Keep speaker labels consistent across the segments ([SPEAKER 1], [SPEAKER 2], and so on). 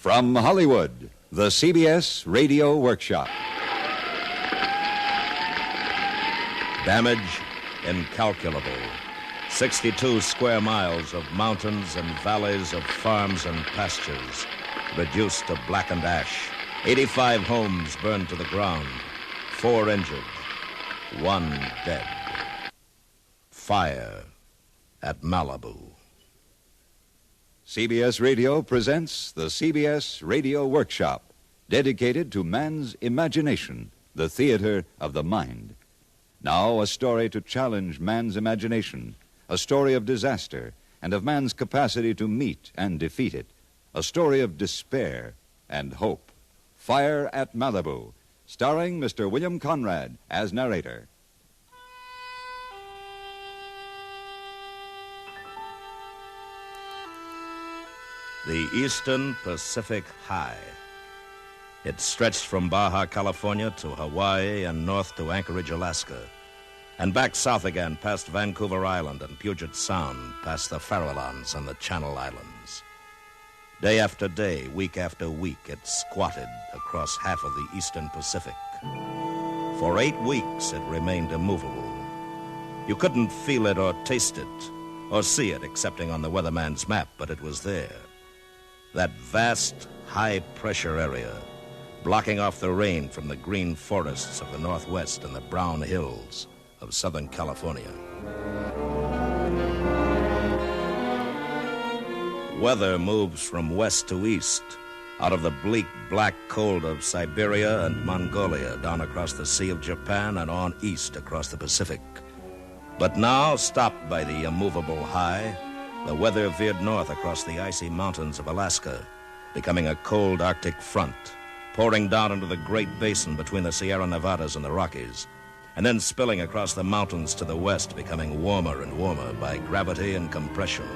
[SPEAKER 1] From Hollywood, the CBS Radio Workshop.
[SPEAKER 2] Damage incalculable. 62 square miles of mountains and valleys of farms and pastures reduced to blackened ash. 85 homes burned to the ground. 4 injured. 1 dead. Fire at Malibu.
[SPEAKER 1] CBS Radio presents the CBS Radio Workshop, dedicated to man's imagination, the theater of the mind. Now, a story to challenge man's imagination, a story of disaster and of man's capacity to meet and defeat it, a story of despair and hope. Fire at Malibu, starring Mr. William Conrad as narrator.
[SPEAKER 2] The Eastern Pacific High. It stretched from Baja, California to Hawaii and north to Anchorage, Alaska, and back south again past Vancouver Island and Puget Sound, past the Farallones and the Channel Islands. Day after day, week after week, it squatted across half of the Eastern Pacific. For 8 weeks, it remained immovable. You couldn't feel it or taste it or see it, excepting on the weatherman's map, but it was there. That vast, high-pressure area, blocking off the rain from the green forests of the Northwest and the brown hills of Southern California. Weather moves from west to east, out of the bleak, black cold of Siberia and Mongolia, down across the Sea of Japan and on east across the Pacific. But now, stopped by the immovable high, the weather veered north across the icy mountains of Alaska, becoming a cold Arctic front, pouring down into the Great Basin between the Sierra Nevadas and the Rockies, and then spilling across the mountains to the west, becoming warmer and warmer by gravity and compression,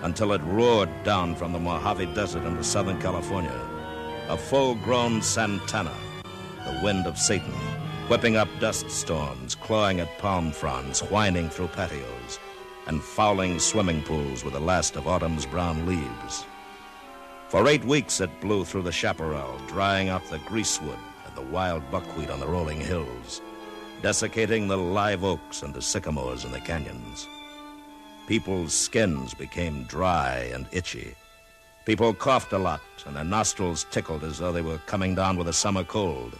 [SPEAKER 2] until it roared down from the Mojave Desert into Southern California, a full-grown Santana, the wind of Satan, whipping up dust storms, clawing at palm fronds, whining through patios, and fouling swimming pools with the last of autumn's brown leaves. For 8 weeks it blew through the chaparral, drying out the greasewood and the wild buckwheat on the rolling hills, desiccating the live oaks and the sycamores in the canyons. People's skins became dry and itchy. People coughed a lot, and their nostrils tickled as though they were coming down with a summer cold,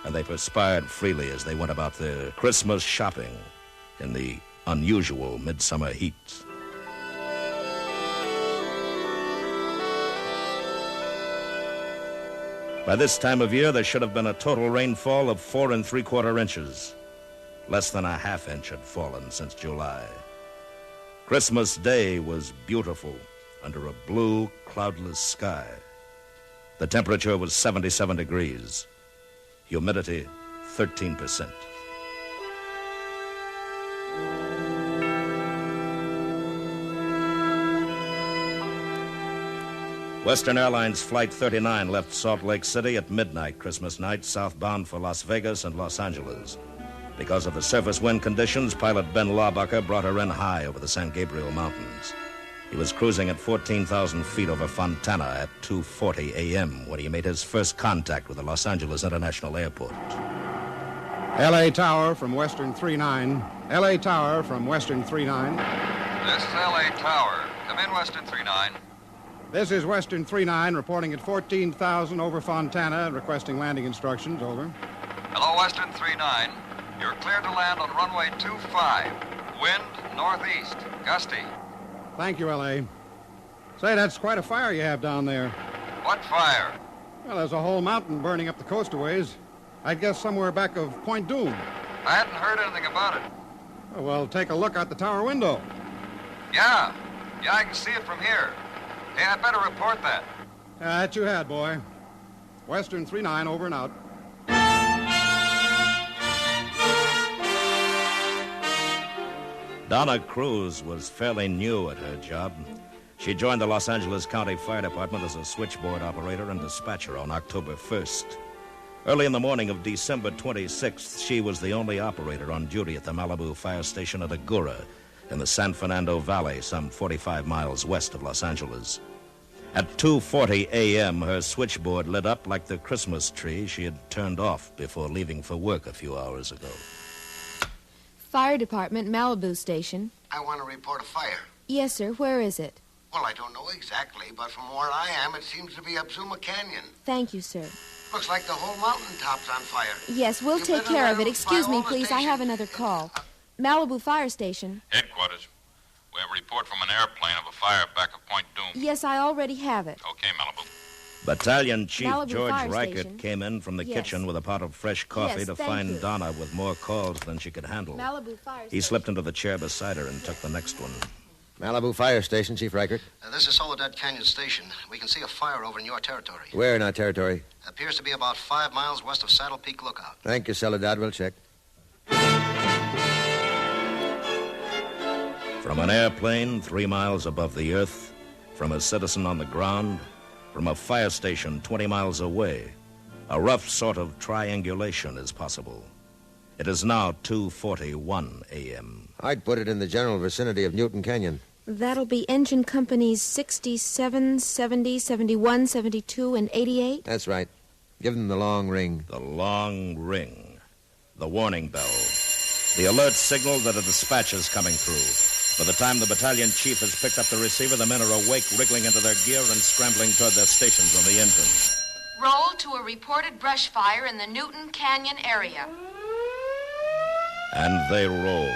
[SPEAKER 2] and they perspired freely as they went about their Christmas shopping in the unusual midsummer heat. By this time of year, there should have been a total rainfall of 4 3/4 inches. Less than a half inch had fallen since July. Christmas Day was beautiful under a blue, cloudless sky. The temperature was 77 degrees. Humidity, 13%. Western Airlines Flight 39 left Salt Lake City at midnight Christmas night, southbound for Las Vegas and Los Angeles. Because of the surface wind conditions, pilot Ben Laubacher brought her in high over the San Gabriel Mountains. He was cruising at 14,000 feet over Fontana at 2:40 a.m. when he made his first contact with the Los Angeles International Airport.
[SPEAKER 3] L.A. Tower from Western 39. L.A. Tower from Western 39.
[SPEAKER 4] This is L.A. Tower. Come in, Western 39.
[SPEAKER 3] This is Western 39 reporting at 14,000 over Fontana, requesting landing instructions. Over.
[SPEAKER 4] Hello, Western 39. You're cleared to land on runway 25. Wind northeast, gusty.
[SPEAKER 3] Thank you, L.A. Say, that's quite a fire you have down there.
[SPEAKER 4] What fire?
[SPEAKER 3] Well, there's a whole mountain burning up the coast a ways. I'd guess somewhere back of Point Doom.
[SPEAKER 4] I hadn't heard anything about it.
[SPEAKER 3] Oh, well, take a look out the tower window.
[SPEAKER 4] Yeah, I can see it from here. Hey, I'd better report that.
[SPEAKER 3] That you had, boy. Western 39, over and out.
[SPEAKER 2] Donna Cruz was fairly new at her job. She joined the Los Angeles County Fire Department as a switchboard operator and dispatcher on October 1st. Early in the morning of December 26th, she was the only operator on duty at the Malibu fire station at Agoura in the San Fernando Valley, some 45 miles west of Los Angeles. At 2:40 a.m., her switchboard lit up like the Christmas tree she had turned off before leaving for work a few hours ago.
[SPEAKER 5] Fire Department, Malibu Station.
[SPEAKER 6] I want to report a fire.
[SPEAKER 5] Yes, sir. Where is it?
[SPEAKER 6] Well, I don't know exactly, but from where I am, it seems to be up Zuma Canyon.
[SPEAKER 5] Thank you, sir.
[SPEAKER 6] Looks like the whole mountaintop's on fire.
[SPEAKER 5] Yes, we'll take care of it. Excuse me, please. I have another call. Malibu Fire Station.
[SPEAKER 7] Headquarters. We have a report from an airplane of a fire back at Point Doom.
[SPEAKER 5] Yes, I already have it.
[SPEAKER 7] Okay, Malibu.
[SPEAKER 2] Battalion Chief
[SPEAKER 5] Malibu
[SPEAKER 2] George
[SPEAKER 5] Fire
[SPEAKER 2] Reichert
[SPEAKER 5] Station.
[SPEAKER 2] came in from the
[SPEAKER 5] Yes.
[SPEAKER 2] kitchen with a pot of fresh coffee
[SPEAKER 5] Yes,
[SPEAKER 2] to
[SPEAKER 5] thank
[SPEAKER 2] find
[SPEAKER 5] you.
[SPEAKER 2] Donna with more calls than she could handle.
[SPEAKER 5] Malibu Fire Station.
[SPEAKER 2] He slipped into the chair beside her and took the next one.
[SPEAKER 8] Malibu Fire Station, Chief Reichert.
[SPEAKER 6] This is Soledad Canyon Station. We can see a fire over in your territory.
[SPEAKER 8] Where in our territory?
[SPEAKER 6] Appears to be about 5 miles west of Saddle Peak Lookout.
[SPEAKER 8] Thank you, Soledad. We'll check.
[SPEAKER 2] From an airplane 3 miles above the earth, from a citizen on the ground, from a fire station 20 miles away, a rough sort of triangulation is possible. It is now 2:41 a.m.
[SPEAKER 8] I'd put it in the general vicinity of Newton Canyon.
[SPEAKER 5] That'll be engine companies 67, 70, 71, 72, and 88?
[SPEAKER 8] That's right. Give them the long ring.
[SPEAKER 2] The long ring. The warning bell. The alert signal that a dispatch is coming through. By the time the battalion chief has picked up the receiver, the men are awake, wriggling into their gear and scrambling toward their stations on the engine.
[SPEAKER 9] Roll to a reported brush fire in the Newton Canyon area.
[SPEAKER 2] And they roll.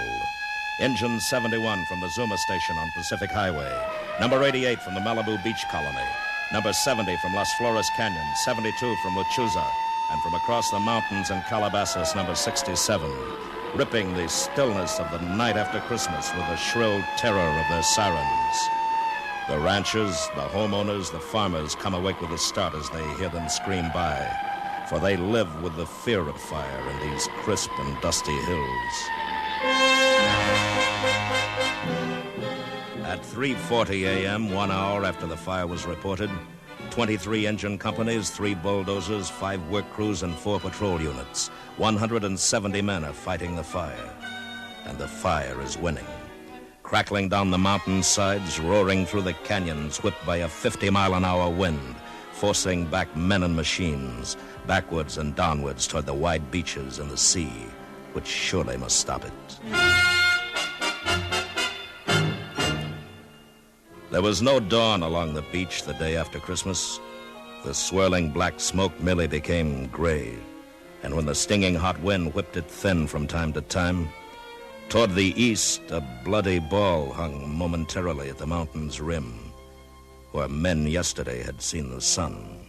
[SPEAKER 2] Engine 71 from the Zuma station on Pacific Highway. Number 88 from the Malibu Beach Colony. Number 70 from Las Flores Canyon. 72 from Lechuza. And from across the mountains in Calabasas, number 67. Ripping the stillness of the night after Christmas with the shrill terror of their sirens. The ranchers, the homeowners, the farmers come awake with a start as they hear them scream by. For they live with the fear of fire in these crisp and dusty hills. At 3:40 a.m., 1 hour after the fire was reported, 23 engine companies, 3 bulldozers, 5 work crews, and 4 patrol units. 170 men are fighting the fire. And the fire is winning. Crackling down the mountainsides, roaring through the canyons, whipped by a 50-mile-an-hour wind, forcing back men and machines, backwards and downwards toward the wide beaches and the sea, which surely must stop it. There was no dawn along the beach the day after Christmas. The swirling black smoke merely became gray, and when the stinging hot wind whipped it thin from time to time, toward the east, a bloody ball hung momentarily at the mountain's rim, where men yesterday had seen the sun.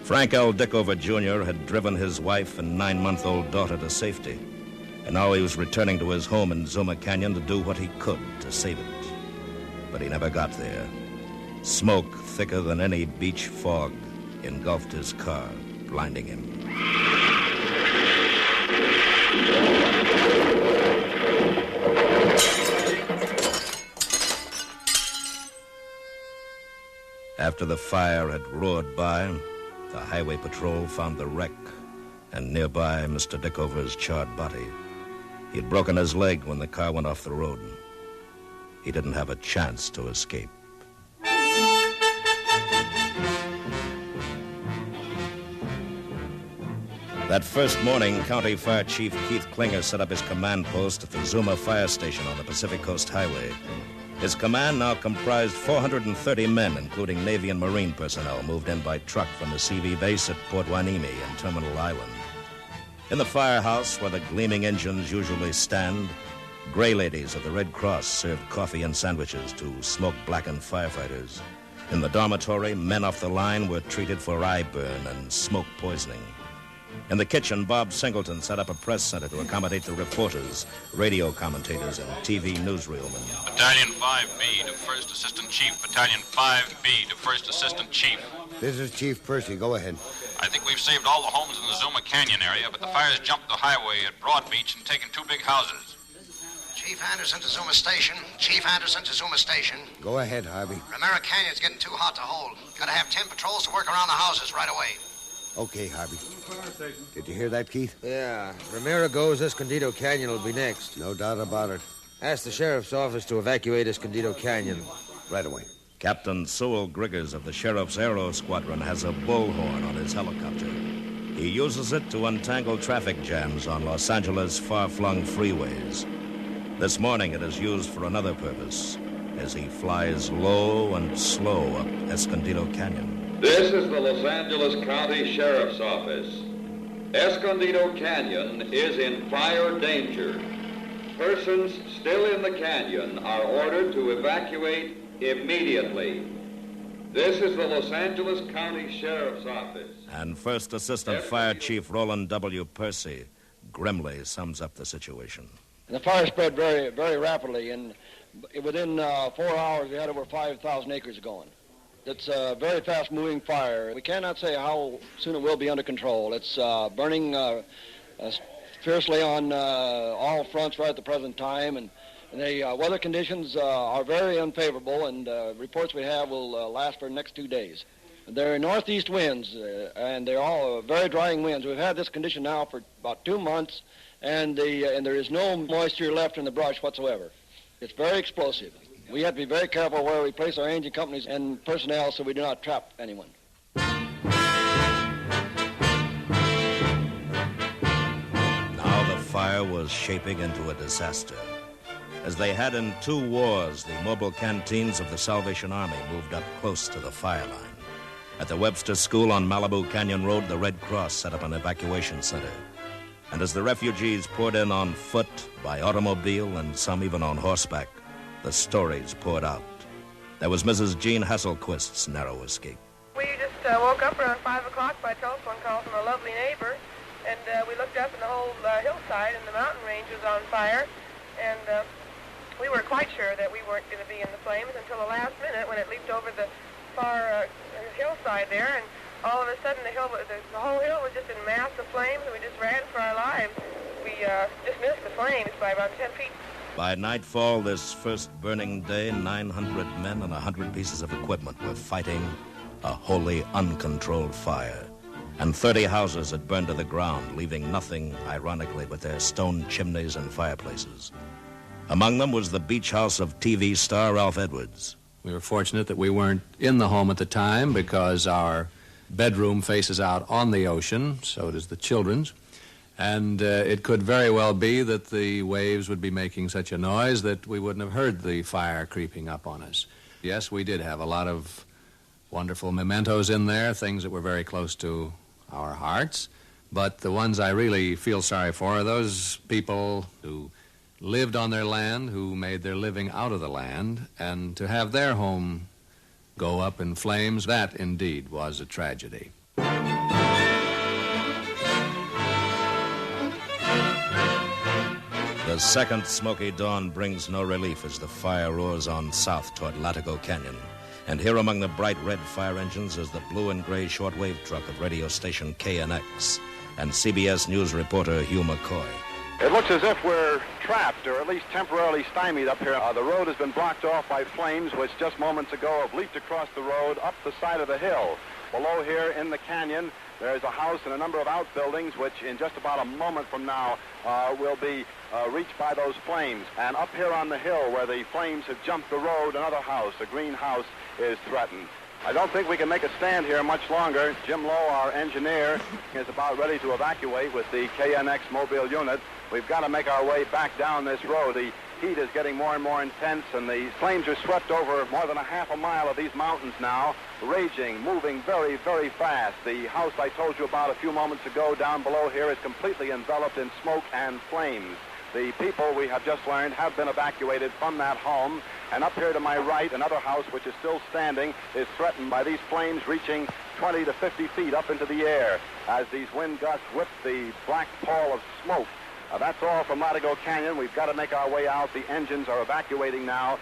[SPEAKER 2] Frank L. Dickover, Jr. had driven his wife and 9-month-old daughter to safety, and now he was returning to his home in Zuma Canyon to do what he could to save it. But he never got there. Smoke thicker than any beach fog engulfed his car, blinding him. After the fire had roared by, the highway patrol found the wreck, and nearby Mr. Dickover's charred body. He'd broken his leg when the car went off the road. He didn't have a chance to escape. That first morning, County Fire Chief Keith Klinger set up his command post at the Zuma Fire Station on the Pacific Coast Highway. His command now comprised 430 men, including Navy and Marine personnel, moved in by truck from the CV base at Port Hueneme and Terminal Island. In the firehouse, where the gleaming engines usually stand, gray ladies of the Red Cross served coffee and sandwiches to smoke-blackened firefighters. In the dormitory, men off the line were treated for eye burn and smoke poisoning. In the kitchen, Bob Singleton set up a press center to accommodate the reporters, radio commentators, and TV newsreelmen.
[SPEAKER 7] Battalion 5B to First Assistant Chief. Battalion 5B to First Assistant Chief.
[SPEAKER 6] This is Chief Percy. Go ahead.
[SPEAKER 7] I think we've saved all the homes in the Zuma Canyon area, but the fire's jumped the highway at Broad Beach and taken 2 big houses.
[SPEAKER 6] Chief Anderson to Zuma Station. Chief Anderson to Zuma Station.
[SPEAKER 3] Go ahead, Harvey.
[SPEAKER 6] Ramiro Canyon's getting too hot to hold. Gotta have 10 patrols to work around the houses right away.
[SPEAKER 3] Okay, Harvey. Did you hear that, Keith?
[SPEAKER 8] Yeah. Ramiro goes, Escondido Canyon will be next.
[SPEAKER 3] No doubt about it.
[SPEAKER 8] Ask the sheriff's office to evacuate Escondido Canyon.
[SPEAKER 3] Right away.
[SPEAKER 2] Captain Sewell Griggers of the Sheriff's Aero Squadron has a bullhorn on his helicopter. He uses it to untangle traffic jams on Los Angeles' far-flung freeways. This morning it is used for another purpose, as he flies low and slow up Escondido Canyon.
[SPEAKER 10] This is the Los Angeles County Sheriff's Office. Escondido Canyon is in fire danger. Persons still in the canyon are ordered to evacuate immediately. This is the Los Angeles County Sheriff's Office.
[SPEAKER 2] And First Assistant Fire Chief Roland W. Percy grimly sums up the situation.
[SPEAKER 11] The fire spread very, very rapidly, and within 4 hours we had over 5,000 acres going. It's a very fast-moving fire. We cannot say how soon it will be under control. It's burning fiercely on all fronts right at the present time, and the weather conditions are very unfavorable, and reports we have will last for the next 2 days. They're northeast winds, and they're all very drying winds. We've had this condition now for about 2 months, and there is no moisture left in the brush whatsoever. It's very explosive. We have to be very careful where we place our engine companies and personnel so we do not trap anyone.
[SPEAKER 2] Fire was shaping into a disaster. As they had in 2 wars, the mobile canteens of the Salvation Army moved up close to the fire line. At the Webster School on Malibu Canyon Road, the Red Cross set up an evacuation center. And as the refugees poured in on foot, by automobile, and some even on horseback, the stories poured out. There was Mrs. Jean Hasselquist's narrow escape.
[SPEAKER 12] We just woke up around 5 o'clock by telephone call from a lovely neighbor. And we looked up and the whole hillside and the mountain range was on fire. And we were quite sure that we weren't going to be in the flames until the last minute when it leaped over the far hillside there. And all of a sudden the whole hill was just in mass of flames, and we just ran for our lives. We just missed the flames by about 10 feet.
[SPEAKER 2] By nightfall this first burning day, 900 men and 100 pieces of equipment were fighting a wholly uncontrolled fire. And 30 houses had burned to the ground, leaving nothing, ironically, but their stone chimneys and fireplaces. Among them was the beach house of TV star Ralph Edwards.
[SPEAKER 13] We were fortunate that we weren't in the home at the time because our bedroom faces out on the ocean, so does the children's. And it could very well be that the waves would be making such a noise that we wouldn't have heard the fire creeping up on us. Yes, we did have a lot of wonderful mementos in there, things that were very close to our hearts, but the ones I really feel sorry for are those people who lived on their land, who made their living out of the land, and to have their home go up in flames, that indeed was a tragedy.
[SPEAKER 2] The second smoky dawn brings no relief as the fire roars on south toward Latigo Canyon. And here among the bright red fire engines is the blue and gray shortwave truck of radio station KNX and CBS News reporter Hugh McCoy.
[SPEAKER 14] It looks as if we're trapped, or at least temporarily stymied up here. The road has been blocked off by flames, which just moments ago have leaped across the road up the side of the hill. Below here in the canyon, there's a house and a number of outbuildings, which in just about a moment from now will be reached by those flames. And up here on the hill where the flames have jumped the road, another house, a green house, is threatened. I don't think we can make a stand here much longer. Jim Lowe, our engineer, is about ready to evacuate with the KNX mobile unit. We've got to make our way back down this road. The heat is getting more and more intense, and the flames are swept over more than a half a mile of these mountains now, raging, moving very, very fast. The house I told you about a few moments ago down below here is completely enveloped in smoke and flames. The people, we have just learned, have been evacuated from that home. And up here to my right, another house which is still standing is threatened by these flames reaching 20 to 50 feet up into the air as these wind gusts whip the black pall of smoke. That's all from Latigo Canyon. We've got to make our way out. The engines are evacuating now.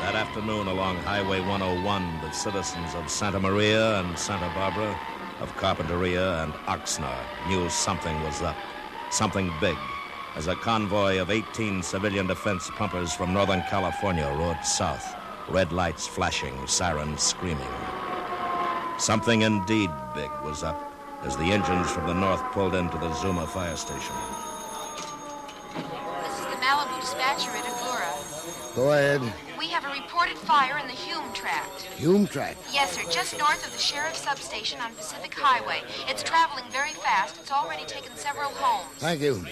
[SPEAKER 2] That afternoon along Highway 101, the citizens of Santa Maria and Santa Barbara, of Carpinteria and Oxnard knew something was up, something big, as a convoy of 18 civilian defense pumpers from Northern California roared south, red lights flashing, sirens screaming. Something indeed big was up as the engines from the north pulled into the Zuma fire station.
[SPEAKER 9] Malibu dispatcher at Agoura.
[SPEAKER 15] Go ahead.
[SPEAKER 9] We have a reported fire in the Hume tract.
[SPEAKER 15] Hume tract?
[SPEAKER 9] Yes, sir, just north of the sheriff's substation on Pacific Highway. It's traveling very fast. It's already taken several homes.
[SPEAKER 15] Thank you.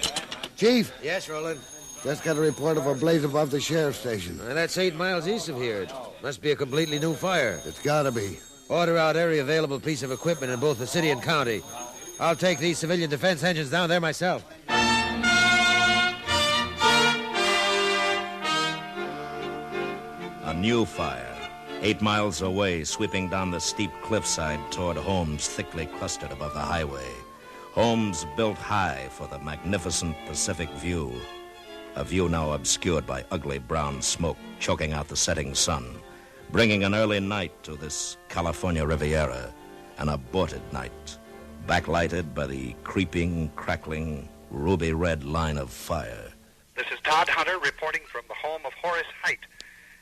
[SPEAKER 15] Chief?
[SPEAKER 8] Yes, Roland?
[SPEAKER 15] Just got a report of a blaze above the sheriff's station.
[SPEAKER 8] That's 8 miles east of here. It must be a completely new fire.
[SPEAKER 15] It's gotta be.
[SPEAKER 8] Order out every available piece of equipment in both the city and county. I'll take these civilian defense engines down there myself.
[SPEAKER 2] A new fire, 8 miles away, sweeping down the steep cliffside toward homes thickly clustered above the highway. Homes built high for the magnificent Pacific view. A view now obscured by ugly brown smoke choking out the setting sun, bringing an early night to this California Riviera, an aborted night, backlighted by the creeping, crackling, ruby-red line of fire.
[SPEAKER 16] This is Todd Hunter reporting from the home of Horace Height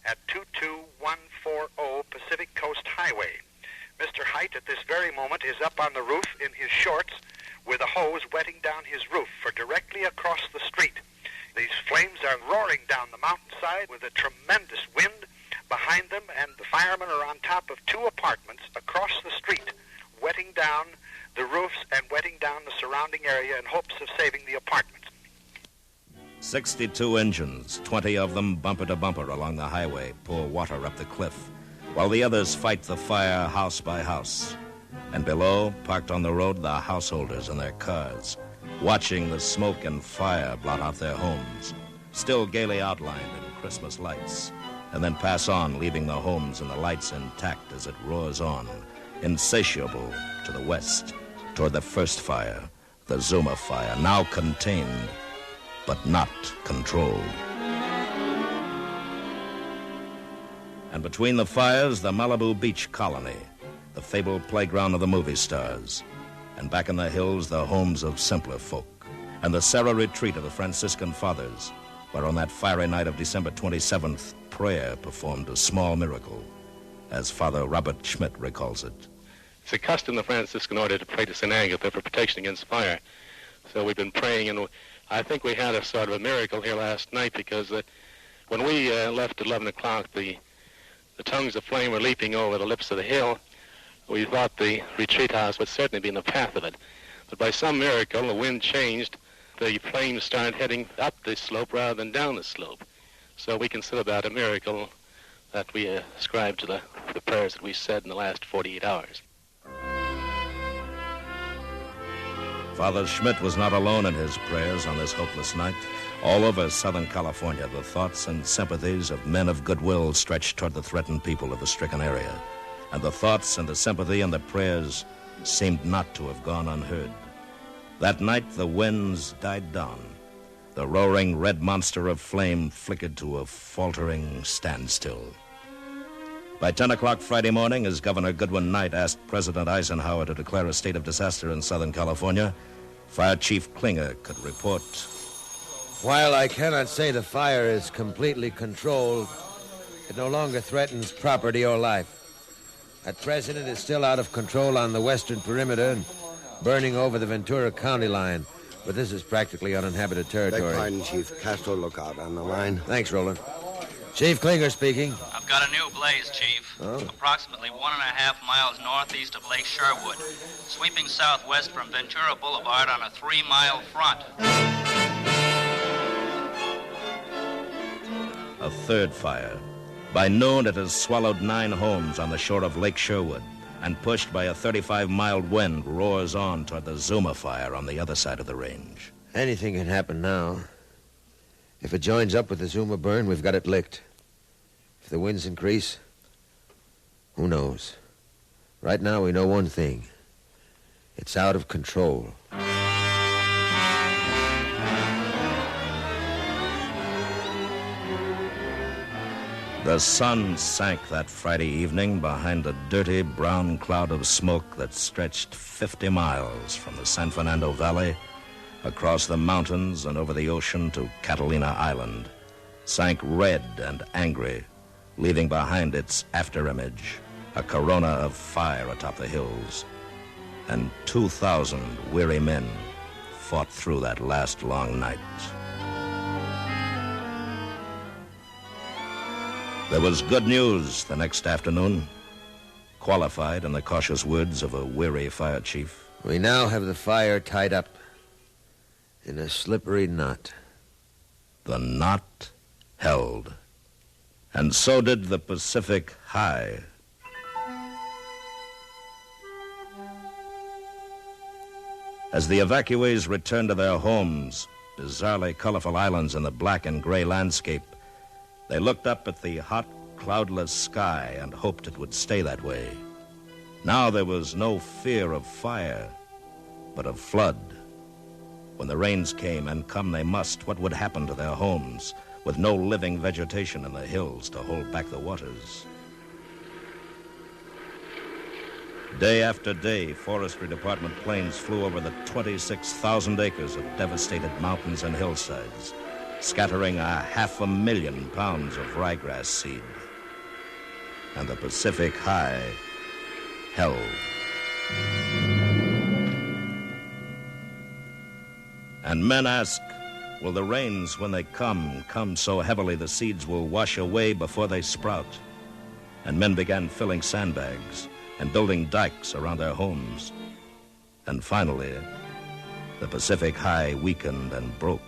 [SPEAKER 16] at 22140 Pacific Coast Highway. Mr. Height at this very moment is up on the roof in his shorts with a hose wetting down his roof, for directly across the street these flames are roaring down the mountainside with a tremendous wind behind them, and the firemen are on top of 2 apartments across the street, wetting down the roofs and wetting down the surrounding area in hopes of saving the apartments.
[SPEAKER 2] 62 engines, 20 of them bumper to bumper along the highway, pour water up the cliff, while the others fight the fire house by house. And below, parked on the road, the householders in their cars, watching the smoke and fire blot out their homes, still gaily outlined in Christmas lights, and then pass on, leaving the homes and the lights intact as it roars on, insatiable to the west, toward the first fire, the Zuma fire, now contained, but not controlled. And between the fires, the Malibu beach colony, the fabled playground of the movie stars, and back in the hills, the homes of simpler folk, and the Serra retreat of the Franciscan fathers, where on that fiery night of December 27th, prayer performed a small miracle, as Father Robert Schmidt recalls it.
[SPEAKER 17] It's a custom in the Franciscan order to pray to St. Agatha for protection against fire. So we've been praying, and I think we had a sort of a miracle here last night, because when we left at 11 o'clock, the tongues of flame were leaping over the lips of the hill. We thought the retreat house would certainly be in the path of it. But by some miracle, the wind changed. The flames started heading up the slope rather than down the slope. So we consider that a miracle that we ascribe to the prayers that we said in the last 48 hours.
[SPEAKER 2] Father Schmidt was not alone in his prayers on this hopeless night. All over Southern California, the thoughts and sympathies of men of goodwill stretched toward the threatened people of the stricken area. And the thoughts and the sympathy and the prayers seemed not to have gone unheard. That night, the winds died down. The roaring red monster of flame flickered to a faltering standstill. By 10 o'clock Friday morning, as Governor Goodwin Knight asked President Eisenhower to declare a state of disaster in Southern California, Fire Chief Klinger could report.
[SPEAKER 8] While I cannot say the fire is completely controlled, it no longer threatens property or life. At present, it is still out of control on the western perimeter and burning over the Ventura County line. But this is practically uninhabited territory.
[SPEAKER 15] Beg pardon, Chief. Castro Lookout on the line.
[SPEAKER 8] Thanks, Roland. Chief Klinger speaking.
[SPEAKER 18] I've got a new blaze, Chief.
[SPEAKER 8] Oh?
[SPEAKER 18] Approximately 1.5 miles northeast of Lake Sherwood, sweeping southwest from Ventura Boulevard on a 3-mile front.
[SPEAKER 2] A third fire. By noon, it has swallowed 9 homes on the shore of Lake Sherwood, and pushed by a 35-mile wind, roars on toward the Zuma fire on the other side of the range.
[SPEAKER 8] Anything can happen now. If it joins up with the Zuma burn, we've got it licked. If the winds increase, who knows? Right now, we know one thing. It's out of control.
[SPEAKER 2] The sun sank that Friday evening behind a dirty brown cloud of smoke that stretched 50 miles from the San Fernando Valley, across the mountains and over the ocean to Catalina Island, sank red and angry, leaving behind its afterimage a corona of fire atop the hills. And 2,000 weary men fought through that last long night. There was good news the next afternoon, qualified in the cautious words of a weary fire chief.
[SPEAKER 8] We now have the fire tied up in a slippery knot.
[SPEAKER 2] The knot held, and so did the Pacific High. As the evacuees returned to their homes, bizarrely colorful islands in the black and gray landscape, they looked up at the hot, cloudless sky and hoped it would stay that way. Now there was no fear of fire, but of flood. When the rains came, and come they must, what would happen to their homes, with no living vegetation in the hills to hold back the waters? Day after day, Forestry Department planes flew over the 26,000 acres of devastated mountains and hillsides, scattering 500,000 pounds of ryegrass seed. And the Pacific High held. And men ask, will the rains, when they come so heavily the seeds will wash away before they sprout? And men began filling sandbags and building dikes around their homes. And finally, the Pacific High weakened and broke,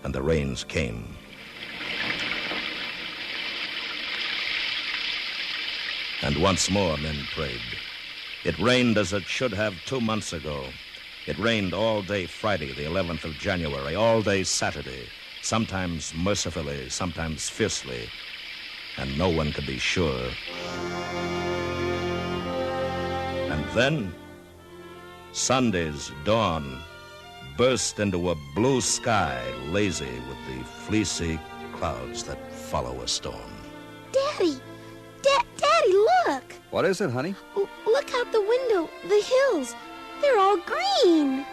[SPEAKER 2] and the rains came. And once more men prayed. It rained as it should have 2 months ago. It rained all day Friday, the 11th of January, all day Saturday, sometimes mercifully, sometimes fiercely, and no one could be sure. And then, Sunday's dawn burst into a blue sky, lazy with the fleecy clouds that follow a storm.
[SPEAKER 5] Daddy! Daddy, look!
[SPEAKER 19] What is it, honey?
[SPEAKER 5] Look out the window. The hills. They're all green.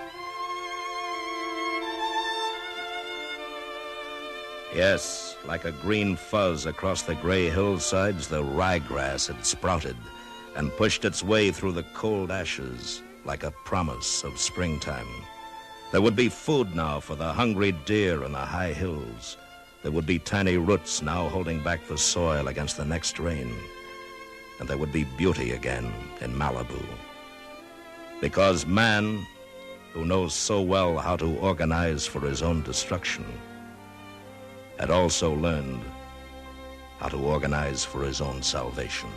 [SPEAKER 2] Yes, like a green fuzz across the gray hillsides, the ryegrass had sprouted and pushed its way through the cold ashes like a promise of springtime. There would be food now for the hungry deer in the high hills. There would be tiny roots now holding back the soil against the next rain. And there would be beauty again in Malibu. Because man, who knows so well how to organize for his own destruction, had also learned how to organize for his own salvation.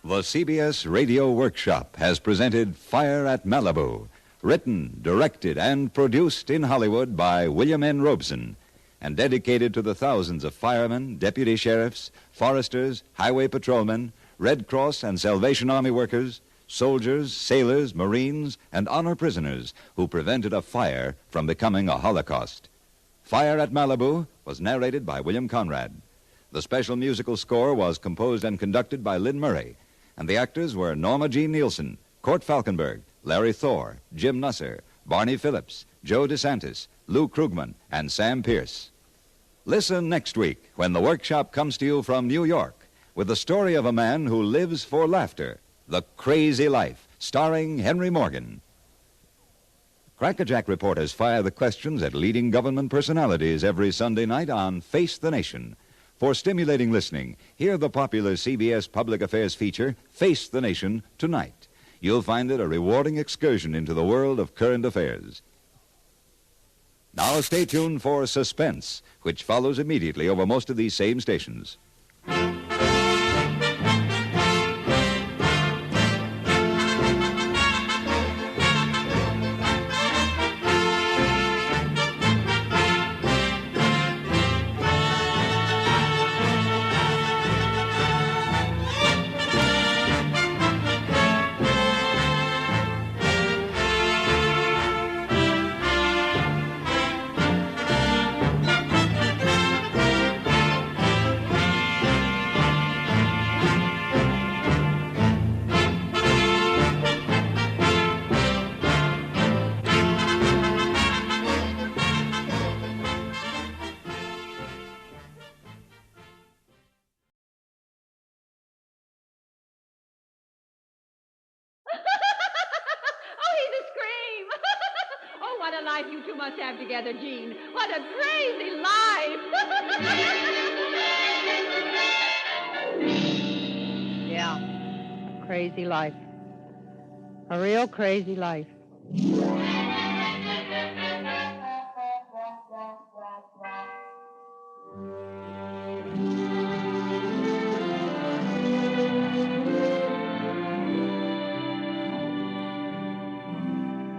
[SPEAKER 1] The CBS Radio Workshop has presented Fire at Malibu, written, directed, and produced in Hollywood by William N. Robeson, and dedicated to the thousands of firemen, deputy sheriffs, foresters, highway patrolmen, Red Cross and Salvation Army workers, soldiers, sailors, Marines, and honor prisoners who prevented a fire from becoming a Holocaust. Fire at Malibu was narrated by William Conrad. The special musical score was composed and conducted by Lynn Murray, and the actors were Norma Jean Nielsen, Court Falkenberg, Larry Thor, Jim Nusser, Barney Phillips, Joe DeSantis, Lou Krugman, and Sam Pierce. Listen next week when the workshop comes to you from New York with the story of a man who lives for laughter, The Crazy Life, starring Henry Morgan. Crackerjack reporters fire the questions at leading government personalities every Sunday night on Face the Nation. For stimulating listening, hear the popular CBS Public Affairs feature, Face the Nation, tonight. You'll find it a rewarding excursion into the world of current affairs. Now stay tuned for Suspense, which follows immediately over most of these same stations.
[SPEAKER 19] a life you two must have together, Jean. What a crazy life. Yeah, a crazy life. A real crazy life.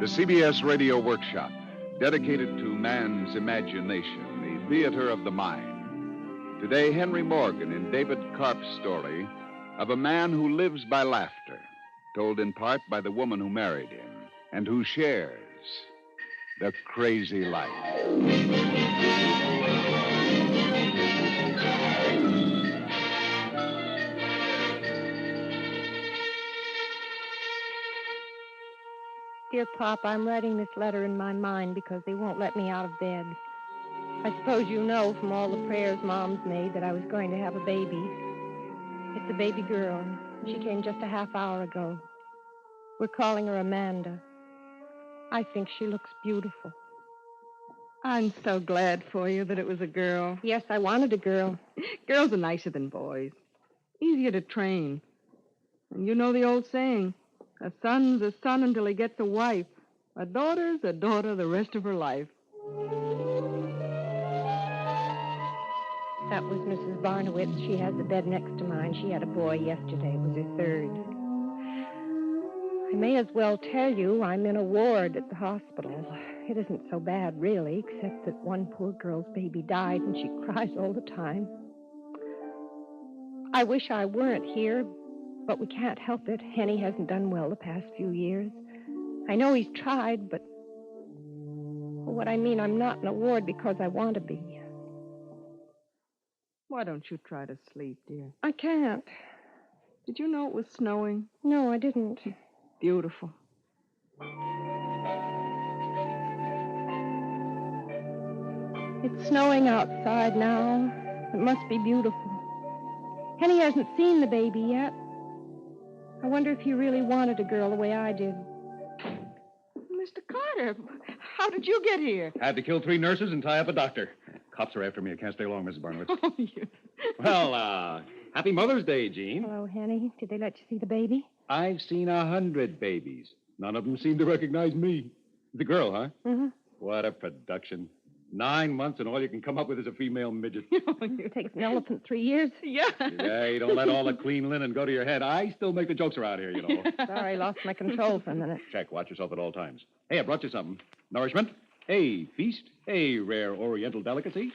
[SPEAKER 20] The CBS Radio Workshop, dedicated to man's imagination, the theater of the mind. Today, Henry Morgan in David Karp's story of a man who lives by laughter, told in part by the woman who married him and who shares the crazy life.
[SPEAKER 19] Dear Pop, I'm writing this letter in my mind because they won't let me out of bed. I suppose you know from all the prayers Mom's made that I was going to have a baby. It's a baby girl. She came just a half hour ago. We're calling her Amanda. I think she looks beautiful.
[SPEAKER 21] I'm so glad for you that it was a girl.
[SPEAKER 19] Yes, I wanted a girl.
[SPEAKER 21] Girls are nicer than boys. Easier to train. And you know the old saying, a son's a son until he gets a wife. A daughter's a daughter the rest of her life.
[SPEAKER 19] That was Mrs. Barnowitz. She has the bed next to mine. She had a boy yesterday. It was her third. I may as well tell you I'm in a ward at the hospital. It isn't so bad, really, except that one poor girl's baby died and she cries all the time. I wish I weren't here, but we can't help it. Henny hasn't done well the past few years. I know he's tried, but... what I mean, I'm not in a ward because I want to be.
[SPEAKER 21] Why don't you try to sleep, dear?
[SPEAKER 19] I can't.
[SPEAKER 21] Did you know it was snowing?
[SPEAKER 19] No, I didn't.
[SPEAKER 21] Beautiful.
[SPEAKER 19] It's snowing outside now. It must be beautiful. Henny hasn't seen the baby yet. I wonder if he really wanted a girl the way I did.
[SPEAKER 21] Mr. Carter, how did you get here?
[SPEAKER 22] Had to kill 3 nurses and tie up a doctor. Cops are after me. I can't stay long, Mrs. Barnowitz.
[SPEAKER 21] Oh, you...
[SPEAKER 22] Well, happy Mother's Day, Jean.
[SPEAKER 19] Hello, Henny. Did they let you see the baby?
[SPEAKER 22] I've seen 100 babies. None of them seem to recognize me. The girl, huh?
[SPEAKER 19] Mm-hmm.
[SPEAKER 22] What a production. 9 months and all you can come up with is a female midget.
[SPEAKER 19] It takes an elephant 3 years.
[SPEAKER 21] Yeah.
[SPEAKER 22] Yeah, you don't let all the clean linen go to your head. I still make the jokes around here, you know.
[SPEAKER 19] Sorry, lost my control for a minute.
[SPEAKER 22] Check. Watch yourself at all times. Hey, I brought you something. Nourishment. Hey, feast. Hey, rare Oriental delicacy.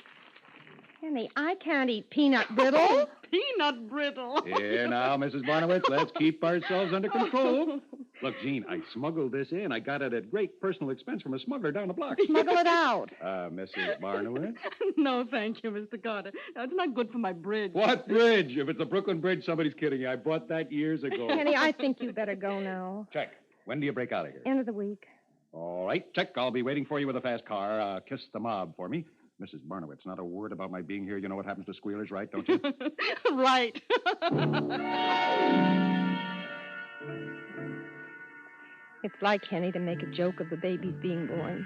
[SPEAKER 19] Henny, I can't eat peanut brittle.
[SPEAKER 21] Peanut brittle.
[SPEAKER 22] Here now, Mrs. Barnowitz, let's keep ourselves under control. Look, Jean, I smuggled this in. I got it at great personal expense from a smuggler down the block.
[SPEAKER 19] Smuggle it out.
[SPEAKER 22] Mrs. Barnowitz?
[SPEAKER 21] No, thank you, Mr. Carter. No, it's not good for my bridge.
[SPEAKER 22] What bridge? If it's a Brooklyn Bridge, somebody's kidding you. I bought that years ago.
[SPEAKER 19] Henny, I think you better go now.
[SPEAKER 22] Check. When do you break out of here?
[SPEAKER 19] End of the week.
[SPEAKER 22] All right, check. I'll be waiting for you with a fast car. Kiss the mob for me. Mrs. Barnowitz, not a word about my being here. You know what happens to squealers, right, don't you?
[SPEAKER 21] Right.
[SPEAKER 19] It's like Henny to make a joke of the baby's being born.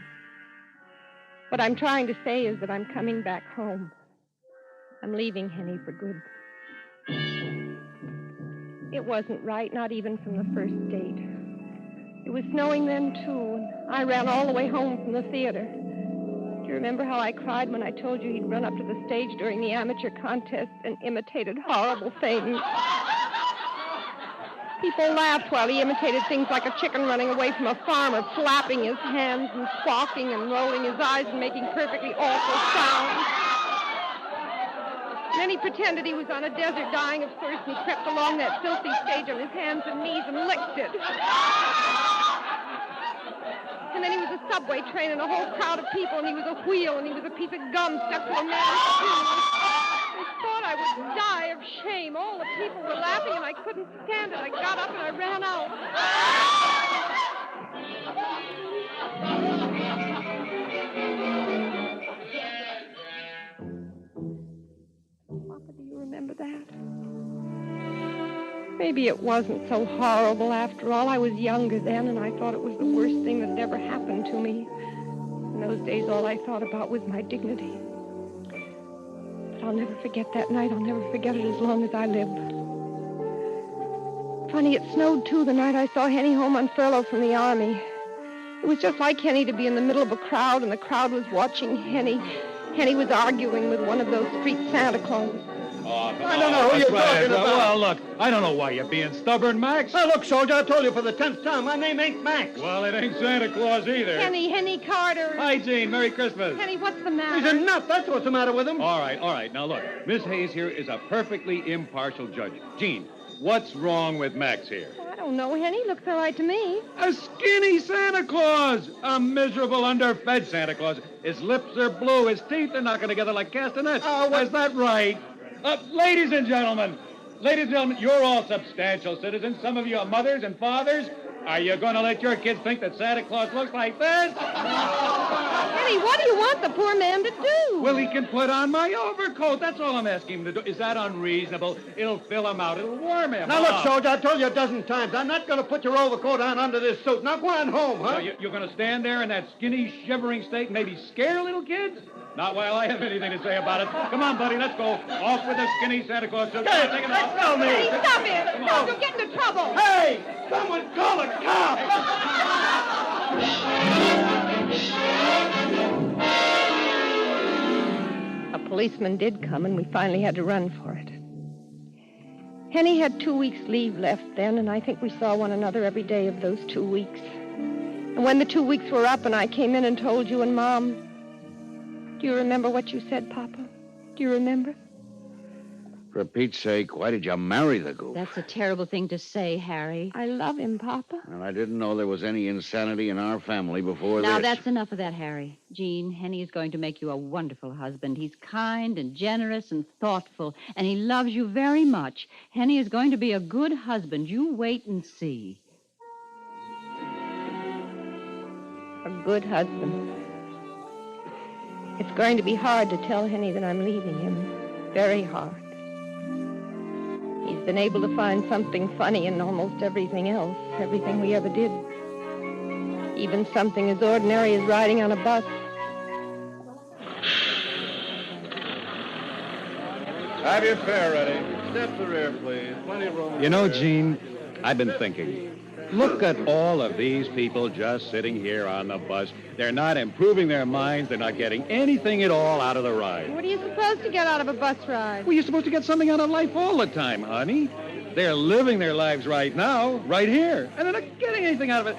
[SPEAKER 19] What I'm trying to say is that I'm coming back home. I'm leaving Henny for good. It wasn't right, not even from the first date. It was snowing then, too, and I ran all the way home from the theater. Do you remember how I cried when I told you he'd run up to the stage during the amateur contest and imitated horrible things? People laughed while he imitated things like a chicken running away from a farmer, flapping his hands and squawking and rolling his eyes and making perfectly awful sounds. And then he pretended he was on a desert dying of thirst and crept along that filthy stage on his hands and knees and licked it. And then he was a subway train and a whole crowd of people, and he was a wheel, and he was a piece of gum stuck to a man's shoe. I thought I would die of shame. All the people were laughing, and I couldn't stand it. I got up and I ran out. Papa, do you remember that? Maybe it wasn't so horrible after all. I was younger then, and I thought it was the worst thing that had ever happened to me. those days, all I thought about was my dignity. But I'll never forget that night. I'll never forget it as long as I live. Funny, it snowed, too, the night I saw Henny home on furlough from the Army. It was just like Henny to be in the middle of a crowd, and the crowd was watching Henny. Henny was arguing with one of those street Santa Clauses.
[SPEAKER 22] I don't know who you're talking about. Well, look, I don't know why you're being stubborn, Max.
[SPEAKER 4] Hey, look, soldier, I told you for the 10th time, my name ain't Max.
[SPEAKER 22] Well, it ain't Santa Claus either.
[SPEAKER 19] Henny Carter.
[SPEAKER 22] Hi, Jean. Merry Christmas.
[SPEAKER 19] Henny, what's the matter?
[SPEAKER 4] He's a nut. That's what's the matter with him.
[SPEAKER 22] All right. Now, look, Miss Hayes here is a perfectly impartial judge. Jean, what's wrong with Max here?
[SPEAKER 19] I don't know, Henny. Looks all right to me.
[SPEAKER 22] A skinny Santa Claus. A miserable, underfed Santa Claus. His lips are blue. His teeth are knocking together like castanets. Oh, is that right? Ladies and gentlemen, you're all substantial citizens. Some of you are mothers and fathers. Are you going to let your kids think that Santa Claus looks like this?
[SPEAKER 19] Henny, what do you want the poor man to do?
[SPEAKER 22] Well, he can put on my overcoat. That's all I'm asking him to do. Is that unreasonable? It'll fill him out. It'll warm him.
[SPEAKER 4] Now, look, soldier, I told you a dozen times, I'm not going to put your overcoat on under this suit. Now, go on home, huh?
[SPEAKER 22] So you're going to stand there in that skinny, shivering state and maybe scare little kids? Not while I have anything to say about it. Come on, buddy, let's go. Off with the skinny Santa Claus suit.
[SPEAKER 4] Hey,
[SPEAKER 22] take it
[SPEAKER 4] let
[SPEAKER 22] off.
[SPEAKER 4] go, me.
[SPEAKER 19] Hey, stop it. Stop, you'll get into trouble.
[SPEAKER 4] Hey, someone call a cop.
[SPEAKER 19] A policeman did come, and we finally had to run for it. Henny had 2 weeks' leave left then, and I think we saw one another every day of those 2 weeks. And when the 2 weeks were up and I came in and told you and Mom, do you remember what you said, Papa? Do you remember?
[SPEAKER 2] For Pete's sake, why did you marry the goof?
[SPEAKER 7] That's a terrible thing to say, Harry.
[SPEAKER 19] I love him, Papa.
[SPEAKER 2] Well, I didn't know there was any insanity in our family before this.
[SPEAKER 7] Now, that's enough of that, Harry. Jean, Henny is going to make you a wonderful husband. He's kind and generous and thoughtful, and he loves you very much. Henny is going to be a good husband. You wait and see.
[SPEAKER 19] A good husband. It's going to be hard to tell Henny that I'm leaving him. Very hard. He's been able to find something funny in almost everything else, everything we ever did. Even something as ordinary as riding on a bus.
[SPEAKER 22] Have your fare ready.
[SPEAKER 4] Step to the rear, please. Plenty of room.
[SPEAKER 22] You know, Gene, I've been thinking. Look at all of these people just sitting here on the bus. They're not improving their minds. They're not getting anything at all out of the ride.
[SPEAKER 19] What are you supposed to get out of a bus ride?
[SPEAKER 22] Well, you're supposed to get something out of life all the time, honey. They're living their lives right now, right here, and they're not getting anything out of it.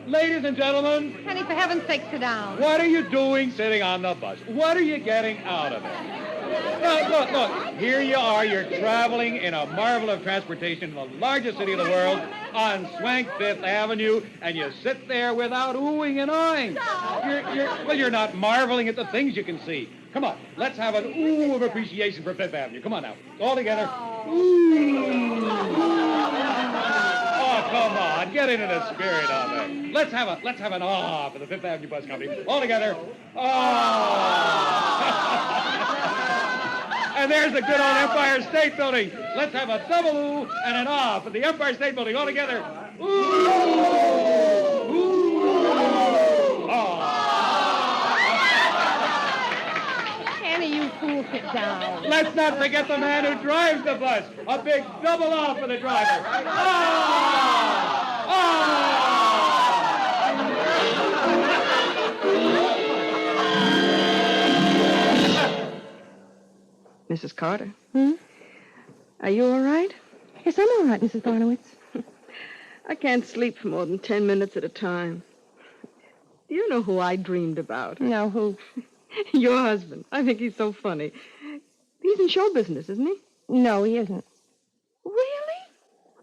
[SPEAKER 22] Ladies and gentlemen.
[SPEAKER 19] Henny, for heaven's sake, sit down.
[SPEAKER 22] What are you doing sitting on the bus? What are you getting out of it? Look. Here you are. You're traveling in a marvel of transportation in the largest city of the world on swank Fifth Avenue, and you sit there without oohing and awing. You're not marveling at the things you can see. Come on, let's have an ooh of appreciation for Fifth Avenue. Come on now. All together. Ooh. Oh, come on. Get into the spirit of it. Let's have an ah for the Fifth Avenue Bus Company. All together. Ah. And there's the good old Empire State Building. Let's have a double ooh and an ah for the Empire State Building. All together. Ooh. Ooh. Oh.
[SPEAKER 19] Henny, you fool, sit down.
[SPEAKER 22] Let's not forget the man who drives the bus. A big double ah for the driver. Ah! Ah!
[SPEAKER 21] Mrs. Carter.
[SPEAKER 19] Hmm?
[SPEAKER 21] Are you all right?
[SPEAKER 19] Yes, I'm all right, Mrs. Barnowitz.
[SPEAKER 21] I can't sleep for more than 10 minutes at a time. Do you know who I dreamed about?
[SPEAKER 19] No, who?
[SPEAKER 21] Your husband. I think he's so funny. He's in show business, isn't he?
[SPEAKER 19] No, he isn't.
[SPEAKER 21] Really?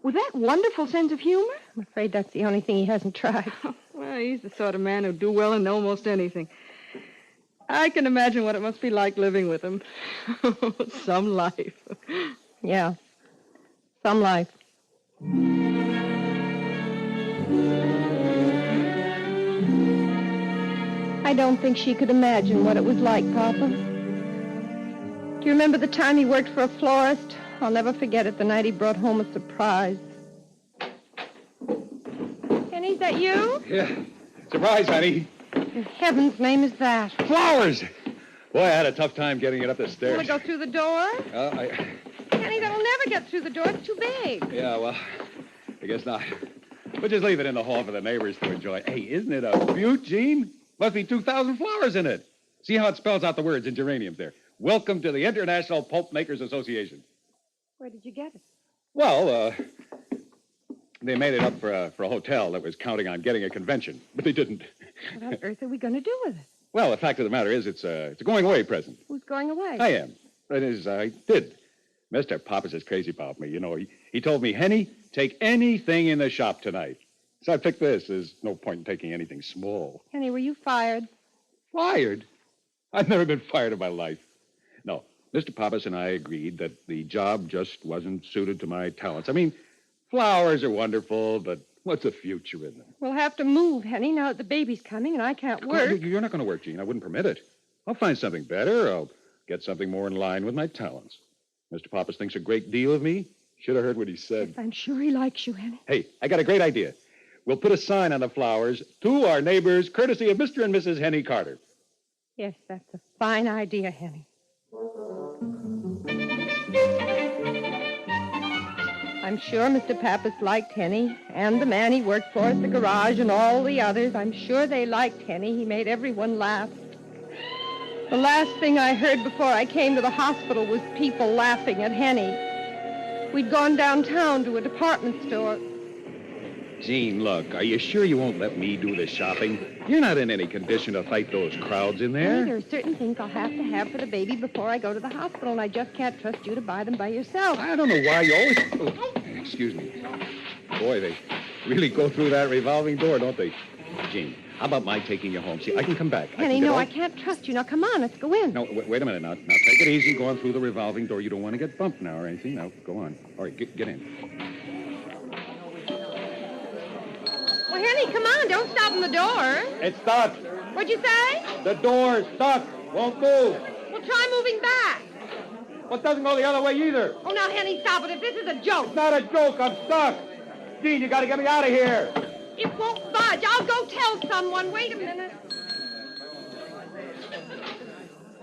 [SPEAKER 21] With that wonderful sense of humor?
[SPEAKER 19] I'm afraid that's the only thing he hasn't tried.
[SPEAKER 21] Well, he's the sort of man who'd do well in almost anything. I can imagine what it must be like living with him. Some life.
[SPEAKER 19] Yeah, some life. I don't think she could imagine what it was like, Papa. Do you remember the time he worked for a florist? I'll never forget it, the night he brought home a surprise. Kenny, is that you?
[SPEAKER 22] Yeah. Surprise, honey.
[SPEAKER 21] In heaven's name is that?
[SPEAKER 22] Flowers! Boy, I had a tough time getting it up the stairs.
[SPEAKER 21] Want to go through the door? Henny, that'll never get through the door. It's too big.
[SPEAKER 22] Yeah, well, I guess not. We'll just leave it in the hall for the neighbors to enjoy. Hey, isn't it a beaut, Gene? Must be 2,000 flowers in it. See how it spells out the words in geraniums there. Welcome to the International Pulp Makers Association.
[SPEAKER 21] Where did you get it?
[SPEAKER 22] Well, they made it up for a hotel that was counting on getting a convention, but they didn't.
[SPEAKER 21] What on earth are we going to do with it?
[SPEAKER 22] Well, the fact of the matter is it's a going-away present.
[SPEAKER 21] Who's going away?
[SPEAKER 22] I am. That is, I did. Mr. Pappas is crazy about me. You know, he told me, Henny, take anything in the shop tonight. So I picked this. There's no point in taking anything small.
[SPEAKER 21] Henny, were you fired?
[SPEAKER 22] Fired? I've never been fired in my life. No, Mr. Pappas and I agreed that the job just wasn't suited to my talents. I mean, flowers are wonderful, but what's the future in them?
[SPEAKER 21] We'll have to move, Henny, now that the baby's coming and I can't work.
[SPEAKER 22] You're not going to work, Gene. I wouldn't permit it. I'll find something better. I'll get something more in line with my talents. Mr. Pappas thinks a great deal of me. Should have heard what he said.
[SPEAKER 21] Yes, I'm sure he likes you, Henny.
[SPEAKER 22] Hey, I got a great idea. We'll put a sign on the flowers to our neighbors, courtesy of Mr. and Mrs. Henny Carter.
[SPEAKER 21] Yes, that's a fine idea, Henny. I'm sure Mr. Pappas liked Henny, and the man he worked for at the garage and all the others. I'm sure they liked Henny. He made everyone laugh. The last thing I heard before I came to the hospital was people laughing at Henny. We'd gone downtown to a department store.
[SPEAKER 22] Gene, look, are you sure you won't let me do the shopping? You're not in any condition to fight those crowds in there.
[SPEAKER 21] Henny, there are certain things I'll have to have for the baby before I go to the hospital, and I just can't trust you to buy them by yourself.
[SPEAKER 22] I don't know why you always... Oh, excuse me. Boy, they really go through that revolving door, don't they? Gene, how about my taking you home? See, I can come back.
[SPEAKER 21] Henny, no, I can't trust you. Now, come on, let's go in.
[SPEAKER 22] No, wait a minute now. Now, take it easy going through the revolving door. You don't want to get bumped now or anything. Now, go on. All right, get in.
[SPEAKER 21] Well, Henny, come on. Don't stop in the door.
[SPEAKER 22] It's stuck.
[SPEAKER 21] What'd you say?
[SPEAKER 22] The door's stuck. Won't move.
[SPEAKER 21] Well, try moving back.
[SPEAKER 22] Well, it doesn't go the other way either.
[SPEAKER 21] Oh, now, Henny, stop it. If this is a joke.
[SPEAKER 22] It's not a joke. I'm stuck. Gene, you got to get me out of here.
[SPEAKER 21] It won't budge. I'll go tell someone. Wait a minute.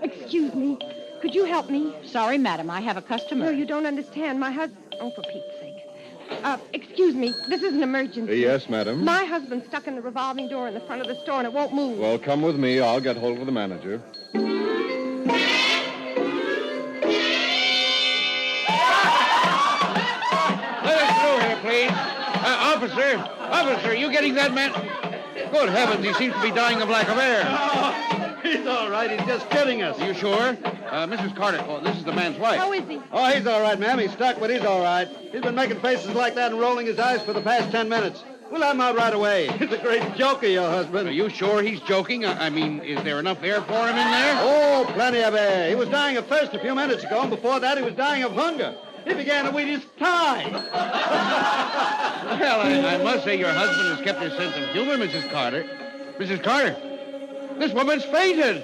[SPEAKER 21] Excuse me. Could you help me?
[SPEAKER 7] Sorry, madam. I have a customer.
[SPEAKER 21] No, you don't understand. My husband... Oh, for Pete's sake. Excuse me. This is an emergency.
[SPEAKER 3] Yes, madam.
[SPEAKER 21] My husband's stuck in the revolving door in the front of the store, and it won't move.
[SPEAKER 3] Well, come with me. I'll get hold of the manager.
[SPEAKER 6] Let us through here, please. Officer, you getting that man? Good heavens, he seems to be dying of lack of air.
[SPEAKER 4] Oh, he's all right. He's just kidding us.
[SPEAKER 6] Are you sure? Mrs. Carter, this is the man's wife.
[SPEAKER 21] How is he?
[SPEAKER 4] Oh, he's all right, ma'am. He's stuck, but he's all right. He's been making faces like that and rolling his eyes for the past 10 minutes. We'll have him out right away. He's a great joker, your husband.
[SPEAKER 6] Are you sure he's joking? I mean, is there enough air for him in there?
[SPEAKER 4] Oh, plenty of air. He was dying of thirst a few minutes ago, and before that he was dying of hunger. He began to eat his tie.
[SPEAKER 6] Well, I must say your husband has kept his sense of humor, Mrs. Carter. Mrs. Carter, this woman's fainted.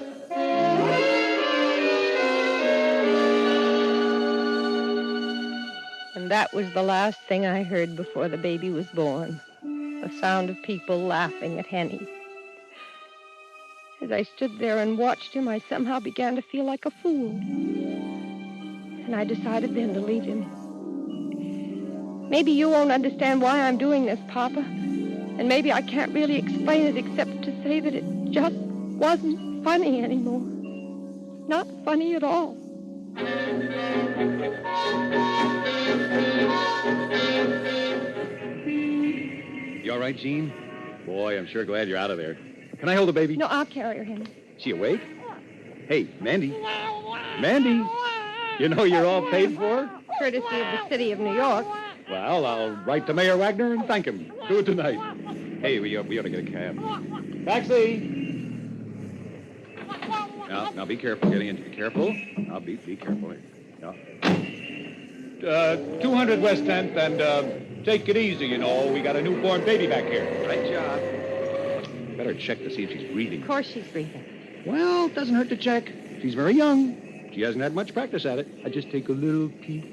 [SPEAKER 21] And that was the last thing I heard before the baby was born. The sound of people laughing at Henny. As I stood there and watched him, I somehow began to feel like a fool. And I decided then to leave him. Maybe you won't understand why I'm doing this, Papa. And maybe I can't really explain it except to say that it just wasn't funny anymore. Not funny at all.
[SPEAKER 22] You all right, Gene? Boy, I'm sure glad you're out of there. Can I hold the baby?
[SPEAKER 21] No, I'll carry her, Henny.
[SPEAKER 22] She awake? Hey, Mandy. Mandy, you know you're all paid for?
[SPEAKER 21] Courtesy of the city of New York.
[SPEAKER 22] Well, I'll write to Mayor Wagner and thank him. Do it tonight. Hey, we ought to get a cab. Taxi! Now be careful getting in. Be careful. Now, be careful. Now. 200 West 10th, and take it easy, you know. We got a newborn baby back here. Right job. Better check to see if she's breathing.
[SPEAKER 21] Of course she's breathing.
[SPEAKER 22] Well, it doesn't hurt to check. She's very young. She hasn't had much practice at it. I just take a little peek.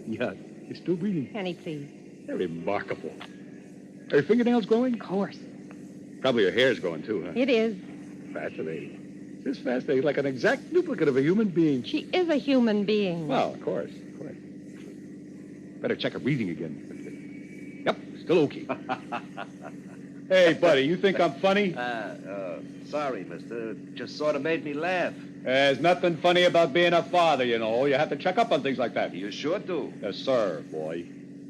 [SPEAKER 22] Yeah, it's still breathing.
[SPEAKER 21] Henny, please.
[SPEAKER 22] They're remarkable. Are her fingernails growing?
[SPEAKER 21] Of course.
[SPEAKER 22] Probably her hair's going, too, huh?
[SPEAKER 21] It is.
[SPEAKER 22] fascinating. This is fascinating, like an exact duplicate of a human being.
[SPEAKER 21] She is a human being.
[SPEAKER 22] Well, of course. Better check her breathing again. Yep, still okay. Hey, buddy, you think I'm funny?
[SPEAKER 10] Sorry, mister. Just sort of made me laugh.
[SPEAKER 22] There's nothing funny about being a father, you know. You have to check up on things like that.
[SPEAKER 10] You sure do.
[SPEAKER 22] Yes, sir, boy.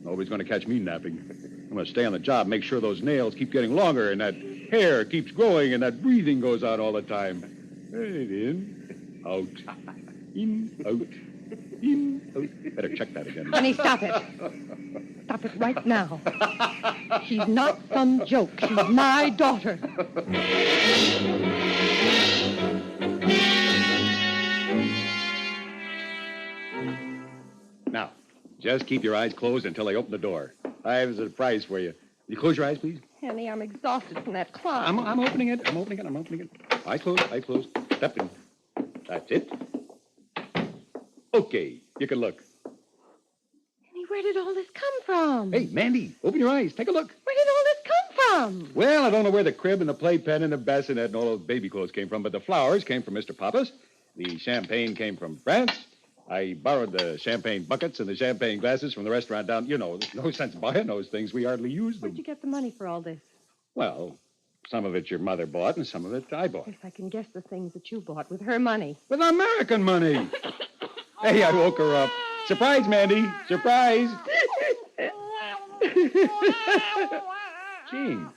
[SPEAKER 22] Nobody's going to catch me napping. I'm going to stay on the job, make sure those nails keep getting longer and that hair keeps growing and that breathing goes out all the time. In, out, in, out, in, out. Better check that again.
[SPEAKER 21] Honey, stop it. Stop it right now. She's not some joke. She's my daughter.
[SPEAKER 22] Now, just keep your eyes closed until I open the door. I have a surprise for you. You close your eyes, please.
[SPEAKER 21] Henny, I'm exhausted from that climb.
[SPEAKER 22] I'm opening it. I'm opening it. Eyes closed. Step in. That's it. Okay, you can look.
[SPEAKER 21] Henny, where did all this come from?
[SPEAKER 22] Hey, Mandy, open your eyes. Take a look.
[SPEAKER 21] Where did all this come from?
[SPEAKER 22] Well, I don't know where the crib and the playpen and the bassinet and all those baby clothes came from, but the flowers came from Mr. Pappas. The champagne came from France. I borrowed the champagne buckets and the champagne glasses from the restaurant down. You know, there's no sense buying those things. We hardly use them.
[SPEAKER 21] Where'd you get the money for all this?
[SPEAKER 22] Well, some of it your mother bought and some of it I bought.
[SPEAKER 21] If I can guess the things that you bought with her money.
[SPEAKER 22] With American money. Hey, I woke her up. Surprise, Mandy. Surprise. Gene,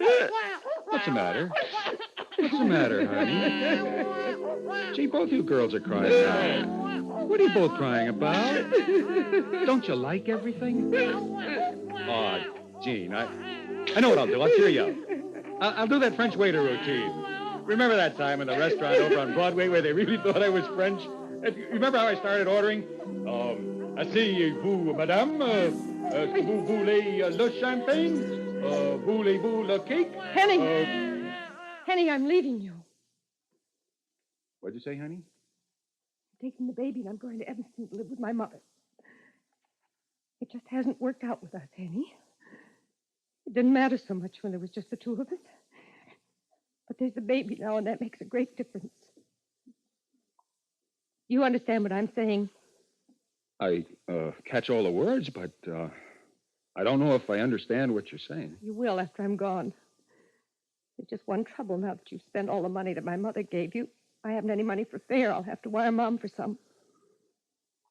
[SPEAKER 22] what's the matter? What's the matter, honey? Gee, both you girls are crying now. What are you both crying about? Don't you like everything? Oh, Gene, I know what I'll do. I'll cheer you up. I'll do that French waiter routine. Remember that time in the restaurant over on Broadway where they really thought I was French? Remember how I started ordering? Asseyez-vous, madame. Est-ce que vous voulez le champagne? Voulez-vous le cake?
[SPEAKER 21] Henny! Henny, I'm leaving you.
[SPEAKER 22] What'd you say, honey?
[SPEAKER 21] I'm taking the baby and I'm going to Evanston to live with my mother. It just hasn't worked out with us, Henny. It didn't matter so much when there was just the two of us. But there's a baby now, and that makes a great difference. You understand what I'm saying?
[SPEAKER 22] I catch all the words, but I don't know if I understand what you're saying.
[SPEAKER 21] You will after I'm gone. There's just one trouble now that you've spent all the money that my mother gave you. I haven't any money for fare. I'll have to wire Mom for some.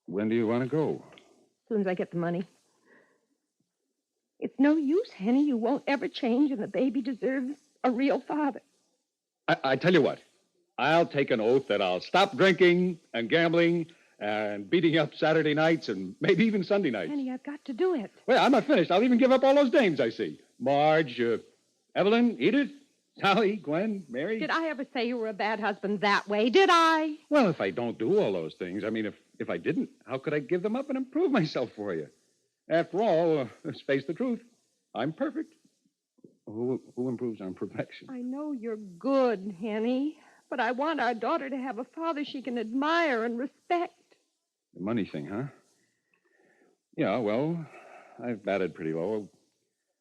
[SPEAKER 22] When do you want to go?
[SPEAKER 21] As soon as I get the money. It's no use, Henny. You won't ever change, and the baby deserves a real father.
[SPEAKER 22] I tell you what. I'll take an oath that I'll stop drinking and gambling and beating up Saturday nights and maybe even Sunday nights.
[SPEAKER 21] Henny, I've got to do it.
[SPEAKER 22] Well, I'm not finished. I'll even give up all those dames I see. Marge, Evelyn, Edith, Sally, Gwen, Mary.
[SPEAKER 21] Did I ever say you were a bad husband that way? Did I?
[SPEAKER 22] Well, if I don't do all those things, I mean, if I didn't, how could I give them up and improve myself for you? After all, let's face the truth. I'm perfect. Who improves on perfection?
[SPEAKER 21] I know you're good, Henny, but I want our daughter to have a father she can admire and respect.
[SPEAKER 22] The money thing, huh? Yeah, well, I've batted pretty low.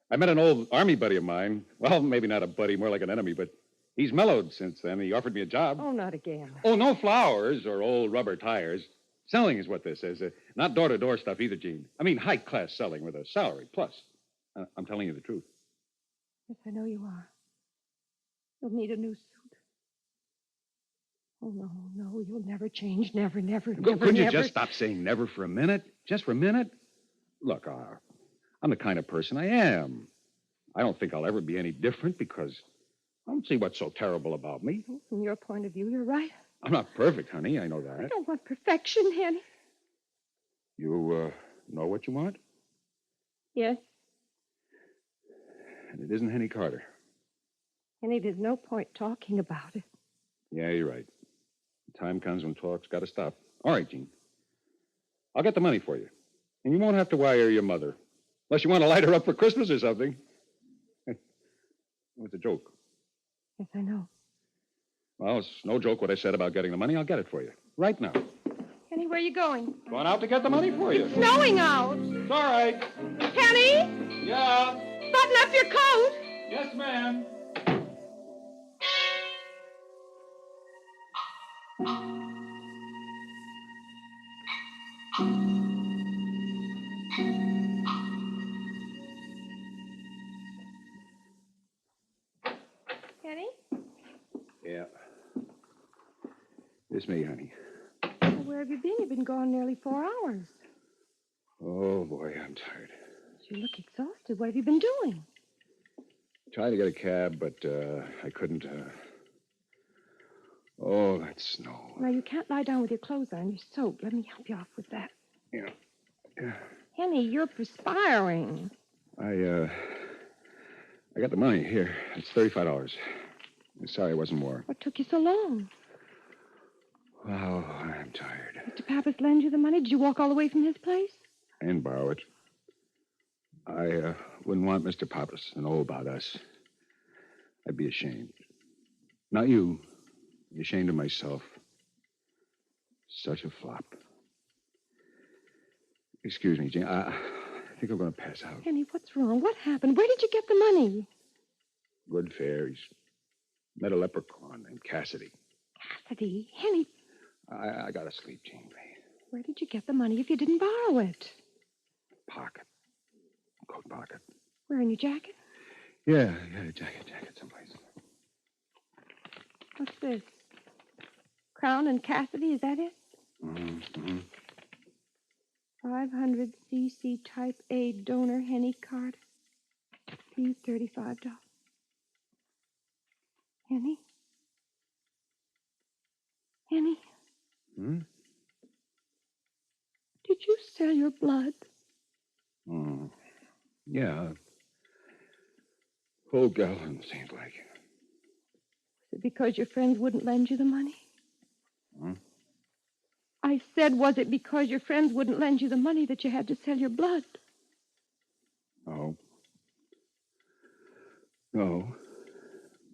[SPEAKER 22] I met an old army buddy of mine. Well, maybe not a buddy, more like an enemy, but he's mellowed since then. He offered me a job.
[SPEAKER 21] Oh, not again.
[SPEAKER 22] Oh, no flowers or old rubber tires. Selling is what this is. Not door-to-door stuff either, Gene. I mean high-class selling with a salary plus. I'm telling you the truth.
[SPEAKER 21] Yes, I know you are. You'll need a new suit. Oh, no, you'll never change. Never.
[SPEAKER 22] Couldn't you just stop saying never for a minute? Just for a minute? Look, I'm the kind of person I am. I don't think I'll ever be any different because I don't see what's so terrible about me.
[SPEAKER 21] Well, from your point of view, you're right.
[SPEAKER 22] I'm not perfect, honey. I know that.
[SPEAKER 21] I don't want perfection, Henny.
[SPEAKER 22] You, know what you want?
[SPEAKER 21] Yes.
[SPEAKER 22] And it isn't Henny Carter.
[SPEAKER 21] Henny, there's no point talking about it.
[SPEAKER 22] Yeah, you're right. The time comes when talk's got to stop. All right, Gene. I'll get the money for you. And you won't have to wire your mother. Unless you want to light her up for Christmas or something. It's a joke.
[SPEAKER 21] Yes, I know.
[SPEAKER 22] Well, it's no joke what I said about getting the money. I'll get it for you. Right now.
[SPEAKER 21] Henny, where are you going?
[SPEAKER 22] Going out to get the money for you.
[SPEAKER 21] It's snowing out.
[SPEAKER 22] It's all right.
[SPEAKER 21] Henny?
[SPEAKER 22] Yeah?
[SPEAKER 21] Button up your coat.
[SPEAKER 22] Yes, ma'am.
[SPEAKER 20] it's me, honey.
[SPEAKER 21] Well, where have you been? You've been gone nearly 4 hours.
[SPEAKER 20] Oh, boy, I'm tired.
[SPEAKER 21] You look exhausted. What have you been doing?
[SPEAKER 20] Tried to get a cab, but I couldn't. Oh, that snow.
[SPEAKER 21] Now, you can't lie down with your clothes on. You're soaked. Let me help you off with that.
[SPEAKER 20] Yeah.
[SPEAKER 21] Henny, you're perspiring.
[SPEAKER 20] I got the money. Here. It's $35. I'm sorry it wasn't more.
[SPEAKER 21] What took you so long?
[SPEAKER 20] Oh, I'm tired.
[SPEAKER 21] Mr. Pappas lend you the money? Did you walk all the way from his place?
[SPEAKER 20] And borrow it. I wouldn't want Mr. Pappas to know about us. I'd be ashamed. Not you. I'd be ashamed of myself. Such a flop. Excuse me, Jane. I think I'm going to pass out.
[SPEAKER 21] Henny, what's wrong? What happened? Where did you get the money?
[SPEAKER 20] Good fare. He's met a leprechaun named Cassidy.
[SPEAKER 21] Cassidy? Henny,
[SPEAKER 20] I got to sleep, Jane, please.
[SPEAKER 21] where did you get the money if you didn't borrow it?
[SPEAKER 20] Pocket. Coat pocket.
[SPEAKER 21] Where, in your jacket?
[SPEAKER 20] Yeah, jacket someplace.
[SPEAKER 21] What's this? Crown and Cassidy, is that it?
[SPEAKER 20] Mm-hmm.
[SPEAKER 21] 500cc type A donor Henny card. Fee $35. Henny? Henny?
[SPEAKER 20] Hmm?
[SPEAKER 21] Did you sell your blood?
[SPEAKER 20] Yeah. Whole gallon, seems like.
[SPEAKER 21] Is it because your friends wouldn't lend you the money?
[SPEAKER 20] Hmm?
[SPEAKER 21] I said, was it because your friends wouldn't lend you the money that you had to sell your blood?
[SPEAKER 20] No.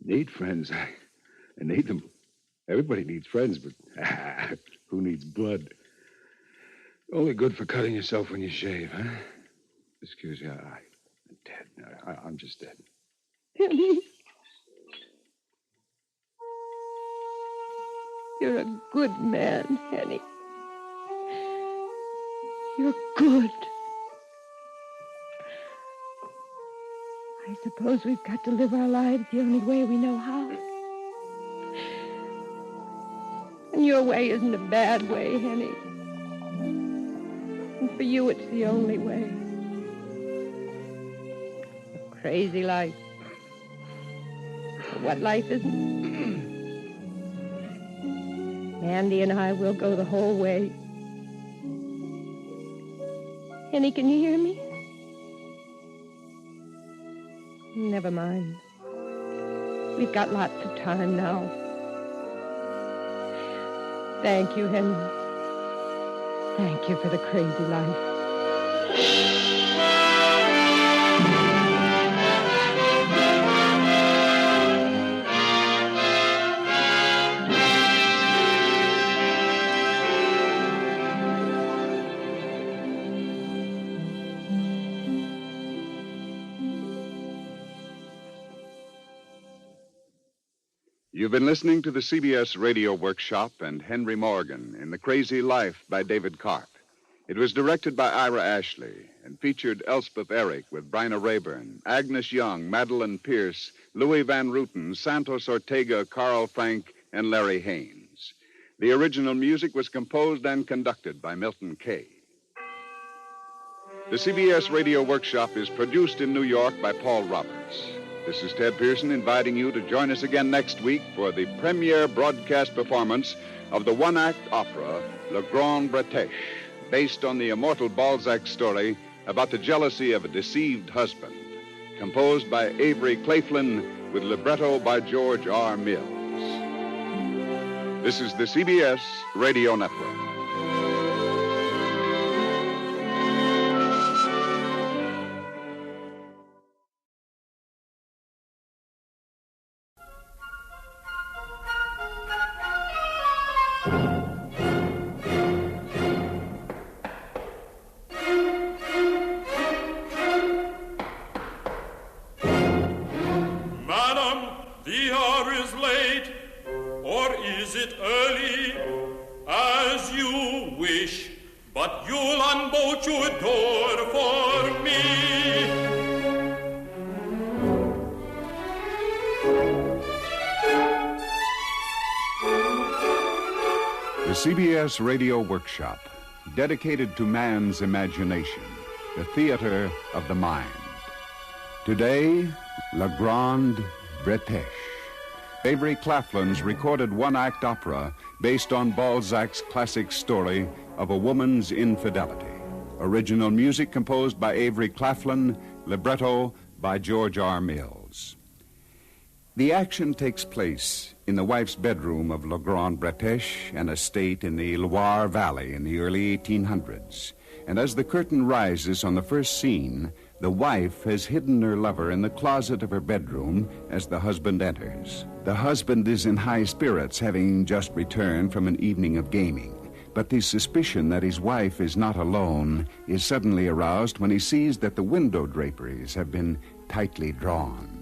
[SPEAKER 20] Need friends. I need them. Everybody needs friends, but who needs blood? Only good for cutting yourself when you shave, huh? Excuse me, I'm dead. I'm just dead.
[SPEAKER 21] Henny. You're a good man, Henny. You're good. I suppose we've got to live our lives the only way we know how. And your way isn't a bad way, Henny. And for you, it's the only way. A crazy life. But what life isn't? Andy and I will go the whole way. Henny, can you hear me? Never mind. We've got lots of time now. Thank you, Henry. Thank you for the crazy life.
[SPEAKER 20] You've been listening to the CBS Radio Workshop and Henry Morgan in The Crazy Life by David Karp. It was directed by Ira Ashley and featured Elspeth Eric with Bryna Rayburn, Agnes Young, Madeline Pierce, Louis Van Ruten, Santos Ortega, Carl Frank, and Larry Haynes. The original music was composed and conducted by Milton Kay. The CBS Radio Workshop is produced in New York by Paul Roberts. This is Ted Pearson inviting you to join us again next week for the premiere broadcast performance of the one-act opera, Le Grand Breteche, based on the immortal Balzac story about the jealousy of a deceived husband, composed by Avery Claflin with libretto by George R. Mills. This is the CBS Radio Network. CBS Radio Workshop, dedicated to man's imagination, the theater of the mind. Today, Grande, Breteche. Avery Claflin's recorded one-act opera based on Balzac's classic story of a woman's infidelity. Original music composed by Avery Claflin, libretto by George R. Mills. The action takes place in the wife's bedroom of Grande Breteche, an estate in the Loire Valley in the early 1800s. And as the curtain rises on the first scene, the wife has hidden her lover in the closet of her bedroom as the husband enters. The husband is in high spirits, having just returned from an evening of gaming. But the suspicion that his wife is not alone is suddenly aroused when he sees that the window draperies have been tightly drawn.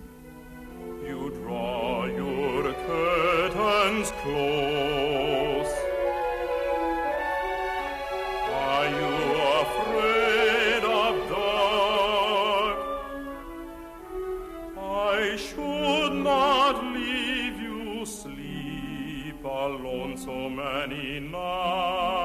[SPEAKER 11] You draw your curtains close. Are you afraid of dark? I should not leave you sleep alone so many nights.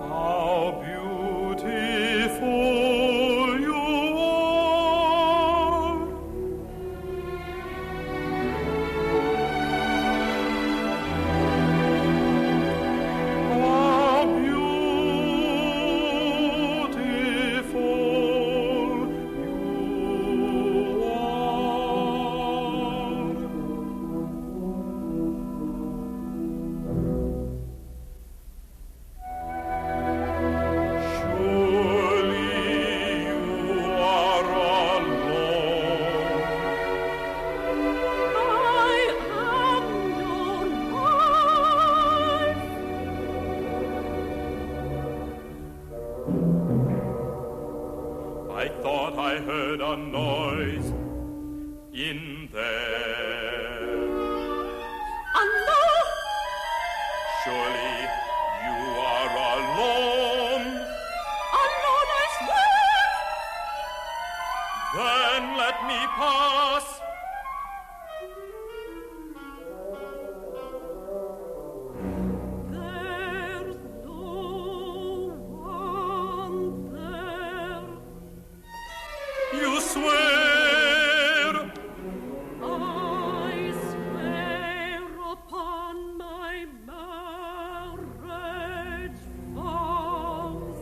[SPEAKER 11] How beautiful you are. How beautiful you I thought I heard a noise in there. Surely you are alone. Alone, I swear. Then let me pass. There's no one there. You swear. I swear upon my marriage vows.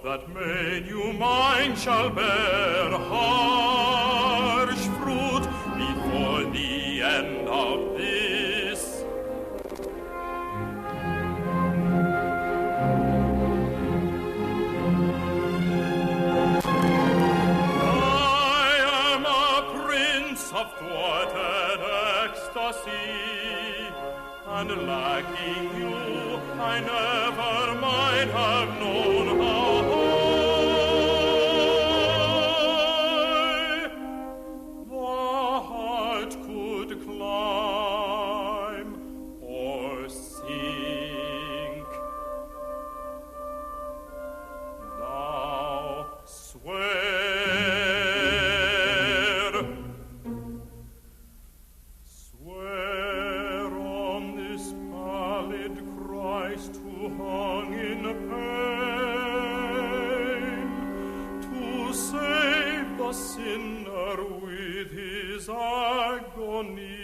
[SPEAKER 11] That made you mine shall bear harsh fruit before the end of this. I am a prince of thwarted ecstasy, and lacking you, I never might have known how high the heart could climb or sink. Now swear on this pallid Christ who hung in pain to save the sinner with his agony.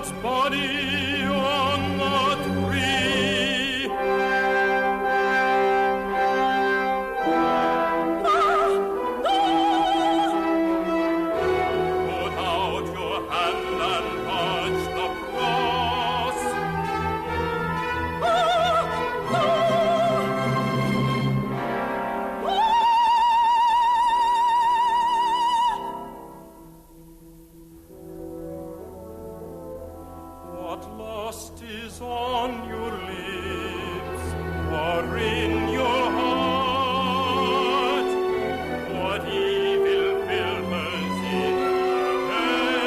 [SPEAKER 11] God's body on the tree. Put out your hand and touch the cross. What lust is on your lips, or in your heart? What evil filters in your veins?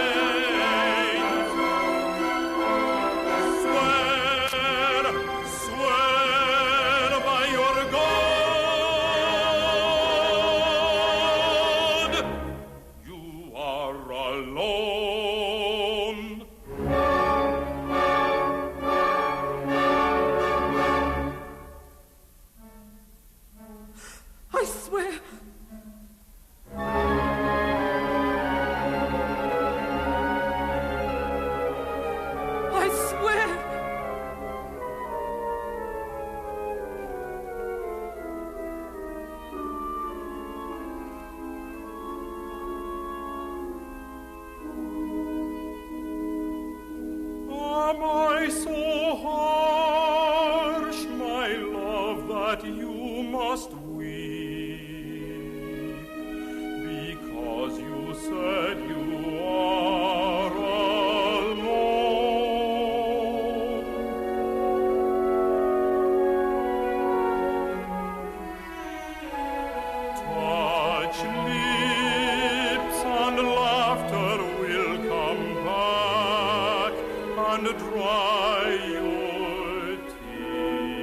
[SPEAKER 11] Swear by your God, you are alone.
[SPEAKER 12] I swear. I swear.
[SPEAKER 11] Am I so harsh, my love, that you must weep? Because you said you are alone. Touch lips and laughter will come back and dry your tears.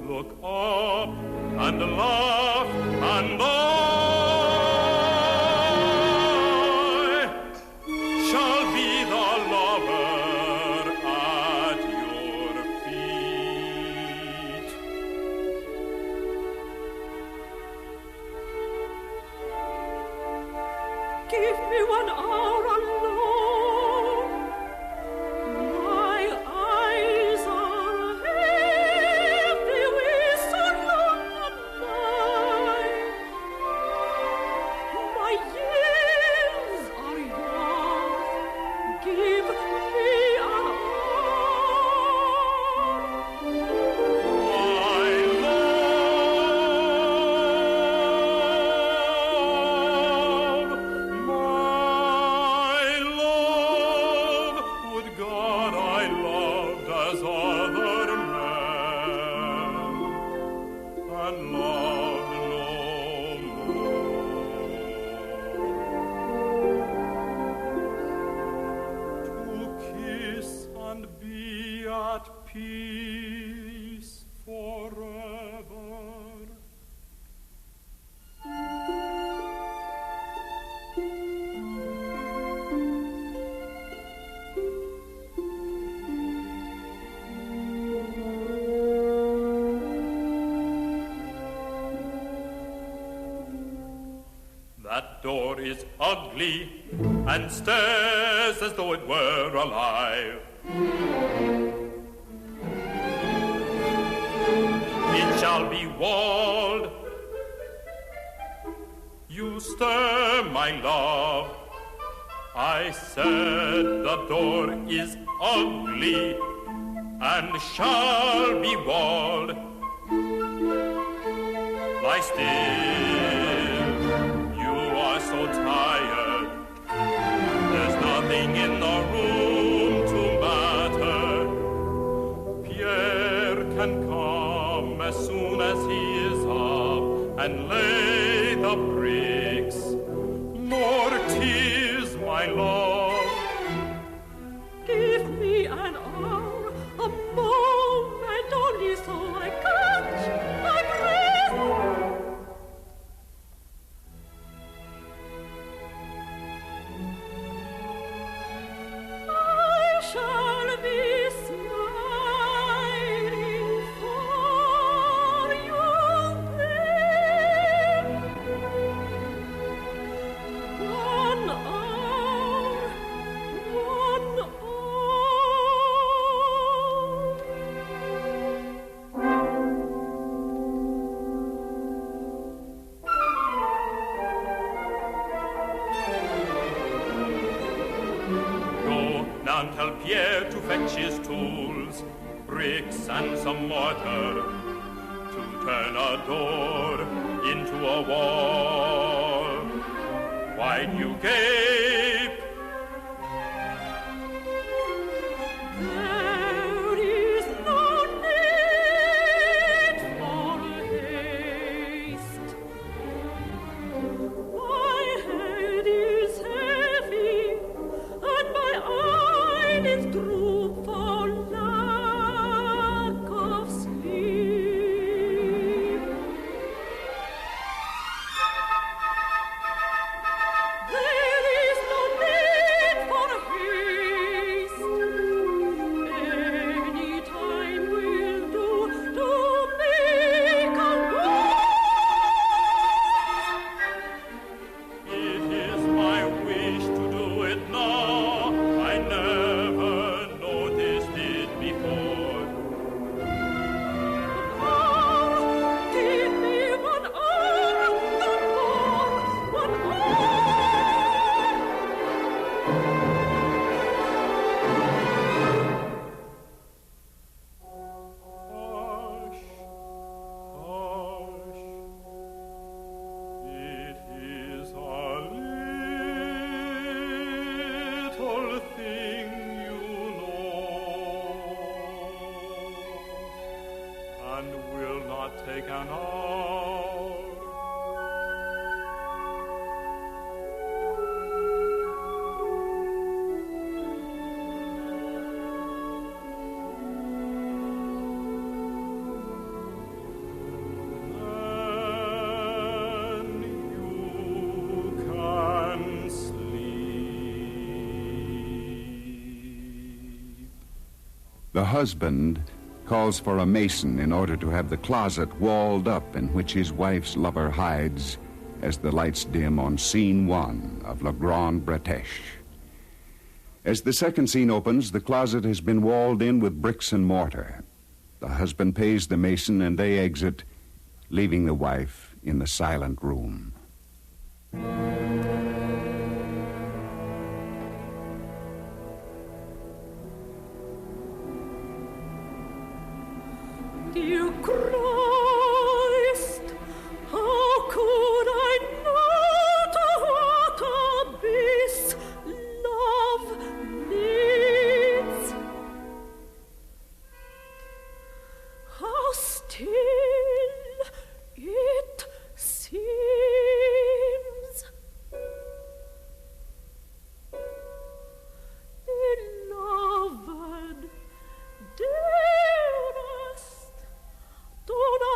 [SPEAKER 11] Look up and laugh, and I shall be the lover at your feet.
[SPEAKER 12] Give me 1 hour alone. My eyes are heavy with so long a night. My years are yours. Give me an hour.
[SPEAKER 11] My love, would God I loved as other men, and loved no more. To kiss and be at peace forever. That door is ugly and stares as though it were alive. It shall be walled. You stir, my love. I said the door is ugly and shall be walled. Lie still, you are so tired. There's nothing in the room to matter. Pierre can come as soon as he is up and lay the bricks. More tears, my love.
[SPEAKER 12] Give me an hour, a moment only, so I catch my breath. I shall be smiling for
[SPEAKER 11] Pierre to fetch his tools, bricks and some mortar, to turn a door into a wall. Why do you gape?
[SPEAKER 12] There is no need for haste. My head is heavy, and my eyelids droop for lack of sleep. There is no need for haste. Any time will do to make a war.
[SPEAKER 11] It is my wish to do it now. I never noticed it before.
[SPEAKER 12] Give me 1 hour, no more, 1 hour.
[SPEAKER 11] Hush, hush. It is a little thing you know, and will not take an hour. Then you can sleep.
[SPEAKER 20] The husband calls for a mason in order to have the closet walled up in which his wife's lover hides as the lights dim on scene 1 of La Grande Breteche. As the second scene opens, the closet has been walled in with bricks and mortar. The husband pays the mason and they exit, leaving the wife in the silent room.
[SPEAKER 12] Dear Christ, how could I not what abyss love needs? How still it seems. Beloved, dearest, do not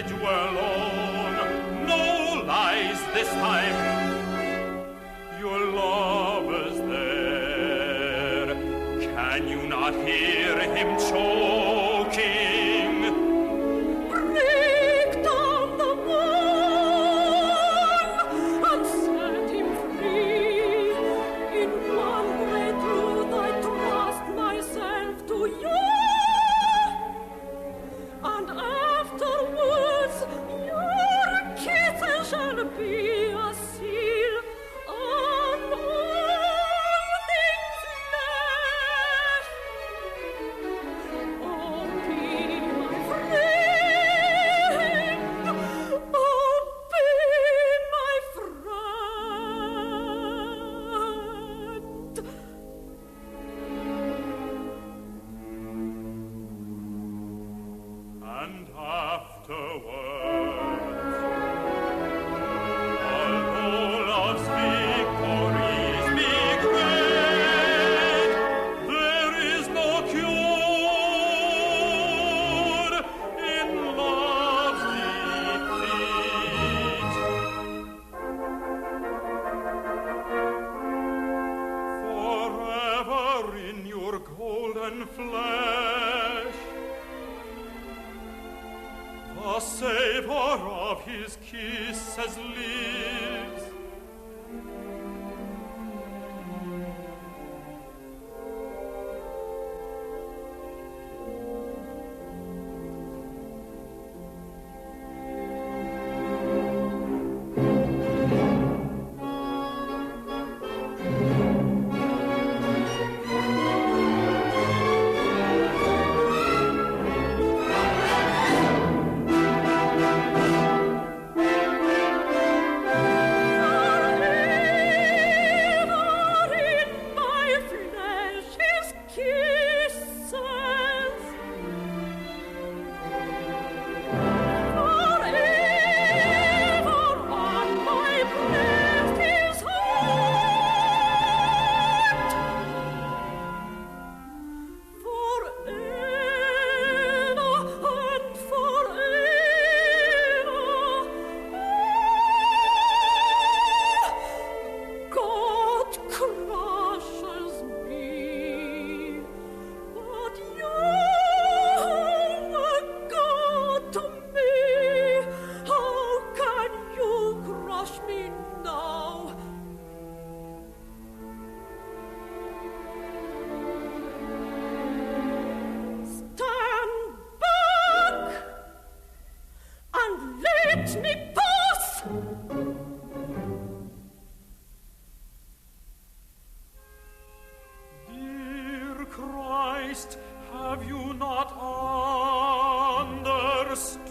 [SPEAKER 11] bridge were alone. No lies this time. Your lover's there. Can you not hear him choking?
[SPEAKER 12] Break down the wall and set him free. In one great truth I trust myself to you. And afterwards your kisses shall be a seal on all things left. Oh, be my friend. Oh, be my friend.
[SPEAKER 11] And afterwards, although love's victories be great, there is no cure in love's defeat. Forever in your golden flesh, the savor of his kisses lives. Have you not understood?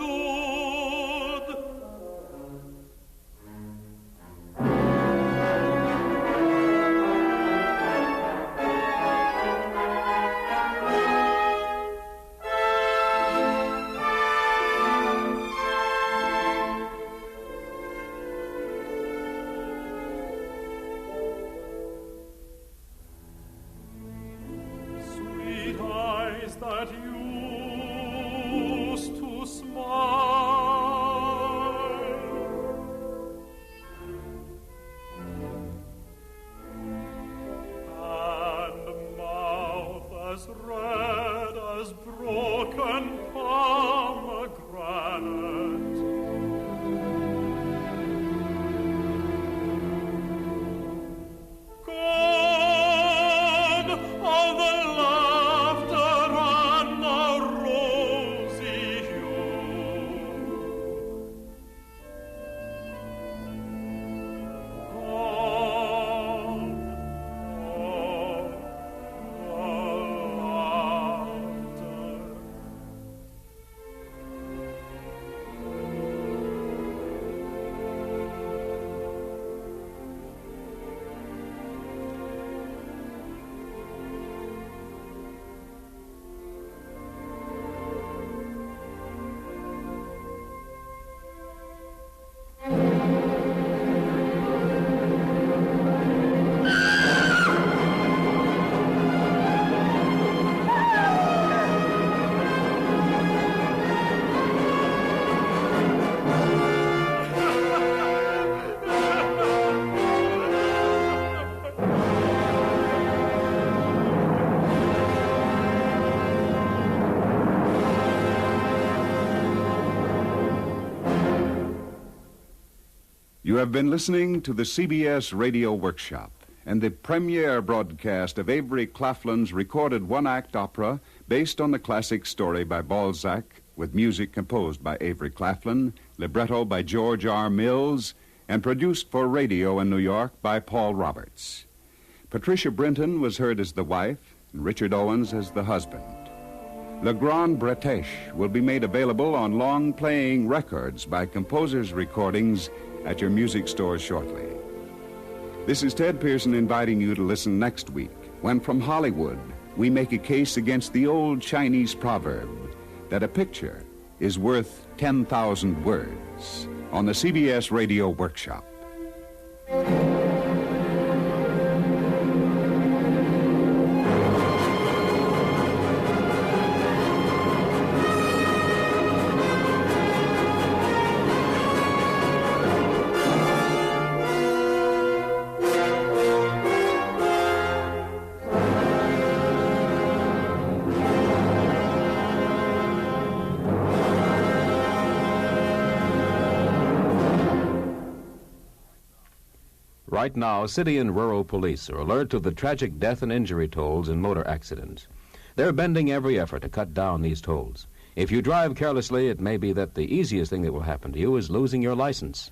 [SPEAKER 20] You have been listening to the CBS Radio Workshop and the premiere broadcast of Avery Claflin's recorded one-act opera based on the classic story by Balzac, with music composed by Avery Claflin, libretto by George R. Mills, and produced for radio in New York by Paul Roberts. Patricia Brinton was heard as the wife, and Richard Owens as the husband. Le Grand Breteche will be made available on long-playing records by Composers Recordings at your music stores shortly. This is Ted Pearson inviting you to listen next week when from Hollywood we make a case against the old Chinese proverb that a picture is worth 10,000 words on the CBS Radio Workshop.
[SPEAKER 13] Right now, city and rural police are alert to the tragic death and injury tolls in motor accidents. They're bending every effort to cut down these tolls. If you drive carelessly, it may be that the easiest thing that will happen to you is losing your license.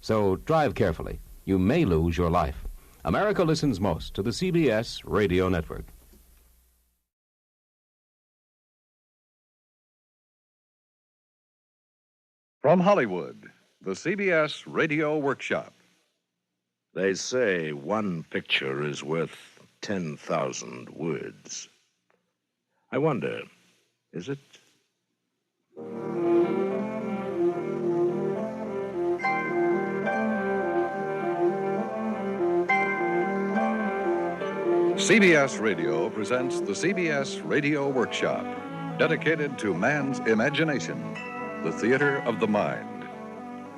[SPEAKER 13] So drive carefully. You may lose your life. America listens most to the CBS Radio Network.
[SPEAKER 20] From Hollywood, the CBS Radio Workshop.
[SPEAKER 2] They say one picture is worth 10,000 words. I wonder, is it?
[SPEAKER 20] CBS Radio presents the CBS Radio Workshop, dedicated to man's imagination, the theater of the mind.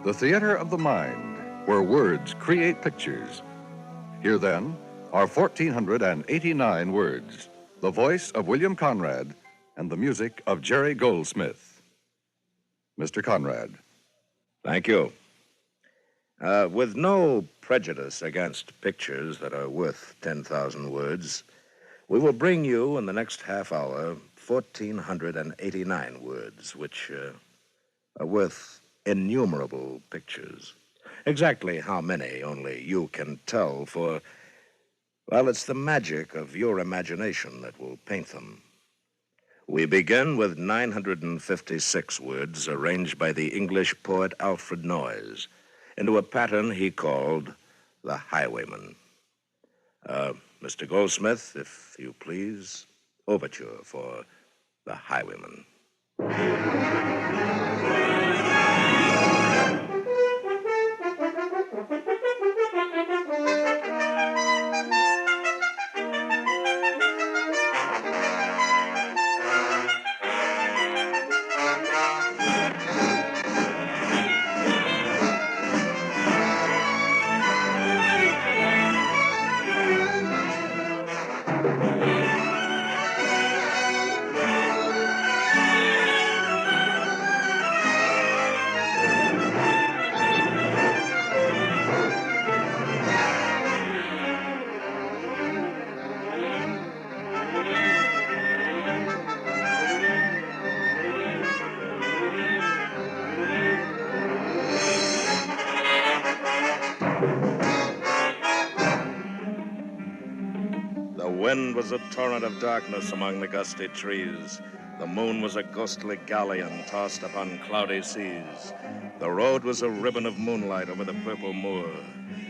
[SPEAKER 20] The theater of the mind, where words create pictures. Here, then, are 1,489 words, the voice of William Conrad and the music of Jerry Goldsmith. Mr. Conrad.
[SPEAKER 2] Thank you. With no prejudice against pictures that are worth 10,000 words, we will bring you in the next half hour 1,489 words, which are worth innumerable pictures. Exactly how many only you can tell, for, well, it's the magic of your imagination that will paint them. We begin with 956 words arranged by the English poet Alfred Noyes into a pattern he called The Highwayman. Mr. Goldsmith, if you please, overture for The Highwayman. The wind was a torrent of darkness among the gusty trees. The moon was a ghostly galleon tossed upon cloudy seas. The road was a ribbon of moonlight over the purple moor.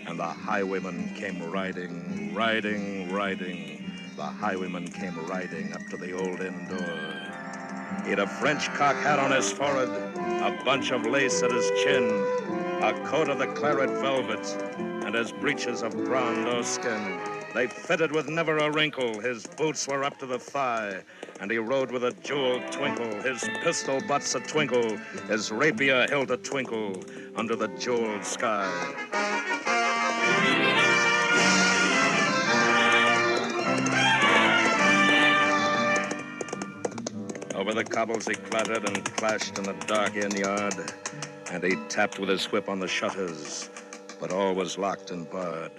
[SPEAKER 2] And the highwayman came riding, riding, riding. The highwayman came riding up to the old inn door. He had a French cocked hat on his forehead, a bunch of lace at his chin, a coat of the claret velvet, and his breeches of brown doeskin. They fitted with never a wrinkle. His boots were up to the thigh, and he rode with a jeweled twinkle. His pistol butts a twinkle, his rapier hilt a twinkle under the jeweled sky. Over the cobbles he clattered and clashed in the dark inn yard, and he tapped with his whip on the shutters. but all was locked and barred.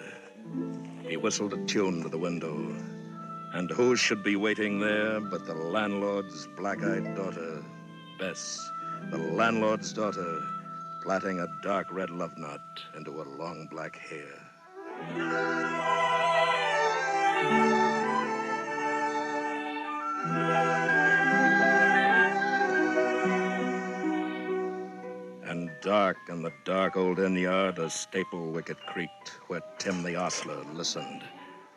[SPEAKER 2] He whistled a tune to the window, and who should be waiting there but the landlord's black-eyed daughter, Bess, the landlord's daughter, plaiting a dark red love knot into her long black hair. And dark in the dark old inn yard, a staple wicket creaked where Tim the ostler listened.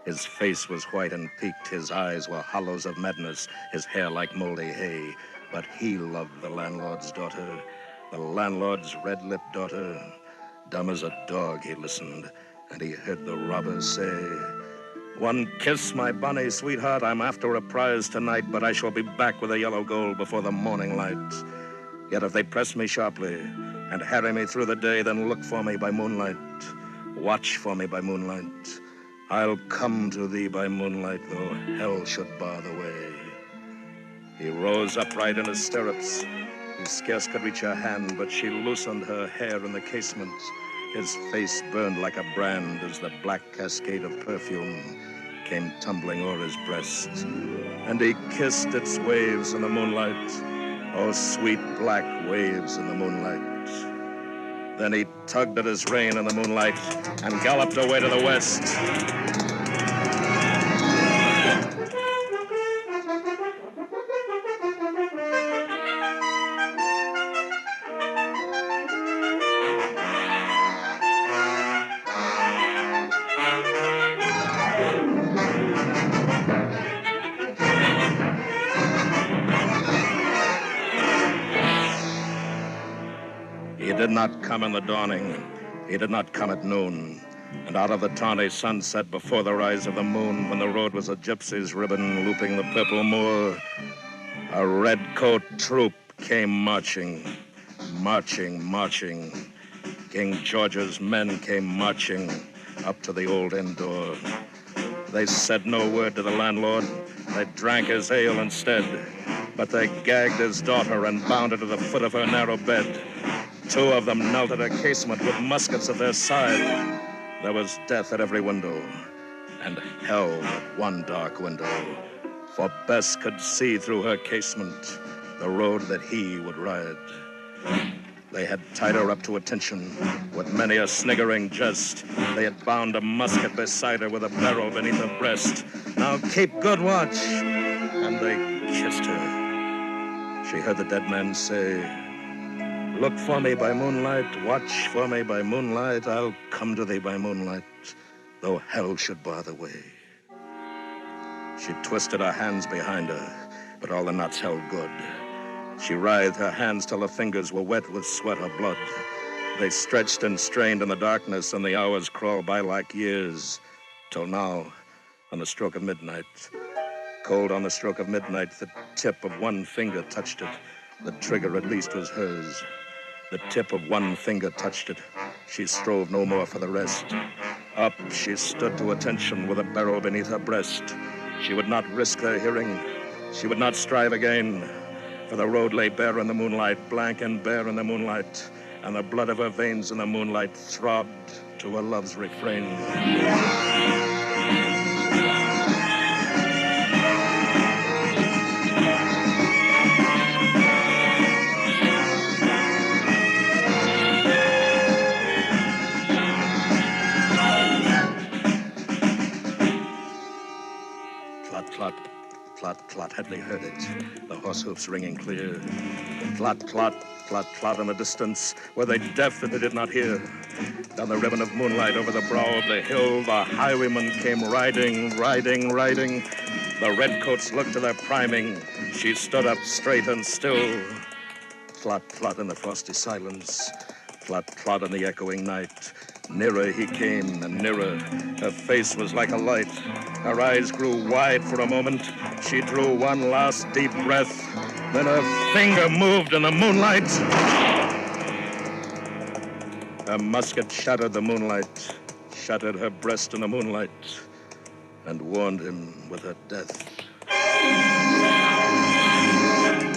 [SPEAKER 2] His face was white and peaked, his eyes were hollows of madness, his hair like moldy hay. But he loved the landlord's daughter, the landlord's red-lipped daughter. Dumb as a dog he listened, and he heard the robber say, "One kiss, my bonny sweetheart, I'm after a prize tonight, but I shall be back with the yellow gold before the morning light. Yet if they press me sharply and harry me through the day, then look for me by moonlight, watch for me by moonlight. I'll come to thee by moonlight, though hell should bar the way." He rose upright in his stirrups. He scarce could reach her hand, but she loosened her hair in the casement. His face burned like a brand as the black cascade of perfume came tumbling o'er his breast. And he kissed its waves in the moonlight. Oh, sweet black waves in the moonlight. Then he tugged at his rein in the moonlight and galloped away to the west. He did not come in the dawning. He did not come at noon. And out of the tawny sunset before the rise of the moon, when the road was a gypsy's ribbon looping the purple moor, a red-coat troop came marching, marching, marching. King George's men came marching up to the old inn door. They said no word to the landlord. They drank his ale instead. But they gagged his daughter and bound her to the foot of her narrow bed. Two of them knelt at her casement with muskets at their side. There was death at every window, and hell at one dark window. For Bess could see through her casement the road that he would ride. They had tied her up to attention with many a sniggering jest. They had bound a musket beside her with a barrel beneath her breast. "Now keep good watch." And they kissed her. She heard the dead man say, "Look for me by moonlight, watch for me by moonlight, I'll come to thee by moonlight, though hell should bar the way." She twisted her hands behind her, but all the knots held good. She writhed her hands till her fingers were wet with sweat or blood. They stretched and strained in the darkness, and the hours crawled by like years, till now, on the stroke of midnight, cold on the stroke of midnight, the tip of one finger touched it. The trigger at least was hers. The tip of one finger touched it. She strove no more for the rest. Up she stood to attention with a barrel beneath her breast. She would not risk their hearing. She would not strive again. For the road lay bare in the moonlight, blank and bare in the moonlight, and the blood of her veins in the moonlight throbbed to her love's refrain. Clot, clot, clot, had they heard it, the horse hoofs ringing clear. Clot, clot, clot, clot in the distance. Were they deaf that they did not hear? Down the ribbon of moonlight over the brow of the hill, the highwaymen came riding, riding, riding. The redcoats looked to their priming. She stood up straight and still. Clot, clot in the frosty silence. Clot, clot in the echoing night. Nearer he came, and nearer. Her face was like a light. Her eyes grew wide for a moment. She drew one last deep breath. Then her finger moved in the moonlight. Her musket shattered the moonlight, shattered her breast in the moonlight, and warned him with her death.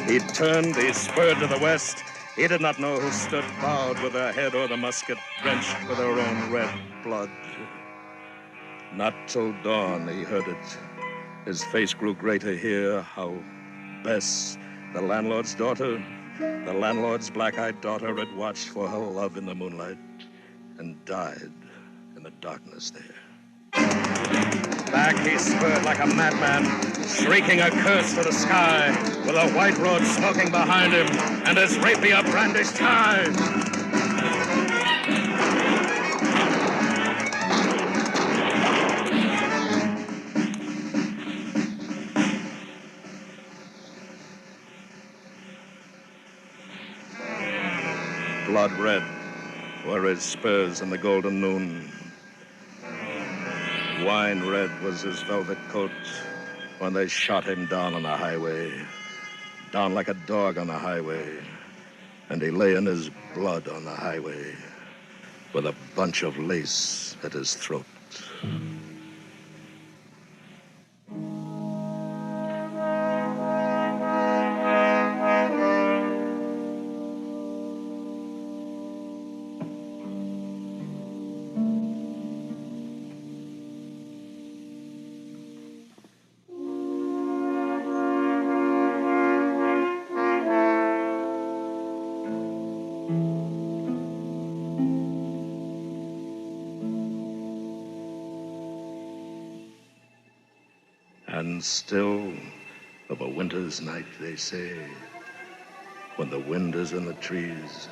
[SPEAKER 2] He turned, he spurred to the west. He did not know who stood bowed with their head o'er the musket, drenched with their own red blood. Not till dawn he heard it. His face grew gray to hear how Bess, the landlord's daughter, the landlord's black-eyed daughter, had watched for her love in the moonlight and died in the darkness there. Back he spurred like a madman, shrieking a curse to the sky, with a white road smoking behind him and his rapier brandished high. Blood red were his spurs in the golden noon. Wine red was his velvet coat when they shot him down on the highway, down like a dog on the highway, and he lay in his blood on the highway with a bunch of lace at his throat. And still, of a winter's night, they say, when the wind is in the trees,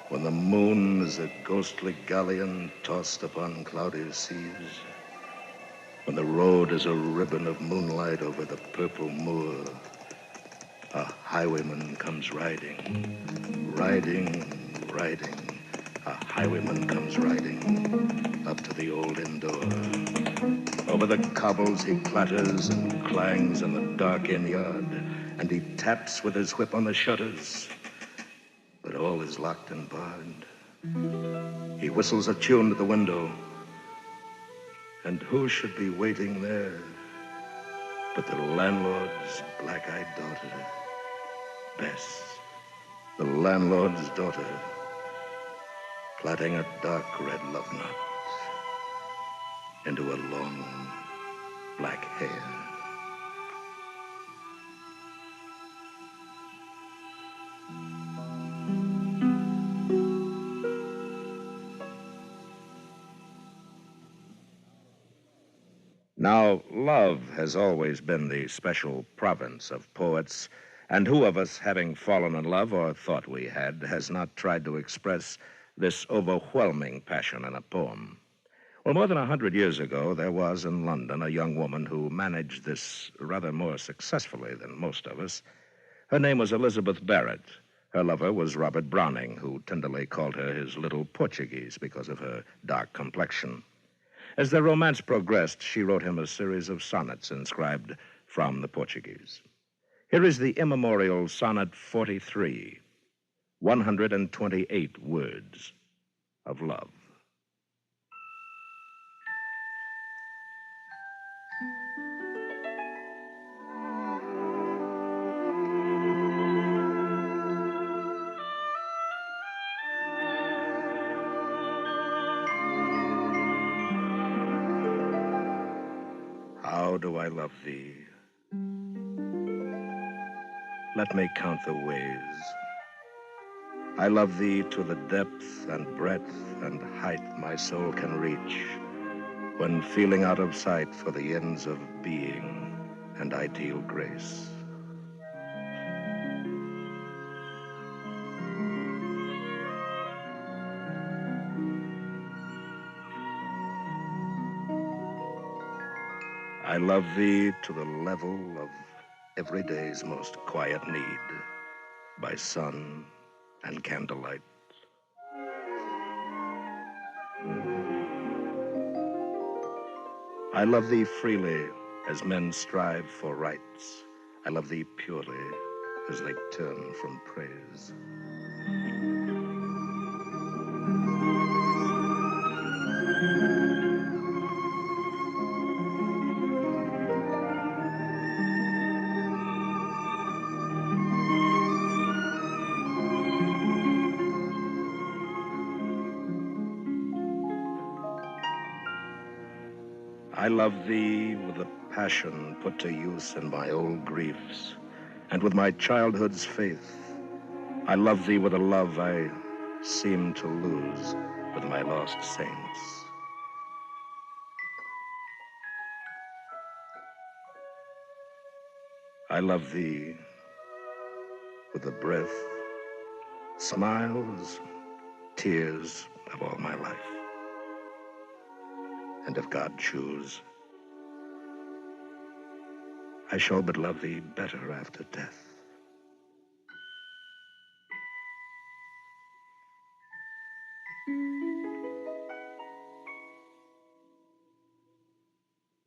[SPEAKER 2] when the moon is a ghostly galleon tossed upon cloudy seas, when the road is a ribbon of moonlight over the purple moor, a highwayman comes riding, riding, riding. A highwayman comes riding up to the old inn door. Over the cobbles he clatters and clangs in the dark inn yard, and he taps with his whip on the shutters, but all is locked and barred. He whistles a tune at the window, and who should be waiting there but the landlord's black-eyed daughter, Bess, the landlord's daughter, plaiting a dark red love knot into a long black hair. Now, love has always been the special province of poets, and who of us, having fallen in love or thought we had, has not tried to express this overwhelming passion in a poem? Well, more than 100 years ago, there was in London a young woman who managed this rather more successfully than most of us. Her name was Elizabeth Barrett. Her lover was Robert Browning, who tenderly called her his little Portuguese because of her dark complexion. As their romance progressed, she wrote him a series of sonnets inscribed From the Portuguese. Here is the immemorial Sonnet 43, 128 words of love. How do I love thee? Let me count the ways. I love thee to the depth and breadth and height my soul can reach, when feeling out of sight for the ends of being and ideal grace. I love thee to the level of every day's most quiet need, by sun and candlelight. I love thee freely as men strive for rights. I love thee purely as they turn from praise. I love thee with the passion put to use in my old griefs, and with my childhood's faith. I love thee with a love I seem to lose with my lost saints. I love thee with the breath, smiles, tears of all my life. And if God choose, I shall but love thee better after death.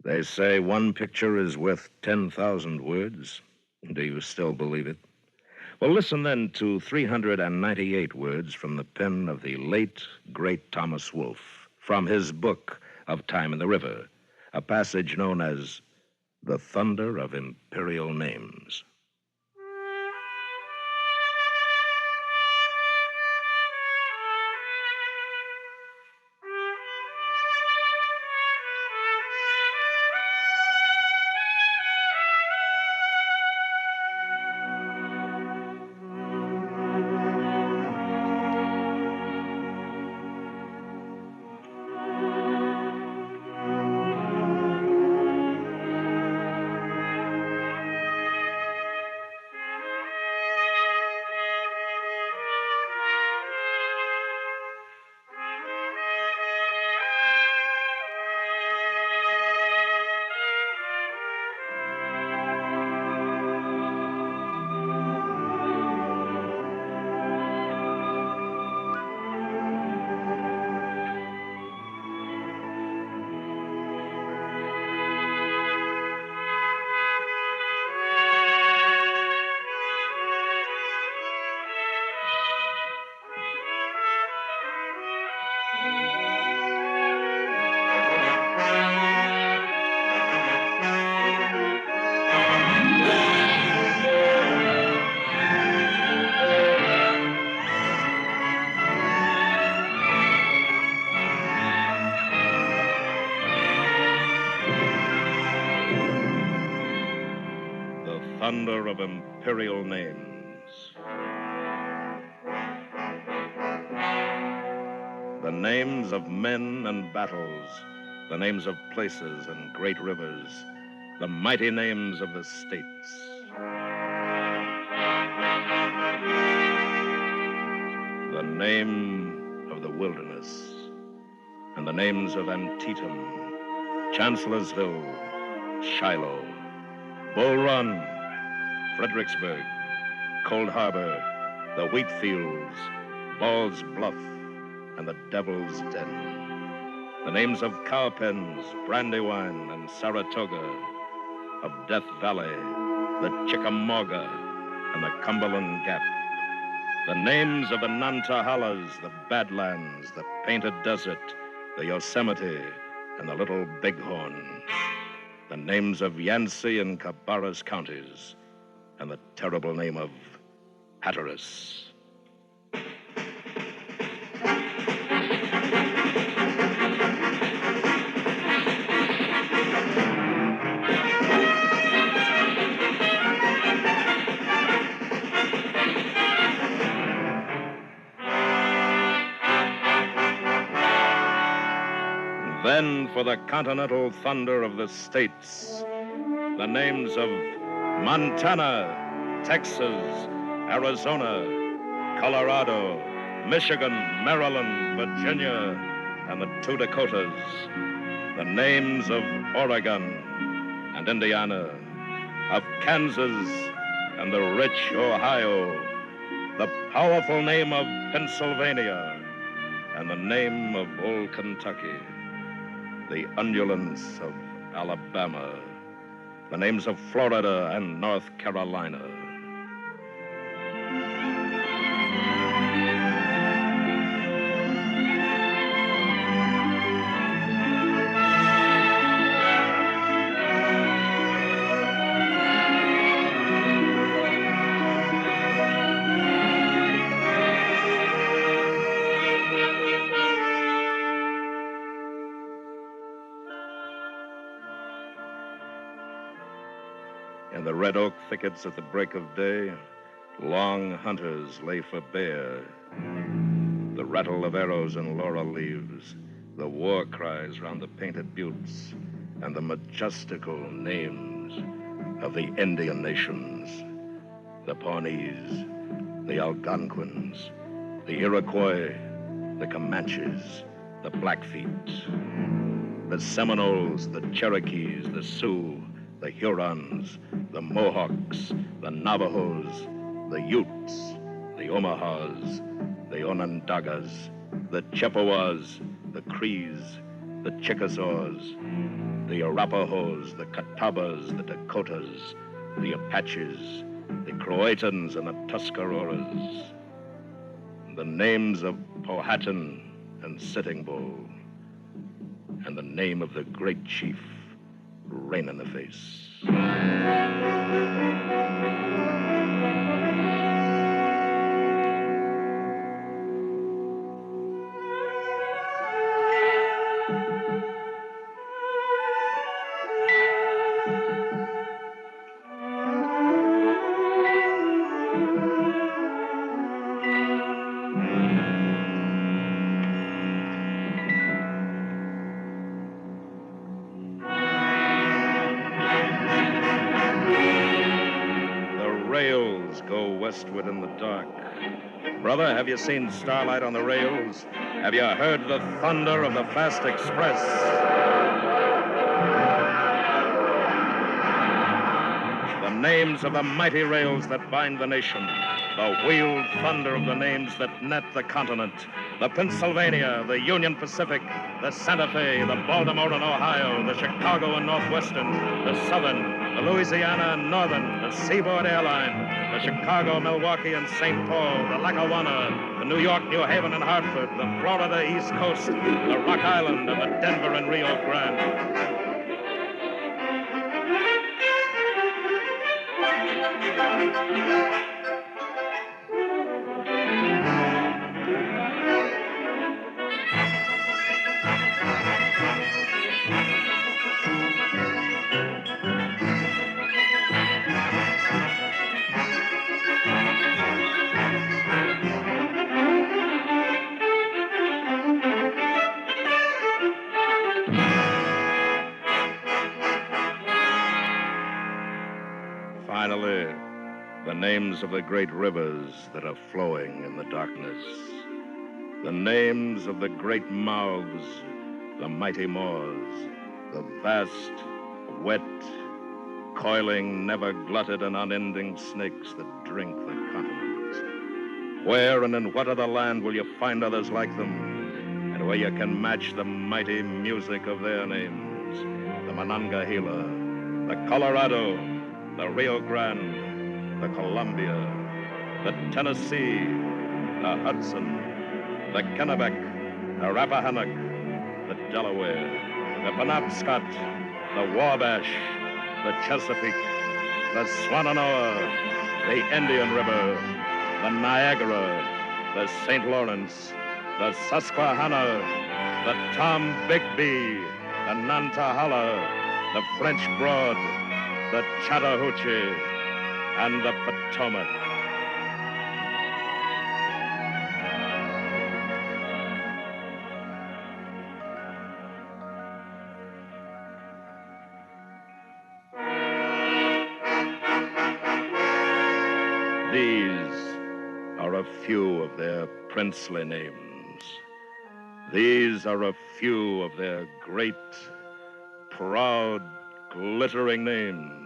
[SPEAKER 2] They say one picture is worth 10,000 words. Do you still believe it? Well, listen then to 398 words from the pen of the late, great Thomas Wolfe, from his book of Time in the River, a passage known as The Thunder of Imperial Names. Thunder of imperial names. The names of men and battles, the names of places and great rivers, the mighty names of the states. The name of the wilderness, and the names of Antietam, Chancellorsville, Shiloh, Bull Run, Fredericksburg, Cold Harbor, the wheat fields, Ball's Bluff, and the Devil's Den. The names of Cowpens, Brandywine, and Saratoga, of Death Valley, the Chickamauga, and the Cumberland Gap. The names of the Nantahallas, the Badlands, the Painted Desert, the Yosemite, and the Little Bighorn. The names of Yancey and Cabarrus counties, and the terrible name of Hatteras. Then for the continental thunder of the states, the names of Montana, Texas, Arizona, Colorado, Michigan, Maryland, Virginia, and the two Dakotas. The names of Oregon and Indiana, of Kansas and the rich Ohio, the powerful name of Pennsylvania, and the name of old Kentucky, the undulance of Alabama, the names of Florida and North Carolina. In the red oak thickets at the break of day, long hunters lay for bear. The rattle of arrows and laurel leaves, the war cries round the painted buttes, and the majestical names of the Indian nations, the Pawnees, the Algonquins, the Iroquois, the Comanches, the Blackfeet, the Seminoles, the Cherokees, the Sioux, the Hurons, the Mohawks, the Navajos, the Utes, the Omahas, the Onondagas, the Chippewas, the Crees, the Chickasaws, the Arapahoes, the Catawbas, the Dakotas, the Apaches, the Croatans, and the Tuscaroras. The names of Powhatan and Sitting Bull, and the name of the great chief, Rain in the Face. Westward in the dark. Brother, have you seen starlight on the rails? Have you heard the thunder of the fast express? The names of the mighty rails that bind the nation, the wheeled thunder of the names that net the continent, the Pennsylvania, the Union Pacific, the Santa Fe, the Baltimore and Ohio, the Chicago and Northwestern, the Southern, the Louisiana and Northern, the Seaboard Airline, the Chicago, Milwaukee, and St. Paul, the Lackawanna, the New York, New Haven, and Hartford, the Florida East Coast, the Rock Island, and the Denver and Rio Grande. Finally, the names of the great rivers that are flowing in the darkness. The names of the great mouths, the mighty maws, the vast, wet, coiling, never glutted and unending snakes that drink the continent. Where and in what other land will you find others like them, and where you can match the mighty music of their names? The Monongahela, the Colorado, the Rio Grande, the Columbia, the Tennessee, the Hudson, the Kennebec, the Rappahannock, the Delaware, the Penobscot, the Wabash, the Chesapeake, the Swannanoa, the Indian River, the Niagara, the St. Lawrence, the Susquehanna, the Tombigbee, the Nantahala, the French Broad, the Chattahoochee, and the Potomac. These are a few of their princely names. These are a few of their great, proud, glittering names,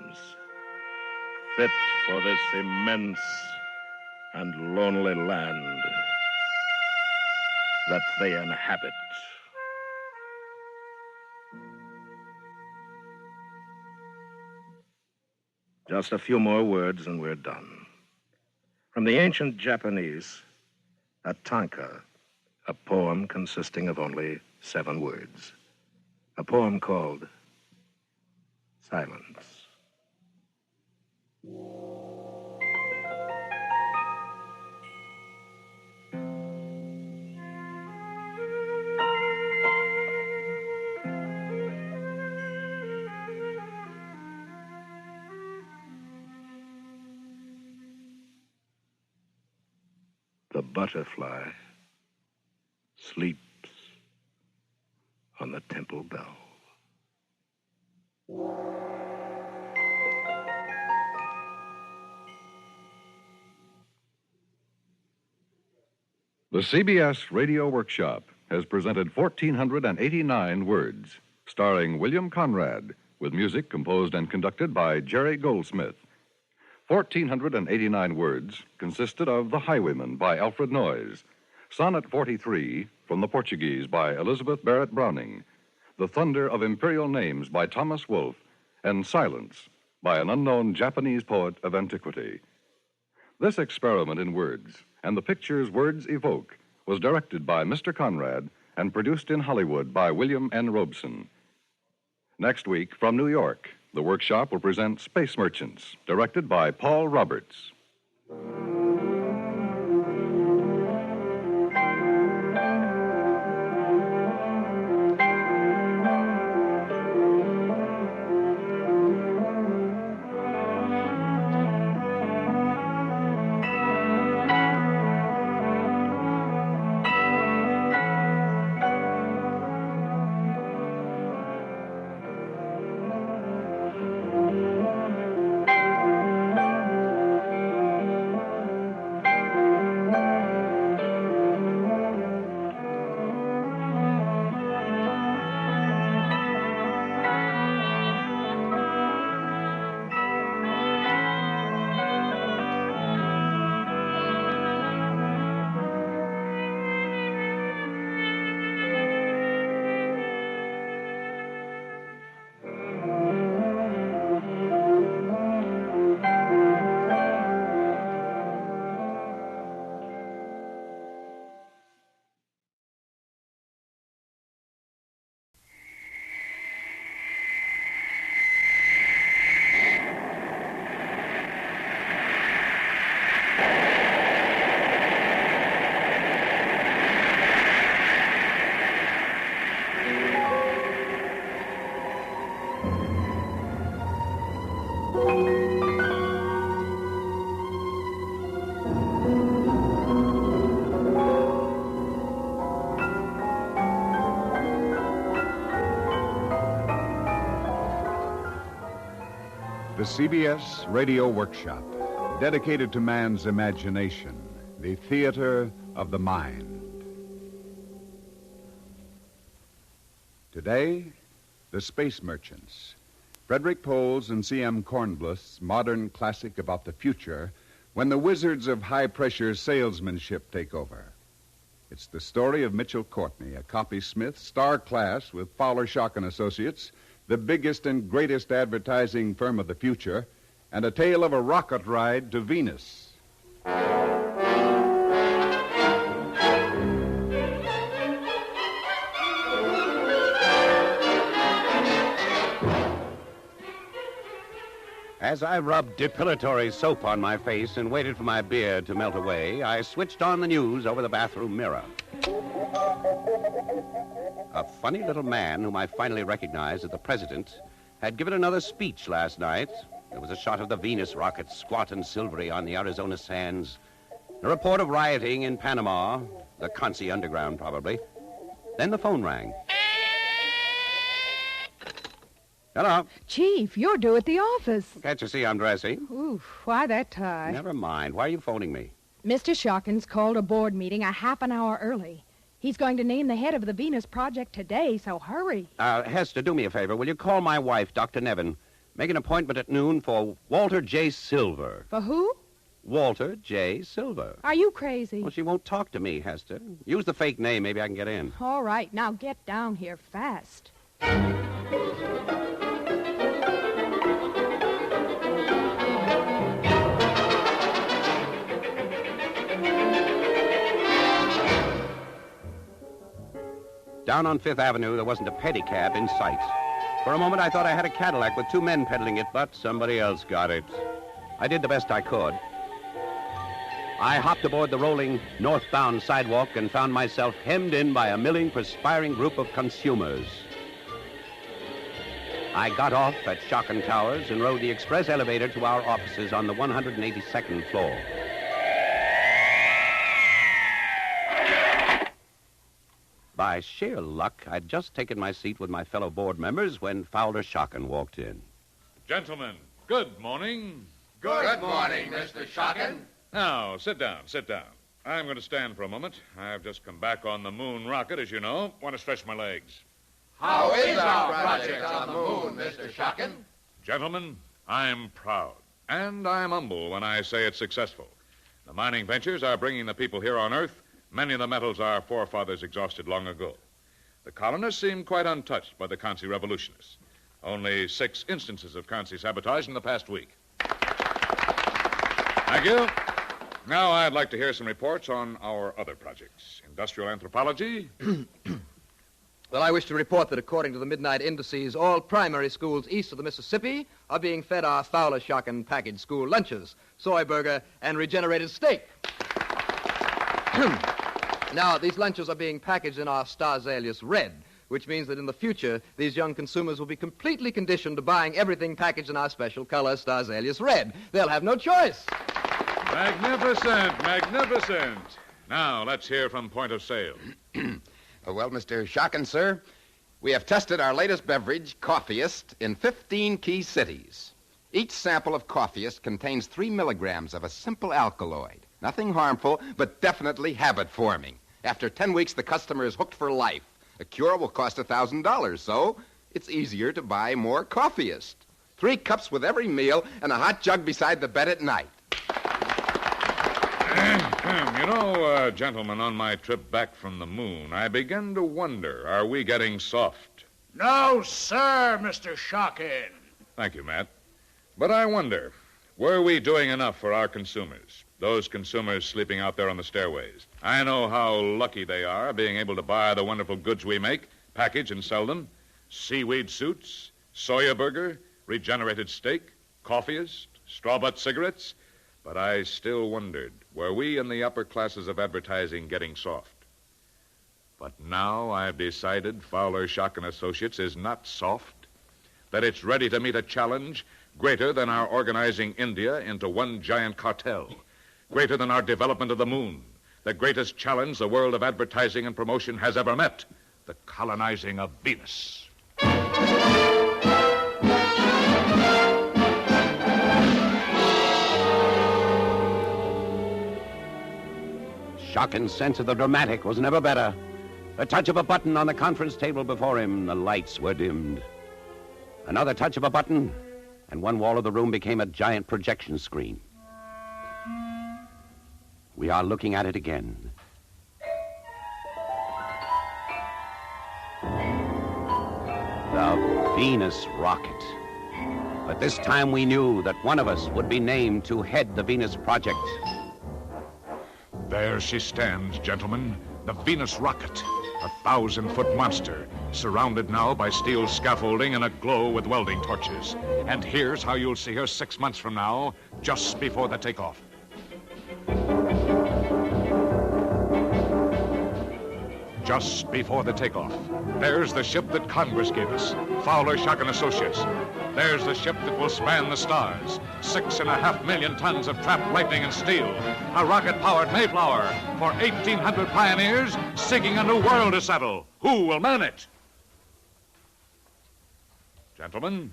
[SPEAKER 2] fit for this immense and lonely land that they inhabit. Just a few more words and we're done. From the ancient Japanese, a tanka, a poem consisting of only 7 words. A poem called Silence.
[SPEAKER 9] butterfly sleeps on the temple bell.
[SPEAKER 20] The CBS Radio Workshop has presented 1,489 Words, starring William Conrad, with music composed and conducted by Jerry Goldsmith. 1,489 Words consisted of The Highwayman by Alfred Noyes, Sonnet 43 from the Portuguese by Elizabeth Barrett Browning, The Thunder of Imperial Names by Thomas Wolfe, and Silence by an unknown Japanese poet of antiquity. This experiment in words and the pictures words evoke was directed by Mr. Conrad and produced in Hollywood by William N. Robeson. Next week, from New York, the workshop will present Space Merchants, directed by Paul Roberts.
[SPEAKER 1] The CBS Radio Workshop, dedicated to man's imagination, the theater of the mind. Today, The Space Merchants, Frederick Pohl's and C.M. Kornbluth's modern classic about the future when the wizards of high-pressure salesmanship take over. It's the story of Mitchell Courtney, a copysmith, star class with Fowler Schock and Associates, the biggest and greatest advertising firm of the future, and a tale of a rocket ride to Venus.
[SPEAKER 14] As I rubbed depilatory soap on my face and waited for my beard to melt away, I switched on the news over the bathroom mirror. A funny little man whom I finally recognized as the president had given another speech last night. There was a shot of the Venus rocket, squat and silvery on the Arizona sands. A report of rioting in Panama, the Concy Underground probably. Then the phone rang. Hello.
[SPEAKER 23] Chief, you're due at the office.
[SPEAKER 14] Can't you see I'm dressing?
[SPEAKER 23] Oof, why that tie?
[SPEAKER 14] Never mind. Why are you phoning me?
[SPEAKER 23] Mr. Shawkins called a board meeting a half an hour early. He's going to name the head of the Venus project today, so hurry.
[SPEAKER 14] Hester, do me a favor. Will you call my wife, Dr. Nevin? Make an appointment at noon for Walter J. Silver.
[SPEAKER 23] For who?
[SPEAKER 14] Walter J. Silver.
[SPEAKER 23] Are you crazy?
[SPEAKER 14] Well, she won't talk to me, Hester. Use the fake name. Maybe I can get in.
[SPEAKER 23] All right, now get down here fast.
[SPEAKER 14] Down on Fifth Avenue, there wasn't a pedicab in sight. For a moment, I thought I had a Cadillac with two men pedaling it, but somebody else got it. I did the best I could. I hopped aboard the rolling northbound sidewalk and found myself hemmed in by a milling, perspiring group of consumers. I got off at Schocken Towers and rode the express elevator to our offices on the 182nd floor. By sheer luck, I'd just taken my seat with my fellow board members when Fowler Schocken walked in.
[SPEAKER 15] Gentlemen, good morning.
[SPEAKER 16] Good morning, Mr. Schocken.
[SPEAKER 15] Now, sit down. I'm going to stand for a moment. I've just come back on the moon rocket, as you know. Want to stretch my legs.
[SPEAKER 16] How is our project on the moon, Mr. Schocken?
[SPEAKER 15] Gentlemen, I'm proud, and I'm humble when I say it's successful. The mining ventures are bringing the people here on Earth many of the metals our forefathers exhausted long ago. The colonists seem quite untouched by the Kansi revolutionists. Only 6 instances of Kansi sabotage in the past week. Thank you. Now I'd like to hear some reports on our other projects. Industrial anthropology.
[SPEAKER 17] Well, I wish to report that according to the midnight indices, all primary schools east of the Mississippi are being fed our Fowler Schocken packaged school lunches, soy burger, and regenerated steak. Now, these lunches are being packaged in our Stars Alias Red, which means that in the future, these young consumers will be completely conditioned to buying everything packaged in our special color, Stars Alias Red. They'll have no choice.
[SPEAKER 15] Magnificent. Now, let's hear from point of sale.
[SPEAKER 24] Well, Mr. Schocken, sir, we have tested our latest beverage, Coffeeist, in 15 key cities. Each sample of Coffeeist contains 3 milligrams of a simple alkaloid. Nothing harmful, but definitely habit-forming. After 10 weeks, the customer is hooked for life. A cure will cost $1,000, so it's easier to buy more Coffeeist. 3 cups with every meal and a hot jug beside the bed at night.
[SPEAKER 15] You know, gentlemen, on my trip back from the moon, I begin to wonder, are we getting soft?
[SPEAKER 6] No, sir, Mr. Schocken.
[SPEAKER 15] Thank you, Matt. But I wonder, were we doing enough for our consumers? Those consumers sleeping out there on the stairways. I know how lucky they are being able to buy the wonderful goods we make, package and sell them. Seaweed suits, soya burger, regenerated steak, Coffeeist, straw-butt cigarettes. But I still wondered, were we in the upper classes of advertising getting soft? But now I've decided Fowler Schocken Associates is not soft, that it's ready to meet a challenge greater than our organizing India into one giant cartel, greater than our development of the moon, the greatest challenge the world of advertising and promotion has ever met, the colonizing of Venus.
[SPEAKER 14] Schocken's sense of the dramatic was never better. The touch of a button on the conference table before him, the lights were dimmed. Another touch of a button, and one wall of the room became a giant projection screen. We are looking at it again. The Venus rocket. But this time we knew that one of us would be named to head the Venus project.
[SPEAKER 15] There she stands, gentlemen, the Venus rocket, a 1,000-foot monster, surrounded now by steel scaffolding and aglow with welding torches. And here's how you'll see her 6 months from now, just before the takeoff. Just before the takeoff, there's the ship that Congress gave us, Fowler Schocken Associates. There's the ship that will span the stars, 6.5 million tons of trapped lightning and steel, a rocket-powered Mayflower for 1,800 pioneers seeking a new world to settle. Who will man it? Gentlemen,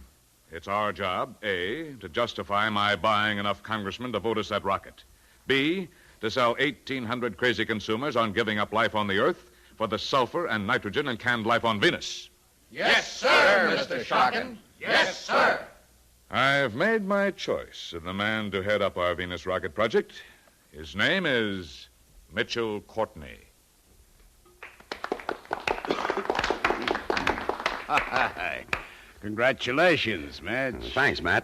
[SPEAKER 15] it's our job, A, to justify my buying enough congressmen to vote us that rocket. B, to sell 1,800 crazy consumers on giving up life on the Earth for the sulfur and nitrogen and canned life on Venus.
[SPEAKER 16] Yes, sir, Mr. Schocken. Yes, sir.
[SPEAKER 15] I've made my choice of the man to head up our Venus rocket project. His name is Mitchell Courtney.
[SPEAKER 6] Congratulations, Madge.
[SPEAKER 14] Thanks, Matt.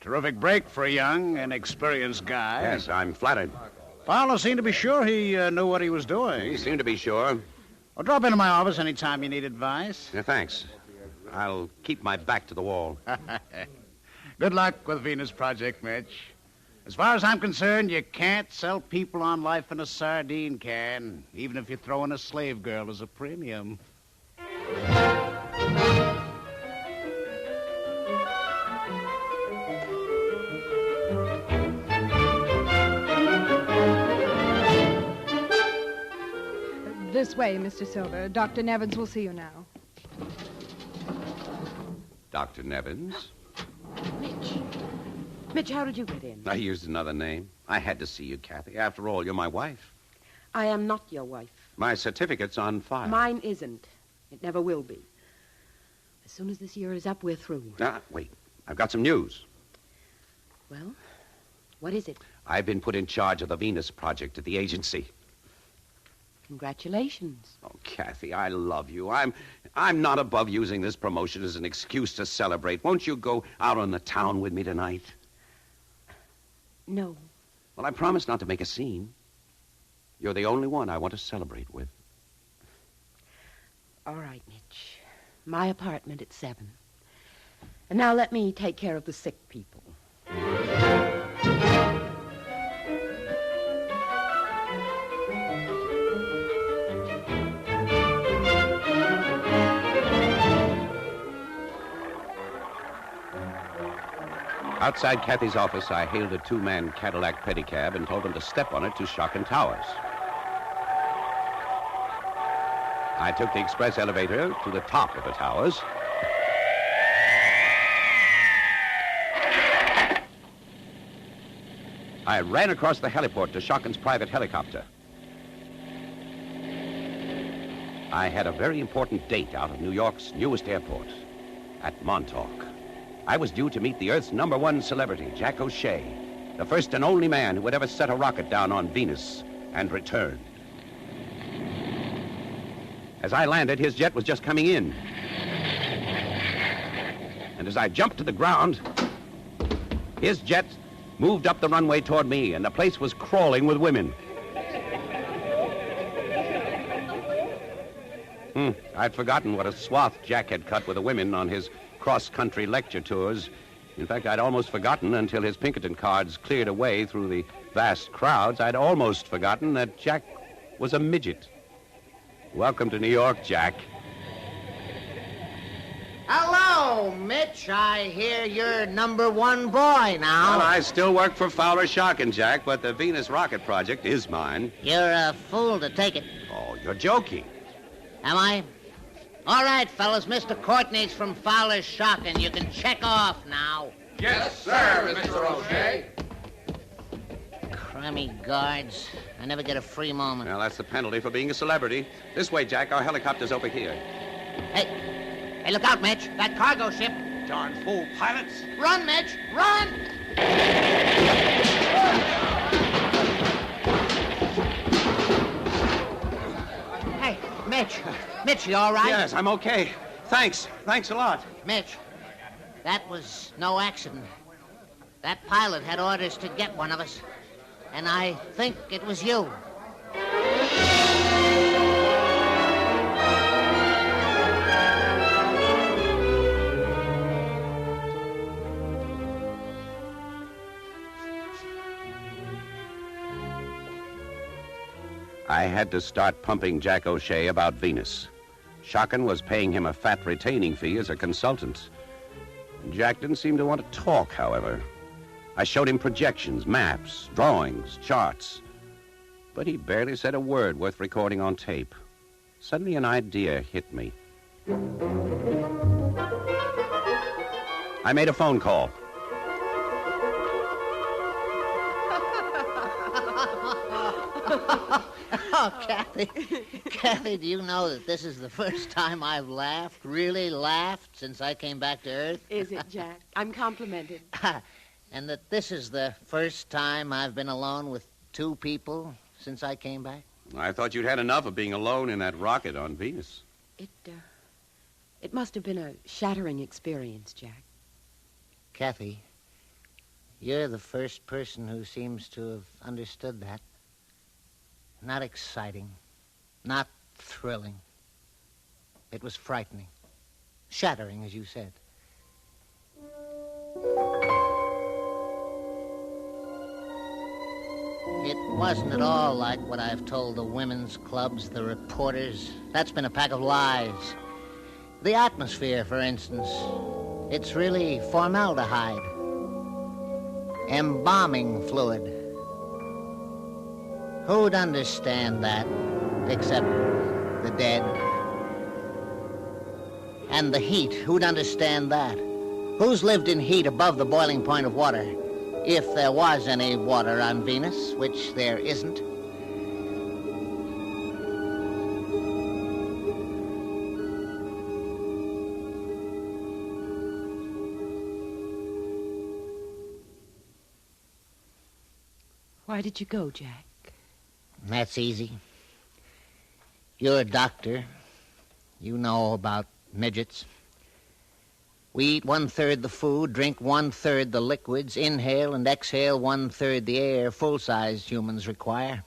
[SPEAKER 6] Terrific break for a young and experienced guy.
[SPEAKER 14] Yes, I'm flattered.
[SPEAKER 6] Fowler seemed to be sure he knew what he was doing.
[SPEAKER 14] He seemed to be sure.
[SPEAKER 6] Well, drop into my office anytime you need advice.
[SPEAKER 14] Yeah, thanks. I'll keep my back to the wall.
[SPEAKER 6] Good luck with Venus Project, Mitch. As far as I'm concerned, you can't sell people on life in a sardine can, even if you throw in a slave girl as a premium.
[SPEAKER 23] The This way, Mr. Silver. Dr. Nevins will see you now.
[SPEAKER 14] Dr. Nevins?
[SPEAKER 5] Mitch, how did you get in?
[SPEAKER 14] I used another name. I had to see you, Kathy. After all, you're my wife.
[SPEAKER 5] I am not your wife.
[SPEAKER 14] My certificate's on file.
[SPEAKER 5] Mine isn't. It never will be. As soon as this year is up, we're through.
[SPEAKER 14] Wait. I've got some news.
[SPEAKER 5] Well, what is it?
[SPEAKER 14] I've been put in charge of the Venus project at the agency.
[SPEAKER 5] Congratulations.
[SPEAKER 14] Oh, Kathy, I love you. I'm not above using this promotion as an excuse to celebrate. Won't you go out on the town with me tonight?
[SPEAKER 5] No.
[SPEAKER 14] Well, I promise not to make a scene. You're the only one I want to celebrate with.
[SPEAKER 5] All right, Mitch. My apartment at 7. And now let me take care of the sick people.
[SPEAKER 14] Outside Kathy's office, I hailed a 2-man Cadillac pedicab and told them to step on it to Shockin' Towers. I took the express elevator to the top of the towers. I ran across the heliport to Shockin's private helicopter. I had a very important date out of New York's newest airport, at Montauk. I was due to meet the Earth's #1 celebrity, Jack O'Shea, the first and only man who had ever set a rocket down on Venus and returned. As I landed, his jet was just coming in. And as I jumped to the ground, his jet moved up the runway toward me, and the place was crawling with women. I'd forgotten what a swath Jack had cut with the women on his cross-country lecture tours. In fact, I'd almost forgotten until his Pinkerton cards cleared away through the vast crowds. I'd almost forgotten that Jack was a midget. Welcome to New York, Jack.
[SPEAKER 8] Hello, Mitch. I hear you're #1 boy now.
[SPEAKER 14] Well, I still work for Fowler Shockin', Jack, but the Venus rocket project is mine.
[SPEAKER 8] You're a fool to take it.
[SPEAKER 14] Oh, you're joking.
[SPEAKER 8] Am I? All right, fellas, Mr. Courtney's from Fowler's Shockin'. You can check off now.
[SPEAKER 16] Yes, sir, Mr. O'Shea.
[SPEAKER 8] Crummy guards. I never get a free moment.
[SPEAKER 14] Well, that's the penalty for being a celebrity. This way, Jack. Our helicopter's over here.
[SPEAKER 8] Hey, look out, Mitch. That cargo ship.
[SPEAKER 14] Darn fool pilots.
[SPEAKER 8] Run, Mitch, run! Hey, Mitch, you all right?
[SPEAKER 14] Yes, I'm okay. Thanks a lot.
[SPEAKER 8] Mitch, that was no accident. That pilot had orders to get one of us, and I think it was you.
[SPEAKER 14] I had to start pumping Jack O'Shea about Venus. Shockin' was paying him a fat retaining fee as a consultant. Jack didn't seem to want to talk, however. I showed him projections, maps, drawings, charts. But he barely said a word worth recording on tape. Suddenly an idea hit me. I made a phone call.
[SPEAKER 8] Oh, Kathy, do you know that this is the first time I've laughed, really laughed, since I came back to Earth?
[SPEAKER 5] Is it, Jack? I'm complimented.
[SPEAKER 8] And that this is the first time I've been alone with 2 people since I came back?
[SPEAKER 14] I thought you'd had enough of being alone in that rocket on Venus.
[SPEAKER 5] It must have been a shattering experience, Jack.
[SPEAKER 8] Kathy, you're the first person who seems to have understood that. Not exciting. Not thrilling. It was frightening. Shattering, as you said. It wasn't at all like what I've told the women's clubs, the reporters. That's been a pack of lies. The atmosphere, for instance. It's really formaldehyde. Embalming fluid. Who'd understand that except the dead. And the heat, who'd understand that? Who's lived in heat above the boiling point of water? If there was any water on Venus, which there isn't.
[SPEAKER 5] Why did you go, Jack?
[SPEAKER 8] That's easy. You're a doctor. You know about midgets. We eat 1/3 the food, drink 1/3 the liquids, inhale and exhale 1/3 the air full-sized humans require.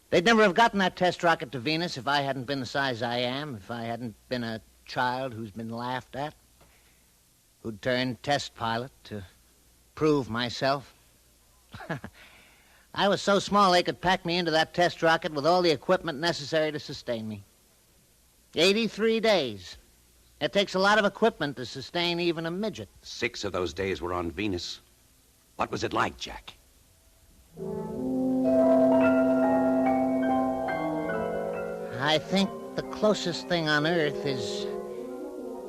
[SPEAKER 8] They'd never have gotten that test rocket to Venus if I hadn't been the size I am, if I hadn't been a child who's been laughed at, who'd turned test pilot to prove myself. I was so small they could pack me into that test rocket with all the equipment necessary to sustain me. 83 days. It takes a lot of equipment to sustain even a midget.
[SPEAKER 14] 6 of those days were on Venus. What was it like, Jack?
[SPEAKER 8] I think the closest thing on Earth is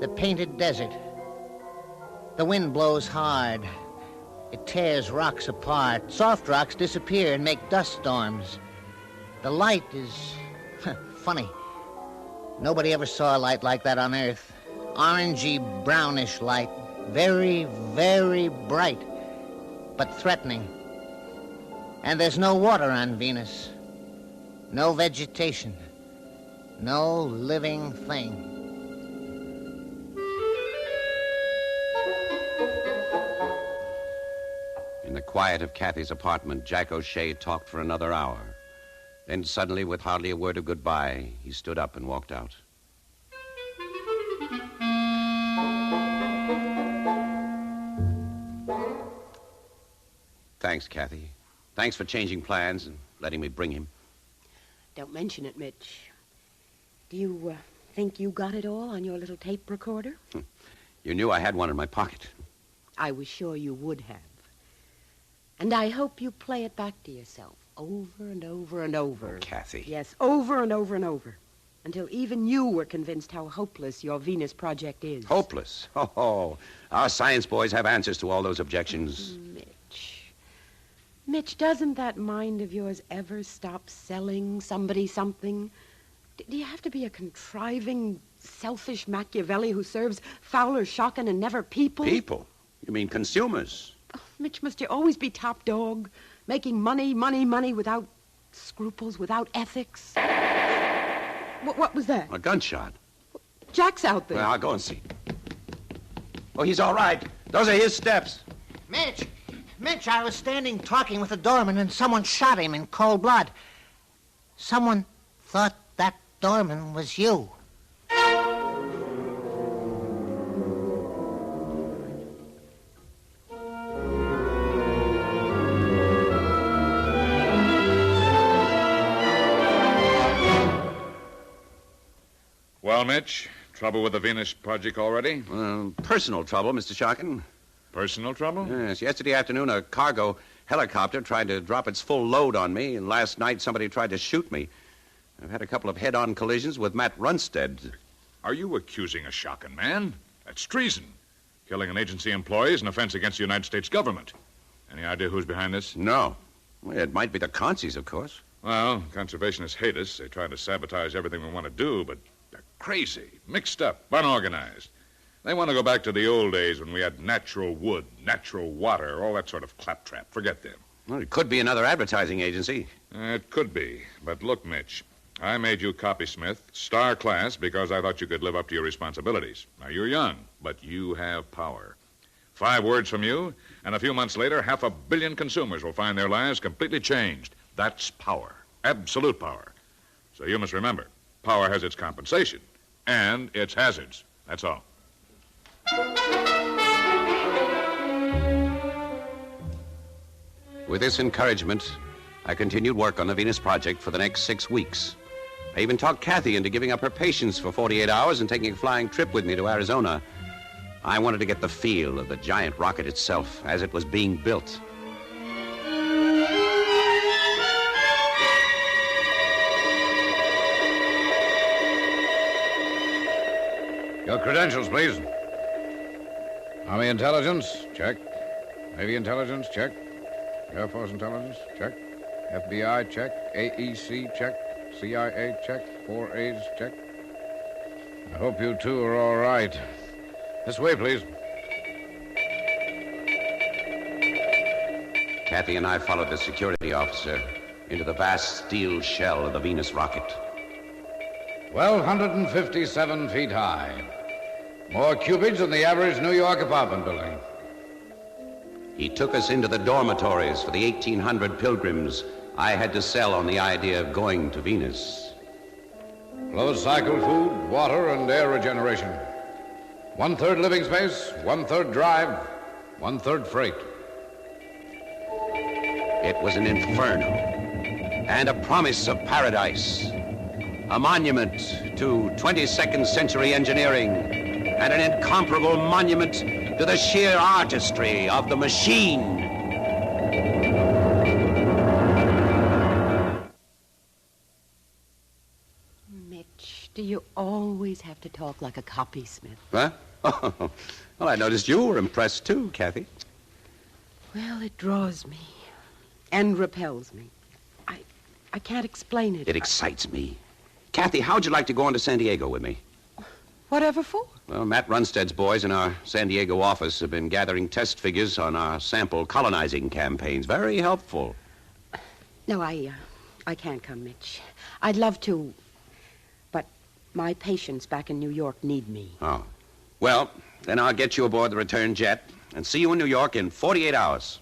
[SPEAKER 8] the painted desert. The wind blows hard. It tears rocks apart. Soft rocks disappear and make dust storms. The light is funny. Nobody ever saw a light like that on Earth. Orangey, brownish light. Very, very bright, but threatening. And there's no water on Venus. No vegetation. No living thing.
[SPEAKER 14] In the quiet of Kathy's apartment, Jack O'Shea talked for another hour. Then suddenly, with hardly a word of goodbye, he stood up and walked out. Thanks, Kathy. Thanks for changing plans and letting me bring him.
[SPEAKER 5] Don't mention it, Mitch. Do you think you got it all on your little tape recorder?
[SPEAKER 14] You knew I had one in my pocket.
[SPEAKER 5] I was sure you would have. And I hope you play it back to yourself over and over and over.
[SPEAKER 14] Oh, Kathy.
[SPEAKER 5] Yes, over and over and over. Until even you were convinced how hopeless your Venus project is.
[SPEAKER 14] Hopeless? Oh, our science boys have answers to all those objections.
[SPEAKER 5] Mitch, doesn't that mind of yours ever stop selling somebody something? Do you have to be a contriving, selfish Machiavelli who serves Fowler, Schocken, and never people?
[SPEAKER 14] People? You mean consumers?
[SPEAKER 5] Oh, Mitch, must you always be top dog, making money, money, money without scruples, without ethics? What was that?
[SPEAKER 14] A gunshot.
[SPEAKER 5] Jack's out there.
[SPEAKER 14] Well, I'll go and see. Oh, he's all right. Those are his steps.
[SPEAKER 8] Mitch, I was standing talking with the doorman and someone shot him in cold blood. Someone thought that doorman was you.
[SPEAKER 15] Well, Mitch, trouble with the Venus project already?
[SPEAKER 14] Personal trouble, Mr. Schocken.
[SPEAKER 15] Personal trouble?
[SPEAKER 14] Yes. Yesterday afternoon, a cargo helicopter tried to drop its full load on me, and last night somebody tried to shoot me. I've had a couple of head-on collisions with Matt Runstead.
[SPEAKER 15] Are you accusing a Schocken man? That's treason. Killing an agency employee is an offense against the United States government. Any idea who's behind this?
[SPEAKER 14] No. Well, it might be the Consies, of course.
[SPEAKER 15] Well, conservationists hate us. They try to sabotage everything we want to do, but they're crazy, mixed up, unorganized. They want to go back to the old days when we had natural wood, natural water, all that sort of claptrap. Forget them.
[SPEAKER 14] Well, it could be another advertising agency.
[SPEAKER 15] It could be. But look, Mitch, I made you copysmith, star class, because I thought you could live up to your responsibilities. Now, you're young, but you have power. 5 words from you, and a few months later, 500 million consumers will find their lives completely changed. That's power. Absolute power. So you must remember, power has its compensation and its hazards. That's all.
[SPEAKER 14] With this encouragement, I continued work on the Venus project for the next 6 weeks. I even talked Kathy into giving up her patients for 48 hours and taking a flying trip with me to Arizona. I wanted to get the feel of the giant rocket itself as it was being built. Your credentials, please. Army intelligence, check. Navy intelligence, check. Air Force intelligence, check. FBI, check. AEC, check. CIA, check. 4A's, check. I hope you two are all right. This way, please.
[SPEAKER 24] Kathy and I followed the security officer into the vast steel shell of the Venus rocket.
[SPEAKER 14] 1,257 feet high. More cubics than the average New York apartment building.
[SPEAKER 24] He took us into the dormitories for the 1,800 pilgrims I had to sell on the idea of going to Venus.
[SPEAKER 14] Closed cycle food, water, and air regeneration. 1/3 living space, 1/3 drive, 1/3 freight.
[SPEAKER 24] It was an inferno and a promise of paradise. A monument to 22nd century engineering and an incomparable monument to the sheer artistry of the machine.
[SPEAKER 5] Mitch, do you always have to talk like a copysmith?
[SPEAKER 24] Huh? Oh, well, I noticed you were impressed too, Kathy.
[SPEAKER 5] Well, it draws me and repels me. I can't explain it.
[SPEAKER 24] It excites me. Kathy, how'd you like to go on to San Diego with me?
[SPEAKER 5] Whatever for?
[SPEAKER 24] Well, Matt Runstead's boys in our San Diego office have been gathering test figures on our sample colonizing campaigns. Very helpful.
[SPEAKER 5] No, I can't come, Mitch. I'd love to, but my patients back in New York need me.
[SPEAKER 24] Oh. Well, then I'll get you aboard the return jet and see you in New York in 48 hours.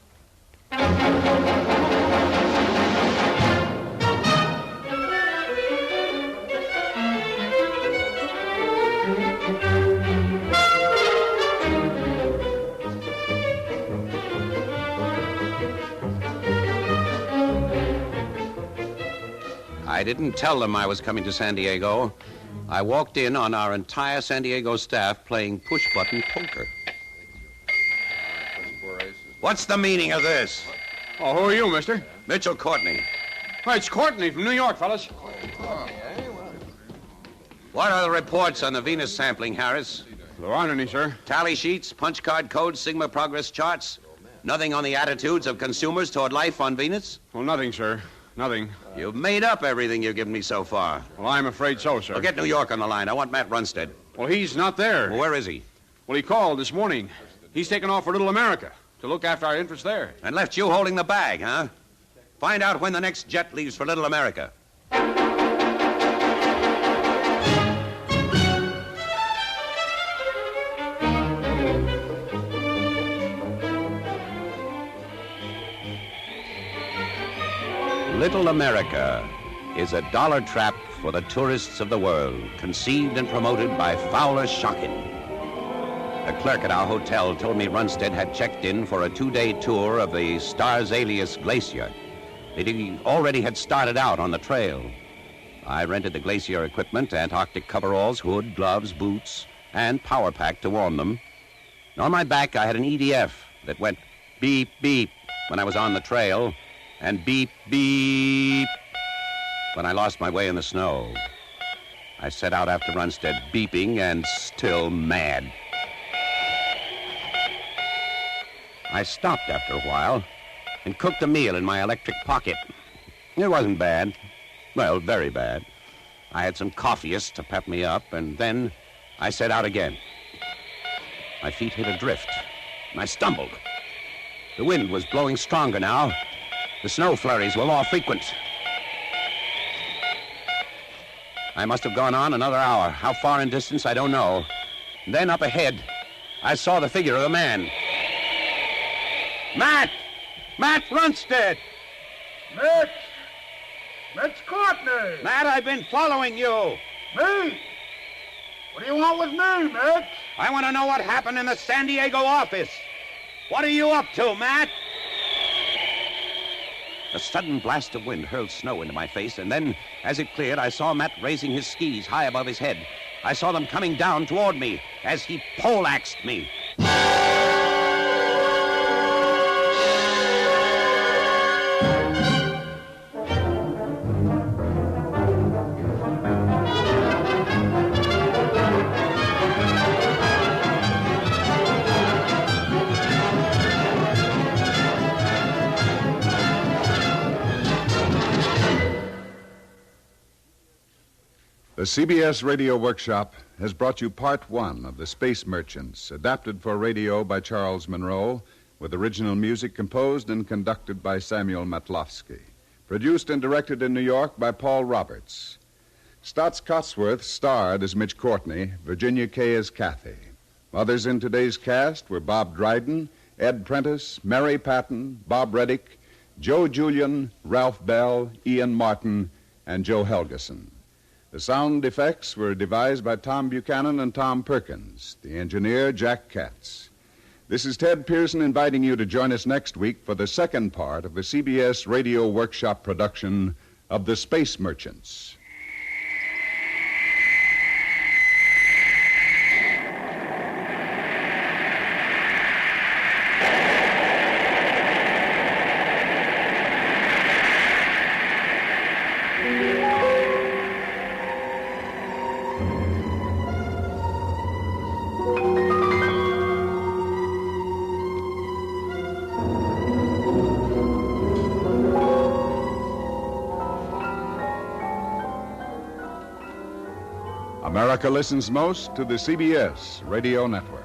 [SPEAKER 24] I didn't tell them I was coming to San Diego. I walked in on our entire San Diego staff playing push-button poker. What's the meaning of this?
[SPEAKER 14] Oh, who are you, mister?
[SPEAKER 24] Mitchell Courtney.
[SPEAKER 14] Oh, it's Courtney from New York, fellas.
[SPEAKER 24] What are the reports on the Venus sampling, Harris?
[SPEAKER 14] There aren't any, sir.
[SPEAKER 24] Tally sheets, punch card codes, Sigma progress charts? Nothing on the attitudes of consumers toward life on Venus?
[SPEAKER 14] Well, nothing, sir. Nothing.
[SPEAKER 24] You've made up everything you've given me so far.
[SPEAKER 14] Well, I'm afraid so, sir.
[SPEAKER 24] Well, get New York on the line. I want Matt Runstead.
[SPEAKER 14] Well, he's not there.
[SPEAKER 24] Well, where is he?
[SPEAKER 14] Well, he called this morning. He's taken off for Little America to look after our interests there.
[SPEAKER 24] And left you holding the bag, huh? Find out when the next jet leaves for Little America. Little America is a dollar trap for the tourists of the world, conceived and promoted by Fowler Shocking. The clerk at our hotel told me Runstead had checked in for a 2-day tour of the Stars Alias Glacier. He already had started out on the trail. I rented the glacier equipment, Antarctic coveralls, hood, gloves, boots, and power pack to warm them. And on my back, I had an EDF that went beep, beep when I was on the trail, and beep, beep when I lost my way in the snow. I set out after Runstead, beeping and still mad. I stopped after a while and cooked a meal in my electric pocket. It wasn't bad. Well, very bad. I had some coffeeists to pep me up, and then I set out again. My feet hit a drift, and I stumbled. The wind was blowing stronger now. The snow flurries were more frequent. I must have gone on another hour. How far in distance, I don't know. Then up ahead, I saw the figure of a man. Matt! Matt Runstead!
[SPEAKER 3] Mitch! Mitch Courtney!
[SPEAKER 24] Matt, I've been following you.
[SPEAKER 3] Me? What do you want with me, Mitch?
[SPEAKER 24] I want to know what happened in the San Diego office. What are you up to, Matt? A sudden blast of wind hurled snow into my face, and then, as it cleared, I saw Matt raising his skis high above his head. I saw them coming down toward me as he poleaxed me.
[SPEAKER 20] CBS Radio Workshop has brought you part one of The Space Merchants, adapted for radio by Charles Monroe, with original music composed and conducted by Samuel Matlofsky. Produced and directed in New York by Paul Roberts. Stotts Cotsworth starred as Mitch Courtney, Virginia Kay as Kathy. Others in today's cast were Bob Dryden, Ed Prentice, Mary Patton, Bob Reddick, Joe Julian, Ralph Bell, Ian Martin, and Joe Helgeson. The sound effects were devised by Tom Buchanan and Tom Perkins. The engineer, Jack Katz. This is Ted Pearson inviting you to join us next week for the second part of the CBS Radio Workshop production of The Space Merchants. America listens most to the CBS Radio Network.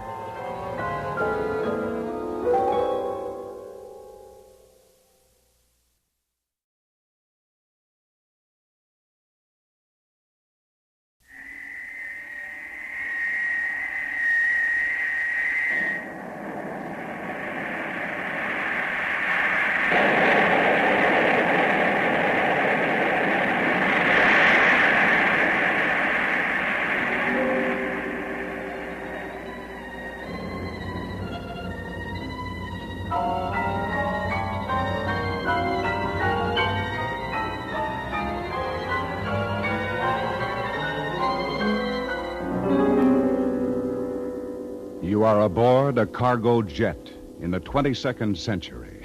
[SPEAKER 20] You are aboard a cargo jet in the 22nd century.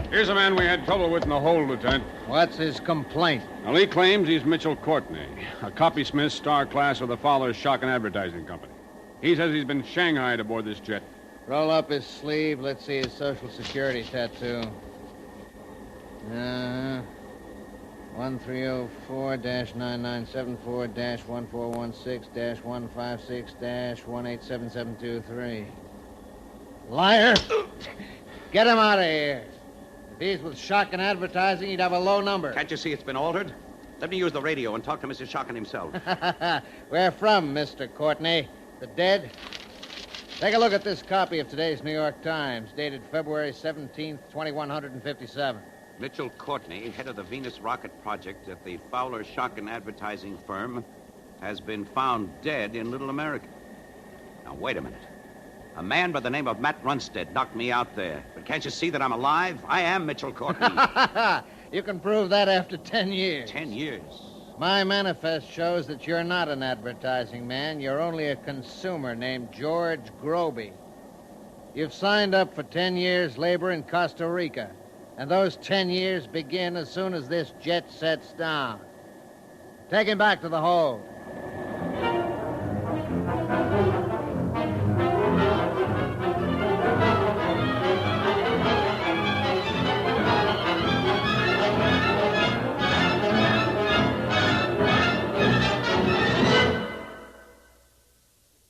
[SPEAKER 4] Here's a man we had trouble with in the hold, Lieutenant.
[SPEAKER 8] What's his complaint?
[SPEAKER 4] Well, he claims he's Mitchell Courtney, a copysmith star class of the Fowler's Shock and Advertising Company. He says he's been shanghaied aboard this jet.
[SPEAKER 8] Roll up his sleeve. Let's see his Social Security tattoo. 1304-9974-1416-156-1877723. Liar! Get him out of here. If he's with Shock and Advertising, he'd have a low number.
[SPEAKER 14] Can't you see it's been altered? Let me use the radio and talk to Mr. Shocken himself.
[SPEAKER 8] Where from, Mr. Courtney? The dead? Take a look at this copy of today's New York Times, dated February 17th, 2157.
[SPEAKER 14] Mitchell Courtney, head of the Venus Rocket Project at the Fowler Shock and Advertising firm, has been found dead in Little America. Now, wait a minute. A man by the name of Matt Runstead knocked me out there. But can't you see that I'm alive? I am Mitchell Courtney.
[SPEAKER 8] You can prove that after 10 years.
[SPEAKER 14] 10 years?
[SPEAKER 8] My manifest shows that you're not an advertising man. You're only a consumer named George Groby. You've signed up for 10 years labor in Costa Rica. And those 10 years begin as soon as this jet sets down. Take him back to the hold.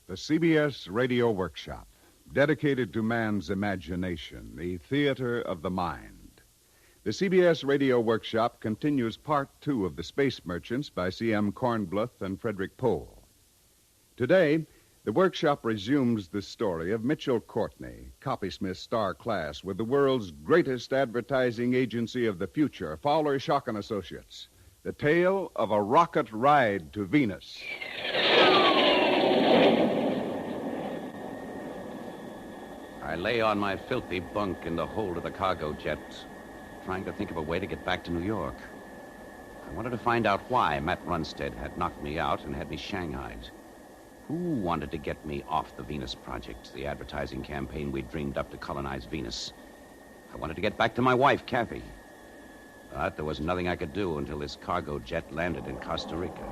[SPEAKER 20] The CBS Radio Workshop, dedicated to man's imagination, the theater of the mind. The CBS Radio Workshop continues Part 2 of The Space Merchants by C.M. Kornbluth and Frederick Pohl. Today, the workshop resumes the story of Mitchell Courtney, copysmith star class with the world's greatest advertising agency of the future, Fowler Shock and Associates. The tale of a rocket ride to Venus.
[SPEAKER 14] I lay on my filthy bunk in the hold of the cargo jet, trying to think of a way to get back to New York. I wanted to find out why Matt Runstead had knocked me out and had me shanghaied. Who wanted to get me off the Venus Project, the advertising campaign we dreamed up to colonize Venus? I wanted to get back to my wife, Kathy. But there was nothing I could do until this cargo jet landed in Costa Rica.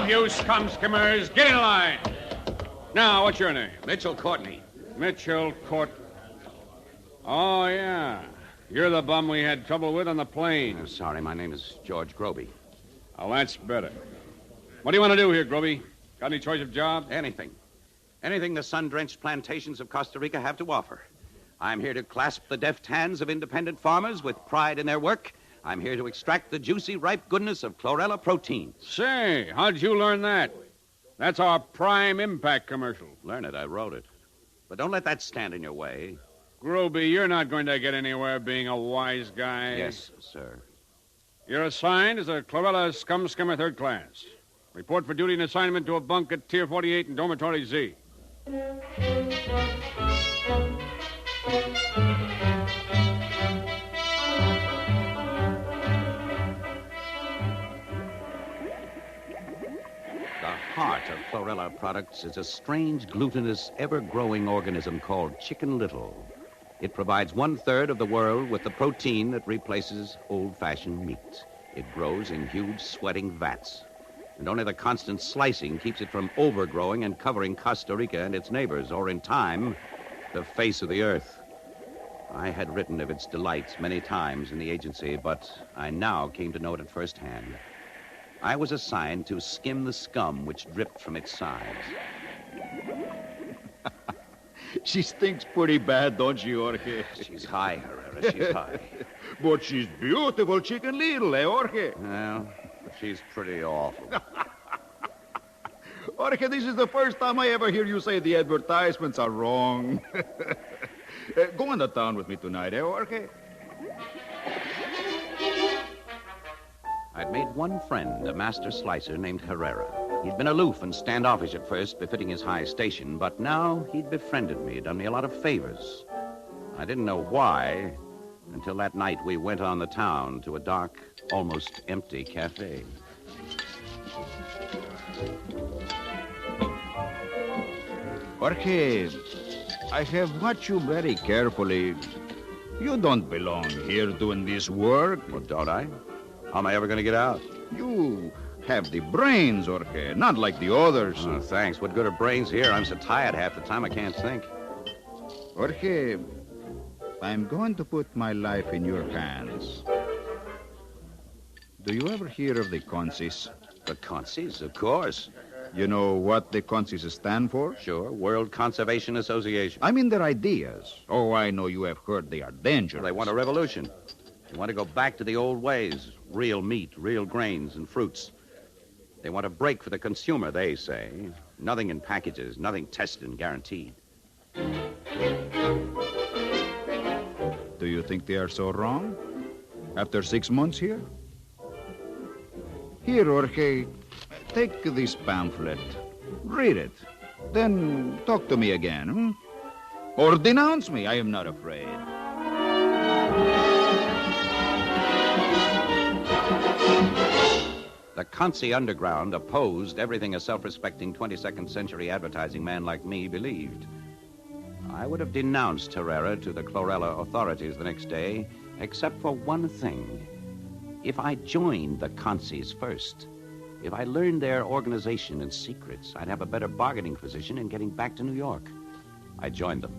[SPEAKER 4] Move, you scum skimmers. Get in line. Now, what's your name?
[SPEAKER 14] Mitchell Courtney.
[SPEAKER 4] Mitchell Court. Oh, yeah. You're the bum we had trouble with on the plane.
[SPEAKER 14] Sorry, my name is George Groby.
[SPEAKER 4] Oh, that's better. What do you want to do here, Groby? Got any choice of job?
[SPEAKER 14] Anything. Anything the sun-drenched plantations of Costa Rica have to offer. I'm here to clasp the deft hands of independent farmers with pride in their work. I'm here to extract the juicy, ripe goodness of chlorella protein.
[SPEAKER 4] Say, how'd you learn that? That's our prime impact commercial.
[SPEAKER 14] Learn it, I wrote it. But don't let that stand in your way.
[SPEAKER 4] Groby, you're not going to get anywhere being a wise guy.
[SPEAKER 14] Yes, sir.
[SPEAKER 4] You're assigned as a chlorella scum skimmer 3rd class. Report for duty and assignment to a bunk at Tier 48 in Dormitory Z.
[SPEAKER 14] The heart of chlorella products is a strange, glutinous, ever-growing organism called Chicken Little. It provides 1/3 of the world with the protein that replaces old-fashioned meat. It grows in huge, sweating vats. And only the constant slicing keeps it from overgrowing and covering Costa Rica and its neighbors, or in time, the face of the earth. I had written of its delights many times in the agency, but I now came to know it at first hand. I was assigned to skim the scum which dripped from its sides.
[SPEAKER 7] She stinks pretty bad, don't she, Jorge?
[SPEAKER 14] She's high, Herrera, she's high.
[SPEAKER 7] But she's beautiful, Chicken Little, eh, Jorge?
[SPEAKER 14] Well, she's pretty awful.
[SPEAKER 7] Jorge, this is the first time I ever hear you say the advertisements are wrong. Go into town with me tonight, eh, Jorge?
[SPEAKER 14] I'd made one friend, a master slicer named Herrera. He'd been aloof and standoffish at first, befitting his high station, but now he'd befriended me, done me a lot of favors. I didn't know why until that night we went on the town to a dark, almost empty cafe.
[SPEAKER 7] Jorge, I have watched you very carefully. You don't belong here doing this work.
[SPEAKER 14] Well, don't I? How am I ever going to get out?
[SPEAKER 7] You have the brains, Jorge, not like the others.
[SPEAKER 14] Oh, thanks. What good are brains here? I'm so tired half the time I can't think.
[SPEAKER 7] Jorge, I'm going to put my life in your hands. Do you ever hear of the Consis?
[SPEAKER 14] The Consis, of course.
[SPEAKER 7] You know what the Consis stand for?
[SPEAKER 14] Sure, World Conservation Association.
[SPEAKER 7] I mean their ideas. Oh, I know you have heard they are dangerous.
[SPEAKER 14] Well, they want a revolution. They want to go back to the old ways. Real meat, real grains and fruits. They want a break for the consumer, they say. Nothing in packages, nothing tested and guaranteed.
[SPEAKER 7] Do you think they are so wrong? After 6 months here? Here, Jorge, take this pamphlet. Read it. Then talk to me again, hmm? Or denounce me. I am not afraid.
[SPEAKER 14] The Consi underground opposed everything a self-respecting 22nd century advertising man like me believed. I would have denounced Herrera to the chlorella authorities the next day, except for one thing. If I joined the Consis first, if I learned their organization and secrets, I'd have a better bargaining position in getting back to New York. I joined them.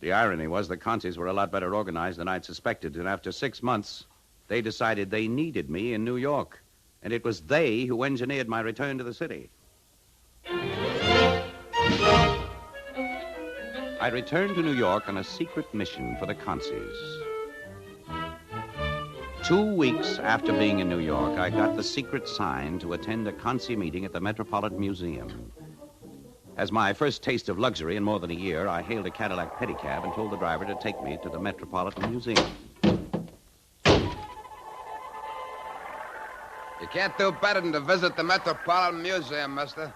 [SPEAKER 14] The irony was the Consis were a lot better organized than I'd suspected, and after 6 months, they decided they needed me in New York, and it was they who engineered my return to the city. I returned to New York on a secret mission for the Consis. 2 weeks after being in New York, I got the secret sign to attend a Consi meeting at the Metropolitan Museum. As my first taste of luxury in more than a year, I hailed a Cadillac pedicab and told the driver to take me to the Metropolitan Museum.
[SPEAKER 24] You can't do better than to visit the Metropolitan Museum, mister.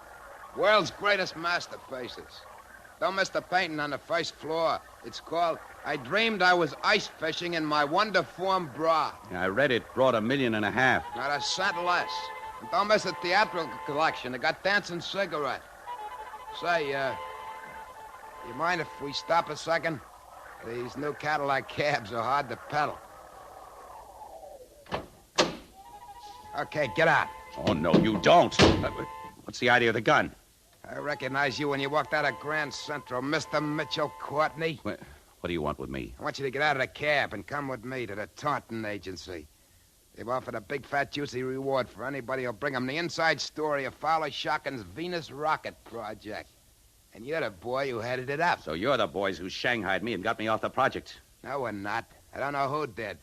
[SPEAKER 24] World's greatest masterpieces. Don't miss the painting on the first floor. It's called I Dreamed I Was Ice Fishing in My Wonder-Form Bra.
[SPEAKER 14] I read it brought $1.5 million.
[SPEAKER 24] Not a cent less. And don't miss the theatrical collection. They got Dancing Cigarette. Say, you mind if we stop a second? These new Cadillac cabs are hard to pedal. Okay, get out.
[SPEAKER 14] Oh, no, you don't. What's the idea of the gun?
[SPEAKER 24] I recognize you when you walked out of Grand Central, Mr. Mitchell Courtney.
[SPEAKER 14] What do you want with me?
[SPEAKER 24] I want you to get out of the cab and come with me to the Taunton Agency. They've offered a big, fat, juicy reward for anybody who'll bring them the inside story of Fowler Shocken's Venus rocket project. And you're the boy who headed it up.
[SPEAKER 14] So you're the boys who shanghaied me and got me off the project.
[SPEAKER 24] No, we're not. I don't know who did.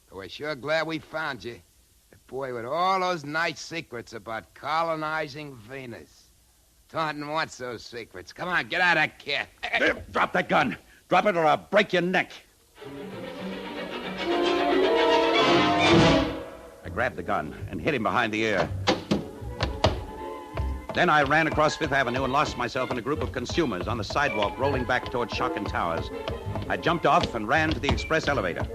[SPEAKER 24] But we're sure glad we found you. The boy with all those nice secrets about colonizing Venus. Taunton wants those secrets. Come on, get out of that cab.
[SPEAKER 14] Drop that gun. Drop it or I'll break your neck. I grabbed the gun and hit him behind the ear. Then I ran across Fifth Avenue and lost myself in a group of consumers on the sidewalk rolling back toward Shocken Towers. I jumped off and ran to the express elevator.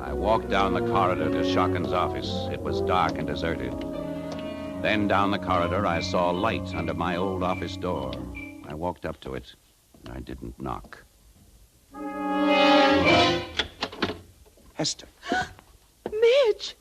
[SPEAKER 14] I walked down the corridor to Shocken's office. It was dark and deserted. Then down the corridor, I saw a light under my old office door. I walked up to it, and I didn't knock. Hester.
[SPEAKER 23] Mitch!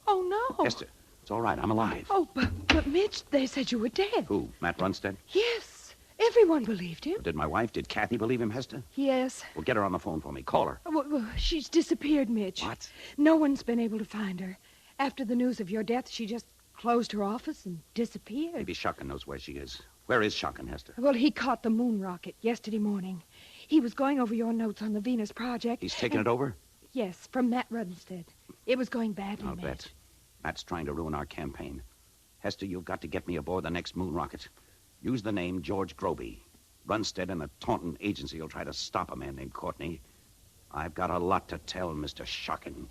[SPEAKER 23] Oh, no.
[SPEAKER 14] Hester, it's all right. I'm alive.
[SPEAKER 23] Oh, but Mitch, they said you were dead.
[SPEAKER 14] Who, Matt Runstead?
[SPEAKER 23] Yes. Everyone believed him.
[SPEAKER 14] Did my wife, did Kathy believe him, Hester?
[SPEAKER 23] Yes.
[SPEAKER 14] Well, get her on the phone for me. Call her.
[SPEAKER 23] Well, she's disappeared, Mitch.
[SPEAKER 14] What?
[SPEAKER 23] No one's been able to find her. After the news of your death, she just closed her office and disappeared.
[SPEAKER 14] Maybe Shocken knows where she is. Where is Shocken, Hester?
[SPEAKER 23] Well, he caught the moon rocket yesterday morning. He was going over your notes on the Venus project.
[SPEAKER 14] He's taking it over?
[SPEAKER 23] Yes, from Matt Runstead. It was going badly,
[SPEAKER 14] I'll
[SPEAKER 23] Mitch.
[SPEAKER 14] bet. Matt's trying to ruin our campaign. Hester, you've got to get me aboard the next moon rocket. Use the name George Groby. Runstead and the Taunton Agency will try to stop a man named Courtney. I've got a lot to tell Mr. Shocken.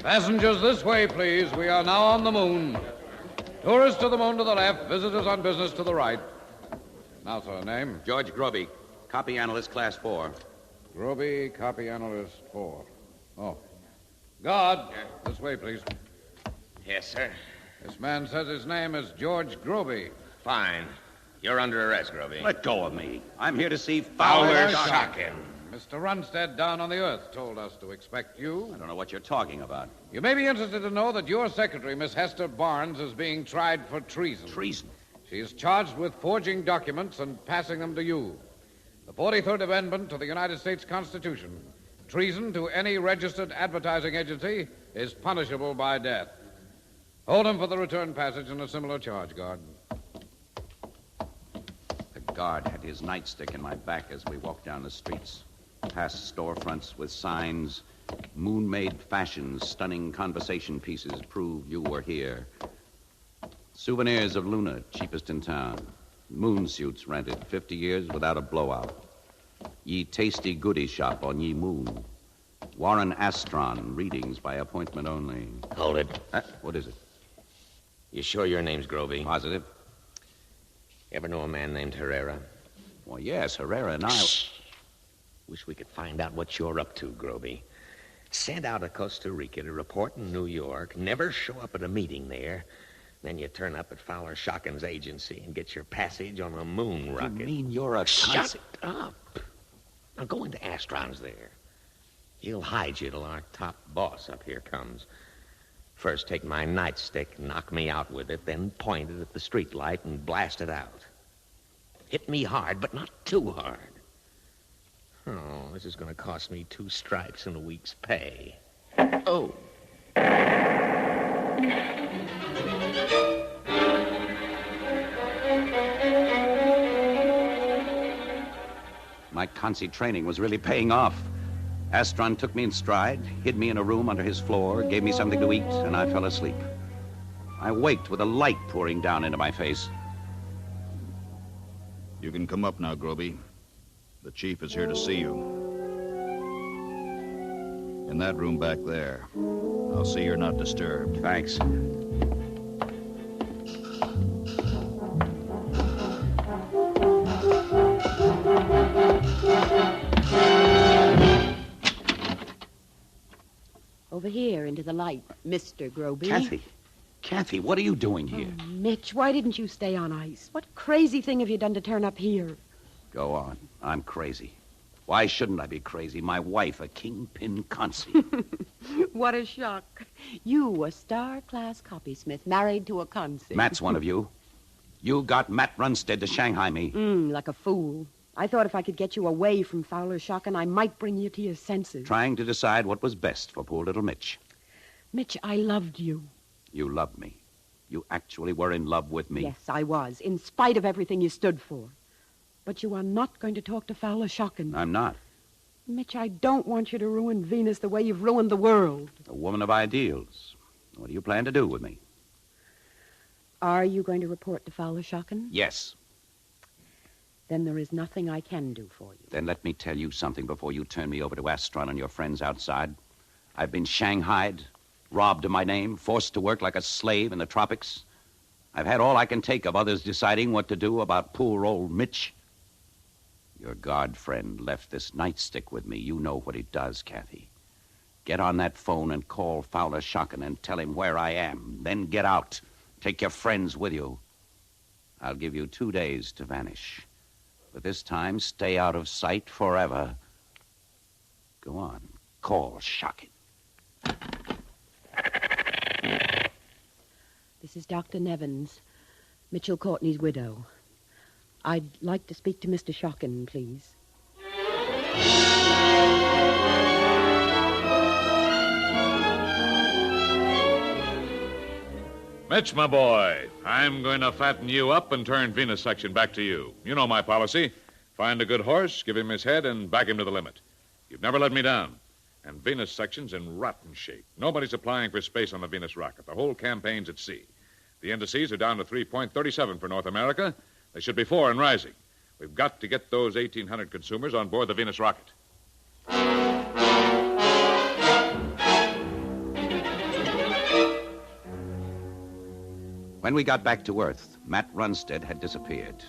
[SPEAKER 10] Passengers this way, please. We are now on the moon. Tourists to the moon to the left, visitors on business to the right. Now, sir, name?
[SPEAKER 14] George Groby, copy analyst, class 4.
[SPEAKER 10] Groby, copy analyst 4. Oh. Guard, this way, please.
[SPEAKER 18] Yes, sir.
[SPEAKER 10] This man says his name is George Groby.
[SPEAKER 18] Fine. You're under arrest, Groby.
[SPEAKER 14] Let go of me. I'm here to see
[SPEAKER 18] Fowler Shocking.
[SPEAKER 10] Mr. Runstead down on the earth told us to expect you.
[SPEAKER 14] I don't know what you're talking about.
[SPEAKER 10] You may be interested to know that your secretary, Miss Hester Barnes, is being tried for treason.
[SPEAKER 14] Treason?
[SPEAKER 10] She is charged with forging documents and passing them to you. The 43rd Amendment to the United States Constitution. Treason to any registered advertising agency is punishable by death. Hold him for the return passage and a similar charge, guard.
[SPEAKER 14] The guard had his nightstick in my back as we walked down the streets. Past storefronts with signs, moon-made fashions, stunning conversation pieces prove you were here. Souvenirs of Luna, cheapest in town. Moon suits rented, 50 years without a blowout. Ye tasty goody shop on ye moon. Warren Astron, readings by appointment only.
[SPEAKER 18] Hold it.
[SPEAKER 14] What is it?
[SPEAKER 18] You sure your name's Groby?
[SPEAKER 14] Positive.
[SPEAKER 18] Ever know a man named Herrera?
[SPEAKER 14] Well, yes, Herrera and I...
[SPEAKER 18] Wish we could find out what you're up to, Groby. Sent out of Costa Rica to report in New York, never show up at a meeting there. Then you turn up at Fowler Shocken's agency and get your passage on a moon rocket.
[SPEAKER 14] You mean you're a...
[SPEAKER 18] Shut up. Now go into Astron's there. He'll hide you till our top boss up here comes. First take my nightstick, knock me out with it, then point it at the streetlight and blast it out. Hit me hard, but not too hard. Oh, this is going to cost me 2 stripes and a week's pay. Oh.
[SPEAKER 14] My Consi training was really paying off. Astron took me in stride, hid me in a room under his floor, gave me something to eat, and I fell asleep. I waked with a light pouring down into my face.
[SPEAKER 7] You can come up now, Groby. The chief is here to see you. In that room back there. I'll see you're not disturbed.
[SPEAKER 14] Thanks.
[SPEAKER 5] Over here, into the light, Mr. Groby.
[SPEAKER 14] Kathy, what are you doing here?
[SPEAKER 5] Oh, Mitch, why didn't you stay on ice? What crazy thing have you done to turn up here?
[SPEAKER 14] Go on. I'm crazy. Why shouldn't I be crazy? My wife, a kingpin consi.
[SPEAKER 5] What a shock. You, a star-class copysmith, married to a consi.
[SPEAKER 14] Matt's one of you. You got Matt Runstead to Shanghai me.
[SPEAKER 5] Like a fool. I thought if I could get you away from Fowler Shockin', I might bring you to your senses.
[SPEAKER 14] Trying to decide what was best for poor little Mitch.
[SPEAKER 5] Mitch, I loved you.
[SPEAKER 14] You loved me. You actually were in love with me.
[SPEAKER 5] Yes, I was, in spite of everything you stood for. But you are not going to talk to Fowler Shockin'.
[SPEAKER 14] I'm not.
[SPEAKER 5] Mitch, I don't want you to ruin Venus the way you've ruined the world.
[SPEAKER 14] A woman of ideals. What do you plan to do with me?
[SPEAKER 5] Are you going to report to Fowler Shockin'?
[SPEAKER 14] Yes.
[SPEAKER 5] Then there is nothing I can do for you.
[SPEAKER 14] Then let me tell you something before you turn me over to Astron and your friends outside. I've been shanghaied, robbed of my name, forced to work like a slave in the tropics. I've had all I can take of others deciding what to do about poor old Mitch. Your guard friend left this nightstick with me. You know what he does, Kathy. Get on that phone and call Fowler Shockin' and tell him where I am. Then get out. Take your friends with you. I'll give you 2 days to vanish. But this time, stay out of sight forever. Go on. Call Shockin'.
[SPEAKER 5] This is Dr. Nevins, Mitchell Courtney's widow. I'd like to speak to Mr. Shockin', please.
[SPEAKER 15] Mitch, my boy, I'm going to fatten you up and turn Venus section back to you. You know my policy. Find a good horse, give him his head, and back him to the limit. You've never let me down. And Venus section's in rotten shape. Nobody's applying for space on the Venus rocket. The whole campaign's at sea. The indices are down to 3.37 for North America. They should be 4 and rising. We've got to get those 1,800 consumers on board the Venus rocket.
[SPEAKER 14] When we got back to Earth, Matt Runstead had disappeared.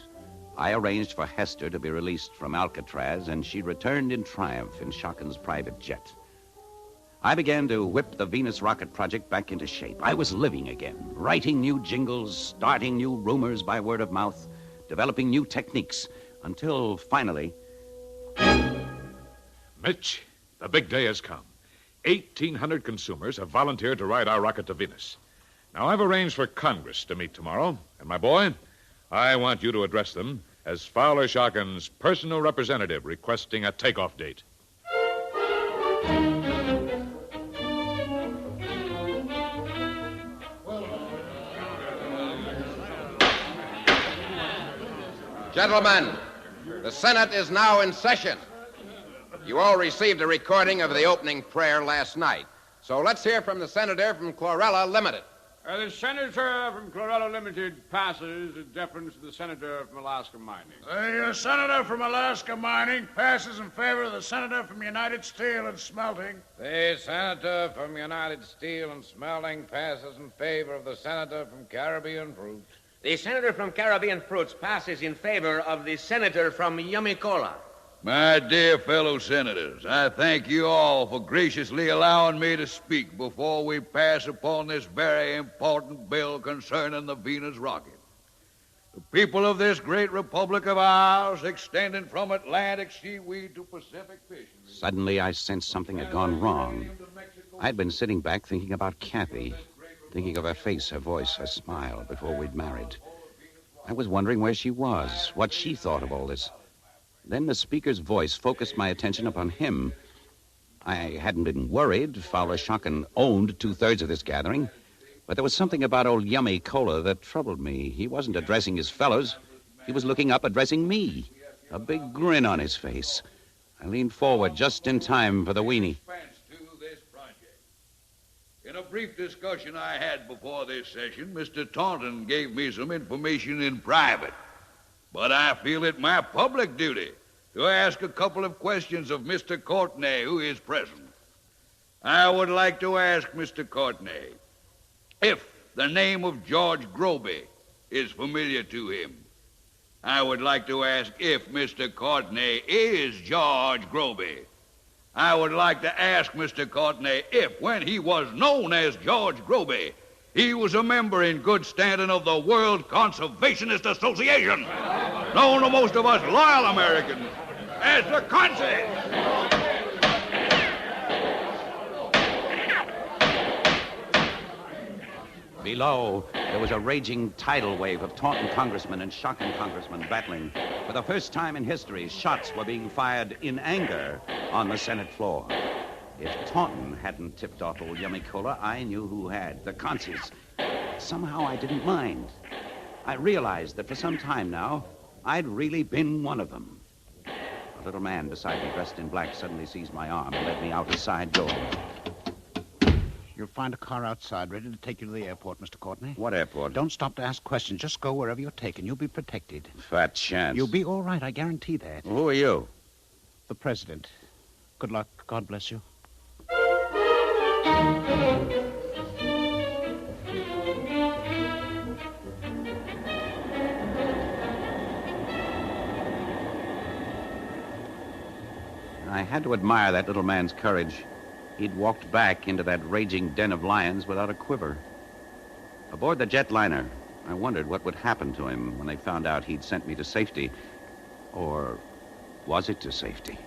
[SPEAKER 14] I arranged for Hester to be released from Alcatraz, and she returned in triumph in Shockin's private jet. I began to whip the Venus rocket project back into shape. I was living again, writing new jingles, starting new rumors by word of mouth, developing new techniques, until finally...
[SPEAKER 15] Mitch, the big day has come. 1,800 consumers have volunteered to ride our rocket to Venus. Now, I've arranged for Congress to meet tomorrow, and my boy, I want you to address them as Fowler Shockin's personal representative requesting a takeoff date.
[SPEAKER 24] Gentlemen, the Senate is now in session. You all received a recording of the opening prayer last night. So let's hear from the senator from Chlorella Limited.
[SPEAKER 4] The senator from Chlorella Limited passes in deference to the senator from Alaska Mining.
[SPEAKER 3] The senator from Alaska Mining passes in favor of the senator from United Steel and Smelting.
[SPEAKER 10] The senator from United Steel and Smelting passes in favor of the senator from Caribbean Fruits.
[SPEAKER 18] The senator from Caribbean Fruits passes in favor of the senator from Yummy Cola.
[SPEAKER 7] My dear fellow senators, I thank you all for graciously allowing me to speak before we pass upon this very important bill concerning the Venus rocket. The people of this great republic of ours, extending from Atlantic seaweed to Pacific fishing.
[SPEAKER 14] Suddenly, I sensed something had gone wrong. I'd been sitting back thinking about Kathy, thinking of her face, her voice, her smile before we'd married. I was wondering where she was, what she thought of all this. Then the speaker's voice focused my attention upon him. I hadn't been worried. Fowler Shockin owned 2/3 of this gathering. But there was something about old Yummy Cola that troubled me. He wasn't addressing his fellows. He was looking up, addressing me. A big grin on his face. I leaned forward just in time for the weenie.
[SPEAKER 7] In a brief discussion I had before this session, Mr. Taunton gave me some information in private. But I feel it my public duty to ask a couple of questions of Mr. Courtney, who is present. I would like to ask Mr. Courtney if the name of George Groby is familiar to him. I would like to ask if Mr. Courtney is George Groby. I would like to ask Mr. Courtney if, when he was known as George Groby, he was a member in good standing of the World Conservationist Association, known to most of us loyal Americans as the Consies.
[SPEAKER 14] Below, there was a raging tidal wave of taunting congressmen and shocking congressmen battling. For the first time in history, shots were being fired in anger on the Senate floor. If Taunton hadn't tipped off old Yummy Cola, I knew who had. The Consies. Somehow I didn't mind. I realized that for some time now, I'd really been one of them. A little man beside me, dressed in black, suddenly seized my arm and led me out the side door.
[SPEAKER 6] You'll find a car outside ready to take you to the airport, Mr. Courtney.
[SPEAKER 14] What airport?
[SPEAKER 6] Don't stop to ask questions. Just go wherever you're taken. You'll be protected.
[SPEAKER 14] Fat chance.
[SPEAKER 6] You'll be all right. I guarantee that.
[SPEAKER 14] Who are you?
[SPEAKER 6] The president. Good luck. God bless you.
[SPEAKER 14] I had to admire that little man's courage. He'd walked back into that raging den of lions without a quiver. Aboard the jetliner, I wondered what would happen to him when they found out he'd sent me to safety. Or was it to safety?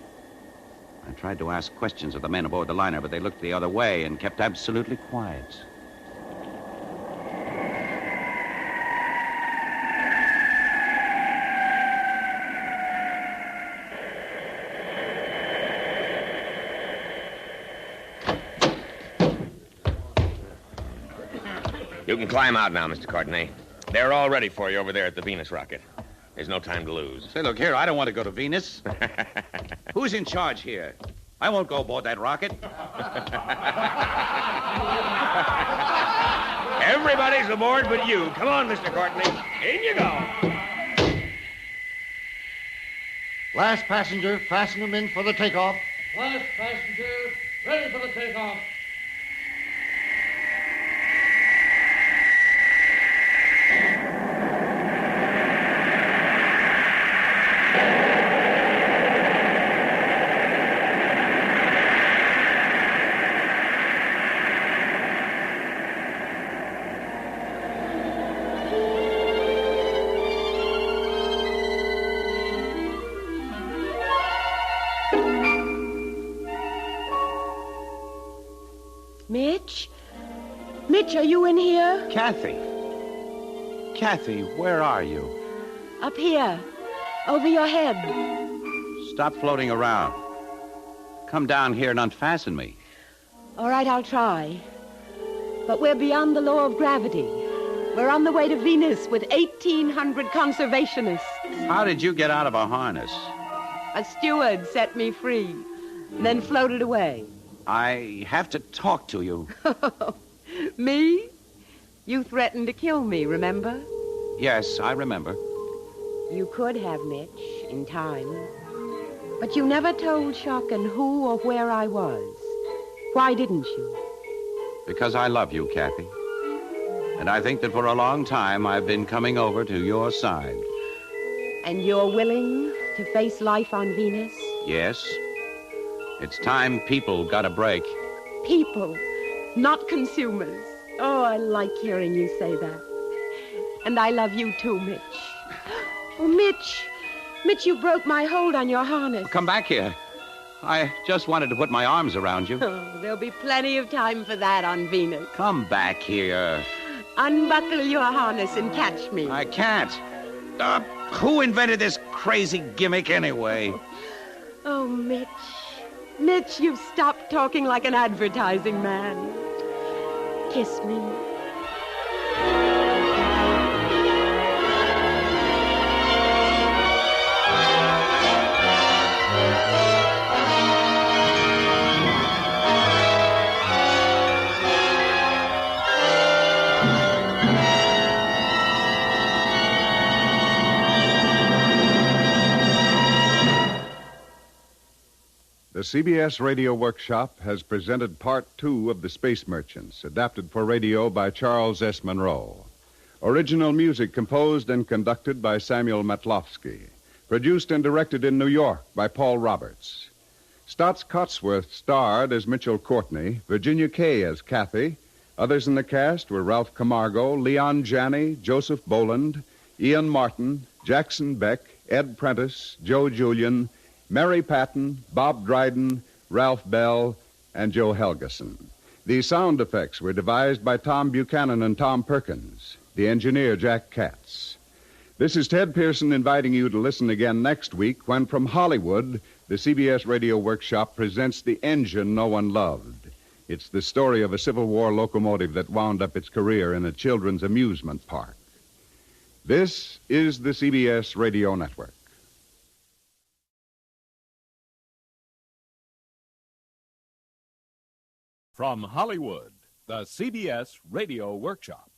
[SPEAKER 14] I tried to ask questions of the men aboard the liner, but they looked the other way and kept absolutely quiet.
[SPEAKER 18] You can climb out now, Mr. Courtney. They're all ready for you over there at the Venus rocket. There's no time to lose.
[SPEAKER 14] Say, look here, I don't want to go to Venus. Who's in charge here? I won't go aboard that rocket.
[SPEAKER 18] Everybody's aboard but you. Come on, Mr. Courtney. In you go.
[SPEAKER 12] Last passenger, fasten him in for the takeoff.
[SPEAKER 3] Last passenger, ready for the takeoff.
[SPEAKER 5] Mitch, are you in here?
[SPEAKER 14] Kathy. Kathy, where are you?
[SPEAKER 5] Up here. Over your head.
[SPEAKER 14] Stop floating around. Come down here and unfasten me.
[SPEAKER 5] All right, I'll try. But we're beyond the law of gravity. We're on the way to Venus with 1,800 conservationists.
[SPEAKER 14] How did you get out of a harness?
[SPEAKER 5] A steward set me free, then floated away.
[SPEAKER 14] I have to talk to you.
[SPEAKER 5] Me? You threatened to kill me, remember?
[SPEAKER 14] Yes, I remember.
[SPEAKER 5] You could have, Mitch, in time. But you never told Shockin who or where I was. Why didn't you?
[SPEAKER 14] Because I love you, Kathy. And I think that for a long time I've been coming over to your side.
[SPEAKER 5] And you're willing to face life on Venus?
[SPEAKER 14] Yes. It's time people got a break.
[SPEAKER 5] People, not consumers. Oh, I like hearing you say that. And I love you too, Mitch. Oh, Mitch. Mitch, you broke my hold on your harness.
[SPEAKER 14] Come back here. I just wanted to put my arms around you.
[SPEAKER 5] Oh, there'll be plenty of time for that on Venus.
[SPEAKER 14] Come back here.
[SPEAKER 5] Unbuckle your harness and catch me.
[SPEAKER 14] I can't. Who invented this crazy gimmick anyway?
[SPEAKER 5] Oh, Mitch. Mitch, you've stopped talking like an advertising man. Kiss me.
[SPEAKER 20] The CBS Radio Workshop has presented Part 2 of The Space Merchants, adapted for radio by Charles S. Monroe. Original music composed and conducted by Samuel Matlofsky. Produced and directed in New York by Paul Roberts. Stotts Cotsworth starred as Mitchell Courtney, Virginia Kay as Kathy. Others in the cast were Ralph Camargo, Leon Janney, Joseph Boland, Ian Martin, Jackson Beck, Ed Prentice, Joe Julian, Mary Patton, Bob Dryden, Ralph Bell, and Joe Helgeson. The sound effects were devised by Tom Buchanan and Tom Perkins. The engineer, Jack Katz. This is Ted Pearson inviting you to listen again next week when, from Hollywood, the CBS Radio Workshop presents The Engine No One Loved. It's the story of a Civil War locomotive that wound up its career in a children's amusement park. This is the CBS Radio Network.
[SPEAKER 11] From Hollywood, the CBS Radio Workshop.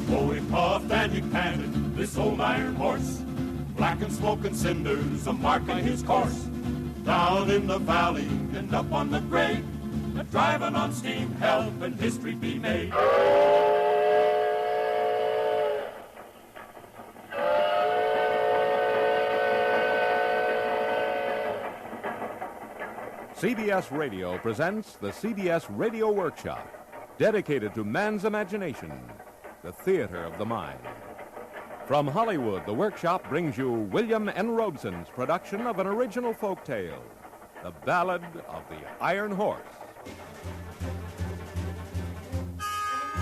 [SPEAKER 19] Oh, he puffed and he panted, this old iron horse, black and smoking cinders a-marking his course. Down in the valley and up on the grade, driving on steam, helping history be made.
[SPEAKER 11] CBS Radio presents the CBS Radio Workshop, dedicated to man's imagination, the theater of the mind. From Hollywood, the Workshop brings you William N. Robeson's production of an original folk tale, The Ballad of the Iron Horse.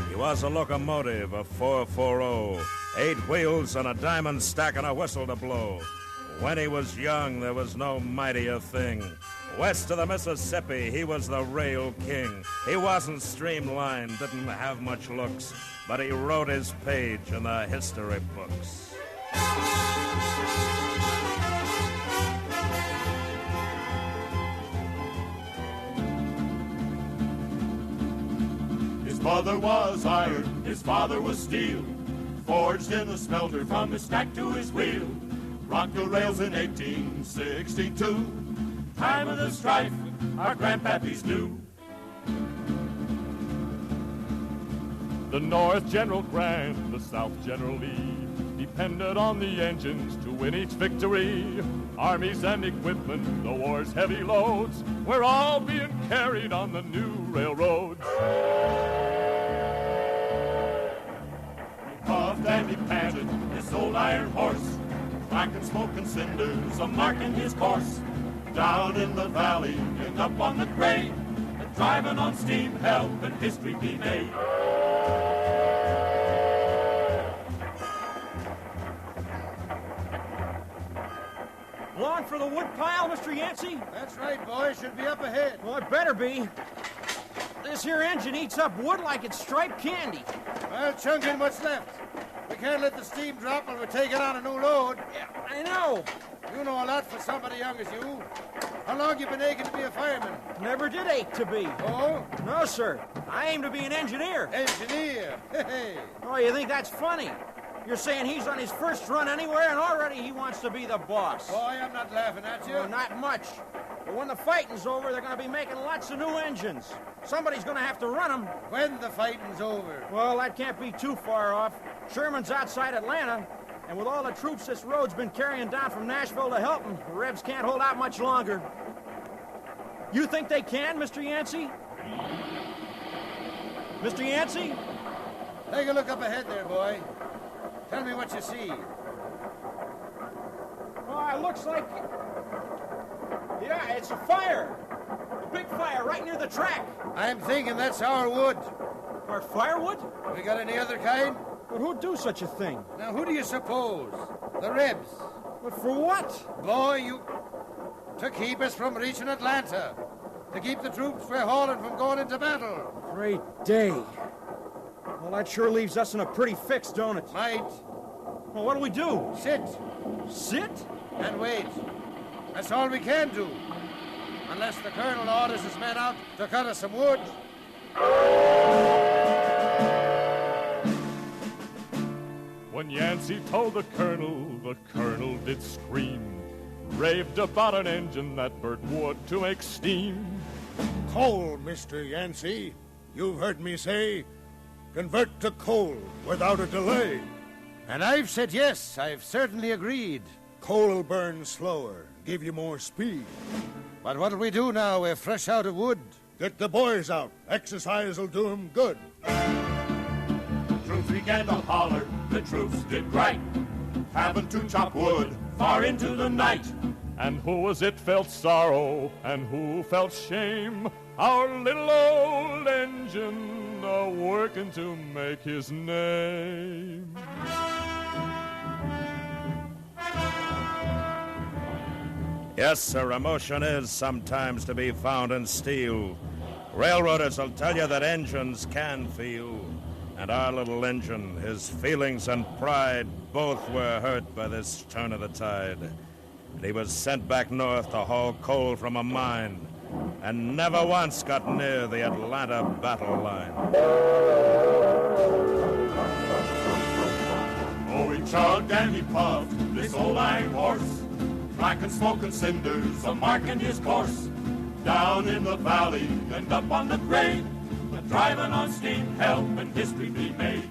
[SPEAKER 2] He was a locomotive, a 440, 8 wheels and a diamond stack and a whistle to blow. When he was young, there was no mightier thing. West of the Mississippi, he was the rail king. He wasn't streamlined, didn't have much looks, but he wrote his page in the history books.
[SPEAKER 19] His mother was iron, his father was steel, forged in the smelter from his stack to his wheel. Rocked the rails in 1862, time of the strife our grandpappies knew.
[SPEAKER 21] The North General Grant, the South General Lee, depended on the engines to win each victory. Armies and equipment, the war's heavy loads, were all being carried on the new railroads.
[SPEAKER 19] He puffed and he panted, this old iron horse, black and smoking cinders a-marking his course. Down in the valley and up on the grade, driving on steam, helping history be made.
[SPEAKER 22] Along for the wood pile, Mr. Yancey?
[SPEAKER 3] That's right, boy. Should be up ahead.
[SPEAKER 22] Well, it better be. This here engine eats up wood like it's striped candy.
[SPEAKER 3] Well, chunk in what's left. We can't let the steam drop while we're taking on a new load.
[SPEAKER 22] Yeah, I know.
[SPEAKER 3] You know a lot for somebody young as you. How long you been aching to be a fireman?
[SPEAKER 22] Never did ache to be.
[SPEAKER 3] Oh?
[SPEAKER 22] No, sir. I aim to be an engineer.
[SPEAKER 3] Engineer? Hey.
[SPEAKER 22] Oh, you think that's funny? You're saying he's on his first run anywhere, and already he wants to be the boss.
[SPEAKER 3] Boy, I'm not laughing at you.
[SPEAKER 22] Oh, not much. But when the fighting's over, they're going to be making lots of new engines. Somebody's going to have to run them.
[SPEAKER 3] When the fighting's over?
[SPEAKER 22] Well, that can't be too far off. Sherman's outside Atlanta, and with all the troops this road's been carrying down from Nashville to Helton, the Rebs can't hold out much longer. You think they can, Mr. Yancey? Mr. Yancey?
[SPEAKER 3] Take a look up ahead there, boy. Tell me what you see.
[SPEAKER 22] Oh, it looks like... Yeah, it's a fire. A big fire right near the track.
[SPEAKER 3] I'm thinking that's our wood.
[SPEAKER 22] Our firewood?
[SPEAKER 3] We got any other kind?
[SPEAKER 22] But who'd do such a thing?
[SPEAKER 3] Now, who do you suppose? The Rebs.
[SPEAKER 22] But for what?
[SPEAKER 3] Boy, you... To keep us from reaching Atlanta. To keep the troops we're hauling from going into battle.
[SPEAKER 22] Great day. Well, that sure leaves us in a pretty fix, don't it?
[SPEAKER 3] Might.
[SPEAKER 22] Well, what'll we do?
[SPEAKER 3] Sit.
[SPEAKER 22] Sit?
[SPEAKER 3] And wait. That's all we can do. Unless the colonel orders his men out to cut us some wood.
[SPEAKER 21] When Yancey told the colonel did scream, raved about an engine that burnt wood to make steam.
[SPEAKER 1] Coal, Mr. Yancey. You've heard me say, convert to coal without a delay.
[SPEAKER 3] And I've said yes. I've certainly agreed.
[SPEAKER 1] Coal will burn slower, give you more speed.
[SPEAKER 3] But what'll we do now? We're fresh out of wood.
[SPEAKER 1] Get the boys out. Exercise will do 'em good.
[SPEAKER 19] Troops began to holler, the troops did right, having to chop wood far into the night.
[SPEAKER 21] And who was it felt sorrow, and who felt shame? Our little old engine a-working to make his name.
[SPEAKER 2] Yes, sir, emotion is sometimes to be found in steel. Railroaders will tell you that engines can feel. And our little engine, his feelings and pride, both were hurt by this turn of the tide. And he was sent back north to haul coal from a mine, and never once got near the Atlanta battle line.
[SPEAKER 19] Oh, he chugged and he puffed, this old iron horse, black and smoking cinders a-marking his course. Down in the valley and up on the grade, but driving on steam helping history be made.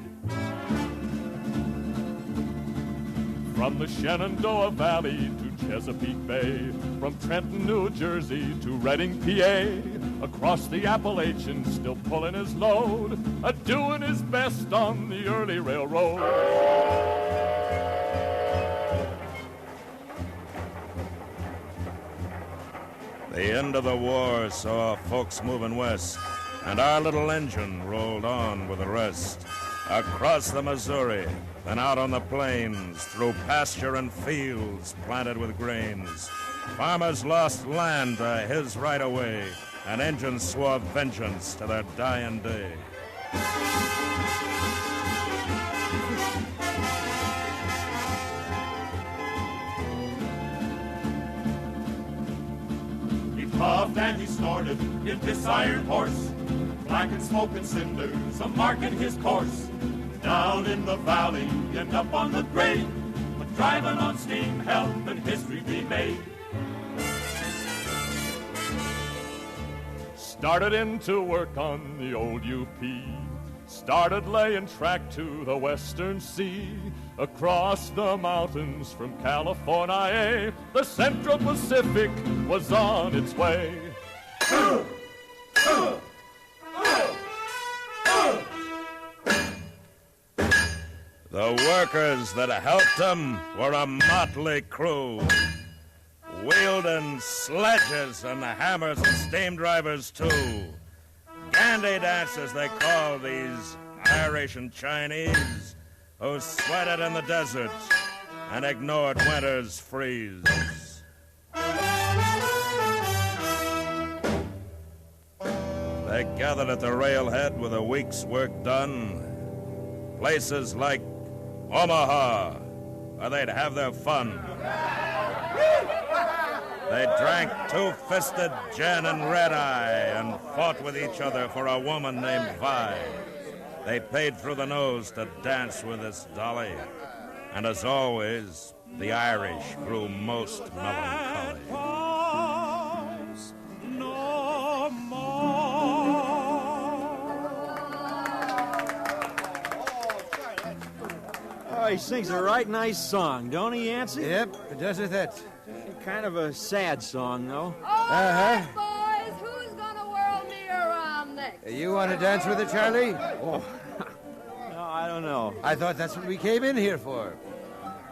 [SPEAKER 21] From the Shenandoah Valley to Chesapeake Bay, from Trenton, New Jersey to Reading, PA, across the Appalachians, still pulling his load, doing his best on the early railroad.
[SPEAKER 2] The end of the war saw folks moving west, and our little engine rolled on with the rest. Across the Missouri, then out on the plains, through pasture and fields planted with grains. Farmers lost land to his right-of-way, and engines swore vengeance to their dying day.
[SPEAKER 19] He puffed and he snorted in this iron horse, black and smoking cinders a-marking his course. Down in the valley and up on the grade, but driving on steam helping history be made.
[SPEAKER 21] Started in to work on the old UP, started laying track to the Western Sea. Across the mountains from California, the Central Pacific was on its way.
[SPEAKER 2] The workers that helped him were a motley crew, wielding sledges and hammers and steam drivers too. Grande dancers they call these Irish and Chinese, who sweated in the desert and ignored winter's freeze. They gathered at the railhead with a week's work done. Places like Omaha, where they'd have their fun. They drank two-fisted gin and red-eye and fought with each other for a woman named Vi. They paid through the nose to dance with this dolly. And as always, the Irish grew most melancholy.
[SPEAKER 19] No more.
[SPEAKER 22] Oh, he sings a right nice song, don't he, Yancey?
[SPEAKER 3] Yep, it does it that.
[SPEAKER 22] Kind of a sad song, though.
[SPEAKER 9] Boys, who's gonna whirl me around next?
[SPEAKER 3] You want to dance with it, Charlie?
[SPEAKER 22] Oh, no, I don't know.
[SPEAKER 3] I thought that's what we came in here for.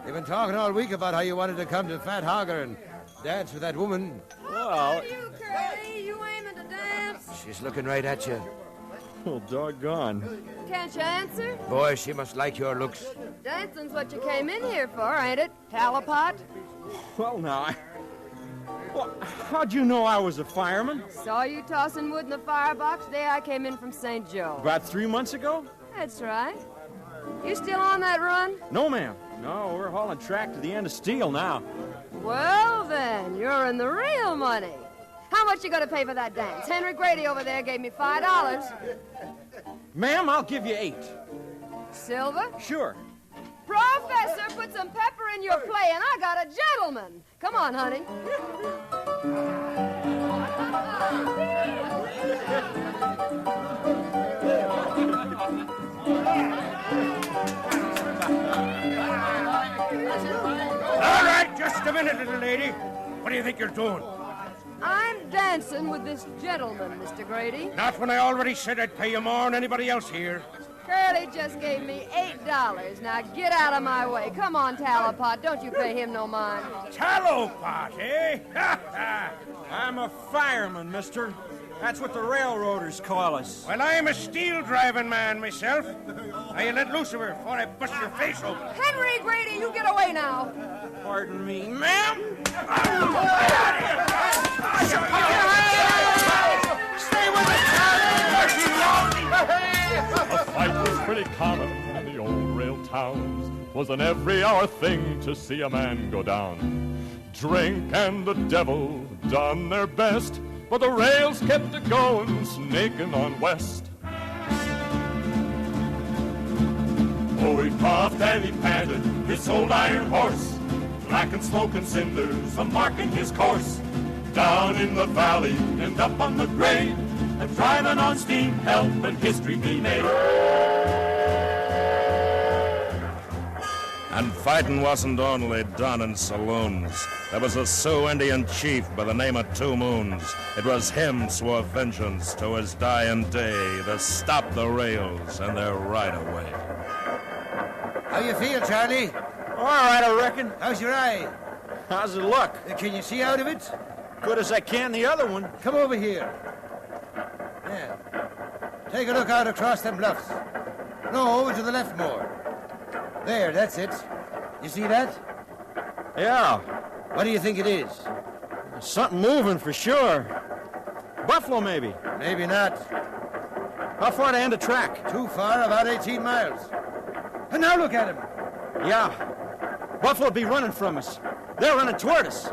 [SPEAKER 3] You've been talking all week about how you wanted to come to Fat Hogger and dance with that woman.
[SPEAKER 22] Well,
[SPEAKER 9] You, Curly, you aiming to dance?
[SPEAKER 3] She's looking right at you.
[SPEAKER 22] oh, doggone.
[SPEAKER 9] Can't you answer?
[SPEAKER 3] Boy, she must like your looks.
[SPEAKER 9] Dancing's what you came in here for, ain't it? Talipot?
[SPEAKER 22] Well, now, well, how'd you know I was a fireman?
[SPEAKER 9] Saw you tossing wood in the firebox day I came in from St. Joe.
[SPEAKER 22] About 3 months ago?
[SPEAKER 9] That's right. You still on that run?
[SPEAKER 22] No, ma'am. No, we're hauling track to the end of steel now.
[SPEAKER 9] Well, then, you're in the real money. How much you gonna pay for that dance? Henry Grady over there gave me $5.
[SPEAKER 22] Ma'am, I'll give you 8.
[SPEAKER 9] Silver?
[SPEAKER 22] Sure.
[SPEAKER 9] Professor, put some pepper in your play, and I got a gentleman. Come on, honey.
[SPEAKER 1] All right, just a minute, little lady. What do you think you're doing?
[SPEAKER 9] I'm dancing with this gentleman, Mr. Grady.
[SPEAKER 1] Not when I already said I'd pay you more than anybody else here.
[SPEAKER 9] Curly just gave me $8. Now get out of my way. Come on, Tallow-Pot. Don't you pay him no mind.
[SPEAKER 1] Tallow-Pot, eh?
[SPEAKER 22] I'm a fireman, mister. That's what the railroaders call us.
[SPEAKER 1] Well, I'm a steel-driving man myself. Now, you let loose of her before I bust your face open.
[SPEAKER 9] Henry Grady, you get away now.
[SPEAKER 22] Pardon me, ma'am?
[SPEAKER 1] Stay with us,
[SPEAKER 21] A fight was pretty common in the old rail towns. Was an every-hour thing to see a man go down. Drink and the devil done their best, but the rails kept it going, snaking on west.
[SPEAKER 19] Oh, he puffed and he panted, his old iron horse, black and smoking cinders a-marking his course. Down in the valley and up on the grade, and driving on steam, helping history be made.
[SPEAKER 2] And fighting wasn't only done in saloons. There was a Sioux Indian chief by the name of Two Moons. It was him swore vengeance to his dying day to stop the rails and their right-of-way.
[SPEAKER 3] How you feel, Charlie?
[SPEAKER 22] All right, I reckon.
[SPEAKER 3] How's your eye?
[SPEAKER 22] How's it look?
[SPEAKER 3] Can you see out of it?
[SPEAKER 22] Good as I can the other one.
[SPEAKER 3] Come over here. Yeah. Take a look out across them bluffs. No, over to the left more. There, that's it. You see that?
[SPEAKER 22] Yeah.
[SPEAKER 3] What do you think it is?
[SPEAKER 22] Something moving for sure. Buffalo, maybe.
[SPEAKER 3] Maybe not.
[SPEAKER 22] How far to end the track?
[SPEAKER 3] Too far, about 18 miles. And now look at him.
[SPEAKER 22] Yeah. Buffalo be running from us. They're running toward us.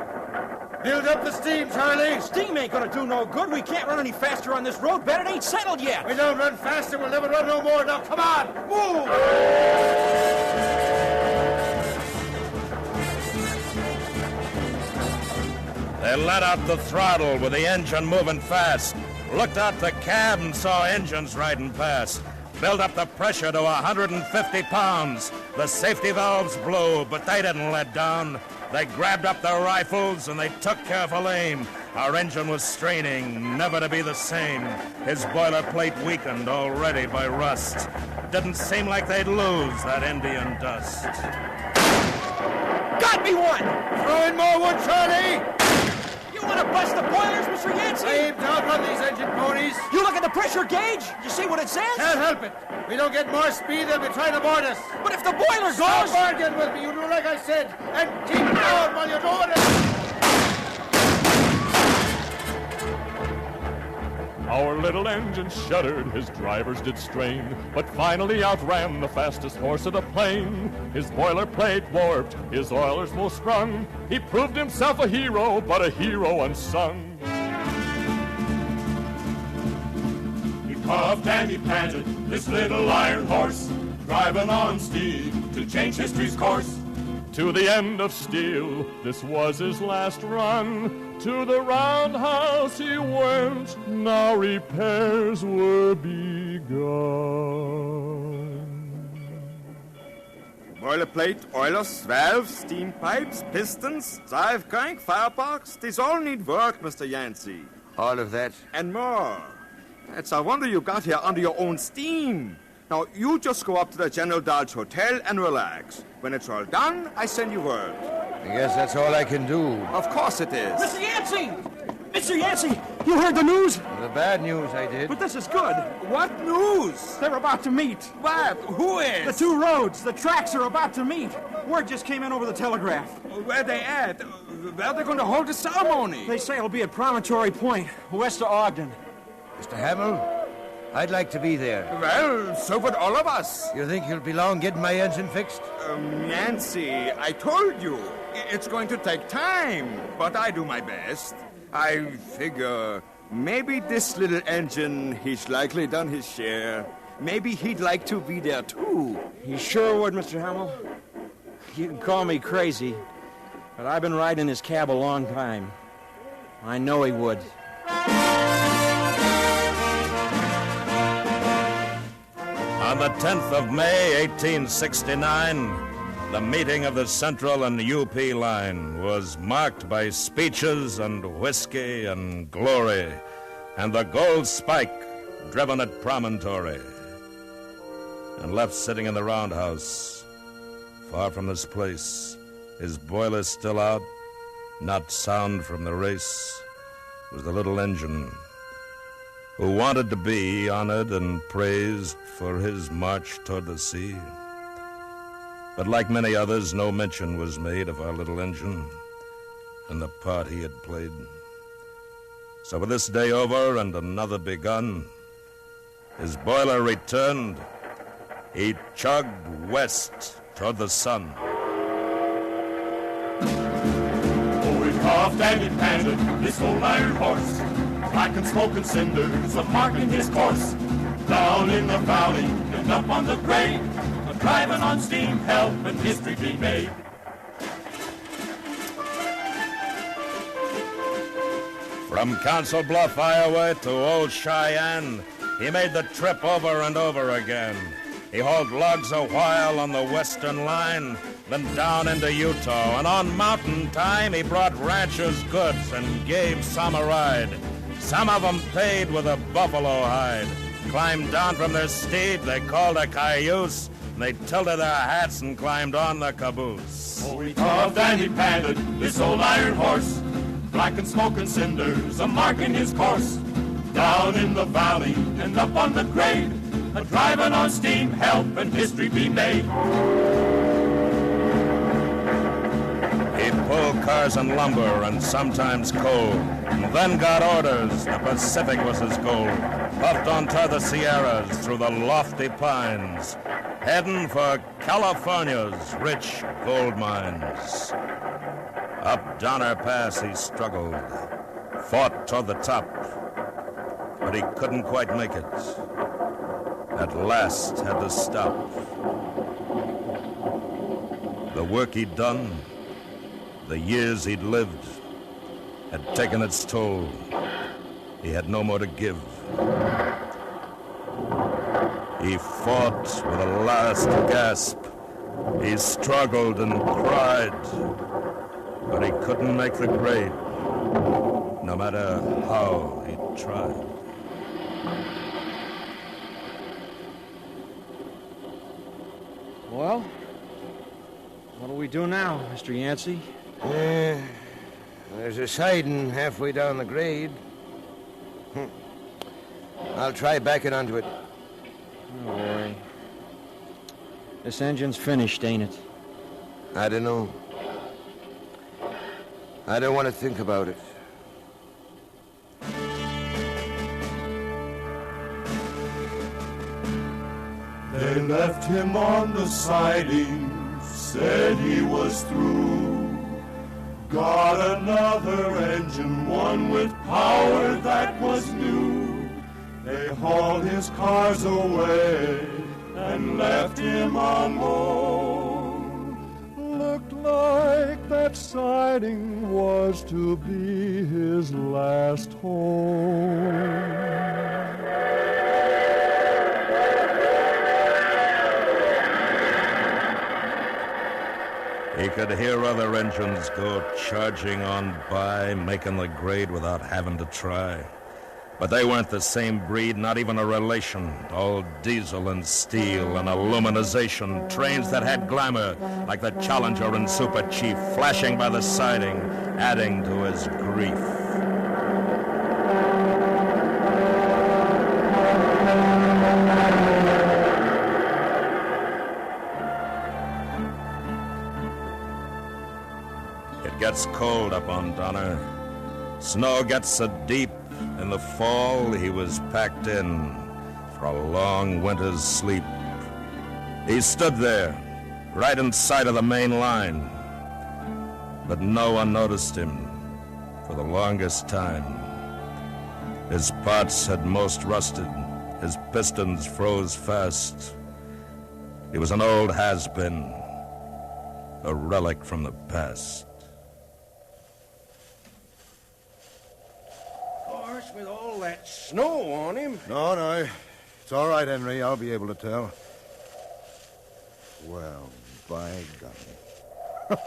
[SPEAKER 3] Build up the steam, Charlie.
[SPEAKER 22] Steam ain't gonna do no good. We can't run any faster on this road. Bet it ain't settled yet.
[SPEAKER 3] We don't run faster, we'll never run no more. Now, come on, move!
[SPEAKER 2] They let out the throttle with the engine moving fast. Looked out the cab and saw engines riding past. Built up the pressure to 150 pounds. The safety valves blew, but they didn't let down. They grabbed up their rifles and they took careful aim. Our engine was straining, never to be the same. His boilerplate weakened already by rust. Didn't seem like they'd lose that Indian dust.
[SPEAKER 22] Got me one!
[SPEAKER 3] Throw in more wood, Charlie!
[SPEAKER 22] You want to bust the boilers, Mr. Yancey?
[SPEAKER 3] Aim down on these engine ponies.
[SPEAKER 22] You look at the pressure gauge. You see what it says?
[SPEAKER 3] Can't help it. We don't get more speed, they'll be trying to board us.
[SPEAKER 22] But if the boiler goes...
[SPEAKER 3] Stop bargaining with me. You do like I said. And keep going while you're doing it.
[SPEAKER 21] Our little engine shuddered, his drivers did strain, but finally outran the fastest horse of the plain. His boilerplate warped, his oilers full sprung. He proved himself a hero, but a hero unsung.
[SPEAKER 19] He puffed and he panted, this little iron horse, driving on steam to change history's course.
[SPEAKER 21] To the end of steel, this was his last run. To the roundhouse he went, now repairs were begun.
[SPEAKER 8] Boilerplate, oilers, valves, steam pipes, pistons, drive crank, firebox, these all need work, Mr. Yancey.
[SPEAKER 3] All of that?
[SPEAKER 8] And more. It's a wonder you got here under your own steam. Now, you just go up to the General Dodge Hotel and relax. When it's all done, I send you word.
[SPEAKER 3] I guess that's all I can do.
[SPEAKER 8] Of course it is.
[SPEAKER 22] Mr. Yancey! Mr. Yancey, you heard the news?
[SPEAKER 3] The bad news, I did.
[SPEAKER 22] But this is good.
[SPEAKER 8] What news?
[SPEAKER 22] They're about to meet.
[SPEAKER 8] What? Who is?
[SPEAKER 22] The two roads, the tracks are about to meet. Word just came in over the telegraph.
[SPEAKER 8] Where they at? Where they going to hold the ceremony?
[SPEAKER 22] They say it'll be at Promontory Point, west of Ogden.
[SPEAKER 3] Mr. Hamill, I'd like to be there.
[SPEAKER 8] Well, so would all of us.
[SPEAKER 3] You think you'll be long getting my engine fixed?
[SPEAKER 8] Nancy, I told you. It's going to take time, but I do my best. I figure maybe this little engine, he's likely done his share.
[SPEAKER 13] maybe he'd like to be there, too.
[SPEAKER 22] He sure would, Mr. Hamill. You can call me crazy, but I've been riding his cab a long time. I know he would.
[SPEAKER 2] On the 10th of May, 1869, the meeting of the Central and UP line was marked by speeches and whiskey and glory, and the gold spike driven at Promontory. And left sitting in the roundhouse, far from this place, his boiler still out, not sound from the race, was the little engine who wanted to be honored and praised for his march toward the sea. But like many others, no mention was made of our little engine and the part he had played. So with this day over and another begun, his boiler returned. He chugged west toward the sun.
[SPEAKER 19] Oh, he puffed and he panted, this old iron horse, black and smoking cinders a marking his course. Down in the valley and up on the grade, driving on steam, helping history be made.
[SPEAKER 2] From Council Bluff, Iowa to Old Cheyenne, he made the trip over and over again. He hauled logs a while on the western line, then down into Utah, and on mountain time he brought ranchers' goods and gave some a ride. Some of them paid with a buffalo hide. Climbed down from their steed, they called a cayuse. They tilted their hats and climbed on the caboose.
[SPEAKER 19] Oh, he puffed and he panted, this old iron horse, black and smoking cinders a marking his course. Down in the valley and up on the grade, a driving on steam, helping history be made.
[SPEAKER 2] He'd pull cars and lumber and sometimes coal, and then got orders. The Pacific was his goal. Puffed on toward the Sierras through the lofty pines, heading for California's rich gold mines. Up Donner Pass he struggled, fought toward the top, but he couldn't quite make it. At last had to stop. The work he'd done, the years he'd lived, had taken its toll. He had no more to give. He fought with a last gasp. He struggled and cried, but he couldn't make the grade, no matter how he tried.
[SPEAKER 22] Well, what do we do now, Mr. Yancey?
[SPEAKER 3] There's a siding halfway down the grade. I'll try backing onto it.
[SPEAKER 22] Don't worry. This engine's finished, ain't it?
[SPEAKER 3] I don't know. I don't want to think about it.
[SPEAKER 19] They left him on the siding, said he was through. Got another engine, one with power that was new. They hauled his cars away and left him alone.
[SPEAKER 21] Looked like that siding was to be his last home.
[SPEAKER 2] He could hear other engines go charging on by, making the grade without having to try. But they weren't the same breed, not even a relation. All diesel and steel and aluminization. Trains that had glamour, like the Challenger and Super Chief, flashing by the siding, adding to his grief. It gets cold up on Donner. Snow gets so deep. In the fall, he was packed in for a long winter's sleep. He stood there, right in sight of the main line. But no one noticed him for the longest time. His parts had most rusted, His pistons froze fast. He was an old has-been, a relic from the past.
[SPEAKER 3] Of course, with all that snow on him.
[SPEAKER 1] No. It's all right, Henry. I'll be able to tell. Well, by golly.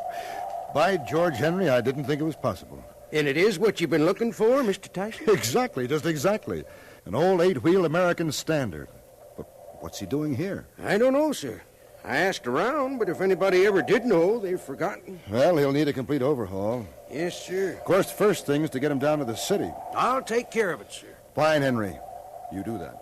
[SPEAKER 1] By George, Henry, I didn't think it was possible.
[SPEAKER 3] And it is what you've been looking for, Mr. Tyson?
[SPEAKER 1] Exactly, just exactly. An old 8-wheel American Standard. But what's he doing here?
[SPEAKER 3] I don't know, sir. I asked around, but if anybody ever did know, they've forgotten.
[SPEAKER 1] Well, he'll need a complete overhaul.
[SPEAKER 3] Yes, sir.
[SPEAKER 1] Of course, the first thing is to get him down to the city.
[SPEAKER 3] I'll take care of it, sir.
[SPEAKER 1] Fine, Henry. You do that.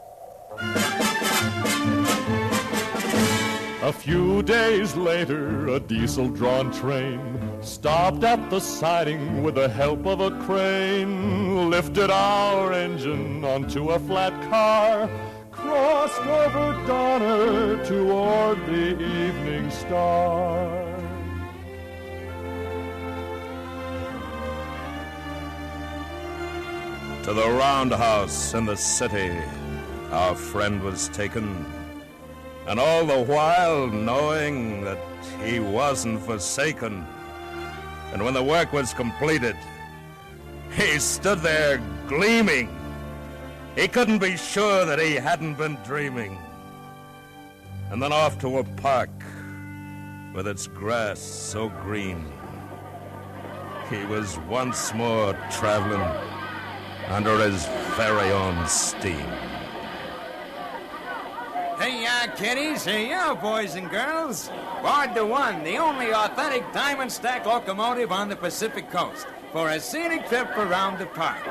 [SPEAKER 21] A few days later, a diesel-drawn train stopped at the siding with the help of a crane, lifted our engine onto a flat car, crossed over Donner toward the evening star.
[SPEAKER 2] To the roundhouse in the city, our friend was taken, and all the while knowing that he wasn't forsaken. And when the work was completed, he stood there gleaming. He couldn't be sure that he hadn't been dreaming. And then off to a park with its grass so green, he was once more traveling under his very own steam.
[SPEAKER 15] Hey, kiddies. Hey, boys and girls. Board the one, the only authentic diamond stack locomotive on the Pacific Coast for a scenic trip around the park.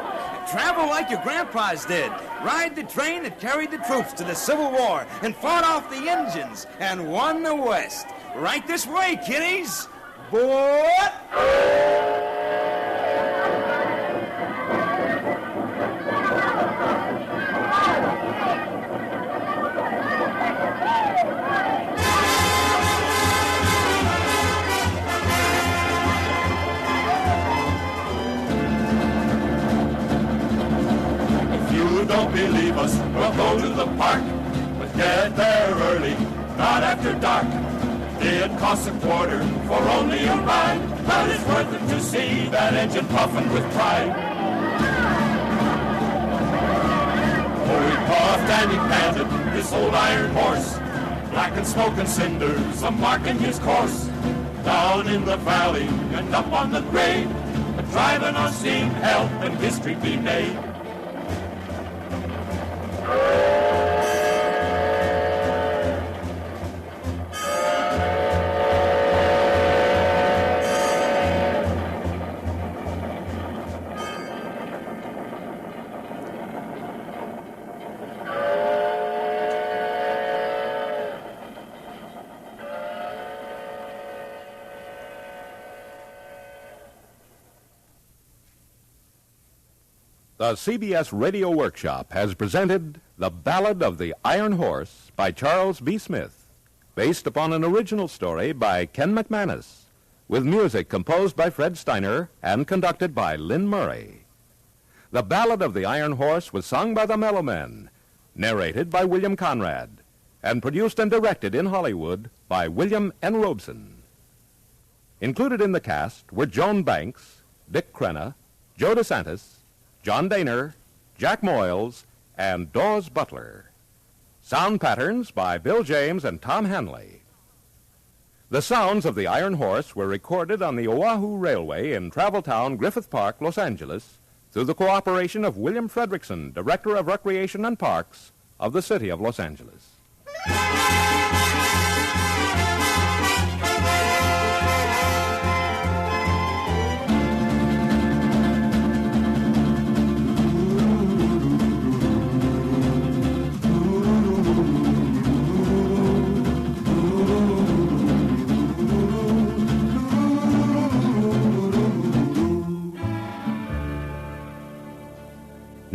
[SPEAKER 15] Travel like your grandpas did. Ride the train that carried the troops to the Civil War and fought off the Indians and won the West. Right this way, kiddies. Boy!
[SPEAKER 19] Don't believe us, we'll go to the park, but get there early, not after dark. It costs a quarter for only a ride, but it's worth it to see that engine puffing with pride. Oh, he puffed and he panted, this old iron horse, black and smoke and cinders, a marking his course. Down in the valley and up on the grade, driving on steam, helping history be made.
[SPEAKER 11] The CBS Radio Workshop has presented The Ballad of the Iron Horse by Charles B. Smith, based upon an original story by Ken McManus, with music composed by Fred Steiner and conducted by Lynn Murray. The Ballad of the Iron Horse was sung by the Mellow Men, narrated by William Conrad, and produced and directed in Hollywood by William N. Robeson. Included in the cast were Joan Banks, Dick Crenna, Joe DeSantis, John Daner, Jack Moyles, and Dawes Butler. Sound patterns by Bill James and Tom Hanley. The sounds of the Iron Horse were recorded on the Oahu Railway in Travel Town, Griffith Park, Los Angeles, through the cooperation of William Fredrickson, Director of Recreation and Parks of the City of Los Angeles.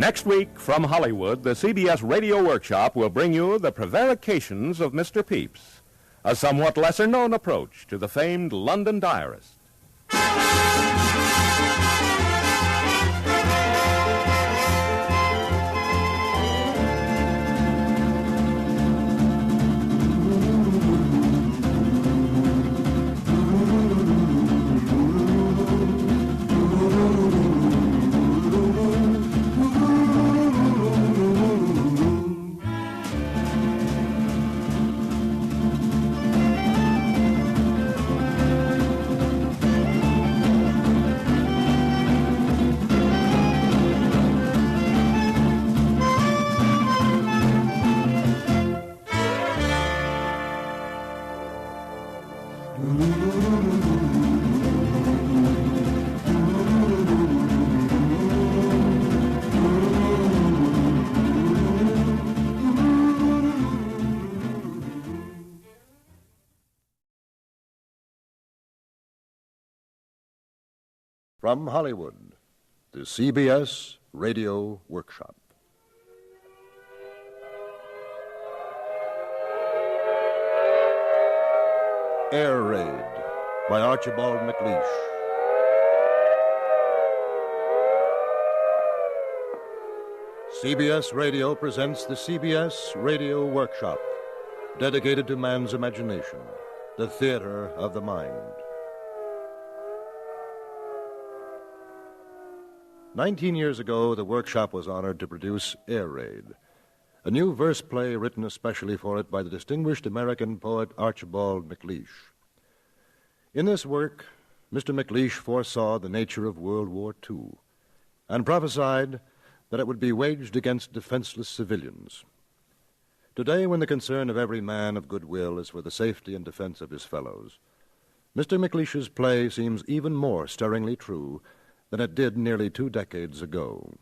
[SPEAKER 11] Next week, from Hollywood, the CBS Radio Workshop will bring you the Prevarications of Mr. Peeps, a somewhat lesser-known approach to the famed London diarist.
[SPEAKER 16] From Hollywood, the CBS Radio Workshop. Air Raid by Archibald MacLeish. CBS Radio presents the CBS Radio Workshop, dedicated to man's imagination, the theater of the mind. 19 years ago, the workshop was honored to produce Air Raid, a new verse play written especially for it by the distinguished American poet Archibald MacLeish. In this work, Mr. MacLeish foresaw the nature of World War II and prophesied that it would be waged against defenseless civilians. Today, when the concern of every man of goodwill is for the safety and defense of his fellows, Mr. MacLeish's play seems even more stirringly true than it did nearly 2 decades ago.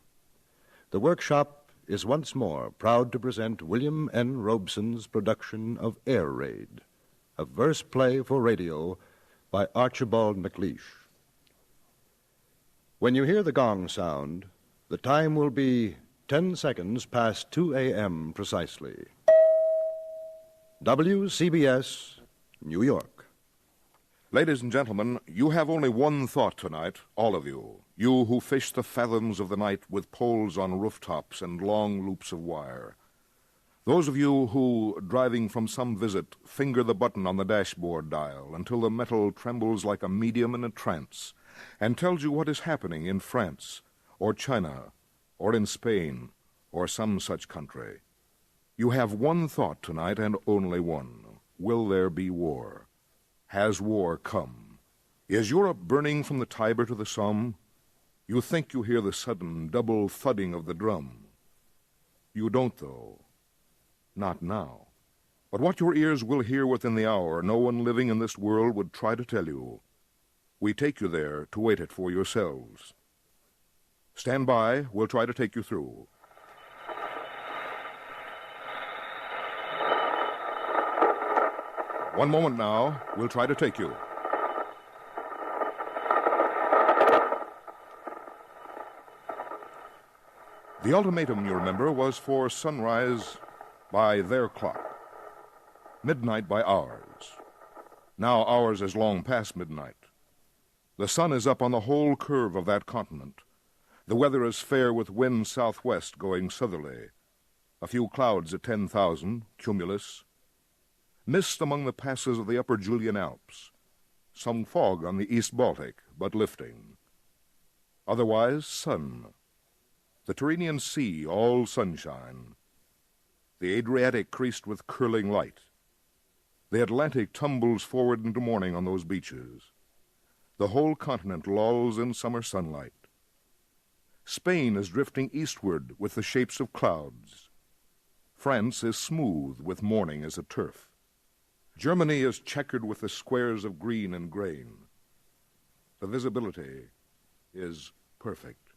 [SPEAKER 16] The workshop is once more proud to present William N. Robeson's production of Air Raid, a verse play for radio by Archibald MacLeish. When you hear the gong sound, the time will be 10 seconds past 2 a.m. precisely. WCBS, New York.
[SPEAKER 17] Ladies and gentlemen, you have only one thought tonight, all of you. You who fish the fathoms of the night with poles on rooftops and long loops of wire. Those of you who, driving from some visit, finger the button on the dashboard dial until the metal trembles like a medium in a trance and tells you what is happening in France or China or in Spain or some such country. You have one thought tonight and only one. Will there be war? Has war come? Is Europe burning from the Tiber to the Somme? You think you hear the sudden double thudding of the drum. You don't, though. Not now. But what your ears will hear within the hour, no one living in this world would try to tell you. We take you there to wait it for yourselves. Stand by. We'll try to take you through. One moment now. We'll try to take you. The ultimatum, you remember, was for sunrise by their clock, midnight by ours. Now ours is long past midnight. The sun is up on the whole curve of that continent. The weather is fair with wind southwest going southerly. A few clouds at 10,000, cumulus. Mist among the passes of the upper Julian Alps. Some fog on the East Baltic, but lifting. Otherwise, sun. The Tyrrhenian Sea, all sunshine. The Adriatic creased with curling light. The Atlantic tumbles forward into morning on those beaches. The whole continent lolls in summer sunlight. Spain is drifting eastward with the shapes of clouds. France is smooth with morning as a turf. Germany is checkered with the squares of green and grain. The visibility is perfect.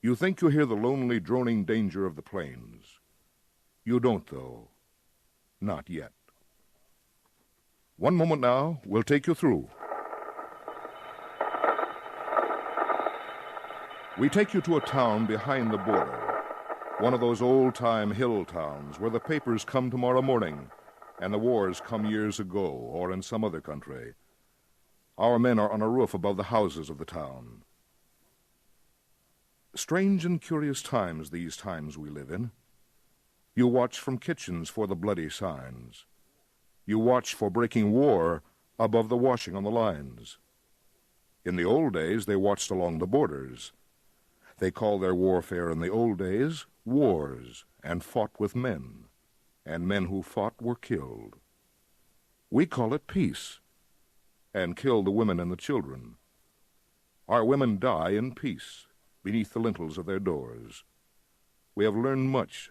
[SPEAKER 17] You think you hear the lonely, droning danger of the plains. You don't, though. Not yet. One moment now, we'll take you through. We take you to a town behind the border, one of those old-time hill towns where the papers come tomorrow morning and the wars come years ago or in some other country. Our men are on a roof above the houses of the town. Strange and curious times, these times we live in. You watch from kitchens for the bloody signs. You watch for breaking war above the washing on the lines. In the old days, they watched along the borders. They called their warfare in the old days wars and fought with men, and men who fought were killed. We call it peace, and kill the women and the children. Our women die in peace beneath the lintels of their doors. We have learned much.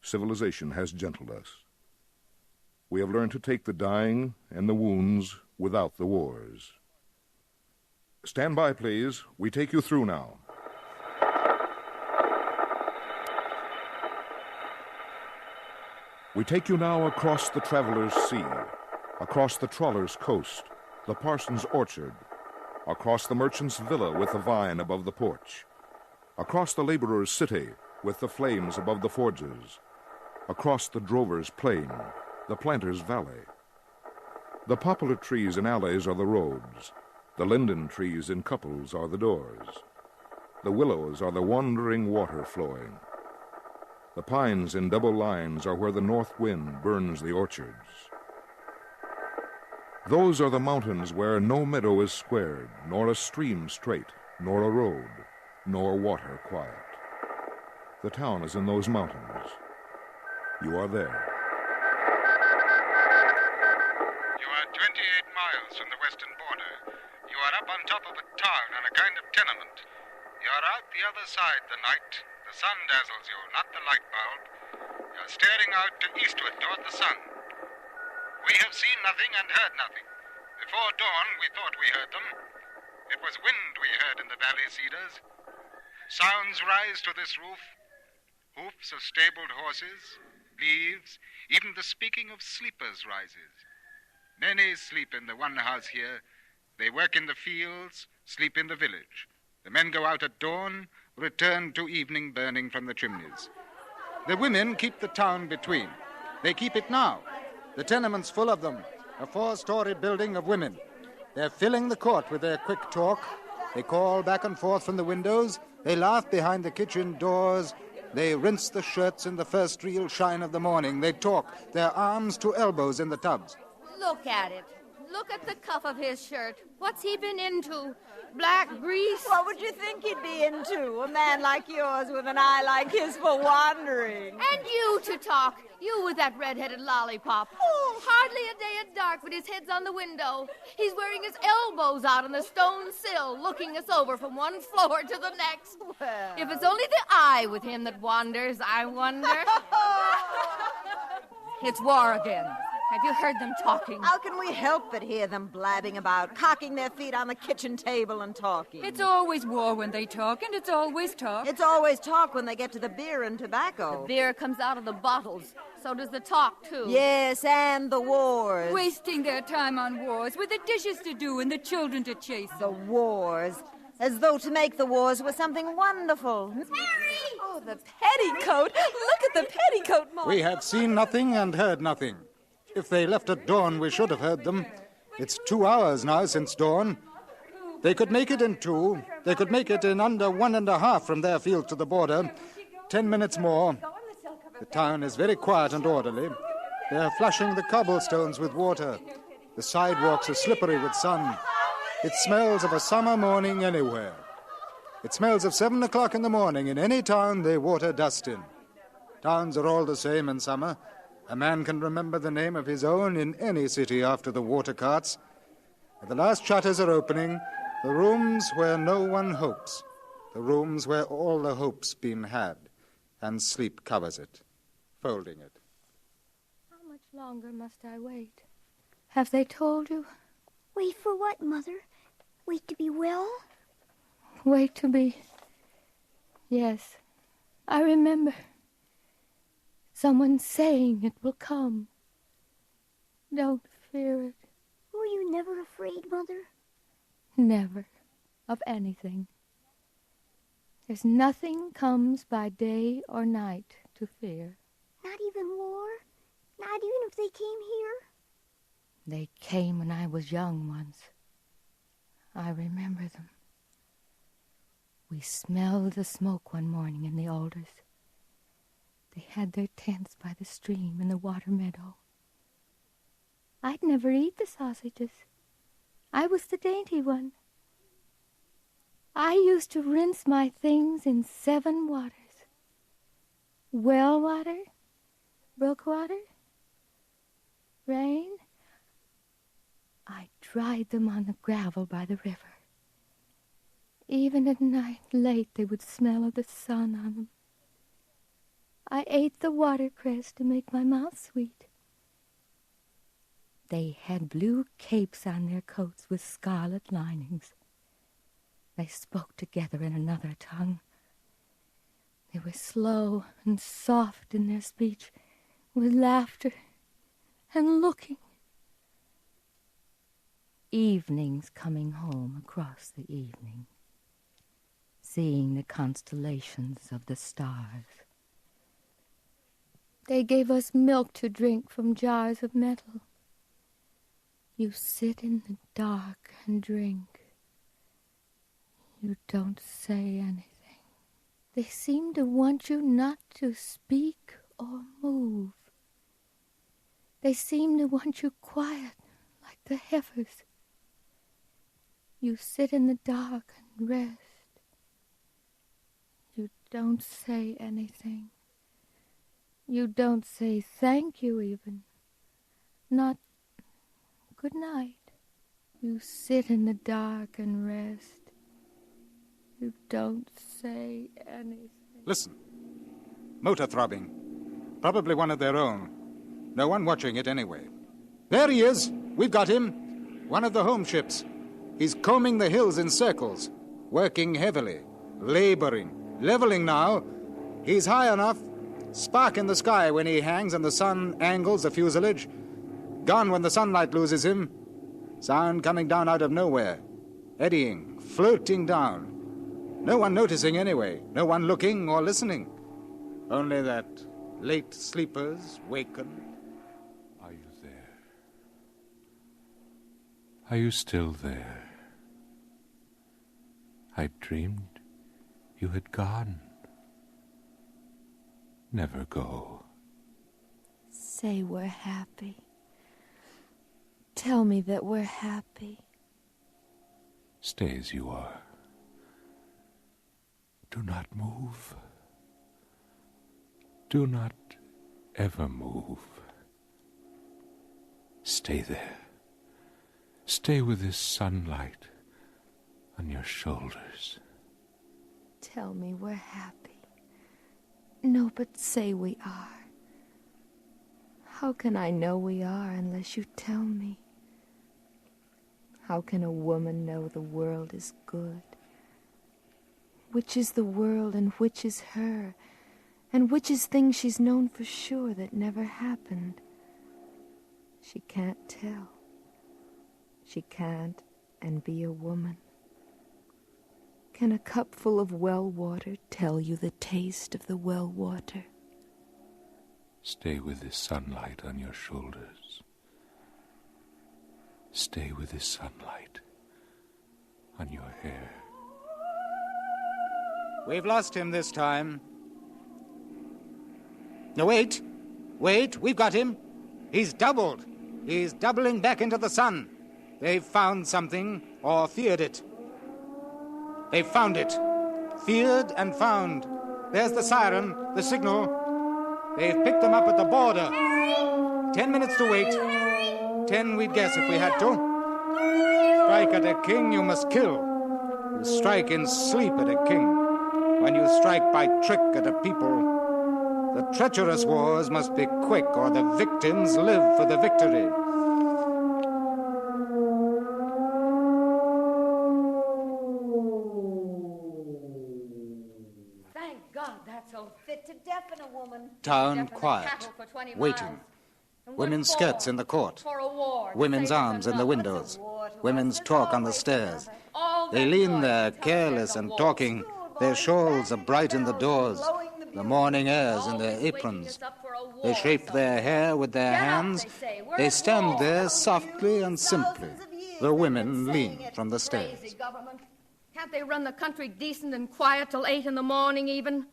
[SPEAKER 17] Civilization has gentled us. We have learned to take the dying and the wounds without the wars. Stand by, please. We take you through now. We take you now across the traveler's sea, across the trawler's coast, the parson's orchard, across the merchant's villa with the vine above the porch, across the laborer's city with the flames above the forges, across the drover's plain, the planter's valley. The poplar trees in alleys are the roads. The linden trees in couples are the doors. The willows are the wandering water flowing. The pines in double lines are where the north wind burns the orchards. Those are the mountains where no meadow is squared, nor a stream straight, nor a road, nor water quiet. The town is in those mountains. You are there.
[SPEAKER 4] You are 28 miles from the western border. You are up on top of a town and a kind of tenement. You are out the other side the night. The sun dazzles you, not the light bulb. You are staring out to eastward toward the sun. We have seen nothing and heard nothing. Before dawn, we thought we heard them. It was wind we heard in the valley cedars. Sounds rise to this roof. Hoofs of stabled horses, leaves, even the speaking of sleepers rises. Many sleep in the one house here. They work in the fields, sleep in the village. The men go out at dawn, return to evening burning from the chimneys. The women keep the town between. They keep it now. The tenement's full of them, a 4-story building of women. They're filling the court with their quick talk. They call back and forth from the windows. They laugh behind the kitchen doors. They rinse the shirts in the first real shine of the morning. They talk, their arms to elbows in the tubs.
[SPEAKER 10] Look at it. Look at the cuff of his shirt. What's he been into? Black grease?
[SPEAKER 23] What would you think he'd be into? A man like yours with an eye like his for wandering.
[SPEAKER 10] And you to talk. You with that red-headed lollipop. Oh, hardly a day at dark, but his head's on the window. He's wearing his elbows out on the stone sill, looking us over from one floor to the next.
[SPEAKER 23] Well.
[SPEAKER 10] If it's only the eye with him that wanders, I wonder. It's war again. Have you heard them talking?
[SPEAKER 23] How can we help but hear them blabbing about, cocking their feet on the kitchen table and talking?
[SPEAKER 24] It's always war when they talk, and it's always talk.
[SPEAKER 23] It's always talk when they get to the beer and tobacco.
[SPEAKER 10] The beer comes out of the bottles. So does the talk, too.
[SPEAKER 23] Yes, and the wars.
[SPEAKER 24] Wasting their time on wars with the dishes to do and the children to chase.
[SPEAKER 23] The wars. As though to make the wars was something wonderful.
[SPEAKER 10] Mary!
[SPEAKER 23] Oh, the petticoat. Look at the petticoat, Mom.
[SPEAKER 1] We have seen nothing and heard nothing. If they left at dawn, we should have heard them. It's 2 hours now since dawn. They could make it in 2. They could make it in under 1.5 from their field to the border. 10 minutes more. The town is very quiet and orderly. They are flushing the cobblestones with water. The sidewalks are slippery with sun. It smells of a summer morning anywhere. It smells of 7 o'clock in the morning in any town they water dust in. Towns are all the same in summer. A man can remember the name of his own in any city after the water carts. And the last shutters are opening, the rooms where no one hopes, the rooms where all the hope's been had, and sleep covers it, folding it.
[SPEAKER 24] How much longer must I wait? Have they told you?
[SPEAKER 25] Wait for what, Mother? Wait to be well?
[SPEAKER 24] Wait to be... Yes, I remember. Someone saying it will come. Don't fear it.
[SPEAKER 25] Were you never afraid, Mother?
[SPEAKER 24] Never. Of anything. There's nothing comes by day or night to fear.
[SPEAKER 25] Not even war? Not even if they came here?
[SPEAKER 24] They came when I was young once. I remember them. We smelled the smoke one morning in the alders. They had their tents by the stream in the water meadow. I'd never eat the sausages. I was the dainty one. I used to rinse my things in 7 waters. Well water, brook water, rain. I dried them on the gravel by the river. Even at night, late, they would smell of the sun on them. I ate the watercress to make my mouth sweet. They had blue capes on their coats with scarlet linings. They spoke together in another tongue. They were slow and soft in their speech, with laughter and looking. evenings coming home across the evening, seeing the constellations of the stars. They gave us milk to drink from jars of metal. You sit in the dark and drink. You don't say anything. They seem to want you not to speak or move. They seem to want you quiet, like the heifers. You sit in the dark and rest. You don't say anything. You don't say thank you even. Not good night. You sit in the dark and rest. You don't say anything.
[SPEAKER 1] Listen. Motor throbbing. Probably one of their own. No one watching it anyway. There he is. We've got him. One of the home ships. He's combing the hills in circles, working heavily, laboring, leveling now. He's high enough. Spark in the sky when he hangs and the sun angles the fuselage. Gone when the sunlight loses him. Sound coming down out of nowhere. Eddying, floating down. No one noticing anyway. No one looking or listening. Only that late sleepers waken.
[SPEAKER 6] Are you there? Are you still there? I dreamed you had gone. Never go.
[SPEAKER 24] Say we're happy. Tell me that we're happy.
[SPEAKER 6] Stay as you are. Do not move. Do not ever move. Stay there. Stay with this sunlight on your shoulders.
[SPEAKER 24] Tell me we're happy. No, but say we are. How can I know we are unless you tell me? How can a woman know the world is good? Which is the world and which is her? And which is things she's known for sure that never happened? She can't tell. She can't and be a woman. Can a cup full of well water tell you the taste of the well water?
[SPEAKER 6] Stay with this sunlight on your shoulders. Stay with this sunlight on your hair.
[SPEAKER 1] We've lost him this time. No, wait, we've got him. He's doubled. He's doubling back into the sun. They've found something, or feared it. They've found it. Feared and found. There's the siren, the signal. They've picked them up at the border. 10 minutes to wait. 10 we'd guess if we had to. Strike at a king, you must kill. You strike in sleep at a king. When you strike by trick at a people, the treacherous wars must be quick, or the victims live for the victory.
[SPEAKER 9] Thank God that's all fit to deafen a woman.
[SPEAKER 1] Town quiet, waiting. Women's skirts in the court. Women's arms in the windows. Women's talk on the stairs. They lean there, careless and talking. Their shawls are bright in the doors. The morning airs in their aprons. They shape their hair with their hands. They stand there softly and simply. The women lean from the stairs.
[SPEAKER 10] Can't they run the country decent and quiet till 8 in the morning even?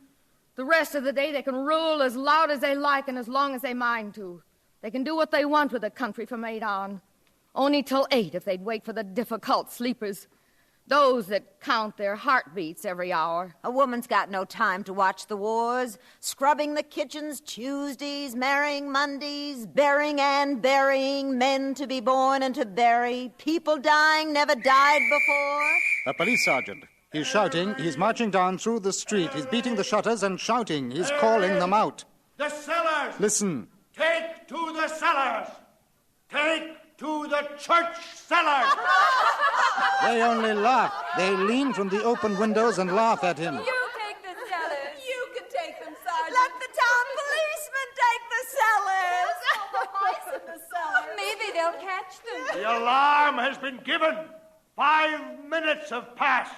[SPEAKER 10] The rest of the day they can rule as loud as they like and as long as they mind to. They can do what they want with the country from 8 on. Only till 8 if they'd wait for the difficult sleepers. Those that count their heartbeats every hour.
[SPEAKER 23] A woman's got no time to watch the wars. Scrubbing the kitchens Tuesdays, marrying Mondays, bearing and burying, men to be born and to bury, people dying never died before.
[SPEAKER 1] A police sergeant. He's shouting. He's marching down through the street. He's beating the shutters and shouting. He's calling them out.
[SPEAKER 19] The cellars!
[SPEAKER 1] Listen.
[SPEAKER 19] Take to the cellars! Take to the church cellars!
[SPEAKER 1] They only laugh. They lean from the open windows and laugh at him.
[SPEAKER 23] You take the cellars. You can take them, Sergeant. Let the town policeman take the cellars. The mice in the cellars. Maybe they'll catch them.
[SPEAKER 19] The alarm has been
[SPEAKER 5] been given. 5 minutes have passed.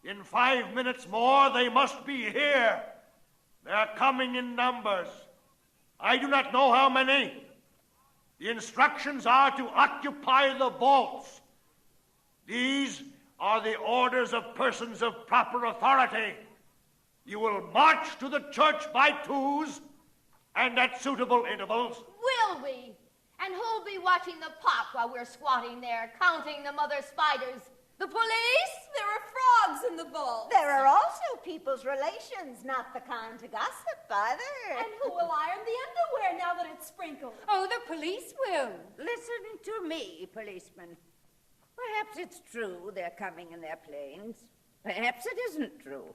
[SPEAKER 5] In 5 minutes more, they must be here. They are coming in numbers. I do not know how many. The instructions are to occupy the vaults. These are the orders of persons of proper authority. You will march to the church by twos and at suitable intervals.
[SPEAKER 10] Will we? And who'll be watching the pot while we're squatting there, counting the mother spiders? The police?
[SPEAKER 23] There are frogs in the vault. There are also people's relations, not the kind to gossip either.
[SPEAKER 7] And who will iron the underwear now that it's sprinkled?
[SPEAKER 12] Oh, the police will.
[SPEAKER 14] Listen to me, policeman. Perhaps it's true they're coming in their planes. Perhaps it isn't true.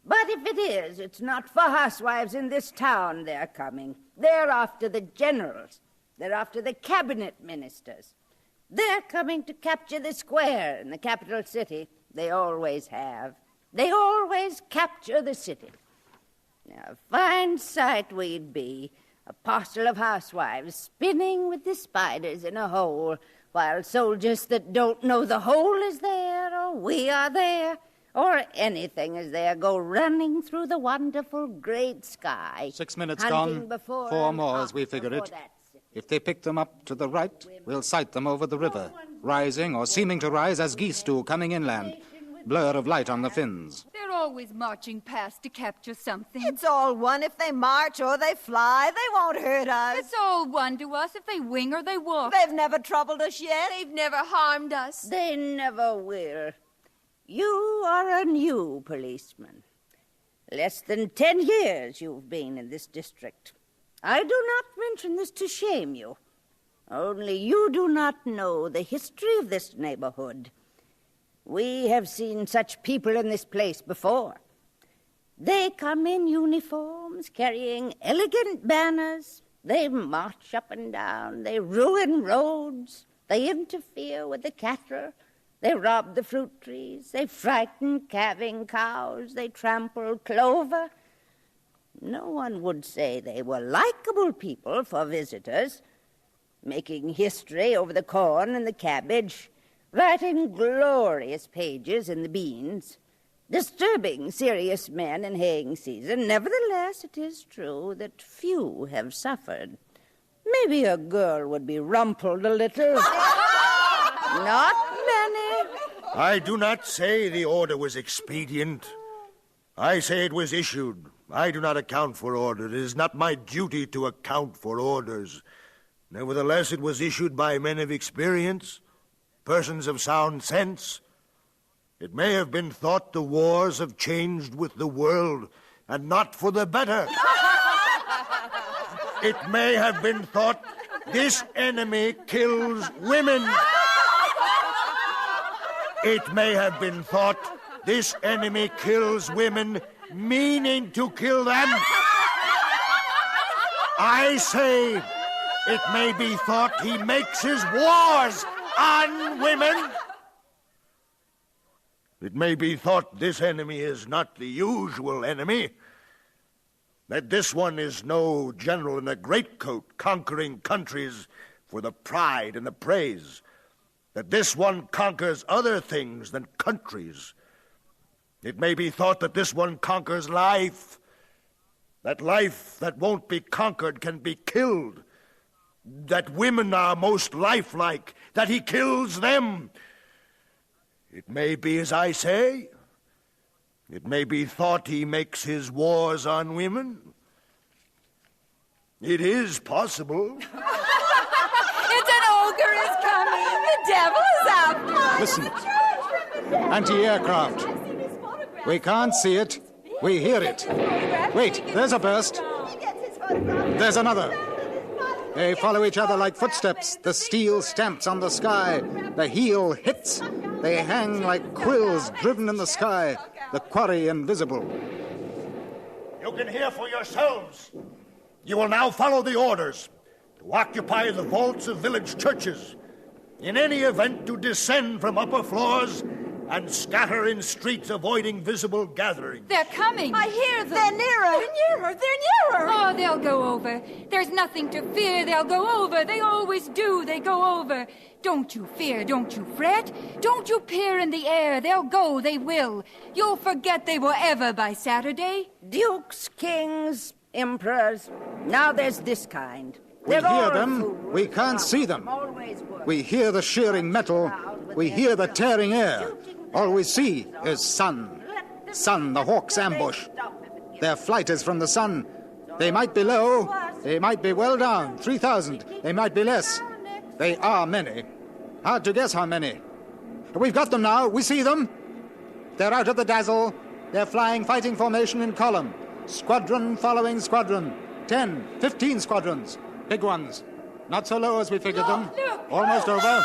[SPEAKER 14] But if it is, it's not for housewives in this town they're coming. They're after the generals. They're after the cabinet ministers. They're coming to capture the square in the capital city. They always have. They always capture the city. Now, a fine sight we'd be, a parcel of housewives spinning with the spiders in a hole, while soldiers that don't know the hole is there, or we are there, or anything is there, go running through the wonderful great sky.
[SPEAKER 1] 6 minutes gone. 4 more as we figure it. If they pick them up to the right, we'll sight them over the river, rising or seeming to rise as geese do coming inland. Blur of light on the fins.
[SPEAKER 12] They're always marching past to capture something.
[SPEAKER 23] It's all one if they march or they fly. They won't hurt us.
[SPEAKER 12] It's all one to us if they wing or they walk.
[SPEAKER 23] They've never troubled us yet.
[SPEAKER 7] They've never harmed us.
[SPEAKER 14] They never will. You are a new policeman. Less than 10 years you've been in this district. I do not mention this to shame you. Only you do not know the history of this neighborhood. We have seen such people in this place before. They come in uniforms, carrying elegant banners. They march up and down. They ruin roads. They interfere with the cattle. They rob the fruit trees. They frighten calving cows. They trample clover. No one would say they were likable people for visitors, making history over the corn and the cabbage, writing glorious pages in the beans, disturbing serious men in haying season. Nevertheless, it is true that few have suffered. Maybe a girl would be rumpled a little. Not many.
[SPEAKER 5] I do not say the order was expedient. I say it was issued. I do not account for orders. It is not my duty to account for orders. Nevertheless, it was issued by men of experience, persons of sound sense. It may have been thought the wars have changed with the world, and not for the better. It may have been thought this enemy kills women. It may have been thought this enemy kills women, meaning to kill them. I say, it may be thought he makes his wars on women. It may be thought this enemy is not the usual enemy, that this one is no general in a greatcoat conquering countries for the pride and the praise, that this one conquers other things than countries. It may be thought that this one conquers life, that life that won't be conquered can be killed, that women are most lifelike, that he kills them. It may be as I say. It may be thought he makes his wars on women. It is possible.
[SPEAKER 7] It's an ogre is coming. The devil is after us.
[SPEAKER 1] Listen. Anti-aircraft. We can't see it. We hear it. Wait, there's a burst. There's another. They follow each other like footsteps. The steel stamps on the sky. The heel hits. They hang like quills driven in the sky. The quarry invisible.
[SPEAKER 5] You can hear for yourselves. You will now follow the orders to occupy the vaults of village churches. In any event, to descend from upper floors and scatter in streets, avoiding visible gatherings.
[SPEAKER 12] They're coming.
[SPEAKER 23] I hear them. They're nearer.
[SPEAKER 12] They're nearer. They're nearer. Oh, they'll go over. There's nothing to fear. They'll go over. They always do. They go over. Don't you fear. Don't you fret. Don't you peer in the air. They'll go. They will. You'll forget they were ever by Saturday.
[SPEAKER 14] Dukes, kings, emperors. Now there's this kind.
[SPEAKER 1] We hear them. We can't see them. We hear the shearing metal. We hear the tearing air. All we see is sun. Sun, the hawk's ambush. Their flight is from the sun. They might be low. They might be well down. 3,000. They might be less. They are many. Hard to guess how many. We've got them now. We see them. They're out of the dazzle. They're flying fighting formation in column. Squadron following squadron. 10, 15 squadrons. Big ones. Not so low as we figured them. Almost over.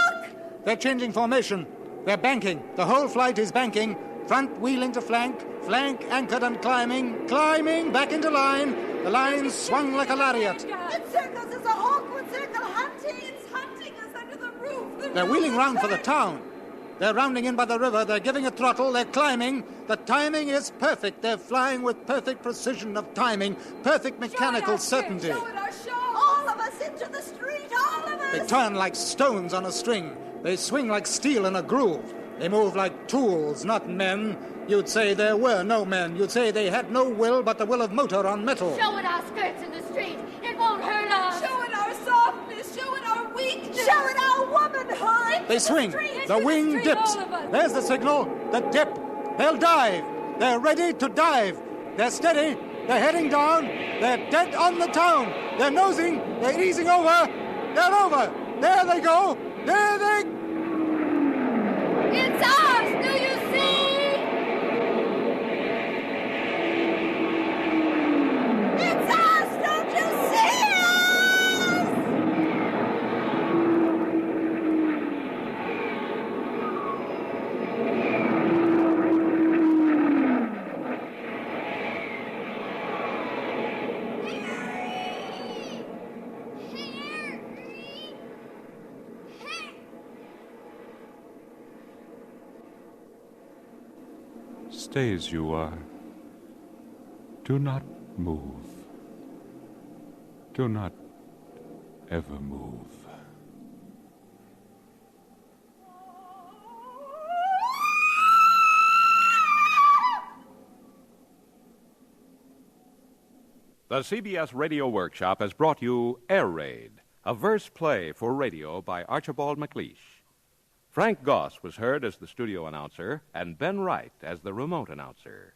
[SPEAKER 1] They're changing formation. They're banking. The whole flight is banking. Front wheeling to flank. Flank anchored and climbing. Climbing back into line. The line swung like a lariat.
[SPEAKER 23] It circles. It's a awkward circle. Hunting. It's hunting us under the roof.
[SPEAKER 1] They're wheeling round for the town. They're rounding in by the river. They're giving it throttle. They're climbing. The timing is perfect. They're flying with perfect precision of timing. Perfect mechanical certainty.
[SPEAKER 23] Show it our show. All of us into the street. All of us.
[SPEAKER 1] They turn like stones on a string. They swing like steel in a groove. They move like tools, not men. You'd say there were no men. You'd say they had no will but the will of motor on metal.
[SPEAKER 10] Show it our skirts in the street. It won't hurt us.
[SPEAKER 23] Show it our softness. Show it our weakness. Show it our womanhood.
[SPEAKER 1] They swing. The wing dips. There's the signal. The dip. They'll dive. They're ready to dive. They're steady. They're heading down. They're dead on the town. They're nosing. They're easing over. They're over. There they go. There they...
[SPEAKER 10] It's us! Do you see?
[SPEAKER 23] It's us! Don't you see us?
[SPEAKER 6] Stay as you are. Do not move. Do not ever move.
[SPEAKER 11] The CBS Radio Workshop has brought you Air Raid, a verse play for radio by Archibald MacLeish. Frank Goss was heard as the studio announcer and Ben Wright as the remote announcer.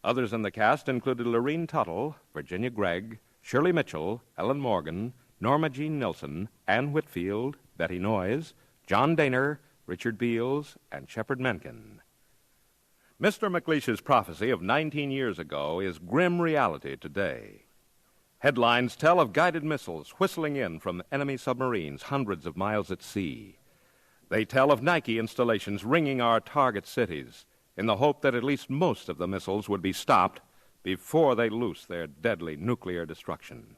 [SPEAKER 11] Others in the cast included Lorene Tuttle, Virginia Gregg, Shirley Mitchell, Ellen Morgan, Norma Jean Nilsson, Ann Whitfield, Betty Noyes, John Daner, Richard Beals, and Shepard Mencken. Mr. MacLeish's prophecy of 19 years ago is grim reality today. Headlines tell of guided missiles whistling in from enemy submarines hundreds of miles at sea. They tell of Nike installations ringing our target cities in the hope that at least most of the missiles would be stopped before they loose their deadly nuclear destruction.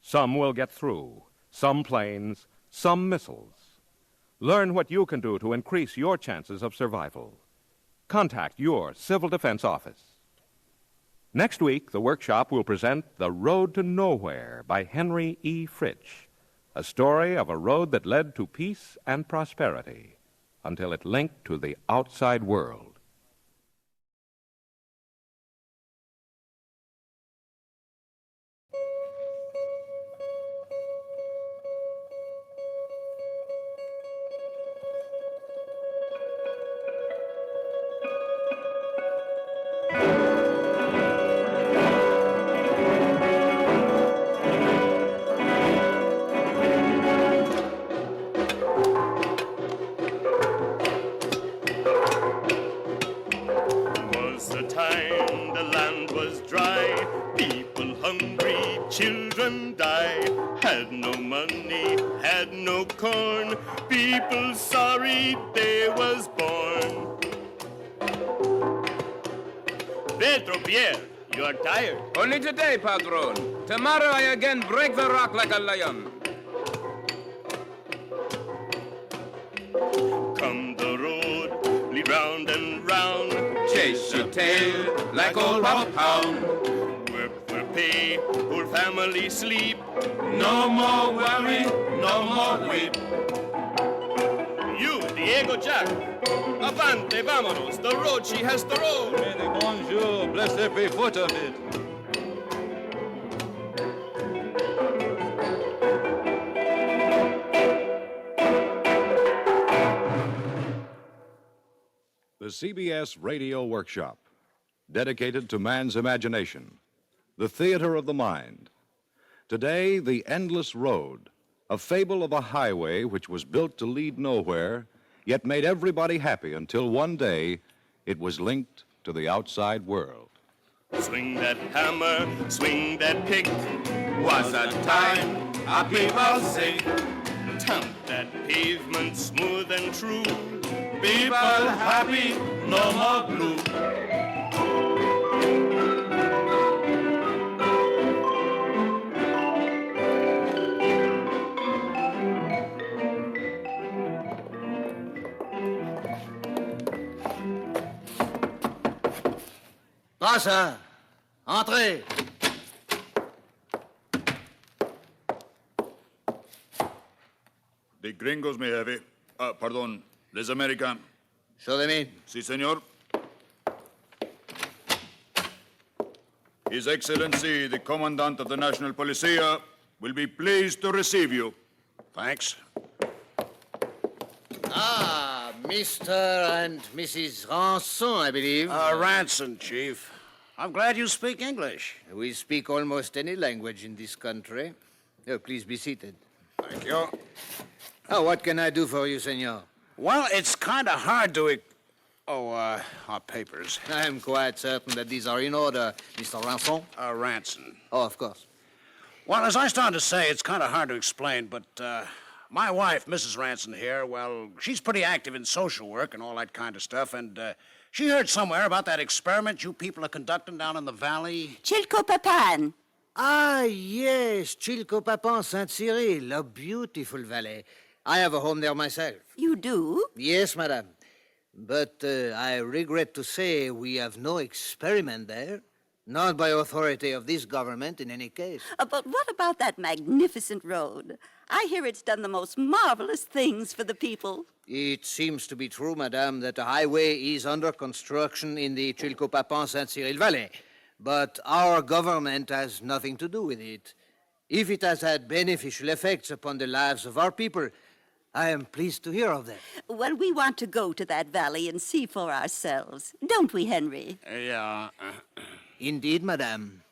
[SPEAKER 11] Some will get through, some planes, some missiles. Learn what you can do to increase your chances of survival. Contact your Civil Defense Office. Next week, the workshop will present The Road to Nowhere by Henry E. Fritsch, a story of a road that led to peace and prosperity until it linked to the outside world.
[SPEAKER 19] Children die, had no money, had no corn, people sorry they was born. Pedro Pierre, you are tired.
[SPEAKER 8] Only today, Padron. Tomorrow I again break the rock like a lion.
[SPEAKER 19] Come the road, lead round
[SPEAKER 8] chase your tail like old Papa Pound.
[SPEAKER 19] Work for pay, whole family sleep.
[SPEAKER 8] No more worry, no more weep.
[SPEAKER 19] You, Diego Jack, avante, vamonos, the road she has to roll.
[SPEAKER 8] Bonjour, bless every foot of it.
[SPEAKER 11] The CBS Radio Workshop, dedicated to man's imagination, the theater of the mind. Today, The Endless Road, a fable of a highway which was built to lead nowhere, yet made everybody happy until one day it was linked to the outside world.
[SPEAKER 19] Swing that hammer, swing that pick.
[SPEAKER 8] Was a time our people sick.
[SPEAKER 19] Tamp that pavement smooth and true.
[SPEAKER 8] People happy, no more blue.
[SPEAKER 3] Passa! Entrez!
[SPEAKER 13] The gringos, mi jefe. Pardon, les American.
[SPEAKER 3] Show them in.
[SPEAKER 13] Si, senor. His Excellency, the Commandant of the National Policia, will be pleased to receive you.
[SPEAKER 3] Thanks. Ah, Mr. and Mrs. Ranson, I believe.
[SPEAKER 18] Ranson, Chief. I'm glad you speak English.
[SPEAKER 3] We speak almost any language in this country. Oh, please be seated.
[SPEAKER 18] Thank you.
[SPEAKER 3] Oh, what can I do for you, senor?
[SPEAKER 18] Well, it's kind of hard to... our papers.
[SPEAKER 3] I'm quite certain that these are in order, Mr. Ranson.
[SPEAKER 18] Ranson.
[SPEAKER 3] Oh, of course.
[SPEAKER 18] Well, as I started to say, it's kind of hard to explain, but my wife, Mrs. Ranson here, well, she's pretty active in social work and all that kind of stuff, and she heard somewhere about that experiment you people are conducting down in the valley.
[SPEAKER 23] Chilcopapan.
[SPEAKER 3] Ah, yes, Chilcopapan, Saint-Cyril, a beautiful valley. I have a home there myself.
[SPEAKER 23] You do?
[SPEAKER 3] Yes, madame. But I regret to say we have no experiment there. Not by authority of this government, in any case.
[SPEAKER 23] But what about that magnificent road? I hear it's done the most marvelous things for the people.
[SPEAKER 3] It seems to be true, madame, that a highway is under construction in the Chilcopapan-Saint-Cyril Valley. But our government has nothing to do with it. If it has had beneficial effects upon the lives of our people, I am pleased to hear of them.
[SPEAKER 23] Well, we want to go to that valley and see for ourselves. Don't we, Henry?
[SPEAKER 18] Yeah.
[SPEAKER 3] Indeed, madame.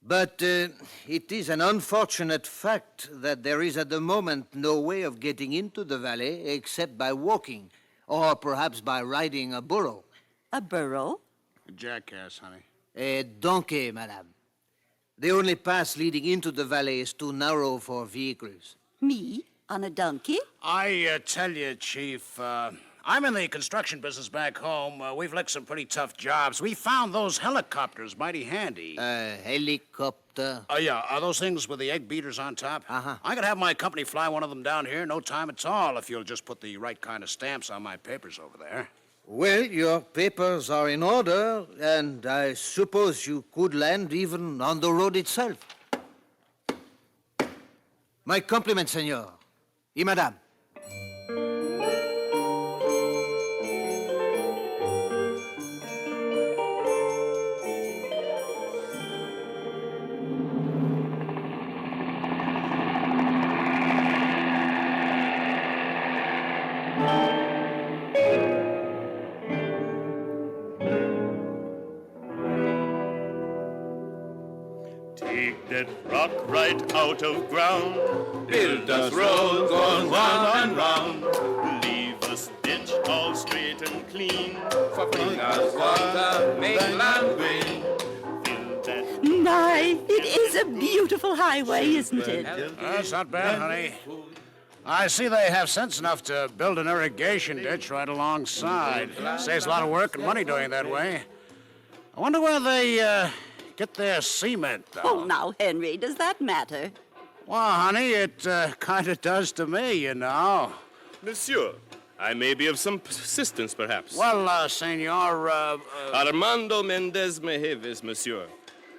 [SPEAKER 3] But it is an unfortunate fact that there is at the moment no way of getting into the valley except by walking, or perhaps by riding a burro.
[SPEAKER 23] A burro?
[SPEAKER 18] A jackass, honey.
[SPEAKER 3] A donkey, madame. The only path leading into the valley is too narrow for vehicles.
[SPEAKER 23] Me? On a donkey?
[SPEAKER 18] I tell you, Chief, I'm in the construction business back home. We've licked some pretty tough jobs. We found those helicopters mighty handy.
[SPEAKER 3] Helicopter?
[SPEAKER 18] Yeah, are those things with the egg beaters on top?
[SPEAKER 3] Uh-huh.
[SPEAKER 18] I could have my company fly one of them down here no time at all if you'll just put the right kind of stamps on my papers over there.
[SPEAKER 3] Well, your papers are in order, and I suppose you could land even on the road itself. My compliments, senor. Y madame.
[SPEAKER 19] Take that rock right out of ground.
[SPEAKER 8] Build us road going round and round.
[SPEAKER 19] Leave us ditch all straight and clean.
[SPEAKER 8] For bring us water, make land green.
[SPEAKER 23] My, it is a beautiful highway, isn't it?
[SPEAKER 18] That's not bad, honey. I see they have sense enough to build an irrigation ditch right alongside. Saves a lot of work and money doing that way. I wonder where they get their cement, though.
[SPEAKER 23] Oh, now, Henry, does that matter?
[SPEAKER 18] Well, honey, it kind of does to me, you know.
[SPEAKER 19] Monsieur,
[SPEAKER 2] I may be of some assistance, perhaps.
[SPEAKER 18] Well, Senor,
[SPEAKER 2] Armando Mendez Mejeves, monsieur.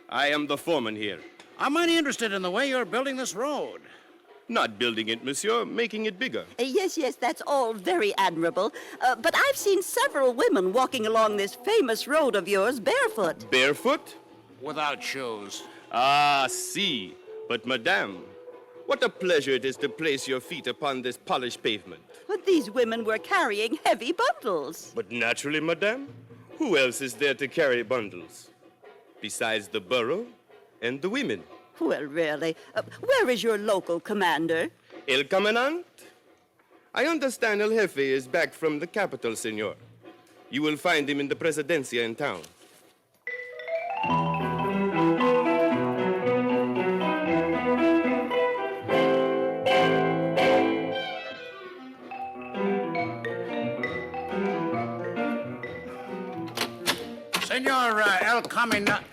[SPEAKER 2] I am the foreman here.
[SPEAKER 18] I'm mighty interested in the way you're building this road.
[SPEAKER 2] Not building it, monsieur, making it bigger.
[SPEAKER 15] Yes, that's all very admirable. But I've seen several women walking along this famous road of yours barefoot.
[SPEAKER 2] Barefoot?
[SPEAKER 18] Without shoes.
[SPEAKER 2] Ah, si. But, madame, what a pleasure it is to place your feet upon this polished pavement.
[SPEAKER 15] But these women were carrying heavy bundles.
[SPEAKER 2] But naturally, madame, who else is there to carry bundles? Besides the burro and the women.
[SPEAKER 15] Well, really, where is your local commander?
[SPEAKER 2] El Commandant? I understand El Jefe is back from the capital, senor. You will find him in the Presidencia in town.
[SPEAKER 18] Senor El Commandant.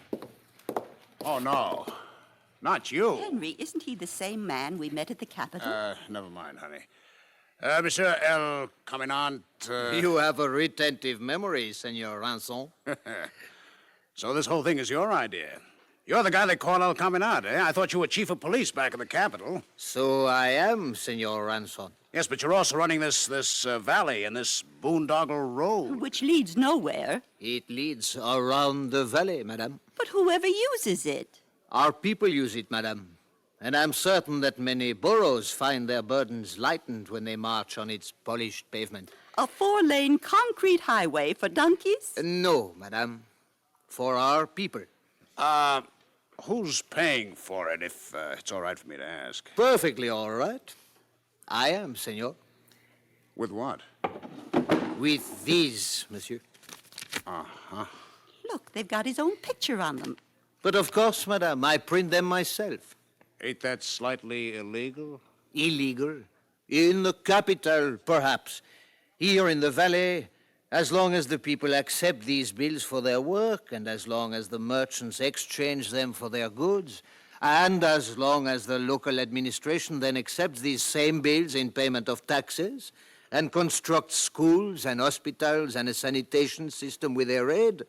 [SPEAKER 18] Oh, no. Not you.
[SPEAKER 15] Henry, isn't he the same man we met at the Capitol?
[SPEAKER 18] Never mind, honey. Monsieur El Commandant...
[SPEAKER 3] You have a retentive memory, Senor Ranson.
[SPEAKER 18] So this whole thing is your idea. You're the guy they call El Commandant, eh? I thought you were chief of police back in the Capitol.
[SPEAKER 3] So I am, Senor Ranson.
[SPEAKER 18] Yes, but you're also running this valley and this boondoggle road.
[SPEAKER 15] Which leads nowhere.
[SPEAKER 3] It leads around the valley, madame.
[SPEAKER 15] But whoever uses it.
[SPEAKER 3] Our people use it, madame. And I'm certain that many burros find their burdens lightened when they march on its polished pavement.
[SPEAKER 15] A 4-lane concrete highway for donkeys?
[SPEAKER 3] No, madame. For our people.
[SPEAKER 18] Who's paying for it, if it's all right for me to ask?
[SPEAKER 3] Perfectly all right. I am, senor.
[SPEAKER 18] With what?
[SPEAKER 3] With these, monsieur.
[SPEAKER 18] Uh-huh.
[SPEAKER 15] Look, they've got his own picture on them.
[SPEAKER 3] But of course, madame, I print them myself.
[SPEAKER 18] Ain't that slightly illegal?
[SPEAKER 3] Illegal? In the capital, perhaps. Here in the valley, as long as the people accept these bills for their work, and as long as the merchants exchange them for their goods, and as long as the local administration then accepts these same bills in payment of taxes, and constructs schools and hospitals and a sanitation system with their aid,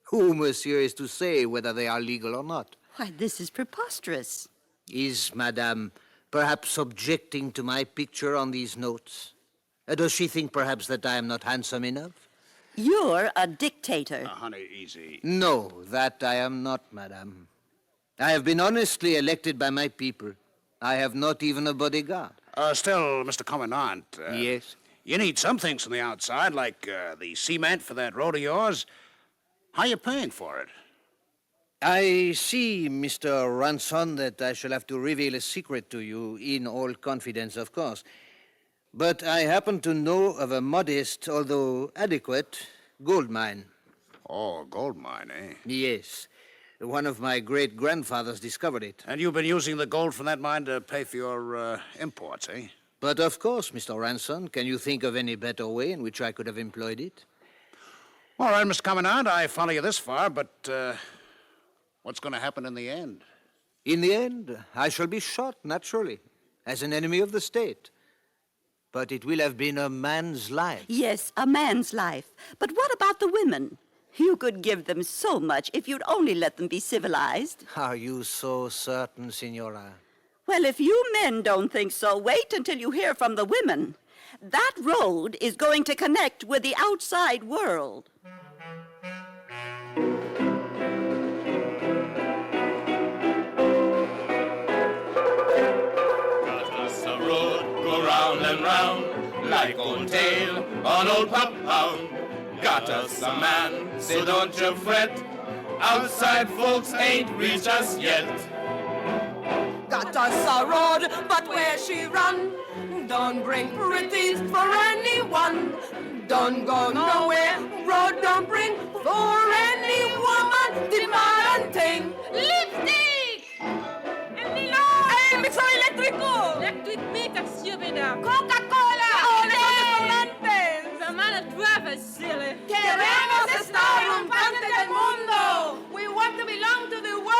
[SPEAKER 3] who, monsieur, is to say whether they are legal or not?
[SPEAKER 15] Why, this is preposterous.
[SPEAKER 3] Is madame perhaps objecting to my picture on these notes? Does she think perhaps that I am not handsome enough?
[SPEAKER 15] You're a dictator.
[SPEAKER 18] Honey, easy.
[SPEAKER 3] No, that I am not, madame. I have been honestly elected by my people. I have not even a bodyguard.
[SPEAKER 18] Still, Mr. Commandant.
[SPEAKER 3] Yes?
[SPEAKER 18] You need some things from the outside, like the cement for that road of yours. How you paying for it?
[SPEAKER 3] I see, Mr. Ranson, that I shall have to reveal a secret to you, in all confidence, of course. But I happen to know of a modest, although adequate, gold mine.
[SPEAKER 18] Oh, gold mine, eh?
[SPEAKER 3] Yes. One of my great-grandfathers discovered it.
[SPEAKER 18] And you've been using the gold from that mine to pay for your imports, eh?
[SPEAKER 3] But of course, Mr. Ranson. Can you think of any better way in which I could have employed it?
[SPEAKER 18] All right, Mr. Commandant, I follow you this far, but what's going to happen in the end?
[SPEAKER 3] In the end, I shall be shot, naturally, as an enemy of the state. But it will have been a man's life.
[SPEAKER 15] Yes, a man's life. But what about the women? You could give them so much if you'd only let them be civilized.
[SPEAKER 3] Are you so certain, Signora?
[SPEAKER 15] Well, if you men don't think so, wait until you hear from the women. That road is going to connect with the outside world.
[SPEAKER 19] Got us a road, go round and round, like old tail on old pup hound. Got us a man, so don't you fret, outside folks ain't reached us yet.
[SPEAKER 20] Got us a road, but where she run? Don't bring pretties for anyone. Don't go nowhere, road don't bring for any woman demanding lipstick! ¡Ay, mixer eléctrico!
[SPEAKER 21] Electric meter, stupida!
[SPEAKER 20] ¡Coca-Cola! ¡Restaurantes!
[SPEAKER 21] The man driver, silly!
[SPEAKER 20] ¡Queremos estar en parte del mundo! We want to belong to the world!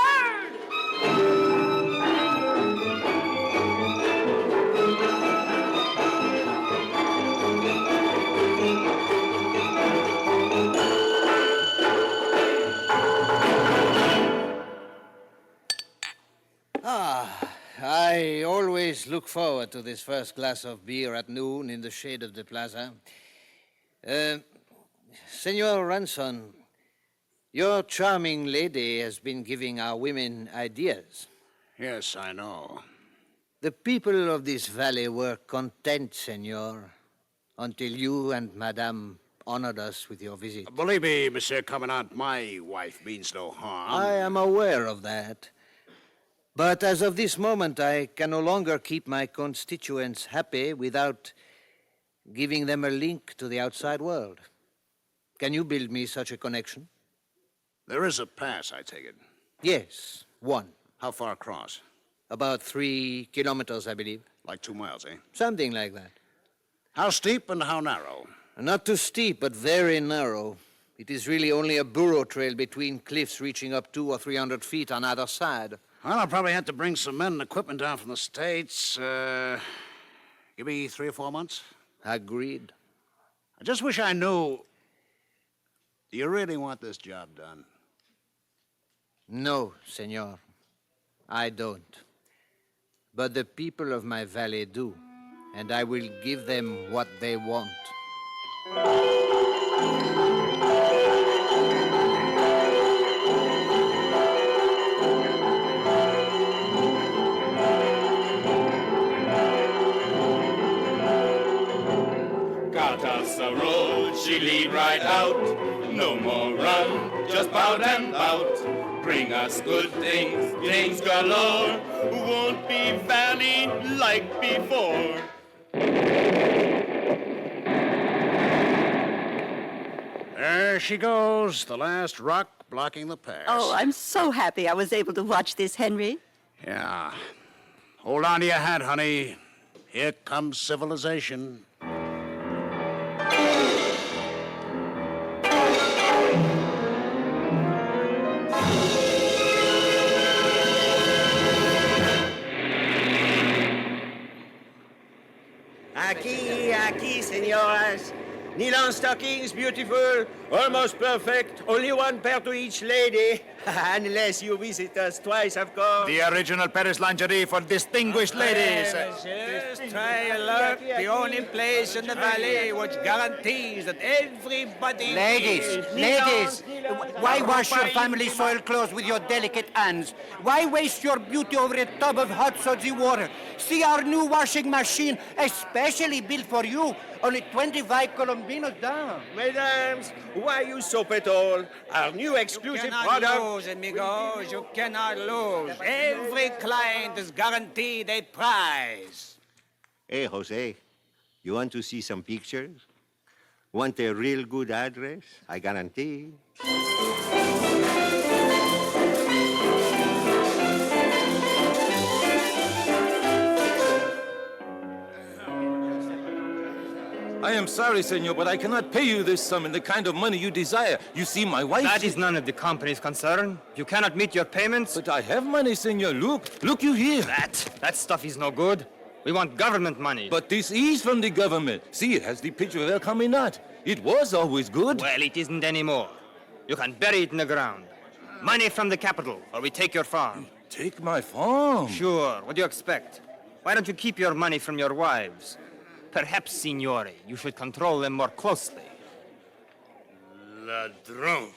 [SPEAKER 3] I always look forward to this first glass of beer at noon in the shade of the plaza. Senor Ranson, your charming lady has been giving our women ideas.
[SPEAKER 18] Yes, I know.
[SPEAKER 3] The people of this valley were content, senor, until you and Madame honored us with your visit.
[SPEAKER 18] Believe me, Monsieur Commandant, my wife means no harm.
[SPEAKER 3] I am aware of that. But as of this moment, I can no longer keep my constituents happy without giving them a link to the outside world. Can you build me such a connection?
[SPEAKER 18] There is a pass, I take it.
[SPEAKER 3] Yes, one.
[SPEAKER 18] How far across?
[SPEAKER 3] About 3 kilometers, I believe.
[SPEAKER 18] Like 2 miles, eh?
[SPEAKER 3] Something like that.
[SPEAKER 18] How steep and how narrow?
[SPEAKER 3] Not too steep, but very narrow. It is really only a burro trail between cliffs reaching up 200 or 300 feet on either side.
[SPEAKER 18] Well, I'll probably have to bring some men and equipment down from the States. Give me 3 or 4 months.
[SPEAKER 3] Agreed.
[SPEAKER 18] I just wish I knew. Do you really want this job done?
[SPEAKER 3] No, senor. I don't. But the people of my valley do, and I will give them what they want.
[SPEAKER 19] Got us a road, she lead right out. No more run, just bout and bout. Bring us good things, things galore. Won't be valley like before.
[SPEAKER 18] There she goes, the last rock blocking the pass.
[SPEAKER 15] Oh, I'm so happy I was able to watch this, Henry.
[SPEAKER 18] Yeah. Hold on to your hat, honey. Here comes civilization.
[SPEAKER 4] Aquí, senoras. Nylon stockings, beautiful, almost perfect. Only 1 pair to each lady. Unless you visit us twice, of course.
[SPEAKER 13] The original Paris lingerie for distinguished ladies.
[SPEAKER 4] Just try a look. The only place in the valley which guarantees that everybody...
[SPEAKER 16] Ladies, why wash your family soil clothes with your delicate hands? Why waste your beauty over a tub of hot, sudsy water? See our new washing machine, especially built for you. Only 25 colombinos down.
[SPEAKER 4] Mesdames, why you soap at all? Our new exclusive product...
[SPEAKER 16] lose,
[SPEAKER 4] amigos. You cannot lose. Every client is guaranteed a prize.
[SPEAKER 17] Hey, Jose, you want to see some pictures? Want a real good address? I guarantee.
[SPEAKER 22] I am sorry, senor, but I cannot pay you this sum in the kind of money you desire. You see, my wife...
[SPEAKER 25] That is none of the company's concern. You cannot meet your payments.
[SPEAKER 22] But I have money, senor. Look you here.
[SPEAKER 25] That stuff is no good. We want government money.
[SPEAKER 22] But this is from the government. See, it has the picture of El Caminat. It was always good.
[SPEAKER 25] Well, it isn't anymore. You can bury it in the ground. Money from the capital, or we take your farm.
[SPEAKER 22] Take my farm?
[SPEAKER 25] Sure. What do you expect? Why don't you keep your money from your wives? Perhaps, signore, you should control them more closely.
[SPEAKER 4] Ladrón.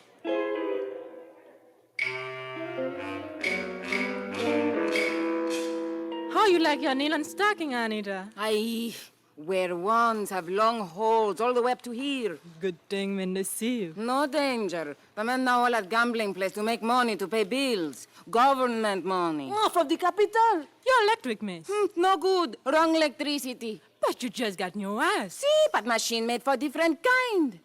[SPEAKER 21] How you like your nylon stocking, Anita?
[SPEAKER 26] Aye, where ones have long holes all the way up to here.
[SPEAKER 21] Good thing when they see you.
[SPEAKER 26] No danger. The men now all at gambling place to make money to pay bills. Government money.
[SPEAKER 21] Oh, from the capital. Your electric, miss.
[SPEAKER 26] No good. Wrong electricity.
[SPEAKER 21] But you just got new eyes.
[SPEAKER 26] See, but machine made for different kind.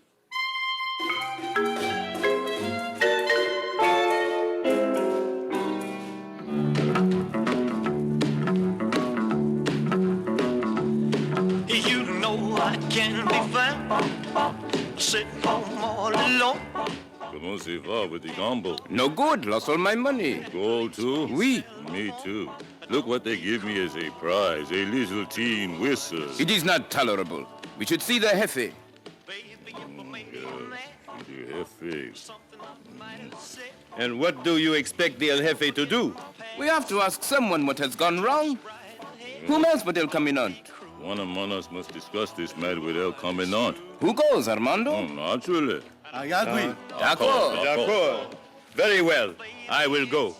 [SPEAKER 19] You know I can't be found sitting home all alone.
[SPEAKER 6] Comment ça va with the gamble?
[SPEAKER 2] No good. Lost all my money.
[SPEAKER 6] Gold too?
[SPEAKER 2] Oui.
[SPEAKER 6] Me too. Look what they give me as a prize, a little teen whistle.
[SPEAKER 2] It is not tolerable. We should see the Jefe.
[SPEAKER 6] The Jefe.
[SPEAKER 2] And what do you expect the El Jefe to do?
[SPEAKER 8] We have to ask someone what has gone wrong. Whom else but El Commandant?
[SPEAKER 5] One among us must discuss this matter with El Commandant.
[SPEAKER 8] Who goes, Armando?
[SPEAKER 5] Oh, naturally.
[SPEAKER 13] I agree.
[SPEAKER 8] D'accord.
[SPEAKER 2] D'accord. Very well. I will go.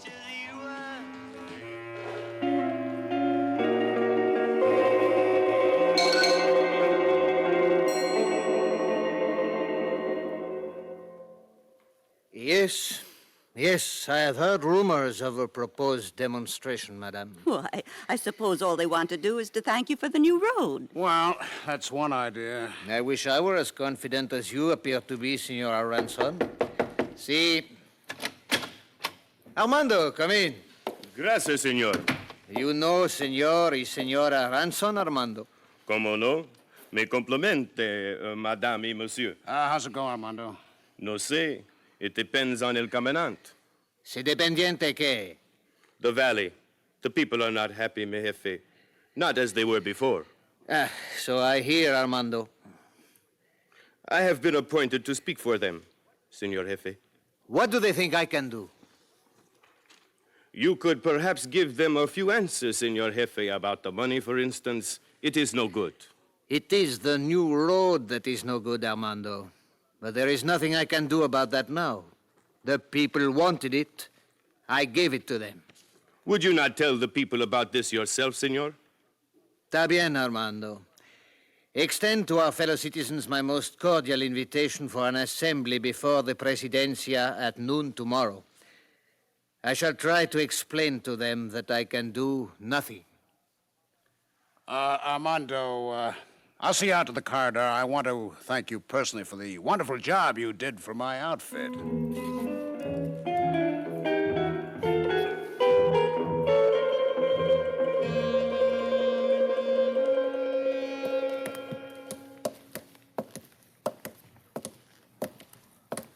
[SPEAKER 3] Yes, I have heard rumors of a proposed demonstration, madame.
[SPEAKER 15] Why, I suppose all they want to do is to thank you for the new road.
[SPEAKER 18] Well, that's one idea.
[SPEAKER 3] I wish I were as confident as you appear to be, Senor Aranson. See. Armando, come in.
[SPEAKER 2] Gracias, senor.
[SPEAKER 3] You know Senor y Senora Aranson, Armando?
[SPEAKER 2] Como no? Me complimente, madame et monsieur.
[SPEAKER 18] How's it going, Armando?
[SPEAKER 2] No sé. It depends on El Commandant.
[SPEAKER 3] Se dependiente que?
[SPEAKER 2] The valley. The people are not happy, mi jefe. Not as they were before.
[SPEAKER 3] So I hear, Armando.
[SPEAKER 2] I have been appointed to speak for them, Senor Jefe.
[SPEAKER 3] What do they think I can do?
[SPEAKER 2] You could perhaps give them a few answers, Senor Jefe, about the money, for instance. It is no good.
[SPEAKER 3] It is the new road that is no good, Armando. But there is nothing I can do about that now. The people wanted it. I gave it to them.
[SPEAKER 2] Would you not tell the people about this yourself, senor?
[SPEAKER 3] Está bien, Armando. Extend to our fellow citizens my most cordial invitation for an assembly before the Presidencia at noon tomorrow. I shall try to explain to them that I can do nothing.
[SPEAKER 18] Armando, I'll see you out to the corridor. I want to thank you personally for the wonderful job you did for my outfit.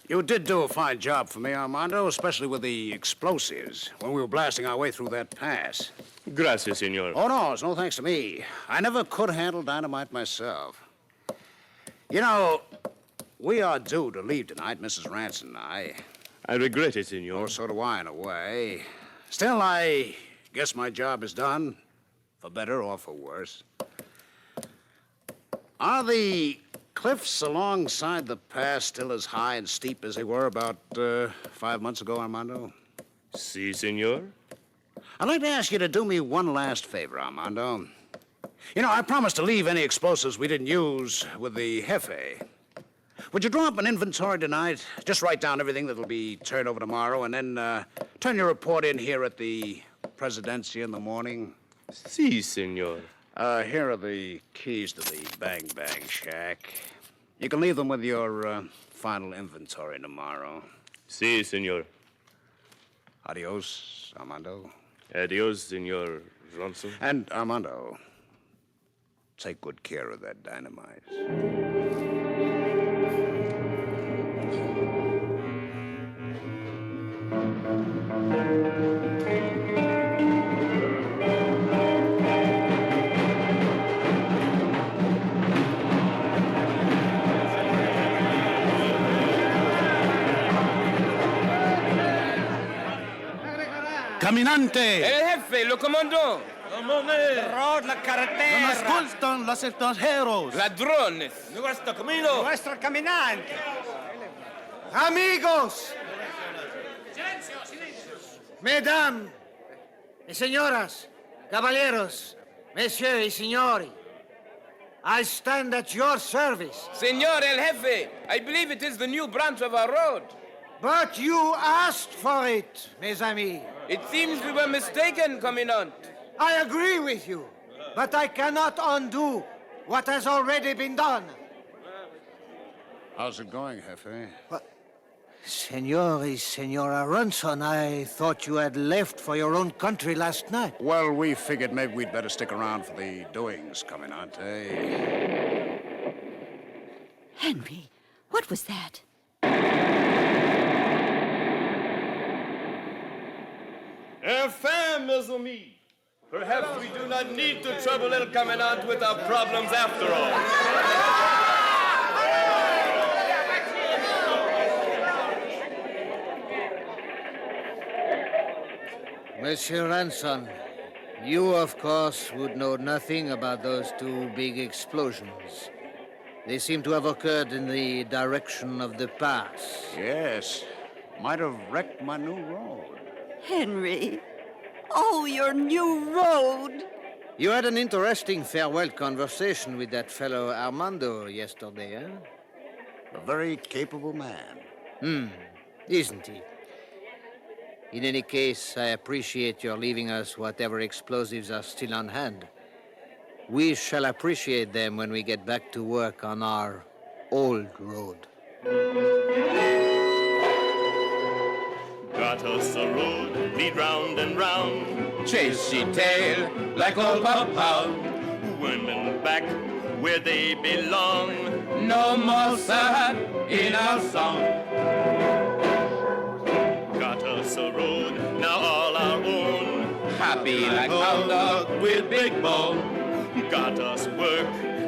[SPEAKER 18] You did do a fine job for me, Armando, especially with the explosives when we were blasting our way through that pass.
[SPEAKER 2] Gracias, senor.
[SPEAKER 18] Oh, no, it's no thanks to me. I never could handle dynamite myself. You know, we are due to leave tonight, Mrs. Ranson and I.
[SPEAKER 2] I regret it, senor.
[SPEAKER 18] Oh, so do I, in a way. Still, I guess my job is done, for better or for worse. Are the cliffs alongside the pass still as high and steep as they were about 5 months ago, Armando?
[SPEAKER 2] Si, senor.
[SPEAKER 18] I'd like to ask you to do me one last favor, Armando. You know, I promised to leave any explosives we didn't use with the Jefe. Would you draw up an inventory tonight? Just write down everything that'll be turned over tomorrow, and then turn your report in here at the Presidencia in the morning?
[SPEAKER 2] Si, senor.
[SPEAKER 18] Here are the keys to the Bang Bang Shack. You can leave them with your final inventory tomorrow.
[SPEAKER 2] Si, senor.
[SPEAKER 18] Adios, Armando.
[SPEAKER 2] Adios, senor Ronson.
[SPEAKER 18] And, Armando, take good care of that dynamite.
[SPEAKER 7] Caminante!
[SPEAKER 8] El jefe, lo comandó.
[SPEAKER 7] Road, la carretera. No nos gustan los extranjeros.
[SPEAKER 8] Ladrones.
[SPEAKER 7] Nuestro camino.
[SPEAKER 16] Nuestro caminante.
[SPEAKER 3] Amigos. Mesdames, señoras, caballeros, messieurs y signori, I stand at your service.
[SPEAKER 8] Senor el jefe, I believe it is the new branch of our road.
[SPEAKER 3] But you asked for it, mes amis.
[SPEAKER 8] It seems we were mistaken, Commandant.
[SPEAKER 3] I agree with you, but I cannot undo what has already been done.
[SPEAKER 18] How's it going, Jefe?
[SPEAKER 3] Senor y Senora Ronson, I thought you had left for your own country last night.
[SPEAKER 18] Well, we figured maybe we'd better stick around for the doings, Commandante.
[SPEAKER 15] Henry, what was that?
[SPEAKER 2] Enfin, mes amis. Perhaps we do not need to trouble El Commandant with our problems after all.
[SPEAKER 3] Monsieur Ranson, you, of course, would know nothing about those two big explosions. They seem to have occurred in the direction of the pass.
[SPEAKER 18] Yes. Might have wrecked my new road.
[SPEAKER 15] Henry. Oh, your new road.
[SPEAKER 3] You had an interesting farewell conversation with that fellow Armando yesterday, eh?
[SPEAKER 18] A very capable man.
[SPEAKER 3] Isn't he? In any case, I appreciate your leaving us whatever explosives are still on hand. We shall appreciate them when we get back to work on our old road.
[SPEAKER 2] Got us a road, lead round and round.
[SPEAKER 8] Chase she tail like old Papa.
[SPEAKER 2] Women back where they belong.
[SPEAKER 8] No more sad in our song.
[SPEAKER 2] Got us a road, now all our own.
[SPEAKER 8] Happy like hound dog with big bone.
[SPEAKER 2] Got us work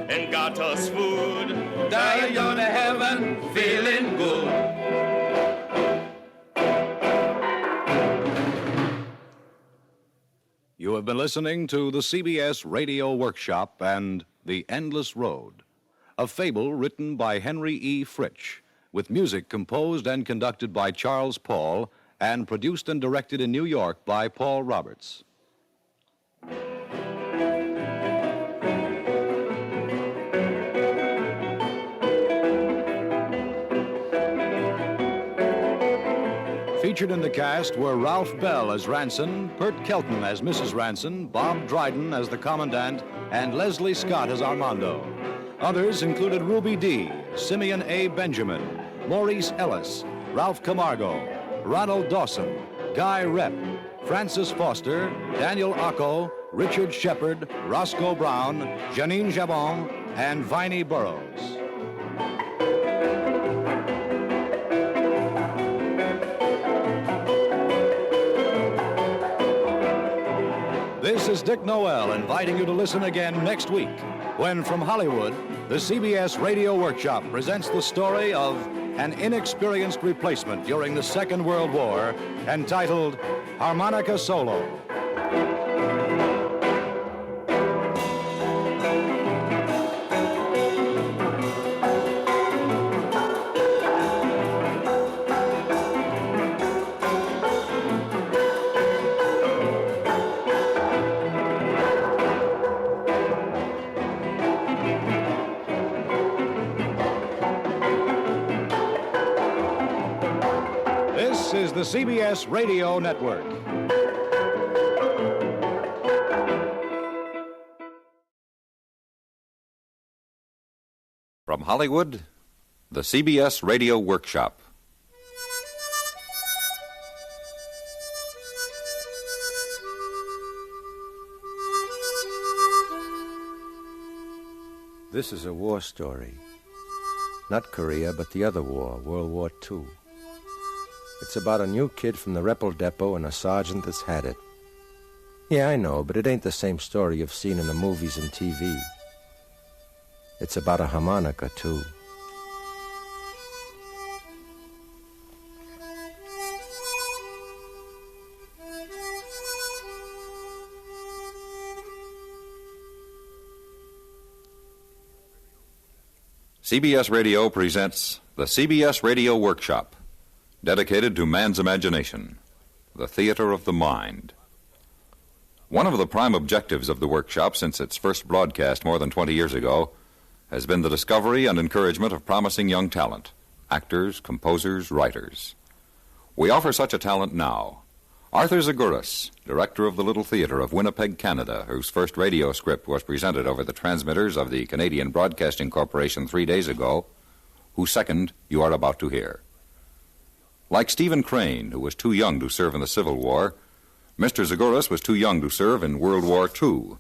[SPEAKER 2] and got us food.
[SPEAKER 8] Die on to heaven, feeling good.
[SPEAKER 1] You have been listening to the CBS Radio Workshop and The Endless Road, a fable written by Henry E. Fritsch, with music composed and conducted by Charles Paul and produced and directed in New York by Paul Roberts. Featured in the cast were Ralph Bell as Ranson, Pert Kelton as Mrs. Ranson, Bob Dryden as the Commandant, and Leslie Scott as Armando. Others included Ruby Dee, Simeon A. Benjamin, Maurice Ellis, Ralph Camargo, Ronald Dawson, Guy Rep, Francis Foster, Daniel Ocko, Richard Shepard, Roscoe Brown, Janine Jabon, and Viney Burrows. This is Dick Noel inviting you to listen again next week when, from Hollywood, the CBS Radio Workshop presents the story of an inexperienced replacement during the Second World War entitled Harmonica Solo. This is the CBS Radio Network.
[SPEAKER 9] From Hollywood, the CBS Radio Workshop.
[SPEAKER 10] This is a war story. Not Korea, but the other war, World War II. It's about a new kid from the Repel Depot and a sergeant that's had it. Yeah, I know, but it ain't the same story you've seen in the movies and TV. It's about a harmonica, too.
[SPEAKER 9] CBS Radio presents the CBS Radio Workshop, dedicated to man's imagination, the theater of the mind. One of the prime objectives of the workshop since its first broadcast more than 20 years ago has been the discovery and encouragement of promising young talent, actors, composers, writers. We offer such a talent now. Arthur Zaguras, director of the Little Theater of Winnipeg, Canada, whose first radio script was presented over the transmitters of the Canadian Broadcasting Corporation 3 days ago, whose second you are about to hear. Like Stephen Crane, who was too young to serve in the Civil War, Mr. Zaguras was too young to serve in World War II.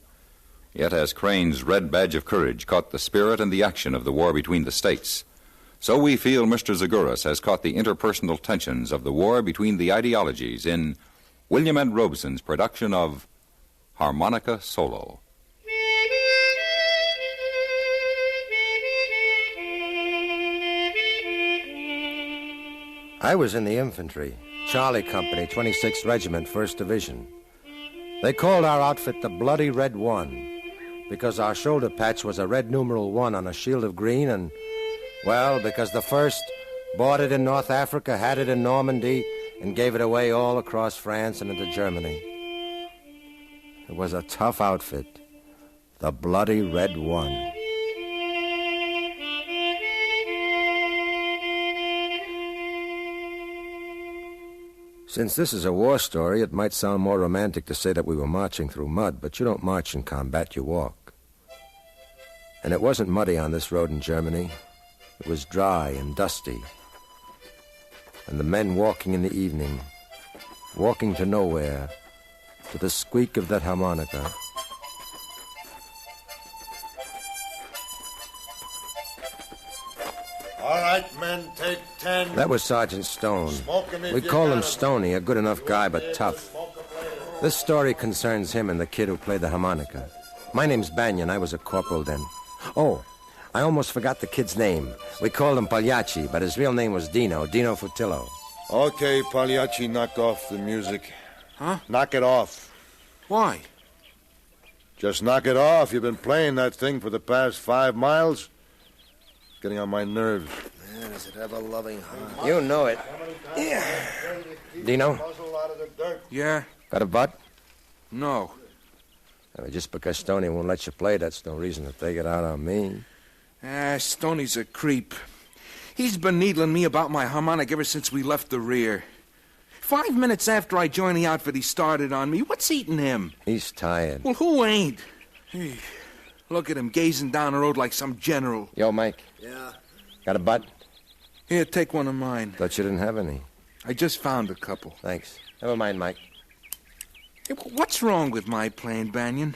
[SPEAKER 9] Yet as Crane's red badge of courage caught the spirit and the action of the war between the states, so we feel Mr. Zaguras has caught the interpersonal tensions of the war between the ideologies in William N. Robeson's production of Harmonica Solo.
[SPEAKER 10] I was in the infantry, Charlie Company, 26th Regiment, 1st Division. They called our outfit the Bloody Red One because our shoulder patch was a red numeral 1 on a shield of green and, well, because the first bought it in North Africa, had it in Normandy, and gave it away all across France and into Germany. It was a tough outfit, the Bloody Red One. Since this is a war story, it might sound more romantic to say that we were marching through mud, but you don't march in combat, you walk. And it wasn't muddy on this road in Germany. It was dry and dusty. And the men walking in the evening, walking to nowhere, to the squeak of that harmonica.
[SPEAKER 11] All right, men, take 10.
[SPEAKER 10] That was Sergeant Stone.
[SPEAKER 11] Smoke him if
[SPEAKER 10] We
[SPEAKER 11] you
[SPEAKER 10] call
[SPEAKER 11] got
[SPEAKER 10] him
[SPEAKER 11] him.
[SPEAKER 10] Stoney, a good enough guy, but tough. This story concerns him and the kid who played the harmonica. My name's Banyan. I was a corporal then. Oh, I almost forgot the kid's name. We called him Pagliacci, but his real name was Dino Futillo.
[SPEAKER 11] Okay, Pagliacci, knock off the music.
[SPEAKER 22] Huh?
[SPEAKER 11] Knock it off.
[SPEAKER 22] Why?
[SPEAKER 11] Just knock it off. You've been playing that thing for the past 5 miles. It's getting on my nerves.
[SPEAKER 10] Man, is it ever loving, huh? You know it. Yeah. Dino?
[SPEAKER 22] Yeah?
[SPEAKER 10] Got a butt?
[SPEAKER 22] No.
[SPEAKER 10] I mean, just because Stoney won't let you play, that's no reason to take it out on me.
[SPEAKER 22] Stoney's a creep. He's been needling me about my harmonic ever since we left the rear. 5 minutes after I joined the outfit, he started on me. What's eating him?
[SPEAKER 10] He's tired.
[SPEAKER 22] Well, who ain't? Hey, look at him gazing down the road like some general.
[SPEAKER 10] Yo, Mike.
[SPEAKER 11] Yeah?
[SPEAKER 10] Got a butt?
[SPEAKER 22] Here, take one of mine.
[SPEAKER 10] Thought you didn't have any.
[SPEAKER 22] I just found a couple.
[SPEAKER 10] Thanks. Never mind, Mike.
[SPEAKER 22] Hey, what's wrong with my playing, Banyan?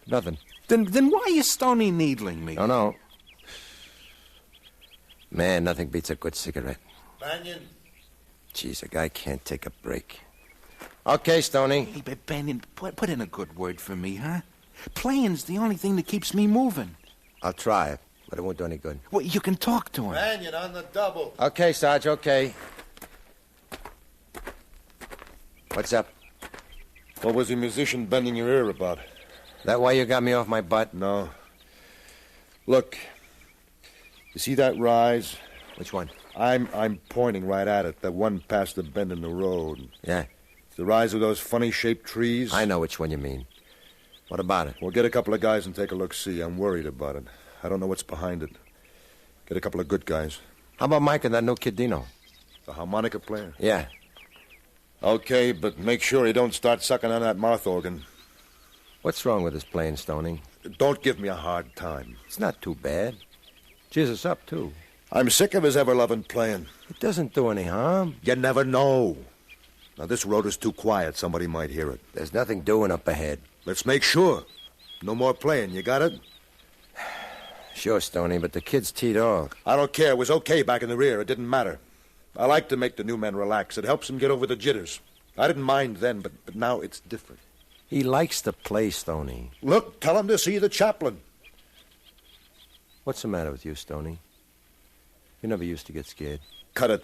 [SPEAKER 10] Nothing.
[SPEAKER 22] Then why is Stoney needling me?
[SPEAKER 10] Oh, no. Man, nothing beats a good cigarette.
[SPEAKER 11] Banyan?
[SPEAKER 10] Jeez, a guy can't take a break. Okay, Stoney.
[SPEAKER 22] Hey, but Banyan, put in a good word for me, huh? Playing's the only thing that keeps me moving.
[SPEAKER 10] I'll try, but it won't do any good.
[SPEAKER 22] Well, you can talk to him.
[SPEAKER 11] Banyan on the double.
[SPEAKER 10] Okay, Sarge, okay. What's up?
[SPEAKER 11] What was the musician bending your ear about?
[SPEAKER 10] That why you got me off my butt?
[SPEAKER 11] No. Look, you see that rise?
[SPEAKER 10] Which one?
[SPEAKER 11] I'm pointing right at it, that one past the bend in the road.
[SPEAKER 10] Yeah?
[SPEAKER 11] The rise of those funny-shaped trees?
[SPEAKER 10] I know which one you mean. What about it?
[SPEAKER 11] Well, get a couple of guys and take a look-see. I'm worried about it. I don't know what's behind it. Get a couple of good guys.
[SPEAKER 10] How about Mike and that new kid Dino?
[SPEAKER 11] The harmonica player?
[SPEAKER 10] Yeah.
[SPEAKER 11] Okay, but make sure he don't start sucking on that mouth organ.
[SPEAKER 10] What's wrong with his playing, Stoney?
[SPEAKER 11] Don't give me a hard time.
[SPEAKER 10] It's not too bad. Cheers us up, too.
[SPEAKER 11] I'm sick of his ever-loving playing.
[SPEAKER 10] It doesn't do any harm.
[SPEAKER 11] You never know. Now, this road is too quiet. Somebody might hear it.
[SPEAKER 10] There's nothing doing up ahead.
[SPEAKER 11] Let's make sure. No more playing. You got it?
[SPEAKER 10] Sure, Stoney, but the kid's teed off.
[SPEAKER 11] I don't care. It was okay back in the rear. It didn't matter. I like to make the new men relax. It helps them get over the jitters. I didn't mind then, but now it's different.
[SPEAKER 10] He likes to play, Stoney.
[SPEAKER 11] Look, tell him to see the chaplain.
[SPEAKER 10] What's the matter with you, Stoney? You never used to get scared.
[SPEAKER 11] Cut it.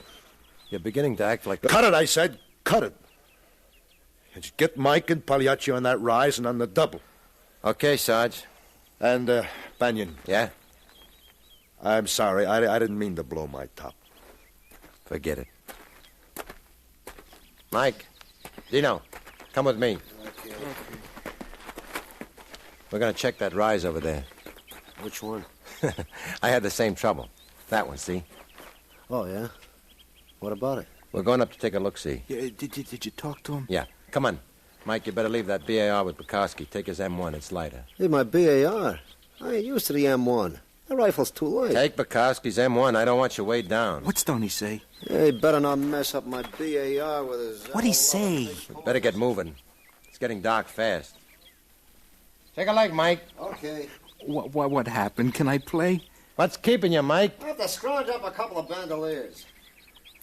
[SPEAKER 10] You're beginning to act like...
[SPEAKER 11] Cut it, I said. Cut it. And just get Mike and Pagliacci on that rise and on the double.
[SPEAKER 10] Okay, Sarge.
[SPEAKER 11] And, Banyan.
[SPEAKER 10] Yeah?
[SPEAKER 11] I'm sorry. I didn't mean to blow my top.
[SPEAKER 10] Forget it. Mike. Dino, come with me.
[SPEAKER 11] Okay.
[SPEAKER 10] We're going to check that rise over there.
[SPEAKER 11] Which one?
[SPEAKER 10] I had the same trouble. That one, see?
[SPEAKER 11] Oh, yeah? What about it?
[SPEAKER 10] We're going up to take a look-see.
[SPEAKER 22] Yeah, did you talk to him?
[SPEAKER 10] Yeah. Come on. Mike, you better leave that BAR with Bukowski. Take his M1. It's lighter.
[SPEAKER 11] Hey, my BAR. I ain't used to the M1. That rifle's too light.
[SPEAKER 10] Take Bukowski's M1. I don't want you weighed down.
[SPEAKER 22] What's Stoney say?
[SPEAKER 11] Hey, better not mess up my BAR with his...
[SPEAKER 22] What'd he say?
[SPEAKER 10] Better get moving. It's getting dark fast. Take a leg, Mike.
[SPEAKER 11] Okay.
[SPEAKER 22] What happened? Can I play?
[SPEAKER 10] What's keeping you, Mike?
[SPEAKER 11] I have to scrounge up a couple of bandoliers.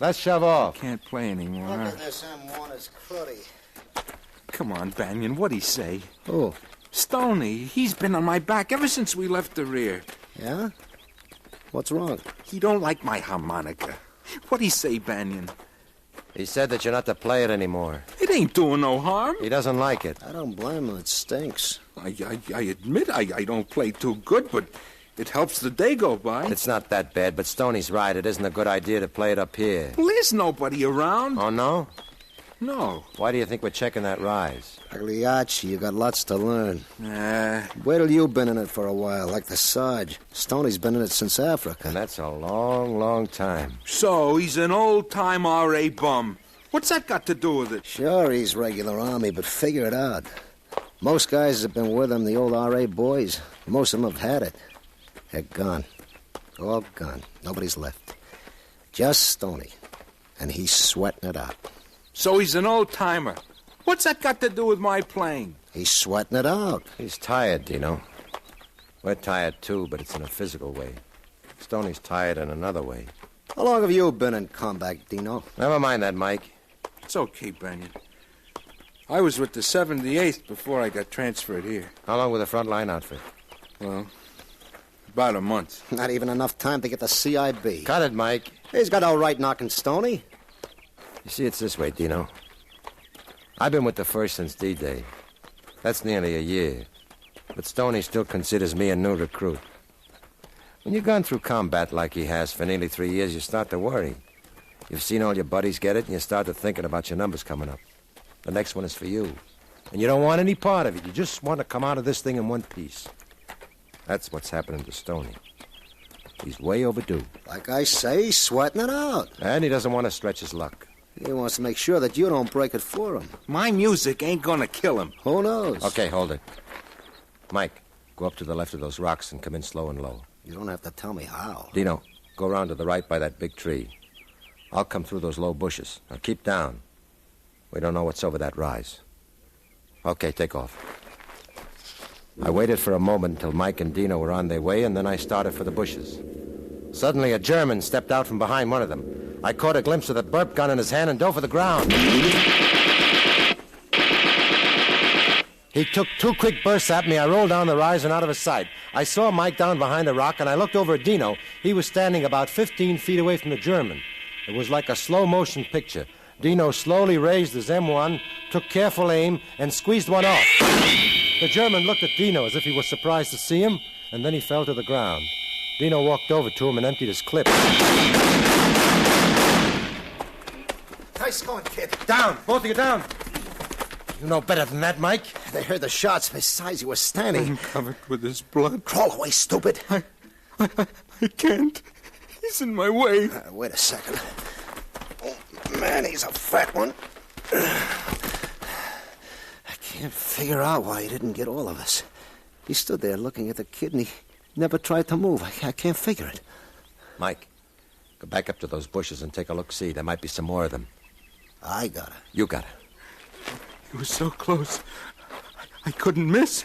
[SPEAKER 10] Let's shove off.
[SPEAKER 22] Can't play anymore.
[SPEAKER 11] Look at this M1. It's cruddy.
[SPEAKER 22] Come on, Banyan. What'd he say?
[SPEAKER 11] Who?
[SPEAKER 22] Stoney. He's been on my back ever since we left the rear.
[SPEAKER 11] Yeah? What's wrong?
[SPEAKER 22] He don't like my harmonica. What'd he say, Banyan?
[SPEAKER 10] He said that you're not to play it anymore.
[SPEAKER 22] It ain't doing no harm.
[SPEAKER 10] He doesn't like it.
[SPEAKER 12] I don't blame him. It stinks.
[SPEAKER 22] I admit I don't play too good, but it helps the day go by.
[SPEAKER 10] It's not that bad, but Stoney's right. It isn't a good idea to play it up here.
[SPEAKER 22] Well, there's nobody around.
[SPEAKER 10] Oh, no?
[SPEAKER 22] No.
[SPEAKER 10] Why do you think we're checking that rise?
[SPEAKER 12] Pagliacci, you got lots to learn.
[SPEAKER 22] Nah.
[SPEAKER 12] Wait till you've been in it for a while, like the Sarge. Stoney's been in it since Africa.
[SPEAKER 10] And that's a long, long time.
[SPEAKER 22] So, he's an old-time R.A. bum. What's that got to do with it?
[SPEAKER 12] Sure, he's regular Army, but figure it out. Most guys have been with him, the old R.A. boys. Most of them have had it. They're gone. All gone. Nobody's left. Just Stoney. And he's sweating it out.
[SPEAKER 22] So he's an old-timer. What's that got to do with my playing?
[SPEAKER 12] He's sweating it out.
[SPEAKER 10] He's tired, Dino. We're tired, too, but it's in a physical way. Stoney's tired in another way.
[SPEAKER 12] How long have you been in combat, Dino?
[SPEAKER 10] Never mind that, Mike.
[SPEAKER 22] It's okay, Banyan. I was with the 78th before I got transferred here.
[SPEAKER 10] How long with the front-line outfit?
[SPEAKER 22] Well, about a month.
[SPEAKER 12] Not even enough time to get the CIB.
[SPEAKER 10] Cut it, Mike.
[SPEAKER 12] He's got no right knocking Stoney.
[SPEAKER 10] You see, it's this way, Dino. I've been with the 1st since D-Day. That's nearly a year. But Stoney still considers me a new recruit. When you've gone through combat like he has for nearly 3 years, you start to worry. You've seen all your buddies get it, and you start to thinking about your numbers coming up. The next one is for you. And you don't want any part of it. You just want to come out of this thing in one piece. That's what's happening to Stoney. He's way overdue.
[SPEAKER 12] Like I say, he's sweating it out.
[SPEAKER 10] And he doesn't want to stretch his luck.
[SPEAKER 12] He wants to make sure that you don't break it for him.
[SPEAKER 22] My music ain't gonna kill him.
[SPEAKER 12] Who knows?
[SPEAKER 10] Okay, hold it. Mike, go up to the left of those rocks and come in slow and low.
[SPEAKER 12] You don't have to tell me how.
[SPEAKER 10] Dino, go around to the right by that big tree. I'll come through those low bushes. Now keep down. We don't know what's over that rise. Okay, take off. I waited for a moment until Mike and Dino were on their way, and then I started for the bushes. Suddenly, a German stepped out from behind one of them. I caught a glimpse of the burp gun in his hand and dove for the ground. He took 2 quick bursts at me. I rolled down the rise and out of his sight. I saw Mike down behind the rock, and I looked over at Dino. He was standing about 15 feet away from the German. It was like a slow-motion picture. Dino slowly raised his M1, took careful aim, and squeezed one off. The German looked at Dino as if he was surprised to see him, and then he fell to the ground. Dino walked over to him and emptied his clip.
[SPEAKER 12] Nice going, kid.
[SPEAKER 10] Down! Both of you down! You know better than that, Mike.
[SPEAKER 12] They heard the shots. Besides, he was standing.
[SPEAKER 22] I'm covered with his blood.
[SPEAKER 12] Crawl away, stupid.
[SPEAKER 22] I can't. He's in my way.
[SPEAKER 12] Wait a second. Oh, man, he's a fat one. I can't figure out why he didn't get all of us. He stood there looking at the kid, and he never tried to move. I can't figure it.
[SPEAKER 10] Mike, go back up to those bushes and take a look-see. There might be some more of them.
[SPEAKER 12] I got it.
[SPEAKER 10] You got it.
[SPEAKER 22] He was so close. I couldn't miss.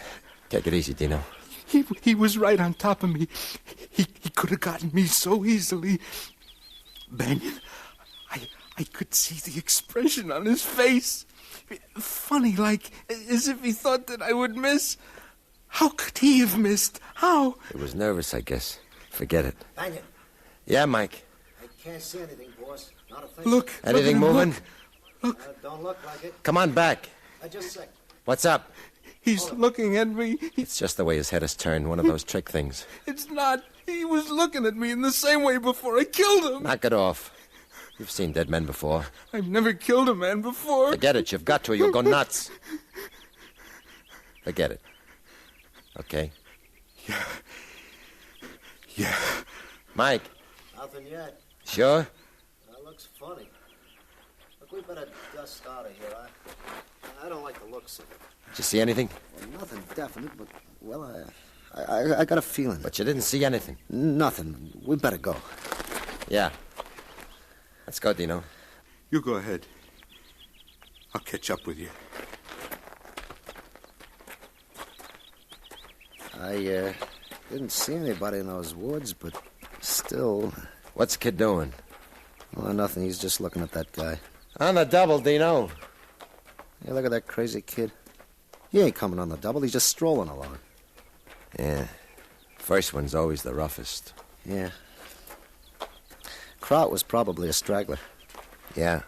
[SPEAKER 10] Take it easy, Dino.
[SPEAKER 22] He was right on top of me. He could have gotten me so easily. Banyan, I could see the expression on his face. Funny, like as if he thought that I would miss. How could he have missed? How?
[SPEAKER 10] He was nervous, I guess. Forget it.
[SPEAKER 12] Banyan.
[SPEAKER 10] Yeah, Mike.
[SPEAKER 12] I can't see anything, boss. Not a thing.
[SPEAKER 22] Look.
[SPEAKER 10] Anything moving?
[SPEAKER 12] Look. Don't look like it.
[SPEAKER 10] Come on back.
[SPEAKER 12] Just a sec.
[SPEAKER 10] What's up?
[SPEAKER 22] He's looking at me.
[SPEAKER 10] It's just the way his head is turned, one of those trick things.
[SPEAKER 22] It's not. He was looking at me in the same way before I killed him.
[SPEAKER 10] Knock it off. You've seen dead men before.
[SPEAKER 22] I've never killed a man before.
[SPEAKER 10] Forget it. You've got to. You'll go nuts. Forget it. Okay?
[SPEAKER 22] Yeah.
[SPEAKER 10] Mike.
[SPEAKER 12] Nothing yet.
[SPEAKER 10] Sure?
[SPEAKER 12] That looks funny. Look, we better dust out of here. I don't like the looks of it.
[SPEAKER 10] Did you see anything?
[SPEAKER 12] Well, nothing definite, but, well, I got a feeling.
[SPEAKER 10] But you didn't see anything?
[SPEAKER 12] Nothing. We better go.
[SPEAKER 10] Yeah. Let's go, Dino.
[SPEAKER 22] You go ahead. I'll catch up with you.
[SPEAKER 12] I didn't see anybody in those woods, but still...
[SPEAKER 10] What's the kid doing?
[SPEAKER 12] Oh, nothing. He's just looking at that guy.
[SPEAKER 10] On the double, Dino.
[SPEAKER 12] Hey, look at that crazy kid. He ain't coming on the double. He's just strolling along.
[SPEAKER 10] Yeah. First one's always the roughest.
[SPEAKER 12] Yeah. Kraut was probably a straggler.
[SPEAKER 10] Yeah.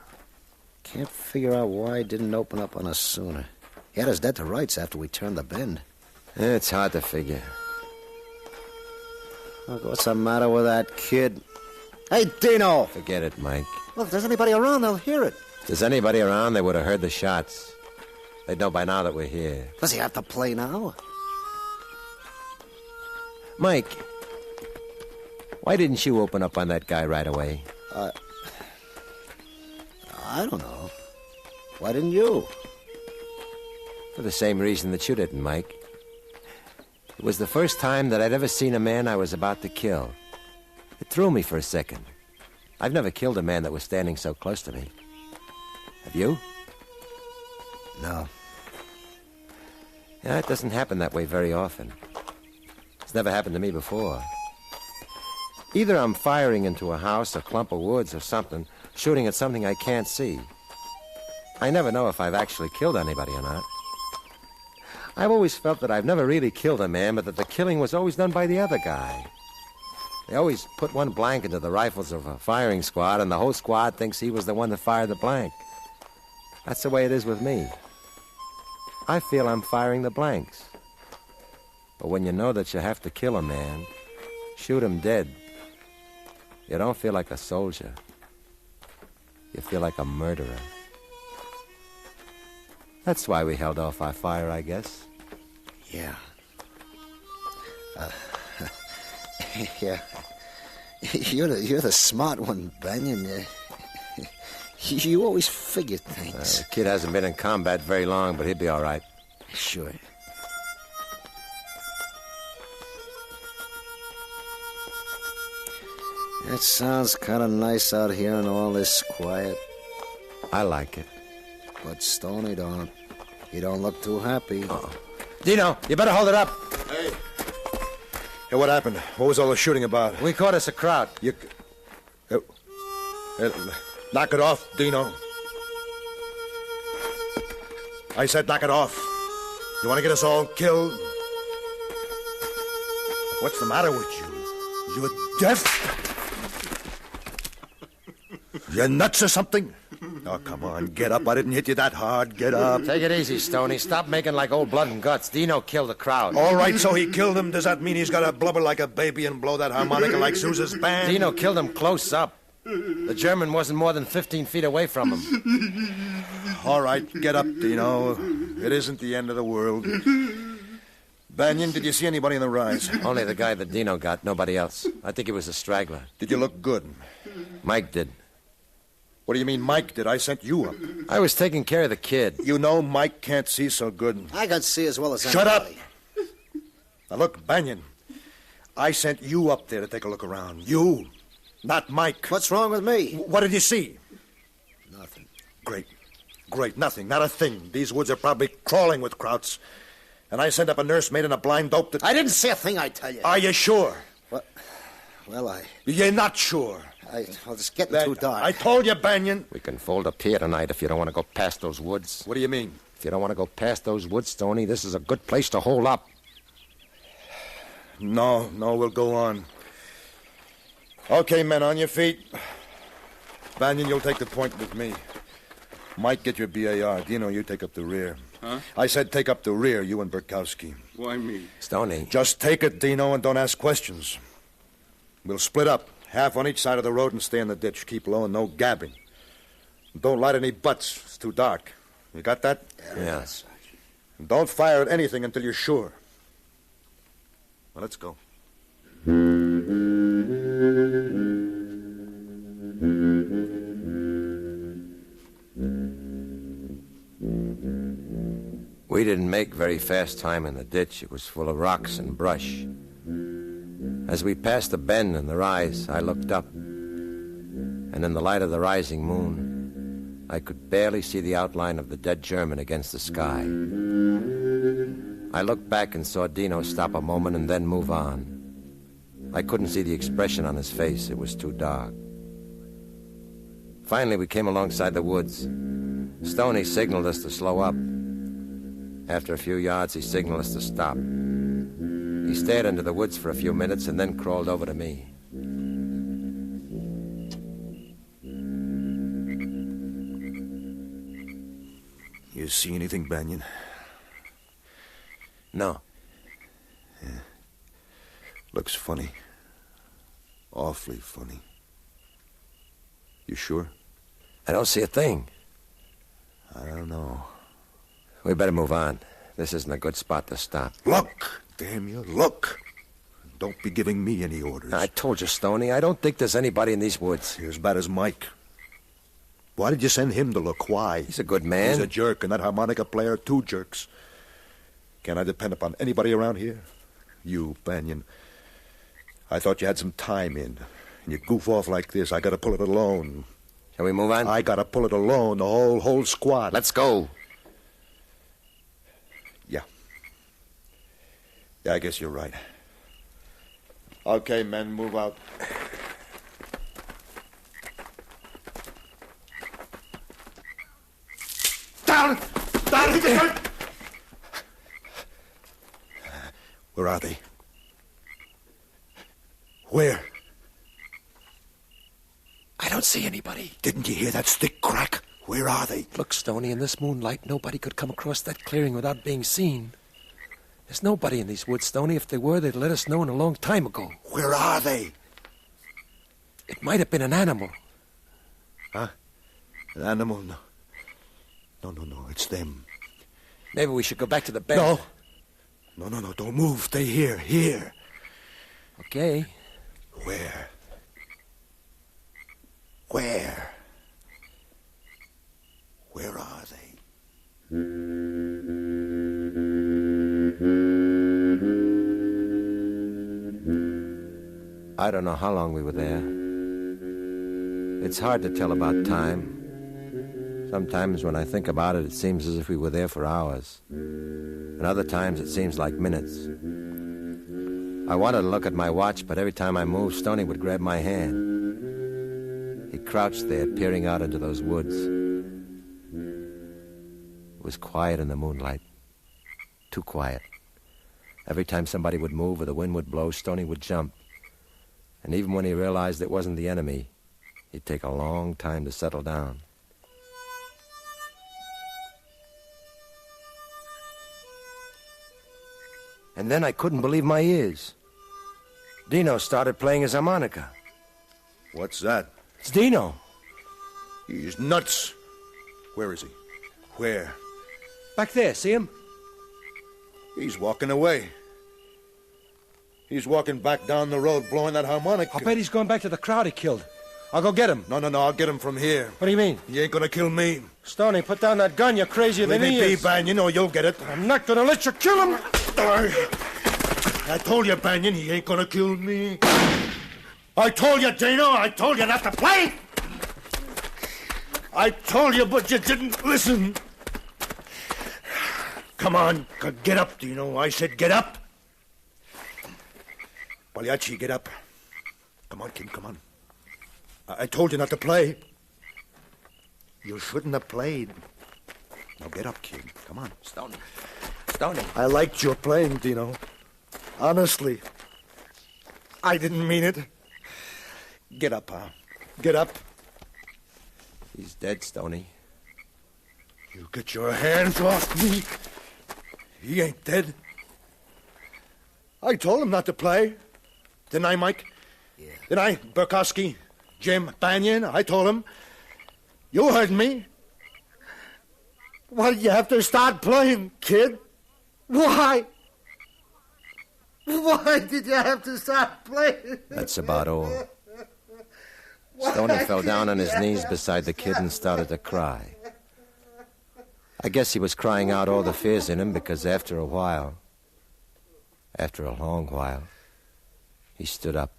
[SPEAKER 12] Can't figure out why he didn't open up on us sooner. He had us dead to rights after we turned the bend.
[SPEAKER 10] It's hard to figure.
[SPEAKER 12] Look, what's the matter with that kid? Hey, Dino!
[SPEAKER 10] Forget it, Mike.
[SPEAKER 12] Well, if there's anybody around, they'll hear it.
[SPEAKER 10] If there's anybody around, they would have heard the shots. They'd know by now that we're here.
[SPEAKER 12] Does he have to play now?
[SPEAKER 10] Mike, why didn't you open up on that guy right away?
[SPEAKER 12] I don't know. Why didn't you?
[SPEAKER 10] For the same reason that you didn't, Mike. It was the first time that I'd ever seen a man I was about to kill. It threw me for a second. I've never killed a man that was standing so close to me. Have you?
[SPEAKER 12] No.
[SPEAKER 10] Yeah, it doesn't happen that way very often. It's never happened to me before. Either I'm firing into a house, a clump of woods, or something, shooting at something I can't see. I never know if I've actually killed anybody or not. I've always felt that I've never really killed a man, but that the killing was always done by the other guy. They always put one blank into the rifles of a firing squad, and the whole squad thinks he was the one that fired the blank. That's the way it is with me. I feel I'm firing the blanks. But when you know that you have to kill a man, shoot him dead, you don't feel like a soldier. You feel like a murderer. That's why we held off our fire, I guess.
[SPEAKER 12] Yeah. Yeah. You're the smart one, Banyan. You always figure things.
[SPEAKER 10] The kid hasn't been in combat very long, but he'll be all right.
[SPEAKER 12] Sure. It sounds kind of nice out here in all this quiet.
[SPEAKER 10] I like it.
[SPEAKER 12] But Stoney don't. He don't look too happy.
[SPEAKER 10] Uh-oh. Dino, you better hold it up.
[SPEAKER 11] Hey. Hey, what happened? What was all the shooting about?
[SPEAKER 10] We caught us a crowd.
[SPEAKER 11] You... knock it off, Dino. I said knock it off. You want to get us all killed? What's the matter with you? You deaf? You nuts or something? Oh, come on, get up. I didn't hit you that hard. Get up.
[SPEAKER 10] Take it easy, Stoney. Stop making like old blood and guts. Dino killed the crowd.
[SPEAKER 11] All right, so he killed him. Does that mean he's got to blubber like a baby and blow that harmonica like Sousa's band?
[SPEAKER 10] Dino killed him close up. The German wasn't more than 15 feet away from him.
[SPEAKER 11] All right, get up, Dino. It isn't the end of the world. Banyan, did you see anybody in the rise?
[SPEAKER 10] Only the guy that Dino got, nobody else. I think he was a straggler.
[SPEAKER 11] Did you look good?
[SPEAKER 10] Mike did.
[SPEAKER 11] What do you mean Mike did? I sent you up.
[SPEAKER 10] I was taking care of the kid.
[SPEAKER 11] You know Mike can't see so good.
[SPEAKER 12] I can see as well as anybody.
[SPEAKER 11] Shut up! Now look, Banyan, I sent you up there to take a look around. You, not Mike.
[SPEAKER 12] What's wrong with me?
[SPEAKER 11] What did you see?
[SPEAKER 12] Nothing.
[SPEAKER 11] Great, nothing, not a thing. These woods are probably crawling with krauts. And I sent up a nursemaid and a blind dope that...
[SPEAKER 12] I didn't see a thing, I tell you.
[SPEAKER 11] Are you sure?
[SPEAKER 12] What? Well,
[SPEAKER 11] You're not sure.
[SPEAKER 12] Well, it's getting too dark.
[SPEAKER 11] I told you, Banyan.
[SPEAKER 10] We can fold up here tonight if you don't want to go past those woods.
[SPEAKER 11] What do you mean?
[SPEAKER 10] If you don't want to go past those woods, Stoney, this is a good place to hold up.
[SPEAKER 11] No, we'll go on. Okay, men, on your feet. Banyan, you'll take the point with me. Mike, get your BAR. Dino, you take up the rear.
[SPEAKER 13] Huh?
[SPEAKER 11] I said take up the rear, you and Burkowski.
[SPEAKER 13] Why me?
[SPEAKER 10] Stoney.
[SPEAKER 11] Just take it, Dino, and don't ask questions. We'll split up. Half on each side of the road and stay in the ditch. Keep low and no gabbing. Don't light any butts. It's too dark. You got that?
[SPEAKER 10] Yeah.
[SPEAKER 11] And don't fire at anything until you're sure. Well, let's go.
[SPEAKER 10] We didn't make very fast time in the ditch. It was full of rocks and brush. As we passed the bend and the rise, I looked up. And in the light of the rising moon, I could barely see the outline of the dead German against the sky. I looked back and saw Dino stop a moment and then move on. I couldn't see the expression on his face. It was too dark. Finally, we came alongside the woods. Stoney signaled us to slow up. After a few yards, he signaled us to stop. He stared into the woods for a few minutes and then crawled over to me.
[SPEAKER 11] You see anything, Banyan?
[SPEAKER 10] No.
[SPEAKER 11] Yeah. Looks funny. Awfully funny. You sure?
[SPEAKER 10] I don't see a thing.
[SPEAKER 11] I don't know.
[SPEAKER 10] We better move on. This isn't a good spot to stop.
[SPEAKER 11] Look! Damn you, look! Don't be giving me any orders.
[SPEAKER 10] I told you, Stoney, I don't think there's anybody in these woods.
[SPEAKER 11] You're as bad as Mike. Why did you send him to look? Why?
[SPEAKER 10] He's a good man.
[SPEAKER 11] He's a jerk, and that harmonica player, 2 jerks. Can I depend upon anybody around here? You, Banyan. I thought you had some time in. And you goof off like this, I gotta pull it alone.
[SPEAKER 10] Shall we move on?
[SPEAKER 11] I gotta pull it alone, the whole squad.
[SPEAKER 10] Let's go.
[SPEAKER 11] Yeah, I guess you're right. Okay, men, move out. Down! Where are they? Where?
[SPEAKER 10] I don't see anybody.
[SPEAKER 11] Didn't you hear that stick crack? Where are they?
[SPEAKER 10] Look, Stoney, in this moonlight, nobody could come across that clearing without being seen. There's nobody in these woods, Stoney. If they were, they'd let us know in a long time ago.
[SPEAKER 11] Where are they?
[SPEAKER 10] It might have been an animal.
[SPEAKER 11] Huh? An animal? No, it's them.
[SPEAKER 10] Maybe we should go back to the bed.
[SPEAKER 11] No, don't move. Stay here.
[SPEAKER 10] Okay.
[SPEAKER 11] Where? Where are they?
[SPEAKER 10] I don't know how long we were there. It's hard to tell about time. Sometimes when I think about it, it seems as if we were there for hours. And other times it seems like minutes. I wanted to look at my watch, but every time I moved, Stoney would grab my hand. He crouched there, peering out into those woods. It was quiet in the moonlight. Too quiet. Every time somebody would move or the wind would blow, Stoney would jump. And even when he realized it wasn't the enemy, he'd take a long time to settle down. And then I couldn't believe my ears. Dino started playing his harmonica.
[SPEAKER 11] What's that?
[SPEAKER 10] It's Dino.
[SPEAKER 11] He's nuts. Where is he? Where?
[SPEAKER 10] Back there, see him?
[SPEAKER 11] He's walking away. He's walking back down the road, blowing that harmonica.
[SPEAKER 10] I'll bet he's going back to the crowd he killed. I'll go get him.
[SPEAKER 11] No, I'll get him from here.
[SPEAKER 10] What do you mean?
[SPEAKER 11] He ain't gonna kill me.
[SPEAKER 10] Stoney, put down that gun. You're crazier than he is.
[SPEAKER 11] Leave me be, Banyan. You know you'll get it.
[SPEAKER 10] I'm not gonna let you kill him.
[SPEAKER 11] I told you, Banyan, he ain't gonna kill me. I told you, Dino. I told you not to play. I told you, but you didn't listen. Come on, get up, Dino. I said get up. Pagliacci, get up. Come on, kid, come on. I told you not to play. You shouldn't have played. Now get up, kid. Come on.
[SPEAKER 10] Stoney.
[SPEAKER 11] I liked your playing, Dino. Honestly. I didn't mean it. Get up, pal. Get up.
[SPEAKER 10] He's dead, Stoney.
[SPEAKER 11] You get your hands off me. He ain't dead. I told him not to play. Didn't I, Mike?
[SPEAKER 12] Yeah.
[SPEAKER 11] Didn't I, Burkowski, Jim, Banyan? I told him. You heard me. Why did you have to start playing, kid? Why? Why did you have to start playing?
[SPEAKER 10] That's about all. Stoney fell down on his knees beside the kid and started to cry. I guess he was crying out all the fears in him because after a long while, he stood up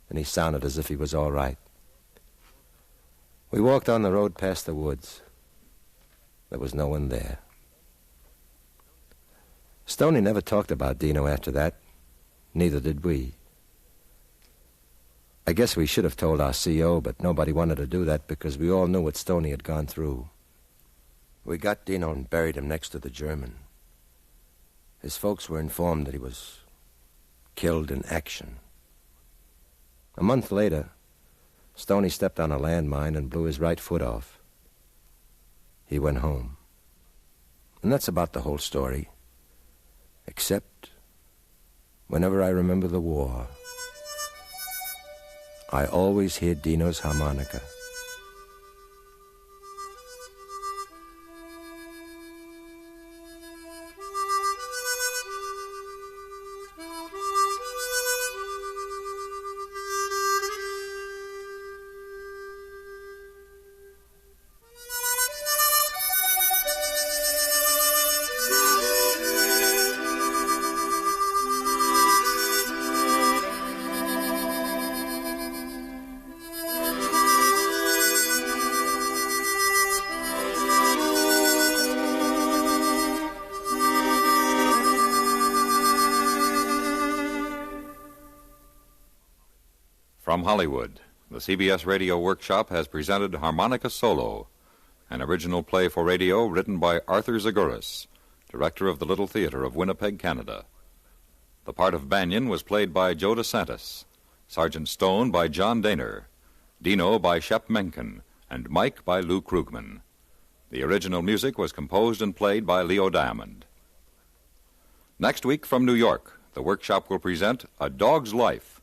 [SPEAKER 10] and he sounded as if he was all right. We walked on the road past the woods. There was no one there. Stoney never talked about Dino after that. Neither did we. I guess we should have told our CO, but nobody wanted to do that because we all knew what Stoney had gone through. We got Dino and buried him next to the German. His folks were informed that he was killed in action. A month later, Stoney stepped on a landmine and blew his right foot off. He went home. And that's about the whole story. Except whenever I remember the war, I always hear Dino's harmonica.
[SPEAKER 9] From Hollywood, the CBS Radio Workshop has presented Harmonica Solo, an original play for radio written by Arthur Zaguris, director of the Little Theatre of Winnipeg, Canada. The part of Banyan was played by Joe DeSantis, Sergeant Stone by John Daner, Dino by Shep Menken, and Mike by Lou Krugman. The original music was composed and played by Leo Diamond. Next week from New York, the workshop will present A Dog's Life,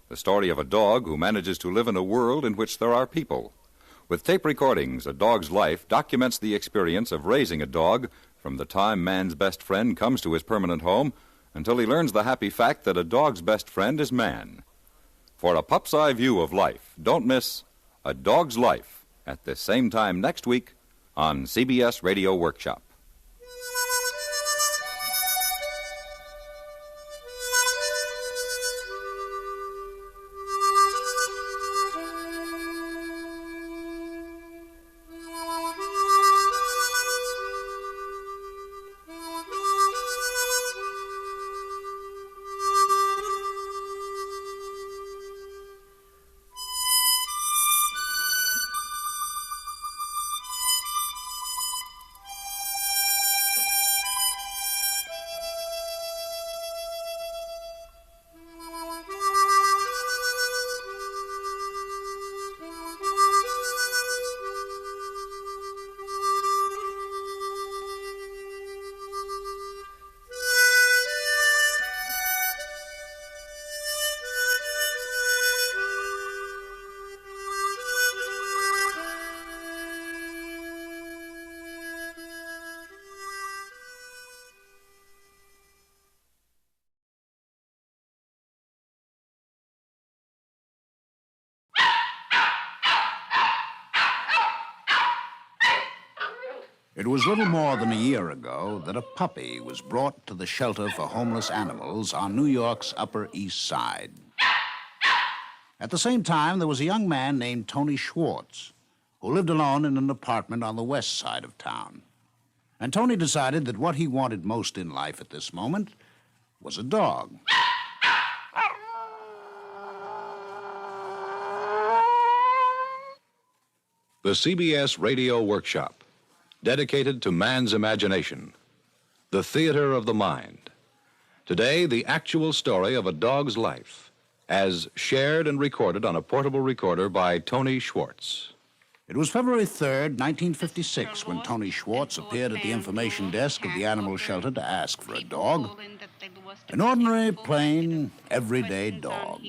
[SPEAKER 9] the story of a dog who manages to live in a world in which there are people. With tape recordings, A Dog's Life documents the experience of raising a dog from the time man's best friend comes to his permanent home until he learns the happy fact that a dog's best friend is man. For a pup's eye view of life, don't miss A Dog's Life at this same time next week on CBS Radio Workshop.
[SPEAKER 18] It was little more than a year ago that a puppy was brought to the shelter for homeless animals on New York's Upper East Side. At the same time, there was a young man named Tony Schwartz, who lived alone in an apartment on the west side of town. And Tony decided that what he wanted most in life at this moment was a dog.
[SPEAKER 1] The CBS Radio Workshop, dedicated to man's imagination, the theater of the mind. Today, the actual story of a dog's life, as shared and recorded on a portable recorder by Tony Schwartz.
[SPEAKER 18] It was February 3rd, 1956, when Tony Schwartz appeared at the information desk of the animal shelter to ask for a dog. An ordinary, plain, everyday dog.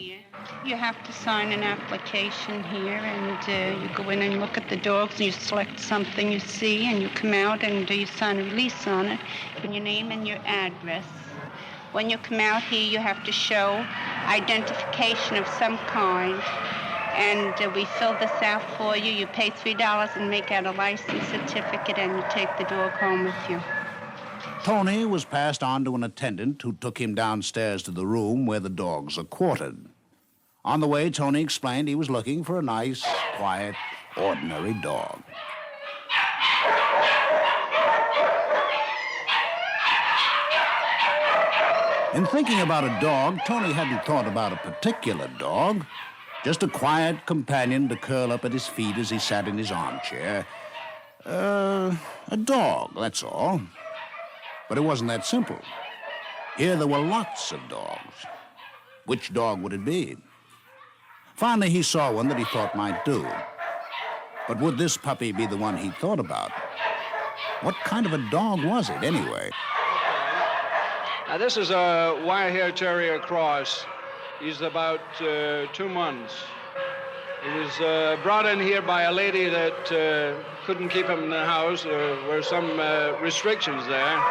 [SPEAKER 14] You have to sign an application here, and you go in and look at the dogs, and you select something you see, and you come out, and you sign a release on it, and your name and your address. When you come out here, you have to show identification of some kind, and we fill this out for you. You pay $3 and make out a license certificate, and you take the dog home with you.
[SPEAKER 18] Tony was passed on to an attendant who took him downstairs to the room where the dogs are quartered. On the way, Tony explained he was looking for a nice, quiet, ordinary dog. In thinking about a dog, Tony hadn't thought about a particular dog, just a quiet companion to curl up at his feet as he sat in his armchair. A dog, that's all. But it wasn't that simple. Here there were lots of dogs. Which dog would it be? Finally, he saw one that he thought might do. But would this puppy be the one he thought about? What kind of a dog was it, anyway?
[SPEAKER 4] Now, this is a wire-hair terrier cross. He's about 2 months. He was brought in here by a lady that couldn't keep him in the house. There were some restrictions there.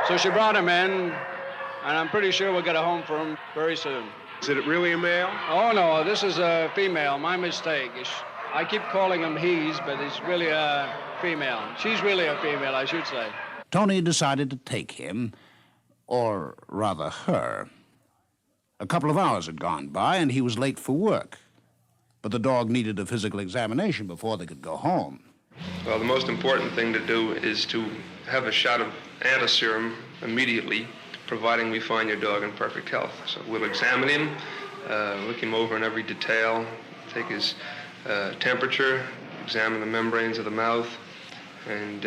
[SPEAKER 4] So she brought him in, and I'm pretty sure we'll get a home for him very soon.
[SPEAKER 17] Is it really a male?
[SPEAKER 4] Oh, no, this is a female. My mistake. I keep calling him he's, but it's really a female. She's really a female, I should say.
[SPEAKER 18] Tony decided to take him, or rather her. A couple of hours had gone by, and he was late for work. But the dog needed a physical examination before they could go home.
[SPEAKER 20] Well, the most important thing to do is to have a shot of antiserum immediately, providing we find your dog in perfect health. So we'll examine him, look him over in every detail, take his temperature, examine the membranes of the mouth, and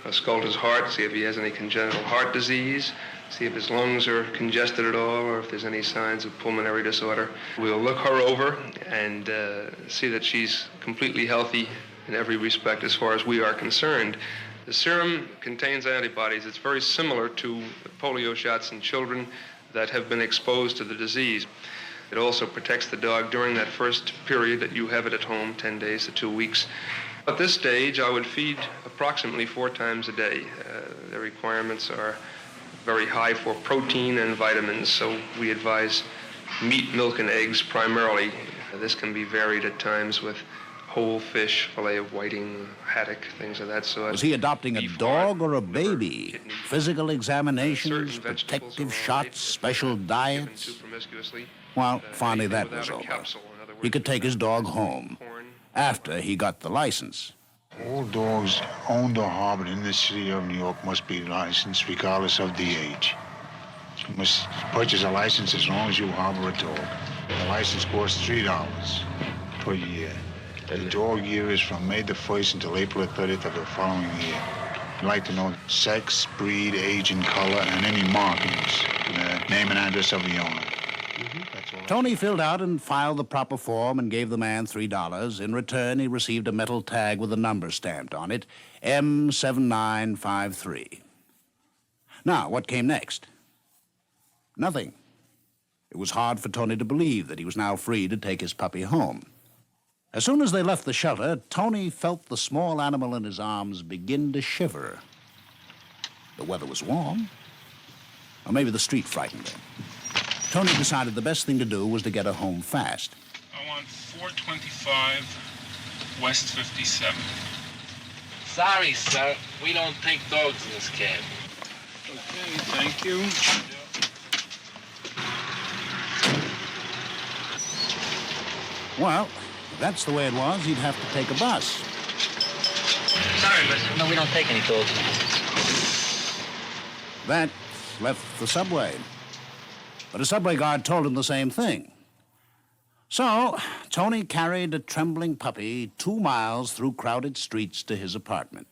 [SPEAKER 20] auscult his heart, see if he has any congenital heart disease, see if his lungs are congested at all, or if there's any signs of pulmonary disorder. We'll look her over and see that she's completely healthy in every respect as far as we are concerned. The serum contains antibodies. It's very similar to the polio shots in children that have been exposed to the disease. It also protects the dog during that first period that you have it at home, 10 days to 2 weeks. At this stage, I would feed approximately 4 times a day. The requirements are very high for protein and vitamins, so we advise meat, milk, and eggs primarily. This can be varied at times with whole fish, fillet of whiting, haddock, things of that sort.
[SPEAKER 18] Was he adopting a dog or a baby? Physical examinations, protective shots, special diets? Well, finally that was over. He could take his dog home after he got the license.
[SPEAKER 23] All dogs owned or harbored in the city of New York must be licensed regardless of the age. You must purchase a license as long as you harbor a dog. The license costs $3 per year. The dog year is from May the 1st until April the 30th of the following year. You'd like to know sex, breed, age, and color, and any markings, and the name and address of the owner.
[SPEAKER 18] Tony filled out and filed the proper form and gave the man $3. In return, he received a metal tag with a number stamped on it, M7953. Now, what came next? Nothing. It was hard for Tony to believe that he was now free to take his puppy home. As soon as they left the shelter, Tony felt the small animal in his arms begin to shiver. The weather was warm, or maybe the street frightened him. Tony decided the best thing to do was to get her home fast.
[SPEAKER 24] I want 425 West 57.
[SPEAKER 25] Sorry, sir. We don't take dogs in this cab.
[SPEAKER 24] Okay, thank you.
[SPEAKER 18] Well, if that's the way it was, he'd have to take a bus.
[SPEAKER 25] Sorry, mister. No, we don't take any dogs.
[SPEAKER 18] That left the subway. But a subway guard told him the same thing. So, Tony carried a trembling puppy 2 miles through crowded streets to his apartment.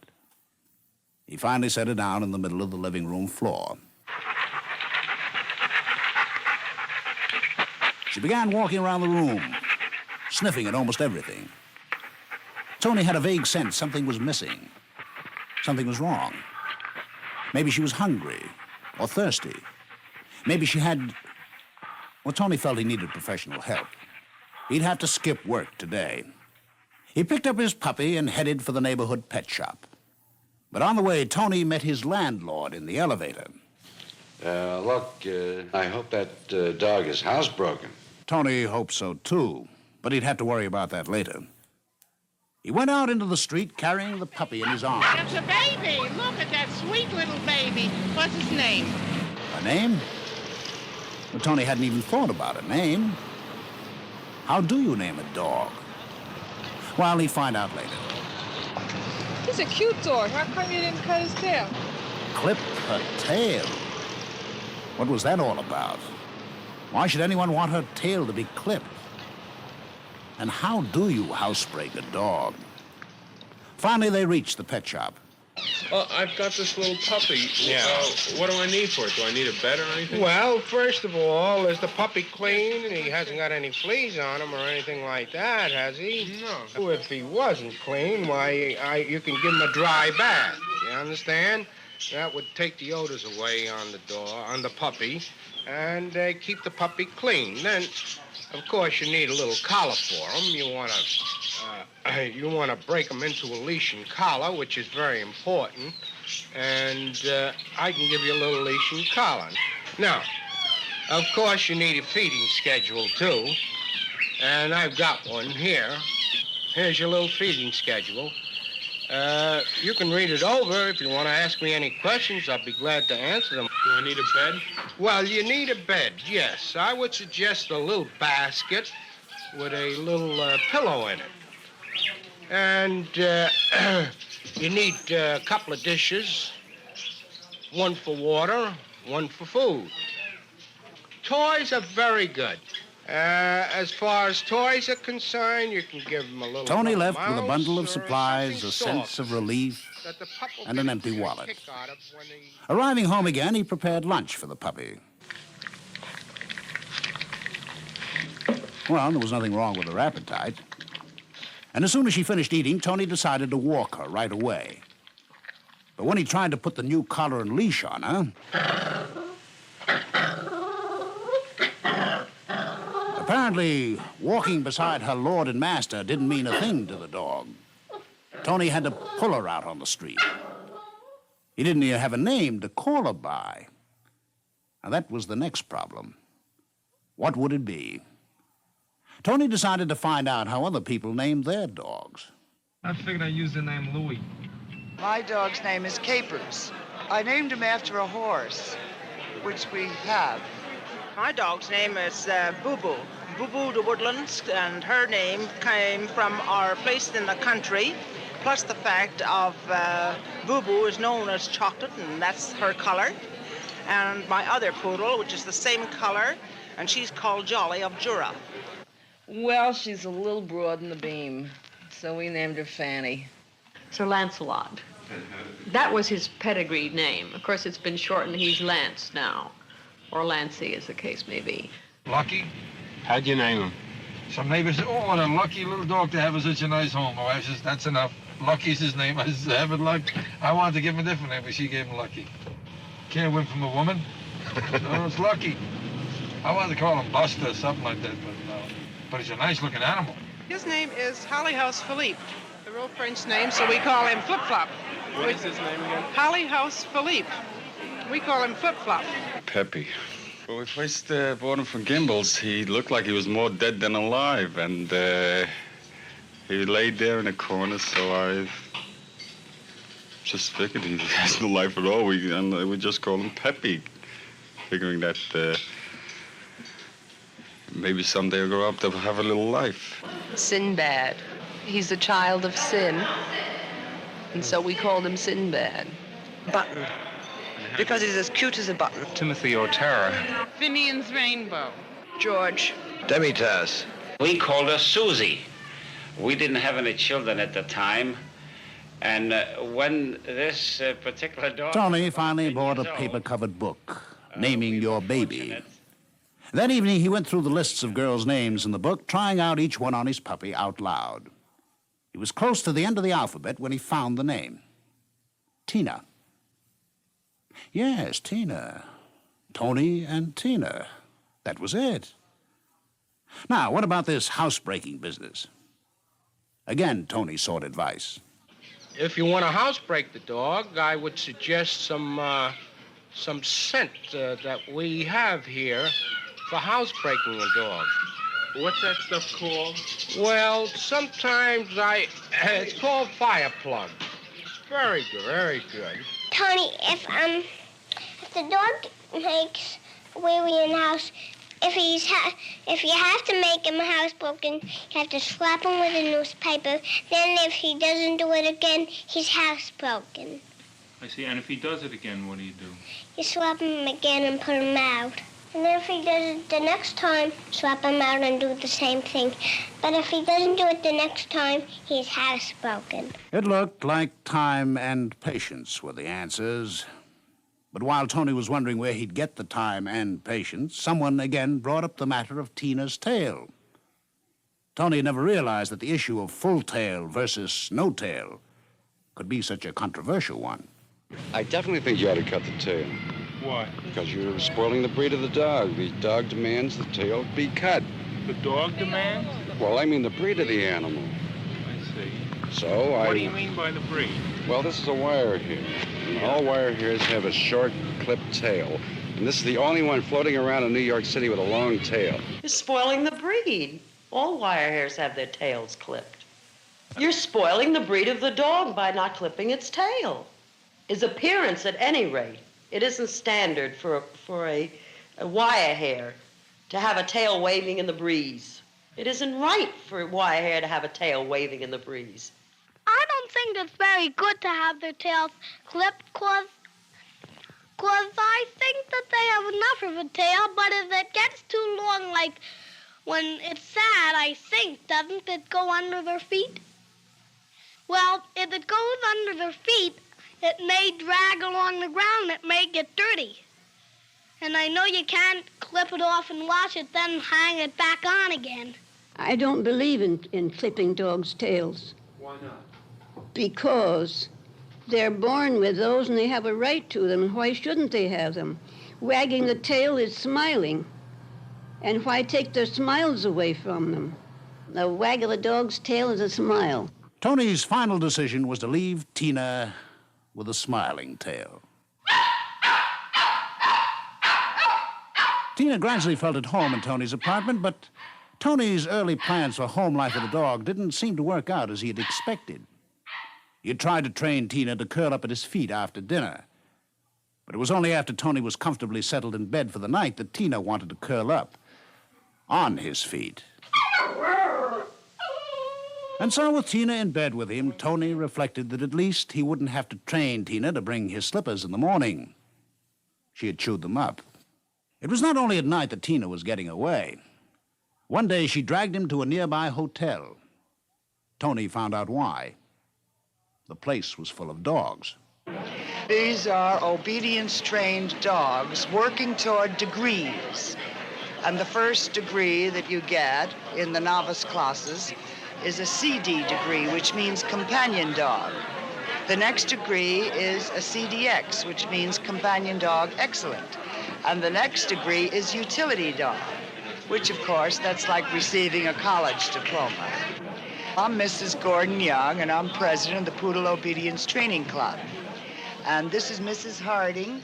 [SPEAKER 18] He finally set her down in the middle of the living room floor. She began walking around the room, sniffing at almost everything. Tony had a vague sense something was missing. Something was wrong. Maybe she was hungry or thirsty. Maybe she had... Well, Tony felt he needed professional help. He'd have to skip work today. He picked up his puppy and headed for the neighborhood pet shop. But on the way, Tony met his landlord in the elevator.
[SPEAKER 27] Look, I hope that dog is housebroken.
[SPEAKER 18] Tony hoped so, too, but he'd have to worry about that later. He went out into the street carrying the puppy in his arms.
[SPEAKER 28] It's a baby. Look at that sweet little baby. What's his name?
[SPEAKER 18] A name? Well, Tony hadn't even thought about a name. How do you name a dog? Well, he'd find out later.
[SPEAKER 29] He's a cute dog. How come you didn't cut his tail?
[SPEAKER 18] Clip her tail? What was that all about? Why should anyone want her tail to be clipped? And how do you housebreak a dog? Finally, they reached the pet shop.
[SPEAKER 24] Well, I've got this little puppy.
[SPEAKER 17] Yeah.
[SPEAKER 24] What do I need for it? Do I need a bed or anything?
[SPEAKER 17] Well, first of all, is the puppy clean? He hasn't got any fleas on him or anything like that, has he?
[SPEAKER 24] No.
[SPEAKER 17] If he wasn't clean, why, you can give him a dry bath. You understand? That would take the odors away on the puppy, and keep the puppy clean. Then, of course, you need a little collar for him. You want to break him into a leash and collar, which is very important. And I can give you a little leash and collar. Now, of course, you need a feeding schedule, too. And I've got one here. Here's your little feeding schedule. You can read it over. If you want to ask me any questions, I'll be glad to answer them.
[SPEAKER 24] Do I need a bed?
[SPEAKER 17] Well, you need a bed, yes. I would suggest a little basket with a little pillow in it. And you need a couple of dishes, one for water, one for food. Toys are very good. As far as toys are concerned, you can give them a little...
[SPEAKER 18] Tony left with a bundle of supplies, a sense of relief, and an empty wallet. Arriving home again, he prepared lunch for the puppy. Well, there was nothing wrong with her appetite. And as soon as she finished eating, Tony decided to walk her right away. But when he tried to put the new collar and leash on her... Apparently, walking beside her lord and master didn't mean a thing to the dog. Tony had to pull her out on the street. He didn't even have a name to call her by. Now, that was the next problem. What would it be? Tony decided to find out how other people named their dogs.
[SPEAKER 3] I figured I'd use the name Louis.
[SPEAKER 5] My dog's name is Capers. I named him after a horse, which we have.
[SPEAKER 28] My dog's name is Boo Boo. Boo Boo the Woodlands, and her name came from our place in the country, plus the fact of Boo Boo is known as chocolate, and that's her color. And my other poodle, which is the same color, and she's called Jolly of Jura.
[SPEAKER 6] Well, she's a little broad in the beam, so we named her Fanny.
[SPEAKER 7] Sir Lancelot. That was his pedigree name. Of course, it's been shortened. He's Lance now, or Lancey, as the case may be.
[SPEAKER 24] Lucky?
[SPEAKER 17] How'd you name him?
[SPEAKER 24] Some neighbors said, oh, what a lucky little dog to have in such a nice home. My wife says, that's enough. Lucky's his name. I said, have it luck. I wanted to give him a different name, but she gave him Lucky. Can't win from a woman. No, it's Lucky. I wanted to call him Buster or something like that, but no. But he's a nice-looking animal.
[SPEAKER 28] His name is Hollyhouse Philippe, the real French name, so we call him Flip Flop.
[SPEAKER 24] What is his name again?
[SPEAKER 28] Hollyhouse Philippe. We call him Flip Flop.
[SPEAKER 15] Peppy. When we first bought him from Gimbel's, he looked like he was more dead than alive, and he laid there in a corner, so I just figured he has no life at all. We just call him Peppy, figuring that maybe someday he'll grow up to have a little life.
[SPEAKER 6] Sinbad. He's a child of sin, and so we called him Sinbad.
[SPEAKER 28] Button. Because he's as cute as a button.
[SPEAKER 15] Timothy O'Tara.
[SPEAKER 28] Finian's Rainbow. George.
[SPEAKER 27] Demitas.
[SPEAKER 16] We called her Susie. We didn't have any children at the time. And when this particular dog...
[SPEAKER 18] Tony finally bought a paper-covered book, Naming Your Baby. That evening, he went through the lists of girls' names in the book, trying out each one on his puppy out loud. He was close to the end of the alphabet when he found the name. Tina. Yes, Tina. Tony and Tina. That was it. Now, what about this housebreaking business? Again, Tony sought advice.
[SPEAKER 17] If you want to housebreak the dog, I would suggest some scent that we have here for housebreaking a dog.
[SPEAKER 24] What's that stuff called?
[SPEAKER 17] Well, sometimes it's called fire plug. Very good, very good.
[SPEAKER 19] Tony, if the dog makes wee-wee in the house, if you have to make him housebroken, you have to slap him with a newspaper. Then if he doesn't do it again, he's housebroken.
[SPEAKER 24] I see. And if he does it again, what do? You
[SPEAKER 19] slap him again and put him out. And then if he does it the next time, swap him out and do the same thing. But if he doesn't do it the next time, he's housebroken.
[SPEAKER 18] It looked like time and patience were the answers. But while Tony was wondering where he'd get the time and patience, someone again brought up the matter of Tina's tail. Tony never realized that the issue of full tail versus no tail could could be such a controversial one.
[SPEAKER 27] I definitely think you ought to cut the tail.
[SPEAKER 24] Why?
[SPEAKER 27] Because you're spoiling the breed of the dog. The dog demands the tail be cut.
[SPEAKER 24] The dog demands?
[SPEAKER 27] Well, I mean the breed of the animal.
[SPEAKER 24] I see.
[SPEAKER 27] So
[SPEAKER 24] What do you mean by the breed?
[SPEAKER 27] Well, this is a wire hair. And all wire hairs have a short, clipped tail. And this is the only one floating around in New York City with a long tail.
[SPEAKER 2] You're spoiling the breed. All wire hairs have their tails clipped. You're spoiling the breed of the dog by not clipping its tail. Its appearance, at any rate. It isn't standard for a wire hair to have a tail waving in the breeze. It isn't right for a wire hair to have a tail waving in the breeze.
[SPEAKER 19] I don't think it's very good to have their tails clipped, cause I think that they have enough of a tail, but if it gets too long, like when it's sad, I think, doesn't it go under their feet? Well, if it goes under their feet, it may drag along the ground, it may get dirty. And I know you can't clip it off and wash it, then hang it back on again.
[SPEAKER 8] I don't believe in clipping dogs' tails.
[SPEAKER 24] Why not?
[SPEAKER 8] Because they're born with those and they have a right to them. And why shouldn't they have them? Wagging the tail is smiling. And why take their smiles away from them? The wag of a dog's tail is a smile.
[SPEAKER 18] Tony's final decision was to leave Tina with a smiling tail. Tina gradually felt at home in Tony's apartment, but Tony's early plans for home life with the dog didn't seem to work out as he had expected. He had tried to train Tina to curl up at his feet after dinner, but it was only after Tony was comfortably settled in bed for the night that Tina wanted to curl up on his feet. And so, with Tina in bed with him, Tony reflected that at least he wouldn't have to train Tina to bring his slippers in the morning. She had chewed them up. It was not only at night that Tina was getting away. One day, she dragged him to a nearby hotel. Tony found out why. The place was full of dogs.
[SPEAKER 5] These are obedience-trained dogs working toward degrees. And the first degree that you get in the novice classes is a CD degree, which means companion dog. The next degree is a CDX, which means companion dog excellent. And the next degree is utility dog, which, of course, that's like receiving a college diploma. I'm Mrs. Gordon Young, and I'm president of the Poodle Obedience Training Club. And this is Mrs. Harding.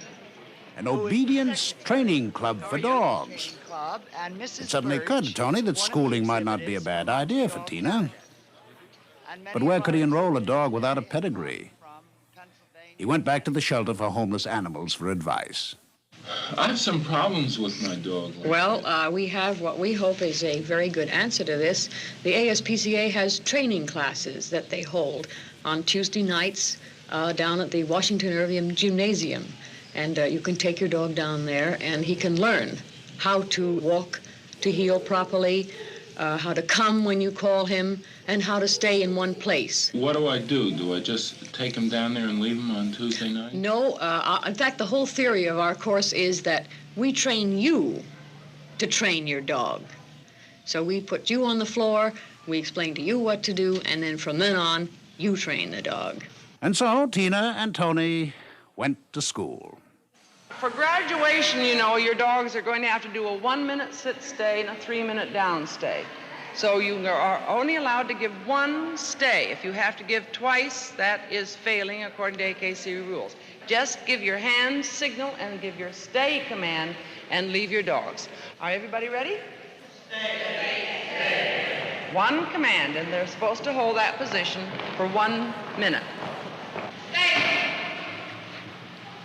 [SPEAKER 18] An obedience training club for dogs. It suddenly occurred to Tony that schooling might not be a bad idea for Tina. But where could he enroll a dog without a pedigree? He went back to the shelter for homeless animals for advice.
[SPEAKER 24] I have some problems with my dog.
[SPEAKER 7] Well, we have what we hope is a very good answer to this. The ASPCA has training classes that they hold on Tuesday nights down at the Washington Irving Gymnasium. And you can take your dog down there, and he can learn how to walk, to heel properly, how to come when you call him, and how to stay in one place.
[SPEAKER 24] What do I do? Do I just take him down there and leave him on Tuesday night?
[SPEAKER 7] No, in fact, the whole theory of our course is that we train you to train your dog. So we put you on the floor, we explain to you what to do, and then from then on, you train the dog.
[SPEAKER 18] And so Tina and Tony went to school.
[SPEAKER 28] For graduation, you know, your dogs are going to have to do a 1-minute sit-stay and a 3-minute down-stay. So you are only allowed to give one stay. If you have to give twice, that is failing according to AKC rules. Just give your hand signal and give your stay command and leave your dogs. Are everybody ready? Stay. One command, and they're supposed to hold that position for 1 minute. Stay.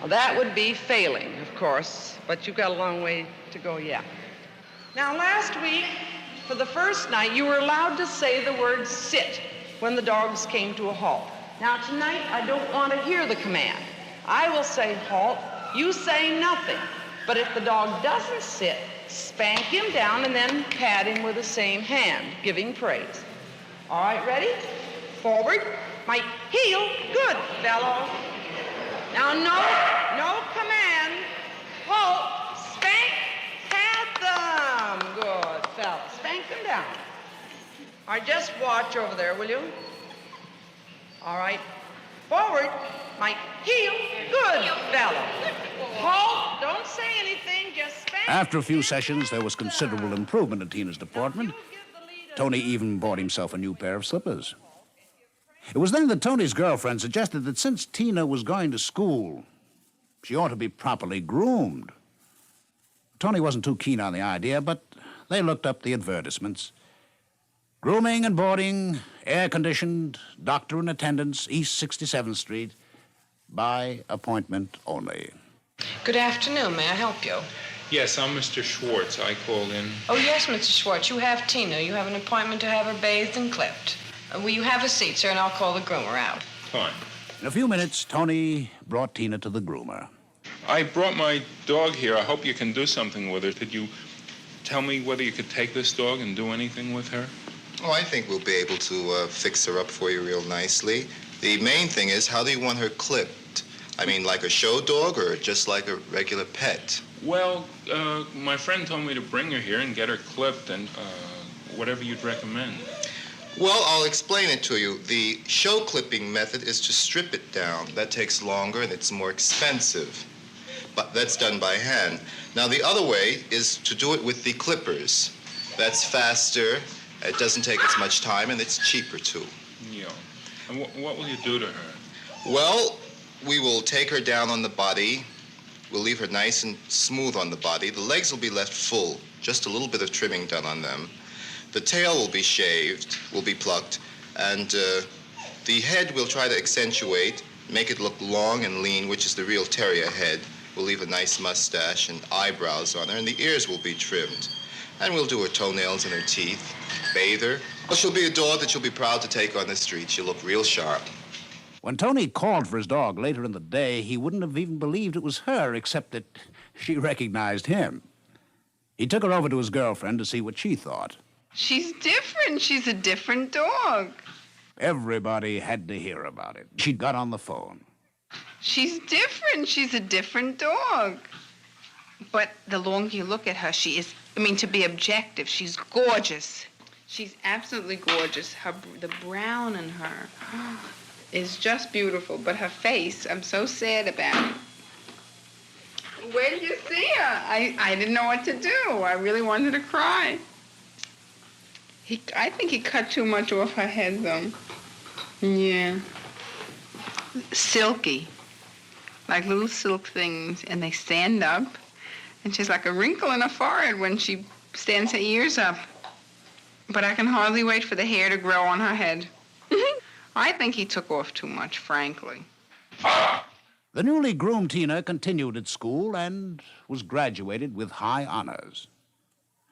[SPEAKER 28] Well, that would be failing, of course, but you've got a long way to go yet. Now, last week, for the first night, you were allowed to say the word sit when the dogs came to a halt. Now, tonight, I don't want to hear the command. I will say halt, you say nothing. But if the dog doesn't sit, spank him down and then pat him with the same hand, giving praise. All right, ready? Forward, my heel, good, fellow. Now, no command. Halt, spank, pat them. Good, fella. Spank them down. All right, just watch over there, will you? All right. Forward. My heel. Good fellow. Halt. Don't say anything. Just stand.
[SPEAKER 18] After a few sessions, there was considerable improvement in Tina's deportment. Tony even bought himself a new pair of slippers. It was then that Tony's girlfriend suggested that since Tina was going to school, she ought to be properly groomed. Tony wasn't too keen on the idea, but they looked up the advertisements. Grooming and boarding, air-conditioned, doctor in attendance, East 67th Street, by appointment only.
[SPEAKER 7] Good afternoon. May I help you?
[SPEAKER 1] Yes, I'm Mr. Schwartz. I called in.
[SPEAKER 7] Oh, yes, Mr. Schwartz. You have Tina. You have an appointment to have her bathed and clipped. Will you have a seat, sir, and I'll call the groomer out.
[SPEAKER 1] Fine.
[SPEAKER 18] In a few minutes, Tony brought Tina to the groomer.
[SPEAKER 1] I brought my dog here. I hope you can do something with her. Could you tell me whether you could take this dog and do anything with her?
[SPEAKER 9] Oh, I think we'll be able to fix her up for you real nicely. The main thing is, how do you want her clipped? I mean, like a show dog or just like a regular pet?
[SPEAKER 1] Well, my friend told me to bring her here and get her clipped and whatever you'd recommend.
[SPEAKER 9] Well, I'll explain it to you. The show clipping method is to strip it down. That takes longer and it's more expensive. But that's done by hand. Now, the other way is to do it with the clippers. That's faster, it doesn't take as much time, and it's cheaper, too.
[SPEAKER 1] Yeah. And what will you do to her?
[SPEAKER 9] Well, we will take her down on the body. We'll leave her nice and smooth on the body. The legs will be left full, just a little bit of trimming done on them. The tail will be shaved, will be plucked, and the head we'll try to accentuate, make it look long and lean, which is the real terrier head. We'll leave a nice mustache and eyebrows on her, and the ears will be trimmed. And we'll do her toenails and her teeth, bathe her. Well, she'll be a dog that you'll be proud to take on the street. She'll look real sharp.
[SPEAKER 18] When Tony called for his dog later in the day, he wouldn't have even believed it was her, except that she recognized him. He took her over to his girlfriend to see what she thought.
[SPEAKER 6] She's different. She's a different dog.
[SPEAKER 18] Everybody had to hear about it. She got on the phone.
[SPEAKER 6] She's different. She's a different dog. But the longer you look at her, she is, to be objective, she's gorgeous. She's absolutely gorgeous. The brown in her is just beautiful. But her face, I'm so sad about it. Where did you see her? I didn't know what to do. I really wanted to cry. I think he cut too much off her head, though. Yeah. Silky. Like little silk things, and they stand up. And she's like a wrinkle in her forehead when she stands her ears up. But I can hardly wait for the hair to grow on her head. I think he took off too much, frankly.
[SPEAKER 18] The newly groomed Tina continued at school and was graduated with high honors.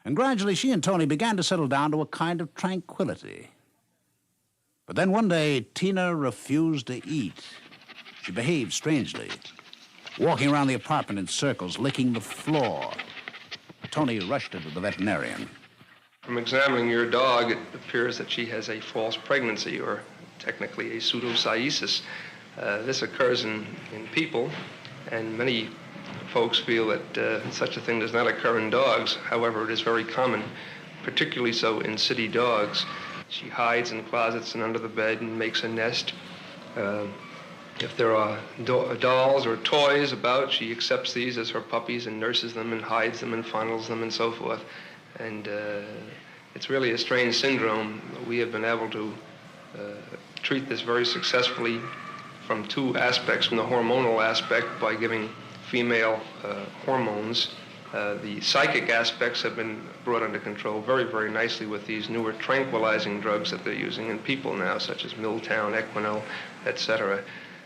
[SPEAKER 18] And gradually she and Tony began to settle down to a kind of tranquility. But then one day, Tina refused to eat. She behaved strangely, walking around the apartment in circles, licking the floor. Tony rushed her to the veterinarian.
[SPEAKER 20] From examining your dog, it appears that she has a false pregnancy, or technically a pseudocyesis. This occurs in people, and many folks feel that such a thing does not occur in dogs. However, it is very common, particularly so in city dogs. She hides in closets and under the bed and makes a nest. If there are dolls or toys about, she accepts these as her puppies and nurses them and hides them and fondles them and so forth. And it's really a strange syndrome. We have been able to treat this very successfully from two aspects. From the hormonal aspect, by giving female hormones. The psychic aspects have been brought under control very, very nicely with these newer tranquilizing drugs that they're using in people now, such as Miltown, Equinol, etc.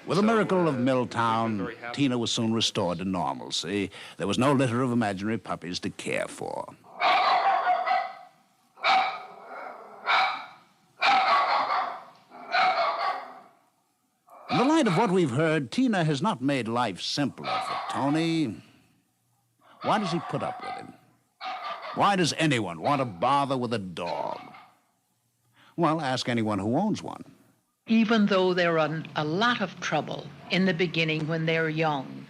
[SPEAKER 18] With the miracle of Milltown, Tina was soon restored to normalcy. There was no litter of imaginary puppies to care for. In the light of what we've heard, Tina has not made life simpler for Tony. Why does he put up with him? Why does anyone want to bother with a dog? Well, ask anyone who owns one.
[SPEAKER 10] Even though they're in a lot of trouble in the beginning when they're young,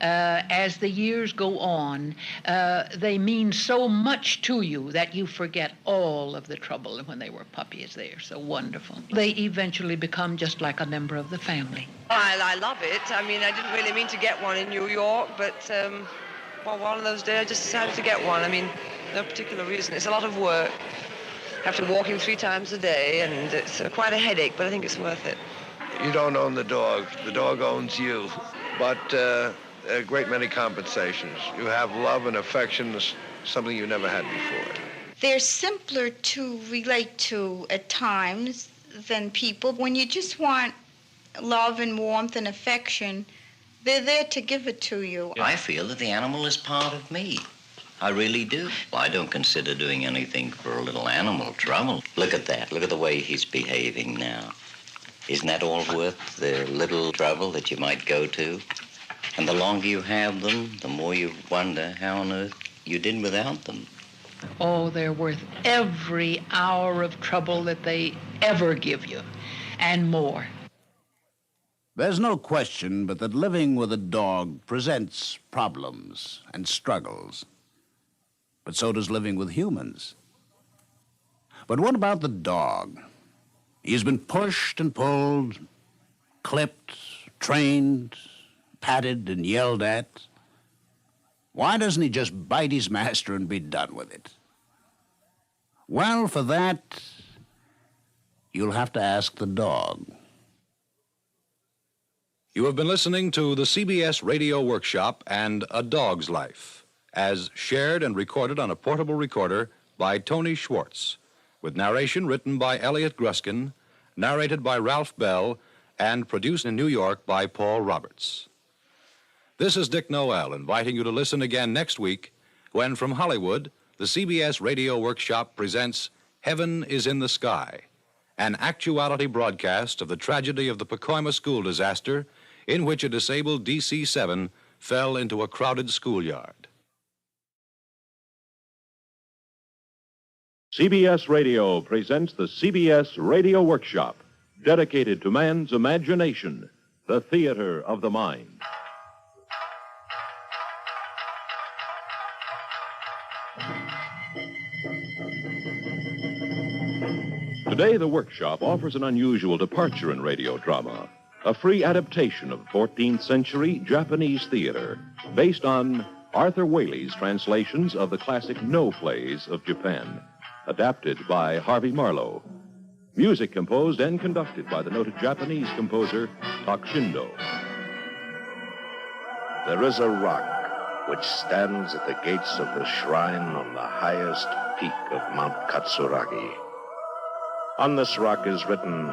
[SPEAKER 4] as the years go on, they mean so much to you that you forget all of the trouble when they were puppies. They are so wonderful. They eventually become just like a member of the family.
[SPEAKER 10] I love it. I mean, I didn't really mean to get one in New York, but one of those days I just decided to get one. I mean, no particular reason. It's a lot of work. Have to walk him 3 times a day, and it's quite a headache, but I think it's worth it.
[SPEAKER 11] You don't own the dog owns you. But a great many compensations. You have love and affection, something you never had before.
[SPEAKER 12] They're simpler to relate to at times than people. When you just want love and warmth and affection, they're there to give it to you.
[SPEAKER 13] I feel that the animal is part of me. I really do. I don't consider doing anything for a little animal trouble. Look at that. Look at the way he's behaving now. Isn't that all worth the little trouble that you might go to? And the longer you have them, the more you wonder how on earth you did without them.
[SPEAKER 4] Oh, they're worth every hour of trouble that they ever give you, and more.
[SPEAKER 18] There's no question but that living with a dog presents problems and struggles. But so does living with humans. But what about the dog? He's been pushed and pulled, clipped, trained, patted and yelled at. Why doesn't he just bite his master and be done with it? Well, for that, you'll have to ask the dog.
[SPEAKER 14] You have been listening to the CBS Radio Workshop and A Dog's Life, as shared and recorded on a portable recorder by Tony Schwartz, with narration written by Elliot Gruskin, narrated by Ralph Bell, and produced in New York by Paul Roberts. This is Dick Noel inviting you to listen again next week when, from Hollywood, the CBS Radio Workshop presents Heaven is in the Sky, an actuality broadcast of the tragedy of the Pacoima school disaster in which a disabled DC-7 fell into a crowded schoolyard.
[SPEAKER 21] CBS Radio presents the CBS Radio Workshop, dedicated to man's imagination, the theater of the mind. Today, the Workshop offers an unusual departure in radio drama, a free adaptation of 14th century Japanese theater based on Arthur Waley's translations of the classic No plays of Japan, adapted by Harvey Marlowe. Music composed and conducted by the noted Japanese composer Takushindo.
[SPEAKER 22] There is a rock which stands at the gates of the shrine on the highest peak of Mount Katsuragi. On this rock is written,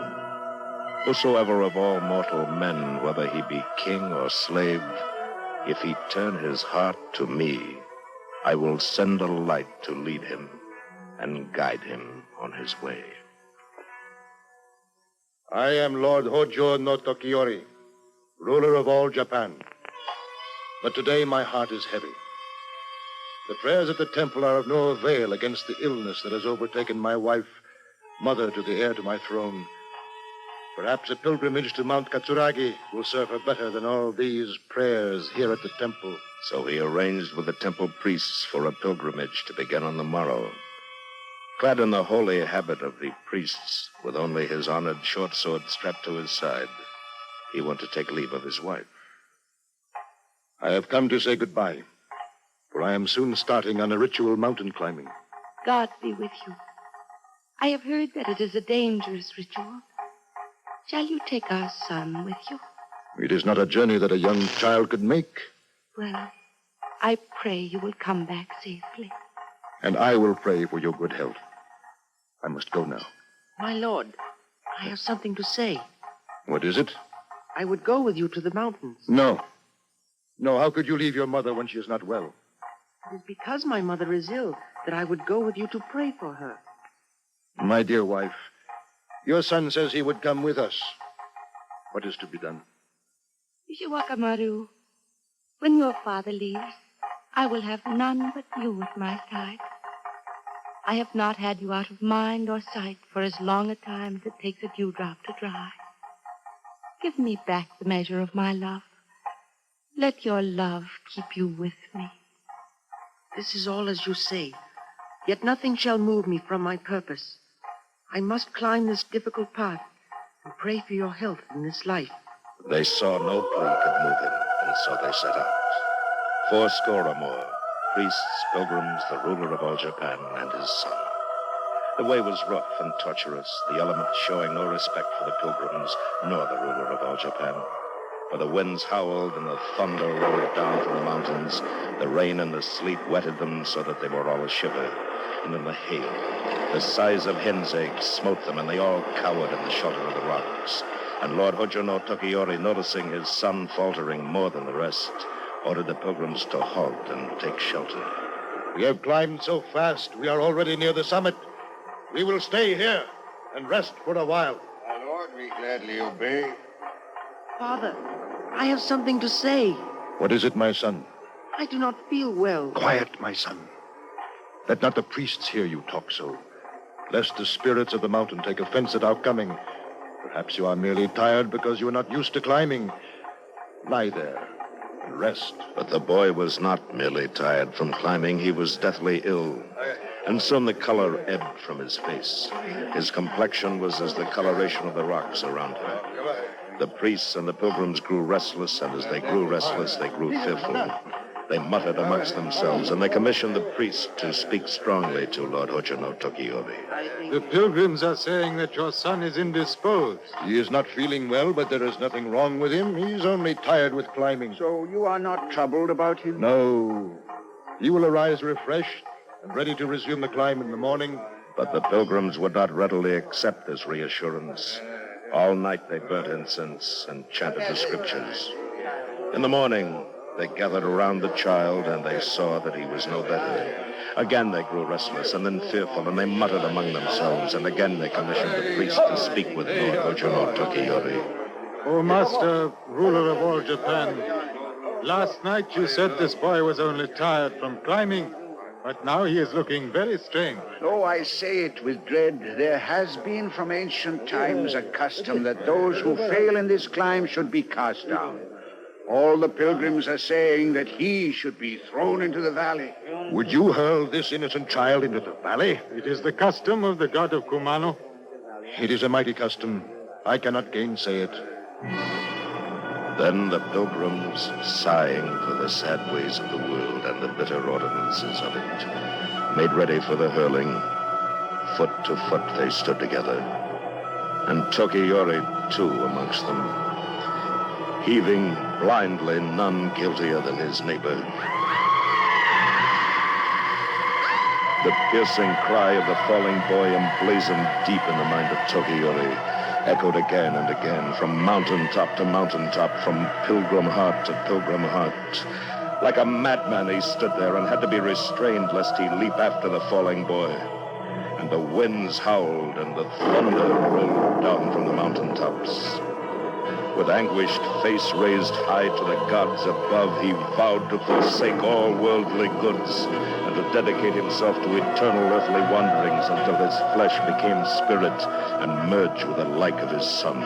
[SPEAKER 22] "Whosoever of all mortal men, whether he be king or slave, if he turn his heart to me, I will send a light to lead him and guide him on his way."
[SPEAKER 26] I am Lord Hojo no Tokiori, ruler of all Japan. But today my heart is heavy. The prayers at the temple are of no avail against the illness that has overtaken my wife, mother to the heir to my throne. Perhaps a pilgrimage to Mount Katsuragi will serve her better than all these prayers here at the temple.
[SPEAKER 22] So he arranged with the temple priests for a pilgrimage to begin on the morrow. Clad in the holy habit of the priests, with only his honored short sword strapped to his side, he went to take leave of his wife.
[SPEAKER 26] I have come to say goodbye, for I am soon starting on a ritual mountain climbing.
[SPEAKER 30] God be with you. I have heard that it is a dangerous ritual. Shall you take our son with you?
[SPEAKER 26] It is not a journey that a young child could make.
[SPEAKER 30] Well, I pray you will come back safely.
[SPEAKER 26] And I will pray for your good health. I must go now.
[SPEAKER 31] My lord, I have something to say.
[SPEAKER 26] What is it?
[SPEAKER 31] I would go with you to the mountains.
[SPEAKER 26] No. No, how could you leave your mother when she is not well?
[SPEAKER 31] It is because my mother is ill that I would go with you to pray for her.
[SPEAKER 26] My dear wife, your son says he would come with us. What is to be done?
[SPEAKER 30] Ishiwakamaru, when your father leaves, I will have none but you at my side. I have not had you out of mind or sight for as long a time as it takes a dewdrop to dry. Give me back the measure of my love. Let your love keep you with me.
[SPEAKER 31] This is all as you say, yet nothing shall move me from my purpose. I must climb this difficult path and pray for your health in this life.
[SPEAKER 22] They saw no plea could move him, and so they set out. 80 or more, priests, pilgrims, the ruler of all Japan, and his son. The way was rough and tortuous, the elements showing no respect for the pilgrims, nor the ruler of all Japan. For the winds howled and the thunder rolled down from the mountains. The rain and the sleet wetted them so that they were all a shiver. And then the hail, the size of hen's eggs, smote them, and they all cowered in the shelter of the rocks. And Lord Hojo no Tokiyori, noticing his son faltering more than the rest, ordered the pilgrims to halt and take shelter.
[SPEAKER 26] We have climbed so fast, we are already near the summit. We will stay here and rest for a while.
[SPEAKER 11] My lord, we gladly obey.
[SPEAKER 31] Father, I have something to say.
[SPEAKER 26] What is it, my son?
[SPEAKER 31] I do not feel well.
[SPEAKER 26] Quiet, my son. Let not the priests hear you talk so, lest the spirits of the mountain take offense at our coming. Perhaps you are merely tired because you are not used to climbing. Lie there and rest.
[SPEAKER 22] But the boy was not merely tired from climbing, he was deathly ill. And soon the color ebbed from his face. His complexion was as the coloration of the rocks around him. The priests and the pilgrims grew restless, and as they grew restless, they grew fearful. They muttered amongst themselves, and they commissioned the priest to speak strongly to Lord Hojo no Tokiyori.
[SPEAKER 26] The pilgrims are saying that your son is indisposed. He is not feeling well, but there is nothing wrong with him. He's only tired with climbing.
[SPEAKER 2] So you are not troubled about him?
[SPEAKER 26] No. He will arise refreshed and ready to resume the climb in the morning.
[SPEAKER 22] But the pilgrims would not readily accept this reassurance. All night they burnt incense and chanted the scriptures. In the morning, they gathered around the child, and they saw that he was no better. Again they grew restless, and then fearful, and they muttered among themselves, and again they commissioned the priest to speak with Lord Hojo no Tokiyori.
[SPEAKER 26] O master, ruler of all Japan, last night you said this boy was only tired from climbing, but now he is looking very strange.
[SPEAKER 2] Though I say it with dread, there has been from ancient times a custom that those who fail in this climb should be cast down. All the pilgrims are saying that he should be thrown into the valley.
[SPEAKER 26] Would you hurl this innocent child into the valley? It is the custom of the god of Kumano. It is a mighty custom. I cannot gainsay it.
[SPEAKER 22] Then the pilgrims, sighing for the sad ways of the world and the bitter ordinances of it, made ready for the hurling. Foot to foot they stood together, and Tokiyori too amongst them, heaving blindly, none guiltier than his neighbor. The piercing cry of the falling boy emblazoned deep in the mind of Tokiyori, echoed again and again, from mountaintop to mountaintop, from pilgrim heart to pilgrim heart. Like a madman he stood there and had to be restrained lest he leap after the falling boy. And the winds howled and the thunder rolled down from the mountaintops. With anguished face raised high to the gods above, he vowed to forsake all worldly goods and to dedicate himself to eternal earthly wanderings until his flesh became spirit and merged with the like of his son.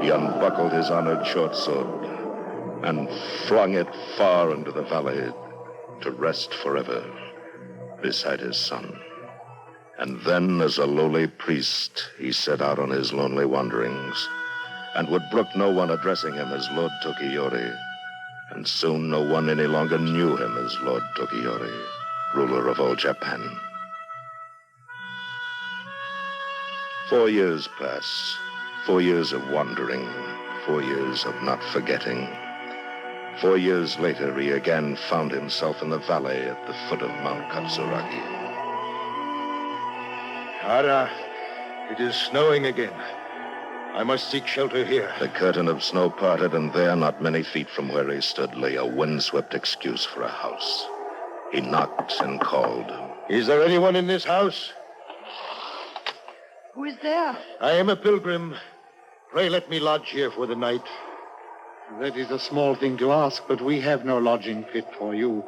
[SPEAKER 22] He unbuckled his honored short sword and flung it far into the valley to rest forever beside his son. And then, as a lowly priest, he set out on his lonely wanderings, and would brook no one addressing him as Lord Tokiyori. And soon no one any longer knew him as Lord Tokiyori, ruler of all Japan. 4 years pass, 4 years of wandering, 4 years of not forgetting. 4 years later, he again found himself in the valley at the foot of Mount Katsuragi.
[SPEAKER 26] Ara, it is snowing again. I must seek shelter here.
[SPEAKER 22] The curtain of snow parted, and there, not many feet from where he stood, lay a windswept excuse for a house. He knocked and called.
[SPEAKER 26] Is there anyone in this house?
[SPEAKER 31] Who is there?
[SPEAKER 26] I am a pilgrim. Pray let me lodge here for the night.
[SPEAKER 3] That is a small thing to ask, but we have no lodging fit for you.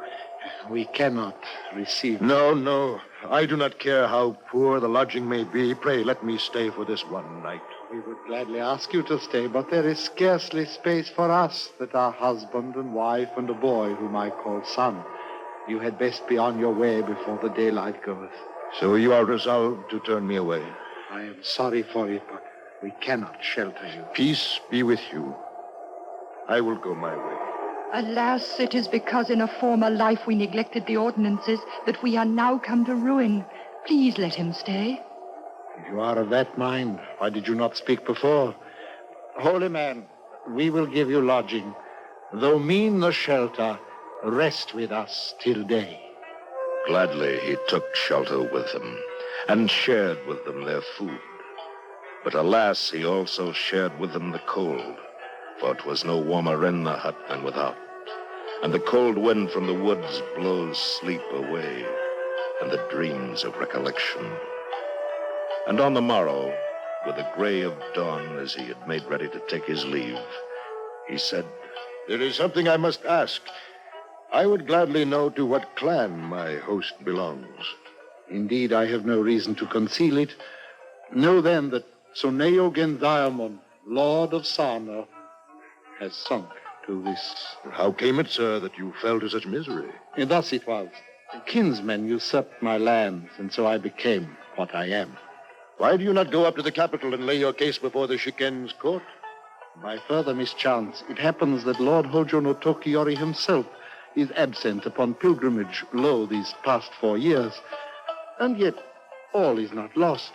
[SPEAKER 3] We cannot receive.
[SPEAKER 26] No. I do not care how poor the lodging may be. Pray let me stay for this one night.
[SPEAKER 3] We would gladly ask you to stay, but there is scarcely space for us that are husband and wife and a boy whom I call son. You had best be on your way before the daylight goeth.
[SPEAKER 26] So you are resolved to turn me away?
[SPEAKER 3] I am sorry for it, but we cannot shelter you.
[SPEAKER 26] Peace be with you. I will go my way.
[SPEAKER 30] Alas, it is because in a former life we neglected the ordinances that we are now come to ruin. Please let him stay.
[SPEAKER 3] If you are of that mind, why did you not speak before? Holy man, we will give you lodging. Though mean the shelter, rest with us till day.
[SPEAKER 22] Gladly he took shelter with them, and shared with them their food. But alas, he also shared with them the cold, for it was no warmer in the hut than without. And the cold wind from the woods blows sleep away, and the dreams of recollection. And on the morrow, with the gray of dawn, as he had made ready to take his leave, he said,
[SPEAKER 26] "There is something I must ask. I would gladly know to what clan my host belongs."
[SPEAKER 3] Indeed, I have no reason to conceal it. Know then that Soneo Gendiamon, Lord of Sana, has sunk to this.
[SPEAKER 26] How came it, sir, that you fell to such misery?
[SPEAKER 3] And thus it was. Kinsmen usurped my lands, and so I became what I am.
[SPEAKER 26] Why do you not go up to the capital and lay your case before the Shiken's court?
[SPEAKER 3] By further mischance, it happens that Lord Hojo no Tokiyori himself is absent upon pilgrimage, these past 4 years. And yet, all is not lost.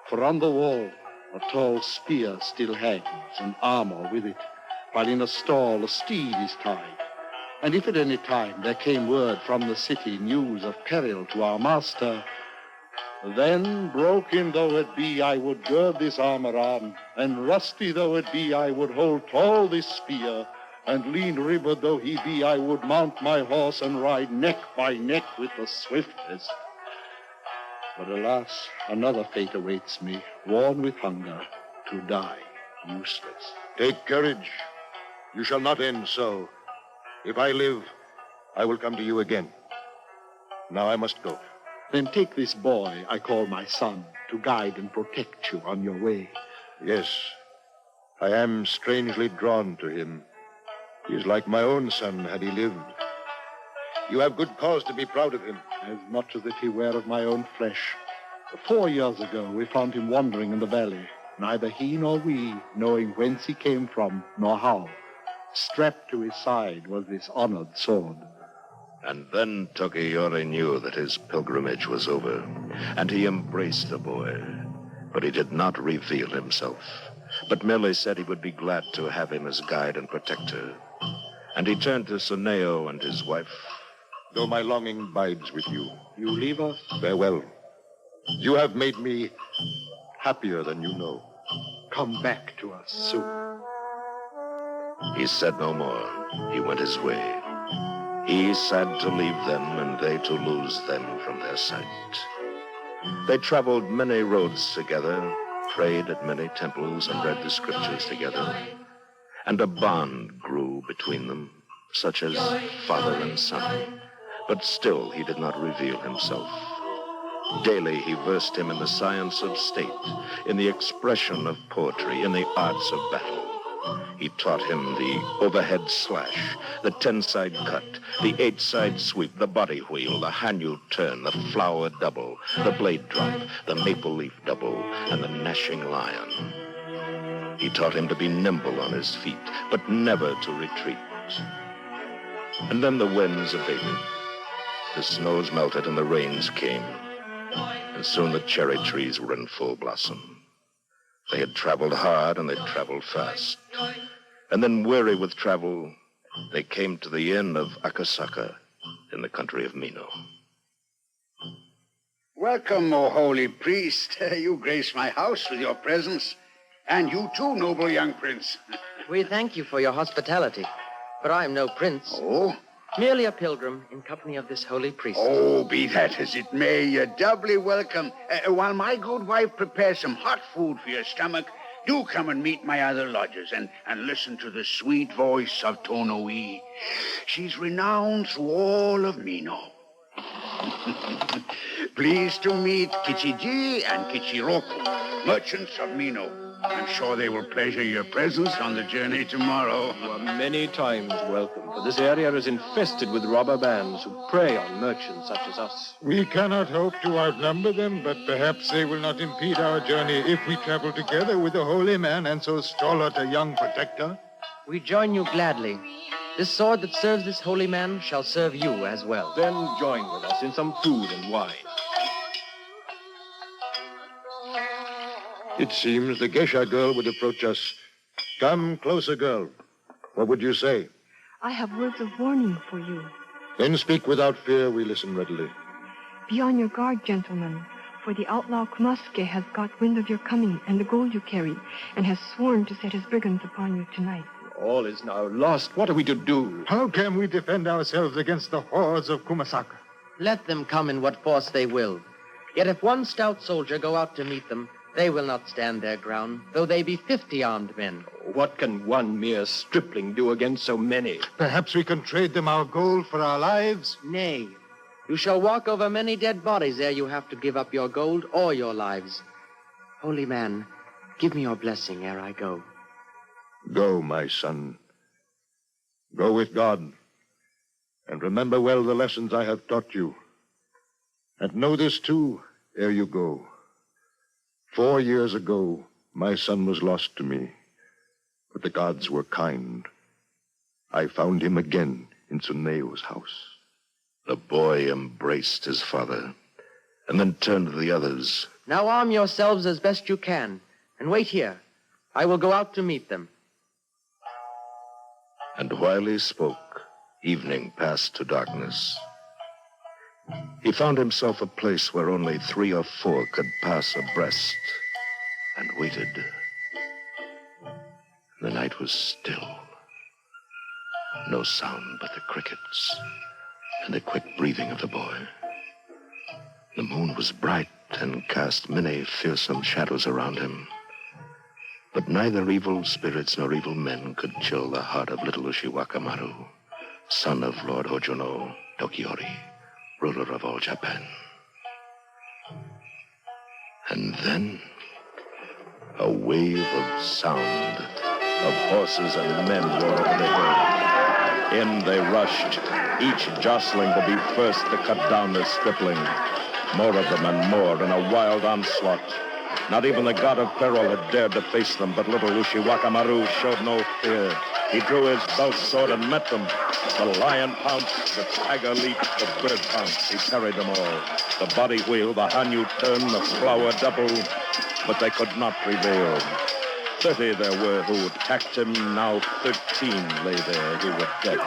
[SPEAKER 3] For on the wall, a tall spear still hangs, and armor with it, while in a stall a steed is tied. And if at any time there came word from the city, news of peril to our master, then, broken though it be, I would gird this armor on, and rusty though it be, I would hold tall this spear, and lean ribbed though he be, I would mount my horse and ride neck by neck with the swiftest. But alas, another fate awaits me, worn with hunger, to die useless.
[SPEAKER 26] Take courage. You shall not end so. If I live, I will come to you again. Now I must go.
[SPEAKER 3] Then take this boy I call my son to guide and protect you on your way.
[SPEAKER 26] Yes, I am strangely drawn to him. He is like my own son had he lived. You have good cause to be proud of him.
[SPEAKER 3] As much as if he were of my own flesh. 4 years ago we found him wandering in the valley, neither he nor we knowing whence he came from nor how. Strapped to his side was this honored sword.
[SPEAKER 22] And then Tokiyori knew that his pilgrimage was over, and he embraced the boy. But he did not reveal himself, but merely said he would be glad to have him as guide and protector. And he turned to Soneo and his wife.
[SPEAKER 26] Though my longing bides with you,
[SPEAKER 3] you leave us?
[SPEAKER 26] Farewell. You have made me happier than you know.
[SPEAKER 3] Come back to us soon.
[SPEAKER 22] He said no more. He went his way. He sad to leave them, and they to lose them from their sight. They traveled many roads together, prayed at many temples, and read the scriptures together. And a bond grew between them, such as father and son. But still he did not reveal himself. Daily he versed him in the science of state, in the expression of poetry, in the arts of battle. He taught him the overhead slash, the 10-side cut, the 8-side sweep, the body wheel, the Hanyu turn, the flower double, the blade drop, the maple leaf double, and the gnashing lion. He taught him to be nimble on his feet, but never to retreat. And then the winds abated. The snows melted and the rains came. And soon the cherry trees were in full blossom. They had traveled hard and they traveled fast. And then, weary with travel, they came to the inn of Akasaka in the country of Mino.
[SPEAKER 2] Welcome, O holy priest. You grace my house with your presence. And you too, noble young prince.
[SPEAKER 31] We thank you for your hospitality, but I am no prince.
[SPEAKER 2] Oh?
[SPEAKER 31] Merely a pilgrim in company of this holy priest.
[SPEAKER 2] Oh, be that as it may, you're doubly welcome. While my good wife prepares some hot food for your stomach, do come and meet my other lodgers and listen to the sweet voice of Tonoi. She's renowned through all of Mino. Pleased to meet Kichiji and Kichiroku, merchants of Mino. I'm sure they will pleasure your presence on the journey tomorrow.
[SPEAKER 5] You are many times welcome, for this area is infested with robber bands who prey on merchants such as us.
[SPEAKER 26] We cannot hope to outnumber them, but perhaps they will not impede our journey if we travel together with a holy man and so stalwart a young protector.
[SPEAKER 31] We join you gladly. This sword that serves this holy man shall serve you as well.
[SPEAKER 5] Then join with us in some food and wine.
[SPEAKER 26] It seems the geisha girl would approach us. Come closer, girl. What would you say?
[SPEAKER 8] I have words of warning for you.
[SPEAKER 26] Then speak without fear. We listen readily.
[SPEAKER 8] Be on your guard, gentlemen, for the outlaw Kumaske has got wind of your coming and the gold you carry, and has sworn to set his brigands upon you tonight.
[SPEAKER 5] All is now lost. What are we to do?
[SPEAKER 26] How can we defend ourselves against the hordes of Kumasaka?
[SPEAKER 31] Let them come in what force they will. Yet if one stout soldier go out to meet them, they will not stand their ground, though they be 50 armed men.
[SPEAKER 5] What can one mere stripling do against so many?
[SPEAKER 26] Perhaps we can trade them our gold for our lives?
[SPEAKER 31] Nay. You shall walk over many dead bodies ere you have to give up your gold or your lives. Holy man, give me your blessing ere I go.
[SPEAKER 26] Go, my son. Go with God. And remember well the lessons I have taught you. And know this, too, ere you go. 4 years ago, my son was lost to me, but the gods were kind. I found him again in Tsuneo's house.
[SPEAKER 22] The boy embraced his father, and then turned to the others.
[SPEAKER 31] Now arm yourselves as best you can, and wait here. I will go out to meet them.
[SPEAKER 22] And while he spoke, evening passed to darkness. He found himself a place where only 3 or 4 could pass abreast, and waited. The night was still. No sound but the crickets and the quick breathing of the boy. The moon was bright and cast many fearsome shadows around him. But neither evil spirits nor evil men could chill the heart of little Ushiwakamaru, son of Lord Hojono Tokiori, ruler of all Japan. And then, a wave of sound of horses and men roared over the hill. In they rushed, each jostling to be first to cut down the stripling. More of them and more in a wild onslaught. Not even the god of peril had dared to face them, but little Ushiwakamaru showed no fear. He drew his belt sword and met them. The lion pounced, the tiger leaped, the bird pounced. He parried them all. The body wheel, the Hanyu turn, the flower double, but they could not prevail. 30 there were who attacked him. Now 13 lay there who were dead.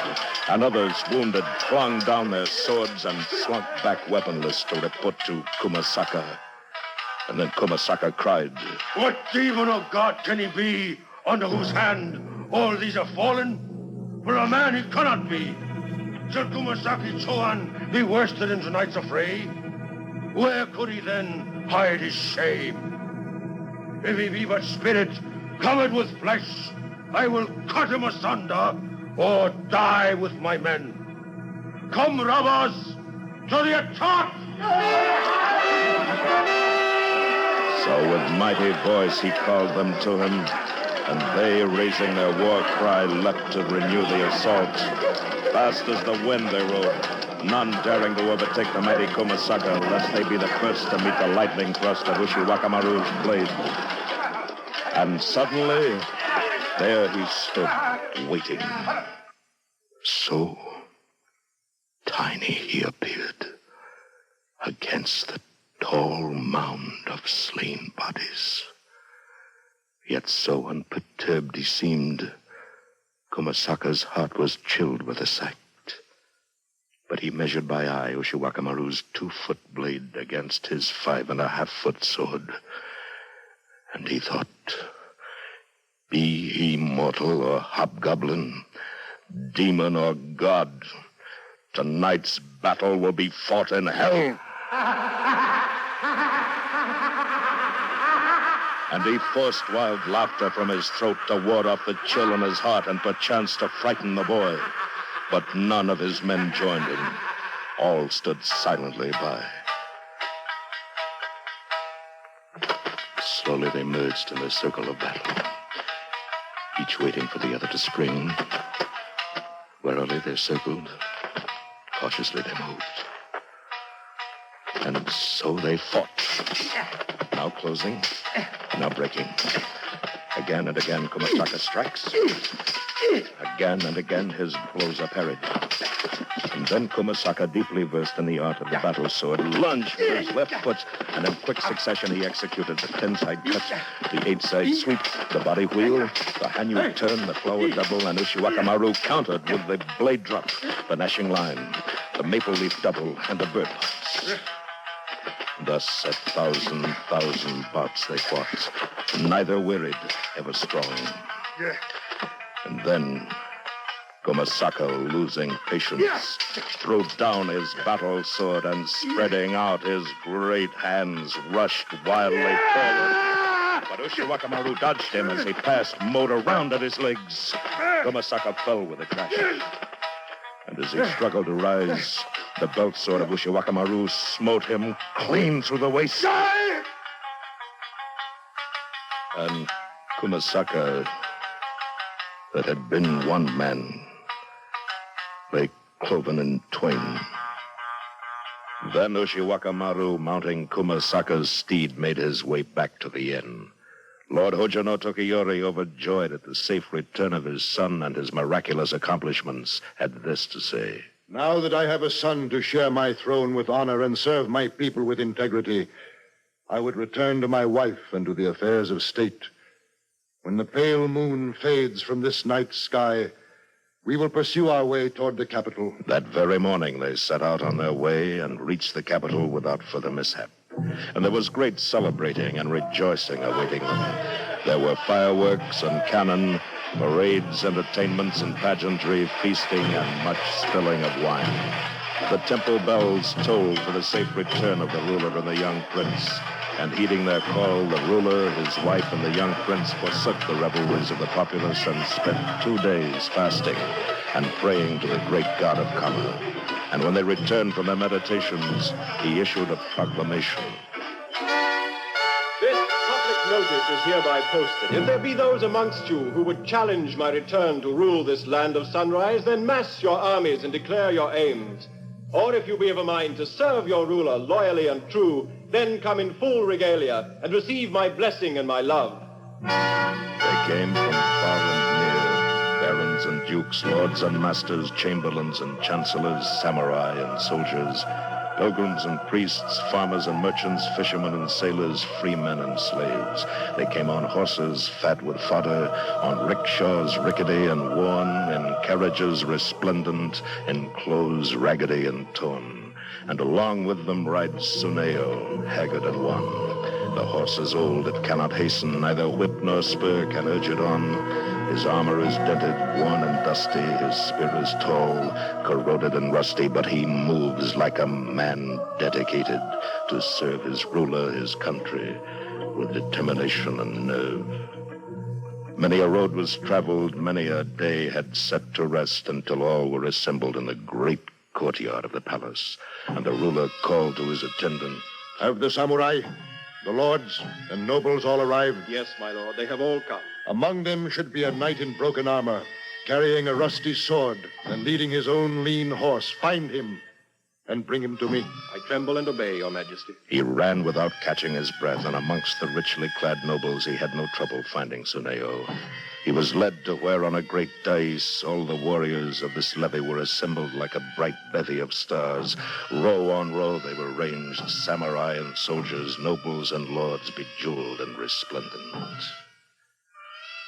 [SPEAKER 22] And others, wounded, flung down their swords and slunk back weaponless to report to Kumasaka. And then Kumasaka cried,
[SPEAKER 26] What demon of God can he be, under whose hand all these are fallen? For a man he cannot be. Shall Kumasaki Chohan be worsted in tonight's affray? Where could he then hide his shame? If he be but spirit, covered with flesh, I will cut him asunder, or die with my men. Come, robbers, to the attack!
[SPEAKER 22] So with mighty voice he called them to him, and they, raising their war cry, leapt to renew the assault. Fast as the wind they rode, none daring to overtake the mighty Kumasaka, lest they be the first to meet the lightning thrust of Ushiwakamaru's blade. And suddenly, there he stood, waiting. So tiny he appeared against the tall mound of slain bodies. Yet so unperturbed he seemed, Kumasaka's heart was chilled with the sight. But he measured by eye Ushiwakamaru's 2-foot blade against his 5.5-foot sword. And he thought, be he mortal or hobgoblin, demon or god, tonight's battle will be fought in hell. And he forced wild laughter from his throat to ward off the chill in his heart and perchance to frighten the boy. But none of his men joined him. All stood silently by. Slowly they emerged in the circle of battle, each waiting for the other to spring. Warily they circled, cautiously they moved. And so they fought, now closing, now breaking. Again and again, Kumasaka strikes. Again and again, his blows are parried. And then Kumasaka, deeply versed in the art of the battle sword, lunged with his left foot, and in quick succession he executed the 10-side cut, the 8-side sweep, the body wheel, the Hanyu turn, the flower double, and Ushiwakamaru countered with the blade drop, the gnashing line, the maple leaf double, and the bird box. Thus, 1,000 bouts they fought, neither wearied, ever strong. And then Kumasaka, losing patience, threw down his battle sword and, spreading out his great hands, rushed wildly forward. But Ushiwakamaru dodged him as he passed, mowed around at his legs. Kumasaka fell with a crash. And as he struggled to rise, the belt sword of Ushiwakamaru smote him clean through the waist. And Kumasaka, that had been one man, lay cloven in twain. Then Ushiwakamaru, mounting Kumasaka's steed, made his way back to the inn. Lord Hojo no Tokiyori, overjoyed at the safe return of his son and his miraculous accomplishments, had this to say.
[SPEAKER 26] Now that I have a son to share my throne with honor and serve my people with integrity, I would return to my wife and to the affairs of state. When the pale moon fades from this night sky, we will pursue our way toward the capital.
[SPEAKER 22] That very morning they set out on their way and reached the capital without further mishap. And there was great celebrating and rejoicing awaiting them. There were fireworks and cannon, parades, entertainments and pageantry, feasting, and much spilling of wine. The temple bells tolled for the safe return of the ruler and the young prince. And heeding their call, the ruler, his wife, and the young prince forsook the revelries of the populace and spent 2 days fasting and praying to the great god of Kama. And when they returned from their meditations, he issued a proclamation.
[SPEAKER 5] This public notice is hereby posted. If there be those amongst you who would challenge my return to rule this land of sunrise, then mass your armies and declare your aims. Or if you be of a mind to serve your ruler loyally and true, then come in full regalia and receive my blessing and my love.
[SPEAKER 22] They came from far and near, barons and dukes, lords and masters, chamberlains and chancellors, samurai and soldiers, pilgrims and priests, farmers and merchants, fishermen and sailors, freemen and slaves. They came on horses fat with fodder, on rickshaws rickety and worn, in carriages resplendent, in clothes raggedy and torn. And along with them rides Tsuneo, haggard and wan. The horse is old, it cannot hasten, neither whip nor spur can urge it on. His armor is dented, worn and dusty, his spear is tall, corroded and rusty, but he moves like a man dedicated to serve his ruler, his country, with determination and nerve. Many a road was traveled, many a day had set to rest, until all were assembled in the great courtyard of the palace, and the ruler called to his attendant.
[SPEAKER 26] Have the samurai, the lords, and nobles all arrived?
[SPEAKER 5] Yes, my lord, they have all come.
[SPEAKER 26] Among them should be a knight in broken armor, carrying a rusty sword and leading his own lean horse. Find him and bring him to me.
[SPEAKER 5] I tremble and obey, your majesty.
[SPEAKER 22] He ran without catching his breath, and amongst the richly clad nobles he had no trouble finding Tsuneo. He was led to where on a great dais all the warriors of this levy were assembled like a bright bevy of stars. Row on row they were ranged, samurai and soldiers, nobles and lords, bejeweled and resplendent.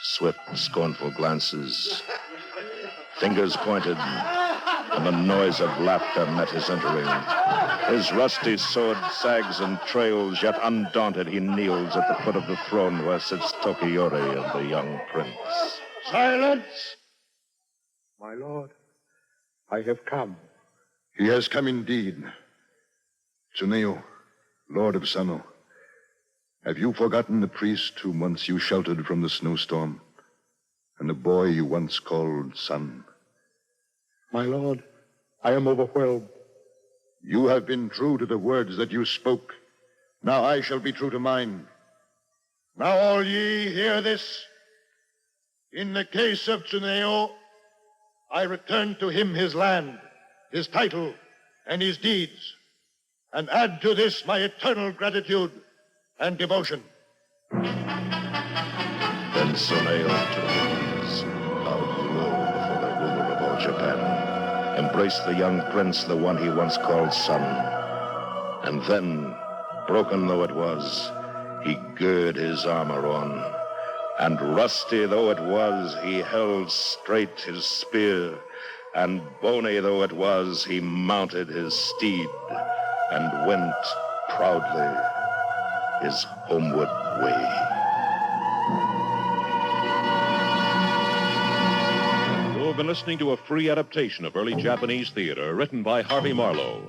[SPEAKER 22] Swift, scornful glances, fingers pointed, and the noise of laughter met his entering. His rusty sword sags and trails, yet undaunted he kneels at the foot of the throne where sits Tokiyori and the young prince.
[SPEAKER 26] Silence! My lord, I have come. He has come indeed. Tsuneo, lord of Sano, have you forgotten the priest whom once you sheltered from the snowstorm, and the boy you once called son? My lord, I am overwhelmed. You have been true to the words that you spoke. Now I shall be true to mine. Now all ye hear this. In the case of Tsuneo, I return to him his land, his title, and his deeds, and add to this my eternal gratitude and devotion.
[SPEAKER 22] Then Tsuneo took his knees, bowed low before the ruler of all Japan, embraced the young prince, the one he once called son, and then, broken though it was, he girded his armor on, and rusty though it was, he held straight his spear, and bony though it was, he mounted his steed, and went proudly his homeward way.
[SPEAKER 21] You have been listening to a free adaptation of early Japanese theater written by Harvey Marlowe.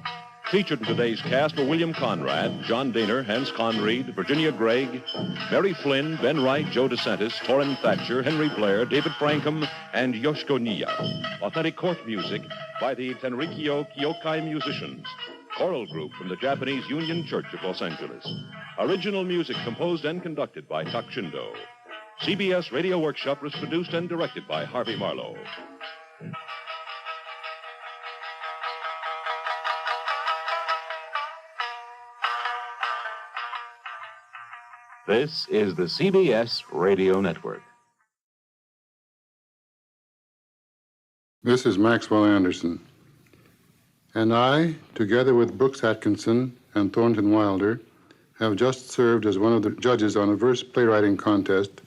[SPEAKER 21] Featured in today's cast were William Conrad, John Daner, Hans Conried, Virginia Gregg, Mary Flynn, Ben Wright, Joe DeSantis, Torrin Thatcher, Henry Blair, David Frankham, and Yoshiko Niya. Authentic court music by the Tenrikyo Kyokai musicians, choral group from the Japanese Union Church of Los Angeles. Original music composed and conducted by Tak Shindo. CBS Radio Workshop was produced and directed by Harvey Marlowe. This is the CBS Radio Network.
[SPEAKER 7] This is Maxwell Anderson. And I, together with Brooks Atkinson and Thornton Wilder, have just served as one of the judges on a verse playwriting contest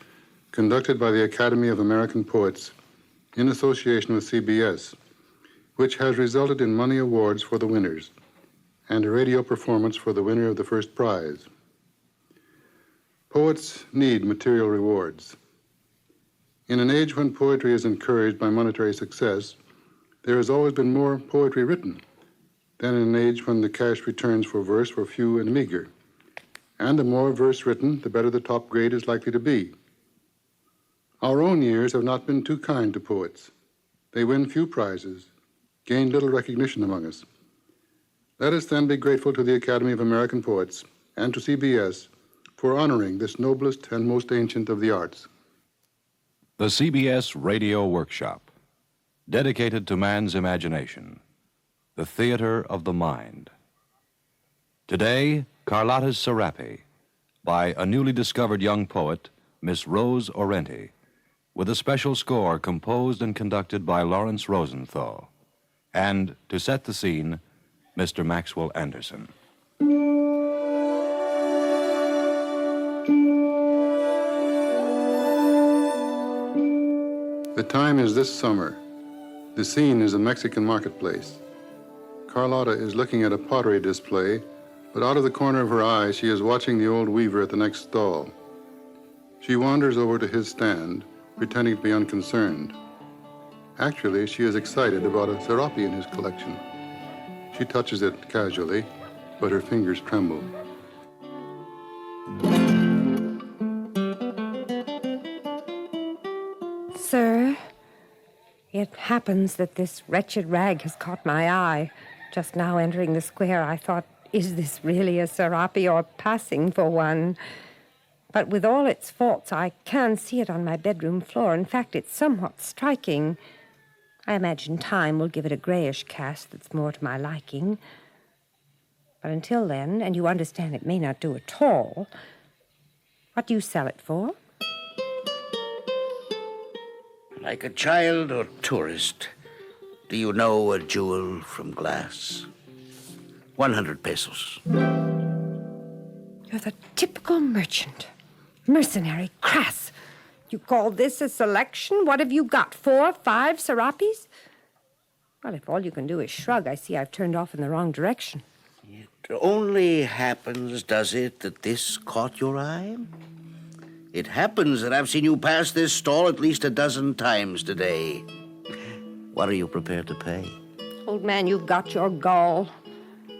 [SPEAKER 7] conducted by the Academy of American Poets in association with CBS, which has resulted in money awards for the winners and a radio performance for the winner of the first prize. Poets need material rewards. In an age when poetry is encouraged by monetary success, there has always been more poetry written than in an age when the cash returns for verse were few and meager. And the more verse written, the better the top grade is likely to be. Our own years have not been too kind to poets. They win few prizes, gain little recognition among us. Let us then be grateful to the Academy of American Poets and to CBS for honoring this noblest and most ancient of the arts.
[SPEAKER 14] The CBS Radio Workshop, dedicated to man's imagination, the theater of the mind. Today, Carlotta's Serape, by a newly discovered young poet, Miss Rose Orenti, with a special score composed and conducted by Lawrence Rosenthal. And, to set the scene, Mr. Maxwell Anderson.
[SPEAKER 7] The time is this summer. The scene is a Mexican marketplace. Carlotta is looking at a pottery display, but out of the corner of her eye, she is watching the old weaver at the next stall. She wanders over to his stand, pretending to be unconcerned. Actually, she is excited about a serape in his collection. She touches it casually, but her fingers tremble.
[SPEAKER 15] Sir, it happens that this wretched rag has caught my eye. Just now entering the square, I thought, is this really a serape or passing for one? But with all its faults, I can see it on my bedroom floor. In fact, it's somewhat striking. I imagine time will give it a grayish cast that's more to my liking. But until then, and you understand it may not do at all, what do you sell it for?
[SPEAKER 18] Like a child or tourist, do you know a jewel from glass? 100 pesos.
[SPEAKER 15] You're the typical merchant. Mercenary, crass. You call this a selection? What have you got, 4, 5 serapes? Well, if all you can do is shrug, I see I've turned off in the wrong direction.
[SPEAKER 18] It only happens, does it, that this caught your eye? It happens that I've seen you pass this stall at least a dozen times today. What are you prepared to pay?
[SPEAKER 15] Old man, you've got your gall.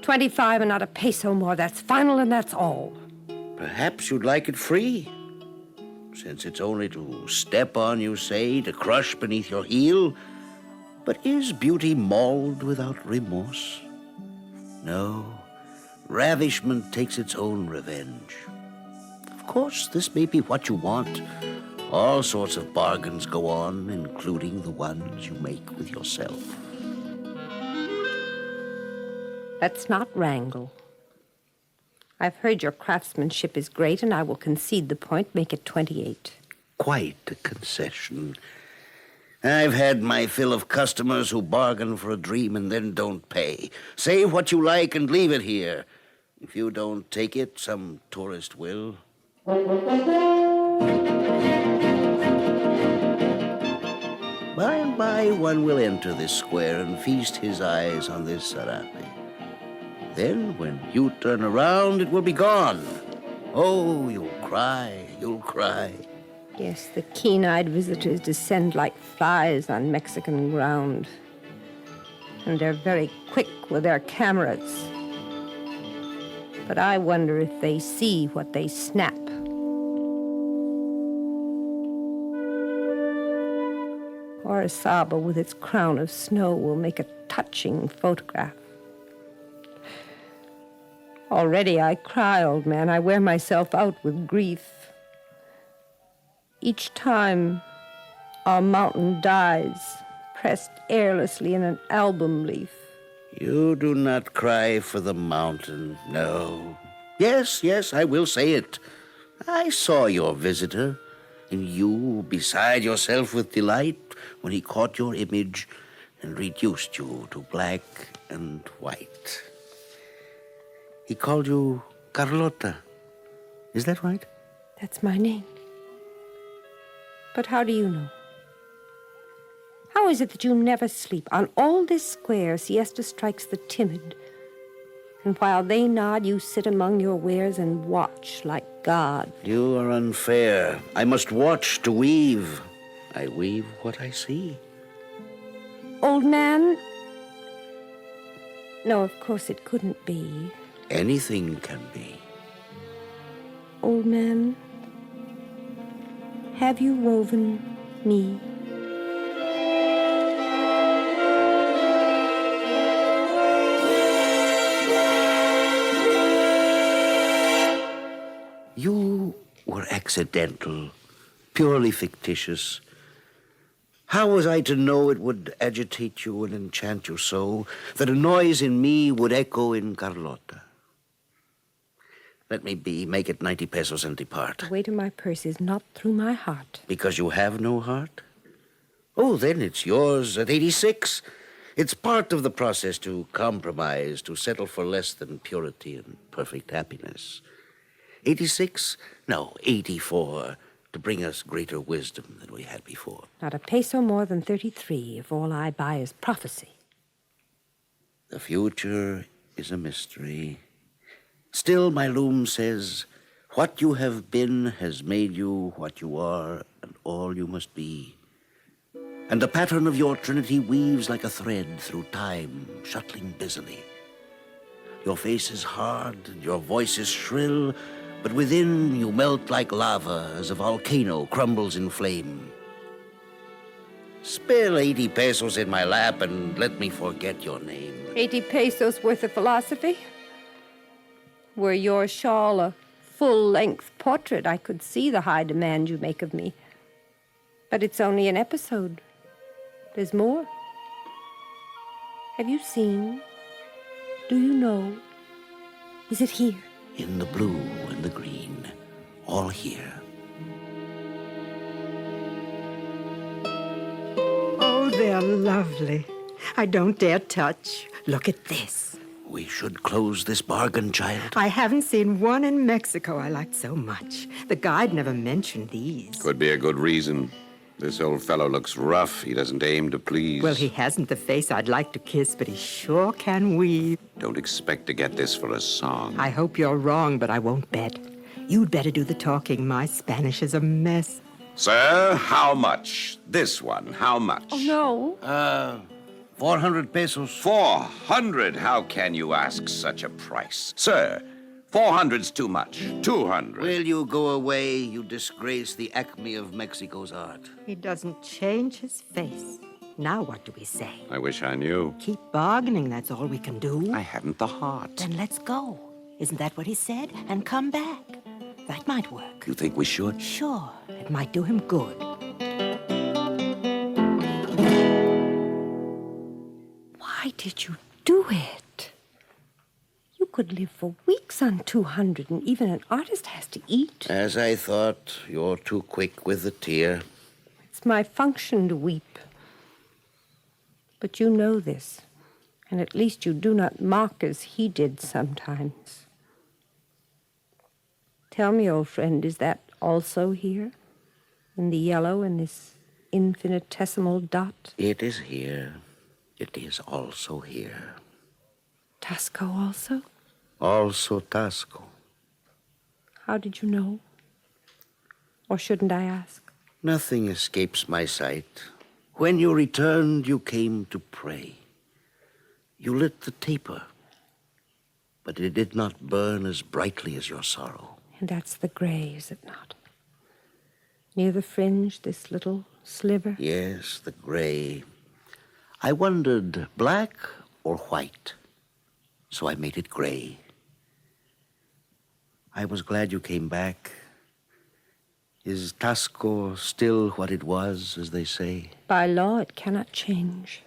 [SPEAKER 15] 25 and not a peso more. That's final and that's all.
[SPEAKER 18] Perhaps you'd like it free. Since it's only to step on, you say, to crush beneath your heel. But is beauty mauled without remorse? No. Ravishment takes its own revenge. Of
[SPEAKER 1] course, this may be what you want. All sorts of bargains go on, including the ones you make with yourself.
[SPEAKER 15] Let's not wrangle. I've heard your craftsmanship is great, and I will concede the point, make it 28.
[SPEAKER 1] Quite a concession. I've had my fill of customers who bargain for a dream and then don't pay. Say what you like and leave it here. If you don't take it, some tourist will. By and by, one will enter this square and feast his eyes on this Serape. Then, when you turn around, it will be gone. Oh, you'll cry, you'll cry.
[SPEAKER 15] Yes, the keen-eyed visitors descend like flies on Mexican ground. And they're very quick with their cameras. But I wonder if they see what they snap. Orizaba, with its crown of snow, will make a touching photograph. Already I cry, old man. I wear myself out with grief. Each time our mountain dies, pressed airlessly in an album leaf.
[SPEAKER 1] You do not cry for the mountain, no. Yes, I will say it. I saw your visitor, and you beside yourself with delight when he caught your image and reduced you to black and white. He called you Carlotta. Is that right?
[SPEAKER 15] That's my name. But how do you know? How is it that you never sleep? On all this square, siesta strikes the timid. And while they nod, you sit among your wares and watch like God.
[SPEAKER 1] You are unfair. I must watch to weave. I weave what I see.
[SPEAKER 15] Old man? No, of course it couldn't be.
[SPEAKER 1] Anything can be.
[SPEAKER 15] Old man, have you woven me?
[SPEAKER 1] You were accidental, purely fictitious. How was I to know it would agitate you and enchant you so that a noise in me would echo in Carlotta? Let me make it 90 pesos and depart.
[SPEAKER 15] The weight of my purse is not through my heart.
[SPEAKER 1] Because you have no heart? Oh, then it's yours at 86. It's part of the process to compromise, to settle for less than purity and perfect happiness. 86? No, 84, to bring us greater wisdom than we had before.
[SPEAKER 15] Not a peso more than 33 if all I buy is prophecy.
[SPEAKER 1] The future is a mystery. Still, my loom says, what you have been has made you what you are and all you must be. And the pattern of your trinity weaves like a thread through time, shuttling busily. Your face is hard and your voice is shrill, but within you melt like lava as a volcano crumbles in flame. Spill 80 pesos in my lap and let me forget your name.
[SPEAKER 15] 80 pesos worth of philosophy? Were your shawl a full-length portrait, I could see the high demand you make of me. But it's only an episode. There's more. Have you seen? Do you know? Is it here?
[SPEAKER 1] In the blue and the green, all here.
[SPEAKER 9] Oh, they're lovely. I don't dare touch. Look at this.
[SPEAKER 1] We should close this bargain, child.
[SPEAKER 9] I haven't seen one in Mexico I liked so much. The guide never mentioned these.
[SPEAKER 16] Could be a good reason. This old fellow looks rough. He doesn't aim to please.
[SPEAKER 9] Well, he hasn't the face I'd like to kiss, but he sure can weave.
[SPEAKER 16] Don't expect to get this for a song.
[SPEAKER 9] I hope you're wrong, but I won't bet. You'd better do the talking. My Spanish is a mess.
[SPEAKER 16] Sir, how much? This one, how much?
[SPEAKER 15] Oh, no.
[SPEAKER 1] 400 pesos.
[SPEAKER 16] 400? How can you ask such a price? Sir, 400's too much. 200.
[SPEAKER 1] Will you go away? You disgrace the acme of Mexico's art.
[SPEAKER 9] He doesn't change his face. Now what do we say?
[SPEAKER 16] I wish I knew.
[SPEAKER 9] Keep bargaining, that's all we can do.
[SPEAKER 16] I haven't the heart.
[SPEAKER 9] Then let's go. Isn't that what he said? And come back. That might work.
[SPEAKER 16] You think we should?
[SPEAKER 9] Sure. It might do him good. Why did you do it? You could live for weeks on 200, and even an artist has to eat.
[SPEAKER 1] As I thought, you're too quick with the tear.
[SPEAKER 15] It's my function to weep. But you know this, and at least you do not mock as he did sometimes. Tell me, old friend, is that also here? In the yellow, in this infinitesimal dot?
[SPEAKER 1] It is here. It is also here.
[SPEAKER 15] Tasco also?
[SPEAKER 1] Also Tasco.
[SPEAKER 15] How did you know? Or shouldn't I ask?
[SPEAKER 1] Nothing escapes my sight. When you returned, you came to pray. You lit the taper, but it did not burn as brightly as your sorrow.
[SPEAKER 15] And that's the gray, is it not? Near the fringe, this little sliver?
[SPEAKER 1] Yes, the gray. I wondered, black or white, so I made it gray. I was glad you came back. Is Tasco still what it was, as they say?
[SPEAKER 15] By law, it cannot change.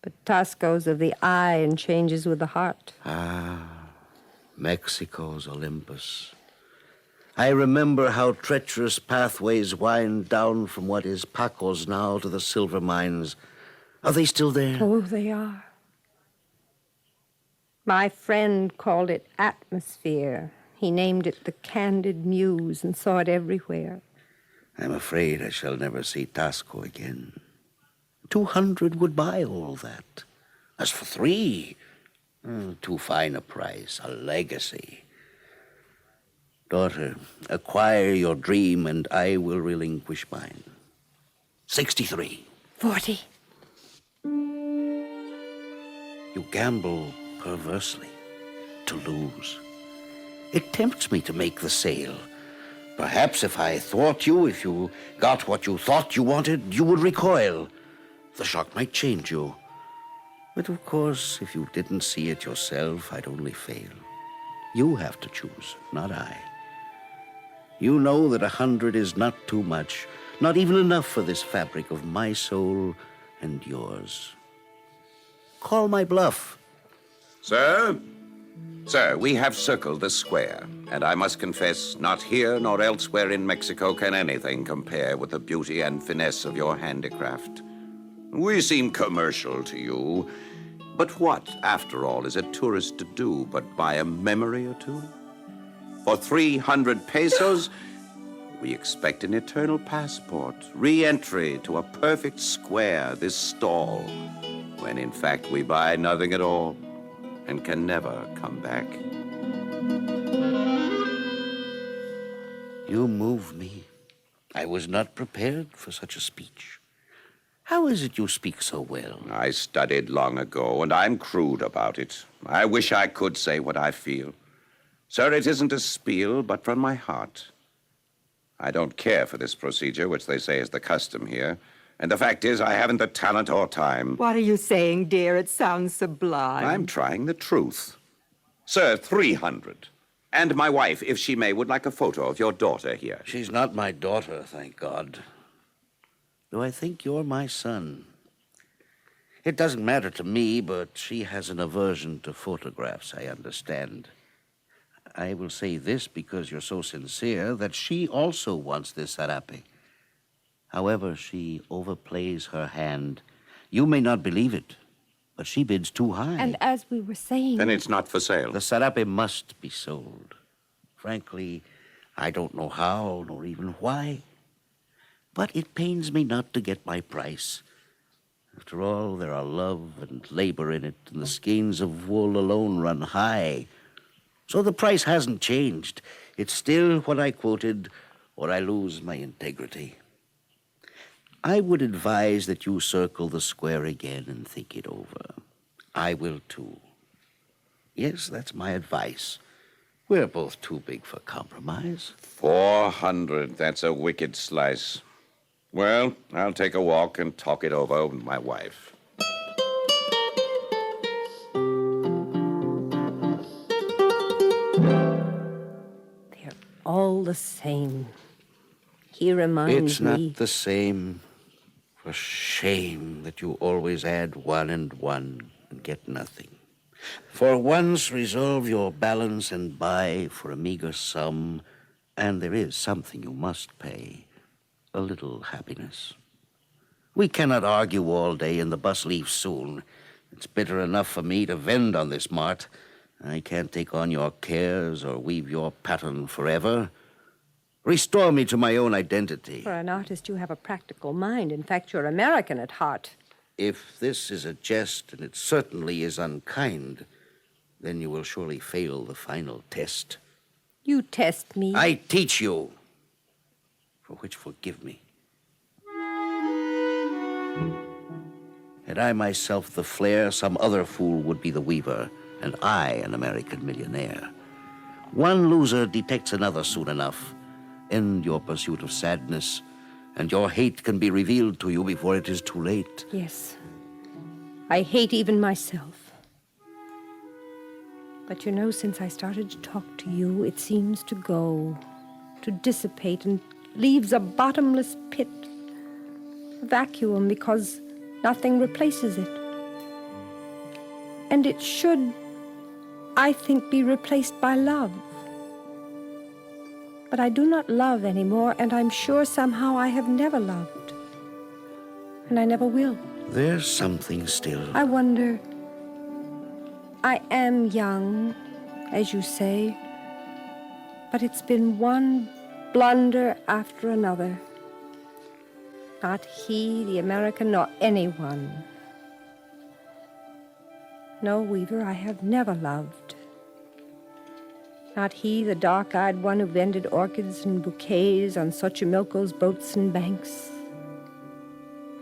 [SPEAKER 15] But Tasco's of the eye and changes with the heart.
[SPEAKER 1] Ah, Mexico's Olympus. I remember how treacherous pathways wind down from what is Paco's now to the silver mines. Are they still there?
[SPEAKER 15] Oh, they are. My friend called it atmosphere. He named it the Candid Muse and saw it everywhere.
[SPEAKER 1] I'm afraid I shall never see Tasco again. 200 would buy all that. As for 3, too fine a price, a legacy. Daughter, acquire your dream and I will relinquish mine. 63.
[SPEAKER 15] 40.
[SPEAKER 1] You gamble perversely to lose. It tempts me to make the sale. Perhaps if I thwart you, if you got what you thought you wanted, you would recoil. The shock might change you. But of course, if you didn't see it yourself, I'd only fail. You have to choose, not I. You know that 100 is not too much, not even enough for this fabric of my soul and yours. Call my bluff.
[SPEAKER 16] Sir? Sir, we have circled the square, and I must confess, not here nor elsewhere in Mexico can anything compare with the beauty and finesse of your handicraft. We seem commercial to you, but what, after all, is a tourist to do but buy a memory or two? For 300 pesos, we expect an eternal passport, re-entry to a perfect square, this stall, when in fact we buy nothing at all and can never come back.
[SPEAKER 1] You move me. I was not prepared for such a speech. How is it you speak so well?
[SPEAKER 16] I studied long ago, and I'm crude about it. I wish I could say what I feel. Sir, it isn't a spiel, but from my heart. I don't care for this procedure, which they say is the custom here. And the fact is, I haven't the talent or time.
[SPEAKER 9] What are you saying, dear? It sounds sublime.
[SPEAKER 16] I'm trying the truth. Sir, 300. And my wife, if she may, would like a photo of your daughter here.
[SPEAKER 1] She's not my daughter, thank God. Though I think you're my son. It doesn't matter to me, but she has an aversion to photographs, I understand. I will say this because you're so sincere, that she also wants this Serape. However, she overplays her hand. You may not believe it, but she bids too high.
[SPEAKER 15] And as we were saying...
[SPEAKER 16] Then it's not for sale.
[SPEAKER 1] The Serape must be sold. Frankly, I don't know how, nor even why. But it pains me not to get my price. After all, there are love and labor in it, and the skeins of wool alone run high. So the price hasn't changed. It's still what I quoted, or I lose my integrity. I would advise that you circle the square again and think it over. I will, too. Yes, that's my advice. We're both too big for compromise.
[SPEAKER 16] 400, that's a wicked slice. Well, I'll take a walk and talk it over with my wife.
[SPEAKER 15] the same. He reminds me...
[SPEAKER 1] It's not the same. For shame that you always add 1 and 1 and get nothing. For once resolve your balance and buy for a meager sum, and there is something you must pay, a little happiness. We cannot argue all day, and the bus leaves soon. It's bitter enough for me to vend on this mart. I can't take on your cares or weave your pattern forever. Restore me to my own identity.
[SPEAKER 15] For an artist, you have a practical mind. In fact, you're American at heart.
[SPEAKER 1] If this is a jest, and it certainly is unkind, then you will surely fail the final test.
[SPEAKER 15] You test me.
[SPEAKER 1] I teach you, for which forgive me. Had I myself the flair, some other fool would be the weaver, and I an American millionaire. One loser detects another soon enough. End your pursuit of sadness, and your hate can be revealed to you before it is too late.
[SPEAKER 15] Yes. I hate even myself. But you know, since I started to talk to you, it seems to go, to dissipate, and leaves a bottomless pit, a vacuum, because nothing replaces it. And it should, I think, be replaced by love. But I do not love anymore, and I'm sure somehow I have never loved. And I never will.
[SPEAKER 1] There's something still.
[SPEAKER 15] I wonder, I am young, as you say, but it's been one blunder after another. Not he, the American, nor anyone. No, Weaver, I have never loved. Not he, the dark-eyed one who vended orchids and bouquets on Xochimilco's boats and banks.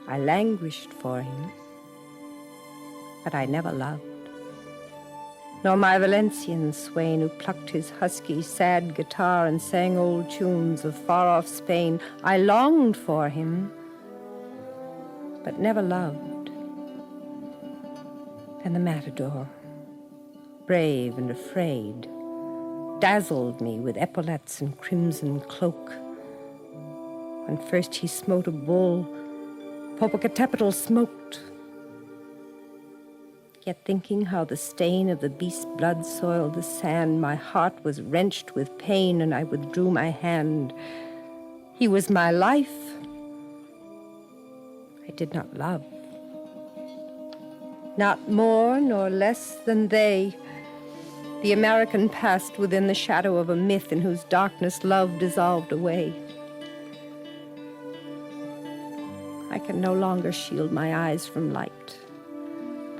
[SPEAKER 15] I languished for him, but I never loved. Nor my Valencian swain who plucked his husky, sad guitar and sang old tunes of far-off Spain. I longed for him, but never loved. And the matador, brave and afraid, dazzled me with epaulets and crimson cloak. When first he smote a bull, Popocatépetl smoked. Yet thinking how the stain of the beast's blood soiled the sand, my heart was wrenched with pain, and I withdrew my hand. He was my life. I did not love. Not more nor less than they. The American passed within the shadow of a myth in whose darkness love dissolved away. I can no longer shield my eyes from light.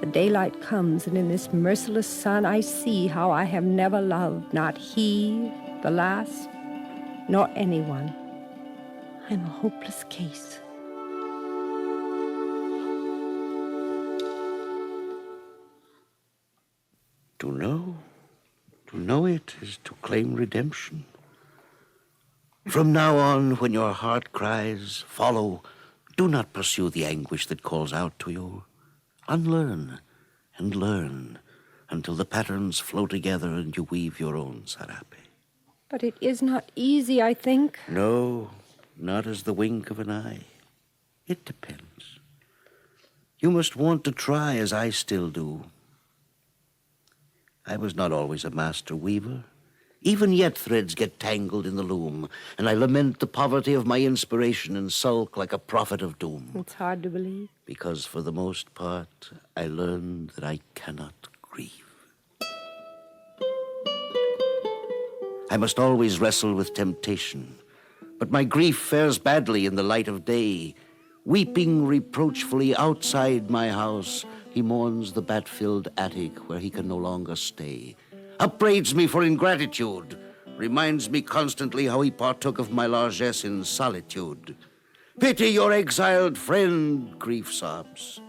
[SPEAKER 15] The daylight comes, and in this merciless sun I see how I have never loved, not he, the last, nor anyone. I'm a hopeless case.
[SPEAKER 1] To know it is to claim redemption. From now on, when your heart cries, follow, do not pursue the anguish that calls out to you. Unlearn and learn until the patterns flow together and you weave your own Serape.
[SPEAKER 15] But it is not easy, I think.
[SPEAKER 1] No, not as the wink of an eye. It depends. You must want to try as I still do. I was not always a master weaver. Even yet threads get tangled in the loom, and I lament the poverty of my inspiration and sulk like a prophet of doom.
[SPEAKER 15] It's hard to believe.
[SPEAKER 1] Because for the most part, I learned that I cannot grieve. I must always wrestle with temptation, but my grief fares badly in the light of day. Weeping reproachfully outside my house, he mourns the bat-filled attic where he can no longer stay. Upbraids me for ingratitude, reminds me constantly how he partook of my largesse in solitude. Pity your exiled friend, grief sobs.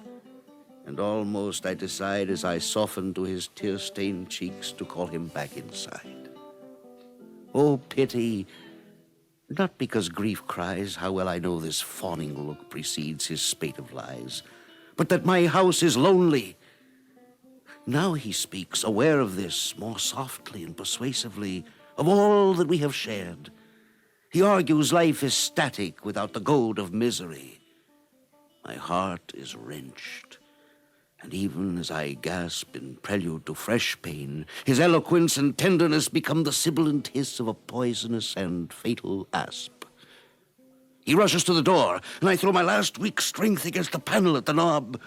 [SPEAKER 1] And almost I decide as I soften to his tear-stained cheeks to call him back inside. Oh, pity, not because grief cries, how well I know this fawning look precedes his spate of lies, but that my house is lonely. Now he speaks, aware of this, more softly and persuasively, of all that we have shared, He argues life is static without the gold of misery. My heart is wrenched, and even as I gasp in prelude to fresh pain, his eloquence and tenderness become the sibilant hiss of a poisonous and fatal asp. He rushes to the door, and I throw my last weak strength against the panel at the knob.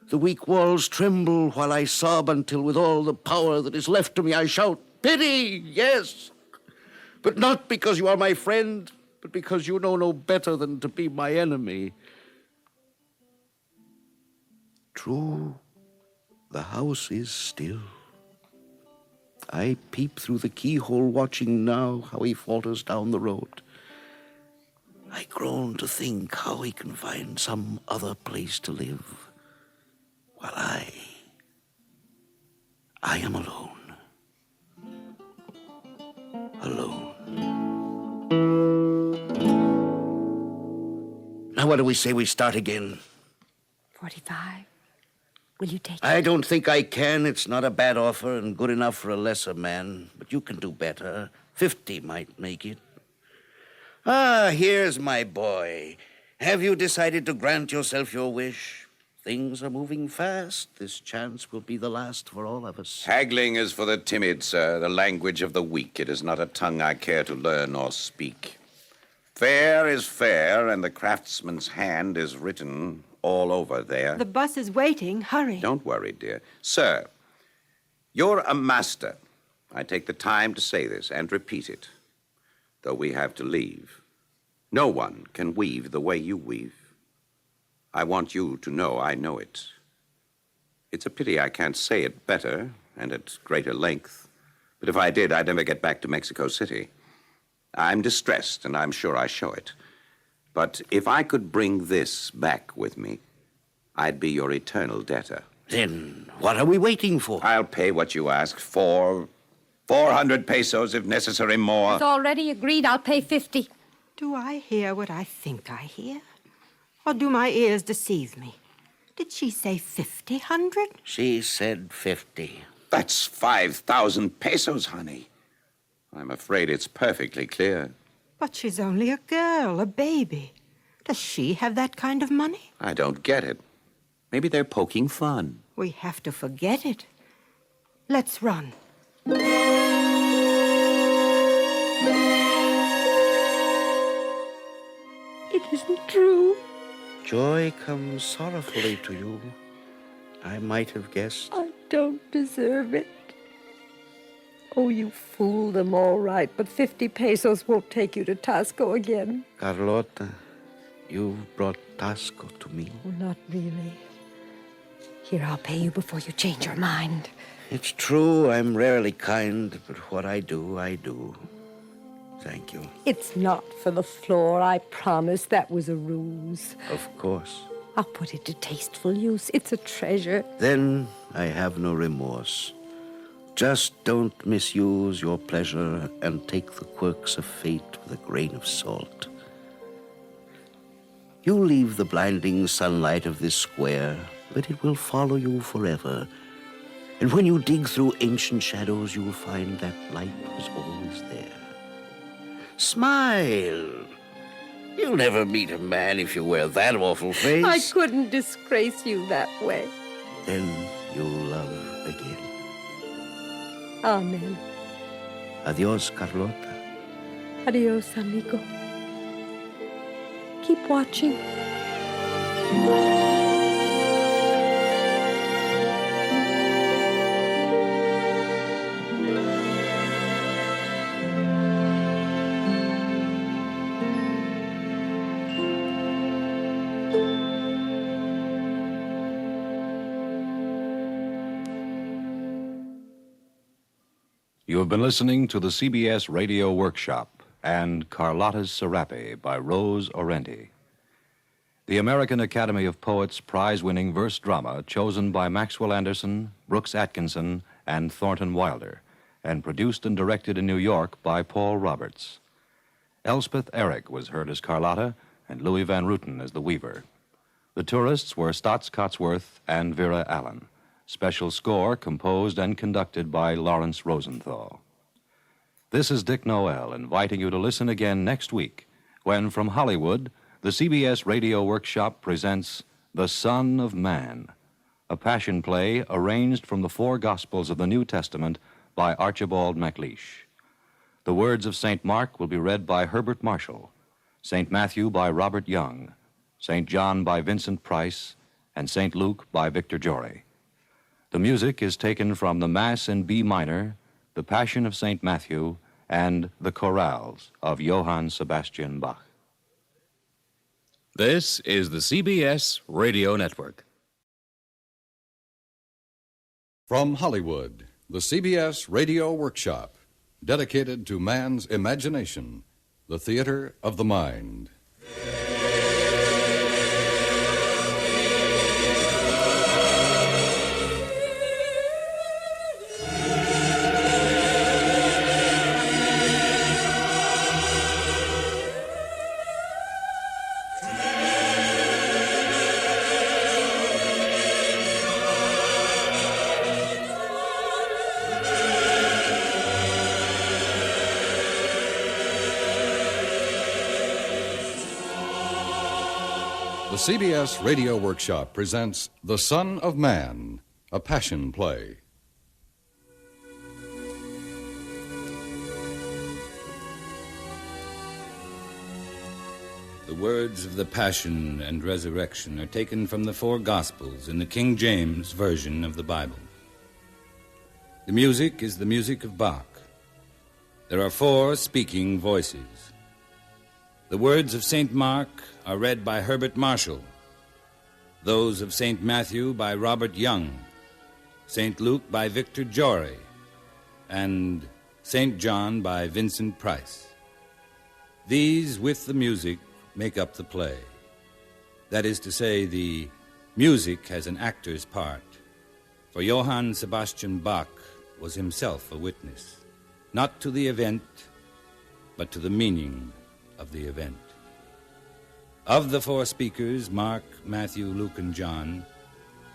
[SPEAKER 1] The weak walls tremble while I sob until with all the power that is left to me I shout, "Pity, yes! But not because you are my friend, but because you know no better than to be my enemy." True, the house is still. I peep through the keyhole, watching now how he falters down the road. I groan to think how he can find some other place to live, while I am alone. Alone. Now, what do we say we start again?
[SPEAKER 9] 45. Will you take it?
[SPEAKER 1] I don't think I can. It's not a bad offer and good enough for a lesser man. But you can do better. 50 might make it. Ah, here's my boy. Have you decided to grant yourself your wish? Things are moving fast. This chance will be the last for all of us.
[SPEAKER 16] Haggling is for the timid, sir, the language of the weak. It is not a tongue I care to learn or speak. Fair is fair, and the craftsman's hand is written all over there.
[SPEAKER 6] The bus is waiting. Hurry.
[SPEAKER 16] Don't worry, dear. Sir, you're a master. I take the time to say this and repeat it, though we have to leave. No one can weave the way you weave. I want you to know I know it. It's a pity I can't say it better and at greater length, but if I did, I'd never get back to Mexico City. I'm distressed, and I'm sure I show it. But if I could bring this back with me, I'd be your eternal debtor.
[SPEAKER 1] Then what are we waiting for?
[SPEAKER 16] I'll pay what you ask for. 400 pesos, if necessary, more.
[SPEAKER 9] It's already agreed. I'll pay 50.
[SPEAKER 6] Do I hear what I think I hear? Or do my ears deceive me? Did she say 50, 100?
[SPEAKER 1] She said 50.
[SPEAKER 16] That's 5,000 pesos, honey. I'm afraid it's perfectly clear.
[SPEAKER 6] But she's only a girl, a baby. Does she have that kind of money?
[SPEAKER 16] I don't get it. Maybe they're poking fun.
[SPEAKER 6] We have to forget it. Let's run.
[SPEAKER 9] It isn't true.
[SPEAKER 1] Joy comes sorrowfully to you. I might have guessed.
[SPEAKER 9] I don't deserve it. Oh, you fooled them all right, but 50 pesos won't take you to Tasco again.
[SPEAKER 1] Carlotta, you brought Tasco to me.
[SPEAKER 9] Oh, not really. Here, I'll pay you before you change your mind.
[SPEAKER 1] It's true, I'm rarely kind, but what I do, I do. Thank you.
[SPEAKER 9] It's not for the floor, I promise. That was a ruse.
[SPEAKER 1] Of course.
[SPEAKER 9] I'll put it to tasteful use. It's a treasure.
[SPEAKER 1] Then I have no remorse. Just don't misuse your pleasure and take the quirks of fate with a grain of salt. You leave the blinding sunlight of this square, but it will follow you forever. And when you dig through ancient shadows, you will find that light was always there. Smile. You'll never meet a man if you wear that awful face.
[SPEAKER 9] I couldn't disgrace you that way.
[SPEAKER 1] Then you'll love again.
[SPEAKER 9] Amen.
[SPEAKER 1] Adios, Carlotta.
[SPEAKER 9] Adios, amigo. Keep watching.
[SPEAKER 14] You have been listening to the CBS Radio Workshop and Carlotta's Serape by Rose Orenti. The American Academy of Poets prize-winning verse drama chosen by Maxwell Anderson, Brooks Atkinson, and Thornton Wilder, and produced and directed in New York by Paul Roberts. Elspeth Eric was heard as Carlotta, and Louis Van Ruten as the Weaver. The tourists were Stotts Cotsworth and Vera Allen. Special score composed and conducted by Lawrence Rosenthal. This is Dick Noel inviting you to listen again next week when, from Hollywood, the CBS Radio Workshop presents The Son of Man, a passion play arranged from the four Gospels of the New Testament by Archibald MacLeish. The words of St. Mark will be read by Herbert Marshall, St. Matthew by Robert Young, St. John by Vincent Price, and St. Luke by Victor Jory. The music is taken from the Mass in B minor, the Passion of St. Matthew, and the chorales of Johann Sebastian Bach.
[SPEAKER 10] This is the CBS Radio Network.
[SPEAKER 12] From Hollywood, the CBS Radio Workshop, dedicated to man's imagination, the theater of the mind. The CBS Radio Workshop presents The Son of Man, a passion play.
[SPEAKER 17] The words of the Passion and Resurrection are taken from the four Gospels in the King James Version of the Bible. The music is the music of Bach. There are four speaking voices. The words of St. Mark are read by Herbert Marshall, those of St. Matthew by Robert Young, St. Luke by Victor Jory, and St. John by Vincent Price. These, with the music, make up the play. That is to say, the music has an actor's part, for Johann Sebastian Bach was himself a witness, not to the event, but to the meaning of the event. Of the four speakers, Mark, Matthew, Luke, and John,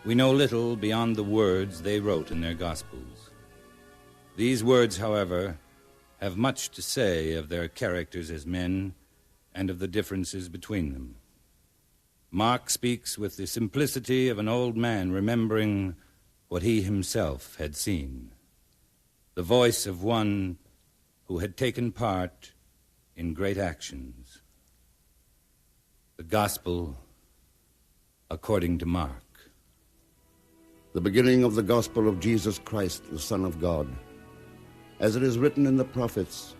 [SPEAKER 17] we know little beyond the words they wrote in their Gospels. These words, however, have much to say of their characters as men and of the differences between them. Mark speaks with the simplicity of an old man remembering what he himself had seen, the voice of one who had taken part in great actions. The Gospel according to Mark.
[SPEAKER 19] The beginning of the gospel of Jesus Christ, the Son of God. As it is written in the prophets,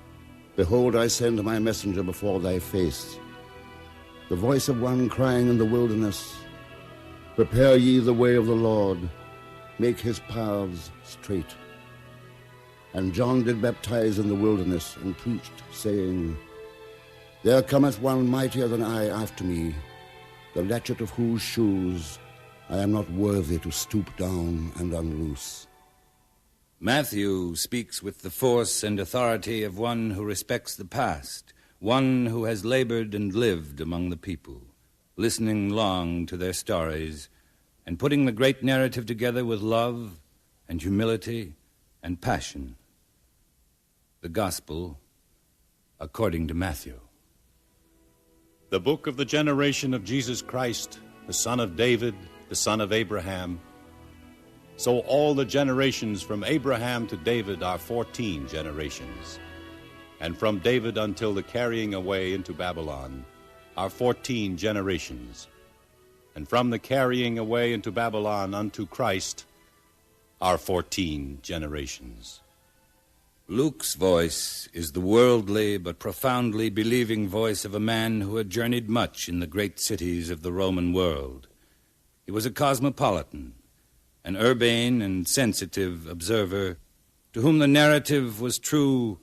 [SPEAKER 19] behold, I send my messenger before thy face. The voice of one crying in the wilderness, prepare ye the way of the Lord, make his paths straight. And John did baptize in the wilderness, and preached, saying, There cometh one mightier than I after me, the latchet of whose shoes I am not worthy to stoop down and unloose.
[SPEAKER 17] Matthew speaks with the force and authority of one who respects the past, one who has labored and lived among the people, listening long to their stories and putting the great narrative together with love and humility and passion. The Gospel according to Matthew.
[SPEAKER 20] The book of the generation of Jesus Christ, the son of David, the son of Abraham. So all the generations from Abraham to David are 14 generations. And from David until the carrying away into Babylon are 14 generations. And from the carrying away into Babylon unto Christ are 14 generations.
[SPEAKER 17] Luke's voice is the worldly but profoundly believing voice of a man who had journeyed much in the great cities of the Roman world. He was a cosmopolitan, an urbane and sensitive observer to whom the narrative was true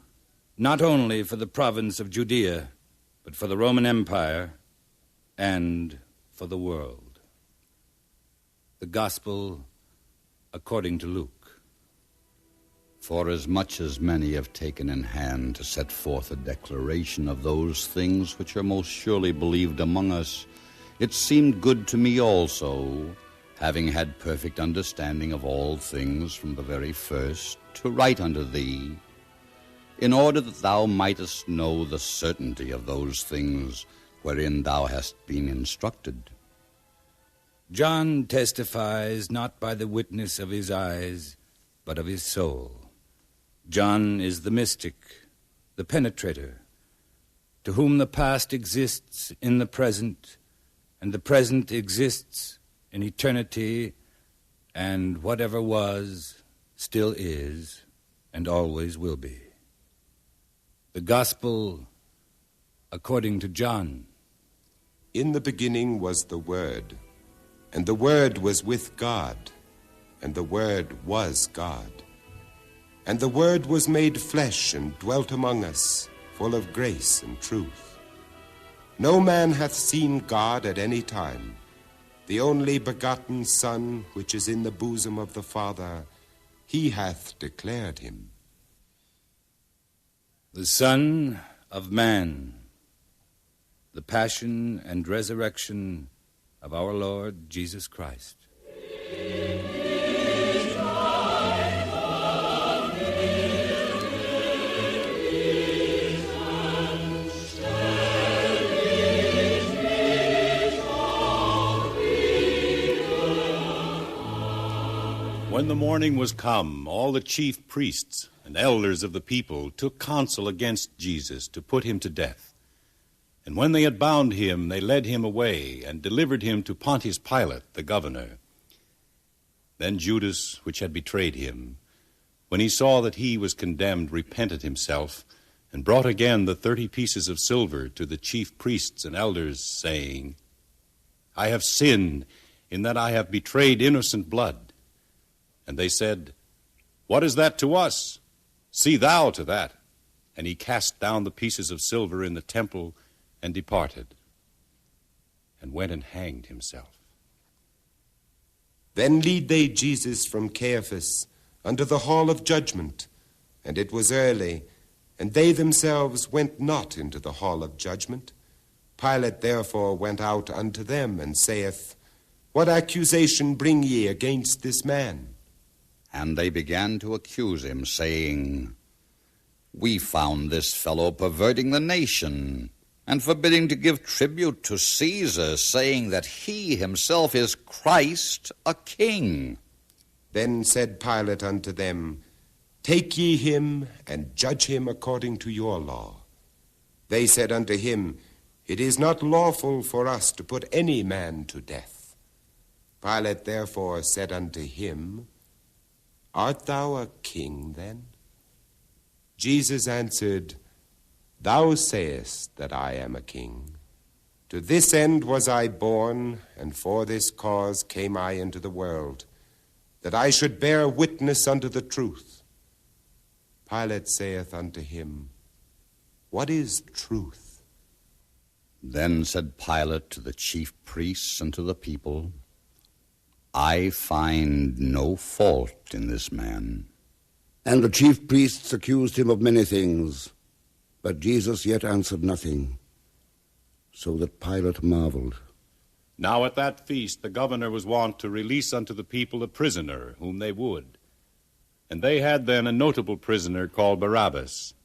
[SPEAKER 17] not only for the province of Judea, but for the Roman Empire and for the world. The Gospel according to Luke.
[SPEAKER 23] Forasmuch as many have taken in hand to set forth a declaration of those things which are most surely believed among us, it seemed good to me also, having had perfect understanding of all things from the very first, to write unto thee, in order that thou mightest know the certainty of those things wherein thou hast been instructed.
[SPEAKER 17] John testifies not by the witness of his eyes, but of his soul. John is the mystic, the penetrator, to whom the past exists in the present, and the present exists in eternity, and whatever was, still is, and always will be. The Gospel according to John.
[SPEAKER 2] In the beginning was the Word, and the Word was with God, and the Word was God. And the Word was made flesh and dwelt among us, full of grace and truth. No man hath seen God at any time. The only begotten Son, which is in the bosom of the Father, he hath declared him.
[SPEAKER 17] The Son of Man, the passion and resurrection of our Lord Jesus Christ.
[SPEAKER 20] When the morning was come, all the chief priests and elders of the people took counsel against Jesus to put him to death. And when they had bound him, they led him away and delivered him to Pontius Pilate, the governor. Then Judas, which had betrayed him, when he saw that he was condemned, repented himself, and brought again the 30 pieces of silver to the chief priests and elders, saying, I have sinned in that I have betrayed innocent blood. And they said, What is that to us? See thou to that. And he cast down the pieces of silver in the temple and departed, and went and hanged himself.
[SPEAKER 2] Then lead they Jesus from Caiaphas unto the hall of judgment, and it was early, and they themselves went not into the hall of judgment. Pilate therefore went out unto them, and saith, What accusation bring ye against this man?
[SPEAKER 23] And they began to accuse him, saying, We found this fellow perverting the nation, and forbidding to give tribute to Caesar, saying that he himself is Christ, a king.
[SPEAKER 2] Then said Pilate unto them, Take ye him, and judge him according to your law. They said unto him, It is not lawful for us to put any man to death. Pilate therefore said unto him, Art thou a king then? Jesus answered, Thou sayest that I am a king. To this end was I born, and for this cause came I into the world, that I should bear witness unto the truth. Pilate saith unto him, What is truth?
[SPEAKER 23] Then said Pilate to the chief priests and to the people, I find no fault in this man.
[SPEAKER 19] And the chief priests accused him of many things, but Jesus yet answered nothing, so that Pilate marveled.
[SPEAKER 20] Now at that feast the governor was wont to release unto the people a prisoner whom they would. And they had then a notable prisoner called Barabbas.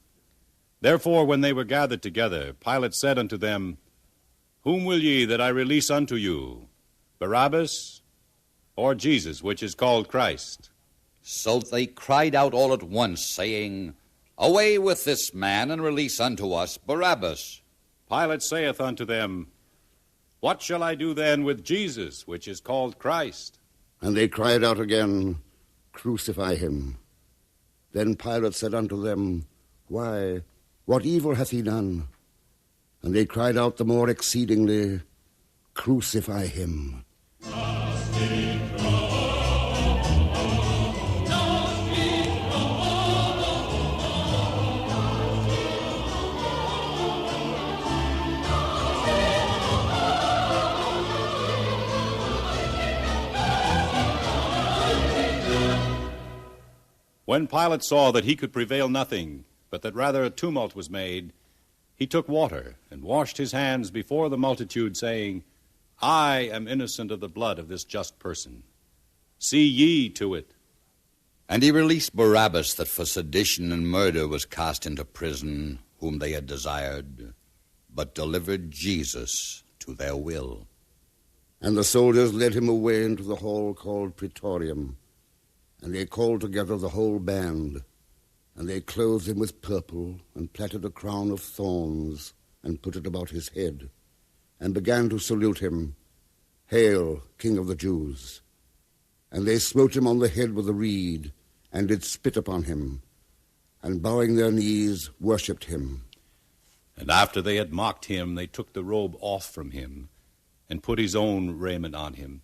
[SPEAKER 20] Therefore when they were gathered together, Pilate said unto them, Whom will ye that I release unto you, Barabbas, or Jesus, which is called Christ?
[SPEAKER 23] So they cried out all at once, saying, Away with this man, and release unto us Barabbas.
[SPEAKER 20] Pilate saith unto them, What shall I do then with Jesus, which is called Christ?
[SPEAKER 19] And they cried out again, Crucify him. Then Pilate said unto them, Why, what evil hath he done? And they cried out the more exceedingly, Crucify him.
[SPEAKER 20] When Pilate saw that he could prevail nothing, but that rather a tumult was made, he took water and washed his hands before the multitude, saying, I am innocent of the blood of this just person. See ye to it.
[SPEAKER 23] And he released Barabbas, that for sedition and murder was cast into prison, whom they had desired, but delivered Jesus to their will.
[SPEAKER 19] And the soldiers led him away into the hall called Praetorium, and they called together the whole band, and they clothed him with purple, and plaited a crown of thorns, and put it about his head, and began to salute him, Hail, King of the Jews! And they smote him on the head with a reed, and did spit upon him, and bowing their knees, worshipped him.
[SPEAKER 20] And after they had mocked him, they took the robe off from him, and put his own raiment on him,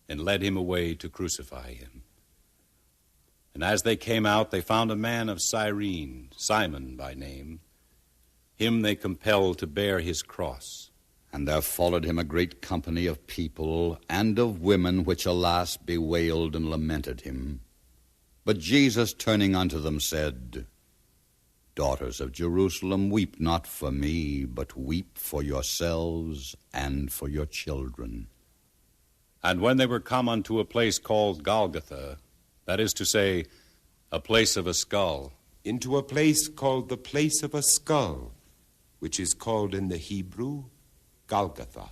[SPEAKER 20] and led him away to crucify him. And as they came out, they found a man of Cyrene, Simon by name. Him they compelled to bear his cross.
[SPEAKER 23] And there followed him a great company of people and of women, which, alas, bewailed and lamented him. But Jesus, turning unto them, said, Daughters of Jerusalem, weep not for me, but weep for yourselves and for your children.
[SPEAKER 20] And when they were come unto a place called Golgotha, that is to say, a place of a skull,
[SPEAKER 2] into a place called the place of a skull, which is called in the Hebrew Golgotha.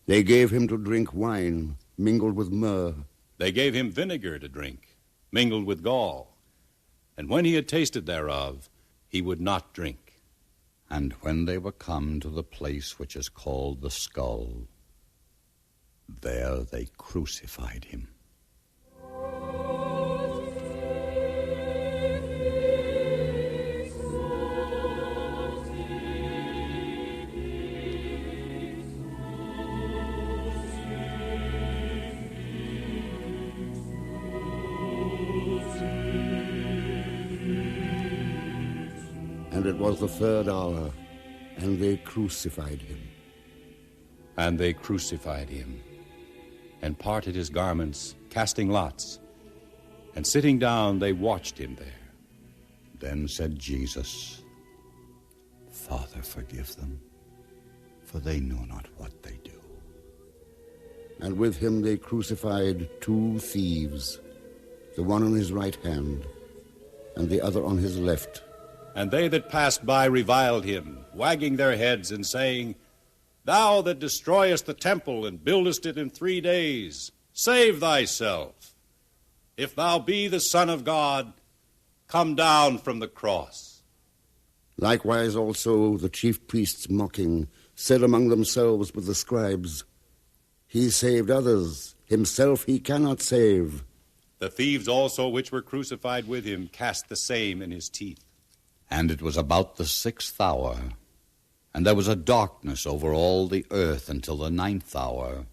[SPEAKER 19] They gave him to drink wine mingled with myrrh.
[SPEAKER 20] They gave him vinegar to drink, mingled with gall. And when he had tasted thereof, he would not drink.
[SPEAKER 23] And when they were come to the place which is called the skull, there they crucified him.
[SPEAKER 19] And it was the third hour, and they crucified him.
[SPEAKER 20] And they crucified him, and parted his garments, casting lots. And sitting down, they watched him there.
[SPEAKER 23] Then said Jesus, Father, forgive them, for they know not what they do.
[SPEAKER 19] And with him they crucified 2 thieves, the one on his right hand, and the other on his left.
[SPEAKER 20] And they that passed by reviled him, wagging their heads and saying, Thou that destroyest the temple and buildest it in 3 days, save thyself. If thou be the Son of God, come down from the cross.
[SPEAKER 19] Likewise also the chief priests, mocking, said among themselves with the scribes, He saved others, himself he cannot save.
[SPEAKER 20] The thieves also which were crucified with him cast the same in his teeth.
[SPEAKER 23] And it was about the 6th hour, and there was a darkness over all the earth until the 9th hour,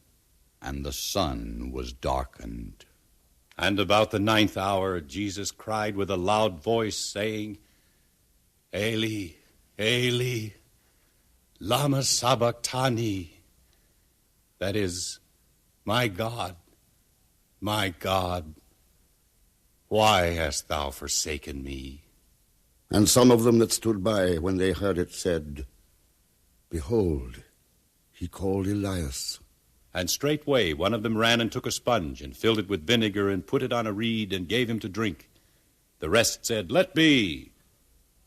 [SPEAKER 23] and the sun was darkened.
[SPEAKER 20] And about the 9th hour Jesus cried with a loud voice, saying, Eli, Eli, lama sabachthani. That is, my God, why hast thou forsaken me?
[SPEAKER 19] And some of them that stood by, when they heard it, said, Behold, he called Elias.
[SPEAKER 20] And straightway one of them ran and took a sponge, and filled it with vinegar, and put it on a reed, and gave him to drink. The rest said, Let be.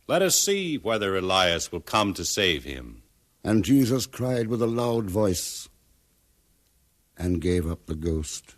[SPEAKER 20] Let us see whether Elias will come to save him.
[SPEAKER 19] And Jesus cried with a loud voice, and gave up the ghost.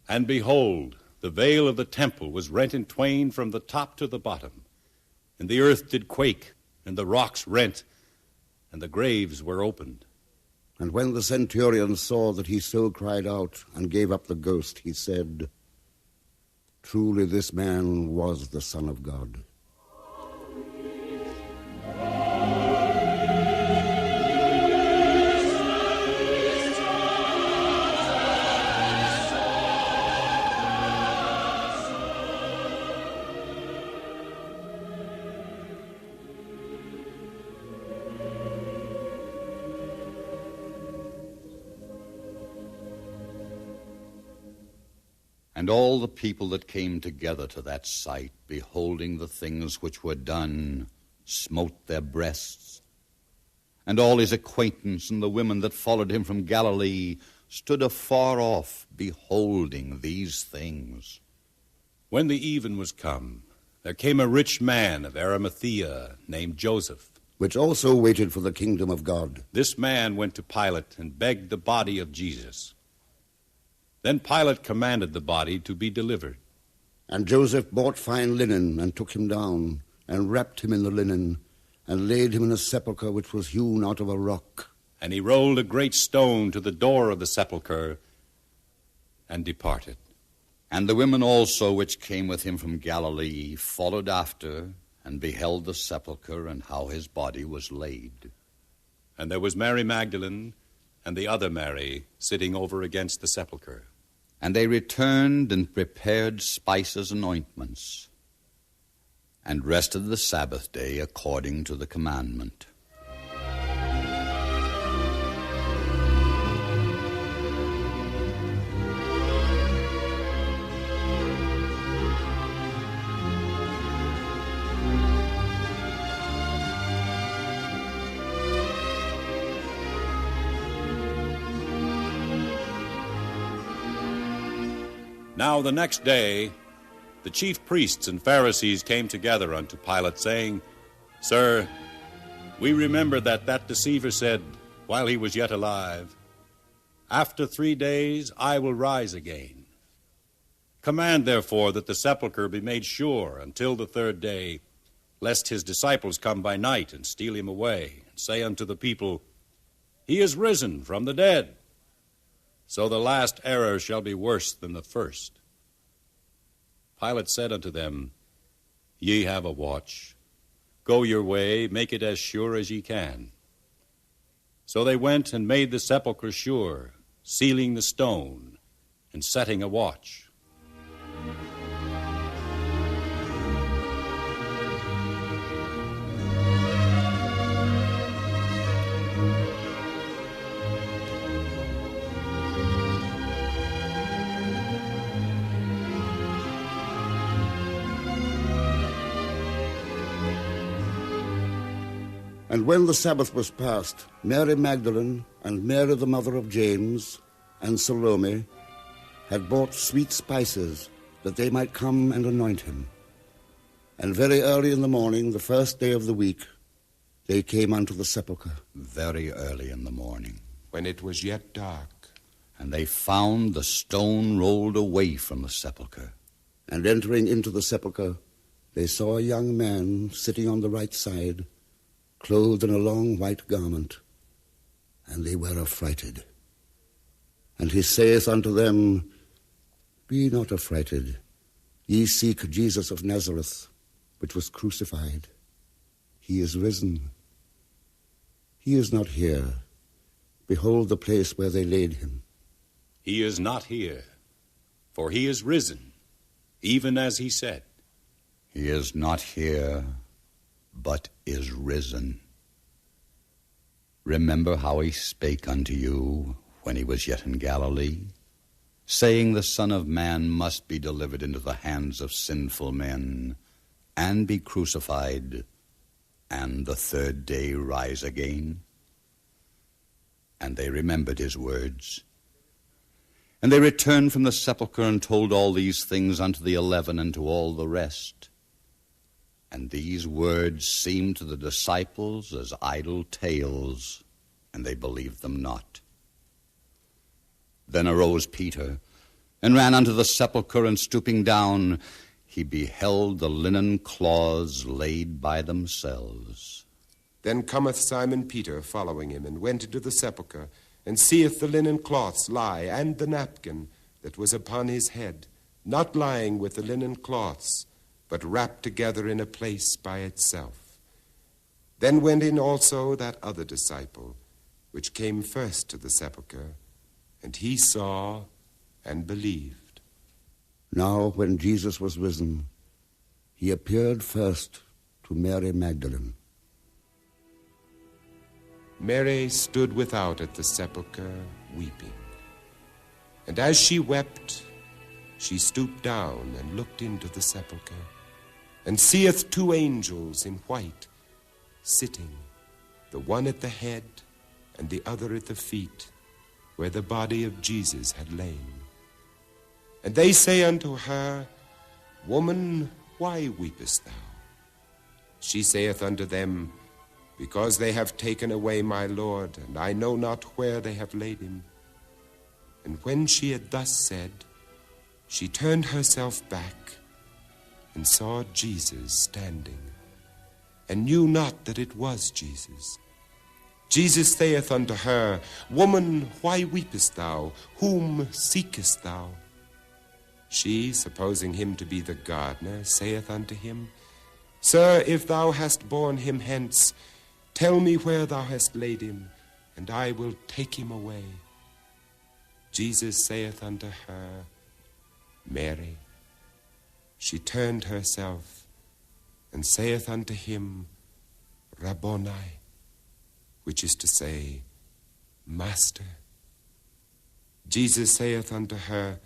[SPEAKER 20] And behold, the veil of the temple was rent in twain from the top to the bottom. And the earth did quake, and the rocks rent, and the graves were opened.
[SPEAKER 19] And when the centurion saw that he so cried out and gave up the ghost, he said, "Truly this man was the Son of God."
[SPEAKER 23] And all the people that came together to that sight, beholding the things which were done, smote their breasts. And all his acquaintance and the women that followed him from Galilee stood afar off, beholding these things.
[SPEAKER 20] When the even was come, there came a rich man of Arimathea named Joseph,
[SPEAKER 19] which also waited for the kingdom of God.
[SPEAKER 20] This man went to Pilate and begged the body of Jesus. Then Pilate commanded the body to be delivered.
[SPEAKER 19] And Joseph bought fine linen, and took him down, and wrapped him in the linen, and laid him in a sepulchre which was hewn out of a rock.
[SPEAKER 20] And he rolled a great stone to the door of the sepulchre, and departed.
[SPEAKER 23] And the women also which came with him from Galilee followed after, and beheld the sepulchre, and how his body was laid.
[SPEAKER 20] And there was Mary Magdalene, and the other Mary, sitting over against the sepulchre.
[SPEAKER 23] And they returned and prepared spices and ointments, and rested the Sabbath day according to the commandment.
[SPEAKER 20] Now the next day, the chief priests and Pharisees came together unto Pilate, saying, Sir, we remember that deceiver said, while he was yet alive, After 3 days I will rise again. Command, therefore, that the sepulchre be made sure until the 3rd day, lest his disciples come by night and steal him away, and say unto the people, He is risen from the dead. So the last error shall be worse than the first. Pilate said unto them, Ye have a watch. Go your way, make it as sure as ye can. So they went and made the sepulchre sure, sealing the stone, and setting a watch.
[SPEAKER 19] And when the Sabbath was past, Mary Magdalene and Mary the mother of James and Salome had bought sweet spices, that they might come and anoint him. And very early in the morning, the 1st day of the week, they came unto the sepulchre.
[SPEAKER 23] Very early in the morning,
[SPEAKER 2] when it was yet dark.
[SPEAKER 23] And they found the stone rolled away from the sepulchre.
[SPEAKER 19] And entering into the sepulchre, they saw a young man sitting on the right side, clothed in a long white garment, and they were affrighted. And he saith unto them, Be not affrighted. Ye seek Jesus of Nazareth, which was crucified. He is risen. He is not here. Behold the place where they laid him.
[SPEAKER 20] He is not here, for he is risen, even as he said.
[SPEAKER 23] He is not here, but is risen. Remember how he spake unto you when he was yet in Galilee, saying, The Son of Man must be delivered into the hands of sinful men, and be crucified, and the 3rd day rise again. And they remembered his words. And they returned from the sepulchre and told all these things unto the 11 and to all the rest. And these words seemed to the disciples as idle tales, and they believed them not. Then arose Peter, and ran unto the sepulchre, and stooping down, he beheld the linen cloths laid by themselves.
[SPEAKER 2] Then cometh Simon Peter following him, and went into the sepulchre, and seeth the linen cloths lie, and the napkin that was upon his head, not lying with the linen cloths, but wrapped together in a place by itself. Then went in also that other disciple, which came first to the sepulchre, and he saw and believed.
[SPEAKER 19] Now, when Jesus was risen, he appeared first to Mary Magdalene.
[SPEAKER 2] Mary stood without at the sepulchre, weeping. And as she wept, she stooped down and looked into the sepulchre, and seeth two angels in white, sitting, the one at the head and the other at the feet, where the body of Jesus had lain. And they say unto her, Woman, why weepest thou? She saith unto them, Because they have taken away my Lord, and I know not where they have laid him. And when she had thus said, she turned herself back, and saw Jesus standing, and knew not that it was Jesus. Jesus saith unto her, Woman, why weepest thou? Whom seekest thou? She, supposing him to be the gardener, saith unto him, Sir, if thou hast borne him hence, tell me where thou hast laid him, and I will take him away. Jesus saith unto her, Mary. She turned herself, and saith unto him, Rabboni, which is to say, Master. Jesus saith unto her,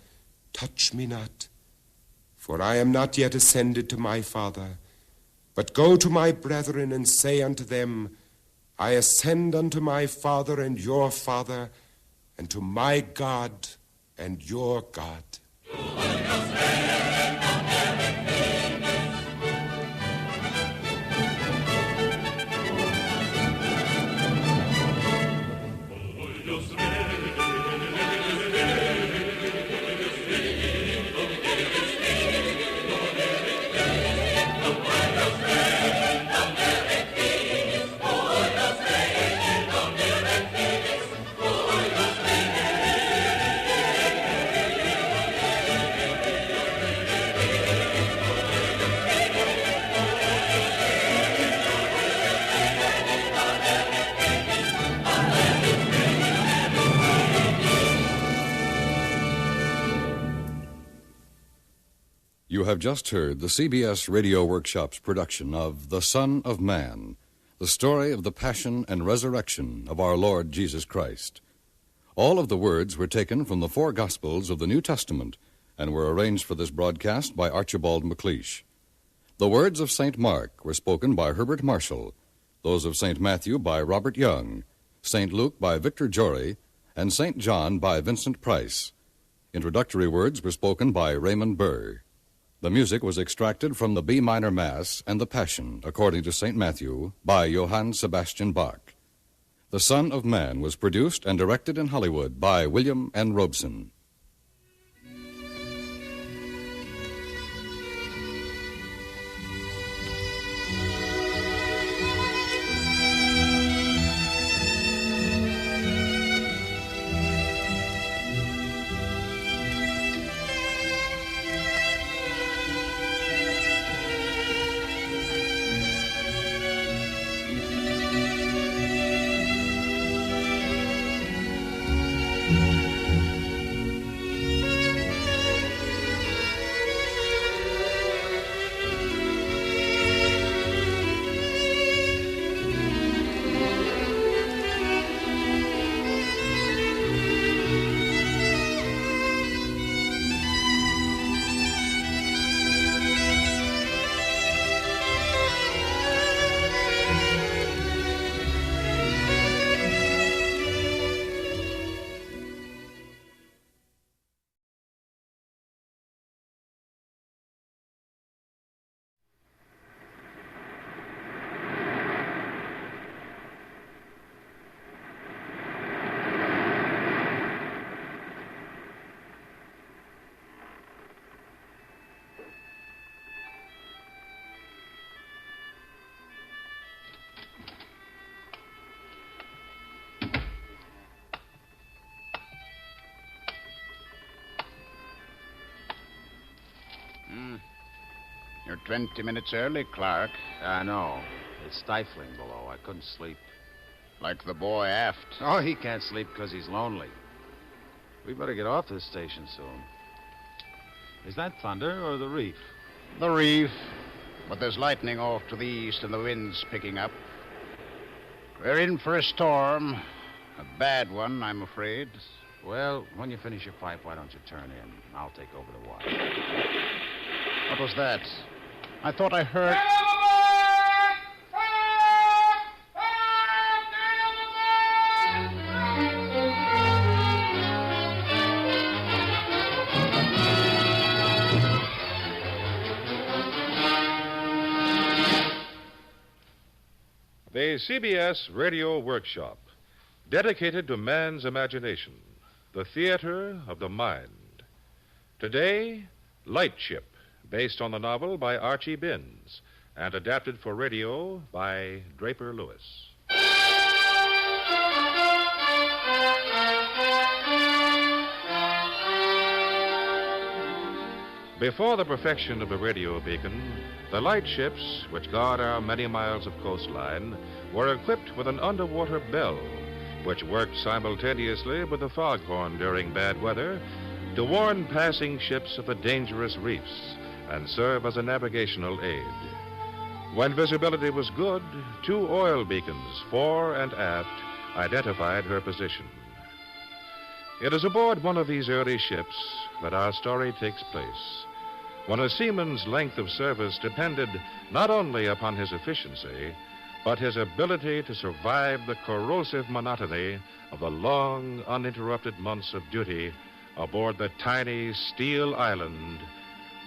[SPEAKER 2] Touch me not, for I am not yet ascended to my Father, but go to my brethren and say unto them, I ascend unto my Father and your Father, and to my God and your God.
[SPEAKER 12] You have just heard the CBS Radio Workshop's production of The Son of Man, the story of the passion and resurrection of our Lord Jesus Christ. All of the words were taken from the four Gospels of the New Testament and were arranged for this broadcast by Archibald MacLeish. The words of St. Mark were spoken by Herbert Marshall, those of St. Matthew by Robert Young, St. Luke by Victor Jory, and St. John by Vincent Price. Introductory words were spoken by Raymond Burr. The music was extracted from the B minor Mass and the Passion, according to St. Matthew, by Johann Sebastian Bach. The Son of Man was produced and directed in Hollywood by William N. Robeson.
[SPEAKER 18] You're 20 minutes early, Clark.
[SPEAKER 3] I know. It's stifling below. I couldn't sleep.
[SPEAKER 18] Like the boy aft.
[SPEAKER 3] Oh, he can't sleep because he's lonely. We better get off this station soon. Is that thunder or the reef?
[SPEAKER 18] The reef. But there's lightning off to the east and the wind's picking up. We're in for a storm. A bad one, I'm afraid.
[SPEAKER 3] Well, when you finish your pipe, why don't you turn in? I'll take over the watch.
[SPEAKER 18] What was that? I thought I heard...
[SPEAKER 4] The CBS Radio Workshop, dedicated to man's imagination, the theater of the mind. Today, Lightship, based on the novel by Archie Binns and adapted for radio by Draper Lewis. Before the perfection of the radio beacon, the lightships, which guard our many miles of coastline, were equipped with an underwater bell, which worked simultaneously with the foghorn during bad weather to warn passing ships of the dangerous reefs and serve as a navigational aid. When visibility was good, 2 oil beacons, fore and aft, identified her position. It is aboard one of these early ships that our story takes place, when a seaman's length of service depended not only upon his efficiency, but his ability to survive the corrosive monotony of the long, uninterrupted months of duty aboard the tiny steel island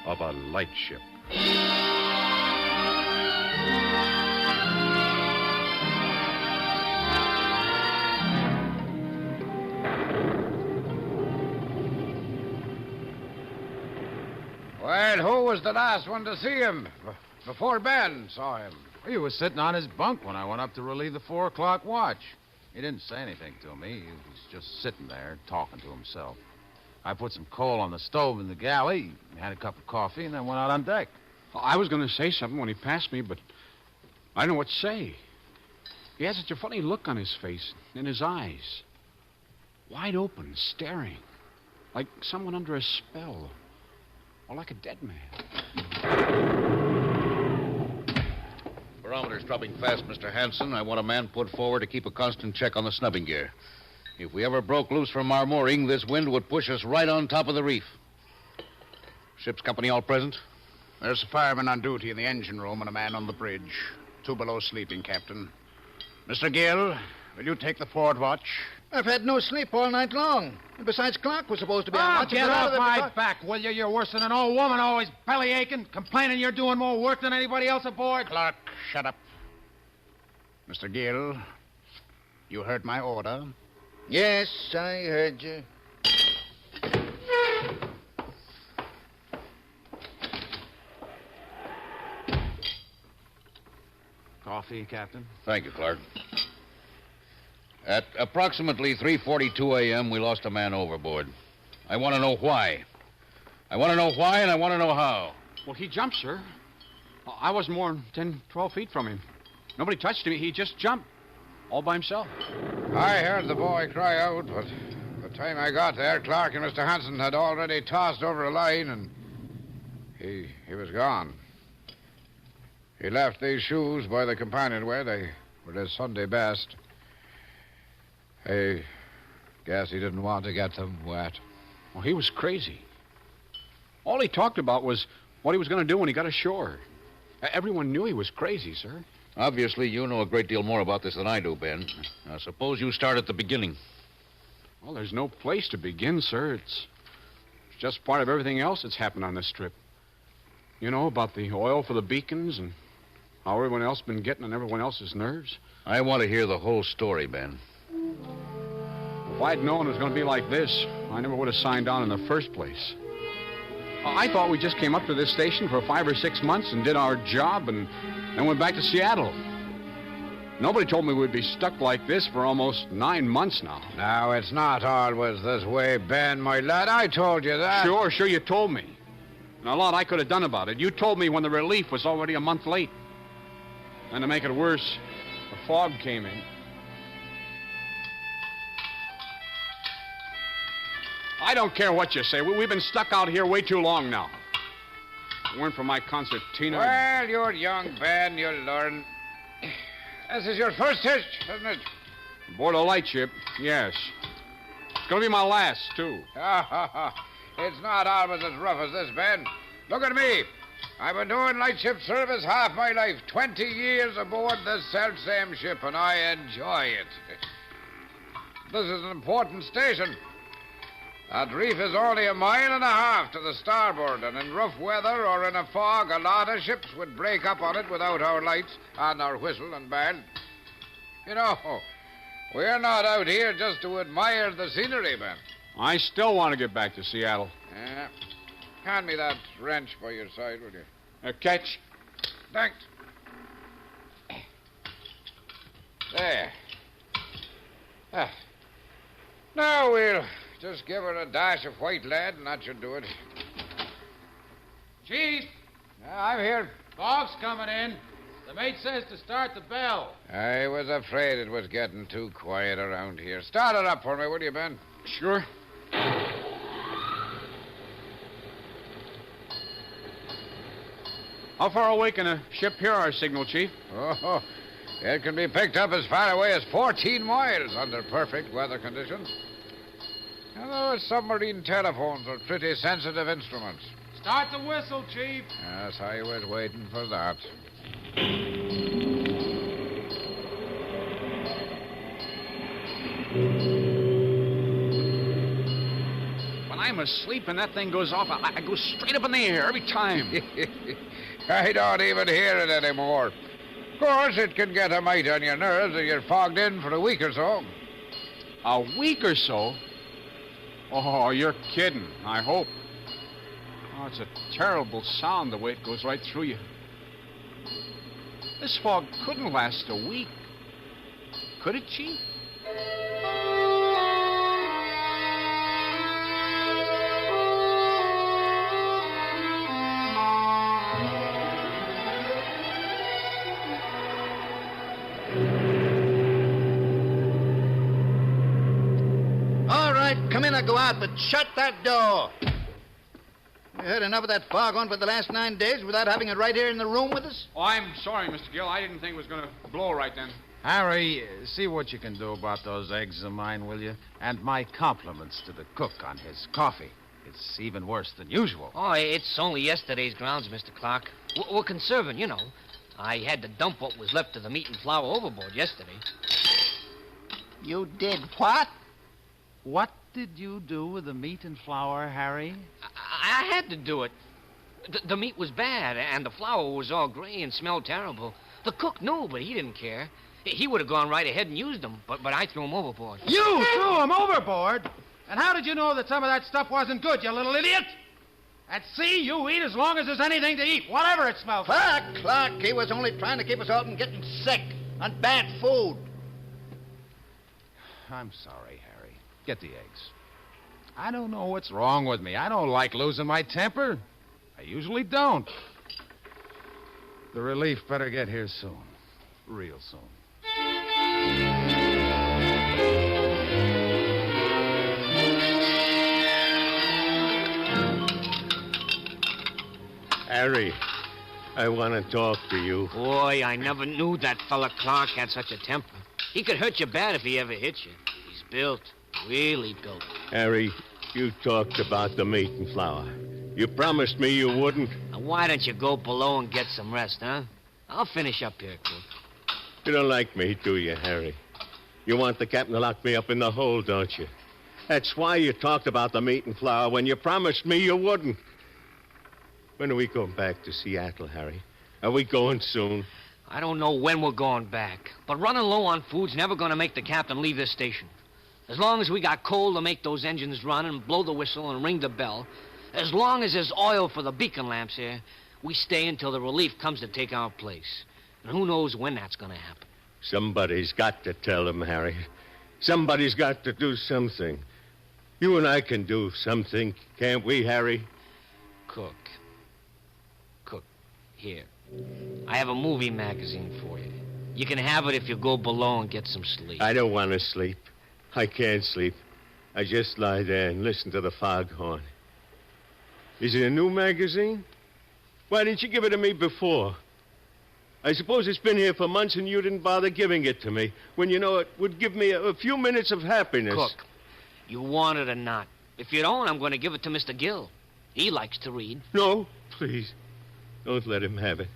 [SPEAKER 4] of a lightship.
[SPEAKER 18] Well, who was the last one to see him? Before Ben saw him.
[SPEAKER 3] He was sitting on his bunk when I went up to relieve the 4 o'clock watch. He didn't say anything to me. He was just sitting there talking to himself. I put some coal on the stove in the galley, had a cup of coffee, and then went out on deck.
[SPEAKER 8] I was going to say something when he passed me, but I don't know what to say. He had such a funny look on his face and his eyes. Wide open, staring. Like someone under a spell. Or like a dead man.
[SPEAKER 11] Barometer's dropping fast, Mr. Hanson. I want a man put forward to keep a constant check on the snubbing gear. If we ever broke loose from our mooring, this wind would push us right on top of the reef. Ship's company all present?
[SPEAKER 18] There's a fireman on duty in the engine room and a man on the bridge. 2 below sleeping, Captain. Mr. Gill, will you take the forward watch?
[SPEAKER 13] I've had no sleep all night long. And besides, Clark was supposed to be on watch.
[SPEAKER 3] Get off my back, will you? You're worse than an old woman, always belly aching, complaining you're doing more work than anybody else aboard.
[SPEAKER 18] Clark, shut up. Mr. Gill, you heard my order?
[SPEAKER 13] Yes, I heard you.
[SPEAKER 3] Coffee, Captain?
[SPEAKER 11] Thank you, Clark. At approximately 3:42 a.m., we lost a man overboard. I want to know why. I want to know why, and I want to know how.
[SPEAKER 8] Well, he jumped, sir. I wasn't more than 10, 12 feet from him. Nobody touched him. He just jumped. All by himself.
[SPEAKER 18] I heard the boy cry out, but by the time I got there, Clark and Mr. Hanson had already tossed over a line, and he was gone. He left these shoes by the companionway. They were his Sunday best. I guess he didn't want to get them wet.
[SPEAKER 8] Well, he was crazy. All he talked about was what he was going to do when he got ashore. Everyone knew he was crazy, sir.
[SPEAKER 11] Obviously, you know a great deal more about this than I do, Ben. Now, suppose you start at the beginning.
[SPEAKER 8] Well, there's no place to begin, sir. It's just part of everything else that's happened on this trip. You know, about the oil for the beacons and how everyone else been getting on everyone else's nerves.
[SPEAKER 11] I want to hear the whole story, Ben.
[SPEAKER 8] If I'd known it was going to be like this, I never would have signed on in the first place. I thought we just came up to this station for 5 or 6 months and did our job and then went back to Seattle. Nobody told me we'd be stuck like this for almost 9 months now.
[SPEAKER 18] Now, it's not always this way, Ben, my lad. I told you that.
[SPEAKER 8] Sure, you told me. And a lot I could have done about it. You told me when the relief was already a month late. And to make it worse, the fog came in. I don't care what you say. We've been stuck out here way too long now. If it weren't for my concertina...
[SPEAKER 13] Well, you're young, Ben. You'll learn. This is your first hitch, isn't it?
[SPEAKER 8] Aboard a lightship, yes. It's going to be my last, too.
[SPEAKER 13] It's not always as rough as this, Ben. Look at me. I've been doing lightship service half my life. 20 years aboard this self-same ship, and I enjoy it. This is an important station. That reef is only 1.5 miles to the starboard, and in rough weather or in a fog, a lot of ships would break up on it without our lights and our whistle and band. You know, we're not out here just to admire the scenery, Ben.
[SPEAKER 8] I still want to get back to Seattle.
[SPEAKER 13] Hand me that wrench by your side, will you?
[SPEAKER 8] Catch.
[SPEAKER 13] Thanks. There. Now we'll just give her a dash of white lead, and that should do it.
[SPEAKER 3] Chief!
[SPEAKER 13] I'm here.
[SPEAKER 3] Fog's coming in. The mate says to start the bell.
[SPEAKER 13] I was afraid it was getting too quiet around here. Start it up for me, will you, Ben?
[SPEAKER 8] Sure. How far away can a ship hear our signal, Chief?
[SPEAKER 13] Oh, it can be picked up as far away as 14 miles under perfect weather conditions. Those submarine telephones are pretty sensitive instruments.
[SPEAKER 3] Start the whistle, Chief.
[SPEAKER 13] Yes, I was waiting for that.
[SPEAKER 8] When I'm asleep and that thing goes off, I go straight up in the air every time.
[SPEAKER 13] I don't even hear it anymore. Of course, it can get a mite on your nerves if you're fogged in for a week or so.
[SPEAKER 8] A week or so? Oh, you're kidding, I hope. Oh, it's a terrible sound the way it goes right through you. This fog couldn't last a week. Could it, Chief?
[SPEAKER 13] All right,
[SPEAKER 18] come in or go out, but shut that door. We heard enough of that fog on for the last 9 days without having it right here in the room with us.
[SPEAKER 8] Oh, I'm sorry, Mr. Gill. I didn't think it was going to blow right then.
[SPEAKER 3] Harry, see what you can do about those eggs of mine, will you? And my compliments to the cook on his coffee. It's even worse than usual.
[SPEAKER 5] Oh, it's only yesterday's grounds, Mr. Clark. We're conserving, you know. I had to dump what was left of the meat and flour overboard yesterday.
[SPEAKER 18] You did what?
[SPEAKER 3] What did you do with the meat and flour, Harry?
[SPEAKER 5] I had to do it. The meat was bad, and the flour was all gray and smelled terrible. The cook knew, but he didn't care. He would have gone right ahead and used them, but I threw them overboard.
[SPEAKER 3] You threw them overboard? And how did you know that some of that stuff wasn't good, you little idiot? At sea, you eat as long as there's anything to eat, whatever it smells like.
[SPEAKER 18] Clark, he was only trying to keep us all from getting sick on bad food.
[SPEAKER 3] I'm sorry, Harry. Get the eggs. I don't know what's wrong with me. I don't like losing my temper. I usually don't. The relief better get here soon. Real soon.
[SPEAKER 21] Harry, I want to talk to you.
[SPEAKER 5] Boy, I never knew that fella Clark had such a temper. He could hurt you bad if he ever hit you. He's built, really built.
[SPEAKER 21] Harry, you talked about the meat and flour. You promised me you wouldn't.
[SPEAKER 5] Now, why don't you go below and get some rest, huh? I'll finish up here, Cook.
[SPEAKER 21] You don't like me, do you, Harry? You want the captain to lock me up in the hole, don't you? That's why you talked about the meat and flour when you promised me you wouldn't. When are we going back to Seattle, Harry? Are we going soon?
[SPEAKER 5] I don't know when we're going back, but running low on food's never going to make the captain leave this station. As long as we got coal to make those engines run and blow the whistle and ring the bell, as long as there's oil for the beacon lamps here, we stay until the relief comes to take our place. And who knows when that's going to happen.
[SPEAKER 21] Somebody's got to tell him, Harry. Somebody's got to do something. You and I can do something, can't we, Harry?
[SPEAKER 5] Cook, Here. I have a movie magazine for you. You can have it if you go below and get some sleep.
[SPEAKER 21] I don't want to sleep. I can't sleep. I just lie there and listen to the foghorn. Is it a new magazine? Why didn't you give it to me before? I suppose it's been here for months and you didn't bother giving it to me when you know it would give me a few minutes of happiness.
[SPEAKER 5] Cook, you want it or not. If you don't, I'm going to give it to Mr. Gill. He likes to read.
[SPEAKER 21] No, please. Don't let him have it.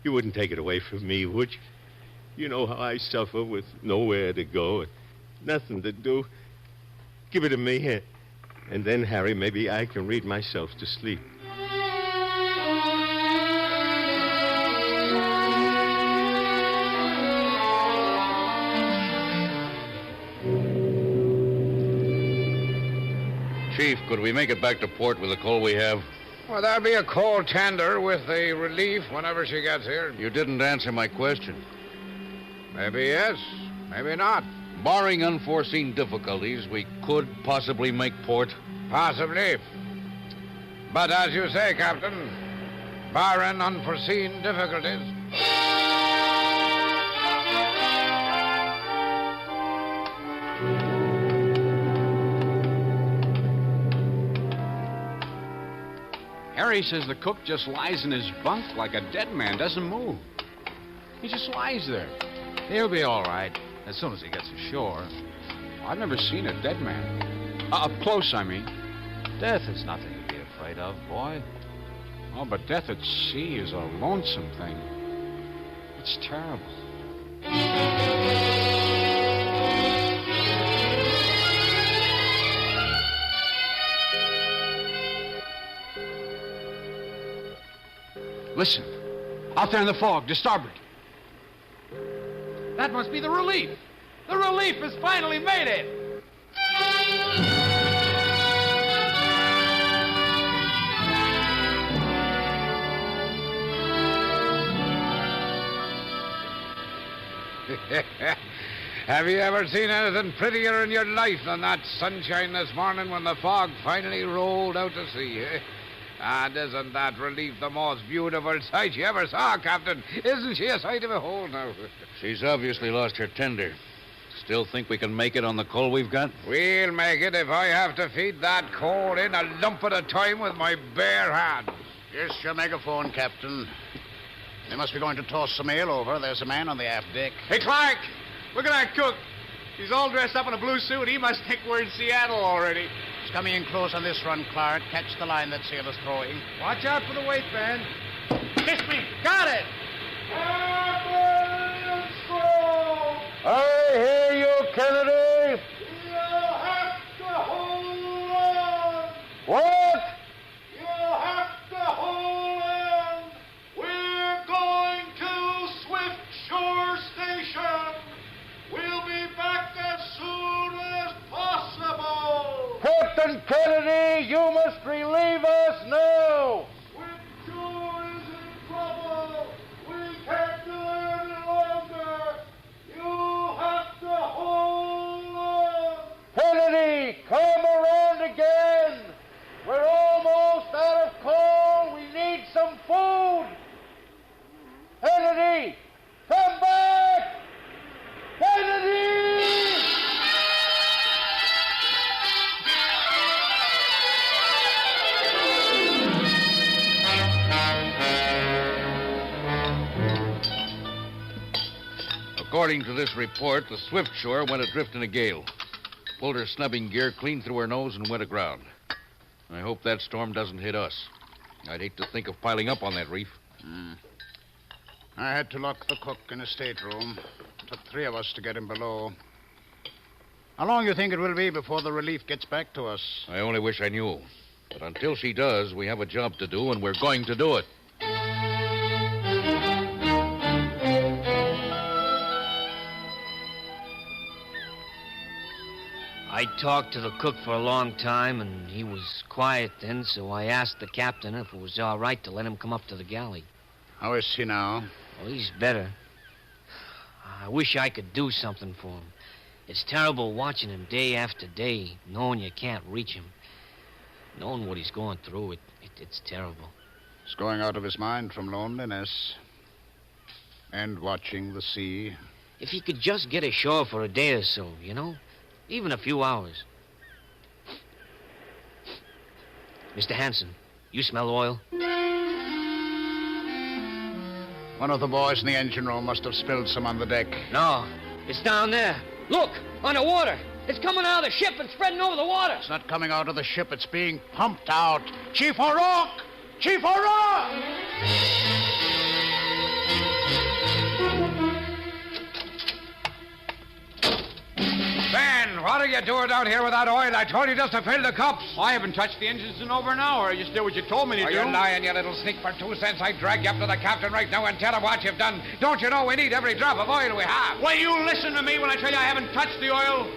[SPEAKER 21] You wouldn't take it away from me, would you? You know how I suffer with nowhere to go and nothing to do. Give it to me, and then, Harry, maybe I can read myself to sleep.
[SPEAKER 11] Chief, could we make it back to port with the coal we have?
[SPEAKER 13] Well, there'll be a coal tender with the relief whenever she gets here.
[SPEAKER 11] You didn't answer my question.
[SPEAKER 13] Maybe yes, maybe not.
[SPEAKER 11] Barring unforeseen difficulties, we could possibly make port.
[SPEAKER 13] Possibly. But as you say, Captain, barring unforeseen difficulties.
[SPEAKER 8] Harry says the cook just lies in his bunk like a dead man, doesn't move. He just lies there.
[SPEAKER 3] He'll be all right as soon as he gets ashore.
[SPEAKER 8] I've never seen a dead man. Up close, I mean.
[SPEAKER 3] Death is nothing to be afraid of, boy.
[SPEAKER 8] Oh, but death at sea is a lonesome thing. It's terrible. Listen. Out there in the fog, to starboard.
[SPEAKER 3] That must be the relief. The relief has finally made it.
[SPEAKER 13] Have you ever seen anything prettier in your life than that sunshine this morning when the fog finally rolled out to sea, eh? And isn't that relief the most beautiful sight you ever saw, Captain? Isn't she a sight to behold now?
[SPEAKER 11] She's obviously lost her tender. Still think we can make it on the coal we've got?
[SPEAKER 13] We'll make it if I have to feed that coal in a lump at a time with my bare hands.
[SPEAKER 18] Here's your megaphone, Captain. They must be going to toss some ale over. There's a man on the aft deck.
[SPEAKER 3] Hey, Clark! Look at that cook. He's all dressed up in a blue suit. He must think we're in Seattle already.
[SPEAKER 18] He's coming in close on this run, Clark. Catch the line that sailor's throwing.
[SPEAKER 3] Watch out for the weight band. Kiss me. Got it!
[SPEAKER 11] I hear you, Kennedy.
[SPEAKER 13] You'll have to hold on.
[SPEAKER 11] What?
[SPEAKER 13] You'll have to hold on. We're going to Swift Shore Station. We'll be back as soon as possible.
[SPEAKER 11] Captain Kennedy, you must relieve us now.
[SPEAKER 13] Swift Shore is in trouble. We can't do it any longer. You have to hold on.
[SPEAKER 11] Kennedy, come around again. We're almost out of coal. We need some food. Kennedy, come back. Kennedy! According to this report, the Swift Shore went adrift in a gale. Pulled her snubbing gear clean through her nose and went aground. I hope that storm doesn't hit us. I'd hate to think of piling up on that reef.
[SPEAKER 18] I had to lock the cook in his stateroom. Took 3 of us to get him below. How long do you think it will be before the relief gets back to us?
[SPEAKER 11] I only wish I knew. But until she does, we have a job to do, and we're going to do it.
[SPEAKER 5] I talked to the cook for a long time, and he was quiet then, so I asked the captain if it was all right to let him come up to the galley.
[SPEAKER 18] How is he now?
[SPEAKER 5] Well, he's better. I wish I could do something for him. It's terrible watching him day after day, knowing you can't reach him. Knowing what he's going through, it's terrible.
[SPEAKER 8] He's going out of his mind from loneliness and watching the sea.
[SPEAKER 5] If he could just get ashore for a day or so, you know? Even a few hours. Mr. Hanson, you smell oil?
[SPEAKER 8] One of the boys in the engine room must have spilled some on the deck.
[SPEAKER 5] No, it's down there. Look, on the water. It's coming out of the ship and spreading over the water.
[SPEAKER 8] It's not coming out of the ship. It's being pumped out. Chief O'Rourke! Chief O'Rourke!
[SPEAKER 13] Ben, what are you doing down here with that oil? I told you just to fill the cups.
[SPEAKER 7] I haven't touched the engines in over an hour. I just did what you told me to do.
[SPEAKER 13] Are you lying, you little sneak? For 2 cents, I'd drag you up to the captain right now and tell him what you've done. Don't you know we need every drop of oil we have?
[SPEAKER 7] Will you listen to me when I tell you I haven't touched the oil?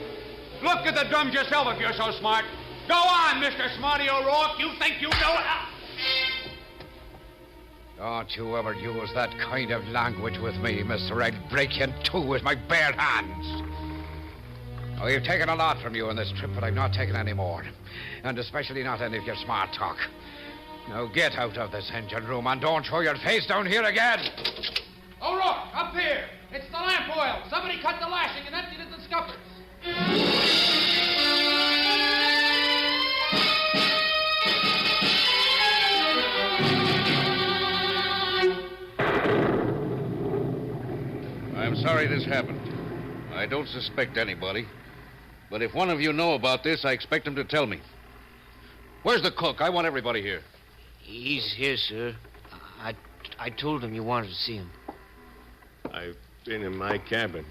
[SPEAKER 7] Look at the drums yourself if you're so smart. Go on, Mr. Smarty O'Rourke. You think you know it?
[SPEAKER 13] Don't you ever use that kind of language with me, mister. I'll break you in two with my bare hands. Now, we've taken a lot from you on this trip, but I've not taken any more. And especially not any of your smart talk. Now, get out of this engine room and don't show your face down here again.
[SPEAKER 7] O'Rourke, up here. It's the lamp oil. Somebody cut the lashing and emptied it in the scuppers.
[SPEAKER 11] I'm sorry this happened. I don't suspect anybody. But if one of you know about this, I expect him to tell me. Where's the cook? I want everybody here.
[SPEAKER 5] He's here, sir. I told him you wanted to see him.
[SPEAKER 21] I've been in my cabin.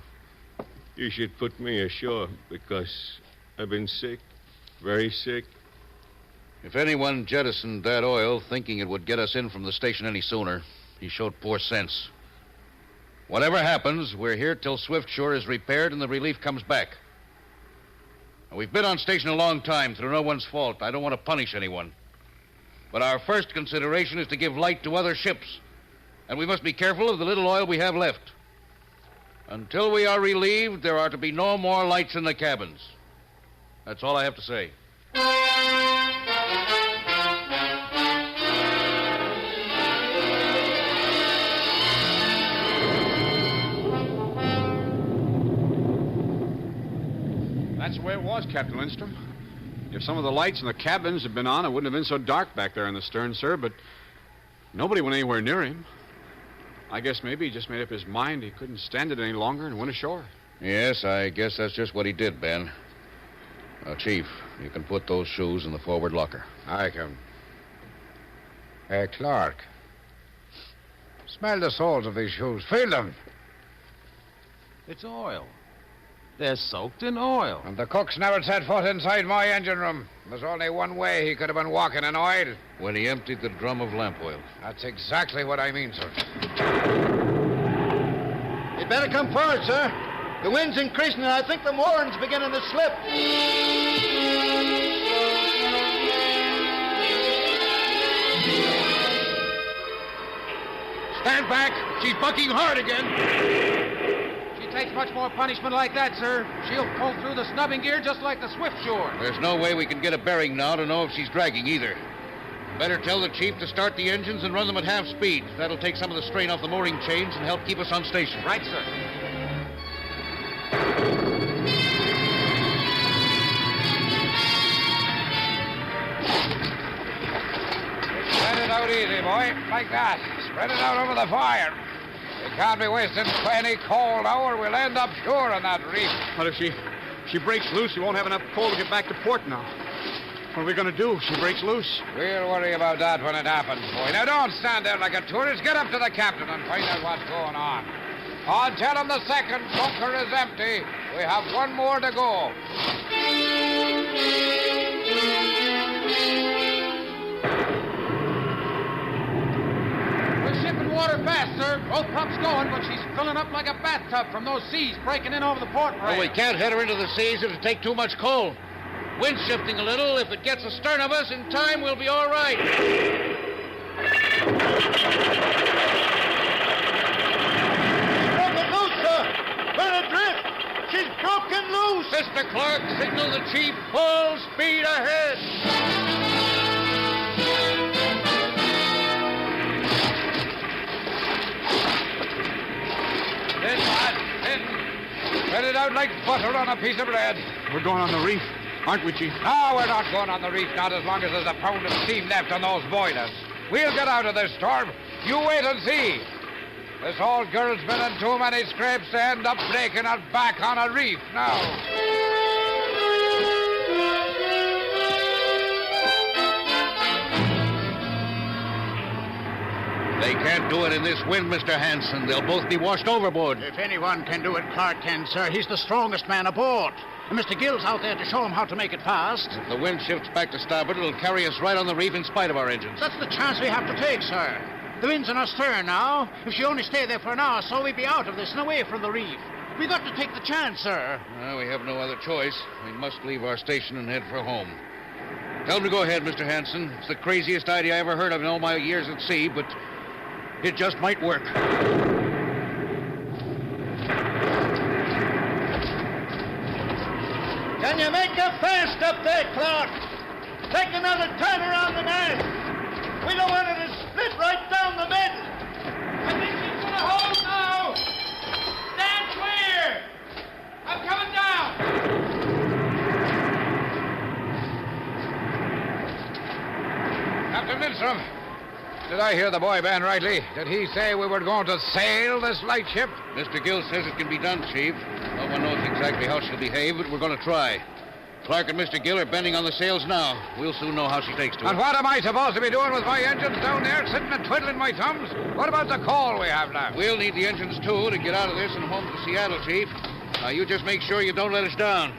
[SPEAKER 21] You should put me ashore because I've been sick, very sick.
[SPEAKER 11] If anyone jettisoned that oil thinking it would get us in from the station any sooner, he showed poor sense. Whatever happens, we're here till Swiftshore is repaired and the relief comes back. Now, we've been on station a long time through no one's fault. I don't want to punish anyone. But our first consideration is to give light to other ships. And we must be careful of the little oil we have left. Until we are relieved, there are to be no more lights in the cabins. That's all I have to say.
[SPEAKER 8] That's the way it was, Captain Lindstrom. If some of the lights in the cabins had been on, it wouldn't have been so dark back there in the stern, sir, but nobody went anywhere near him. I guess maybe he just made up his mind he couldn't stand it any longer and went ashore.
[SPEAKER 11] Yes, I guess that's just what he did, Ben. Now, Chief, you can put those shoes in the forward locker.
[SPEAKER 13] I can. Hey, Clark. Smell the soles of these shoes. Feel them.
[SPEAKER 3] It's oil. They're soaked in oil.
[SPEAKER 13] And the cook's never set foot inside my engine room. There's only one way he could have been walking in oil.
[SPEAKER 11] When he emptied the drum of lamp oil.
[SPEAKER 13] That's exactly what I mean, sir.
[SPEAKER 15] You'd better come forward, sir. The wind's increasing, and I think the mooring's beginning to slip.
[SPEAKER 7] Stand back. She's bucking hard again. She takes much more punishment like that, sir. She'll pull through the snubbing gear just like the Swiftshore.
[SPEAKER 11] There's no way we can get a bearing now to know if she's dragging either. Better tell the chief to start the engines and run them at half speed. That'll take some of the strain off the mooring chains and help keep us on station.
[SPEAKER 7] Right, sir.
[SPEAKER 13] Spread it out easy, boy. Like that. Spread it out over the fire. We can't be wasting any coal now or we'll end up sure on that reef.
[SPEAKER 8] But if she breaks loose, we won't have enough coal to get back to port now. What are we going to do if she breaks loose?
[SPEAKER 13] We'll worry about that when it happens, boy. Now, don't stand there like a tourist. Get up to the captain and find out what's going on. Oh, tell him the second bunker is empty. We have one more to go.
[SPEAKER 7] We're shipping water fast, sir. Both pumps going, but she's filling up like a bathtub from those seas breaking in over the port rail.
[SPEAKER 11] Well, we can't head her into the seas. It'll take too much coal. Wind's shifting a little. If it gets astern of us in time, we'll be all right.
[SPEAKER 15] Broken loose, sir! We're adrift! She's broken loose!
[SPEAKER 11] Mr. Clark, signal the chief. Full speed ahead!
[SPEAKER 13] Spread it out like butter on a piece of bread.
[SPEAKER 8] We're going on the reef, aren't we, Chief?
[SPEAKER 13] No, we're not going on the reef, not as long as there's a pound of steam left on those boilers. We'll get out of this storm. You wait and see. This old girl's been in too many scrapes to end up breaking her back on a reef now.
[SPEAKER 11] They can't do it in this wind, Mr. Hanson. They'll both be washed overboard.
[SPEAKER 18] If anyone can do it, Clark can, sir. He's the strongest man aboard. And Mr. Gill's out there to show him how to make it fast.
[SPEAKER 11] If the wind shifts back to starboard, it'll carry us right on the reef in spite of our engines.
[SPEAKER 18] That's the chance we have to take, sir. The wind's in our stern now. If she only stayed there for an hour or so, we'd be out of this and away from the reef. We got to take the chance, sir.
[SPEAKER 11] Well, we have no other choice. We must leave our station and head for home. Tell him to go ahead, Mr. Hanson. It's the craziest idea I ever heard of in all my years at sea, but it just might work.
[SPEAKER 15] Can you make her fast up there, Clark? Take another turn around the mast. We don't want her to split right down the middle. I think she's going to hold now. Stand clear. I'm coming down.
[SPEAKER 13] Captain Lindstrom, did I hear the boy band rightly? Did he say we were going to sail this lightship?
[SPEAKER 11] Mr. Gill says it can be done, Chief. No one knows exactly how she'll behave, but we're going to try. Clark and Mr. Gill are bending on the sails now. We'll soon know how she takes to it.
[SPEAKER 13] And what am I supposed to be doing with my engines down there, sitting and twiddling my thumbs? What about the coal we have left?
[SPEAKER 11] We'll need the engines, too, to get out of this and home to Seattle, Chief. Now, you just make sure you don't let us down.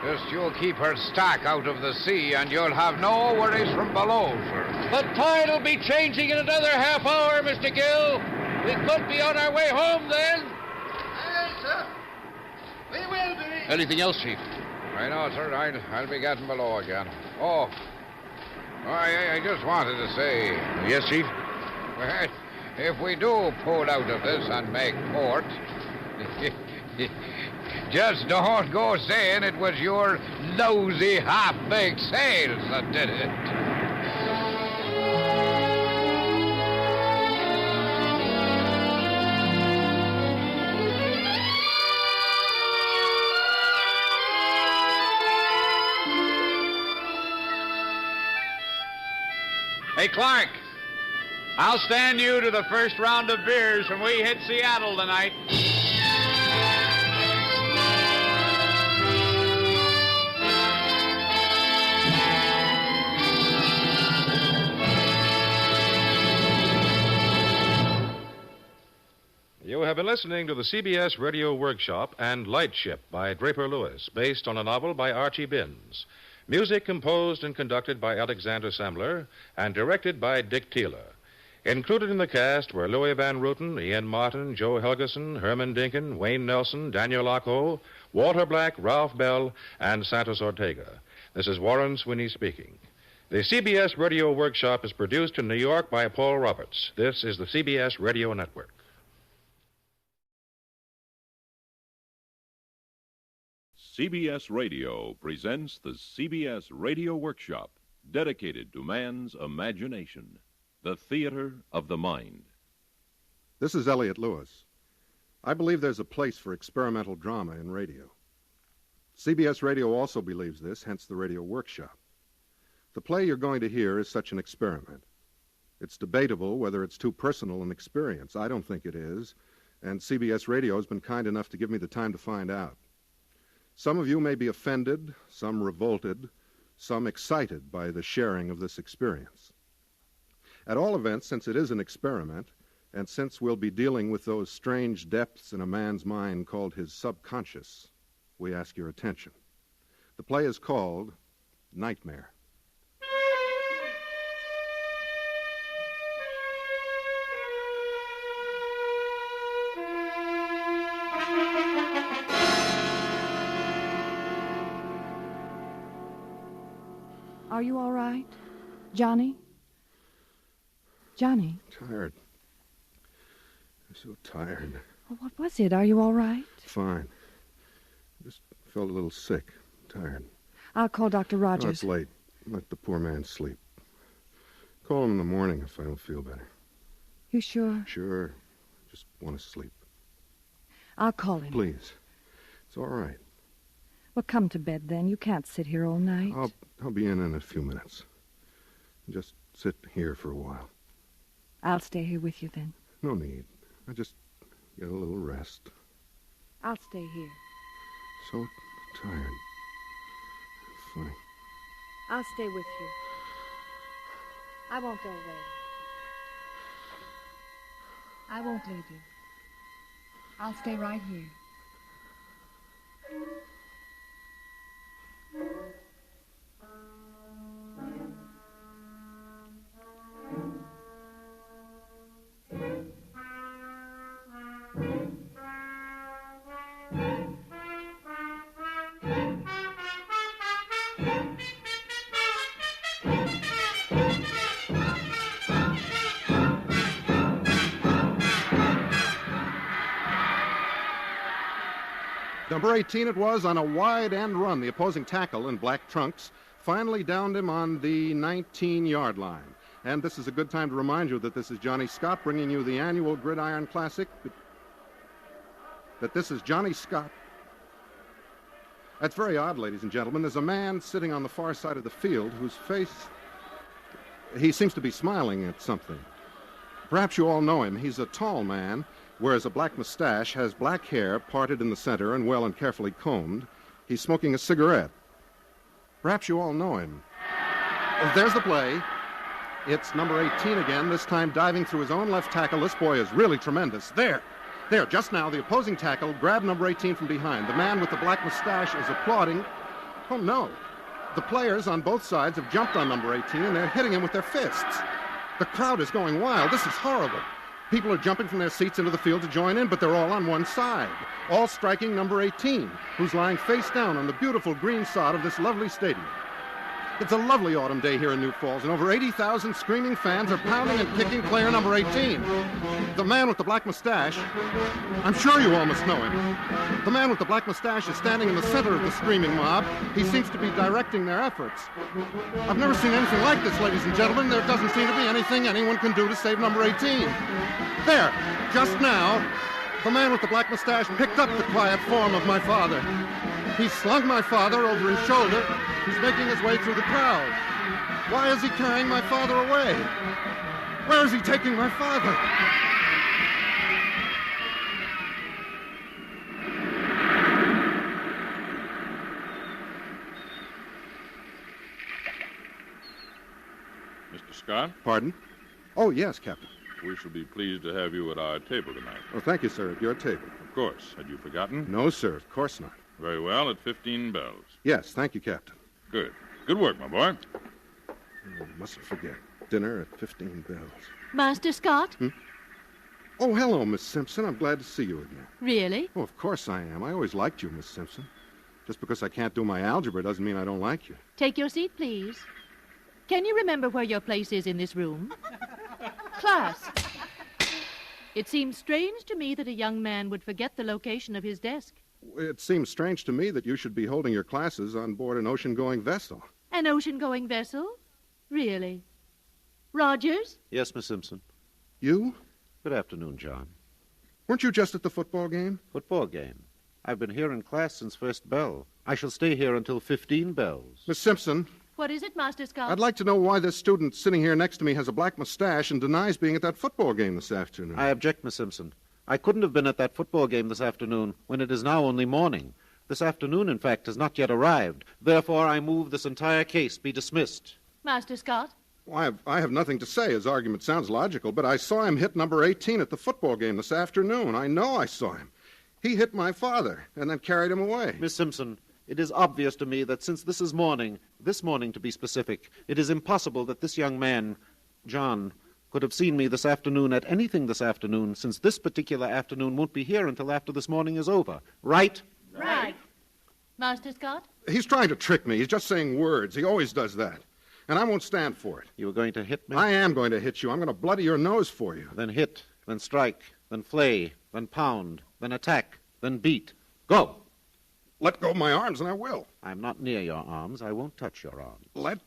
[SPEAKER 13] Just you keep her stack out of the sea, and you'll have no worries from below, sir.
[SPEAKER 11] The tide will be changing in another half hour, Mr. Gill. We could be on our way home then.
[SPEAKER 15] Aye, sir. We will be.
[SPEAKER 11] Anything else, Chief?
[SPEAKER 13] I know, sir. I'll be getting below again. Oh, I just wanted to say...
[SPEAKER 11] Yes, Chief?
[SPEAKER 13] Well, if we do pull out of this and make port... just don't go saying it was your lousy half-baked sails that did it.
[SPEAKER 7] Hey, Clark, I'll stand you to the first round of beers when we hit Seattle tonight.
[SPEAKER 4] You have been listening to the CBS Radio Workshop and Lightship by Draper Lewis, based on a novel by Archie Binns. Music composed and conducted by Alexander Semmler and directed by Dick Teeler. Included in the cast were Louis Van Rooten, Ian Martin, Joe Helgeson, Herman Dinkin, Wayne Nelson, Daniel Locko, Walter Black, Ralph Bell, and Santos Ortega. This is Warren Sweeney speaking. The CBS Radio Workshop is produced in New York by Paul Roberts. This is the CBS Radio Network.
[SPEAKER 6] CBS Radio presents the CBS Radio Workshop, dedicated to man's imagination, the theater of the mind.
[SPEAKER 16] This is Elliot Lewis. I believe there's a place for experimental drama in radio. CBS Radio also believes this, hence the Radio Workshop. The play you're going to hear is such an experiment. It's debatable whether it's too personal an experience. I don't think it is, and CBS Radio has been kind enough to give me the time to find out. Some of you may be offended, some revolted, some excited by the sharing of this experience. At all events, since it is an experiment, and since we'll be dealing with those strange depths in a man's mind called his subconscious, we ask your attention. The play is called Nightmare.
[SPEAKER 22] Are you all right? Johnny? Johnny?
[SPEAKER 16] Tired. I'm so tired.
[SPEAKER 22] Well, what was it? Are you all right?
[SPEAKER 16] Fine. Just felt a little sick. Tired.
[SPEAKER 22] I'll call Dr. Rogers.
[SPEAKER 16] Oh, it's late. Let the poor man sleep. Call him in the morning if I don't feel better.
[SPEAKER 22] You sure?
[SPEAKER 16] Sure. Just want to sleep.
[SPEAKER 22] I'll call him.
[SPEAKER 16] Please. It's all right.
[SPEAKER 22] Well, come to bed then. You can't sit here all night.
[SPEAKER 16] I'll be in a few minutes. Just sit here for a while.
[SPEAKER 22] I'll stay here with you then.
[SPEAKER 16] No need. I just get a little rest.
[SPEAKER 22] I'll stay here.
[SPEAKER 16] So tired. Funny.
[SPEAKER 22] I'll stay with you. I won't go away. I won't leave you. I'll stay right here.
[SPEAKER 16] Number 18 it was on a wide end run. The opposing tackle in black trunks finally downed him on the 19-yard line. And this is a good time to remind you that this is Johnny Scott bringing you the annual Gridiron Classic. That this is Johnny Scott. That's very odd, ladies and gentlemen. There's a man sitting on the far side of the field whose face... he seems to be smiling at something. Perhaps you all know him. He's a tall man, wears a black mustache, has black hair parted in the center and well and carefully combed. He's smoking a cigarette. Perhaps you all know him. There's the play. It's number 18 again, this time diving through his own left tackle. This boy is really tremendous. There, just now, the opposing tackle grabbed number 18 from behind. The man with the black mustache is applauding. Oh, no. The players on both sides have jumped on number 18, and they're hitting him with their fists. The crowd is going wild. This is horrible. People are jumping from their seats into the field to join in, but they're all on one side, all striking number 18, who's lying face down on the beautiful green sod of this lovely stadium. It's a lovely autumn day here in New Falls, and over 80,000 screaming fans are pounding and kicking player number 18. The man with the black mustache, I'm sure you all must know him. The man with the black mustache is standing in the center of the screaming mob. He seems to be directing their efforts. I've never seen anything like this, ladies and gentlemen. There doesn't seem to be anything anyone can do to save number 18. There, just now, the man with the black mustache picked up the quiet form of my father. He slung my father over his shoulder. He's making his way through the crowd. Why is he carrying my father away? Where is he taking my father?
[SPEAKER 6] Mr. Scott?
[SPEAKER 16] Pardon? Oh, yes, Captain.
[SPEAKER 6] We shall be pleased to have you at our table tonight.
[SPEAKER 16] Oh, thank you, sir, at your table.
[SPEAKER 6] Of course. Had you forgotten?
[SPEAKER 16] No, sir, of course not.
[SPEAKER 6] Very well, at 15 bells.
[SPEAKER 16] Yes, thank you, Captain.
[SPEAKER 6] Good. Good work, my boy.
[SPEAKER 16] Oh, mustn't forget. Dinner at 15 bells.
[SPEAKER 1] Master Scott?
[SPEAKER 16] Oh, hello, Miss Simpson. I'm glad to see you again.
[SPEAKER 1] Really?
[SPEAKER 16] Oh, of course I am. I always liked you, Miss Simpson. Just because I can't do my algebra doesn't mean I don't like you.
[SPEAKER 1] Take your seat, please. Can you remember where your place is in this room? Class. It seems strange to me that a young man would forget the location of his desk.
[SPEAKER 16] It seems strange to me that you should be holding your classes on board an ocean-going vessel.
[SPEAKER 1] An ocean-going vessel? Really? Rogers?
[SPEAKER 9] Yes, Miss Simpson.
[SPEAKER 16] You?
[SPEAKER 9] Good afternoon, John.
[SPEAKER 16] Weren't you just at the football game?
[SPEAKER 9] Football game? I've been here in class since first bell. I shall stay here until 15 bells.
[SPEAKER 16] Miss Simpson.
[SPEAKER 1] What is it, Master Scott?
[SPEAKER 16] I'd like to know why this student sitting here next to me has a black mustache and denies being at that football game this afternoon.
[SPEAKER 9] I object, Miss Simpson. I couldn't have been at that football game this afternoon when it is now only morning. This afternoon, in fact, has not yet arrived. Therefore, I move this entire case be dismissed.
[SPEAKER 1] Master Scott?
[SPEAKER 16] Well, I have nothing to say. His argument sounds logical, but I saw him hit number 18 at the football game this afternoon. I know I saw him. He hit my father and then carried him away.
[SPEAKER 9] Miss Simpson, it is obvious to me that since this morning to be specific, it is impossible that this young man, John, could have seen me this afternoon at anything this afternoon, since this particular afternoon won't be here until after this morning is over. Right?
[SPEAKER 1] Right. Master Scott?
[SPEAKER 16] He's trying to trick me. He's just saying words. He always does that. And I won't stand for it.
[SPEAKER 9] You were going to hit me?
[SPEAKER 16] I am going to hit you. I'm going to bloody your nose for you.
[SPEAKER 9] Then hit, then strike, then flay, then pound, then attack, then beat. Go!
[SPEAKER 16] Let go of my arms and I will.
[SPEAKER 9] I'm not near your arms. I won't touch your arms.
[SPEAKER 16] Let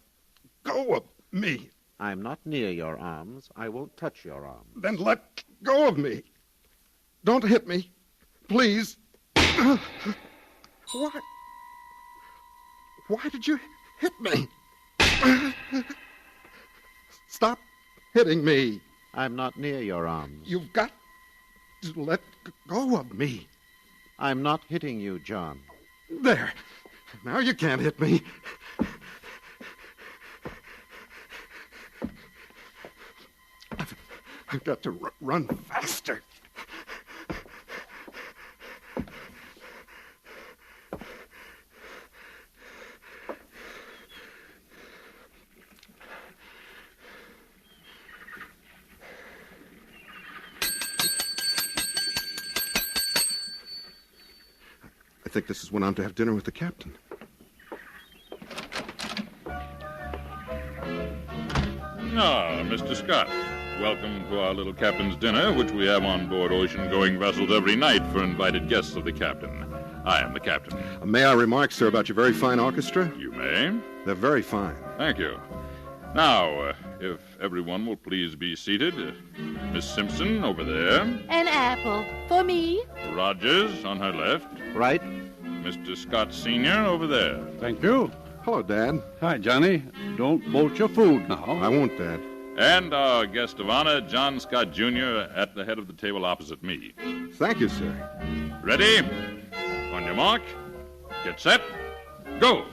[SPEAKER 16] go of me.
[SPEAKER 9] I'm not near your arms. I won't touch your arms.
[SPEAKER 16] Then let go of me. Don't hit me. Please. Why? Why did you hit me? Stop hitting me.
[SPEAKER 9] I'm not near your arms.
[SPEAKER 16] You've got to let go of me.
[SPEAKER 9] I'm not hitting you, John.
[SPEAKER 16] There. Now you can't hit me. I've got to run faster. I think this is when I'm to have dinner with the captain.
[SPEAKER 6] Ah, Mr. Scott. Welcome to our little captain's dinner, which we have on board ocean-going vessels every night for invited guests of the captain. I am the captain.
[SPEAKER 16] May I remark, sir, about your very fine orchestra?
[SPEAKER 6] You may.
[SPEAKER 16] They're very fine.
[SPEAKER 6] Thank you. Now, if everyone will please be seated. Miss Simpson over there.
[SPEAKER 1] An apple. For me.
[SPEAKER 6] Rogers on her left.
[SPEAKER 9] Right.
[SPEAKER 6] Mr. Scott Sr. over there.
[SPEAKER 16] Thank you. Hello, Dad.
[SPEAKER 10] Hi, Johnny. Don't bolt your food now.
[SPEAKER 16] I won't, Dad.
[SPEAKER 6] And our guest of honor, John Scott Jr., at the head of the table opposite me.
[SPEAKER 16] Thank you, sir.
[SPEAKER 6] Ready? On your mark. Get set. Go.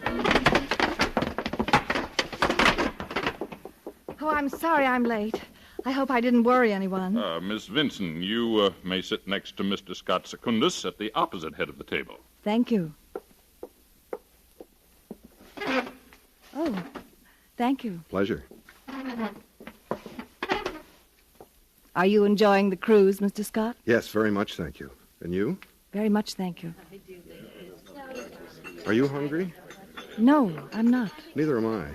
[SPEAKER 22] Oh, I'm sorry I'm late. I hope I didn't worry anyone.
[SPEAKER 6] Miss Vinson, you may sit next to Mr. Scott Secundus at the opposite head of the table.
[SPEAKER 22] Thank you. Oh, thank you.
[SPEAKER 16] Pleasure.
[SPEAKER 22] Are you enjoying the cruise, Mr. Scott?
[SPEAKER 16] Yes, very much, thank you. And you?
[SPEAKER 22] Very much, thank you.
[SPEAKER 16] Are you hungry?
[SPEAKER 22] No, I'm not.
[SPEAKER 16] Neither am I.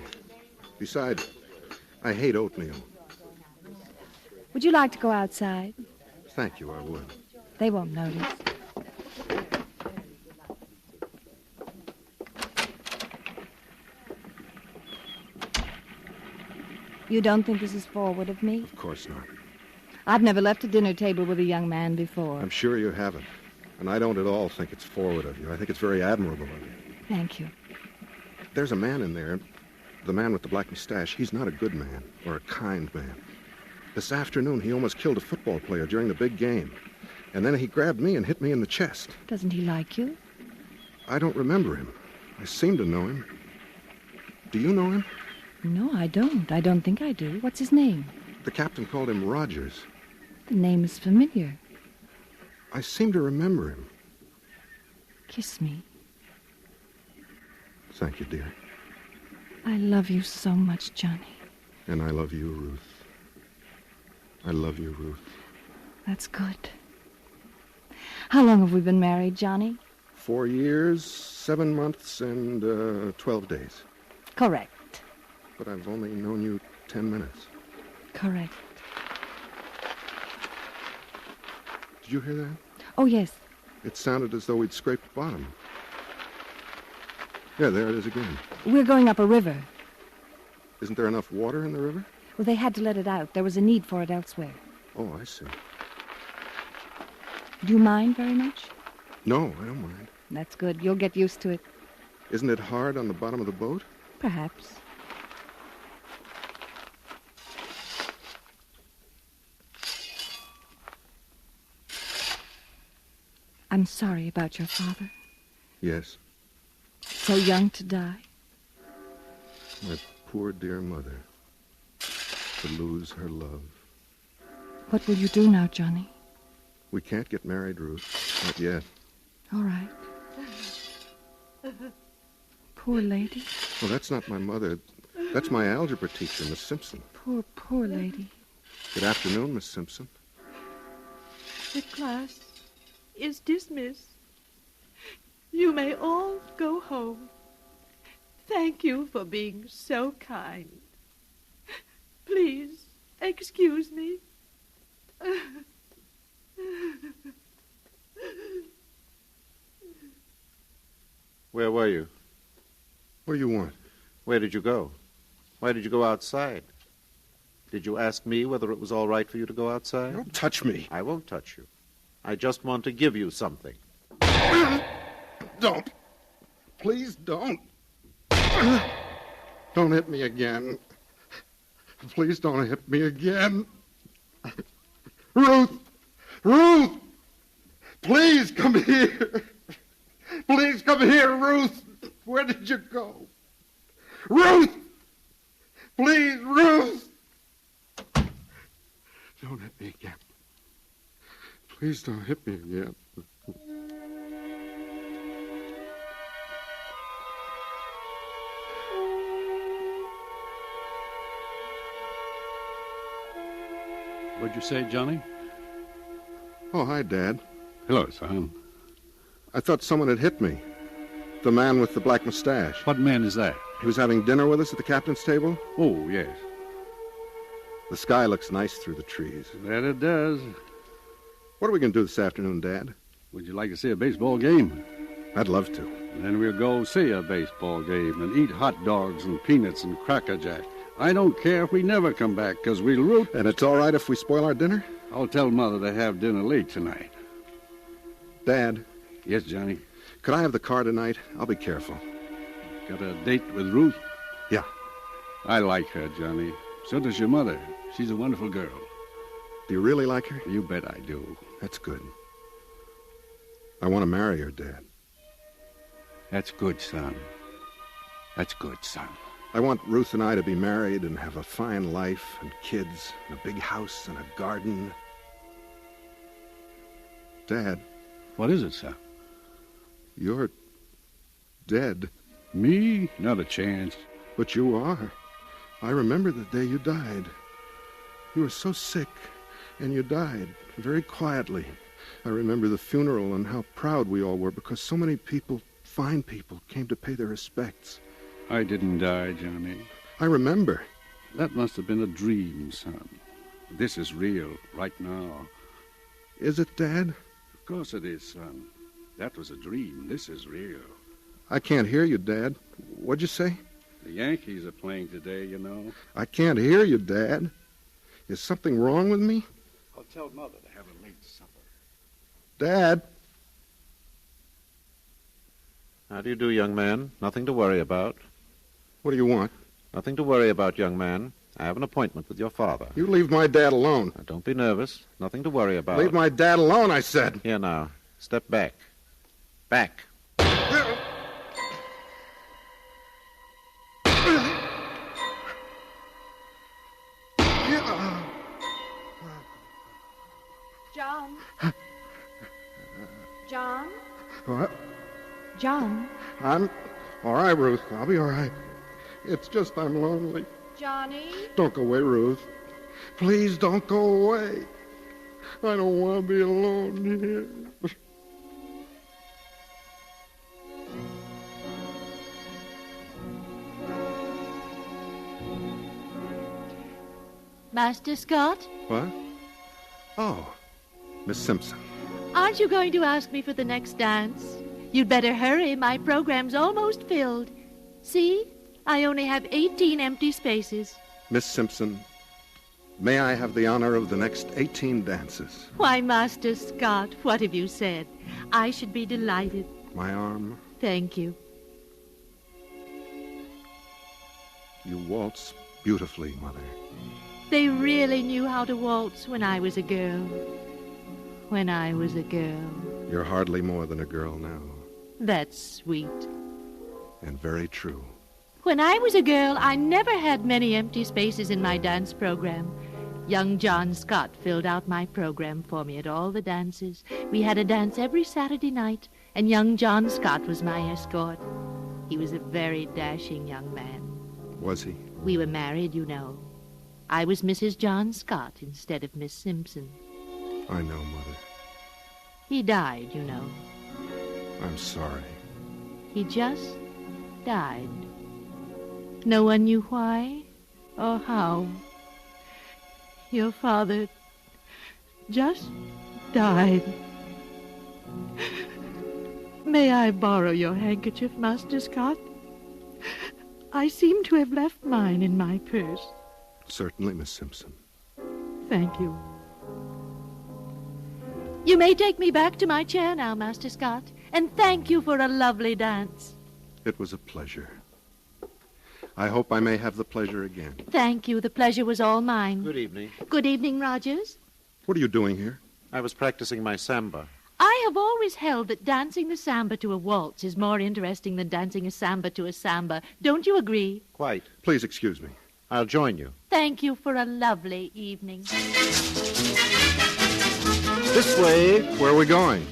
[SPEAKER 16] Besides, I hate oatmeal.
[SPEAKER 22] Would you like to go outside?
[SPEAKER 16] Thank you, I would.
[SPEAKER 22] They won't notice. You don't think this is forward of me?
[SPEAKER 16] Of course not.
[SPEAKER 22] I've never left a dinner table with a young man before.
[SPEAKER 16] I'm sure you haven't. And I don't at all think it's forward of you. I think it's very admirable of you.
[SPEAKER 22] Thank you.
[SPEAKER 16] There's a man in there, the man with the black mustache. He's not a good man or a kind man. This afternoon, he almost killed a football player during the big game. And then he grabbed me and hit me in the chest.
[SPEAKER 22] Doesn't he like you?
[SPEAKER 16] I don't remember him. I seem to know him. Do you know him?
[SPEAKER 22] No, I don't. I don't think I do. What's his name?
[SPEAKER 16] The captain called him Rogers.
[SPEAKER 22] The name is familiar.
[SPEAKER 16] I seem to remember him.
[SPEAKER 22] Kiss me.
[SPEAKER 16] Thank you, dear.
[SPEAKER 22] I love you so much, Johnny.
[SPEAKER 16] And I love you, Ruth. I love you, Ruth.
[SPEAKER 22] That's good. How long have we been married, Johnny?
[SPEAKER 16] 4 years, 7 months, and 12 days.
[SPEAKER 22] Correct.
[SPEAKER 16] But I've only known you 10 minutes.
[SPEAKER 22] Correct.
[SPEAKER 16] Did you hear that?
[SPEAKER 22] Oh, yes.
[SPEAKER 16] It sounded as though we'd scraped the bottom. Yeah, there it is again.
[SPEAKER 22] We're going up a river.
[SPEAKER 16] Isn't there enough water in the river?
[SPEAKER 22] Well, they had to let it out. There was a need for it elsewhere.
[SPEAKER 16] Oh, I see.
[SPEAKER 22] Do you mind very much?
[SPEAKER 16] No, I don't mind.
[SPEAKER 22] That's good. You'll get used to it.
[SPEAKER 16] Isn't it hard on the bottom of the boat?
[SPEAKER 22] Perhaps. I'm sorry about your father.
[SPEAKER 16] Yes.
[SPEAKER 22] So young to die.
[SPEAKER 16] My poor dear mother. To lose her love.
[SPEAKER 22] What will you do now, Johnny?
[SPEAKER 16] We can't get married, Ruth. Not yet.
[SPEAKER 22] All right. Poor lady.
[SPEAKER 16] Well, that's not my mother. That's my algebra teacher, Miss Simpson.
[SPEAKER 22] Poor lady.
[SPEAKER 16] Good afternoon, Miss Simpson.
[SPEAKER 1] The class is dismissed. You may all go home. Thank you for being so kind. Please, excuse me.
[SPEAKER 9] Where were you?
[SPEAKER 16] What do you want?
[SPEAKER 9] Where did you go? Why did you go outside? Did you ask me whether it was all right for you to go outside?
[SPEAKER 16] Don't touch me.
[SPEAKER 9] I won't touch you. I just want to give you something.
[SPEAKER 16] Don't. Please don't. Don't hit me again. Please don't hit me again. Ruth! Ruth! Please come here. Please come here, Ruth. Where did you go? Ruth! Please, Ruth! Don't hit me again. Please don't hit me again.
[SPEAKER 10] What'd you say, Johnny?
[SPEAKER 16] Oh, hi, Dad.
[SPEAKER 10] Hello, son.
[SPEAKER 16] I thought someone had hit me. The man with the black mustache.
[SPEAKER 10] What man is that?
[SPEAKER 16] He was having dinner with us at the captain's table.
[SPEAKER 10] Oh, yes.
[SPEAKER 16] The sky looks nice through the trees.
[SPEAKER 10] That it does.
[SPEAKER 16] What are we going to do this afternoon, Dad?
[SPEAKER 10] Would you like to see a baseball game?
[SPEAKER 16] I'd love to.
[SPEAKER 10] Then we'll go see a baseball game and eat hot dogs and peanuts and Cracker Jack. I don't care if we never come back, because we'll root.
[SPEAKER 16] And it's all right if we spoil our dinner?
[SPEAKER 10] I'll tell Mother to have dinner late tonight.
[SPEAKER 16] Dad?
[SPEAKER 10] Yes, Johnny?
[SPEAKER 16] Could I have the car tonight? I'll be careful.
[SPEAKER 10] Got a date with Ruth?
[SPEAKER 16] Yeah.
[SPEAKER 10] I like her, Johnny. So does your mother. She's a wonderful girl.
[SPEAKER 16] Do you really like her?
[SPEAKER 10] You bet I do.
[SPEAKER 16] That's good. I want to marry her, Dad.
[SPEAKER 10] That's good, son. That's good, son.
[SPEAKER 16] I want Ruth and I to be married and have a fine life and kids and a big house and a garden. Dad.
[SPEAKER 10] What is it, son?
[SPEAKER 16] You're dead.
[SPEAKER 10] Me? Not a chance.
[SPEAKER 16] But you are. I remember the day you died. You were so sick, and you died very quietly. I remember the funeral and how proud we all were because so many people, fine people, came to pay their respects.
[SPEAKER 10] I didn't die, Johnny.
[SPEAKER 16] I remember.
[SPEAKER 10] That must have been a dream, son. This is real, right now.
[SPEAKER 16] Is it, Dad?
[SPEAKER 10] Of course it is, son. That was a dream. This is real.
[SPEAKER 16] I can't hear you, Dad. What'd you say?
[SPEAKER 10] The Yankees are playing today, you know.
[SPEAKER 16] I can't hear you, Dad. Is something wrong with me?
[SPEAKER 10] I'll tell Mother to have a late supper.
[SPEAKER 16] Dad?
[SPEAKER 9] How do you do, young man? Nothing to worry about.
[SPEAKER 16] What do you want?
[SPEAKER 9] Nothing to worry about, young man. I have an appointment with your father.
[SPEAKER 16] You leave my dad alone.
[SPEAKER 9] Now, don't be nervous. Nothing to worry about.
[SPEAKER 16] Leave my dad alone, I said.
[SPEAKER 9] Here now. Step back. Back.
[SPEAKER 22] John? John?
[SPEAKER 16] What?
[SPEAKER 22] John?
[SPEAKER 16] I'm all right, Ruth. I'll be all right. It's just I'm lonely.
[SPEAKER 22] Johnny?
[SPEAKER 16] Don't go away, Ruth. Please don't go away. I don't want to be alone here.
[SPEAKER 1] Master Scott?
[SPEAKER 16] What? Oh, Miss Simpson.
[SPEAKER 1] Aren't you going to ask me for the next dance? You'd better hurry. My program's almost filled. See? I only have 18 empty spaces.
[SPEAKER 16] Miss Simpson, may I have the honor of the next 18 dances?
[SPEAKER 1] Why, Master Scott, what have you said? I should be delighted.
[SPEAKER 16] My arm.
[SPEAKER 1] Thank you.
[SPEAKER 16] You waltz beautifully, Mother.
[SPEAKER 1] They really knew how to waltz when I was a girl. When I was a girl.
[SPEAKER 16] You're hardly more than a girl now.
[SPEAKER 1] That's sweet.
[SPEAKER 16] And very true.
[SPEAKER 1] When I was a girl, I never had many empty spaces in my dance program. Young John Scott filled out my program for me at all the dances. We had a dance every Saturday night, and young John Scott was my escort. He was a very dashing young man.
[SPEAKER 16] Was he?
[SPEAKER 1] We were married, you know. I was Mrs. John Scott instead of Miss Simpson.
[SPEAKER 16] I know, Mother.
[SPEAKER 1] He died, you know.
[SPEAKER 16] I'm sorry.
[SPEAKER 1] He just died. No one knew why or how. Your father just died. May I borrow your handkerchief, Master Scott? I seem to have left mine in my purse.
[SPEAKER 16] Certainly, Miss Simpson.
[SPEAKER 1] Thank you. You may take me back to my chair now, Master Scott, and thank you for a lovely dance.
[SPEAKER 16] It was a pleasure. I hope I may have the pleasure again.
[SPEAKER 1] Thank you. The pleasure was all mine.
[SPEAKER 9] Good evening.
[SPEAKER 1] Good evening, Rogers.
[SPEAKER 16] What are you doing here?
[SPEAKER 9] I was practicing my samba.
[SPEAKER 1] I have always held that dancing the samba to a waltz is more interesting than dancing a samba to a samba. Don't you agree?
[SPEAKER 9] Quite.
[SPEAKER 16] Please excuse me.
[SPEAKER 9] I'll join you.
[SPEAKER 1] Thank you for a lovely evening.
[SPEAKER 9] This way.
[SPEAKER 16] Where are we going?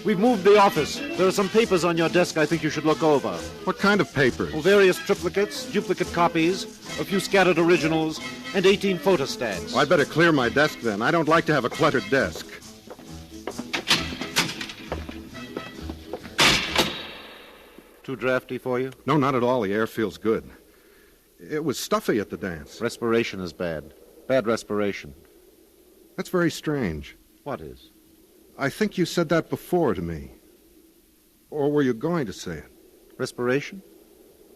[SPEAKER 9] We've moved the office. There are some papers on your desk I think you should look over.
[SPEAKER 16] What kind of papers?
[SPEAKER 9] Well, various triplicates, duplicate copies, a few scattered originals, and 18 photostats.
[SPEAKER 16] Well, I'd better clear my desk then. I don't like to have a cluttered desk.
[SPEAKER 9] Too drafty for you?
[SPEAKER 16] No, not at all. The air feels good. It was stuffy at the dance.
[SPEAKER 9] Respiration is bad. Bad respiration.
[SPEAKER 16] That's very strange.
[SPEAKER 9] What is?
[SPEAKER 16] I think you said that before to me. Or were you going to say it?
[SPEAKER 9] Respiration?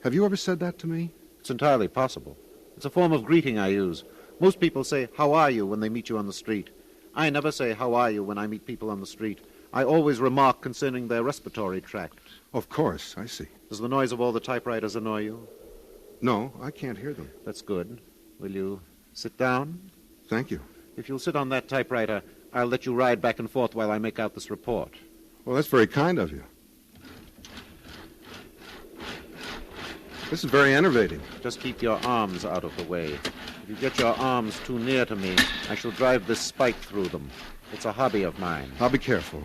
[SPEAKER 16] Have you ever said that to me?
[SPEAKER 9] It's entirely possible. It's a form of greeting I use. Most people say, "How are you?" when they meet you on the street. I never say, "How are you?" when I meet people on the street. I always remark concerning their respiratory tract.
[SPEAKER 16] Of course, I see.
[SPEAKER 9] Does the noise of all the typewriters annoy you?
[SPEAKER 16] No, I can't hear them.
[SPEAKER 9] That's good. Will you sit down?
[SPEAKER 16] Thank you.
[SPEAKER 9] If you'll sit on that typewriter, I'll let you ride back and forth while I make out this report.
[SPEAKER 16] Well, that's very kind of you. This is very enervating.
[SPEAKER 9] Just keep your arms out of the way. If you get your arms too near to me, I shall drive this spike through them. It's a hobby of mine.
[SPEAKER 16] I'll be careful.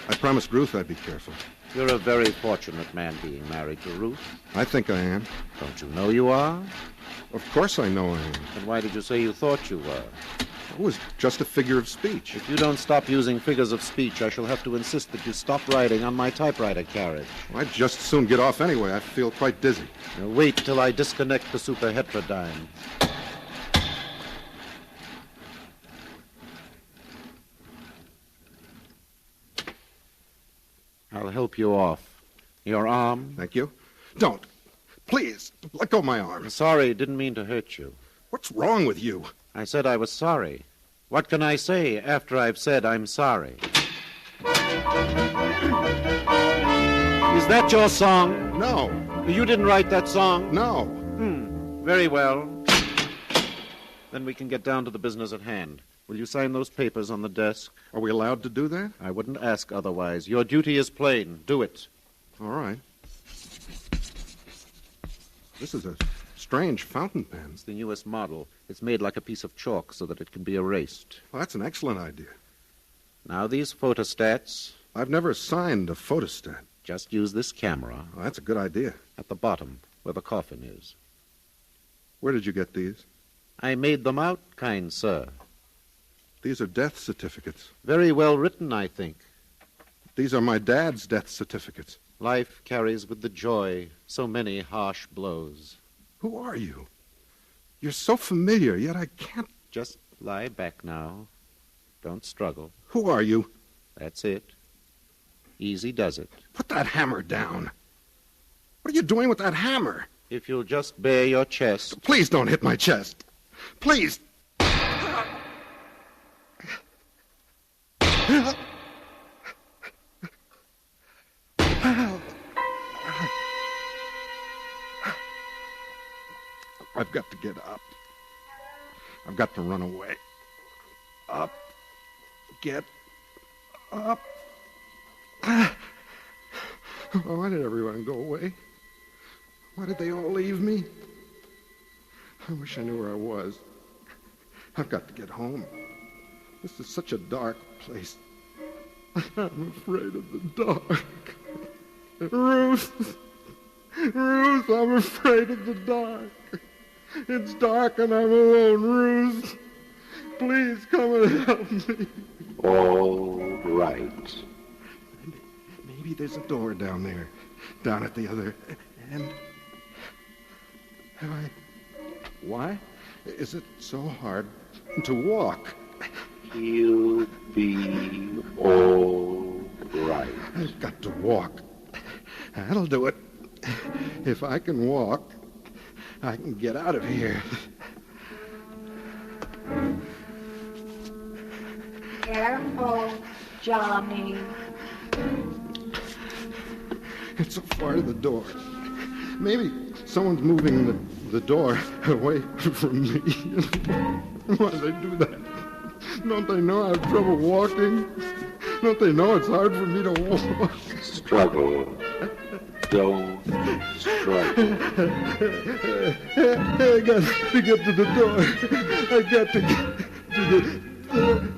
[SPEAKER 16] I promised Ruth I'd be careful.
[SPEAKER 9] You're a very fortunate man being married to Ruth.
[SPEAKER 16] I think I am.
[SPEAKER 9] Don't you know you are?
[SPEAKER 16] Of course I know I am.
[SPEAKER 9] Then why did you say you thought you were?
[SPEAKER 16] It was just a figure of speech.
[SPEAKER 9] If you don't stop using figures of speech, I shall have to insist that you stop riding on my typewriter carriage.
[SPEAKER 16] Well, I'd just soon get off anyway. I feel quite dizzy.
[SPEAKER 9] Now wait till I disconnect the superheterodyne. I'll help you off. Your arm?
[SPEAKER 16] Thank you. Don't. Please, let go of my arm.
[SPEAKER 9] I'm sorry, didn't mean to hurt you.
[SPEAKER 16] What's wrong with you?
[SPEAKER 9] I said I was sorry. What can I say after I've said I'm sorry? Is that your song?
[SPEAKER 16] No.
[SPEAKER 9] You didn't write that song?
[SPEAKER 16] No.
[SPEAKER 9] Very well. Then we can get down to the business at hand. Will you sign those papers on the desk?
[SPEAKER 16] Are we allowed to do that?
[SPEAKER 9] I wouldn't ask otherwise. Your duty is plain. Do it.
[SPEAKER 16] All right. This is a strange fountain pen.
[SPEAKER 9] It's the newest model. It's made like a piece of chalk so that it can be erased.
[SPEAKER 16] Well, that's an excellent idea.
[SPEAKER 9] Now these photostats.
[SPEAKER 16] I've never signed a photostat.
[SPEAKER 9] Just use this camera.
[SPEAKER 16] Well, that's a good idea.
[SPEAKER 9] At the bottom, where the coffin is.
[SPEAKER 16] Where did you get these?
[SPEAKER 9] I made them out, kind sir.
[SPEAKER 16] These are death certificates.
[SPEAKER 9] Very well written, I think.
[SPEAKER 16] These are my dad's death certificates.
[SPEAKER 9] Life carries with the joy so many harsh blows.
[SPEAKER 16] Who are you? You're so familiar, yet I can't...
[SPEAKER 9] Just lie back now. Don't struggle.
[SPEAKER 16] Who are you?
[SPEAKER 9] That's it. Easy does it.
[SPEAKER 16] Put that hammer down. What are you doing with that hammer?
[SPEAKER 9] If you'll just bare your chest.
[SPEAKER 16] Please don't hit my chest. Please. I've got to get up. I've got to run away. Up. Get up. Why did everyone go away? Why did they all leave me? I wish I knew where I was. I've got to get home. This is such a dark place. I'm afraid of the dark. Ruth! Ruth, I'm afraid of the dark. It's dark and I'm alone. Ruth, please come and help me.
[SPEAKER 19] All right.
[SPEAKER 16] Maybe there's a door down there, down at the other end. Have I... Why is it so hard to walk?
[SPEAKER 19] You'll be all right.
[SPEAKER 16] I've got to walk. That'll do it. If I can walk, I can get out of here.
[SPEAKER 14] Careful.
[SPEAKER 22] Johnny.
[SPEAKER 16] It's so far to the door. Maybe someone's moving the door away from me. Why do they do that? Don't they know I have trouble walking? Don't they know it's hard for me to walk?
[SPEAKER 14] Struggle. Don't struggle.
[SPEAKER 16] I got to get to the door. I got to get to the door.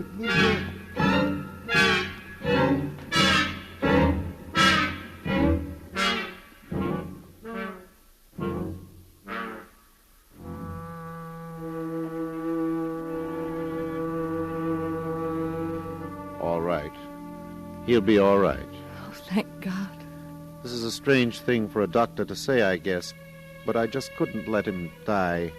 [SPEAKER 9] All right. He'll be all right.
[SPEAKER 22] Oh, thank God.
[SPEAKER 9] This is a strange thing for a doctor to say, I guess, but I just couldn't let him die.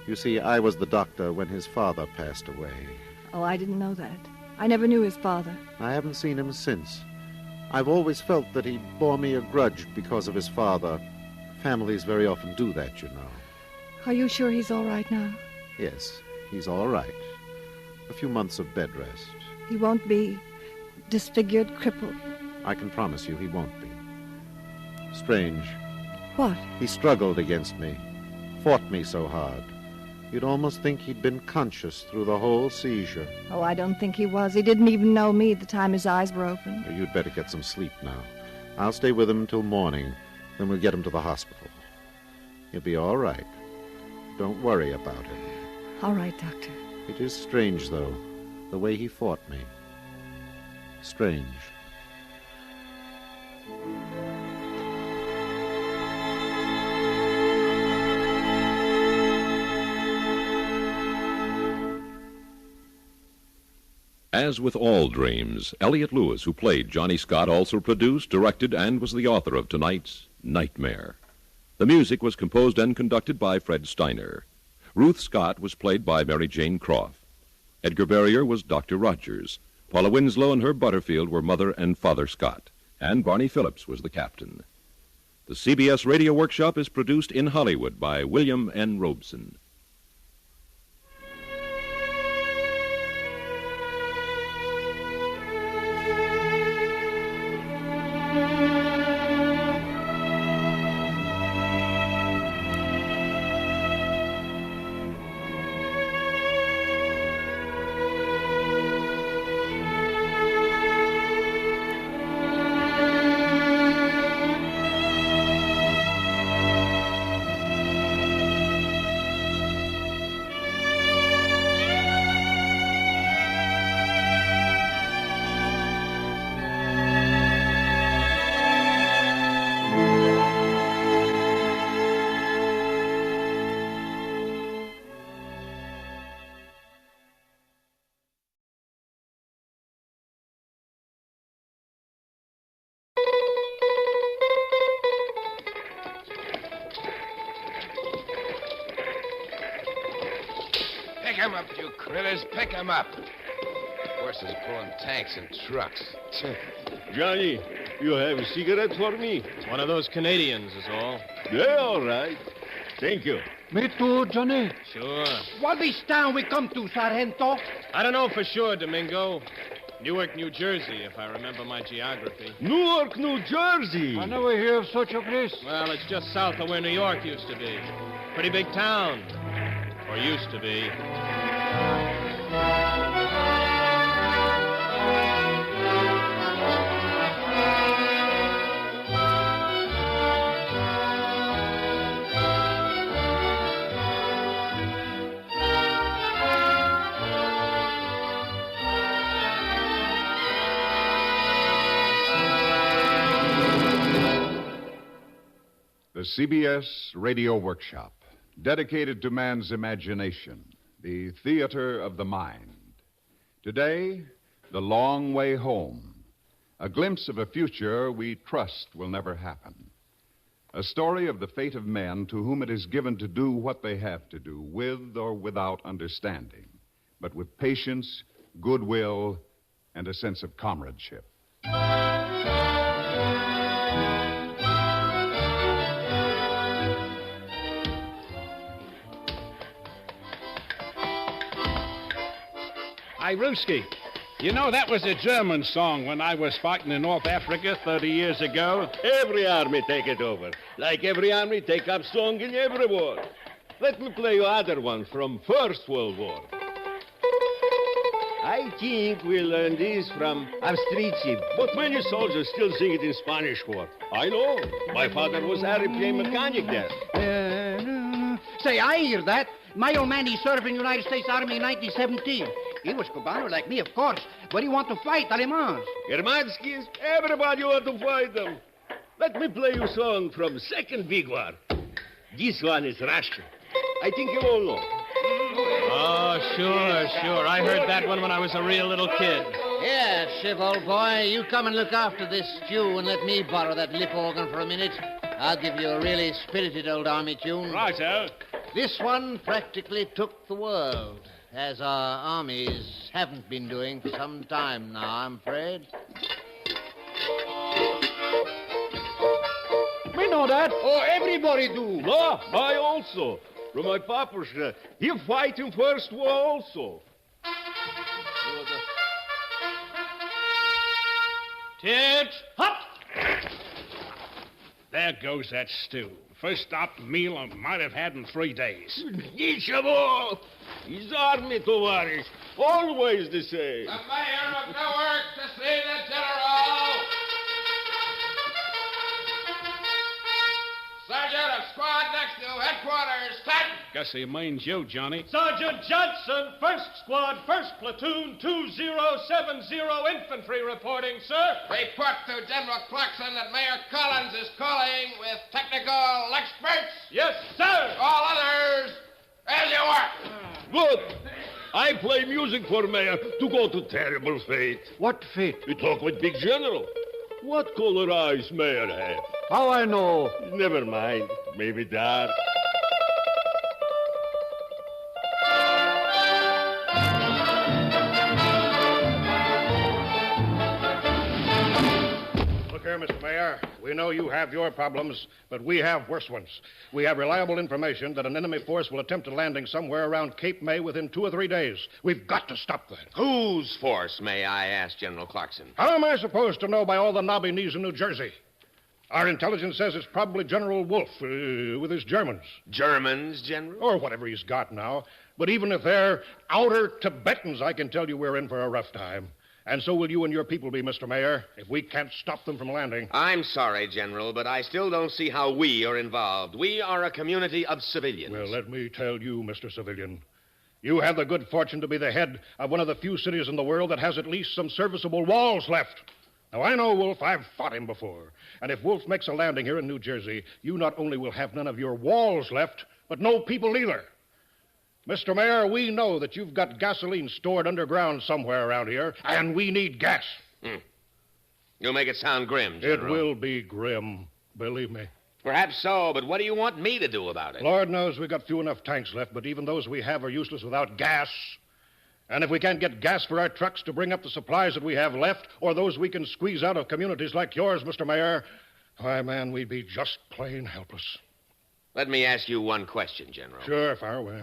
[SPEAKER 9] You see, I was the doctor when his father passed away.
[SPEAKER 22] Oh, I didn't know that. I never knew his father.
[SPEAKER 9] I haven't seen him since. I've always felt that he bore me a grudge because of his father. Families very often do that, you know.
[SPEAKER 22] Are you sure he's all right now?
[SPEAKER 9] Yes, he's all right. A few months of bed rest.
[SPEAKER 22] He won't be disfigured, crippled?
[SPEAKER 9] I can promise you he won't be. Strange.
[SPEAKER 22] What?
[SPEAKER 9] He struggled against me, fought me so hard. You'd almost think he'd been conscious through the whole seizure.
[SPEAKER 22] Oh, I don't think he was. He didn't even know me the time his eyes were open.
[SPEAKER 9] You'd better get some sleep now. I'll stay with him till morning, then we'll get him to the hospital. He'll be all right. Don't worry about him.
[SPEAKER 22] All right, Doctor.
[SPEAKER 9] It is strange, though, the way he fought me. Strange.
[SPEAKER 6] As with all dreams, Elliot Lewis, who played Johnny Scott, also produced, directed, and was the author of tonight's Nightmare. The music was composed and conducted by Fred Steiner. Ruth Scott was played by Mary Jane Croft. Edgar Barrier was Dr. Rogers. Paula Winslow and Herb Butterfield were Mother and Father Scott. And Barney Phillips was the captain. The CBS Radio Workshop is produced in Hollywood by William N. Robeson.
[SPEAKER 13] Pick 'em up, you critters. Pick 'em up. Horses pulling tanks and trucks.
[SPEAKER 21] Johnny, you have a cigarette for me?
[SPEAKER 17] It's one of those Canadians is all.
[SPEAKER 21] Yeah, all right. Thank you.
[SPEAKER 20] Me too, Johnny.
[SPEAKER 17] Sure.
[SPEAKER 20] What this town we come to, Sargento?
[SPEAKER 17] I don't know for sure, Domingo. Newark, New Jersey, if I remember my geography.
[SPEAKER 21] Newark, New Jersey.
[SPEAKER 20] I never hear of such a place.
[SPEAKER 17] Well, it's just south of where New York used to be. Pretty big town. Or used to be.
[SPEAKER 24] The CBS Radio Workshop, dedicated to man's imagination, the theater of the mind. Today, The Long Way Home, a glimpse of a future we trust will never happen. A story of the fate of men to whom it is given to do what they have to do, with or without understanding, but with patience, goodwill, and a sense of comradeship.
[SPEAKER 17] Hi, Rooski.
[SPEAKER 2] You know, that was a German song when I was fighting in North Africa 30 years ago.
[SPEAKER 21] Every army take it over. Like every army take up song in every war. Let me play you other one from First World War. I think we learned this from Avstrici, but many soldiers still sing it in Spanish War. I know. My father was airplane mechanic there.
[SPEAKER 20] Say, I hear that. My old man, he served in the United States Army in 1917. He was Cubano like me, of course, but he want to fight Alemans.
[SPEAKER 21] Germanskis, everybody want to fight them. Let me play you a song from Second Big War. This one is Russian. I think you all know.
[SPEAKER 17] Oh, sure. I heard that one when I was a real little kid.
[SPEAKER 5] Yeah, Shiv, old boy, you come and look after this stew and let me borrow that lip organ for a minute. I'll give you a really spirited old army tune.
[SPEAKER 2] Righto.
[SPEAKER 5] This one practically took the world, as our armies haven't been doing for some time now, I'm afraid.
[SPEAKER 20] We know that.
[SPEAKER 21] Oh, everybody do. No, I also. From my papa's, he fight in First War also.
[SPEAKER 2] Tits, hop! There goes that stew. First stop meal I might have had in 3 days.
[SPEAKER 21] Nичего. His army, товарищ. Always the same.
[SPEAKER 13] The mayor of Newark to see the general. Sergeant of squad next to headquarters. Cut.
[SPEAKER 2] Guess he means you, Johnny.
[SPEAKER 12] Sergeant Johnson, 1st Squad, 1st Platoon, 2070 Infantry reporting, sir.
[SPEAKER 13] Report to General Clarkson that Mayor Collins is calling with technical experts.
[SPEAKER 12] Yes, sir.
[SPEAKER 13] All others, as you work.
[SPEAKER 21] Good. I play music for Mayor to go to terrible fate.
[SPEAKER 20] What fate?
[SPEAKER 21] We talk with Big General. What color eyes Mayor have?
[SPEAKER 20] How I know?
[SPEAKER 21] Never mind. Maybe dark.
[SPEAKER 2] Look here, Mr. Mayor. We know you have your problems, but we have worse ones. We have reliable information that an enemy force will attempt a landing somewhere around Cape May within 2 or 3 days. We've got to stop that.
[SPEAKER 23] Whose force, may I ask, General Clarkson?
[SPEAKER 2] How am I supposed to know by all the knobby knees in New Jersey? Our intelligence says it's probably General Wolfe with his Germans.
[SPEAKER 23] Germans, General?
[SPEAKER 2] Or whatever he's got now. But even if they're outer Tibetans, I can tell you we're in for a rough time. And so will you and your people be, Mr. Mayor, if we can't stop them from landing.
[SPEAKER 23] I'm sorry, General, but I still don't see how we are involved. We are a community of civilians.
[SPEAKER 2] Well, let me tell you, Mr. Civilian, you have the good fortune to be the head of one of the few cities in the world that has at least some serviceable walls left. Now, I know Wolfe. I've fought him before. And if Wolfe makes a landing here in New Jersey, you not only will have none of your walls left, but no people either. Mr. Mayor, we know that you've got gasoline stored underground somewhere around here, and we need gas.
[SPEAKER 23] You'll make it sound grim, General.
[SPEAKER 2] It will be grim, believe me.
[SPEAKER 23] Perhaps so, but what do you want me to do about it?
[SPEAKER 2] Lord knows we've got few enough tanks left, but even those we have are useless without gas. And if we can't get gas for our trucks to bring up the supplies that we have left, or those we can squeeze out of communities like yours, Mr. Mayor, why, man, we'd be just plain helpless.
[SPEAKER 23] Let me ask you one question, General.
[SPEAKER 2] Sure, fire away.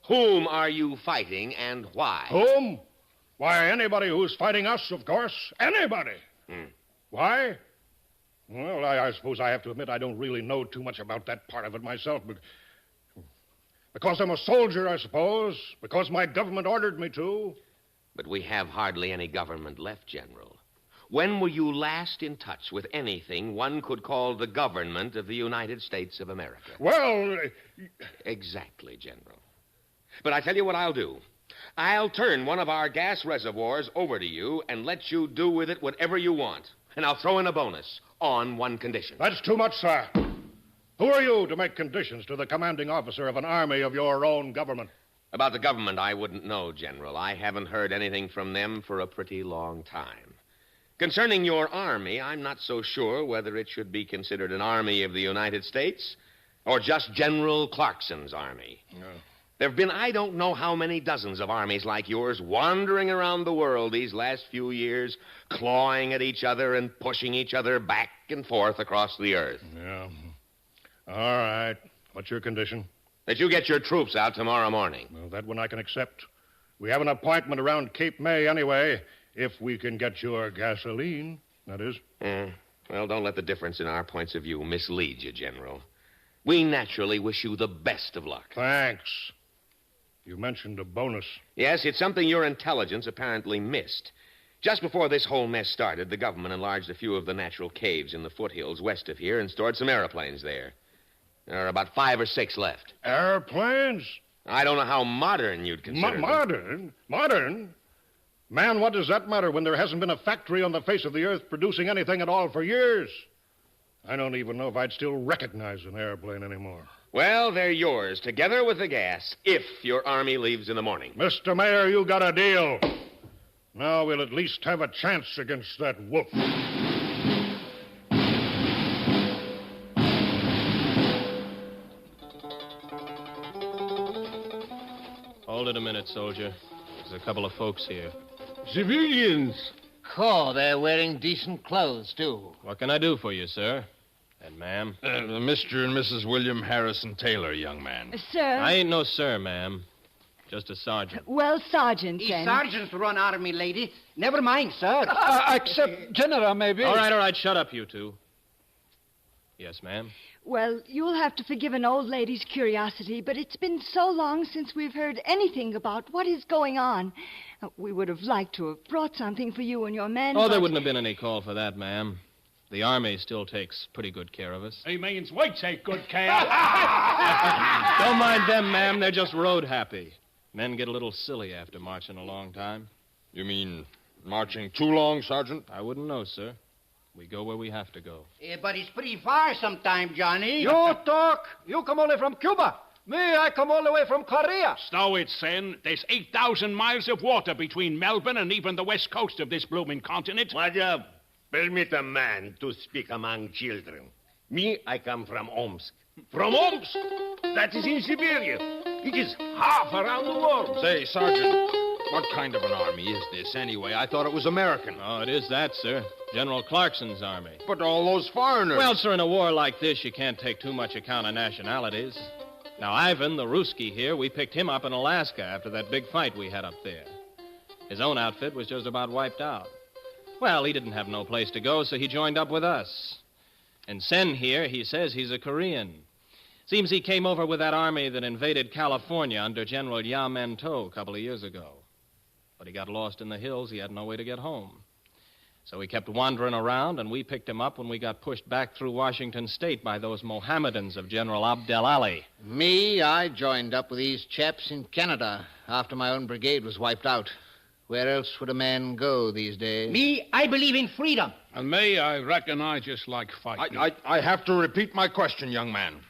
[SPEAKER 23] Whom are you fighting and why?
[SPEAKER 2] Whom? Why, anybody who's fighting us, of course. Anybody. Why? Well, I suppose I have to admit I don't really know too much about that part of it myself, but because I'm a soldier, I suppose. Because my government ordered me to.
[SPEAKER 23] But we have hardly any government left, General. When were you last in touch with anything one could call the government of the United States of America?
[SPEAKER 2] Well...
[SPEAKER 23] Exactly, General. But I tell you what I'll do. I'll turn one of our gas reservoirs over to you and let you do with it whatever you want. And I'll throw in a bonus on one condition.
[SPEAKER 2] That's too much, sir. Who are you to make conditions to the commanding officer of an army of your own government?
[SPEAKER 23] About the government, I wouldn't know, General. I haven't heard anything from them for a pretty long time. Concerning your army, I'm not so sure whether it should be considered an army of the United States or just General Clarkson's army.
[SPEAKER 2] No.
[SPEAKER 23] There have been I don't know how many dozens of armies like yours wandering around the world these last few years, clawing at each other and pushing each other back and forth across the earth.
[SPEAKER 2] Yeah. All right. What's your condition?
[SPEAKER 23] That you get your troops out tomorrow morning.
[SPEAKER 2] Well, that one I can accept. We have an appointment around Cape May anyway, If we can get your gasoline, that is.
[SPEAKER 23] Well, don't let the difference in our points of view mislead you, General. We naturally wish you the best of luck.
[SPEAKER 2] Thanks. You mentioned a bonus.
[SPEAKER 23] Yes, it's something your intelligence apparently missed. Just before this whole mess started, the government enlarged a few of the natural caves in the foothills west of here and stored some airplanes there. There are about 5 or 6 left.
[SPEAKER 2] Airplanes?
[SPEAKER 23] I don't know how modern you'd consider them.
[SPEAKER 2] Modern? Modern? Man, what does that matter when there hasn't been a factory on the face of the earth producing anything at all for years? I don't even know if I'd still recognize an airplane anymore.
[SPEAKER 23] Well, they're yours, together with the gas, if your army leaves in the morning.
[SPEAKER 2] Mr. Mayor, you got a deal. Now we'll at least have a chance against that wolf.
[SPEAKER 17] Hold it a minute, soldier. There's a couple of folks here.
[SPEAKER 5] Civilians. Oh, they're wearing decent clothes, too.
[SPEAKER 17] What can I do for you, sir? And ma'am?
[SPEAKER 3] Mr. and Mrs. William Harrison Taylor, young man.
[SPEAKER 22] Sir?
[SPEAKER 17] I ain't no sir, ma'am. Just a sergeant.
[SPEAKER 22] Well, Sergeant,
[SPEAKER 20] The
[SPEAKER 22] then.
[SPEAKER 20] sergeants run army, lady. Never mind, sir.
[SPEAKER 3] Except General, maybe.
[SPEAKER 17] All right, shut up, you two. Yes, ma'am?
[SPEAKER 22] Well, you'll have to forgive an old lady's curiosity, but it's been so long since we've heard anything about what is going on. We would have liked to have brought something for you and your men.
[SPEAKER 17] Oh, there wouldn't have been any call for that, ma'am. The Army still takes pretty good care of us.
[SPEAKER 12] He means we take good care.
[SPEAKER 17] Don't mind them, ma'am. They're just road happy. Men get a little silly after marching a long time.
[SPEAKER 3] You mean marching too long, Sergeant?
[SPEAKER 17] I wouldn't know, sir. We go where we have to go.
[SPEAKER 20] But it's pretty far sometime, Johnny.
[SPEAKER 8] You talk. You come only from Cuba. Me, I come all the way from Korea.
[SPEAKER 12] Stow it, Sen. There's 8,000 miles of water between Melbourne and even the west coast of this blooming continent.
[SPEAKER 15] Madam, permit a man to speak among children. Me, I come from Omsk. From Omsk? That is in Siberia. It is half around the world.
[SPEAKER 3] Say, Sergeant, what kind of an army is this anyway? I thought it was American.
[SPEAKER 17] Oh, it is that, sir. General Clarkson's army.
[SPEAKER 3] But all those foreigners...
[SPEAKER 17] Well, sir, in a war like this, you can't take too much account of nationalities. Now, Ivan, the Ruski here, we picked him up in Alaska after that big fight we had up there. His own outfit was just about wiped out. Well, he didn't have no place to go, so he joined up with us. And Sen here, he says he's a Korean. Seems he came over with that army that invaded California under General Yamento a couple of years ago. But he got lost in the hills. He had no way to get home. So he kept wandering around, and we picked him up when we got pushed back through Washington State by those Mohammedans of General Abdel Ali.
[SPEAKER 5] Me, I joined up with these chaps in Canada after my own brigade was wiped out. Where else would a man go these days?
[SPEAKER 20] Me, I believe in freedom.
[SPEAKER 3] And me, I reckon I just like fighting. I have to repeat my question, young man.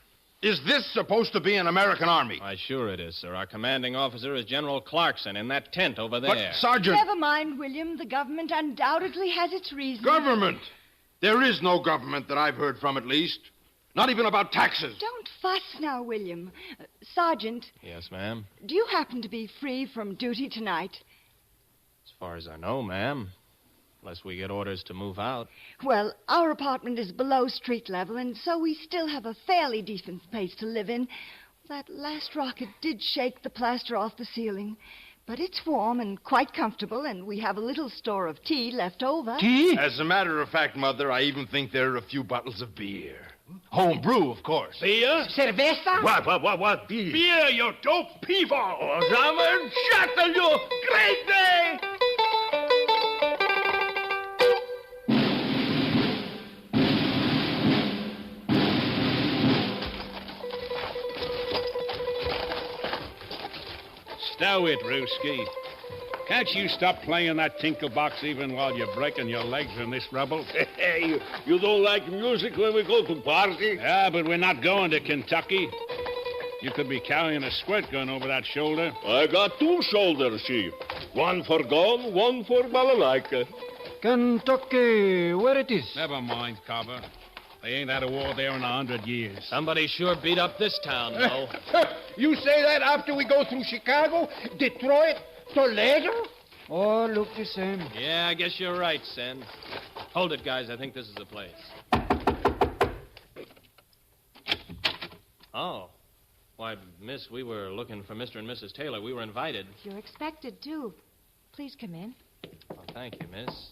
[SPEAKER 3] Is this supposed to be an American army?
[SPEAKER 17] Why, sure it is, sir. Our commanding officer is General Clarkson in that tent over there.
[SPEAKER 3] But, Sergeant...
[SPEAKER 22] Never mind, William. The government undoubtedly has its reasons.
[SPEAKER 3] Government? There is no government that I've heard from, at least. Not even about taxes.
[SPEAKER 22] Don't fuss now, William. Sergeant.
[SPEAKER 17] Yes, ma'am?
[SPEAKER 22] Do you happen to be free from duty tonight?
[SPEAKER 17] As far as I know, ma'am. Unless we get orders to move out.
[SPEAKER 22] Well, our apartment is below street level, and so we still have a fairly decent place to live in. That last rocket did shake the plaster off the ceiling. But it's warm and quite comfortable, and we have a little store of tea left over.
[SPEAKER 3] Tea? As a matter of fact, Mother, I even think there are a few bottles of beer. Home brew, of course.
[SPEAKER 12] Beer?
[SPEAKER 20] Cerveza?
[SPEAKER 15] What?
[SPEAKER 12] Beer, you dope people!
[SPEAKER 15] Oh, Zaman, shut you! Great day!
[SPEAKER 12] Stow it, Ruski. Can't you stop playing that tinkle box even while you're breaking your legs in this rubble?
[SPEAKER 15] You don't like music when we go to party?
[SPEAKER 12] Yeah, but we're not going to Kentucky. You could be carrying a squirt gun over that shoulder.
[SPEAKER 15] I got 2 shoulders, Chief. One for gun, one for balalaika.
[SPEAKER 8] Kentucky, where it is?
[SPEAKER 12] Never mind, Carver. They ain't had a war there in 100 years.
[SPEAKER 17] Somebody sure beat up this town, though.
[SPEAKER 8] You say that after we go through Chicago, Detroit, Toledo? Oh, look the same.
[SPEAKER 17] Yeah, I guess you're right, Sen. Hold it, guys. I think this is the place. Oh. Why, miss, we were looking for Mr. and Mrs. Taylor. We were invited.
[SPEAKER 22] You're expected, too. Please come in.
[SPEAKER 17] Oh, thank you, miss.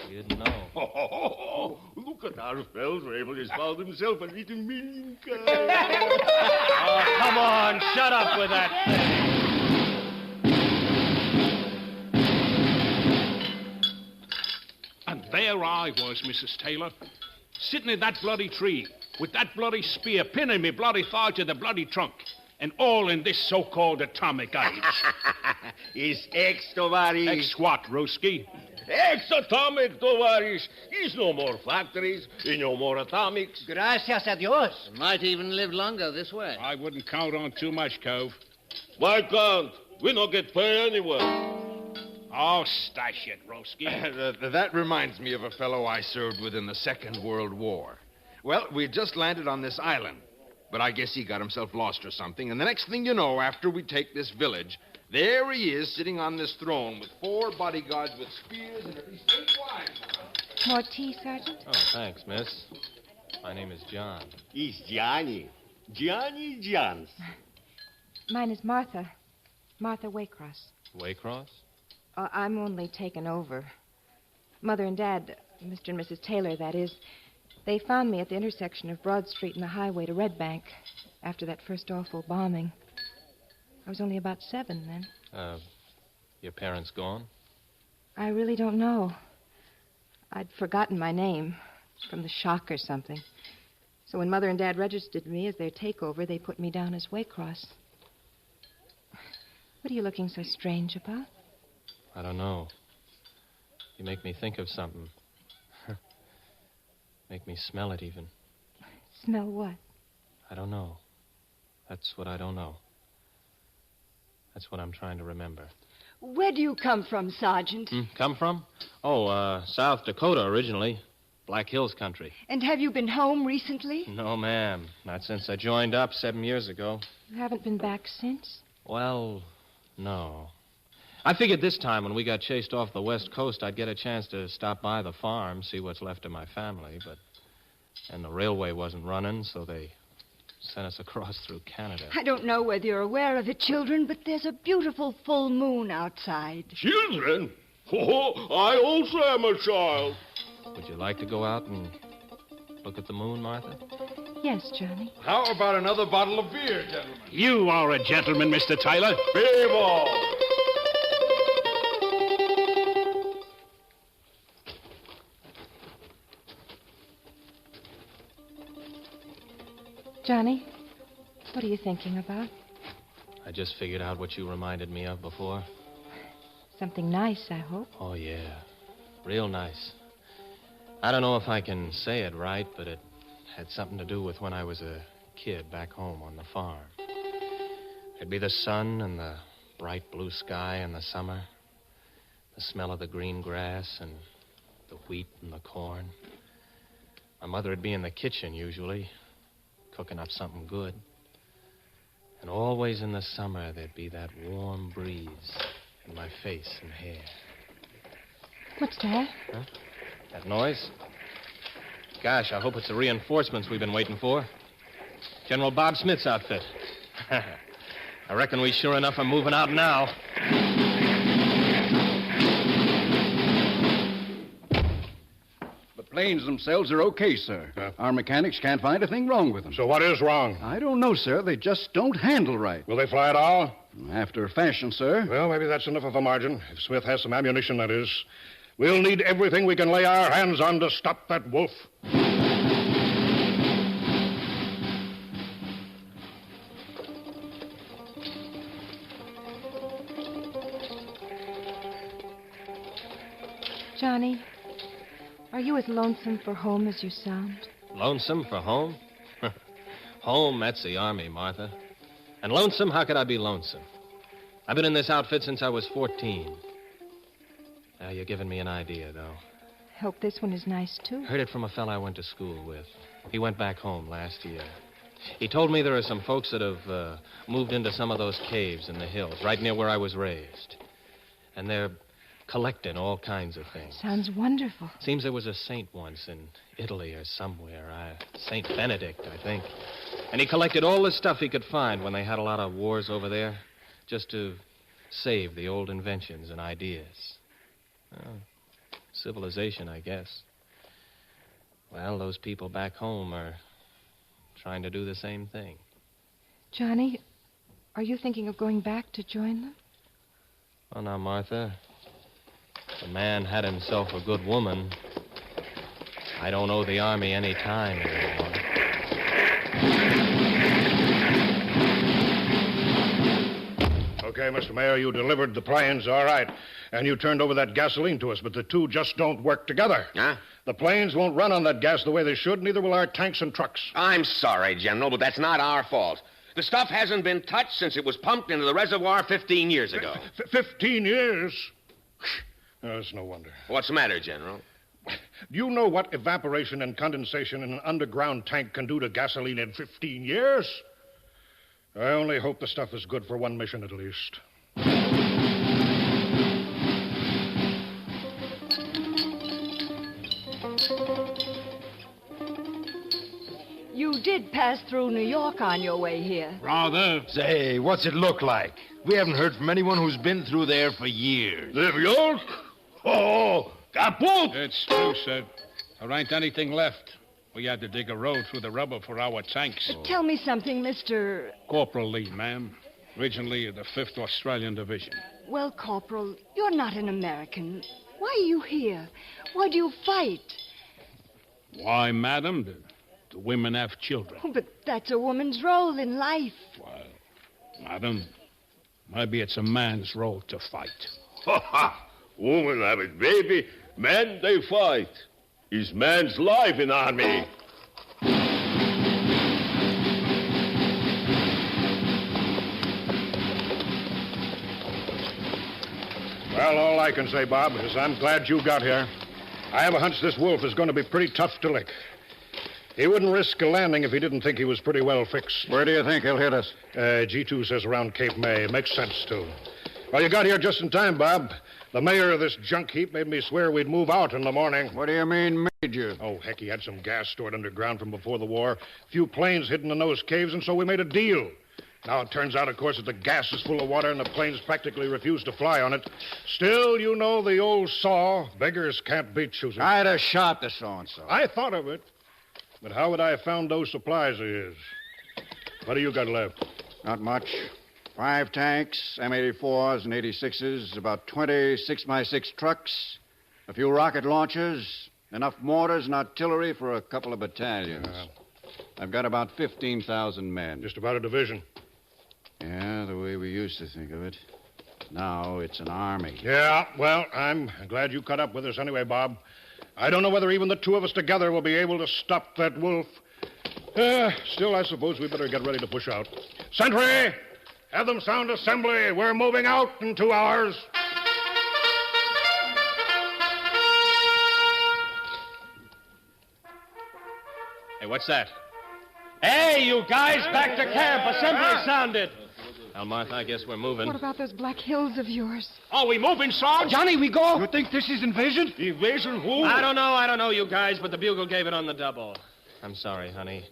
[SPEAKER 17] You didn't know.
[SPEAKER 15] Oh, look at our fellow. Rabel has found himself a little million guy.
[SPEAKER 17] Oh, come on. Shut up with that thing.
[SPEAKER 4] And there I was, Mrs. Taylor, sitting in that bloody tree with that bloody spear pinning me bloody thigh to the bloody trunk. And all in this so-called atomic age.
[SPEAKER 15] Is X, tovarish?
[SPEAKER 4] X what, Ruski?
[SPEAKER 15] Ex-atomic, tovarish. Is no more factories, no more atomics.
[SPEAKER 5] Gracias a Dios. Might even live longer this way.
[SPEAKER 4] I wouldn't count on too much, Cove.
[SPEAKER 15] Why can't? We don't get paid anyway.
[SPEAKER 4] Oh, stash it, Ruski.
[SPEAKER 3] That reminds me of a fellow I served with in the Second World War. Well, we had just landed on this island. But I guess he got himself lost or something. And the next thing you know, after we take this village, there he is sitting on this throne with 4 bodyguards with spears and at least 8 wives.
[SPEAKER 22] More tea, Sergeant?
[SPEAKER 17] Oh, thanks, miss. My name is John.
[SPEAKER 15] It's Johnny. Johnny Johns.
[SPEAKER 22] Mine is Martha. Martha Waycross.
[SPEAKER 17] Waycross?
[SPEAKER 22] I'm only taken over. Mother and Dad, Mr. and Mrs. Taylor, that is, they found me at the intersection of Broad Street and the highway to Red Bank after that first awful bombing. I was only about 7 then.
[SPEAKER 17] Your parents gone?
[SPEAKER 22] I really don't know. I'd forgotten my name from the shock or something. So when Mother and Dad registered me as their takeover, they put me down as Waycross. What are you looking so strange about?
[SPEAKER 17] I don't know. You make me think of something. Make me smell it, even.
[SPEAKER 22] Smell what?
[SPEAKER 17] I don't know. That's what I don't know. That's what I'm trying to remember.
[SPEAKER 22] Where do you come from, Sergeant?
[SPEAKER 17] Come from? Oh, South Dakota originally. Black Hills country.
[SPEAKER 22] And have you been home recently?
[SPEAKER 17] No, ma'am. Not since I joined up 7 years ago.
[SPEAKER 22] You haven't been back since?
[SPEAKER 17] Well, no. I figured this time when we got chased off the West Coast, I'd get a chance to stop by the farm, see what's left of my family, and the railway wasn't running, so they sent us across through Canada.
[SPEAKER 22] I don't know whether you're aware of it, children, but there's a beautiful full moon outside.
[SPEAKER 15] Children? Oh, I also am a child.
[SPEAKER 17] Would you like to go out and look at the moon, Martha?
[SPEAKER 22] Yes, Johnny.
[SPEAKER 3] How about another bottle of beer, gentlemen?
[SPEAKER 4] You are a gentleman, Mr. Taylor.
[SPEAKER 15] Bevo!
[SPEAKER 22] Johnny, what are you thinking about?
[SPEAKER 17] I just figured out what you reminded me of before.
[SPEAKER 22] Something nice, I hope.
[SPEAKER 17] Oh, yeah. Real nice. I don't know if I can say it right, but it had something to do with when I was a kid back home on the farm. It'd be the sun and the bright blue sky in the summer, the smell of the green grass and the wheat and the corn. My mother would be in the kitchen usually, cooking up something good. And always in the summer, there'd be that warm breeze in my face and hair.
[SPEAKER 22] What's that?
[SPEAKER 17] Huh? That noise? Gosh, I hope it's the reinforcements we've been waiting for. General Bob Smith's outfit. I reckon we sure enough are moving out now.
[SPEAKER 10] The planes themselves are okay, sir. Our mechanics can't find a thing wrong with them.
[SPEAKER 2] So what is wrong?
[SPEAKER 10] I don't know, sir. They just don't handle right.
[SPEAKER 2] Will they fly at all?
[SPEAKER 10] After a fashion, sir.
[SPEAKER 2] Well, maybe that's enough of a margin. If Smith has some ammunition, that is. We'll need everything we can lay our hands on to stop that wolf.
[SPEAKER 22] Johnny, are you as lonesome for home as you sound?
[SPEAKER 17] Lonesome for home? Home, that's the Army, Martha. And lonesome, how could I be lonesome? I've been in this outfit since I was 14. Now, you're giving me an idea, though.
[SPEAKER 22] Hope this one is nice, too.
[SPEAKER 17] Heard it from a fella I went to school with. He went back home last year. He told me there are some folks that have moved into some of those caves in the hills, right near where I was raised. And they're collecting all kinds of things.
[SPEAKER 22] Sounds wonderful.
[SPEAKER 17] Seems there was a saint once in Italy or somewhere. Saint Benedict, I think. And he collected all the stuff he could find when they had a lot of wars over there, just to save the old inventions and ideas. Civilization, I guess. Well, those people back home are trying to do the same thing.
[SPEAKER 22] Johnny, are you thinking of going back to join them?
[SPEAKER 17] Well, now, Martha, if a man had himself a good woman, I don't owe the Army any time anymore.
[SPEAKER 2] Okay, Mr. Mayor, you delivered the planes, all right. And you turned over that gasoline to us, but the two just don't work together.
[SPEAKER 23] Huh?
[SPEAKER 2] The planes won't run on that gas the way they should, neither will our tanks and trucks.
[SPEAKER 23] I'm sorry, General, but that's not our fault. The stuff hasn't been touched since it was pumped into the reservoir 15 years ago.
[SPEAKER 2] 15 years? Oh, it's no wonder.
[SPEAKER 23] What's the matter, General?
[SPEAKER 2] Do you know what evaporation and condensation in an underground tank can do to gasoline in 15 years? I only hope the stuff is good for one mission at least.
[SPEAKER 22] You did pass through New York on your way here.
[SPEAKER 4] Rather.
[SPEAKER 3] Say, what's it look like? We haven't heard from anyone who's been through there for years.
[SPEAKER 15] New York? Oh, kaput!
[SPEAKER 4] It's true, sir. There ain't anything left. We had to dig a road through the rubber for our tanks.
[SPEAKER 22] Tell me something, Mr.
[SPEAKER 4] Corporal Lee, ma'am. Originally of the 5th Australian Division.
[SPEAKER 22] Well, Corporal, you're not an American. Why are you here? Why do you fight?
[SPEAKER 4] Why, madam, the women have children.
[SPEAKER 22] Oh, but that's a woman's role in life.
[SPEAKER 4] Madam, maybe it's a man's role to fight.
[SPEAKER 15] Ha ha! Woman have it, baby. Men, they fight. Is man's life in army.
[SPEAKER 2] Well, all I can say, Bob, is I'm glad you got here. I have a hunch this wolf is going to be pretty tough to lick. He wouldn't risk a landing if he didn't think he was pretty well fixed.
[SPEAKER 10] Where do you think he'll hit us?
[SPEAKER 2] G2 says around Cape May. Makes sense, too. Well, you got here just in time, Bob. The mayor of this junk heap made me swear we'd move out in the morning.
[SPEAKER 10] What do you mean, Major?
[SPEAKER 2] Oh, heck, he had some gas stored underground from before the war. A few planes hidden in those caves, and so we made a deal. Now, it turns out, of course, that the gas is full of water and the planes practically refuse to fly on it. Still, you know the old saw, beggars can't be choosers.
[SPEAKER 10] I'd have shot the so-and-so.
[SPEAKER 2] I thought of it. But how would I have found those supplies of his? What do you got left?
[SPEAKER 10] Not much. 5 tanks, M84s and 86s, about 20 6x6 trucks, a few rocket launchers, enough mortars and artillery for a couple of battalions. I've got about 15,000 men.
[SPEAKER 2] Just about a division.
[SPEAKER 10] Yeah, the way we used to think of it. Now it's an army.
[SPEAKER 2] Yeah, well, I'm glad you caught up with us anyway, Bob. I don't know whether even the two of us together will be able to stop that wolf. Still, I suppose we better get ready to push out. Sentry! Have them sound assembly. We're moving out in 2 hours.
[SPEAKER 17] Hey, what's that? Hey, you guys, back to camp. Assembly sounded. Well, Martha, I guess we're moving.
[SPEAKER 22] What about those black hills of yours?
[SPEAKER 4] Are we moving, Sarge?
[SPEAKER 20] Johnny, we go. You think this is invasion?
[SPEAKER 15] Invasion who?
[SPEAKER 17] I don't know, you guys, but the bugle gave it on the double. I'm sorry, honey.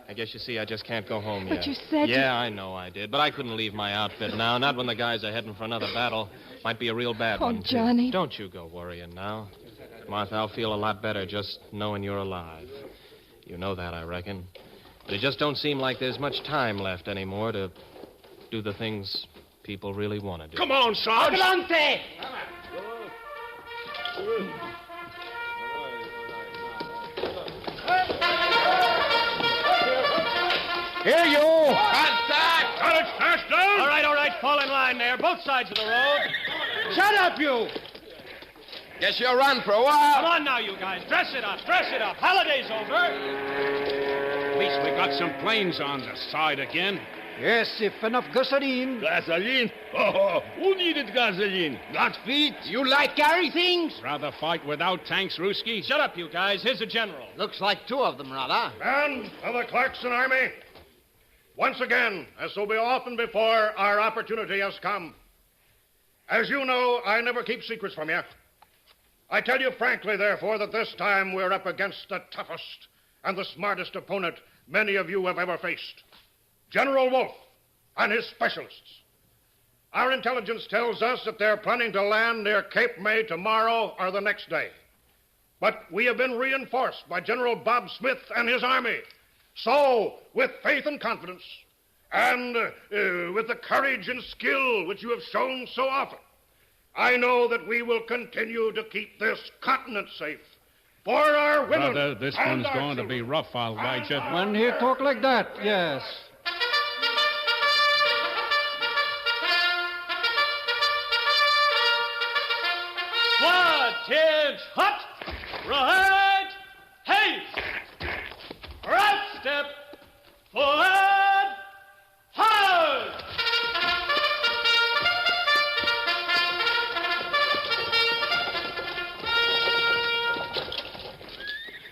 [SPEAKER 17] I guess you see I just can't go home yet.
[SPEAKER 22] But you said
[SPEAKER 17] Yeah, I know I did, but I couldn't leave my outfit now, not when the guys are heading for another battle. Might be a real bad one, too.
[SPEAKER 22] Johnny.
[SPEAKER 17] Don't you go worrying now. Martha, I'll feel a lot better just knowing you're alive. You know that, I reckon. But it just don't seem like there's much time left anymore to do the things people really want to do.
[SPEAKER 4] Come on, Sarge.
[SPEAKER 20] Adelante!
[SPEAKER 4] Here, you! Contact! Got it smashed down!
[SPEAKER 17] All right, fall in line there. Both sides of the road.
[SPEAKER 20] Shut up, you!
[SPEAKER 3] Guess you'll run for a while.
[SPEAKER 17] Come on now, you guys. Dress it up. Holiday's over.
[SPEAKER 4] At least we got some planes on the side again.
[SPEAKER 20] Yes, if enough gasoline.
[SPEAKER 15] Gasoline? Oh, who needed gasoline? Not feet?
[SPEAKER 20] You like carry things?
[SPEAKER 4] Rather fight without tanks, Ruski.
[SPEAKER 17] Shut up, you guys. Here's the general.
[SPEAKER 5] Looks like 2 of them, rather.
[SPEAKER 2] Men of the Clarkson Army, once again, as so be often before, our opportunity has come. As you know, I never keep secrets from you. I tell you frankly, therefore, that this time we're up against the toughest and the smartest opponent many of you have ever faced. General Wolfe and his specialists. Our intelligence tells us that they're planning to land near Cape May tomorrow or the next day. But we have been reinforced by General Bob Smith and his army. So, with faith and confidence, and with the courage and skill which you have shown so often, I know that we will continue to keep this continent safe for our women.
[SPEAKER 4] Brother, this one's going to be rough, I'll guide you.
[SPEAKER 20] When you talk like that, yes.
[SPEAKER 12] Squad, change, hot, right, haste, right step, forward, hard.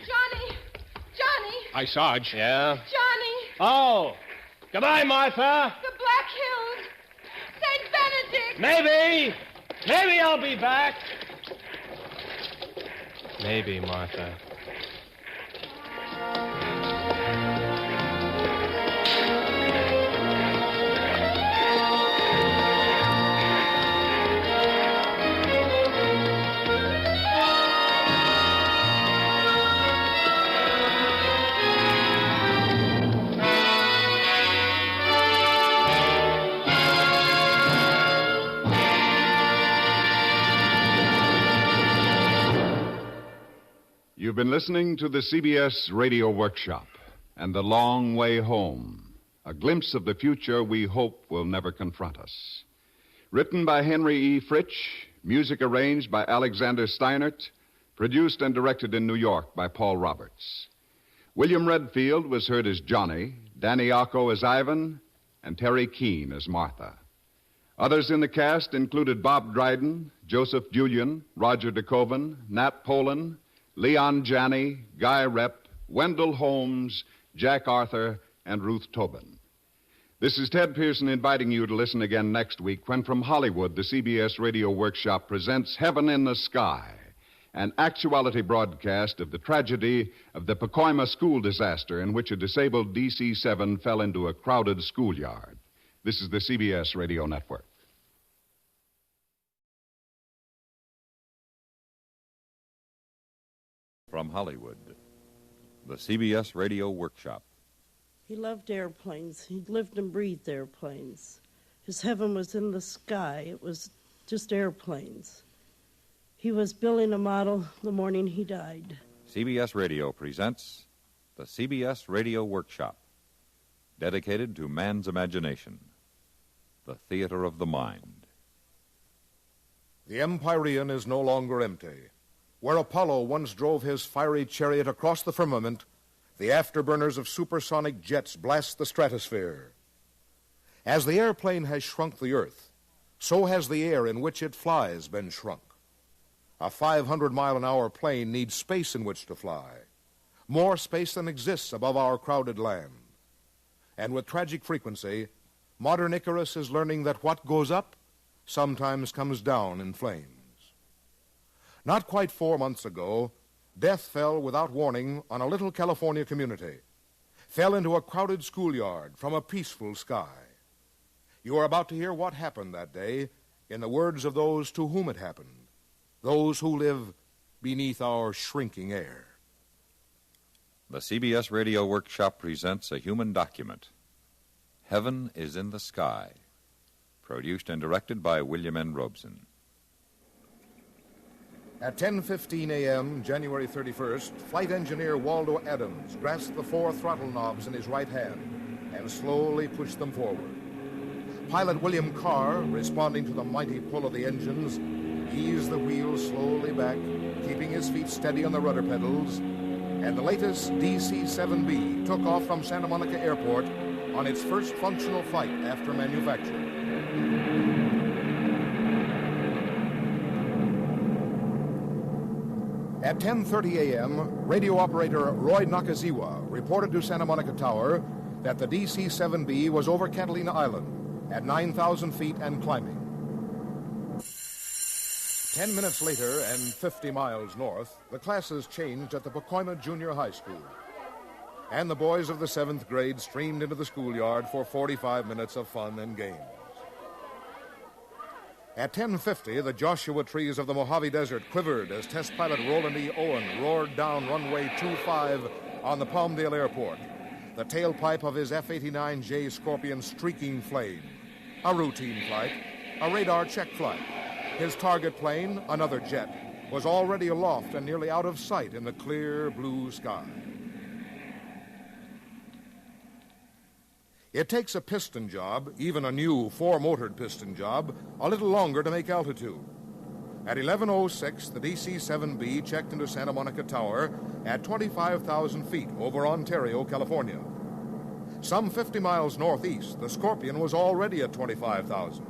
[SPEAKER 22] Johnny!
[SPEAKER 17] Hi, Sarge. Yeah?
[SPEAKER 22] Johnny!
[SPEAKER 17] Oh, goodbye, Martha.
[SPEAKER 22] The Black Hills! St. Benedict!
[SPEAKER 17] Maybe I'll be back. Maybe, Martha.
[SPEAKER 24] You've been listening to the CBS Radio Workshop and The Long Way Home, a glimpse of the future we hope will never confront us. Written by Henry E. Fritsch, music arranged by Alexander Steinert, produced and directed in New York by Paul Roberts. William Redfield was heard as Johnny, Danny Acco as Ivan, and Terry Keane as Martha. Others in the cast included Bob Dryden, Joseph Julian, Roger DeKoven, Nat Polan, Leon Janney, Guy Rep, Wendell Holmes, Jack Arthur, and Ruth Tobin. This is Ted Pearson inviting you to listen again next week when from Hollywood the CBS Radio Workshop presents Heaven in the Sky, an actuality broadcast of the tragedy of the Pacoima school disaster in which a disabled DC-7 fell into a crowded schoolyard. This is the CBS Radio Network.
[SPEAKER 6] From Hollywood, the CBS Radio Workshop.
[SPEAKER 1] He loved airplanes. He lived and breathed airplanes. His heaven was in the sky. It was just airplanes. He was building a model the morning he died.
[SPEAKER 6] CBS Radio presents the CBS Radio Workshop, dedicated to man's imagination, the theater of the mind.
[SPEAKER 7] The Empyrean is no longer empty. Where Apollo once drove his fiery chariot across the firmament, the afterburners of supersonic jets blast the stratosphere. As the airplane has shrunk the earth, so has the air in which it flies been shrunk. A 500-mile-an-hour plane needs space in which to fly, more space than exists above our crowded land. And with tragic frequency, modern Icarus is learning that what goes up sometimes comes down in flames. Not quite 4 months ago, death fell without warning on a little California community, fell into a crowded schoolyard from a peaceful sky. You are about to hear what happened that day in the words of those to whom it happened, those who live beneath our shrinking air.
[SPEAKER 6] The CBS Radio Workshop presents a human document, Heaven is in the Sky, produced and directed by William N. Robeson.
[SPEAKER 7] At 10:15 a.m., January 31st, flight engineer Waldo Adams grasped the 4 throttle knobs in his right hand and slowly pushed them forward. Pilot William Carr, responding to the mighty pull of the engines, eased the wheels slowly back, keeping his feet steady on the rudder pedals, and the latest DC-7B took off from Santa Monica Airport on its first functional flight after manufacture. At 10:30 a.m., radio operator Roy Nakazawa reported to Santa Monica Tower that the DC-7B was over Catalina Island at 9,000 feet and climbing. 10 minutes later and 50 miles north, the classes changed at the Pacoima Junior High School. And the boys of the 7th grade streamed into the schoolyard for 45 minutes of fun and games. At 10:50, the Joshua trees of the Mojave Desert quivered as test pilot Roland E. Owen roared down runway 25 on the Palmdale Airport, the tailpipe of his F-89J Scorpion streaking flame. A routine flight, a radar check flight. His target plane, another jet, was already aloft and nearly out of sight in the clear blue sky. It takes a piston job, even a new four-motored piston job, a little longer to make altitude. At 11:06, the DC-7B checked into Santa Monica Tower at 25,000 feet over Ontario, California. Some 50 miles northeast, the Scorpion was already at 25,000,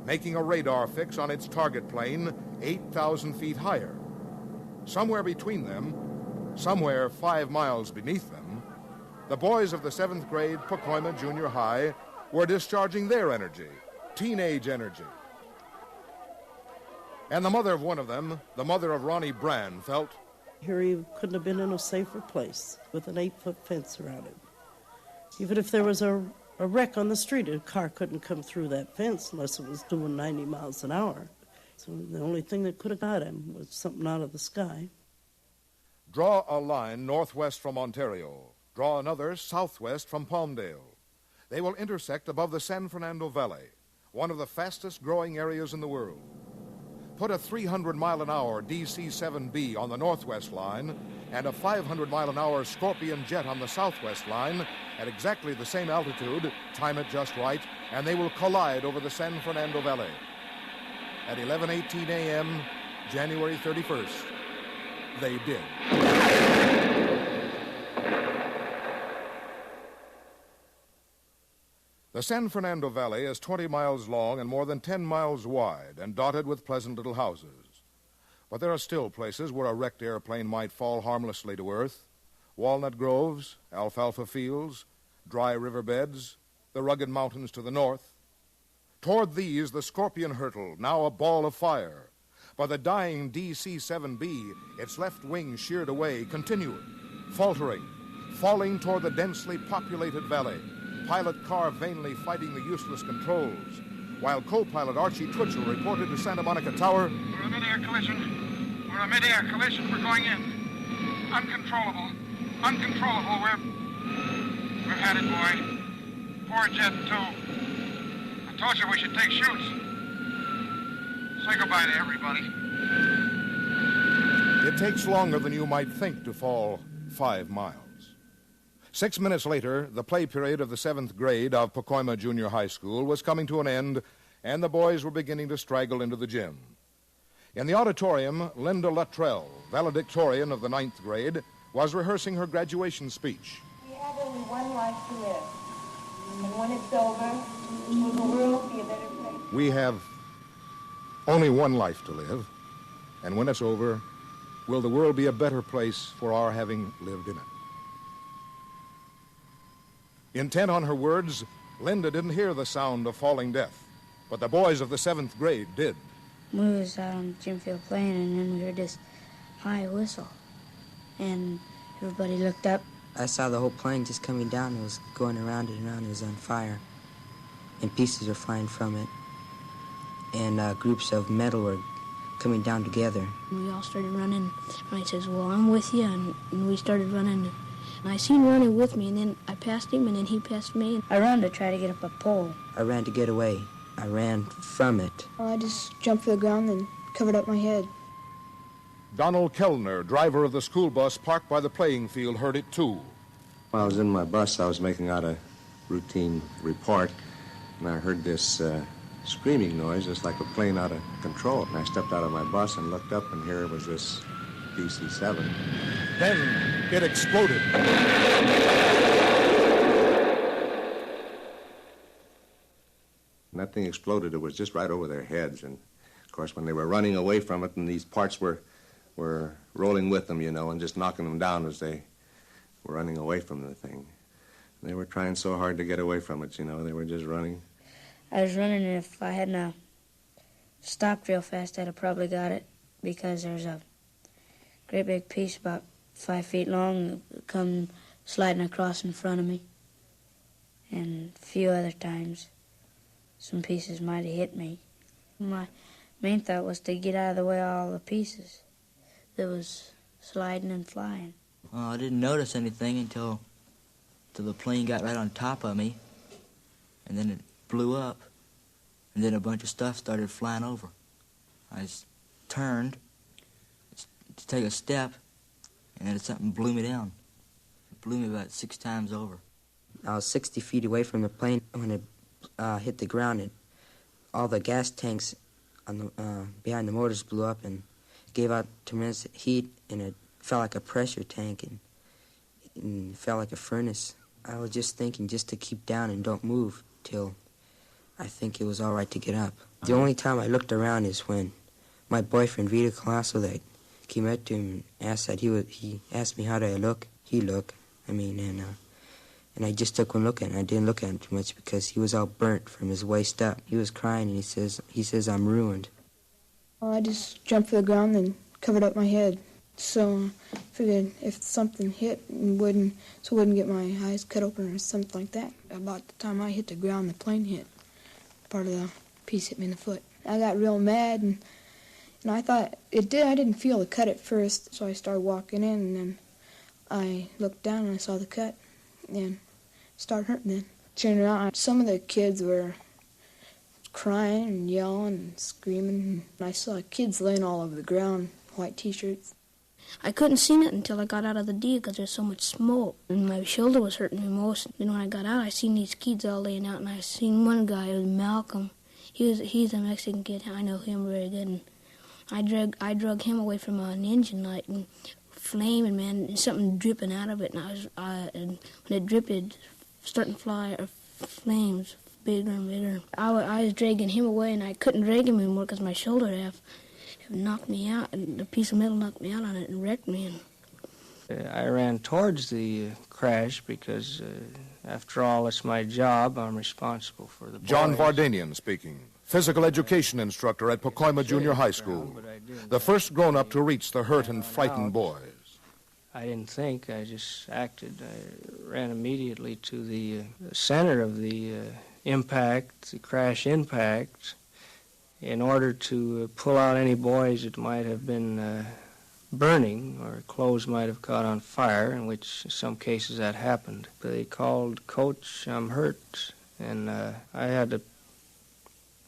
[SPEAKER 7] making a radar fix on its target plane 8,000 feet higher. Somewhere between them, somewhere 5 miles beneath them, the boys of the 7th grade Pacoima Junior High were discharging their energy, teenage energy. And the mother of one of them, the mother of Ronnie Brand, felt...
[SPEAKER 1] Here he couldn't have been in a safer place with an 8-foot fence around him. Even if there was a wreck on the street, a car couldn't come through that fence unless it was doing 90 miles an hour. So the only thing that could have got him was something out of the sky.
[SPEAKER 7] Draw a line northwest from Ontario. Draw another southwest from Palmdale. They will intersect above the San Fernando Valley, one of the fastest-growing areas in the world. Put a 300-mile-an-hour DC-7B on the northwest line and a 500-mile-an-hour Scorpion jet on the southwest line at exactly the same altitude, time it just right, and they will collide over the San Fernando Valley. At 11:18 a.m., January 31st, they did. The San Fernando Valley is 20 miles long and more than 10 miles wide and dotted with pleasant little houses. But there are still places where a wrecked airplane might fall harmlessly to earth. Walnut groves, alfalfa fields, dry riverbeds, the rugged mountains to the north. Toward these, the Scorpion hurtled, now a ball of fire. But the dying DC-7B, its left wing sheared away, continued, faltering, falling toward the densely populated valley. Pilot car vainly fighting the useless controls, while co-pilot Archie Twitchell reported to Santa Monica Tower.
[SPEAKER 11] We're a mid-air collision. We're going in. Uncontrollable. We're headed, boy. Poor jet, too. I told you we should take shoots. Say goodbye to everybody.
[SPEAKER 7] It takes longer than you might think to fall 5 miles. 6 minutes later, the play period of the 7th grade of Pacoima Junior High School was coming to an end, and the boys were beginning to straggle into the gym. In the auditorium, Linda Luttrell, valedictorian of the 9th grade, was rehearsing her graduation speech.
[SPEAKER 14] We have only one life to live, and when it's over, will the world be a better place?
[SPEAKER 7] We have only one life to live, and when it's over, will the world be a better place for our having lived in it? Intent on her words, Linda didn't hear the sound of falling death, but the boys of the 7th grade did.
[SPEAKER 18] We was out on the gym field playing, and then we heard this high whistle, and everybody looked up.
[SPEAKER 19] I saw the whole plane just coming down. It was going around and around. It was on fire, and pieces were flying from it, and groups of metal were coming down together.
[SPEAKER 18] We all started running, and I says, well, I'm with you, and we started running. And I seen Ronnie with me, and then I passed him, and then he passed me. I ran to try to get up a pole.
[SPEAKER 19] I ran to get away. I ran from it.
[SPEAKER 25] I just jumped to the ground and covered up my head.
[SPEAKER 7] Donald Kellner, driver of the school bus parked by the playing field, heard it too.
[SPEAKER 26] While I was in my bus, I was making out a routine report, and I heard this screaming noise, just like a plane out of control. And I stepped out of my bus and looked up, and here was this DC-7.
[SPEAKER 7] Then it exploded.
[SPEAKER 26] And that thing exploded. It was just right over their heads. And, of course, when they were running away from it, and these parts were rolling with them, you know, and just knocking them down as they were running away from the thing. They were trying so hard to get away from it, you know. They were just running.
[SPEAKER 18] I was running, and if I hadn't stopped real fast, I'd have probably got it, because there's a great big piece about 5 feet long come sliding across in front of me. And a few other times, some pieces might have hit me. My Main thought was to get out of the way of all the pieces that was sliding and flying.
[SPEAKER 8] Well, I didn't notice anything until the plane got right on top of me, and then it blew up, and then a bunch of stuff started flying over. I just turned to take a step, and then something blew me down. It blew me about 6 times over.
[SPEAKER 19] I was 60 feet away from the plane when it hit the ground, and all the gas tanks on the behind the motors blew up and gave out tremendous heat, and it felt like a pressure tank and it felt like a furnace. I was just thinking just to keep down and don't move till I think it was all right to get up. The only time I looked around is when my boyfriend Vito Colasso that came up to him and asked that he asked me how did I look. And I just took one look at him. I didn't look at him too much because he was all burnt from his waist up. He was crying and he says I'm ruined.
[SPEAKER 25] Well, I just jumped for the ground and covered up my head. So I figured if something hit and wouldn't get my eyes cut open or something like that. About the time I hit the ground, the plane hit. Part of the piece hit me in the foot. I got real mad and I thought it did. I didn't feel the cut at first, so I started walking in and then I looked down and I saw the cut and it started hurting then. Turned around, some of the kids were crying and yelling and screaming. And I saw kids laying all over the ground, white T-shirts.
[SPEAKER 18] I couldn't see it until I got out of the deal because there's so much smoke. And my shoulder was hurting me most. Then when I got out, I seen these kids all laying out, and I seen one guy, it was Malcolm. He's a Mexican kid. I know him very good. And I drug him away from an engine light and flaming, man, and something dripping out of it. And when it dripped, it starting to fly flames bigger and bigger. I was dragging him away, and I couldn't drag him anymore because my shoulder have knocked me out, and the piece of metal knocked me out on it and wrecked me.
[SPEAKER 9] I ran towards the crash because, after all, it's my job. I'm responsible for the boys.
[SPEAKER 7] John Vardanian speaking, physical education instructor at Pacoima Junior High School, the first grown-up to reach the hurt and frightened boys.
[SPEAKER 9] I didn't think, I just acted. I ran immediately to the center of the impact, the crash impact, in order to pull out any boys that might have been burning or clothes might have caught on fire, in which in some cases that happened. They called, "Coach, I'm hurt," and I had to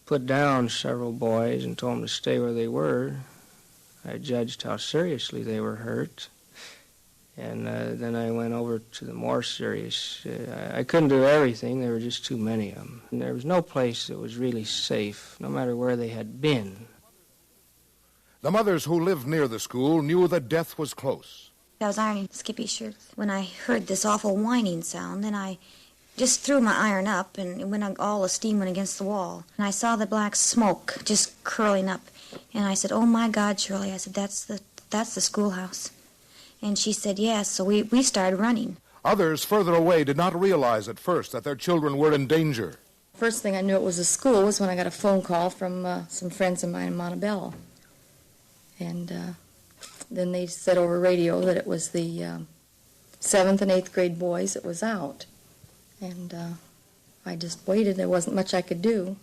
[SPEAKER 9] put down several boys and told them to stay where they were. I judged how seriously they were hurt. And then I went over to the more serious. I couldn't do everything. There were just too many of them. And there was no place that was really safe, no matter where they had been.
[SPEAKER 7] The mothers who lived near the school knew that death was close.
[SPEAKER 13] I was ironing Skippy's shirt when I heard this awful whining sound. Then I just threw my iron up, and all the steam went against the wall. And I saw the black smoke just curling up. And I said, "Oh, my God, Shirley," I said, that's the schoolhouse. And she said, yes, so we started running.
[SPEAKER 7] Others further away did not realize at first that their children were in danger.
[SPEAKER 16] First thing I knew it was a school was when I got a phone call from some friends of mine in Montebello. And then they said over radio that it was the 7th and 8th grade boys that was out. And I just waited. There wasn't much I could do.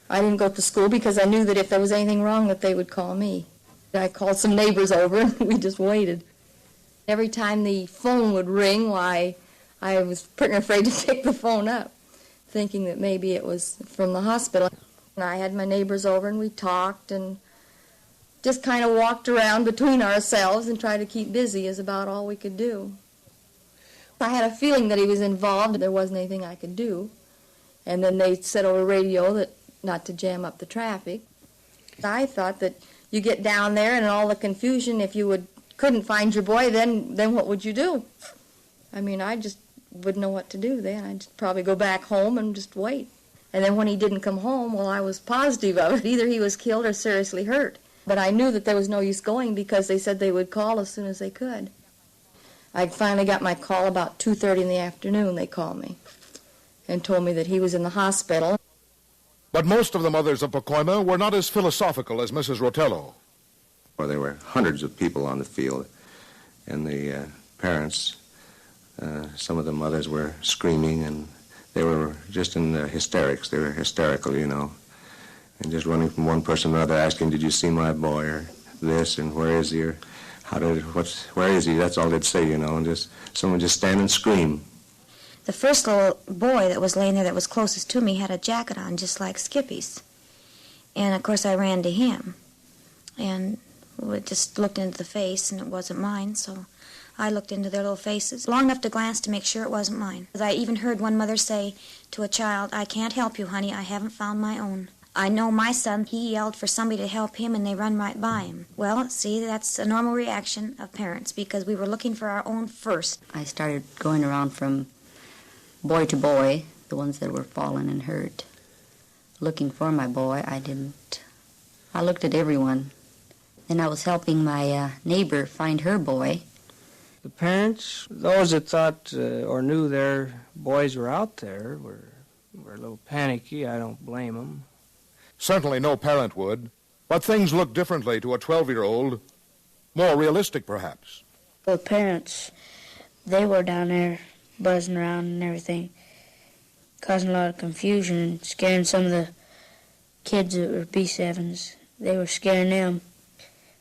[SPEAKER 16] I didn't go to school because I knew that if there was anything wrong that they would call me. I called some neighbors over and we just waited. Every time the phone would ring, why, I was pretty afraid to pick the phone up, thinking that maybe it was from the hospital. And I had my neighbors over and we talked and just kind of walked around between ourselves and tried to keep busy is about all we could do. I had a feeling that he was involved. There wasn't anything I could do. And then they said over radio that not to jam up the traffic. I thought that you get down there and all the confusion, if you couldn't find your boy, then what would you do? I mean, I just wouldn't know what to do then. I'd just probably go back home and just wait. And then when he didn't come home, well, I was positive of it. Either he was killed or seriously hurt. But I knew that there was no use going because they said they would call as soon as they could. I finally got my call about 2:30 in the afternoon. They called me and told me that he was in the hospital.
[SPEAKER 7] But most of the mothers of Pacoima were not as philosophical as Mrs. Rotello.
[SPEAKER 26] Well, there were hundreds of people on the field, and the parents, some of the mothers were screaming, and they were just in hysterics. They were hysterical, you know. and just running from one person to another asking, did you see my boy, or this, and where is he, or where is he? That's all they'd say, and just someone just stand and scream.
[SPEAKER 13] The first little boy that was laying there that was closest to me had a jacket on just like Skippy's. And, of course, I ran to him. And we just looked into the face, and it wasn't mine, so I looked into their little faces, long enough to glance to make sure it wasn't mine. I even heard one mother say to a child, I can't help you, honey, I haven't found my own. I know my son, he yelled for somebody to help him, and they run right by him. Well, see, that's a normal reaction of parents, because we were looking for our own first.
[SPEAKER 3] I started going around from boy to boy, the ones that were fallen and hurt. Looking for my boy, I didn't. I looked at everyone. Then I was helping my neighbor find her boy.
[SPEAKER 9] The parents, those that thought or knew their boys were out there, were a little panicky. I don't blame them.
[SPEAKER 7] Certainly no parent would, but things look differently to a 12-year-old, more realistic perhaps.
[SPEAKER 18] The parents, they were down there buzzing around and everything, causing a lot of confusion and scaring some of the kids that were B7s. They were scaring them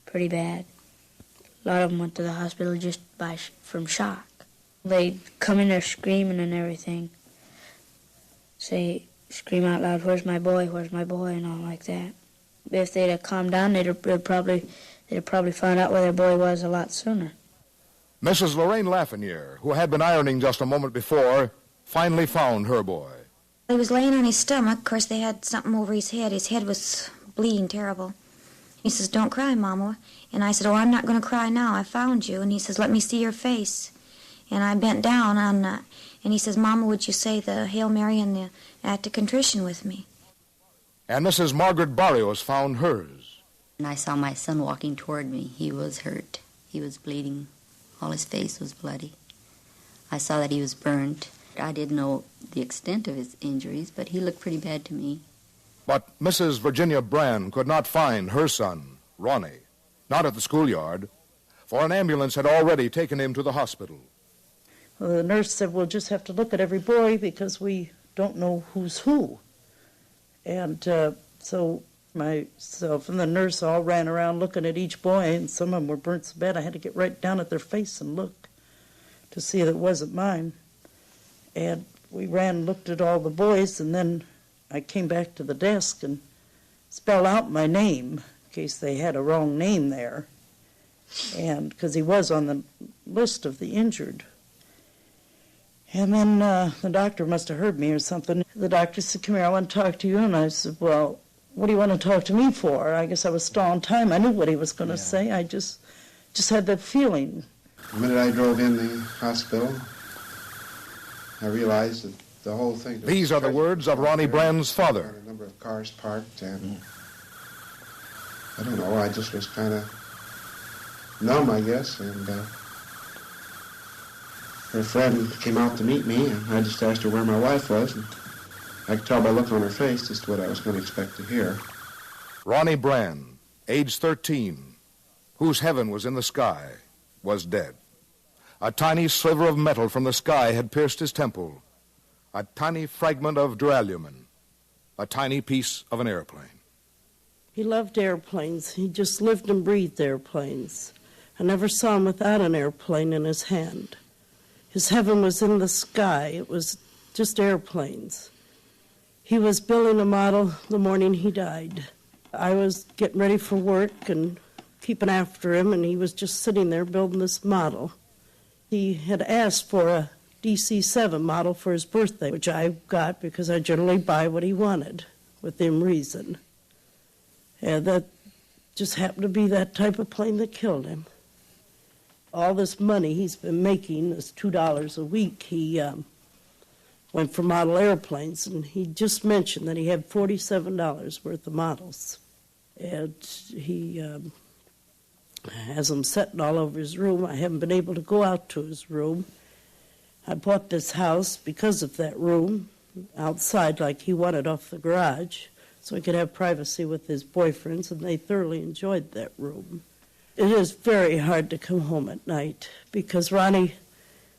[SPEAKER 18] pretty bad. A lot of them went to the hospital just from shock. They'd come in there screaming and everything, scream out loud, where's my boy, and all like that. If they'd have calmed down, they'd have probably found out where their boy was a lot sooner.
[SPEAKER 7] Mrs. Lorraine Lafreniere, who had been ironing just a moment before, finally found her boy.
[SPEAKER 13] He was laying on his stomach. Of course, they had something over his head. His head was bleeding terrible. He says, don't cry, Mama. And I said, oh, I'm not going to cry now. I found you. And he says, let me see your face. And I bent down and he says, Mama, would you say the Hail Mary and the Act of Contrition with me?
[SPEAKER 7] And Mrs. Margaret Barrios found hers.
[SPEAKER 3] And I saw my son walking toward me. He was hurt. He was bleeding. All his face was bloody. I saw that he was burned. I didn't know the extent of his injuries, but he looked pretty bad to me.
[SPEAKER 7] But Mrs. Virginia Brand could not find her son, Ronnie, not at the schoolyard, for an ambulance had already taken him to the hospital.
[SPEAKER 1] Well, the nurse said, we'll just have to look at every boy because we don't know who's who. And so myself and the nurse all ran around looking at each boy, and some of them were burnt so bad I had to get right down at their face and look to see that it wasn't mine. And we ran and looked at all the boys, and then I came back to the desk and spelled out my name in case they had a wrong name there, and because he was on the list of the injured. And then the doctor must have heard me or something. The doctor said, come here, I want to talk to you. And I said, well, what do you want to talk to me for? I guess I was stalling time. I knew what he was going to say. I just had that feeling.
[SPEAKER 5] The minute I drove in the hospital, I realized that the whole thing...
[SPEAKER 7] These are the words of Ronnie Brand's father.
[SPEAKER 5] A number of cars parked, and I don't know, I just was kind of numb, I guess, and her friend came out to meet me, and I just asked her where my wife was, and I could tell by the look on her face just what I was going to expect to hear.
[SPEAKER 7] Ronnie Brand, age 13, whose heaven was in the sky, was dead. A tiny sliver of metal from the sky had pierced his temple. A tiny fragment of duralumin. A tiny piece of an airplane.
[SPEAKER 1] He loved airplanes. He just lived and breathed airplanes. I never saw him without an airplane in his hand. His heaven was in the sky. It was just airplanes. He was building a model the morning he died. I was getting ready for work and keeping after him, and he was just sitting there building this model. He had asked for a DC-7 model for his birthday, which I got because I generally buy what he wanted, within reason. And that just happened to be that type of plane that killed him. All this money he's been making, this $2 a week, he went for model airplanes, and he just mentioned that he had $47 worth of models. And he has them sitting all over his room. I haven't been able to go out to his room. I bought this house because of that room outside, like he wanted, off the garage, so he could have privacy with his boyfriends, and they thoroughly enjoyed that room. It is very hard to come home at night because Ronnie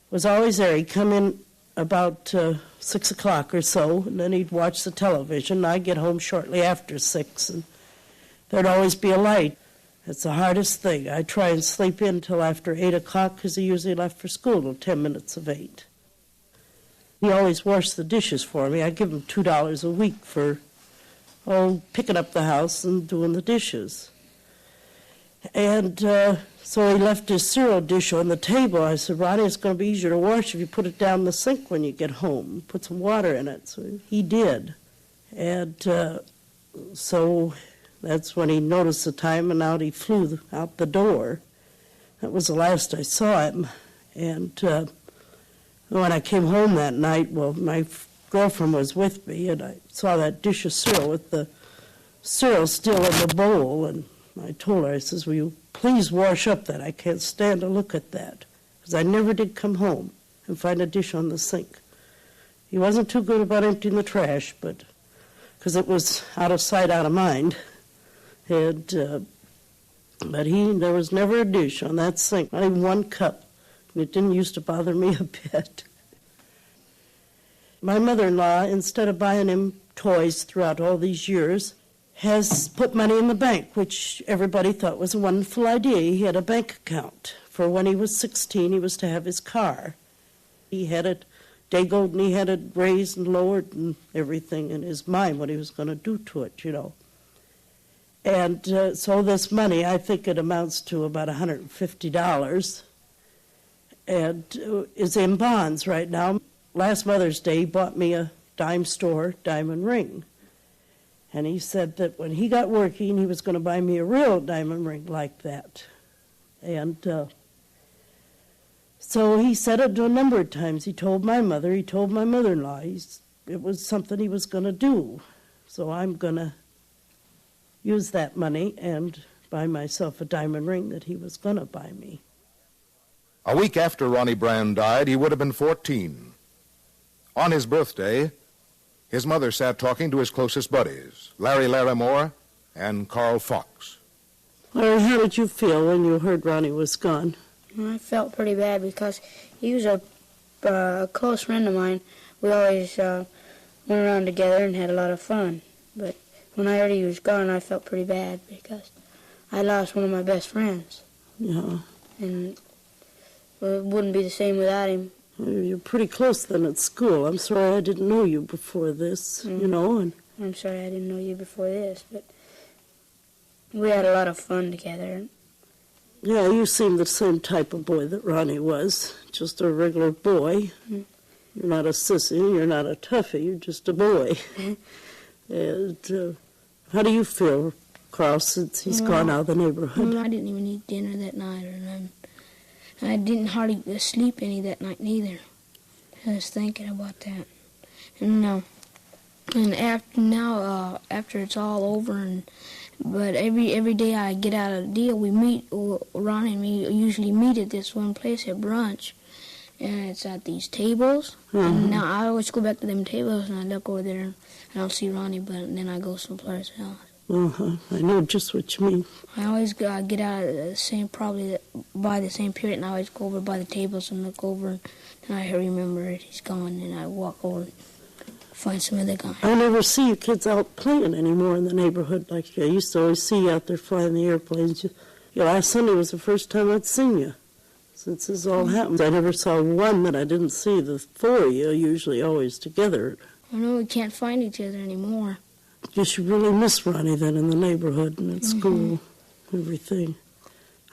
[SPEAKER 1] was always there. He'd come in about 6 o'clock or so, and then he'd watch the television. I'd get home shortly after 6, and there'd always be a light. It's the hardest thing. I try and sleep in till after 8 o'clock because he usually left for school till 10 minutes of 8. He always washed the dishes for me. I give him $2 a week for, picking up the house and doing the dishes. And so he left his cereal dish on the table. I said, Ronnie, it's going to be easier to wash if you put it down the sink when you get home. Put some water in it. So he did. And so that's when he noticed the time, and out he flew out the door. That was the last I saw him. And when I came home that night, well, my girlfriend was with me, and I saw that dish of cereal with the cereal still in the bowl, and I told her, I says, will you please wash up that? I can't stand to look at that. Because I never did come home and find a dish on the sink. He wasn't too good about emptying the trash, but because it was out of sight, out of mind. And, but there was never a dish on that sink, not even one cup. And it didn't used to bother me a bit. My mother-in-law, instead of buying him toys throughout all these years, has put money in the bank, which everybody thought was a wonderful idea. He had a bank account for when he was 16, he was to have his car. He had it dagoed and he had it raised and lowered and everything in his mind, what he was going to do to it, you know. And so this money, I think it amounts to about $150, and is in bonds right now. Last Mother's Day, he bought me a dime store diamond ring. And he said that when he got working, he was going to buy me a real diamond ring like that. And so he said it a number of times. He told my mother, he told my mother-in-law. It was something he was going to do. So I'm going to use that money and buy myself a diamond ring that he was going to buy me.
[SPEAKER 7] A week after Ronnie Brand died, he would have been 14. On his birthday, his mother sat talking to his closest buddies, Larry Larimore and Carl Fox.
[SPEAKER 1] Larry, how did you feel when you heard Ronnie was gone?
[SPEAKER 18] I felt pretty bad because he was a close friend of mine. We always went around together and had a lot of fun. But when I heard he was gone, I felt pretty bad because I lost one of my best friends.
[SPEAKER 1] Yeah.
[SPEAKER 18] And it wouldn't be the same without him.
[SPEAKER 1] You're pretty close then at school. I'm sorry I didn't know you before this, you know. And
[SPEAKER 18] I'm sorry I didn't know you before this, but we had a lot of fun together.
[SPEAKER 1] Yeah, you seem the same type of boy that Ronnie was, just a regular boy. Mm. You're not a sissy, you're not a toughie, you're just a boy. And how do you feel, Carl, since he's gone out of the neighborhood?
[SPEAKER 18] I didn't even eat dinner that night, and I didn't hardly sleep any that night neither. I was thinking about that. And after it's all over, but every day I get out of the deal, we meet, Ronnie and me usually meet at this one place at brunch, and it's at these tables. Mm-hmm. And now I always go back to them tables, and I look over there, and I don't see Ronnie, but then I go someplace else.
[SPEAKER 1] Uh-huh. I know just what you mean.
[SPEAKER 18] I always get out of the same, probably by the same period, and I always go over by the tables and look over, and then I remember he's gone, and I walk over and find some other guy.
[SPEAKER 1] I never see you kids out playing anymore in the neighborhood like I used to always see you out there flying the airplanes. Last Sunday was the first time I'd seen you since this all happened. I never saw one that I didn't see. The four of you are usually always together.
[SPEAKER 18] I know we can't find each other anymore.
[SPEAKER 1] You should really miss Ronnie then in the neighborhood and at school, everything.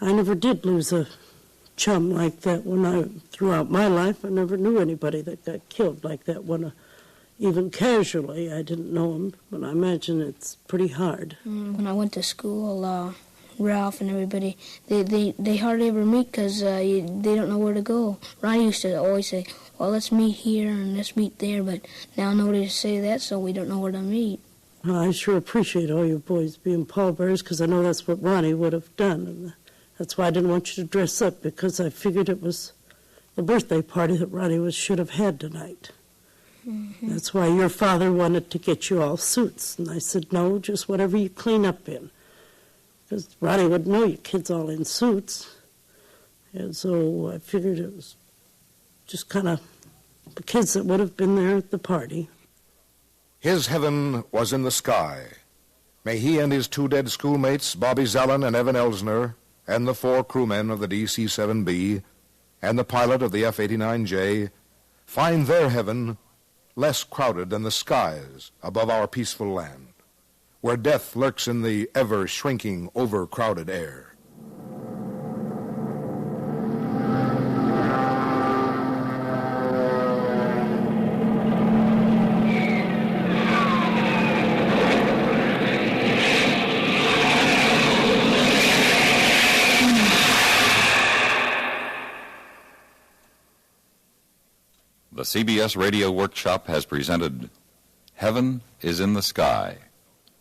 [SPEAKER 1] I never did lose a chum like that throughout my life. I never knew anybody that got killed like that even casually. I didn't know him, but I imagine it's pretty hard.
[SPEAKER 18] When I went to school, Ralph and everybody, they hardly ever meet because they don't know where to go. Ronnie used to always say, well, let's meet here and let's meet there, but now nobody say that, so we don't know where to meet.
[SPEAKER 1] I sure appreciate all you boys being pallbearers because I know that's what Ronnie would have done. And that's why I didn't want you to dress up, because I figured it was the birthday party that Ronnie should have had tonight. Mm-hmm. That's why your father wanted to get you all suits. And I said, no, just whatever you clean up in. Because Ronnie would know you kids all in suits. And so I figured it was just kind of the kids that would have been there at the party.
[SPEAKER 7] His heaven was in the sky. May he and his 2 dead schoolmates, Bobby Zellen and Evan Elsner, and the 4 crewmen of the DC-7B, and the pilot of the F-89J, find their heaven less crowded than the skies above our peaceful land, where death lurks in the ever-shrinking, overcrowded air.
[SPEAKER 2] The CBS Radio Workshop has presented Heaven is in the Sky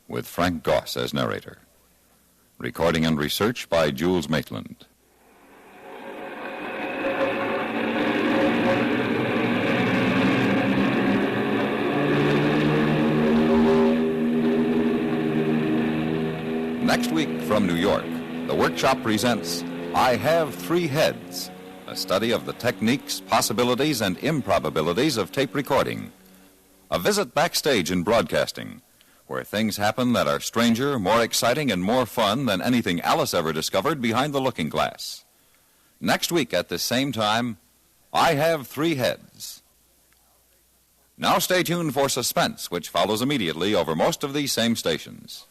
[SPEAKER 2] with Frank Goss as narrator. Recording and research by Jules Maitland. Next week from New York, the workshop presents I Have 3 Heads, a study of the techniques, possibilities, and improbabilities of tape recording. A visit backstage in broadcasting, where things happen that are stranger, more exciting, and more fun than anything Alice ever discovered behind the looking glass. Next week at the same time, I Have 3 Heads. Now stay tuned for Suspense, which follows immediately over most of these same stations.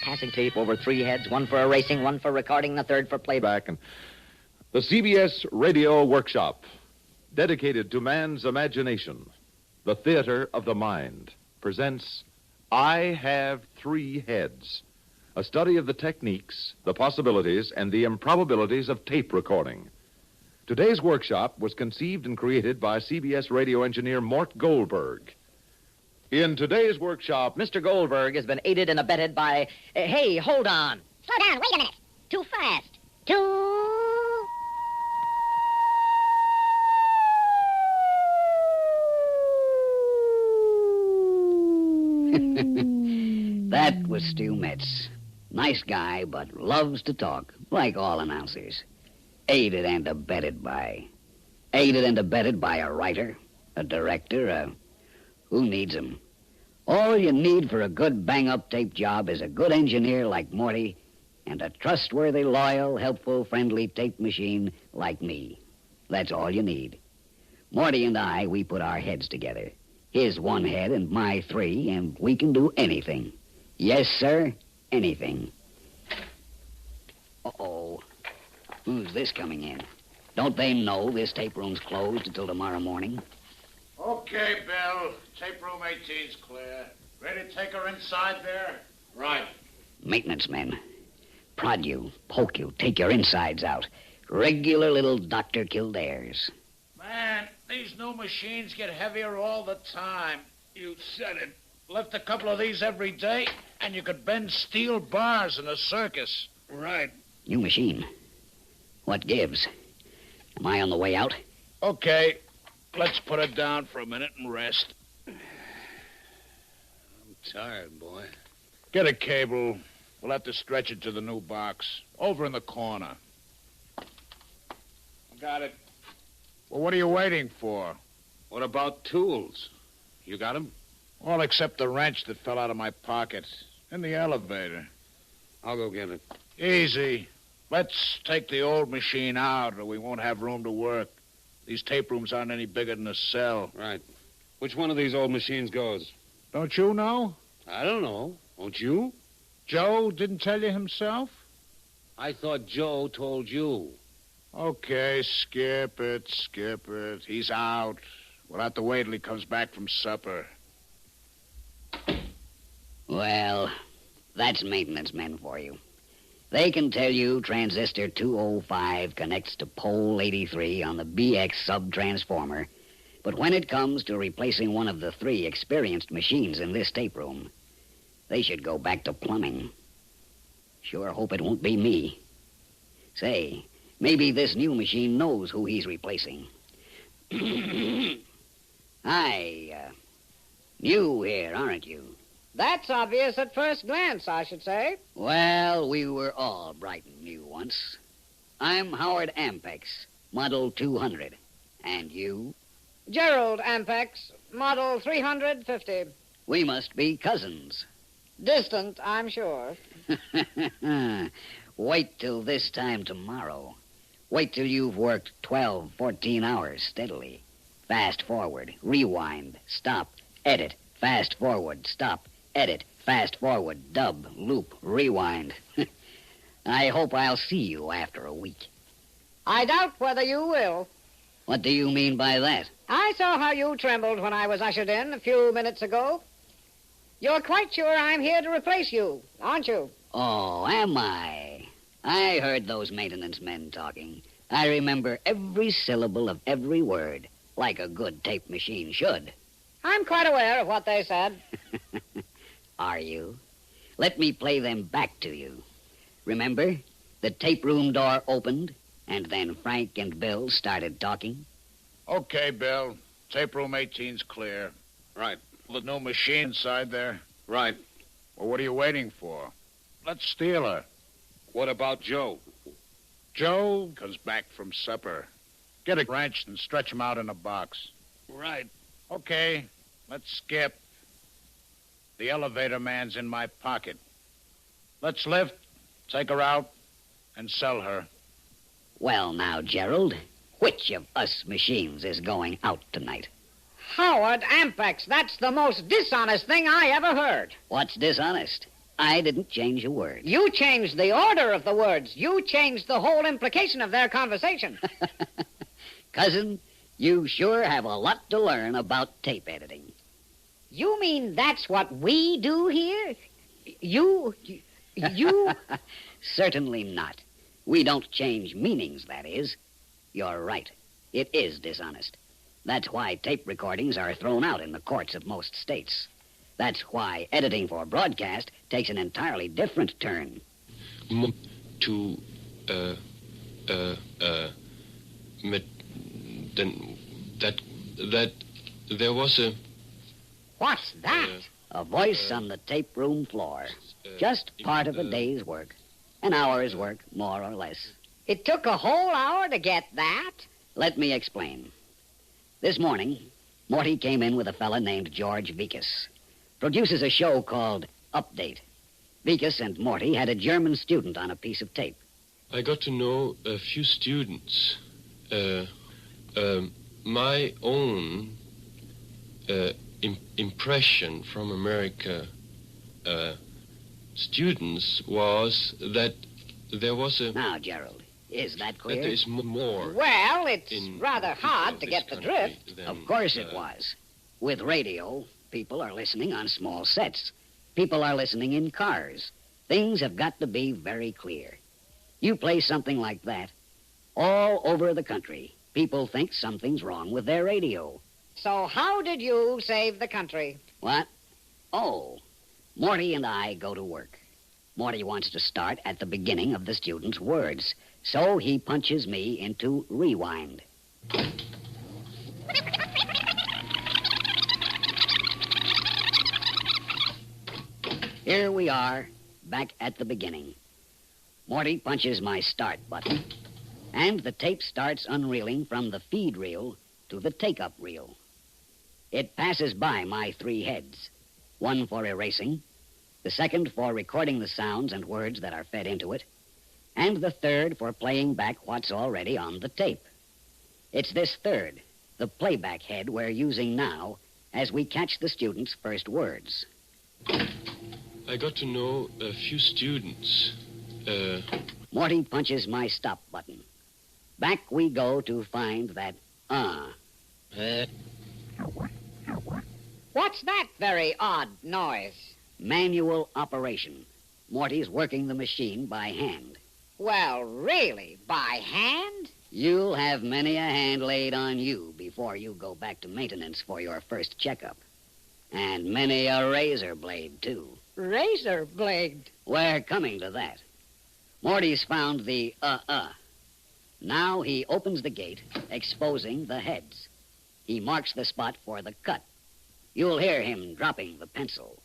[SPEAKER 4] Passing tape over 3 heads, 1 for erasing, 1 for recording, the 3rd for playback.
[SPEAKER 24] And the CBS Radio Workshop, dedicated to man's imagination, the theater of the mind, presents I Have 3 Heads, a study of the techniques, the possibilities, and the improbabilities of tape recording. Today's workshop was conceived and created by CBS radio engineer Mort Goldberg. In today's workshop,
[SPEAKER 4] Mr. Goldberg has been aided and abetted by... hey, hold on.
[SPEAKER 10] Slow down, wait a minute. Too fast. Too...
[SPEAKER 4] That was Stu Metz. Nice guy, but loves to talk, like all announcers. Aided and abetted by... Aided and abetted by a writer, a director, who needs 'em? All you need for a good bang-up tape job is a good engineer like Morty and a trustworthy, loyal, helpful, friendly tape machine like me. That's all you need. Morty and I, we put our heads together. His 1 head and my 3, and we can do anything. Yes, sir, anything. Uh-oh. Who's this coming in? Don't they know this tape room's closed until tomorrow morning?
[SPEAKER 15] Okay, Bill. Tape room 18's clear. Ready to take her inside there? Right.
[SPEAKER 4] Maintenance men. Prod you, poke you, take your insides out. Regular little Dr. Kildares.
[SPEAKER 15] Man, these new machines get heavier all the time. You said it. Lift a couple of these every day, and you could bend steel bars in a circus. Right.
[SPEAKER 4] New machine. What gives? Am I on the way out?
[SPEAKER 15] Okay. Let's put it down for a minute and rest. I'm tired, boy. Get a cable. We'll have to stretch it to the new box. Over in the corner. Got it. Well, what are you waiting for? What about tools? You got them? All except the wrench that fell out of my pocket. In the elevator. I'll go get it. Easy. Let's take the old machine out or we won't have room to work. These tape rooms aren't any bigger than a cell.
[SPEAKER 21] Right. Which one of these old machines goes?
[SPEAKER 15] Don't you know?
[SPEAKER 12] I don't know. Don't you?
[SPEAKER 15] Joe didn't tell you himself?
[SPEAKER 12] I thought Joe told you.
[SPEAKER 15] Okay, skip it. He's out. We'll have to wait till he comes back from supper.
[SPEAKER 4] Well, that's maintenance men for you. They can tell you transistor 205 connects to pole 83 on the BX sub-transformer, but when it comes to replacing one of the 3 experienced machines in this tape room, they should go back to plumbing. Sure hope it won't be me. Say, maybe this new machine knows who he's replacing. Hi, new here, aren't you?
[SPEAKER 17] That's obvious at first glance, I should say.
[SPEAKER 4] Well, we were all bright and new once. I'm Howard Ampex, Model 200. And you?
[SPEAKER 17] Gerald Ampex, Model 350.
[SPEAKER 4] We must be cousins.
[SPEAKER 17] Distant, I'm sure.
[SPEAKER 4] Wait till this time tomorrow. Wait till you've worked 12, 14 hours steadily. Fast forward, rewind, stop, edit, fast forward, stop, edit, fast forward, dub, loop, rewind. I hope I'll see you after a week.
[SPEAKER 17] I doubt whether you will.
[SPEAKER 4] What do you mean by that?
[SPEAKER 17] I saw how you trembled when I was ushered in a few minutes ago. You're quite sure I'm here to replace you, aren't you?
[SPEAKER 4] Oh, am I? I heard those maintenance men talking. I remember every syllable of every word, like a good tape machine should.
[SPEAKER 17] I'm quite aware of what they said.
[SPEAKER 4] Are you? Let me play them back to you. Remember, the tape room door opened, and then Frank and Bill started talking?
[SPEAKER 15] Okay, Bill. Tape room 18's clear.
[SPEAKER 12] Right.
[SPEAKER 15] The new machine inside there?
[SPEAKER 12] Right.
[SPEAKER 15] Well, what are you waiting for? Let's steal her.
[SPEAKER 12] What about Joe?
[SPEAKER 15] Joe comes back from supper. Get it wrenched and stretch him out in a box.
[SPEAKER 12] Right.
[SPEAKER 15] Okay, let's skip. The elevator man's in my pocket. Let's lift, take her out, and sell her.
[SPEAKER 4] Well, now, Gerald, which of us machines is going out tonight?
[SPEAKER 17] Howard Ampex, that's the most dishonest thing I ever heard.
[SPEAKER 4] What's dishonest? I didn't change a word.
[SPEAKER 17] You changed the order of the words. You changed the whole implication of their conversation.
[SPEAKER 4] Cousin, you sure have a lot to learn about tape editing.
[SPEAKER 17] You mean that's what we do here? You...
[SPEAKER 4] Certainly not. We don't change meanings, that is. You're right. It is dishonest. That's why tape recordings are thrown out in the courts of most states. That's why editing for broadcast takes an entirely different turn.
[SPEAKER 12] That there was a...
[SPEAKER 17] What's that?
[SPEAKER 4] A voice on the tape room floor. Just part of a day's work. An hour's work, more or less.
[SPEAKER 17] It took a whole hour to get that?
[SPEAKER 4] Let me explain. This morning, Morty came in with a fella named George Vikas. Produces a show called Update. Vikas and Morty had a German student on a piece of tape.
[SPEAKER 12] I got to know a few students. My own impression from America students was that there was a...
[SPEAKER 4] Now, Gerald, is that clear?
[SPEAKER 12] That there is more.
[SPEAKER 17] Well, it's rather hard to get the drift.
[SPEAKER 4] Of course it was. With radio, people are listening on small sets. People are listening in cars. Things have got to be very clear. You play something like that, all over the country, people think something's wrong with their radio.
[SPEAKER 17] So how did you save the country?
[SPEAKER 4] What? Oh, Morty and I go to work. Morty wants to start at the beginning of the student's words, so he punches me into rewind. Here we are, back at the beginning. Morty punches my start button, and the tape starts unreeling from the feed reel to the take-up reel. It passes by my 3 heads, one for erasing, the second for recording the sounds and words that are fed into it, and the third for playing back what's already on the tape. It's this third, the playback head we're using now, as we catch the students' first words.
[SPEAKER 12] I got to know a few students.
[SPEAKER 4] Morty punches my stop button. Back we go to find that
[SPEAKER 17] What's that very odd noise?
[SPEAKER 4] Manual operation. Morty's working the machine by hand.
[SPEAKER 17] Well, really, by hand?
[SPEAKER 4] You'll have many a hand laid on you before you go back to maintenance for your first checkup. And many a razor blade, too.
[SPEAKER 17] Razor blade?
[SPEAKER 4] We're coming to that. Morty's found the Now he opens the gate, exposing the heads. He marks the spot for the cut. You'll hear him dropping the pencil.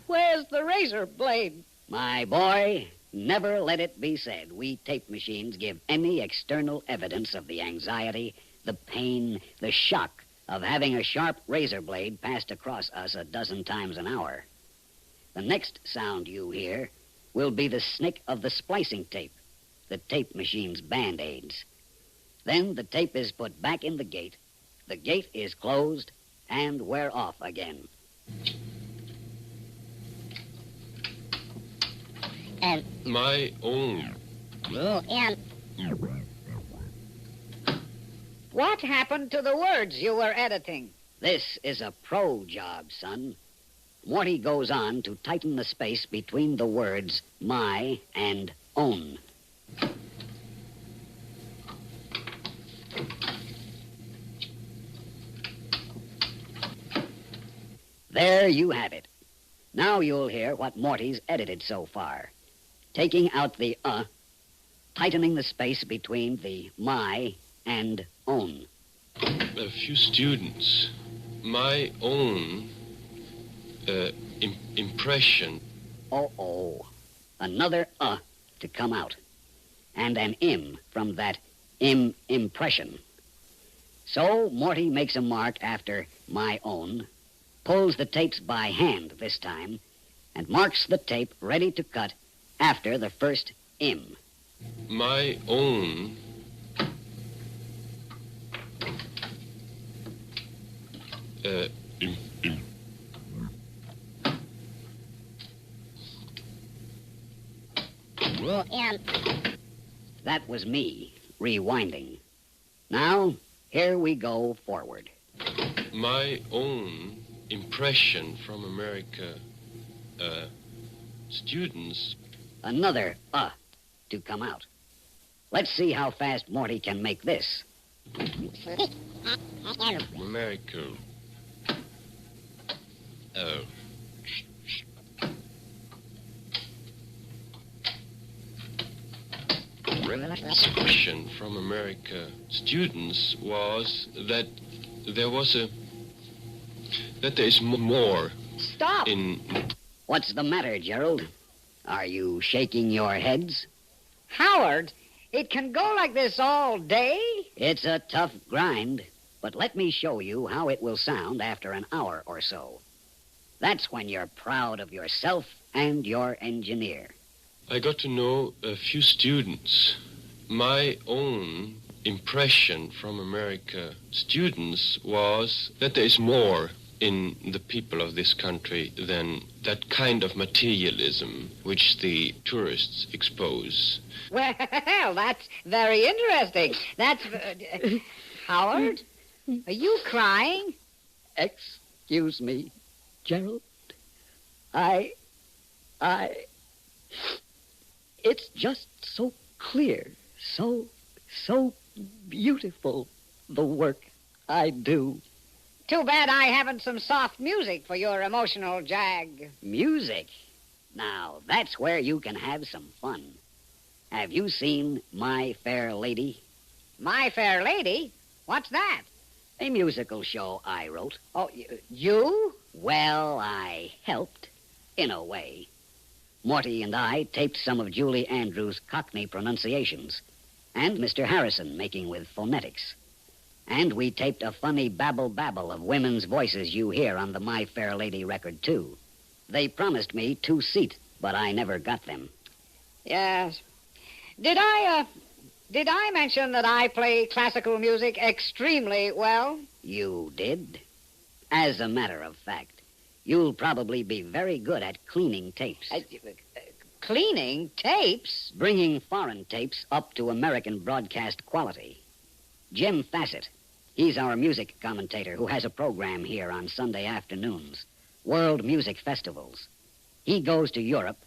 [SPEAKER 17] Where's the razor blade?
[SPEAKER 4] My boy, never let it be said we tape machines give any external evidence of the anxiety, the pain, the shock of having a sharp razor blade passed across us a dozen times an hour. The next sound you hear will be the snick of the splicing tape, the tape machine's Band-Aids. Then the tape is put back in the gate is closed, and we're off again.
[SPEAKER 10] And
[SPEAKER 12] My own.
[SPEAKER 10] and
[SPEAKER 17] What happened to the words you were editing?
[SPEAKER 4] This is a pro job, son. Morty goes on to tighten the space between the words my and own. There you have it. Now you'll hear what Morty's edited so far. Taking out the tightening the space between the my and own.
[SPEAKER 12] A few students. My own impression.
[SPEAKER 4] Another to come out. And an from that impression. So Morty makes a mark after my own, pulls the tapes by hand this time, and marks the tape ready to cut after the first
[SPEAKER 12] My own.
[SPEAKER 10] and
[SPEAKER 4] That was me, rewinding. Now, here we go forward.
[SPEAKER 12] My own impression from America. Students.
[SPEAKER 4] Another to come out. Let's see how fast Morty can make this.
[SPEAKER 12] America. Impression from America students was that there is more.
[SPEAKER 17] Stop!
[SPEAKER 4] What's the matter, Gerald? Are you shaking your heads?
[SPEAKER 17] Howard, it can go like this all day?
[SPEAKER 4] It's a tough grind, but let me show you how it will sound after an hour or so. That's when you're proud of yourself and your engineer.
[SPEAKER 12] I got to know a few students. My own impression from America students was that there is more in the people of this country than that kind of materialism which the tourists expose.
[SPEAKER 17] Well, that's very interesting. That's... Howard, are you crying?
[SPEAKER 4] Excuse me, Gerald. It's just so clear, so beautiful, the work I do.
[SPEAKER 17] Too bad I haven't some soft music for your emotional jag.
[SPEAKER 4] Music? Now, that's where you can have some fun. Have you seen My Fair Lady?
[SPEAKER 17] My Fair Lady? What's that?
[SPEAKER 4] A musical show I wrote.
[SPEAKER 17] Oh, you?
[SPEAKER 4] Well, I helped, in a way. Morty and I taped some of Julie Andrews' Cockney pronunciations, and Mr. Harrison making with phonetics. And we taped a funny babble of women's voices you hear on the My Fair Lady record, too. They promised me 2 seats, but I never got them.
[SPEAKER 17] Yes. Did I Did I mention that I play classical music extremely well?
[SPEAKER 4] You did. As a matter of fact, you'll probably be very good at cleaning tapes.
[SPEAKER 17] Cleaning tapes?
[SPEAKER 4] Bringing foreign tapes up to American broadcast quality. Jim Fassett, he's our music commentator who has a program here on Sunday afternoons, World Music Festivals. He goes to Europe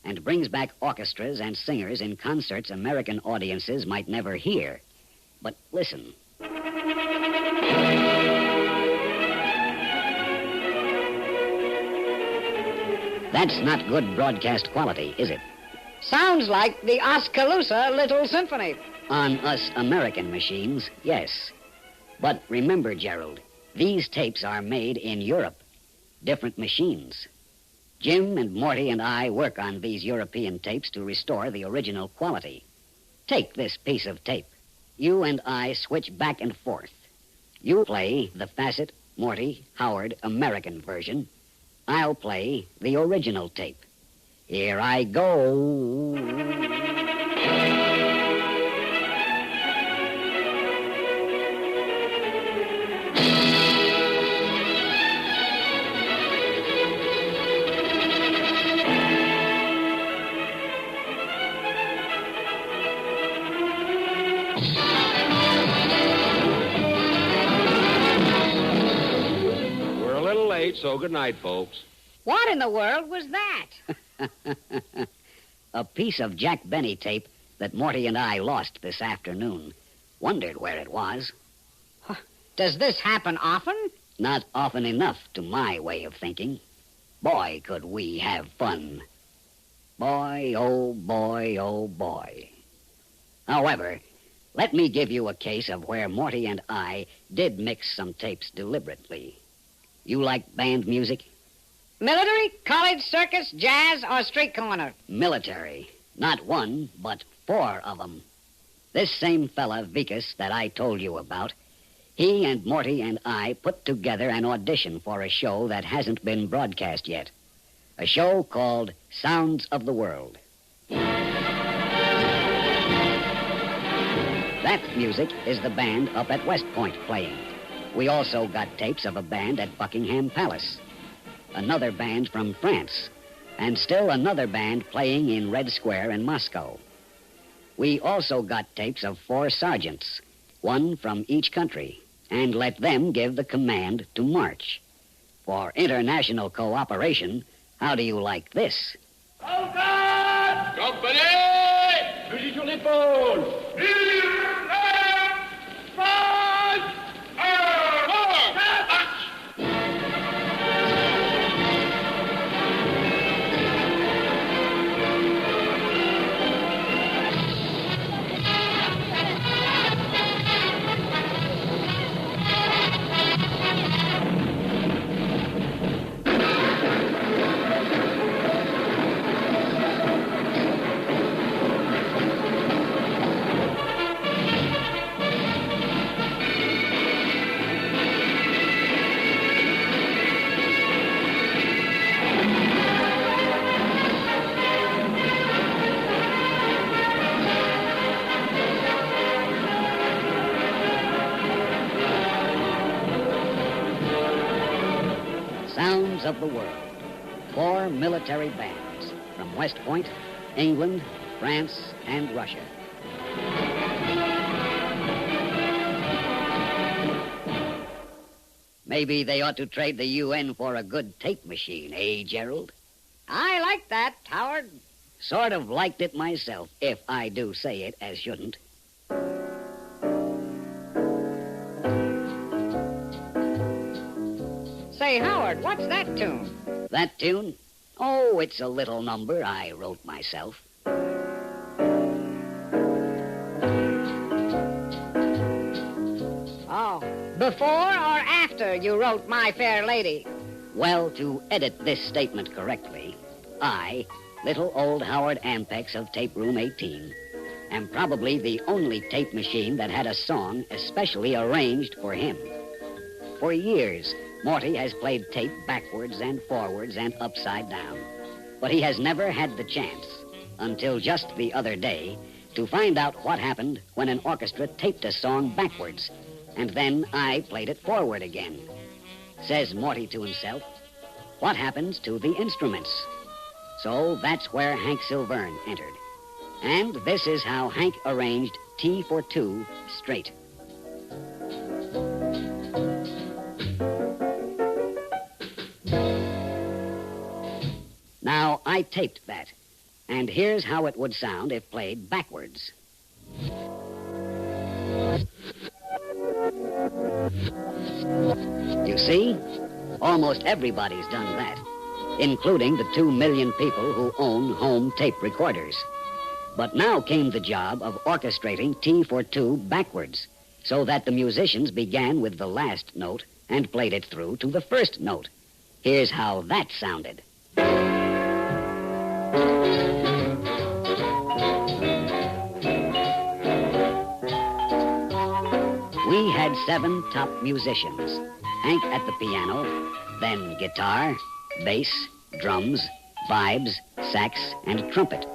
[SPEAKER 4] and brings back orchestras and singers in concerts American audiences might never hear. But listen. That's not good broadcast quality, is it?
[SPEAKER 17] Sounds like the Oskaloosa Little Symphony.
[SPEAKER 4] On us American machines, yes. But remember, Gerald, these tapes are made in Europe. Different machines. Jim and Morty and I work on these European tapes to restore the original quality. Take this piece of tape. You and I switch back and forth. You play the Fassett, Morty, Howard American version. I'll play the original tape. Here I go.
[SPEAKER 6] We're a little late, so good night, folks.
[SPEAKER 17] What in the world was that?
[SPEAKER 4] A piece of Jack Benny tape that Morty and I lost this afternoon. Wondered where it was.
[SPEAKER 17] Does this happen often?
[SPEAKER 4] Not often enough, to my way of thinking. Boy, could we have fun. Boy, oh boy, oh boy. However, let me give you a case of where Morty and I did mix some tapes deliberately. You like band music?
[SPEAKER 17] Military, college, circus, jazz, or street corner?
[SPEAKER 4] Military. Not one, but 4 of them. This same fella, Vikas, that I told you about, he and Morty and I put together an audition for a show that hasn't been broadcast yet. A show called Sounds of the World. That music is the band up at West Point playing. We also got tapes of a band at Buckingham Palace. Another band from France, and still another band playing in Red Square in Moscow. We also got tapes of 4 sergeants, one from each country, and let them give the command to march. For international cooperation, how do you like this?
[SPEAKER 6] Company! Fusil sur l'épaule!
[SPEAKER 4] Of the world. 4 military bands from West Point, England, France, and Russia. Maybe they ought to trade the UN for a good tape machine, eh, Gerald?
[SPEAKER 17] I like that, Howard.
[SPEAKER 4] Sort of liked it myself, if I do say it as shouldn't.
[SPEAKER 17] Say, Howard, what's that tune?
[SPEAKER 4] That tune? Oh, it's a little number I wrote myself.
[SPEAKER 17] Oh, before or after you wrote My Fair Lady?
[SPEAKER 4] Well, to edit this statement correctly, I, little old Howard Ampex of Tape Room 18, am probably the only tape machine that had a song especially arranged for him. For years, Morty has played tape backwards and forwards and upside down. But he has never had the chance, until just the other day, to to find out what happened when an orchestra taped a song backwards, and then I played it forward again. Says Morty to himself, what happens to the instruments? So that's where Hank Silverne entered. And this is how Hank arranged T for 2 straight. Now, I taped that, and here's how it would sound if played backwards. You see? Almost everybody's done that, including the 2 million people who own home tape recorders. But now came the job of orchestrating T for 2 backwards, so that the musicians began with the last note and played it through to the first note. Here's how that sounded. We had 7 top musicians. Hank at the piano, then guitar, bass, drums, vibes, sax, and trumpet.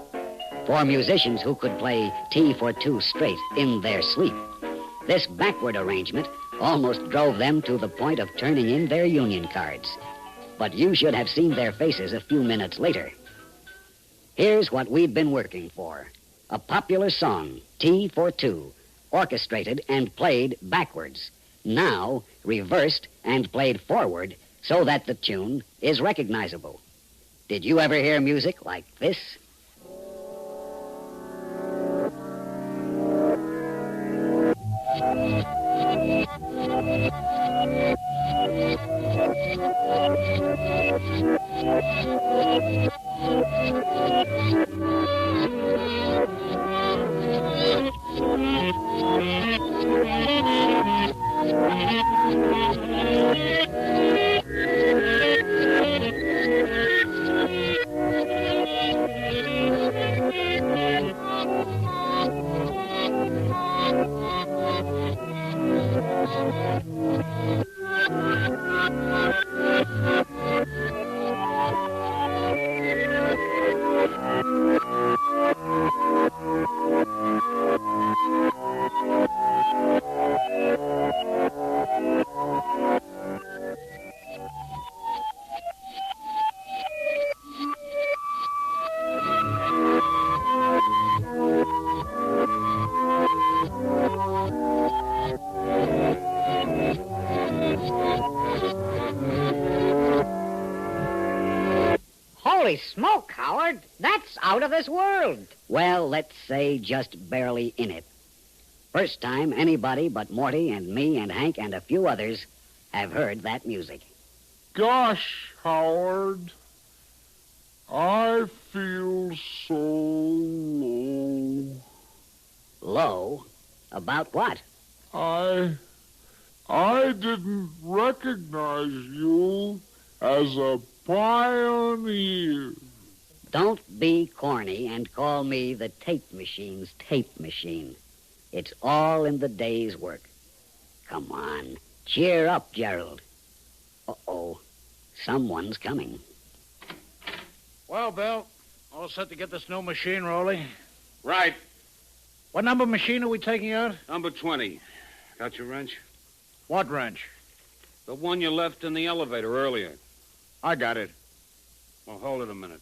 [SPEAKER 4] 4 musicians who could play T for 2 straight in their sleep. This backward arrangement almost drove them to the point of turning in their union cards. But you should have seen their faces a few minutes later. Here's what we'd been working for. A popular song, T for 2, orchestrated and played backwards. Now reversed and played forward so that the tune is recognizable. Did you ever hear music like this?
[SPEAKER 17] Holy smoke, Howard. That's out of this world.
[SPEAKER 4] Well, let's say just barely in it. First time anybody but Morty and me and Hank and a few others have heard that music.
[SPEAKER 11] Gosh, Howard, I feel so low.
[SPEAKER 4] Low? About what?
[SPEAKER 11] I didn't recognize you as a pioneer.
[SPEAKER 4] Don't be corny and call me the tape machine's tape machine. It's all in the day's work. Come on, cheer up, Gerald. Uh-oh, someone's coming.
[SPEAKER 15] Well, Bill, all set to get this new machine rolling?
[SPEAKER 6] Right.
[SPEAKER 15] What number machine are we taking out?
[SPEAKER 6] Number 20. Got your wrench?
[SPEAKER 15] What wrench?
[SPEAKER 6] The one you left in the elevator earlier.
[SPEAKER 15] I got it.
[SPEAKER 6] Well, hold it a minute.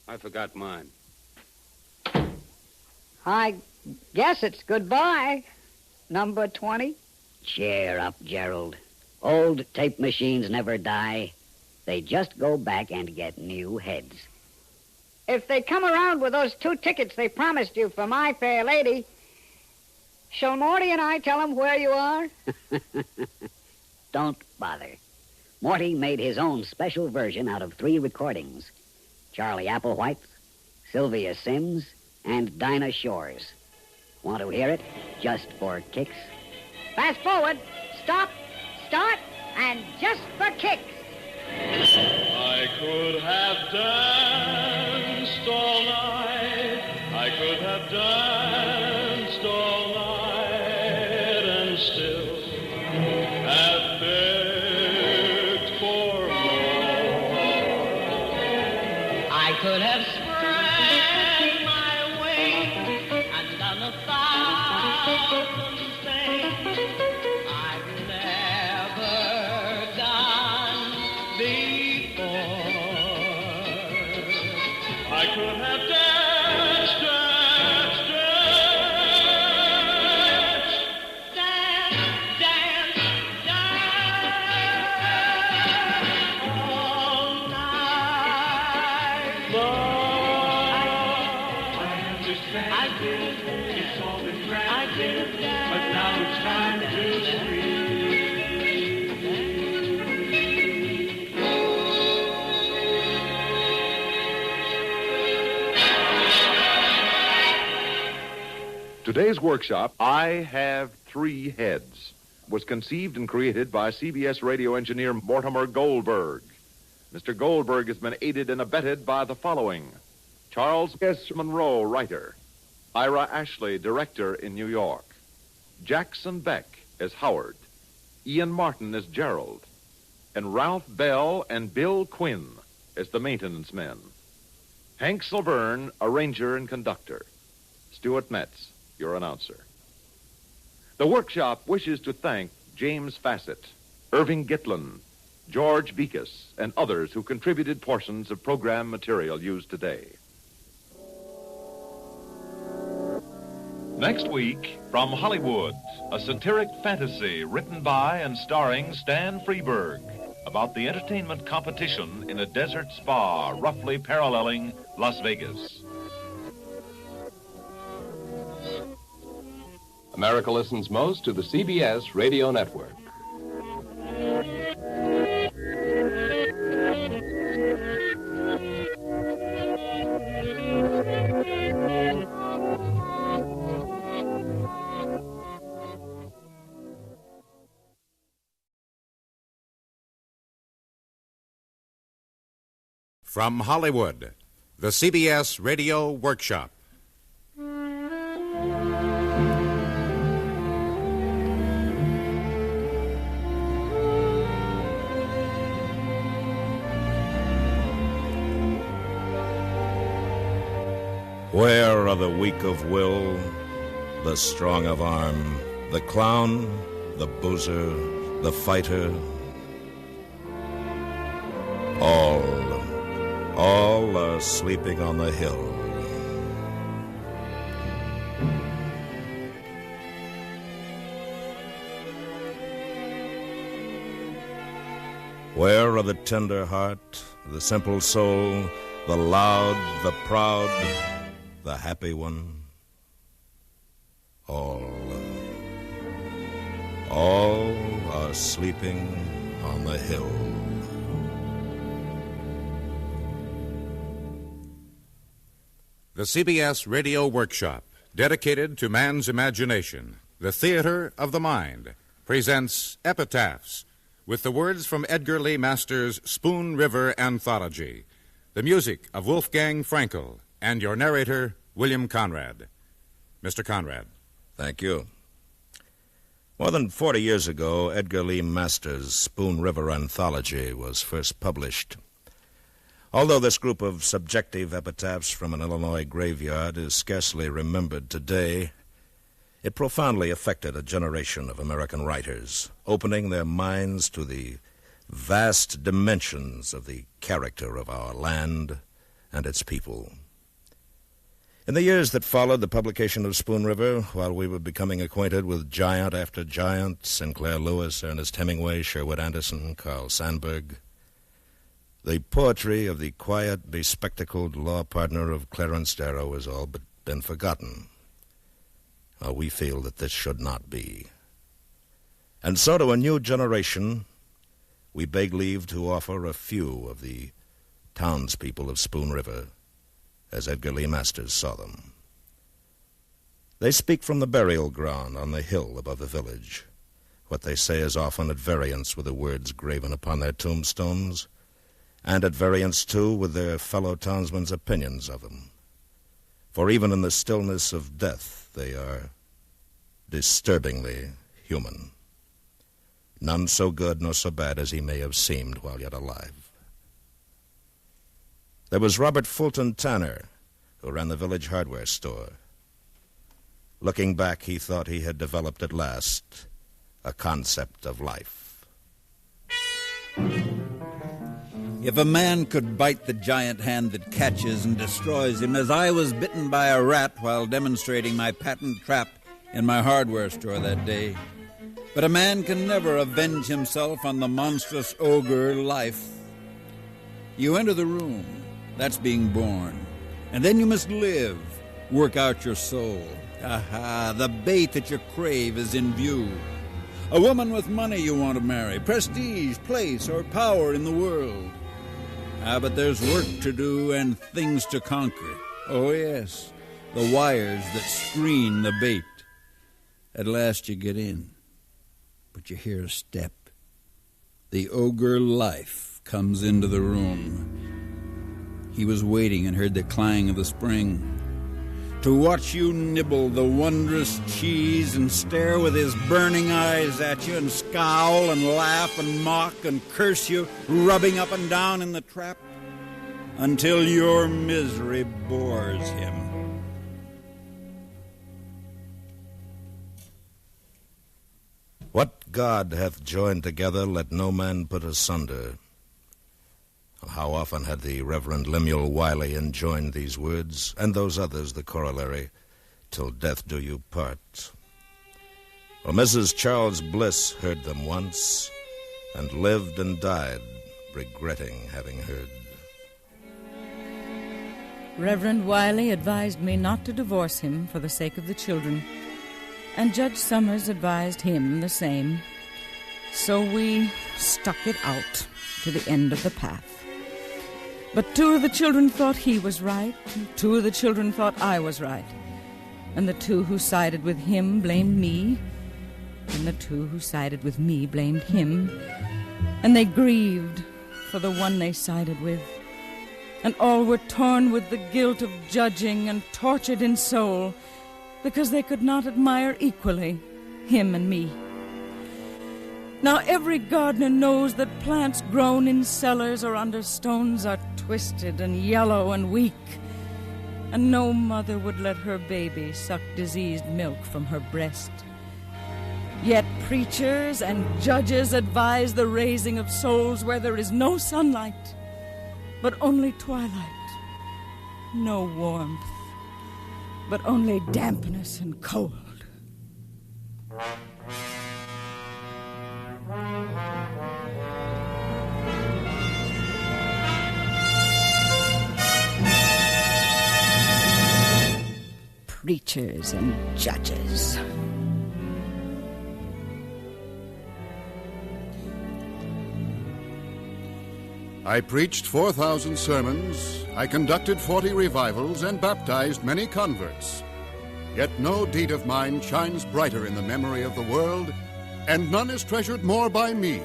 [SPEAKER 6] I forgot mine.
[SPEAKER 17] I guess it's goodbye. Number 20.
[SPEAKER 4] Cheer up, Gerald. Old tape machines never die. They just go back and get new heads.
[SPEAKER 17] If they come around with those 2 tickets they promised you for My Fair Lady, shall Morty and I tell them where you are?
[SPEAKER 4] Don't bother. Morty made his own special version out of 3 recordings. Charlie Applewhite, Sylvia Sims, and Dinah Shores. Want to hear it? Just for kicks?
[SPEAKER 17] Fast forward, stop, start, and just for kicks.
[SPEAKER 11] I could have danced all night. I could have danced all night and still have begged for more.
[SPEAKER 14] I could have spread my wings
[SPEAKER 24] Today's workshop, I Have Three Heads, was conceived and created by CBS radio engineer Mortimer Goldberg. Mr. Goldberg has been aided and abetted by the following: Charles S. Monroe, writer; Ira Ashley, director in New York; Jackson Beck as Howard; Ian Martin as Gerald; and Ralph Bell and Bill Quinn as the maintenance men. Hank Silverne, arranger and conductor. Stuart Metz, your announcer. The workshop wishes to thank James Fassett, Irving Gitlin, George Bekas, and others who contributed portions of program material used today.
[SPEAKER 2] Next week, from Hollywood, a satiric fantasy written by and starring Stan Freberg about the entertainment competition in a desert spa roughly paralleling Las Vegas.
[SPEAKER 8] America listens most to the CBS Radio Network.
[SPEAKER 24] From Hollywood, the CBS Radio Workshop.
[SPEAKER 14] Where are the weak of will, the strong of arm, the clown, the boozer, the fighter? All are sleeping on the hill. Where are the tender heart, the simple soul, the loud, the proud, the happy one? All are sleeping on the hill.
[SPEAKER 24] The CBS Radio Workshop, dedicated to man's imagination, the theater of the mind, presents Epitaphs, with the words from Edgar Lee Masters' Spoon River Anthology, the music of Wolfgang Frankel, and your narrator, William Conrad. Mr. Conrad.
[SPEAKER 14] Thank you. More than 40 years ago, Edgar Lee Masters' Spoon River Anthology was first published. Although this group of subjective epitaphs from an Illinois graveyard is scarcely remembered today, it profoundly affected a generation of American writers, opening their minds to the vast dimensions of the character of our land and its people. In the years that followed the publication of Spoon River, while we were becoming acquainted with giant after giant, Sinclair Lewis, Ernest Hemingway, Sherwood Anderson, Carl Sandburg, the poetry of the quiet, bespectacled law partner of Clarence Darrow has all but been forgotten. We feel that this should not be. And so to a new generation, we beg leave to offer a few of the townspeople of Spoon River, as Edgar Lee Masters saw them. They speak from the burial ground on the hill above the village. What they say is often at variance with the words graven upon their tombstones, and at variance, too, with their fellow townsmen's opinions of them. For even in the stillness of death, they are disturbingly human. None so good nor so bad as he may have seemed while yet alive. There was Robert Fulton Tanner, who ran the village hardware store. Looking back, he thought he had developed at last a concept of life.
[SPEAKER 19] If a man could bite the giant hand that catches and destroys him, as I was bitten by a rat while demonstrating my patent trap in my hardware store that day, but a man can never avenge himself on the monstrous ogre life. You enter the room, that's being born, and then you must live, work out your soul. Aha, the bait that you crave is in view. A woman with money you want to marry, prestige, place, or power in the world. But there's work to do and things to conquer. Oh, yes, the wires that screen the bait. At last you get in, but you hear a step. The ogre life comes into the room. He was waiting and heard the clang of the spring. To watch you nibble the wondrous cheese and stare with his burning eyes at you and scowl and laugh and mock and curse you, rubbing up and down in the trap until your misery bores him.
[SPEAKER 14] What God hath joined together, let no man put asunder. How often had the Reverend Lemuel Wiley enjoined these words, and those others, the corollary, till death do you part. Well, Mrs. Charles Bliss heard them once, and lived and died, regretting having heard.
[SPEAKER 20] Reverend Wiley advised me not to divorce him for the sake of the children, and Judge Summers advised him the same. So we stuck it out to the end of the path. But 2 of the children thought he was right, and 2 of the children thought I was right. And the 2 who sided with him blamed me, and the 2 who sided with me blamed him. And they grieved for the one they sided with. And all were torn with the guilt of judging and tortured in soul, because they could not admire equally him and me. Now every gardener knows that plants grown in cellars or under stones are twisted and yellow and weak, and no mother would let her baby suck diseased milk from her breast. Yet preachers and judges advise the raising of souls where there is no sunlight, but only twilight, no warmth, but only dampness and cold. Preachers and judges.
[SPEAKER 21] I preached 4,000 sermons, I conducted 40 revivals, and baptized many converts. Yet no deed of mine shines brighter in the memory of the world, and none is treasured more by me.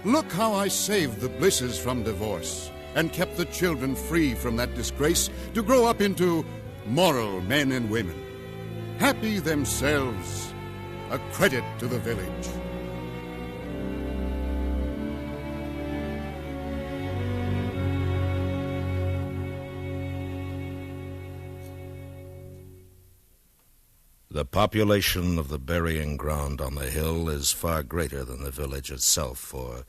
[SPEAKER 21] Look how I saved the Blisses from divorce, and kept the children free from that disgrace to grow up into moral men and women, happy themselves, a credit to the village.
[SPEAKER 14] The population of the burying ground on the hill is far greater than the village itself, for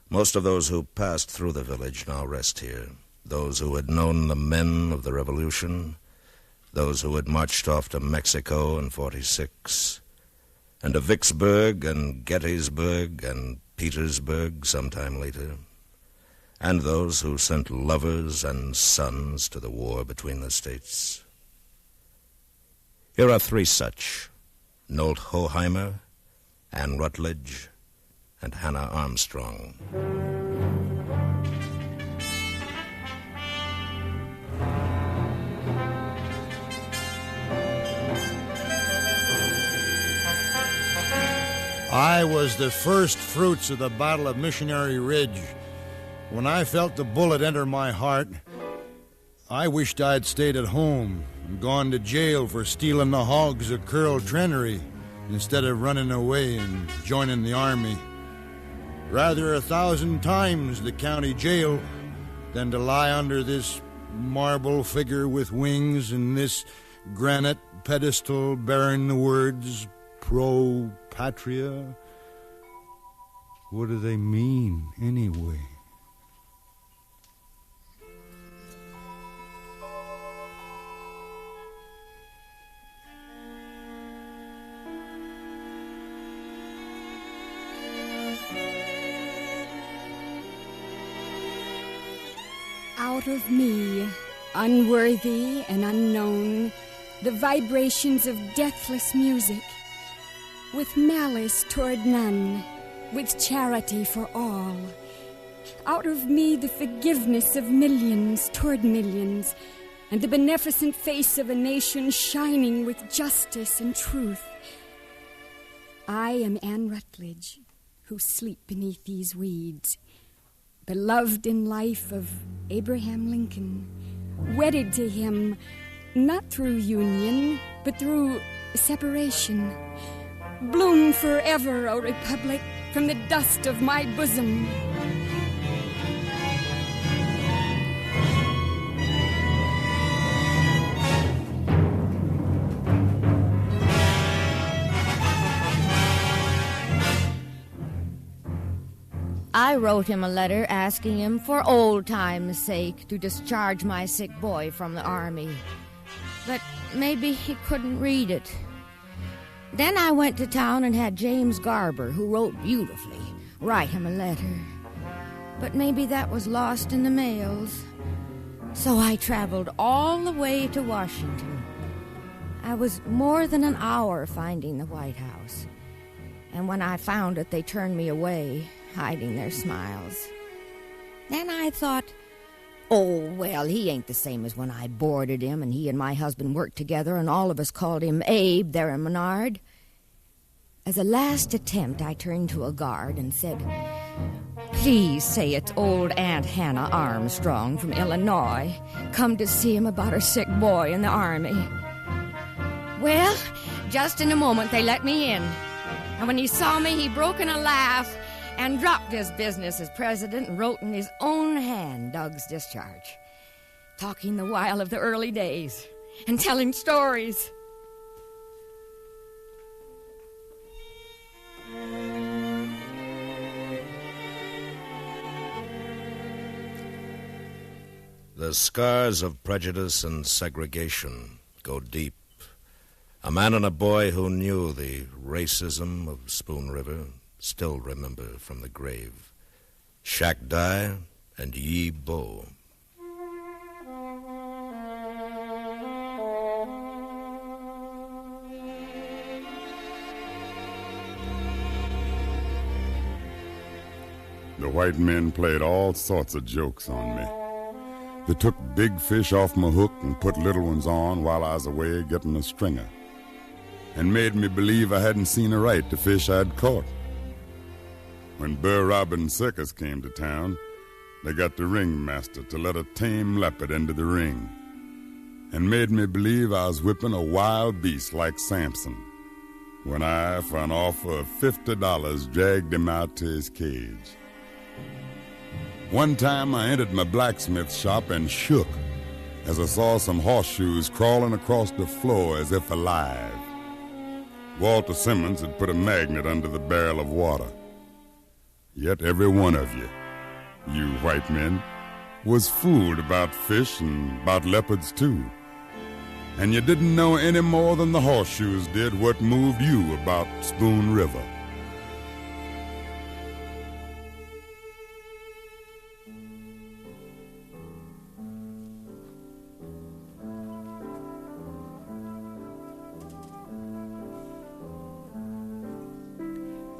[SPEAKER 14] most of those who passed through the village now rest here. Those who had known the men of the Revolution, those who had marched off to Mexico in '46, and to Vicksburg and Gettysburg and Petersburg sometime later, and those who sent lovers and sons to the war between the states. Here are 3 such: Nolt Hoheimer, Anne Rutledge, and Hannah Armstrong.
[SPEAKER 22] I was the first fruits of the Battle of Missionary Ridge. When I felt the bullet enter my heart, I wished I'd stayed at home and gone to jail for stealing the hogs of Curl Trenery instead of running away and joining the army. Rather 1,000 times the county jail than to lie under this marble figure with wings and this granite pedestal bearing the words Pro Patria. What do they mean, anyway?
[SPEAKER 9] Out of me, unworthy and unknown, the vibrations of deathless music, with malice toward none, with charity for all. Out of me, the forgiveness of millions toward millions, and the beneficent face of a nation shining with justice and truth. I am Anne Rutledge, who sleep beneath these weeds, beloved in life of Abraham Lincoln, wedded to him not through union, but through separation. Bloom forever, O Republic, from the dust of my bosom.
[SPEAKER 13] I wrote him a letter asking him for old time's sake to discharge my sick boy from the army. But maybe he couldn't read it. Then I went to town and had James Garber, who wrote beautifully, write him a letter. But maybe that was lost in the mails. So I traveled all the way to Washington. I was more than an hour finding the White House. And when I found it, they turned me away, hiding their smiles. Then I thought, oh, well, he ain't the same as when I boarded him and he and my husband worked together and all of us called him Abe there in Menard. As a last attempt, I turned to a guard and said, please say it's old Aunt Hannah Armstrong from Illinois, come to see him about her sick boy in the army. Well, just in a moment they let me in. And when he saw me, he broke in a laugh and dropped his business as president and wrote in his own hand Doug's discharge, talking the while of the early days and telling stories.
[SPEAKER 14] The scars of prejudice and segregation go deep. A man and a boy who knew the racism of Spoon River still remember from the grave. Shack Dye and Yi Bo.
[SPEAKER 21] The white men played all sorts of jokes on me. They took big fish off my hook and put little ones on while I was away getting a stringer, and made me believe I hadn't seen aright the fish I'd caught. When Burr Robbins' circus came to town, they got the ringmaster to let a tame leopard into the ring, and made me believe I was whipping a wild beast like Samson, when I, for an offer of $50, dragged him out to his cage. One time I entered my blacksmith shop and shook as I saw some horseshoes crawling across the floor as if alive. Walter Simmons had put a magnet under the barrel of water. Yet every one of you, you white men, was fooled about fish and about leopards too. And you didn't know any more than the horseshoes did what moved you about Spoon River.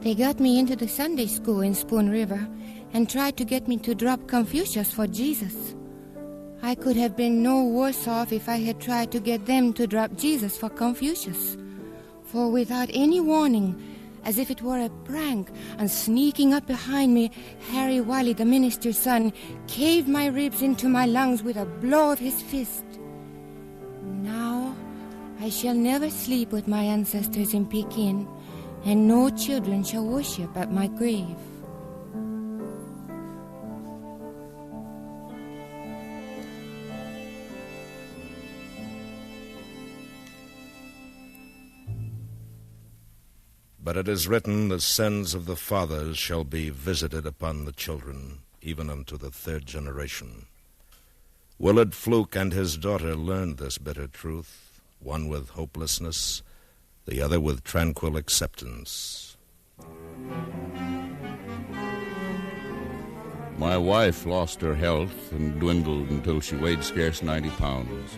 [SPEAKER 13] They got me into the Sunday school in Spoon River and tried to get me to drop Confucius for Jesus. I could have been no worse off if I had tried to get them to drop Jesus for Confucius. For without any warning, as if it were a prank, and sneaking up behind me, Harry Wiley, the minister's son, caved my ribs into my lungs with a blow of his fist. Now I shall never sleep with my ancestors in Pekin, and no children shall worship at my grave.
[SPEAKER 14] But it is written, the sins of the fathers shall be visited upon the children, even unto the third generation. Willard Fluke and his daughter learned this bitter truth, one with hopelessness, the other with tranquil acceptance.
[SPEAKER 3] My wife lost her health and dwindled until she weighed scarce 90 pounds.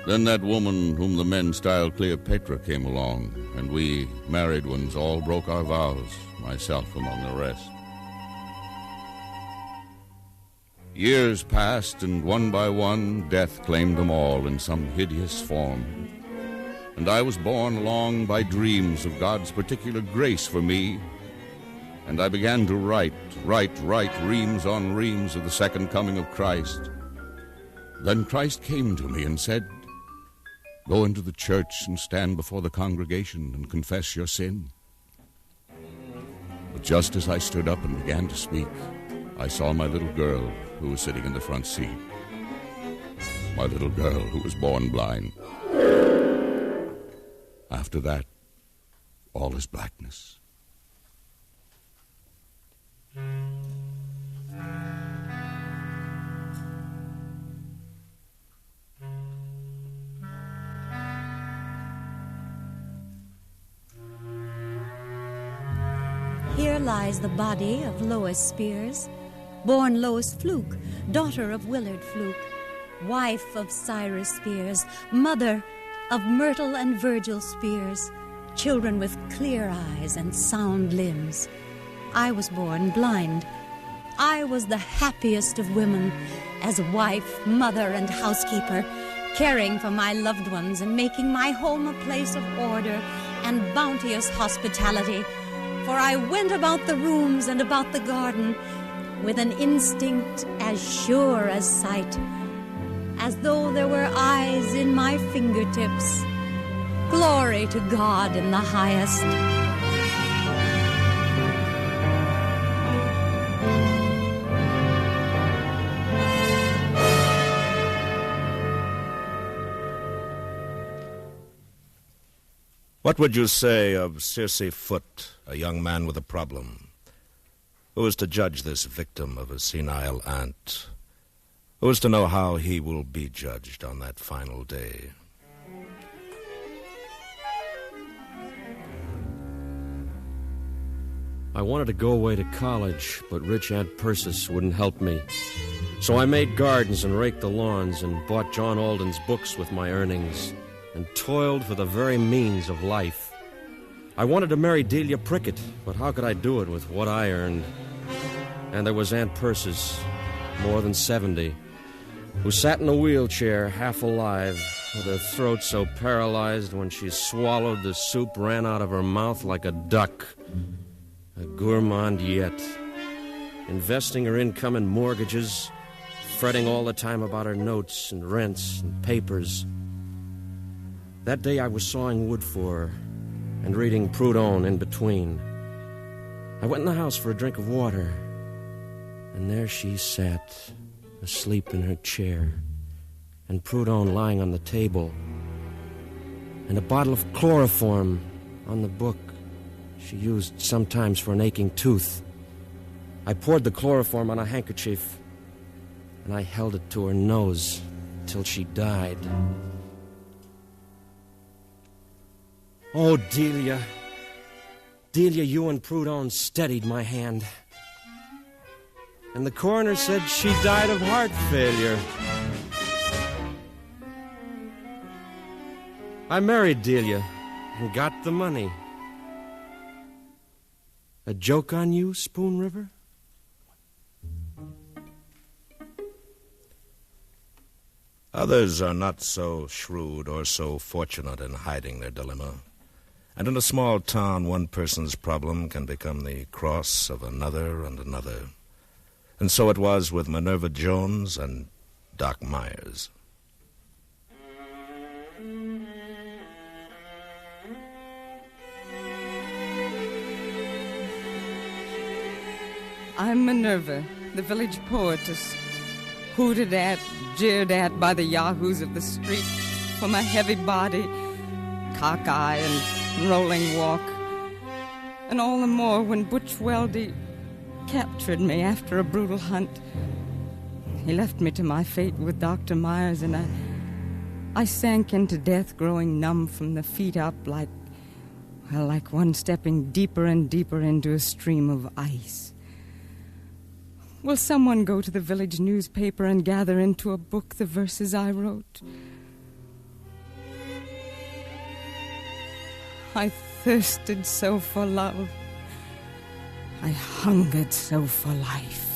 [SPEAKER 3] Then that woman whom the men styled Cleopatra came along, and we married ones all broke our vows, myself among the rest. Years passed, and one by one death claimed them all in some hideous form. And I was borne along by dreams of God's particular grace for me, and I began to write reams on reams of the second coming of Christ. Then Christ came to me and said, "Go into the church and stand before the congregation and confess your sin." But just as I stood up and began to speak, I saw my little girl who was sitting in the front seat. My little girl who was born blind. After that, all is blackness.
[SPEAKER 5] Here lies the body of Lois Spears, born Lois Fluke, daughter of Willard Fluke, wife of Cyrus Spears, mother of Myrtle and Virgil Spears, children with clear eyes and sound limbs. I was born blind. I was the happiest of women, as wife, mother, and housekeeper, caring for my loved ones and making my home a place of order and bounteous hospitality. For I went about the rooms and about the garden with an instinct as sure as sight, as though there were eyes in my fingertips. Glory to God in the highest.
[SPEAKER 14] What would you say of Circe Foote, a young man with a problem? Who is to judge this victim of a senile aunt? Who is to know how he will be judged on that final day?
[SPEAKER 16] I wanted to go away to college, but rich Aunt Persis wouldn't help me. So I made gardens and raked the lawns and bought John Alden's books with my earnings and toiled for the very means of life. I wanted to marry Delia Prickett, but how could I do it with what I earned? And there was Aunt Persis, more than 70, who sat in a wheelchair, half alive, with her throat so paralyzed when she swallowed the soup ran out of her mouth like a duck. A gourmand yet, investing her income in mortgages, fretting all the time about her notes and rents and papers. That day I was sawing wood for her and reading Proudhon in between. I went in the house for a drink of water, and there she sat, asleep in her chair, and Proudhon lying on the table, and a bottle of chloroform on the book she used sometimes for an aching tooth. I poured the chloroform on a handkerchief, and I held it to her nose till she died. Oh, Delia. Delia, you and Proudhon steadied my hand. And the coroner said she died of heart failure. I married Delia and got the money. A joke on you, Spoon River?
[SPEAKER 14] Others are not so shrewd or so fortunate in hiding their dilemma. And in a small town, one person's problem can become the cross of another and another. And so it was with Minerva Jones and Doc Myers.
[SPEAKER 20] I'm Minerva, the village poetess, hooted at, jeered at by the yahoos of the street for my heavy body, cockeye, and rolling walk. And all the more when Butch Weldy captured me after a brutal hunt. He left me to my fate with Dr. Myers, and I sank into death, growing numb from the feet up like one stepping deeper and deeper into a stream of ice. Will someone go to the village newspaper and gather into a book the verses I wrote? I thirsted so for love. I hungered so for life.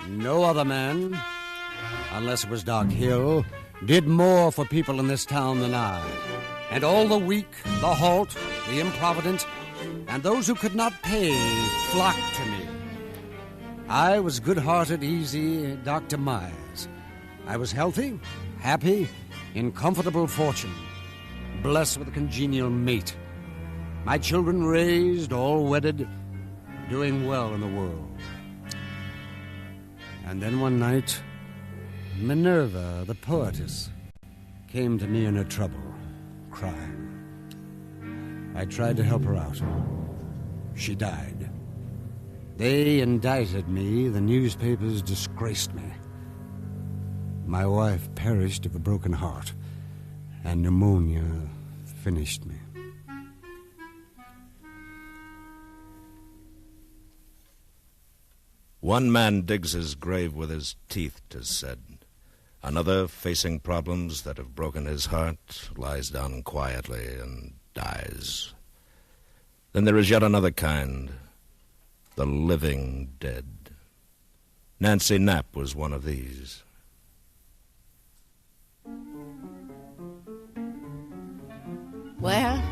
[SPEAKER 1] No other man, unless it was Doc Hill, did more for people in this town than I. And all the weak, the halt, the improvident, and those who could not pay flocked to me. I was good-hearted, easy Dr. Myers. I was healthy, happy, in comfortable fortune, blessed with a congenial mate. My children raised, all wedded, doing well in the world. And then one night, Minerva, the poetess, came to me in her trouble, crying. I tried to help her out. She died. They indicted me, the newspapers disgraced me. My wife perished of a broken heart, and pneumonia finished me.
[SPEAKER 14] One man digs his grave with his teeth, 'tis said. Another, facing problems that have broken his heart, lies down quietly and dies. Then there is yet another kind, the living dead. Nancy Knapp was one of these.
[SPEAKER 13] Well,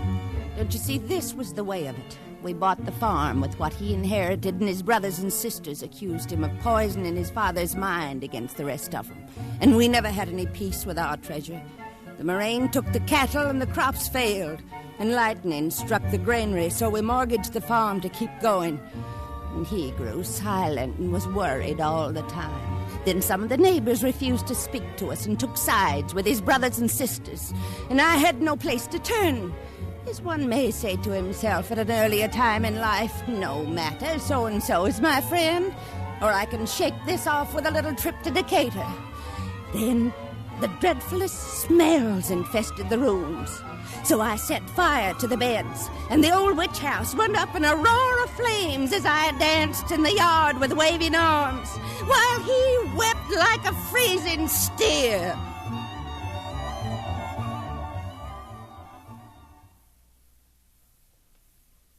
[SPEAKER 13] don't you see, this was the way of it. We bought the farm with what he inherited, and his brothers and sisters accused him of poisoning his father's mind against the rest of them. And we never had any peace with our treasure. The murrain took the cattle and the crops failed, and lightning struck the granary, so we mortgaged the farm to keep going. And he grew silent and was worried all the time. Then some of the neighbors refused to speak to us and took sides with his brothers and sisters, and I had no place to turn. As one may say to himself at an earlier time in life, no matter, so-and-so is my friend, or I can shake this off with a little trip to Decatur. Then the dreadfulest smells infested the rooms. So I set fire to the beds, and the old witch house went up in a roar of flames as I danced in the yard with waving arms, while he wept like a freezing steer.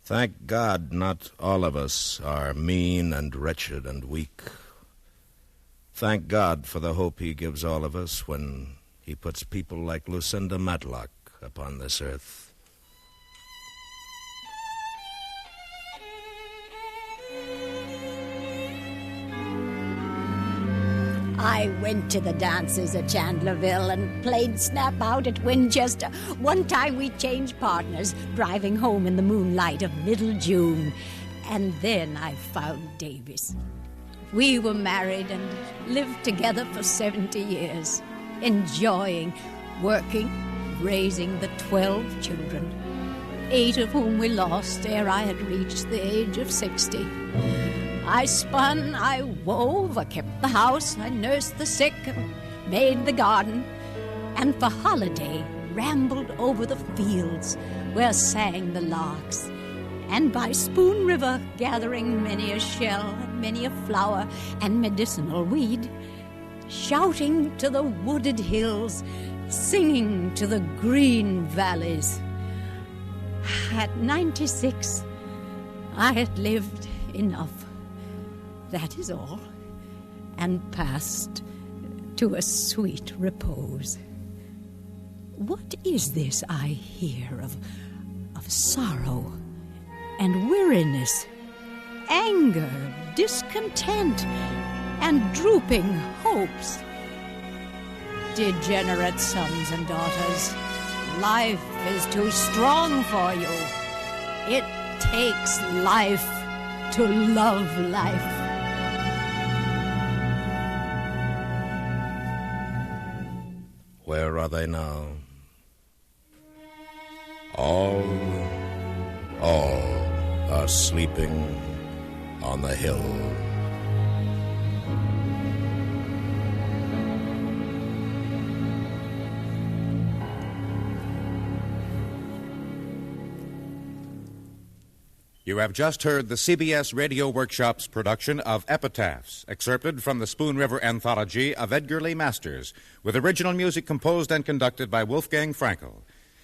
[SPEAKER 14] Thank God not all of us are mean and wretched and weak. Thank God for the hope he gives all of us when he puts people like Lucinda Matlock upon this earth.
[SPEAKER 7] I went to the dances at Chandlerville and played Snap Out at Winchester. One time we changed partners, driving home in the moonlight of middle June. And then I found Davis. We were married and lived together for 70 years, enjoying, working, raising the 12 children, 8 of whom we lost ere I had reached the age of 60. I spun, I wove, I kept the house, I nursed the sick, and made the garden, and for holiday rambled over the fields where sang the larks, and by Spoon River gathering many a shell and many a flower and medicinal weed, shouting to the wooded hills, singing to the green valleys. At 96, I had lived enough. That is all, and passed to a sweet repose. What is this I hear of sorrow and weariness, anger, discontent, and drooping hopes? Degenerate sons and daughters, life is too strong for you. It takes life to love life.
[SPEAKER 14] Where are they now? All are sleeping on the hill.
[SPEAKER 10] You have just heard the CBS Radio Workshop's production of Epitaphs, excerpted from the Spoon River Anthology of Edgar Lee Masters, with original music composed and conducted by Wolfgang Frankel.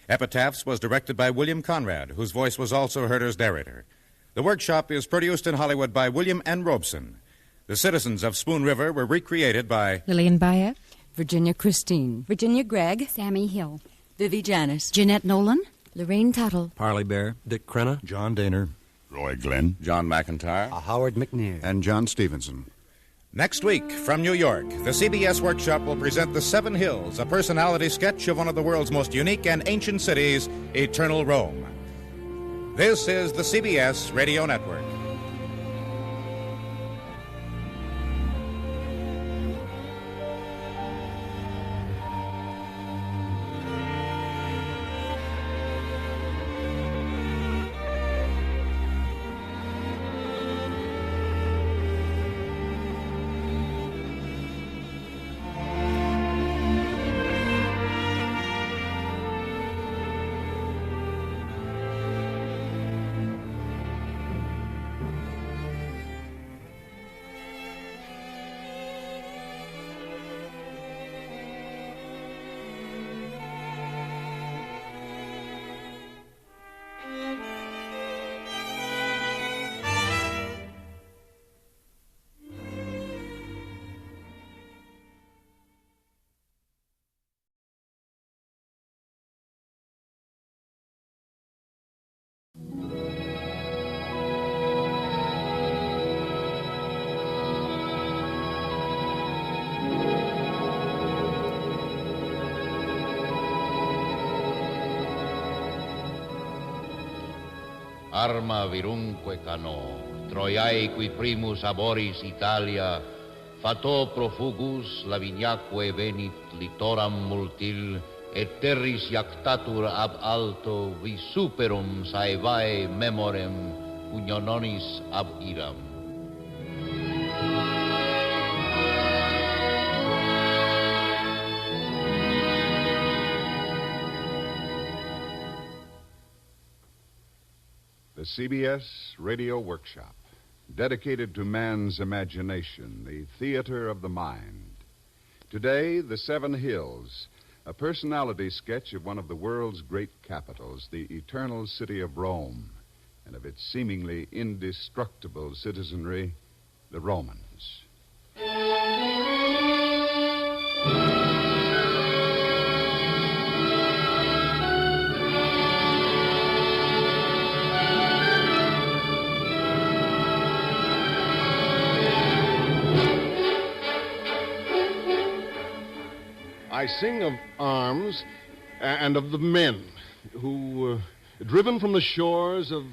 [SPEAKER 10] Epitaphs was directed by William Conrad, whose voice was also heard as narrator. The workshop is produced in Hollywood by William N. Robeson. The citizens of Spoon River were recreated by
[SPEAKER 20] Lillian Bayer, Virginia Christine, Virginia Gregg,
[SPEAKER 9] Sammy Hill,
[SPEAKER 20] Vivi Janis,
[SPEAKER 5] Jeanette Nolan,
[SPEAKER 13] Lorraine Tuttle,
[SPEAKER 22] Parley Bear, Dick Crenna, John Daner,
[SPEAKER 21] Roy Glenn,
[SPEAKER 3] John McIntyre,
[SPEAKER 1] Howard McNear,
[SPEAKER 21] and John Stevenson.
[SPEAKER 10] Next week, from New York, the CBS Workshop will present The Seven Hills, a personality sketch of one of the world's most unique and ancient cities, Eternal Rome. This is the CBS Radio Network.
[SPEAKER 12] Arma virumque cano, Troiae qui primus aboris Italia, fato profugus Laviniaque venit littoram multil, et terris iactatur ab alto vi superum saevae memorem puniononis ab iram.
[SPEAKER 24] The CBS Radio Workshop, dedicated to man's imagination, the theater of the mind. Today, The Seven Hills, a personality sketch of one of the world's great capitals, the eternal city of Rome, and of its seemingly indestructible citizenry, the Romans.
[SPEAKER 18] I sing of arms and of the men who, driven from the shores of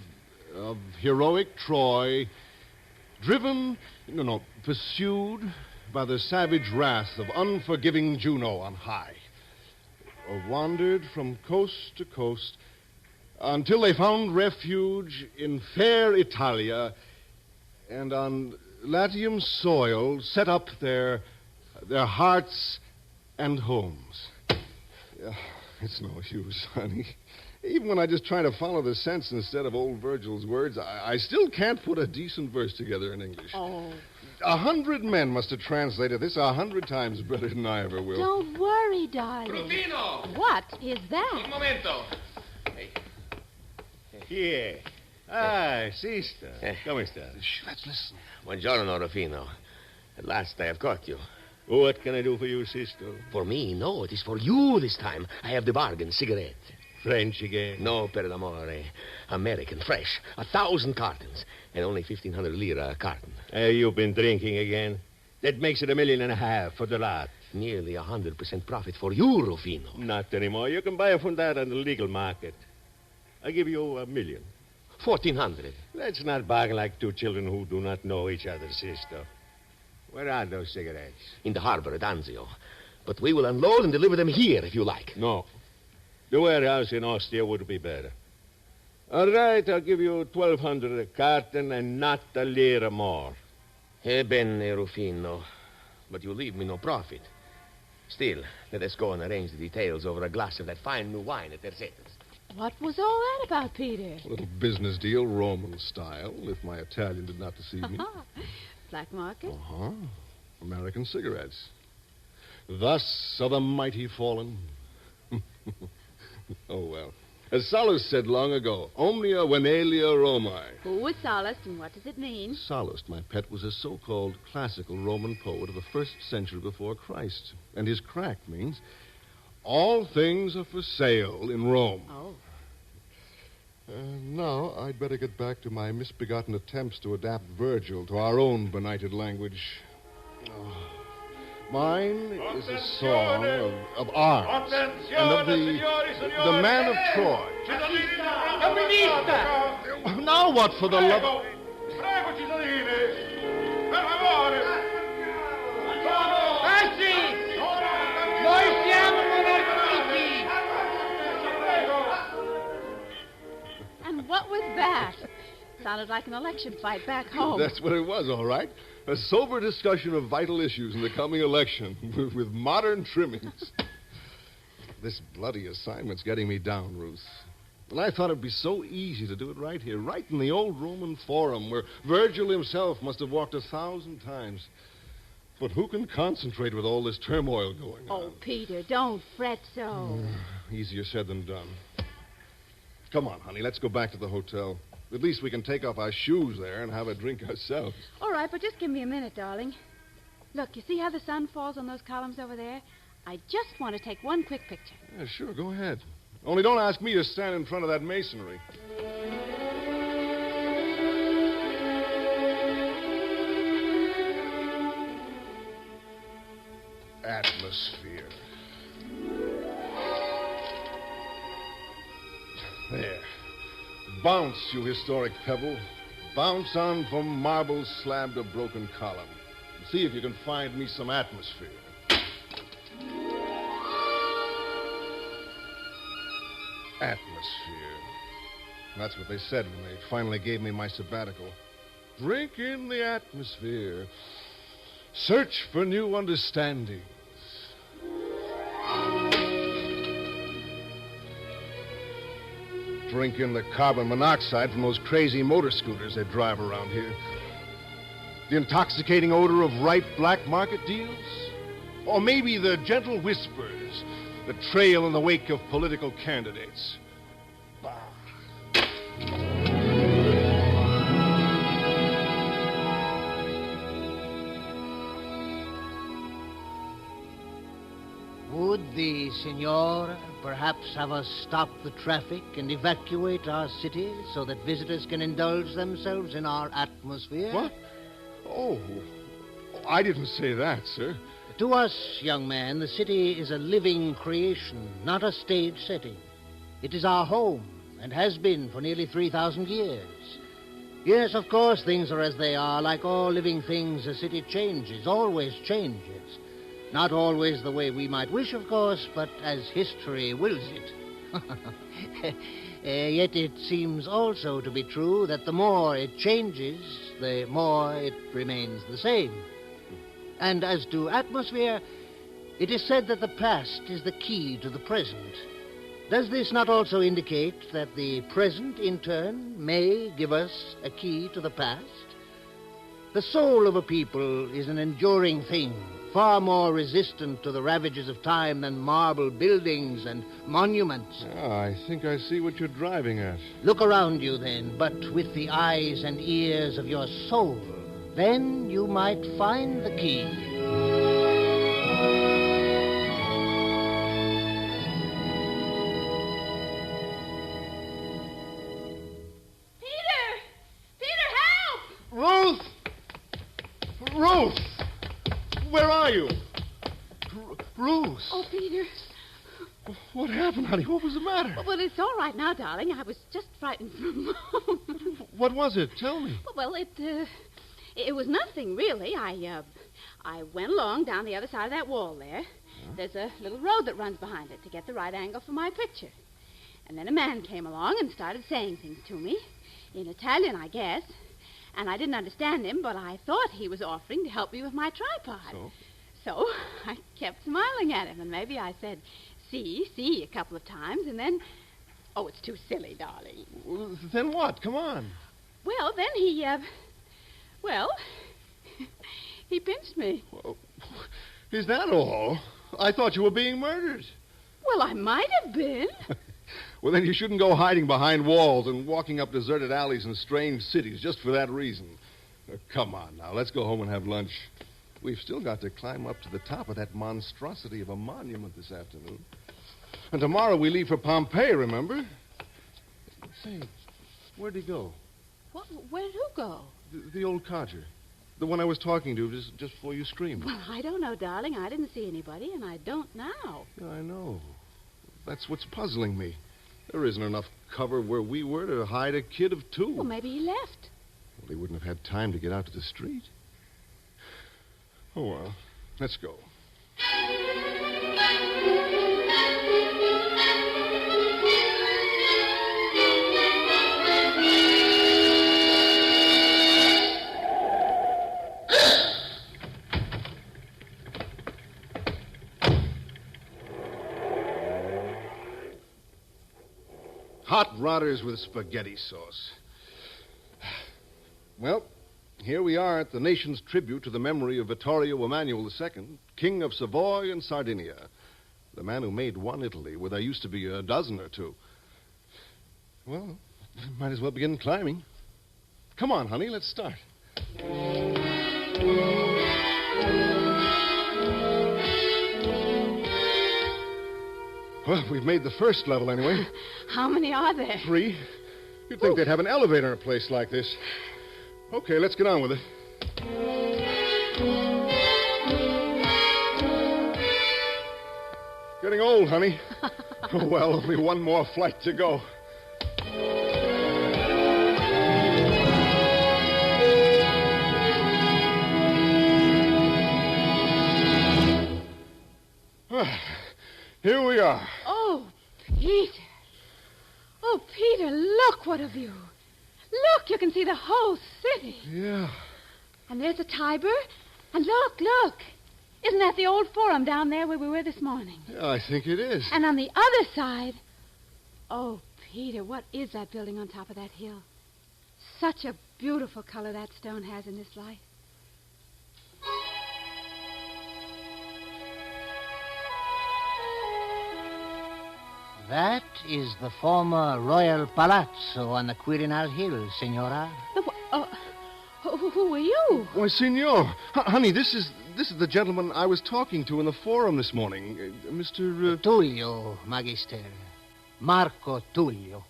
[SPEAKER 18] heroic Troy, pursued by the savage wrath of unforgiving Juno on high, wandered from coast to coast until they found refuge in fair Italia, and on Latium soil set up their hearts and homes. It's no use, honey. Even when I just try to follow the sense instead of old Virgil's words, I still can't put a decent verse together in English.
[SPEAKER 23] Oh.
[SPEAKER 18] 100 men must have translated this 100 times better than I ever will.
[SPEAKER 23] Don't worry, darling.
[SPEAKER 12] Rufino!
[SPEAKER 23] What is that?
[SPEAKER 12] Un momento.
[SPEAKER 25] Here. Ah, sister. Come sta?
[SPEAKER 18] Let's listen.
[SPEAKER 25] Buongiorno, Rufino. At last I have caught you. What can I do for you, sister? For me? No, it is for you this time. I have the bargain cigarette. French again? No, per l'amore. American, fresh. 1,000 cartons. And only 1,500 lira a carton. You've been drinking again? That makes it $1.5 million for the lot. Nearly 100% profit for you, Rufino. Not anymore. You can buy a from that on the legal market. I give you $1 million. 1,400. Let's not bargain like two children who do not know each other, sister. Where are those cigarettes? In the harbor at Anzio. But we will unload and deliver them here, if you like.
[SPEAKER 18] No. The warehouse in Ostia would be better. All right, I'll give you 1,200 a carton and not a lira more.
[SPEAKER 25] Bene, Rufino. But you leave me no profit. Still, let us go and arrange the details over a glass of that fine new wine at Terzetti's.
[SPEAKER 23] What was all that about, Peter?
[SPEAKER 18] A little business deal, Roman style, if my Italian did not deceive me.
[SPEAKER 23] Black market?
[SPEAKER 18] Uh-huh. American cigarettes. Thus are the mighty fallen. Oh, well. As Sallust said long ago, omnia venelia Romae.
[SPEAKER 23] Who was Sallust, and what does it mean?
[SPEAKER 18] Sallust, my pet, was a so-called classical Roman poet of the 1st century before Christ. And his crack means, all things are for sale in Rome.
[SPEAKER 23] Oh.
[SPEAKER 18] Now, I'd better get back to my misbegotten attempts to adapt Virgil to our own benighted language. Mine is a song of arms and of the man of Troy. Now what for the love...
[SPEAKER 12] Prego, cittadini! Per favore!
[SPEAKER 4] Noi siamo monarchici!
[SPEAKER 23] And what was that? Sounded like an election fight back home.
[SPEAKER 18] That's what it was, all right. A sober discussion of vital issues in the coming election with modern trimmings. This bloody assignment's getting me down, Ruth. And I thought it'd be so easy to do it right here, right in the old Roman Forum, where Virgil himself must have walked 1,000 times. But who can concentrate with all this turmoil going on?
[SPEAKER 23] Oh, Peter, don't fret so.
[SPEAKER 18] Easier said than done. Come on, honey, let's go back to the hotel. At least we can take off our shoes there and have a drink ourselves.
[SPEAKER 23] All right, but just give me a minute, darling. Look, you see how the sun falls on those columns over there? I just want to take one quick picture.
[SPEAKER 18] Yeah, sure, go ahead. Only don't ask me to stand in front of that masonry. Atmosphere. There. Bounce, you historic pebble. Bounce on from marble slab to broken column. And see if you can find me some atmosphere. Atmosphere. That's what they said when they finally gave me my sabbatical. Drink in the atmosphere. Search for new understandings. Drink in the carbon monoxide from those crazy motor scooters they drive around here. The intoxicating odor of ripe black market deals? Or maybe the gentle whispers that trail in the wake of political candidates.
[SPEAKER 6] Would the Signor perhaps have us stop the traffic and evacuate our city so that visitors can indulge themselves in our atmosphere?
[SPEAKER 18] What? Oh, I didn't say that, sir.
[SPEAKER 6] To us, young man, the city is a living creation, not a stage setting. It is our home, and has been for nearly 3,000 years. Yes, of course, things are as they are. Like all living things, a city changes, always changes. Not always the way we might wish, of course, but as history wills it. Yet it seems also to be true that the more it changes, the more it remains the same. And as to atmosphere, it is said that the past is the key to the present. Does this not also indicate that the present, in turn, may give us a key to the past? The soul of a people is an enduring thing, far more resistant to the ravages of time than marble buildings and monuments.
[SPEAKER 18] I think I see what you're driving at.
[SPEAKER 6] Look around you, then, but with the eyes and ears of your soul. Then you might find the key.
[SPEAKER 18] Ruth! Ruth! Where are you? Ruth!
[SPEAKER 23] Oh, Peter.
[SPEAKER 18] What happened, honey? What was the matter?
[SPEAKER 23] Well, it's all right now, darling. I was just frightened for a moment.
[SPEAKER 18] What was it? Tell me.
[SPEAKER 23] Well, it was nothing, really. I went along down the other side of that wall there, There's a little road that runs behind it to get the right angle for my picture. And then a man came along and started saying things to me. In Italian, I guess. And I didn't understand him, but I thought he was offering to help me with my tripod. So I kept smiling at him, and maybe I said, see, a couple of times, and then... Oh, it's too silly, darling.
[SPEAKER 18] Well, then what? Come on.
[SPEAKER 23] Well, then he, he pinched me.
[SPEAKER 18] Well, is that all? I thought you were being murdered.
[SPEAKER 23] Well, I might have been.
[SPEAKER 18] Well, then you shouldn't go hiding behind walls and walking up deserted alleys in strange cities just for that reason. Come on now, let's go home and have lunch. We've still got to climb up to the top of that monstrosity of a monument this afternoon. And tomorrow we leave for Pompeii, remember? Say, where'd he go?
[SPEAKER 23] What? Where did who go?
[SPEAKER 18] The old codger. The one I was talking to just before you screamed.
[SPEAKER 23] Well, I don't know, darling. I didn't see anybody, and I don't now.
[SPEAKER 18] Yeah, I know. That's what's puzzling me. There isn't enough cover where we were to hide a kid of 2.
[SPEAKER 23] Well, maybe he left.
[SPEAKER 18] Well, he wouldn't have had time to get out to the street. Oh, well, let's go. Hot rotters with spaghetti sauce. Well, here we are at the nation's tribute to the memory of Vittorio Emanuele II, King of Savoy and Sardinia. The man who made one Italy where there used to be a dozen or 2. Well, might as well begin climbing. Come on, honey, let's start. Well, we've made the first level anyway.
[SPEAKER 23] How many are there?
[SPEAKER 18] 3. You'd think they'd have an elevator in a place like this. Okay, let's get on with it. Getting old, honey. Oh, well, only one more flight to go. Here we are.
[SPEAKER 23] Oh, Peter. Oh, Peter, look, what a view. Look, you can see the whole city.
[SPEAKER 18] Yeah.
[SPEAKER 23] And there's the Tiber. And look. Isn't that the old Forum down there where we were this morning?
[SPEAKER 18] Yeah, I think it is.
[SPEAKER 23] And on the other side... Oh, Peter, what is that building on top of that hill? Such a beautiful color that stone has in this light.
[SPEAKER 6] That is the former Royal Palazzo on the Quirinal Hill, Signora.
[SPEAKER 23] Who are you?
[SPEAKER 18] Why, Signor. Honey, this is the gentleman I was talking to in the Forum this morning. Mr.
[SPEAKER 6] Tullio, Magister. Marco Tullio.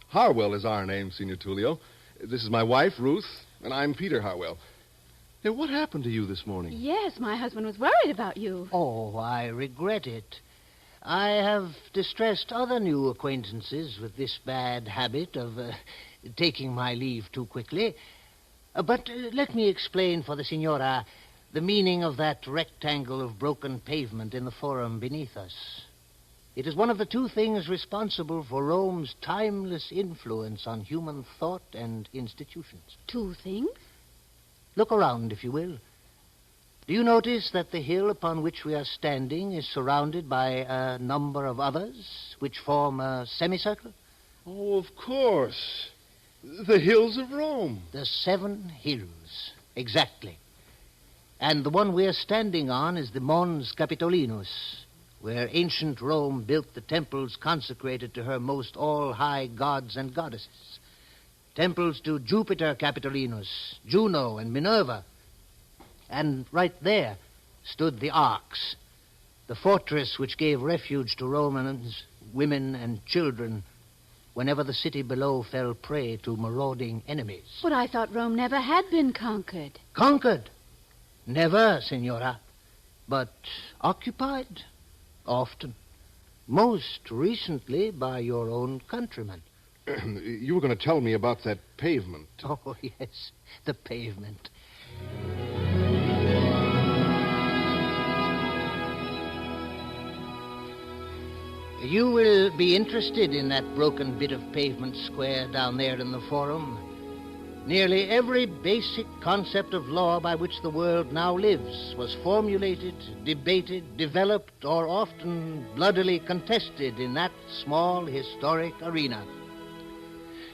[SPEAKER 18] Harwell is our name, Signor Tullio. This is my wife, Ruth, and I'm Peter Harwell. Hey, what happened to you this morning?
[SPEAKER 23] Yes, my husband was worried about you.
[SPEAKER 6] Oh, I regret it. I have distressed other new acquaintances with this bad habit of taking my leave too quickly. But let me explain for the Signora the meaning of that rectangle of broken pavement in the Forum beneath us. It is one of the 2 things responsible for Rome's timeless influence on human thought and institutions.
[SPEAKER 23] 2 things?
[SPEAKER 6] Look around, if you will. Do you notice that the hill upon which we are standing is surrounded by a number of others, which form a semicircle?
[SPEAKER 18] Oh, of course. The hills of Rome.
[SPEAKER 6] The 7 hills, exactly. And the one we're standing on is the Mons Capitolinus, where ancient Rome built the temples consecrated to her most all-high gods and goddesses. Temples to Jupiter Capitolinus, Juno, and Minerva. And right there stood the Arx, the fortress which gave refuge to Romans, women, and children whenever the city below fell prey to marauding enemies.
[SPEAKER 23] But I thought Rome never had been conquered.
[SPEAKER 6] Conquered? Never, Signora. But occupied? Often. Most recently by your own countrymen.
[SPEAKER 18] You were going to tell me about that pavement.
[SPEAKER 6] Oh, yes, the pavement. You will be interested in that broken bit of pavement square down there in the Forum. Nearly every basic concept of law by which the world now lives was formulated, debated, developed, or often bloodily contested in that small historic arena.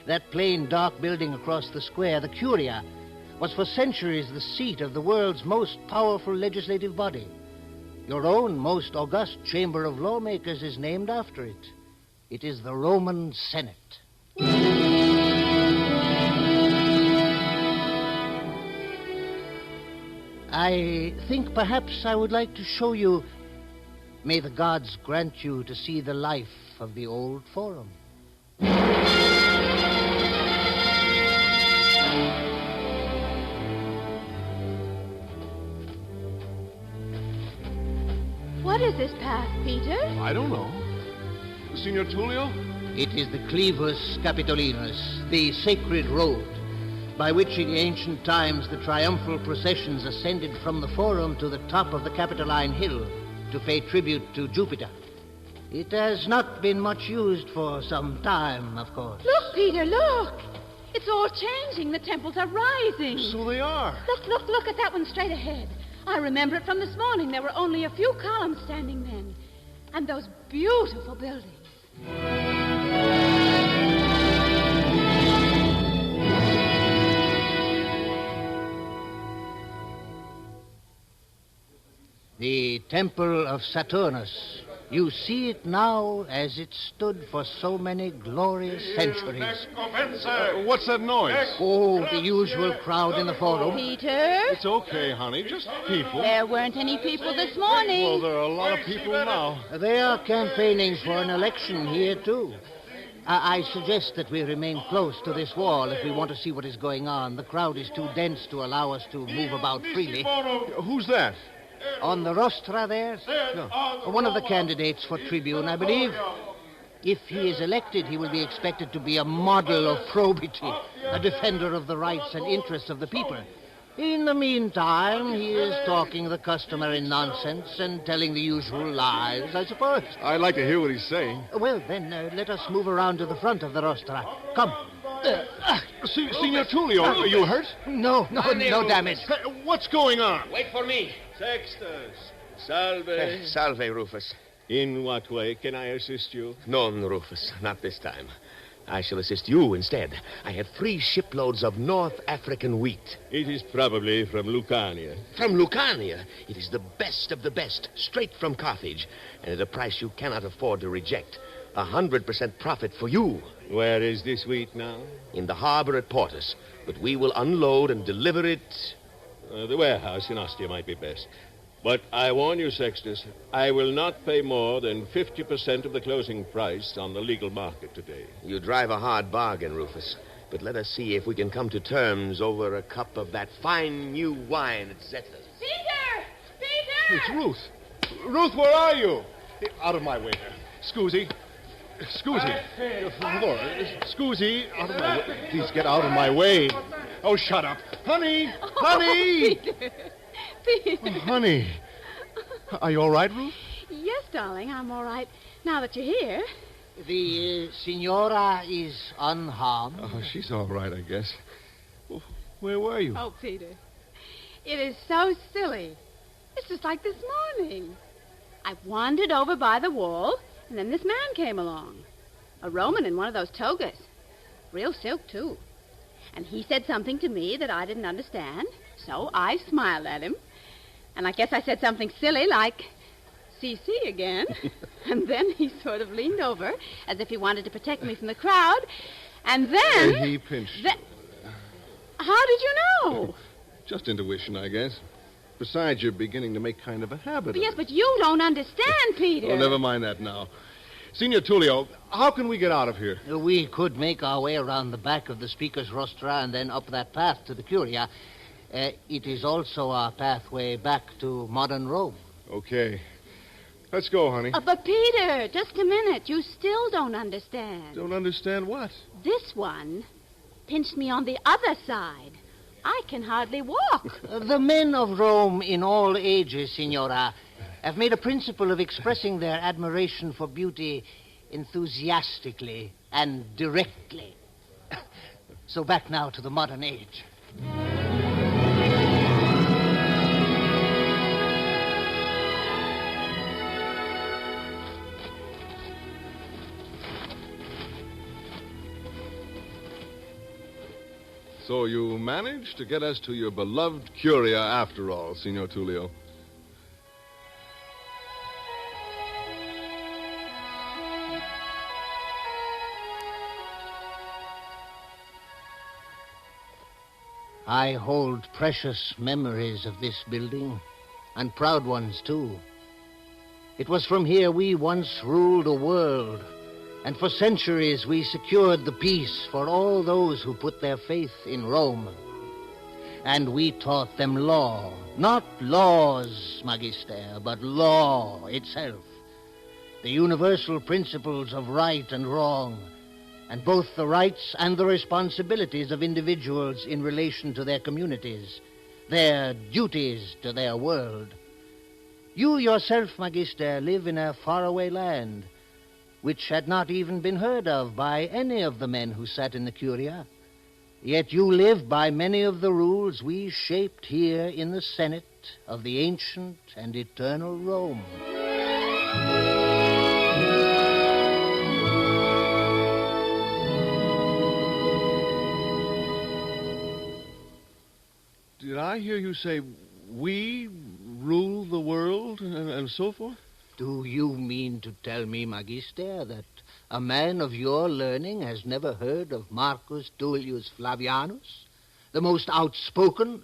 [SPEAKER 6] That plain, dark building across the square, the Curia, was for centuries the seat of the world's most powerful legislative body. Your own most august chamber of lawmakers is named after it. It is the Roman Senate. I think perhaps I would like to show you. May the gods grant you to see the life of the old Forum.
[SPEAKER 23] What is this path, Peter?
[SPEAKER 18] I don't know. Signor Tullio?
[SPEAKER 6] It is the Clivus Capitolinus, the sacred road, by which in ancient times the triumphal processions ascended from the Forum to the top of the Capitoline Hill to pay tribute to Jupiter. It has not been much used for some time, of course.
[SPEAKER 23] Look, Peter, look! It's all changing. The temples are rising.
[SPEAKER 18] So they are.
[SPEAKER 23] Look at that one straight ahead. I remember it from this morning. There were only a few columns standing then. And those beautiful buildings.
[SPEAKER 6] The Temple of Saturnus. You see it now as it stood for so many glorious centuries.
[SPEAKER 18] What's that noise?
[SPEAKER 6] Oh, the usual crowd in the Forum.
[SPEAKER 23] Peter?
[SPEAKER 18] It's okay, honey. Just people.
[SPEAKER 23] There weren't any people this morning.
[SPEAKER 18] Well, there are a lot of people now.
[SPEAKER 6] They are campaigning for an election here, too. I suggest that we remain close to this wall if we want to see what is going on. The crowd is too dense to allow us to move about freely.
[SPEAKER 18] Who's that?
[SPEAKER 6] On the rostra there?
[SPEAKER 18] No.
[SPEAKER 6] One of the candidates for tribune, I believe. If he is elected, he will be expected to be a model of probity, a defender of the rights and interests of the people. In the meantime, he is talking the customary nonsense and telling the usual lies, I suppose.
[SPEAKER 18] I'd like to hear what he's saying.
[SPEAKER 6] Well, then, let us move around to the front of the rostra. Come.
[SPEAKER 18] Signor Tullio, are you hurt?
[SPEAKER 6] No damage.
[SPEAKER 18] What's going on?
[SPEAKER 25] Wait for me.
[SPEAKER 2] Sextus, salve.
[SPEAKER 25] Salve, Rufus.
[SPEAKER 2] In what way can I assist you?
[SPEAKER 25] None, Rufus, not this time. I shall assist you instead. I have 3 shiploads of North African wheat.
[SPEAKER 2] It is probably from Lucania.
[SPEAKER 25] From Lucania? It is the best of the best, straight from Carthage, and at a price you cannot afford to reject. 100% profit for you.
[SPEAKER 2] Where is this wheat now?
[SPEAKER 25] In the harbor at Portus, but we will unload and deliver it.
[SPEAKER 2] The warehouse in Ostia might be best. But I warn you, Sextus, I will not pay more than 50% of the closing price on the legal market today.
[SPEAKER 25] You drive a hard bargain, Rufus. But let us see if we can come to terms over a cup of that fine new wine at Zetta's.
[SPEAKER 23] Peter! Peter!
[SPEAKER 18] It's Ruth. Ruth, where are you? Out of my way there. Scusi. Scusi, out of my way. Please get out of my way. Oh, shut up. Honey! Honey!
[SPEAKER 23] Peter.
[SPEAKER 18] Oh, honey. Are you all right, Ruth?
[SPEAKER 23] Yes, darling, I'm all right. Now that you're here.
[SPEAKER 6] The Signora is unharmed.
[SPEAKER 18] Oh, she's all right, I guess. Well, where were you?
[SPEAKER 23] Oh, Peter. It is so silly. It's just like this morning. I wandered over by the wall, and then this man came along. A Roman in one of those togas. Real silk, too. And he said something to me that I didn't understand, so I smiled at him. And I guess I said something silly like, CC again. And then he sort of leaned over as if he wanted to protect me from the crowd. And then...
[SPEAKER 18] He pinched.
[SPEAKER 23] How did you know?
[SPEAKER 18] Just intuition, I guess. Besides, you're beginning to make kind of a habit of
[SPEAKER 23] Yes,
[SPEAKER 18] it.
[SPEAKER 23] but you don't understand, Peter.
[SPEAKER 18] Oh, never mind that now. Signor Tullio, how can we get out of here?
[SPEAKER 6] We could make our way around the back of the Speaker's rostra and then up that path to the Curia. It is also our pathway back to modern Rome.
[SPEAKER 18] Okay. Let's go, honey.
[SPEAKER 23] But, Peter, just a minute. You still don't understand.
[SPEAKER 18] Don't understand what?
[SPEAKER 23] this one pinched me on the other side. I can hardly walk.
[SPEAKER 6] The men of Rome in all ages, Signora, have made a principle of expressing their admiration for beauty enthusiastically and directly. So back now to the modern age.
[SPEAKER 18] So you managed to get us to your beloved Curia after all, Signor Tullio.
[SPEAKER 6] I hold precious memories of this building, and proud ones, too. It was from here we once ruled the world, and for centuries we secured the peace for all those who put their faith in Rome. And we taught them law, not laws, Magister, but law itself, the universal principles of right and wrong, and both the rights and the responsibilities of individuals in relation to their communities, their duties to their world. You yourself, Magister, live in a faraway land, which had not even been heard of by any of the men who sat in the Curia. Yet you live by many of the rules we shaped here in the Senate of the ancient and eternal Rome.
[SPEAKER 18] Did I hear you say we rule the world and so forth?
[SPEAKER 6] Do you mean to tell me, Magister, that a man of your learning has never heard of Marcus Tullius Flavianus, the most outspoken,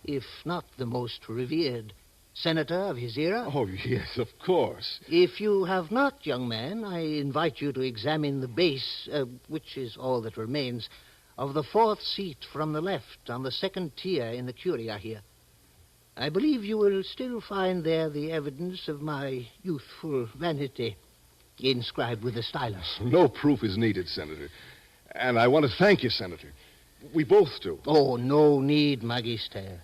[SPEAKER 6] if not the most revered, senator of his era?
[SPEAKER 18] Oh, yes, of course.
[SPEAKER 6] If you have not, young man, I invite you to examine the base, which is all that remains, of the fourth seat from the left on the second tier in the Curia here. I believe you will still find there the evidence of my youthful vanity, inscribed with a stylus.
[SPEAKER 18] No proof is needed, Senator. And I want to thank you, Senator. We both do.
[SPEAKER 6] Oh, no need, Magister.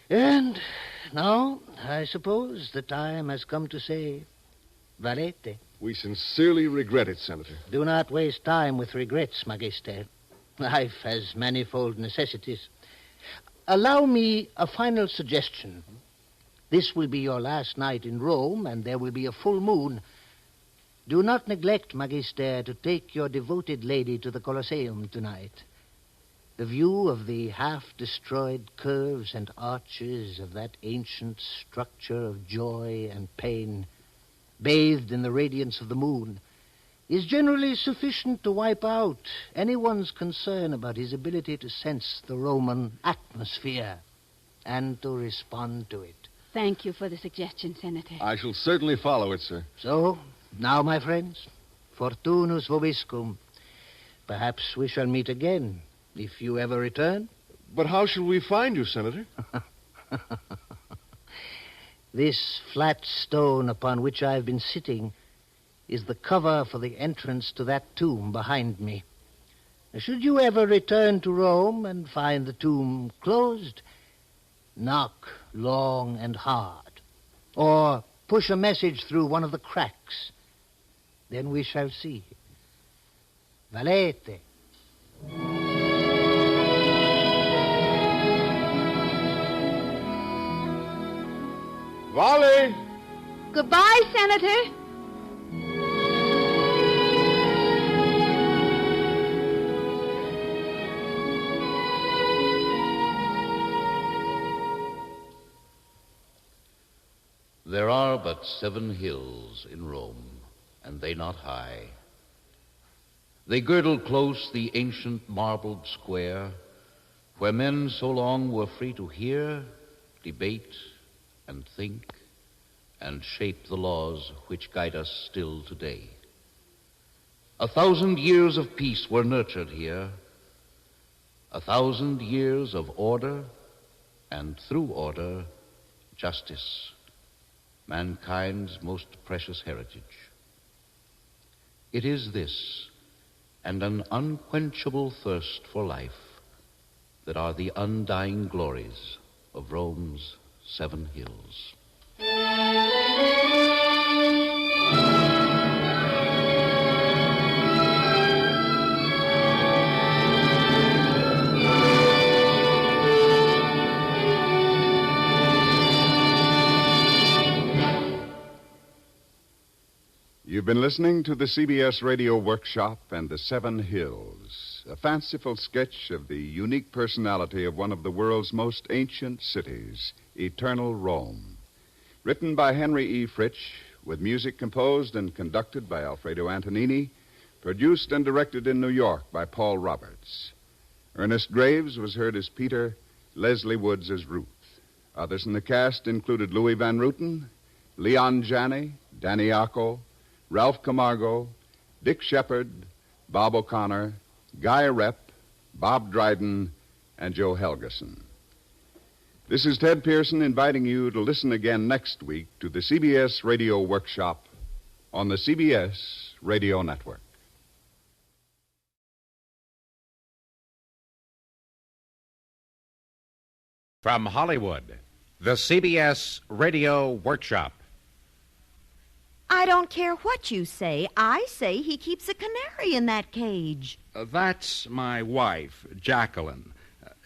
[SPEAKER 6] And now, I suppose the time has come to say, valete.
[SPEAKER 18] We sincerely regret it, Senator.
[SPEAKER 6] Do not waste time with regrets, Magister. Life has manifold necessities. Allow me a final suggestion. This will be your last night in Rome, and there will be a full moon. Do not neglect, Magister, to take your devoted lady to the Colosseum tonight. The view of the half-destroyed curves and arches of that ancient structure of joy and pain, bathed in the radiance of the moon, is generally sufficient to wipe out anyone's concern about his ability to sense the Roman atmosphere and to respond to it.
[SPEAKER 23] Thank you for the suggestion, Senator.
[SPEAKER 18] I shall certainly follow it, sir.
[SPEAKER 6] So, now, my friends, fortunus vobiscum. Perhaps we shall meet again, if you ever return.
[SPEAKER 18] But how shall we find you, Senator?
[SPEAKER 6] This flat stone upon which I've been sitting is the cover for the entrance to that tomb behind me. Should you ever return to Rome and find the tomb closed, knock long and hard, or push a message through one of the cracks. Then we shall see. Valete.
[SPEAKER 18] Vale!
[SPEAKER 23] Goodbye, Senator.
[SPEAKER 8] There are but 7 hills in Rome, and they not high. They girdle close the ancient marbled square, where men so long were free to hear, debate, and think, and shape the laws which guide us still today. 1,000 years of peace were nurtured here, 1,000 years of order, and through order, justice, mankind's most precious heritage. It is this, and an unquenchable thirst for life that are the undying glories of Rome's 7 hills.
[SPEAKER 24] You've been listening to the CBS Radio Workshop and the 7 Hills, a fanciful sketch of the unique personality of one of the world's most ancient cities, eternal Rome. Written by Henry E. Fritsch, with music composed and conducted by Alfredo Antonini, produced and directed in New York by Paul Roberts. Ernest Graves was heard as Peter, Leslie Woods as Ruth. Others in the cast included Louis Van Ruten, Leon Janney, Danny Acco, Ralph Camargo, Dick Shepard, Bob O'Connor, Guy Rep, Bob Dryden, and Joe Helgeson. This is Ted Pearson inviting you to listen again next week to the CBS Radio Workshop on the CBS Radio Network.
[SPEAKER 10] From Hollywood, the CBS Radio Workshop.
[SPEAKER 11] I don't care what you say. I say he keeps a canary in that cage.
[SPEAKER 15] That's my wife, Jacqueline.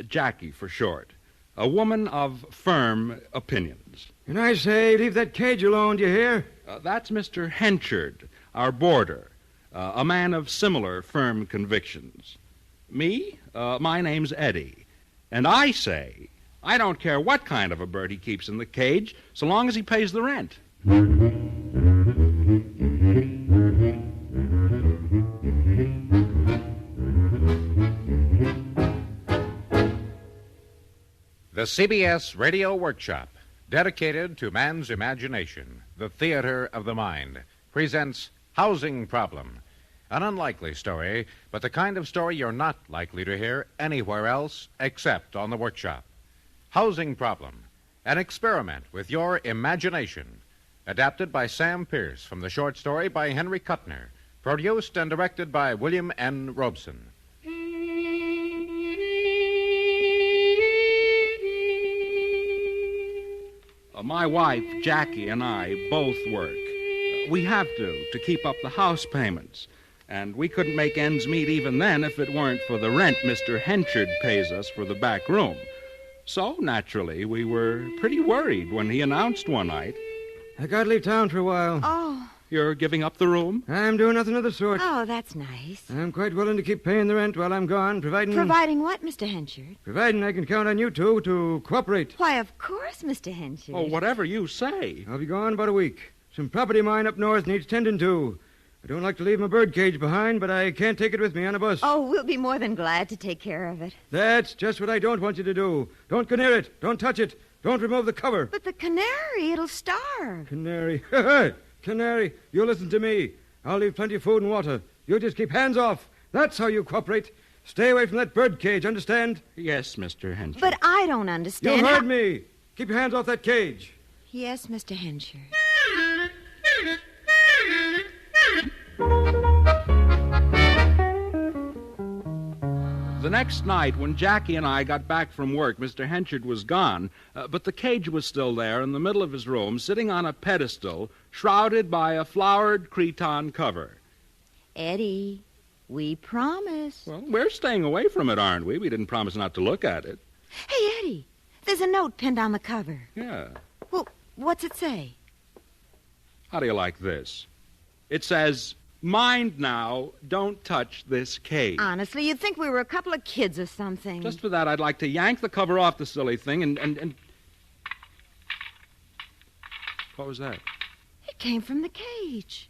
[SPEAKER 15] Jackie for short. A woman of firm opinions.
[SPEAKER 16] And I say, leave that cage alone, do you hear?
[SPEAKER 15] That's Mr. Henchard, our boarder. A man of similar firm convictions. Me? My name's Eddie. And I say, I don't care what kind of a bird he keeps in the cage, so long as he pays the rent.
[SPEAKER 10] The CBS Radio Workshop, dedicated to man's imagination, the theater of the mind, presents Housing Problem. An unlikely story, but the kind of story you're not likely to hear anywhere else except on the Workshop. Housing Problem, an experiment with your imagination. Adapted by Sam Pierce from the short story by Henry Kuttner. Produced and directed by William N. Robeson.
[SPEAKER 15] My wife, Jackie, and I both work. We have to keep up the house payments. And we couldn't make ends meet even then if it weren't for the rent Mr. Henchard pays us for the back room. So, naturally, we were pretty worried when he announced one night.
[SPEAKER 16] I gotta leave town for a while.
[SPEAKER 11] Oh.
[SPEAKER 15] You're giving up the room?
[SPEAKER 16] I'm doing nothing of the sort.
[SPEAKER 11] Oh, that's nice.
[SPEAKER 16] I'm quite willing to keep paying the rent while I'm gone, providing...
[SPEAKER 11] Providing what, Mr. Henchard?
[SPEAKER 16] Providing I can count on you two to cooperate.
[SPEAKER 11] Why, of course, Mr. Henchard.
[SPEAKER 15] Oh, whatever you say.
[SPEAKER 16] I'll be gone about a week. Some property of mine up north needs tending to. I don't like to leave my bird cage behind, but I can't take it with me on a bus.
[SPEAKER 11] Oh, we'll be more than glad to take care of it.
[SPEAKER 16] That's just what I don't want you to do. Don't go near it. Don't touch it. Don't remove the cover.
[SPEAKER 11] But the canary, it'll starve.
[SPEAKER 16] Canary. Canary, you listen to me. I'll leave plenty of food and water. You just keep hands off. That's how you cooperate. Stay away from that bird cage, understand?
[SPEAKER 15] Yes, Mr. Henchard.
[SPEAKER 11] But I don't understand.
[SPEAKER 16] You heard me. Keep your hands off that cage.
[SPEAKER 11] Yes, Mr. Henchard.
[SPEAKER 15] The next night, when Jackie and I got back from work, Mr. Henchard was gone, but the cage was still there in the middle of his room, sitting on a pedestal, shrouded by a flowered cretonne cover.
[SPEAKER 11] Eddie, we promise.
[SPEAKER 15] Well, we're staying away from it, aren't we? We didn't promise not to look at it.
[SPEAKER 11] Hey, Eddie, there's a note pinned on the cover.
[SPEAKER 15] Yeah.
[SPEAKER 11] Well, what's it say?
[SPEAKER 15] How do you like this? It says, "Mind now, don't touch this cage."
[SPEAKER 11] Honestly, you'd think we were a couple of kids or something.
[SPEAKER 15] Just for that, I'd like to yank the cover off the silly thing and... What was that?
[SPEAKER 11] It came from the cage.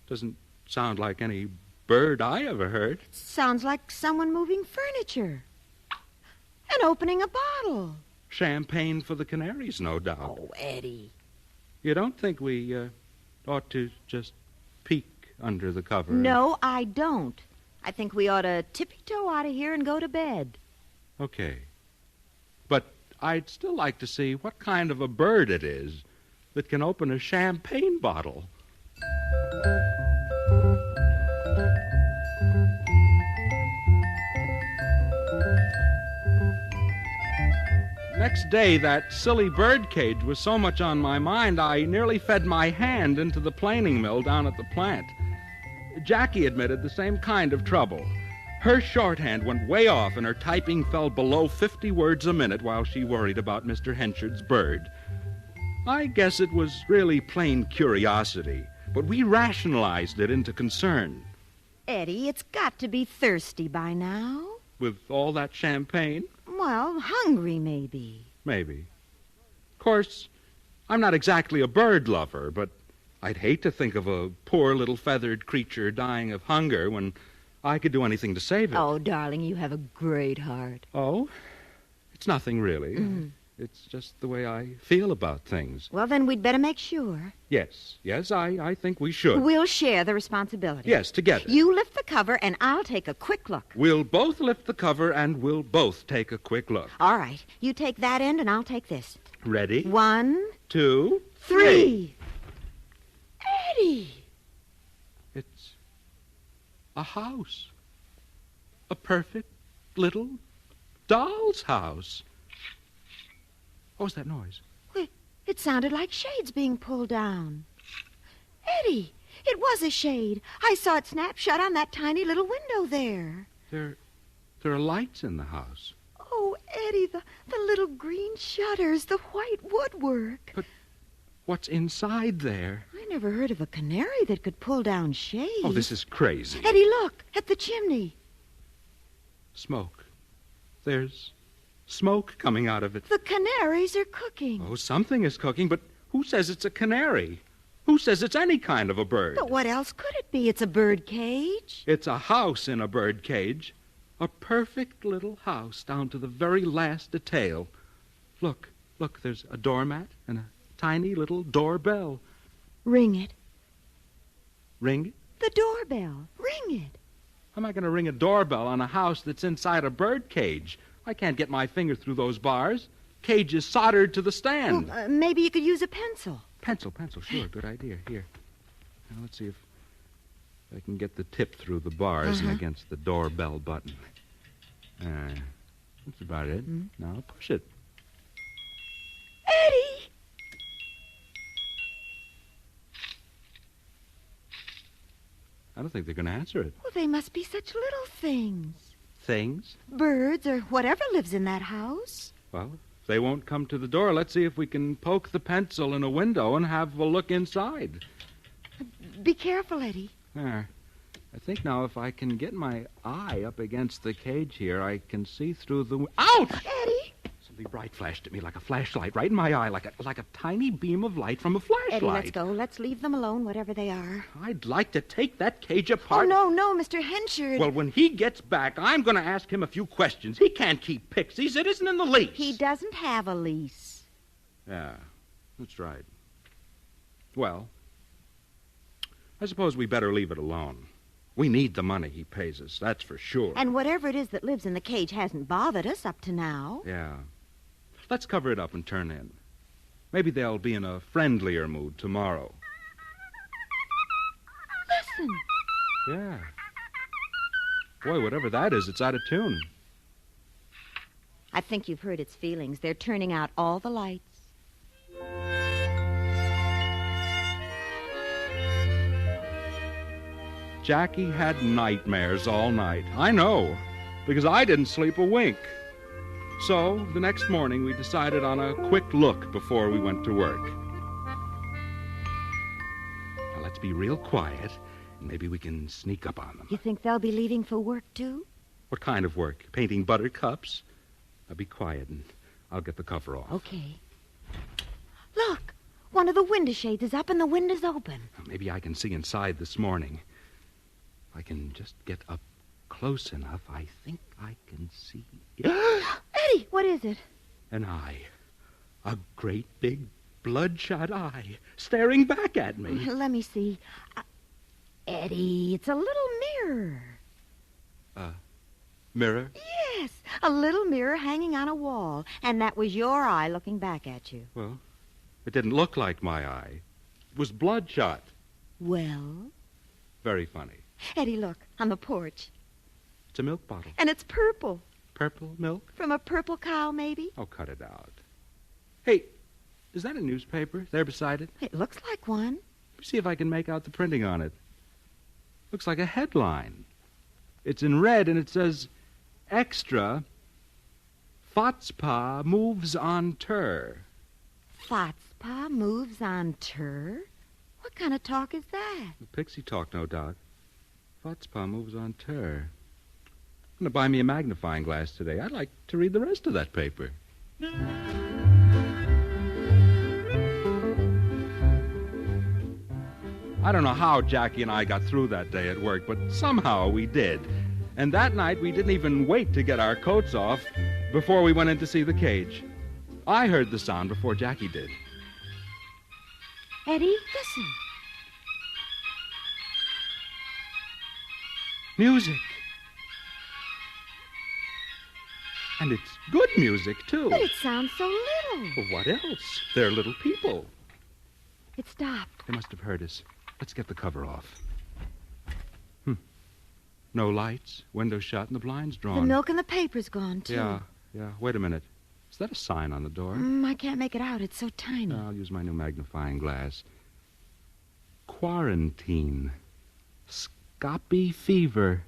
[SPEAKER 15] Doesn't sound like any bird I ever heard.
[SPEAKER 11] It sounds like someone moving furniture. And opening a bottle.
[SPEAKER 15] Champagne for the canaries, no doubt.
[SPEAKER 11] Oh, Eddie.
[SPEAKER 15] You don't think we ought to just peek under the cover?
[SPEAKER 11] No, I don't. I think we ought to tippy-toe out of here and go to bed.
[SPEAKER 15] Okay. But I'd still like to see what kind of a bird it is that can open a champagne bottle. next day, that silly bird cage was so much on my mind, I nearly fed my hand into the planing mill down at the plant. Jackie admitted the same kind of trouble. Her shorthand went way off, and her typing fell below 50 words a minute while she worried about Mr. Henchard's bird. I guess it was really plain curiosity, but we rationalized it into concern.
[SPEAKER 11] Eddie, it's got to be thirsty by now.
[SPEAKER 15] With all that champagne?
[SPEAKER 11] Well, hungry, maybe.
[SPEAKER 15] Maybe. Of course, I'm not exactly a bird lover, but I'd hate to think of a poor little feathered creature dying of hunger when I could do anything to save it.
[SPEAKER 11] Oh, darling, you have a great heart.
[SPEAKER 15] Oh? It's nothing, really.
[SPEAKER 11] Mm.
[SPEAKER 15] It's just the way I feel about things.
[SPEAKER 11] Well, then we'd better make sure.
[SPEAKER 15] Yes, I think we should.
[SPEAKER 11] We'll share the responsibility.
[SPEAKER 15] Yes, together.
[SPEAKER 11] You lift the cover, and I'll take a quick look.
[SPEAKER 15] We'll both lift the cover, and we'll both take a quick look.
[SPEAKER 11] All right. You take that end, and I'll take this.
[SPEAKER 15] Ready?
[SPEAKER 11] 1,
[SPEAKER 15] 2,
[SPEAKER 11] 3. Eddie!
[SPEAKER 15] It's a house. A perfect little doll's house. What was that noise?
[SPEAKER 11] Wait, it sounded like shades being pulled down. Eddie, it was a shade. I saw it snap shut on that tiny little window there.
[SPEAKER 15] There are lights in the house.
[SPEAKER 11] Oh, Eddie, the little green shutters, the white woodwork.
[SPEAKER 15] But what's inside there?
[SPEAKER 11] I never heard of a canary that could pull down shades.
[SPEAKER 15] Oh, this is crazy.
[SPEAKER 11] Eddie, look, at the chimney.
[SPEAKER 15] Smoke. There's smoke coming out of it.
[SPEAKER 11] The canaries are cooking.
[SPEAKER 15] Oh, something is cooking, but who says it's a canary? Who says it's any kind of a bird?
[SPEAKER 11] But what else could it be? It's a bird cage.
[SPEAKER 15] It's a house in a bird cage. A perfect little house down to the very last detail. Look, there's a doormat and a tiny little doorbell.
[SPEAKER 11] Ring it.
[SPEAKER 15] Ring it?
[SPEAKER 11] The doorbell. Ring it.
[SPEAKER 15] How am I going to ring a doorbell on a house that's inside a bird cage? I can't get my finger through those bars. Cage is soldered to the stand.
[SPEAKER 11] Well, maybe you could use a pencil.
[SPEAKER 15] Pencil, sure. Good idea. Here. Now, let's see if I can get the tip through the bars and against the doorbell button. That's about it. Mm-hmm. Now, push it.
[SPEAKER 11] Eddie!
[SPEAKER 15] I don't think they're going to answer it.
[SPEAKER 11] Well, they must be such little things.
[SPEAKER 15] Things?
[SPEAKER 11] Birds or whatever lives in that house.
[SPEAKER 15] Well, if they won't come to the door, let's see if we can poke the pencil in a window and have a look inside.
[SPEAKER 11] Be careful, Eddie.
[SPEAKER 15] There. I think now if I can get my eye up against the cage here, I can see through the... Ouch!
[SPEAKER 11] Eddie!
[SPEAKER 15] Something bright flashed at me like a flashlight right in my eye, like a tiny beam of light from a flashlight.
[SPEAKER 11] Eddie, let's go. Let's leave them alone, whatever they are.
[SPEAKER 15] I'd like to take that cage apart.
[SPEAKER 11] Oh, no, Mr. Henchard.
[SPEAKER 15] Well, when he gets back, I'm going to ask him a few questions. He can't keep pixies. It isn't in the lease.
[SPEAKER 11] He doesn't have a lease.
[SPEAKER 15] Yeah, that's right. Well, I suppose we better leave it alone. We need the money he pays us, that's for sure.
[SPEAKER 11] And whatever it is that lives in the cage hasn't bothered us up to now.
[SPEAKER 15] Yeah. Let's cover it up and turn in. Maybe they'll be in a friendlier mood tomorrow.
[SPEAKER 11] Listen.
[SPEAKER 15] Yeah. Boy, whatever that is, it's out of tune.
[SPEAKER 11] I think you've hurt its feelings. They're turning out all the lights.
[SPEAKER 15] Jackie had nightmares all night. I know, because I didn't sleep a wink. So, the next morning, we decided on a quick look before we went to work. Now, let's be real quiet, and maybe we can sneak up on them.
[SPEAKER 11] You think they'll be leaving for work, too?
[SPEAKER 15] What kind of work? Painting buttercups? Now, be quiet, and I'll get the cover off.
[SPEAKER 11] Okay. Look, one of the window shades is up and the window's open.
[SPEAKER 15] Maybe I can see inside this morning. If I can just get up close enough, I think I can see...
[SPEAKER 11] Eddie, what is it?
[SPEAKER 15] An eye. A great big bloodshot eye staring back at me.
[SPEAKER 11] Let me see. Eddie, it's a little mirror.
[SPEAKER 15] Mirror?
[SPEAKER 11] Yes, a little mirror hanging on a wall. And that was your eye looking back at you.
[SPEAKER 15] Well, it didn't look like my eye. It was bloodshot.
[SPEAKER 11] Well?
[SPEAKER 15] Very funny.
[SPEAKER 11] Eddie, look, on the porch.
[SPEAKER 15] It's a milk bottle.
[SPEAKER 11] And it's purple.
[SPEAKER 15] Purple milk?
[SPEAKER 11] From a purple cow, maybe?
[SPEAKER 15] Oh, cut it out. Hey, is that a newspaper there beside it?
[SPEAKER 11] It looks like one.
[SPEAKER 15] Let me see if I can make out the printing on it. Looks like a headline. It's in red, and it says, Extra, Fotzpa moves on tour.
[SPEAKER 11] Fotzpa moves on tour? What kind of talk is that?
[SPEAKER 15] The pixie talk, no doubt. Fotzpa moves on tour. I'm going to buy me a magnifying glass today. I'd like to read the rest of that paper. I don't know how Jackie and I got through that day at work, but somehow we did. And that night, we didn't even wait to get our coats off before we went in to see the cage. I heard the sound before Jackie did.
[SPEAKER 11] Eddie, listen.
[SPEAKER 15] Music. And it's good music, too.
[SPEAKER 11] But it sounds so little.
[SPEAKER 15] Well, what else? They're little people.
[SPEAKER 11] It stopped.
[SPEAKER 15] They must have heard us. Let's get the cover off. No lights, windows shut, and the blinds drawn.
[SPEAKER 11] The milk and the paper's gone, too.
[SPEAKER 15] Yeah. Wait a minute. Is that a sign on the door?
[SPEAKER 11] I can't make it out. It's so tiny.
[SPEAKER 15] I'll use my new magnifying glass. Quarantine. Scoppy fever.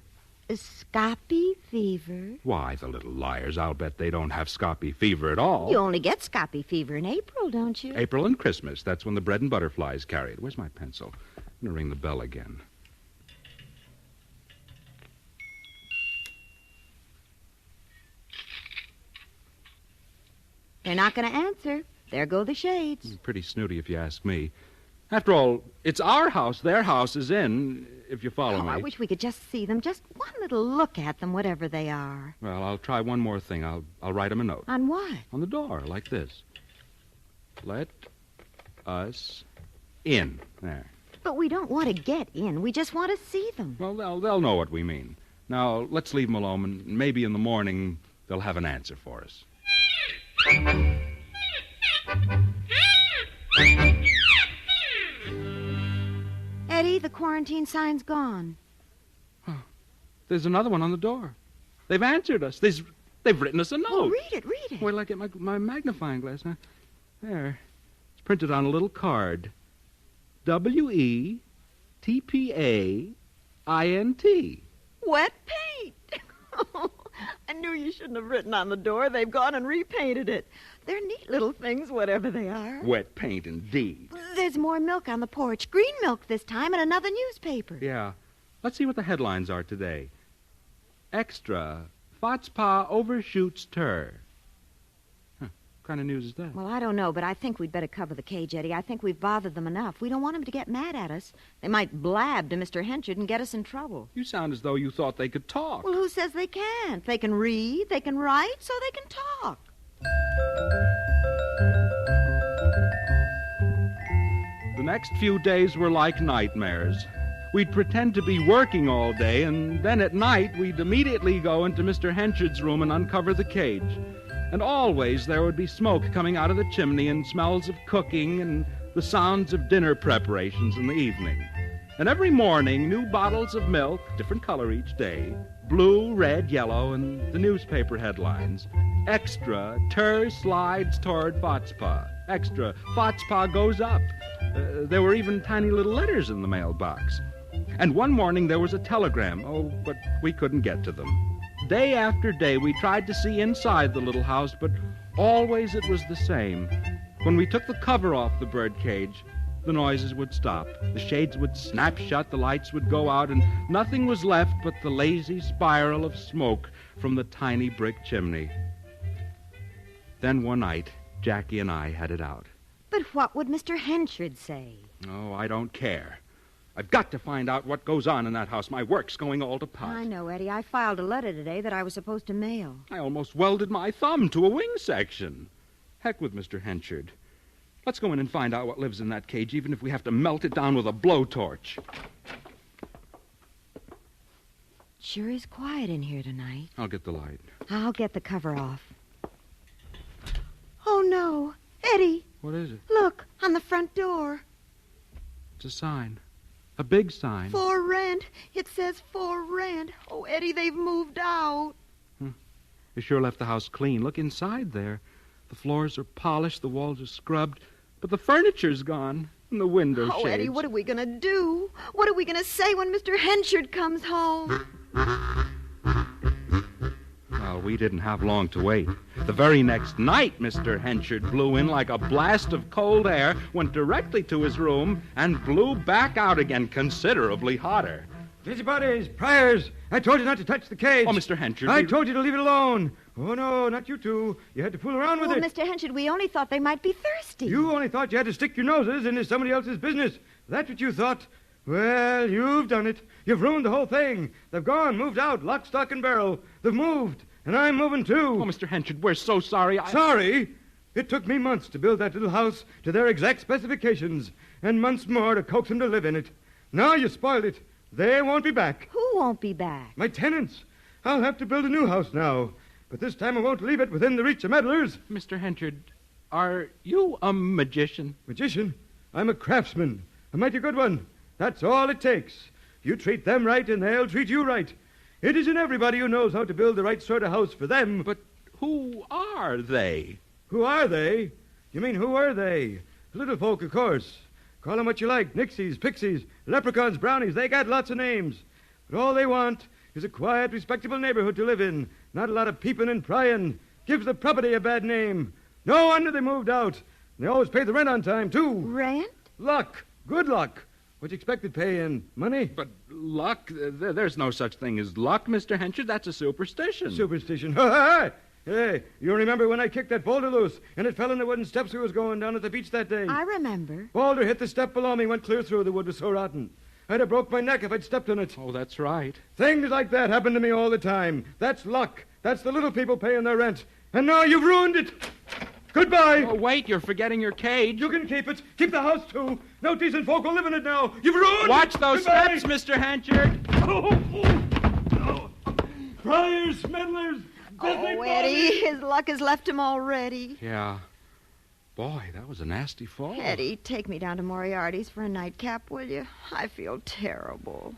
[SPEAKER 11] Scoppy fever?
[SPEAKER 15] Why, the little liars. I'll bet they don't have scoppy fever at all.
[SPEAKER 11] You only get scoppy fever in April, don't you?
[SPEAKER 15] April and Christmas. That's when the bread and butter flies carry it. Where's my pencil? I'm going to ring the bell again.
[SPEAKER 11] They're not going to answer. There go the shades.
[SPEAKER 15] Pretty snooty, if you ask me. After all, it's our house. Their house is in, if you follow me.
[SPEAKER 11] I wish we could just see them. Just one little look at them, whatever they are.
[SPEAKER 15] Well, I'll try one more thing. I'll write them a note.
[SPEAKER 11] On what?
[SPEAKER 15] On the door, like this. Let us in. There.
[SPEAKER 11] But we don't want to get in. We just want to see them.
[SPEAKER 15] Well, they'll know what we mean. Now, let's leave them alone, and maybe in the morning they'll have an answer for us.
[SPEAKER 11] Eddie, the quarantine sign's gone.
[SPEAKER 15] Oh, there's another one on the door. They've answered us. They've written us a note.
[SPEAKER 11] Oh, read it.
[SPEAKER 15] Wait till I get my magnifying glass. Huh? There. It's printed on a little card. WETPAINT.
[SPEAKER 11] Wet paint. I knew you shouldn't have written on the door. They've gone and repainted it. They're neat little things, whatever they are.
[SPEAKER 15] Wet paint, indeed.
[SPEAKER 11] There's more milk on the porch. Green milk this time, and another newspaper.
[SPEAKER 15] Yeah. Let's see what the headlines are today. Extra. Fotzpa overshoots tour. What kind of news is that?
[SPEAKER 11] Well, I don't know, but I think we'd better cover the cage, Eddie. I think we've bothered them enough. We don't want them to get mad at us. They might blab to Mr. Henchard and get us in trouble.
[SPEAKER 15] You sound as though you thought they could talk.
[SPEAKER 11] Well, who says they can't? They can read, they can write, so they can talk.
[SPEAKER 15] The next few days were like nightmares. We'd pretend to be working all day, and then at night we'd immediately go into Mr. Henchard's room and uncover the cage. And always there would be smoke coming out of the chimney and smells of cooking and the sounds of dinner preparations in the evening. And every morning, new bottles of milk, different color each day, blue, red, yellow, and the newspaper headlines. Extra, Tur slides toward Fotzpa. Extra, Fotzpa goes up. There were even tiny little letters in the mailbox. And one morning there was a telegram. Oh, but we couldn't get to them. Day after day, we tried to see inside the little house, but always it was the same. When we took the cover off the bird cage, the noises would stop. The shades would snap shut, the lights would go out, and nothing was left but the lazy spiral of smoke from the tiny brick chimney. Then one night, Jackie and I had it out.
[SPEAKER 11] But what would Mr. Henchard say?
[SPEAKER 15] Oh, I don't care. I've got to find out what goes on in that house. My work's going all to pot.
[SPEAKER 11] I know, Eddie. I filed a letter today that I was supposed to mail.
[SPEAKER 15] I almost welded my thumb to a wing section. Heck with Mr. Henchard. Let's go in and find out what lives in that cage, even if we have to melt it down with a blowtorch.
[SPEAKER 11] Sure is quiet in here tonight.
[SPEAKER 15] I'll get the light.
[SPEAKER 11] I'll get the cover off. Oh, no. Eddie.
[SPEAKER 15] What is it?
[SPEAKER 11] Look, on the front door.
[SPEAKER 15] It's a sign. A big sign.
[SPEAKER 11] For rent. It says for rent. Oh, Eddie, they've moved out.
[SPEAKER 15] You sure left the house clean. Look inside there. The floors are polished, the walls are scrubbed, but the furniture's gone, and the window shades.
[SPEAKER 11] Oh, Eddie, what are we going to do? What are we going to say when Mr. Henchard comes home?
[SPEAKER 15] Well, we didn't have long to wait. The very next night, Mr. Henchard blew in like a blast of cold air, went directly to his room, and blew back out again considerably hotter.
[SPEAKER 16] Busybodies, Priors, I told you not to touch the cage.
[SPEAKER 15] Oh, Mr. Henchard.
[SPEAKER 16] I told you to leave it alone. Oh, no, not you two. You had to fool around with it.
[SPEAKER 11] Mr. Henchard, we only thought they might be thirsty.
[SPEAKER 16] You only thought you had to stick your noses into somebody else's business. That's what you thought. Well, you've done it. You've ruined the whole thing. They've gone, moved out, lock, stock, and barrel. They've moved, and I'm moving too.
[SPEAKER 15] Oh, Mr. Henchard, we're so sorry.
[SPEAKER 16] Sorry? It took me months to build that little house to their exact specifications, and months more to coax them to live in it. Now you spoiled it. They won't be back.
[SPEAKER 11] Who won't be back?
[SPEAKER 16] My tenants. I'll have to build a new house now. But this time I won't leave it within the reach of meddlers.
[SPEAKER 15] Mr. Henchard, are you a magician?
[SPEAKER 16] Magician? I'm a craftsman. A mighty good one. That's all it takes. You treat them right, and they'll treat you right. It isn't everybody who knows how to build the right sort of house for them.
[SPEAKER 15] But who are they?
[SPEAKER 16] Who are they? You mean who are they? Little folk, of course. Call them what you like. Nixies, pixies, leprechauns, brownies. They got lots of names. But all they want is a quiet, respectable neighborhood to live in. Not a lot of peeping and prying. Gives the property a bad name. No wonder they moved out. They always pay the rent on time, too.
[SPEAKER 11] Rent?
[SPEAKER 16] Luck. Good luck. What you expected paying? Money?
[SPEAKER 15] But luck? There's no such thing as luck, Mr. Henchard. That's a superstition.
[SPEAKER 16] Superstition. Hey, you remember when I kicked that boulder loose and it fell in the wooden steps we was going down at the beach that day?
[SPEAKER 11] I remember.
[SPEAKER 16] Boulder hit the step below me, went clear through. The wood was so rotten. I'd have broke my neck if I'd stepped on it.
[SPEAKER 15] Oh, that's right.
[SPEAKER 16] Things like that happen to me all the time. That's luck. That's the little people paying their rent. And now you've ruined it. Goodbye.
[SPEAKER 15] Oh, wait, you're forgetting your cage.
[SPEAKER 16] You can keep it. Keep the house, too. No decent folk will live in it now. You've ruined it.
[SPEAKER 15] Watch those steps, Mr. Henchard.
[SPEAKER 16] Friars, meddlers.
[SPEAKER 11] Oh, Eddie, his luck has left him already.
[SPEAKER 15] Yeah. Boy, that was a nasty fall.
[SPEAKER 11] Eddie, take me down to Moriarty's for a nightcap, will you? I feel terrible.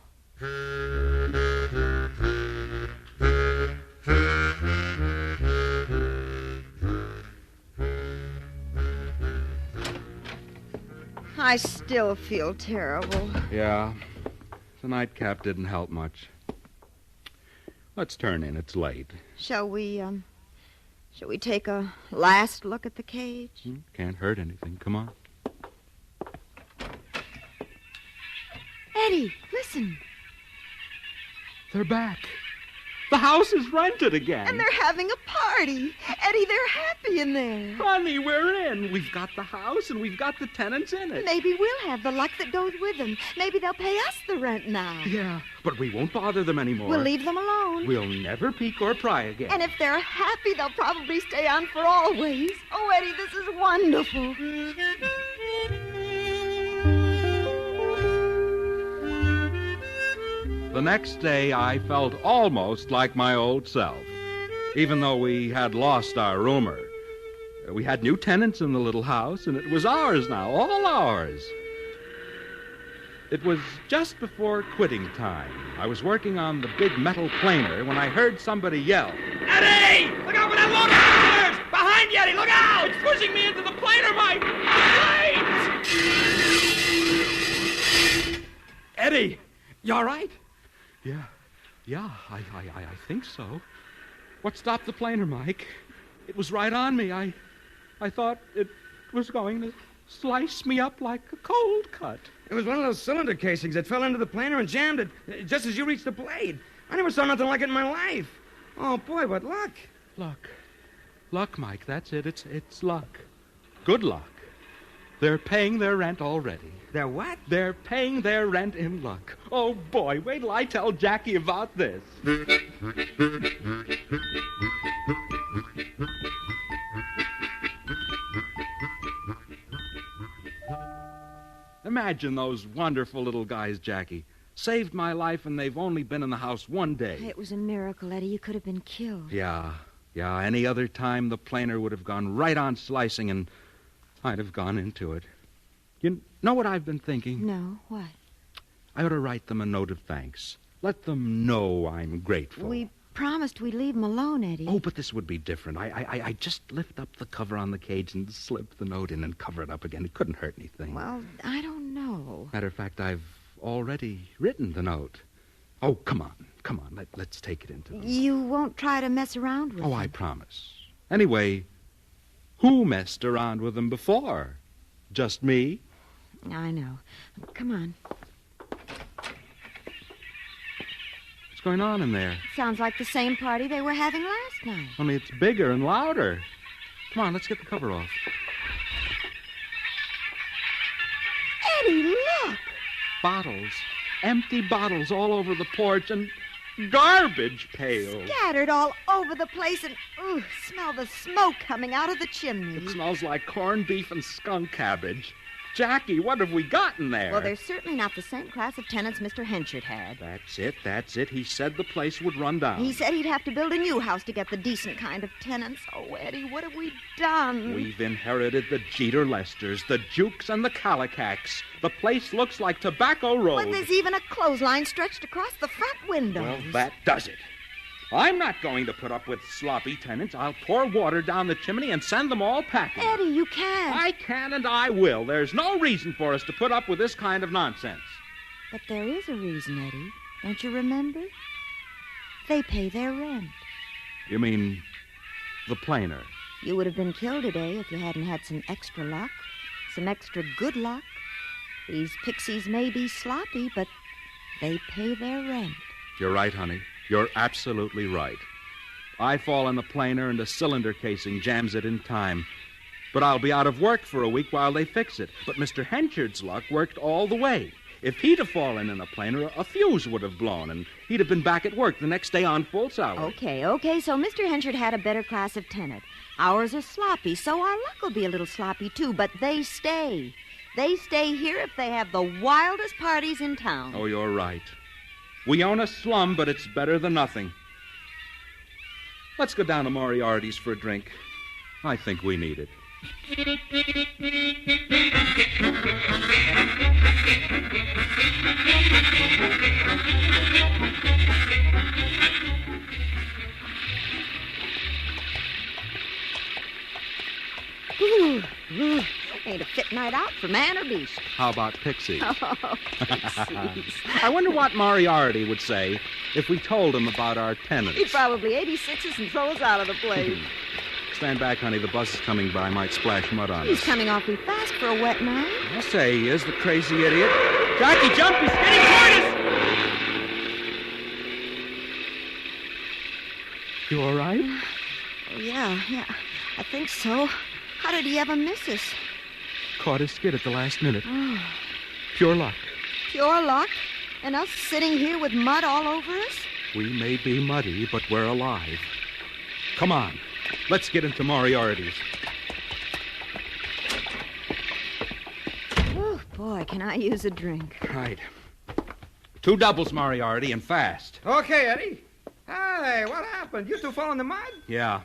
[SPEAKER 11] I still feel terrible.
[SPEAKER 15] Yeah. The nightcap didn't help much. Let's turn in. It's late.
[SPEAKER 11] Shall we take a last look at the cage?
[SPEAKER 15] Can't hurt anything. Come on.
[SPEAKER 11] Eddie, listen.
[SPEAKER 15] They're back. The house is rented again.
[SPEAKER 11] And they're having a party. Eddie, they're happy in there.
[SPEAKER 15] Honey, we're in. We've got the house and we've got the tenants in it.
[SPEAKER 11] Maybe we'll have the luck that goes with them. Maybe they'll pay us the rent now.
[SPEAKER 15] Yeah, but we won't bother them anymore.
[SPEAKER 11] We'll leave them alone.
[SPEAKER 15] We'll never peek or pry again.
[SPEAKER 11] And if they're happy, they'll probably stay on for always. Oh, Eddie, this is wonderful.
[SPEAKER 15] The next day, I felt almost like my old self, even though we had lost our roomer. We had new tenants in the little house, and it was ours now, all ours. It was just before quitting time. I was working on the big metal planer when I heard somebody yell,
[SPEAKER 4] Eddie! Look out for that load of stairs! Behind you, Eddie! Look out! It's pushing me into the planer, Mike! Right!
[SPEAKER 15] Eddie, you all right? Yeah, I think so. What stopped the planer, Mike? It was right on me. I thought it was going to slice me up like a cold cut.
[SPEAKER 16] It was one of those cylinder casings that fell into the planer and jammed it just as you reached the blade. I never saw nothing like it in my life. Oh, boy, what luck.
[SPEAKER 15] Luck, Mike, that's it. It's luck. Good luck. They're paying their rent already.
[SPEAKER 16] They're what?
[SPEAKER 15] They're paying their rent in luck. Oh, boy, wait till I tell Jackie about this. Imagine those wonderful little guys, Jackie. Saved my life, and they've only been in the house one day.
[SPEAKER 11] It was a miracle, Eddie. You could have been killed.
[SPEAKER 15] Yeah. Any other time, the planer would have gone right on slicing, and I'd have gone into it. You know what I've been thinking?
[SPEAKER 11] No, what?
[SPEAKER 15] I ought to write them a note of thanks. Let them know I'm grateful.
[SPEAKER 11] We promised we'd leave him alone, Eddie.
[SPEAKER 15] Oh, but this would be different. I just lift up the cover on the cage and slip the note in and cover it up again. It couldn't hurt anything.
[SPEAKER 11] Well, I don't know.
[SPEAKER 15] Matter of fact, I've already written the note. Oh, come on. Let's take it into them.
[SPEAKER 11] You won't try to mess around with him?
[SPEAKER 15] Oh, I promise. Anyway, who messed around with him before? Just me?
[SPEAKER 11] I know. Come on.
[SPEAKER 15] What's going on in there?
[SPEAKER 11] Sounds like the same party they were having last night.
[SPEAKER 15] Only it's bigger and louder. Come on, let's get the cover off.
[SPEAKER 11] Eddie, look!
[SPEAKER 15] Bottles. Empty bottles all over the porch and garbage pails.
[SPEAKER 11] Scattered all over the place and, smell the smoke coming out of the chimney.
[SPEAKER 15] It smells like corned beef and skunk cabbage. Jackie, what have we got in there?
[SPEAKER 11] Well, they're certainly not the same class of tenants Mr. Henchard had.
[SPEAKER 15] That's it. He said the place would run down.
[SPEAKER 11] He said he'd have to build a new house to get the decent kind of tenants. Oh, Eddie, what have we done?
[SPEAKER 15] We've inherited the Jeter Lesters, the Jukes, and the Calicacs. The place looks like Tobacco Road.
[SPEAKER 11] But there's even a clothesline stretched across the front windows.
[SPEAKER 15] Well, that does it. I'm not going to put up with sloppy tenants. I'll pour water down the chimney and send them all packing.
[SPEAKER 11] Eddie, you can't.
[SPEAKER 15] I can and I will. There's no reason for us to put up with this kind of nonsense.
[SPEAKER 11] But there is a reason, Eddie. Don't you remember? They pay their rent.
[SPEAKER 15] You mean the planer?
[SPEAKER 11] You would have been killed today if you hadn't had some extra luck, some extra good luck. These pixies may be sloppy, but they pay their rent.
[SPEAKER 15] You're right, honey. You're absolutely right. I fall in the planer and a cylinder casing jams it in time. But I'll be out of work for a week while they fix it. But Mr. Henchard's luck worked all the way. If he'd have fallen in a planer, a fuse would have blown, and he'd have been back at work the next day on full salary.
[SPEAKER 11] Okay, so Mr. Henchard had a better class of tenant. Ours are sloppy, so our luck will be a little sloppy, too, but they stay. They stay here if they have the wildest parties in town.
[SPEAKER 15] Oh, you're right. We own a slum, but it's better than nothing. Let's go down to Moriarty's for a drink. I think we need it.
[SPEAKER 11] Ain't a fit night out for man or beast.
[SPEAKER 15] How about Pixies?
[SPEAKER 11] Oh, Pixies.
[SPEAKER 15] I wonder what Moriarty would say if we told him about our tenants.
[SPEAKER 11] He'd probably 86 us and throw us out of the place.
[SPEAKER 15] Stand back, honey. The bus is coming by. Might splash mud on us.
[SPEAKER 11] He's coming awfully fast for a wet night.
[SPEAKER 15] I say he is, the crazy idiot. Jackie, jump! He's getting toward us! You all right?
[SPEAKER 11] Oh, yeah. I think so. How did he ever miss us?
[SPEAKER 15] Caught his skid at the last minute.
[SPEAKER 11] Oh.
[SPEAKER 15] Pure luck.
[SPEAKER 11] Pure luck? And us sitting here with mud all over us?
[SPEAKER 15] We may be muddy, but we're alive. Come on. Let's get into Moriarty's.
[SPEAKER 11] Oh, boy, can I use a drink.
[SPEAKER 15] Right. 2 doubles, Moriarty, and fast.
[SPEAKER 16] Okay, Eddie. Hey, what happened? You two fall in the mud?
[SPEAKER 15] Yeah.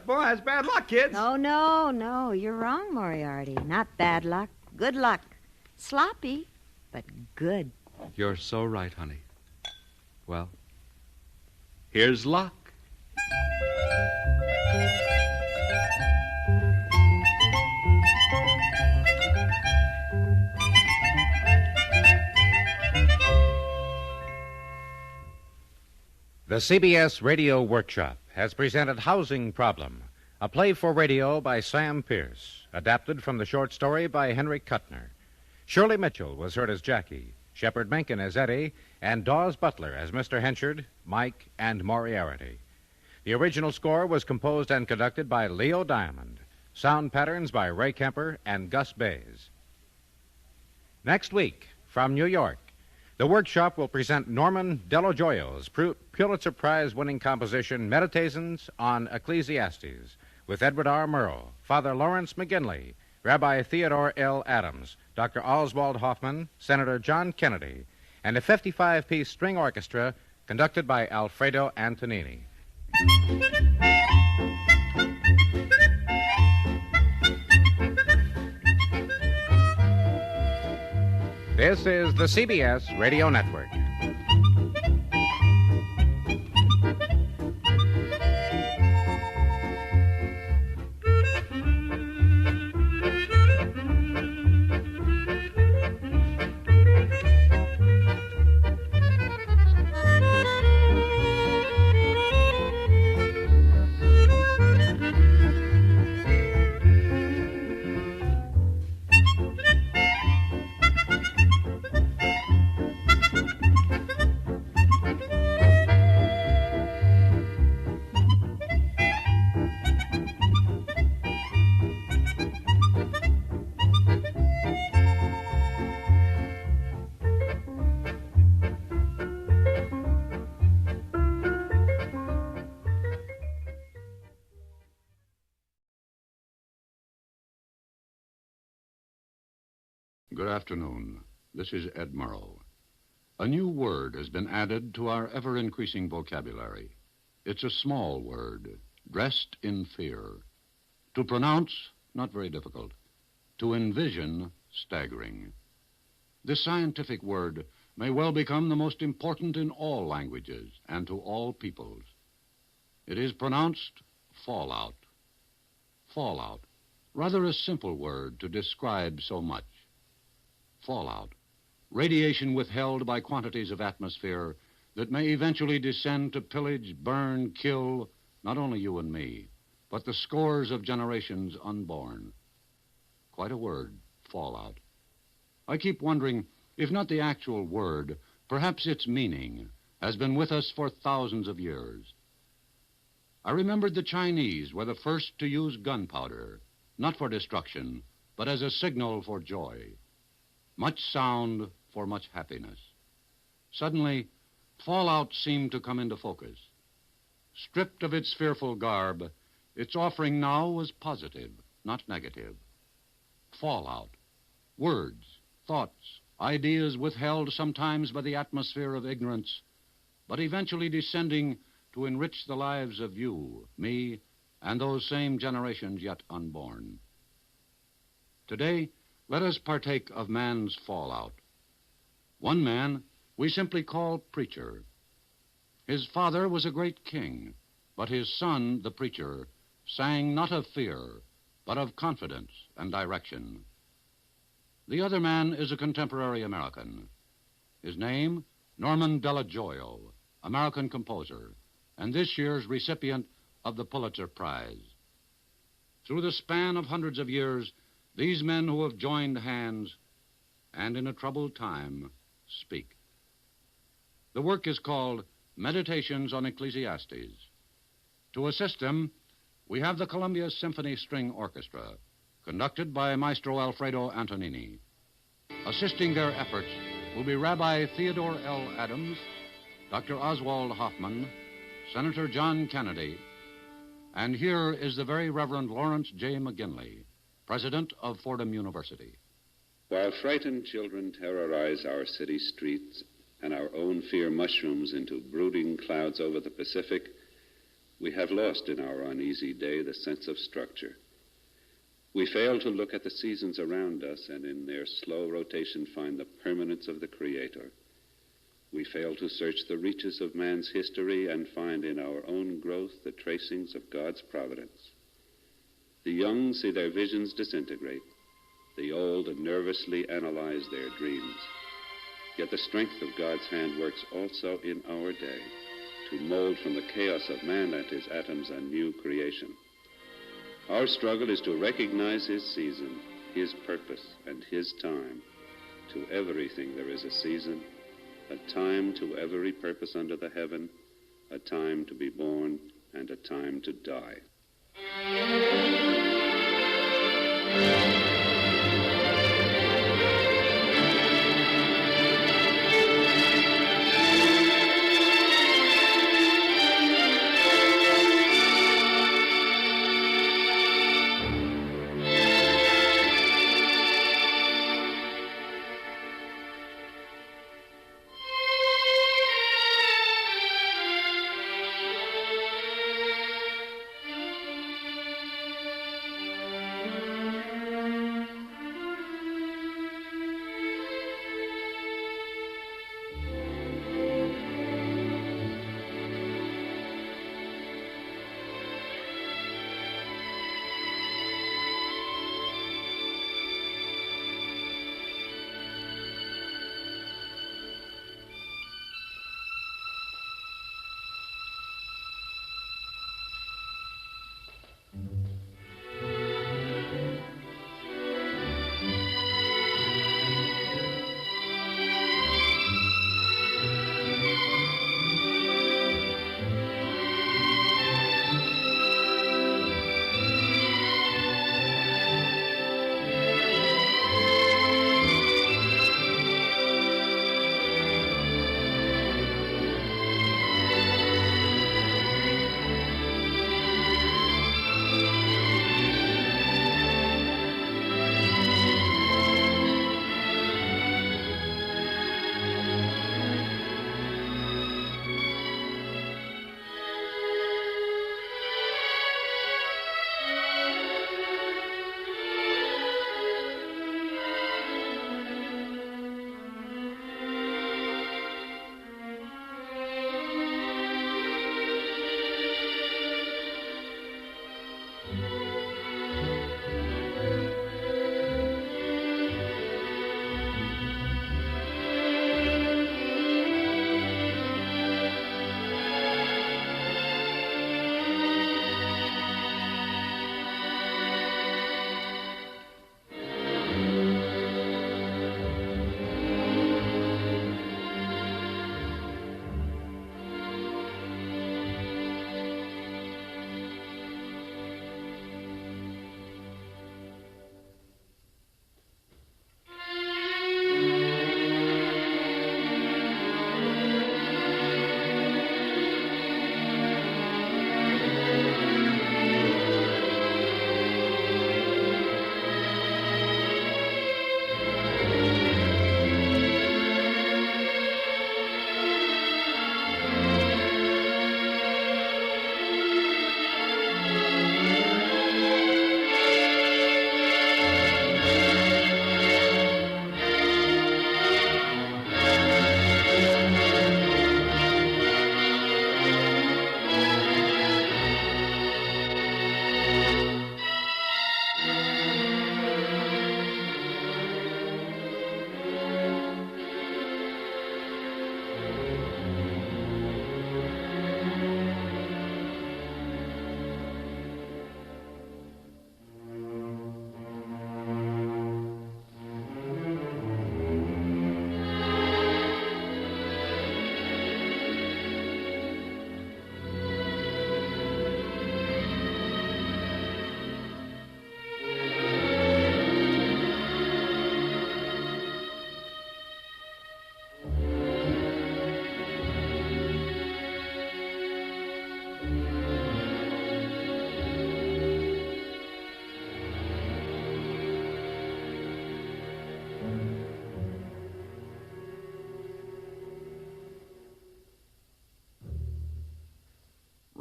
[SPEAKER 16] Boy, that's bad luck, kids.
[SPEAKER 11] No. You're wrong, Moriarty. Not bad luck. Good luck. Sloppy, but good.
[SPEAKER 15] You're so right, honey. Well, here's luck.
[SPEAKER 10] The CBS Radio Workshop has presented Housing Problem, a play for radio by Sam Pierce, adapted from the short story by Henry Kuttner. Shirley Mitchell was heard as Jackie, Shepard Menken as Eddie, and Dawes Butler as Mr. Henchard, Mike, and Moriarty. The original score was composed and conducted by Leo Diamond. Sound patterns by Ray Kemper and Gus Bays. Next week, from New York, the workshop will present Norman Dello Gioio's Pulitzer Prize-winning composition Meditations on Ecclesiastes with Edward R. Murrow, Father Lawrence McGinley, Rabbi Theodore L. Adams, Dr. Oswald Hoffman, Senator John Kennedy, and a 55-piece string orchestra conducted by Alfredo Antonini. This is the CBS Radio Network.
[SPEAKER 24] Good afternoon. This is Ed Murrow. A new word has been added to our ever-increasing vocabulary. It's a small word, dressed in fear. To pronounce, not very difficult. To envision, staggering. This scientific word may well become the most important in all languages and to all peoples. It is pronounced fallout. Fallout. Rather a simple word to describe so much. Fallout. Radiation withheld by quantities of atmosphere that may eventually descend to pillage, burn, kill not only you and me, but the scores of generations unborn. Quite a word, fallout. I keep wondering if not the actual word, perhaps its meaning has been with us for thousands of years. I remembered the Chinese were the first to use gunpowder, not for destruction, but as a signal for joy. Much sound for much happiness. Suddenly, fallout seemed to come into focus. Stripped of its fearful garb, its offering now was positive, not negative. Fallout. Words, thoughts, ideas withheld sometimes by the atmosphere of ignorance, but eventually descending to enrich the lives of you, me, and those same generations yet unborn. Today, let us partake of man's fallout. One man we simply call preacher. His father was a great king, but his son, the preacher, sang not of fear, but of confidence and direction. The other man is a contemporary American. His name, Norman Delagioio, American composer, and this year's recipient of the Pulitzer Prize. Through the span of hundreds of years, these men who have joined hands and in a troubled time speak. The work is called Meditations on Ecclesiastes. To assist them, we have the Columbia Symphony String Orchestra, conducted by Maestro Alfredo Antonini. Assisting their efforts will be Rabbi Theodore L. Adams, Dr. Oswald Hoffman, Senator John Kennedy, and here is the very Reverend Lawrence J. McGinley, president of Fordham University.
[SPEAKER 7] While frightened children terrorize our city streets and our own fear mushrooms into brooding clouds over the Pacific, we have lost in our uneasy day the sense of structure. We fail to look at the seasons around us and in their slow rotation find the permanence of the Creator. We fail to search the reaches of man's history and find in our own growth the tracings of God's providence. The young see their visions disintegrate. The old nervously analyze their dreams. Yet the strength of God's hand works also in our day to mold from the chaos of man and his atoms a new creation. Our struggle is to recognize his season, his purpose, and his time. To everything there is a season, a time to every purpose under the heaven, a time to be born, and a time to die.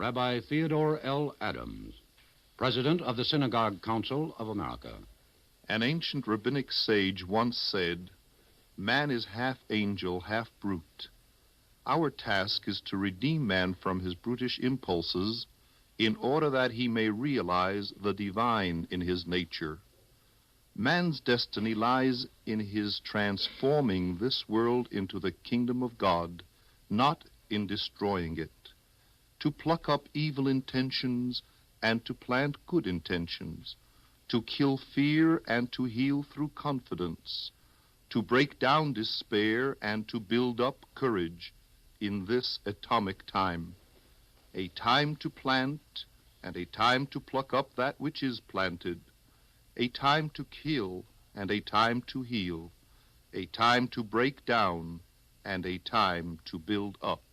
[SPEAKER 9] Rabbi Theodore L. Adams, President of the Synagogue Council of America.
[SPEAKER 14] An ancient rabbinic sage once said, "Man is half angel, half brute. Our task is to redeem man from his brutish impulses in order that he may realize the divine in his nature. Man's destiny lies in his transforming this world into the kingdom of God, not in destroying it. To pluck up evil intentions and to plant good intentions, to kill fear and to heal through confidence, to break down despair and to build up courage in this atomic time. A time to plant and a time to pluck up that which is planted. A time to kill and a time to heal. A time to break down and a time to build up."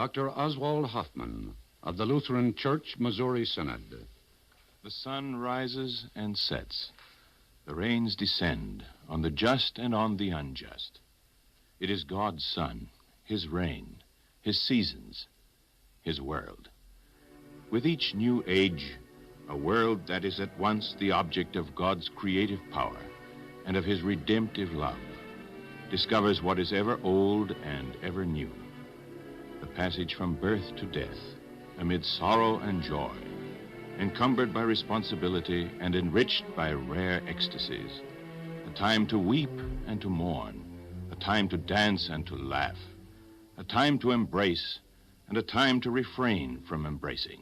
[SPEAKER 9] Dr. Oswald Hoffman of the Lutheran Church Missouri Synod.
[SPEAKER 5] The sun rises and sets. The rains descend on the just and on the unjust. It is God's sun, his rain, his seasons, his world. With each new age, a world that is at once the object of God's creative power and of his redemptive love, discovers what is ever old and ever new. The passage from birth to death, amid sorrow and joy, encumbered by responsibility and enriched by rare ecstasies. A time to weep and to mourn, a time to dance and to laugh, a time to embrace and a time to refrain from embracing.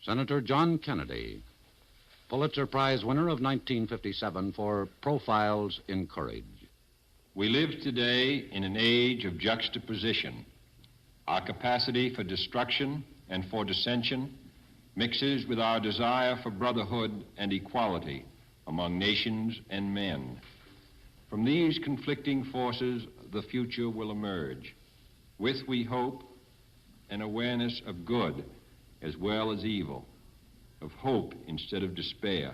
[SPEAKER 9] Senator John Kennedy, Pulitzer Prize winner of 1957 for Profiles in Courage.
[SPEAKER 13] We live today in an age of juxtaposition. Our capacity for destruction and for dissension mixes with our desire for brotherhood and equality among nations and men. From these conflicting forces, the future will emerge. With we hope an awareness of good as well as evil, of hope instead of despair.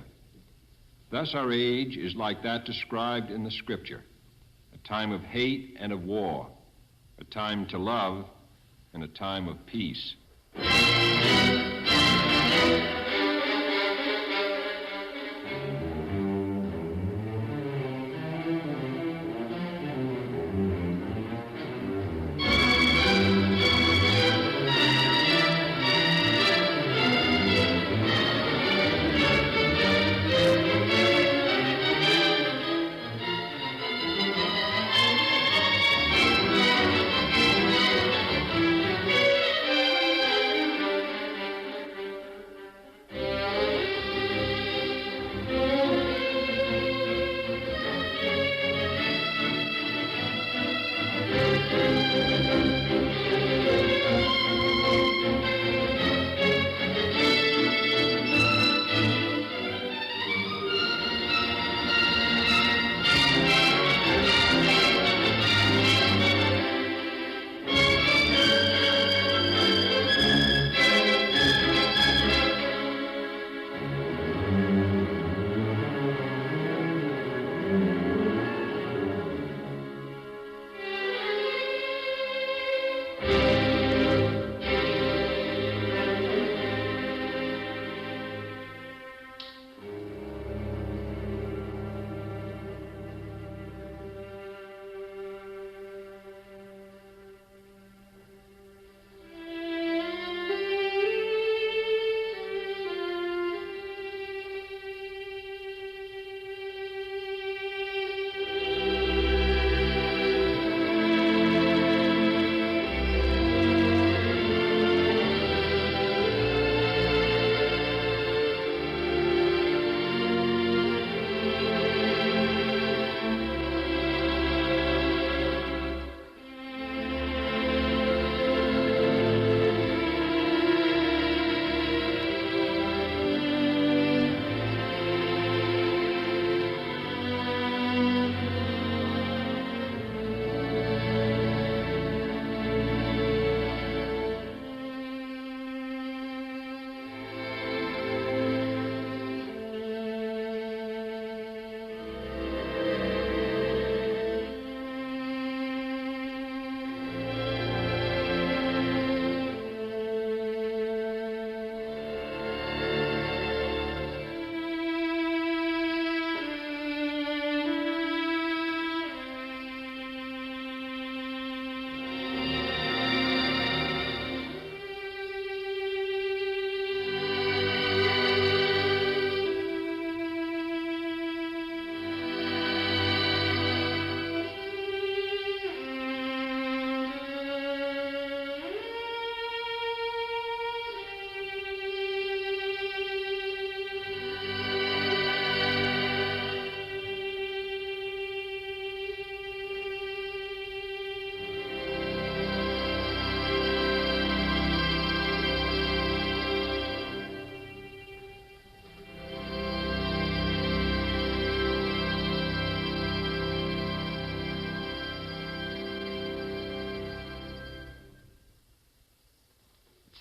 [SPEAKER 13] Thus our age is like that described in the Scripture, a time of hate and of war, a time to love and a time of peace.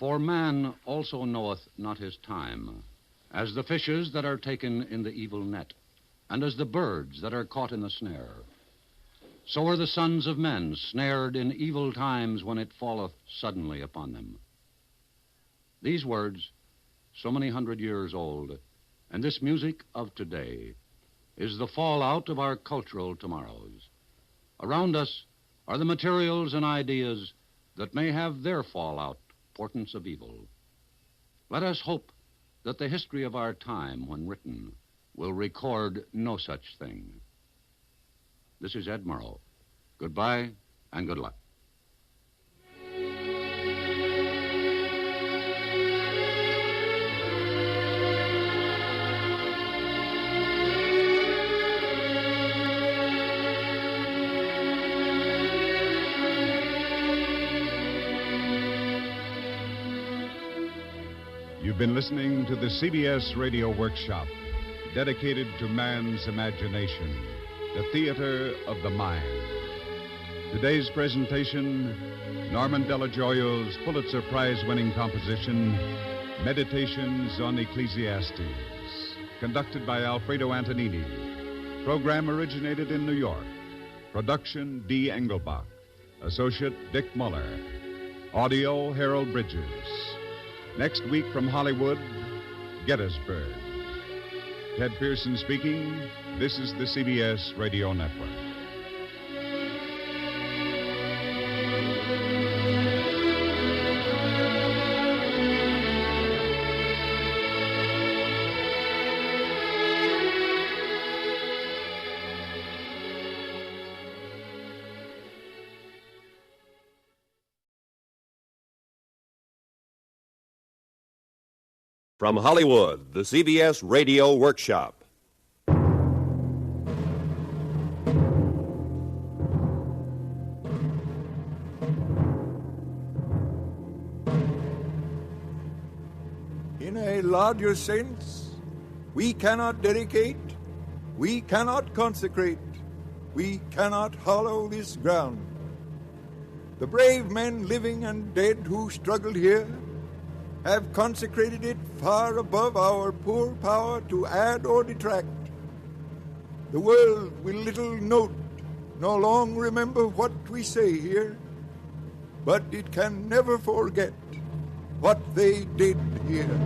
[SPEAKER 9] For man also knoweth not his time, as the fishes that are taken in the evil net, and as the birds that are caught in the snare. So are the sons of men snared in evil times when it falleth suddenly upon them. These words, so many 100 years old, and this music of today, is the fallout of our cultural tomorrows. Around us are the materials and ideas that may have their fallout portents of evil. Let us hope that the history of our time, when written, will record no such thing. This is Ed Murrow. Goodbye and good luck.
[SPEAKER 24] You've been listening to the CBS Radio Workshop, dedicated to man's imagination, the theater of the mind. Today's presentation, Norman Delajoyo's Pulitzer Prize-winning composition, Meditations on Ecclesiastes, conducted by Alfredo Antonini. Program originated in New York. Production, D. Engelbach. Associate, Dick Muller. Audio, Harold Bridges. Next week from Hollywood, Gettysburg. Ted Pearson speaking. This is the CBS Radio Network.
[SPEAKER 3] From Hollywood, the CBS Radio Workshop.
[SPEAKER 17] In a larger sense, we cannot dedicate, we cannot consecrate, we cannot hallow this ground. The brave men living and dead who struggled here have consecrated it far above our poor power to add or detract. The world will little note, nor long remember what we say here, but it can never forget what they did here.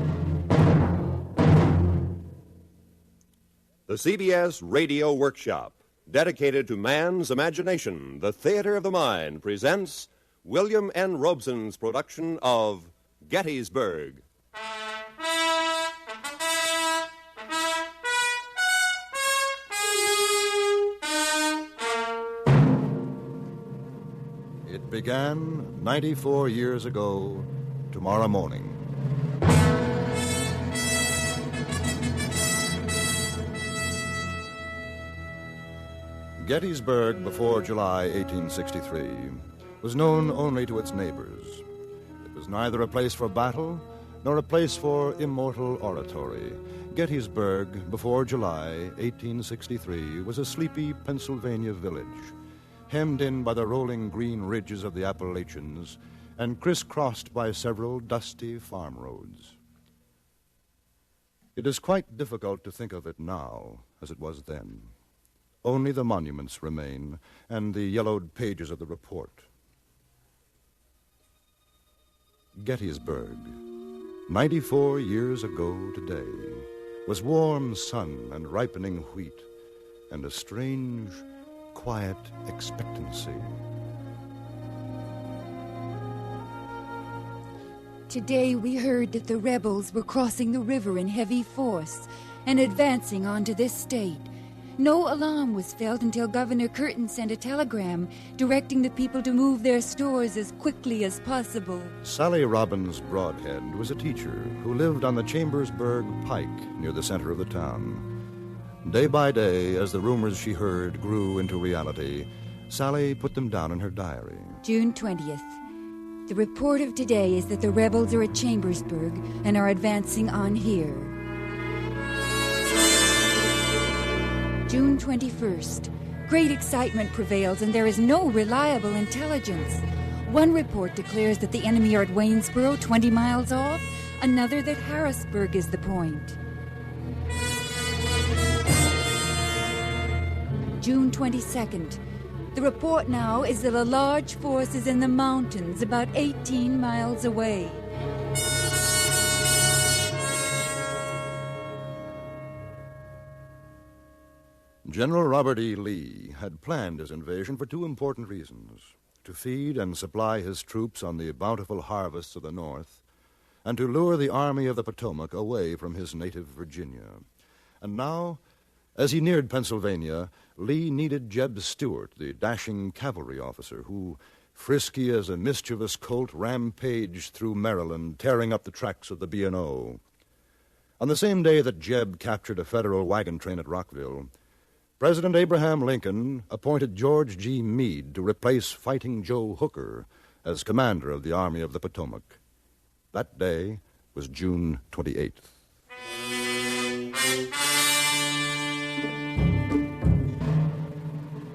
[SPEAKER 3] The CBS Radio Workshop, dedicated to man's imagination, the theater of the mind, presents William N. Robeson's production of Gettysburg.
[SPEAKER 21] It began 94 years ago tomorrow morning. Gettysburg, before July 1863, was known only to its neighbors. It was neither a place for battle nor a place for immortal oratory. Gettysburg, before July 1863, was a sleepy Pennsylvania village, hemmed in by the rolling green ridges of the Appalachians and crisscrossed by several dusty farm roads. It is quite difficult to think of it now as it was then. Only the monuments remain and the yellowed pages of the report. Gettysburg, 94 years ago today, was warm sun and ripening wheat and a strange, quiet expectancy.
[SPEAKER 19] Today we heard that the rebels were crossing the river in heavy force and advancing onto this state. No alarm was felt until Governor Curtin sent a telegram directing the people to move their stores as quickly as possible.
[SPEAKER 21] Sally Robbins Broadhead was a teacher who lived on the Chambersburg Pike near the center of the town. Day by day, as the rumors she heard grew into reality, Sally put them down in her diary.
[SPEAKER 19] June 20th. The report of today is that the rebels are at Chambersburg and are advancing on here. June 21st. Great excitement prevails and there is no reliable intelligence. One report declares that the enemy are at Waynesboro, 20 miles off. Another that Harrisburg is the point. June 22nd. The report now is that a large force is in the mountains about 18 miles away.
[SPEAKER 21] General Robert E. Lee had planned his invasion for two important reasons: to feed and supply his troops on the bountiful harvests of the North, and to lure the Army of the Potomac away from his native Virginia. And now, as he neared Pennsylvania, Lee needed Jeb Stuart, the dashing cavalry officer who, frisky as a mischievous colt, rampaged through Maryland, tearing up the tracks of the B&O. On the same day that Jeb captured a federal wagon train at Rockville, President Abraham Lincoln appointed George G. Meade to replace Fighting Joe Hooker as commander of the Army of the Potomac. That day was June 28th.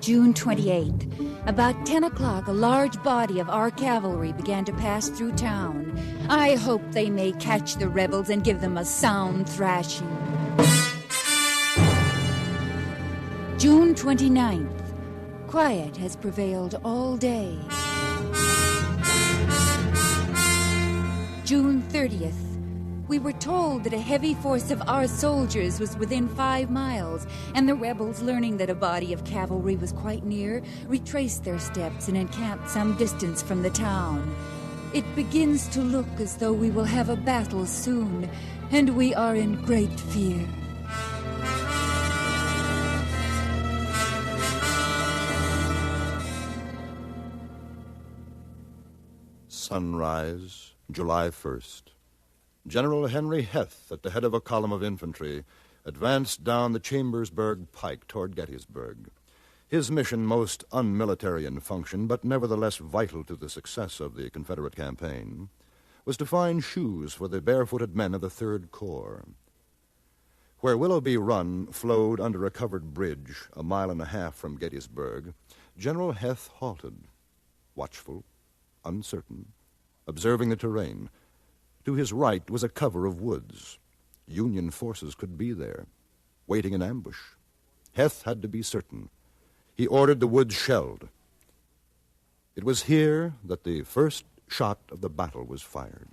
[SPEAKER 19] June 28th. About 10 o'clock, a large body of our cavalry began to pass through town. I hope they may catch the rebels and give them a sound thrashing. June 29th. Quiet has prevailed all day. June 30th. We were told that a heavy force of our soldiers was within 5 miles, and the rebels, learning that a body of cavalry was quite near, retraced their steps and encamped some distance from the town. It begins to look as though we will have a battle soon, and we are in great fear.
[SPEAKER 1] Sunrise, July 1st. General Henry Heth, at the head of a column of infantry, advanced down the Chambersburg Pike toward Gettysburg. His mission most unmilitary in function, but nevertheless vital to the success of the Confederate campaign, was to find shoes for the barefooted men of the Third Corps. Where Willoughby Run flowed under a covered bridge 1.5 miles from Gettysburg, General Heth halted, watchful, uncertain, observing the terrain. To his right was a cover of woods. Union forces could be there, waiting in ambush. Heth had to be certain. He ordered the woods shelled. It was here that the first shot of the battle was fired.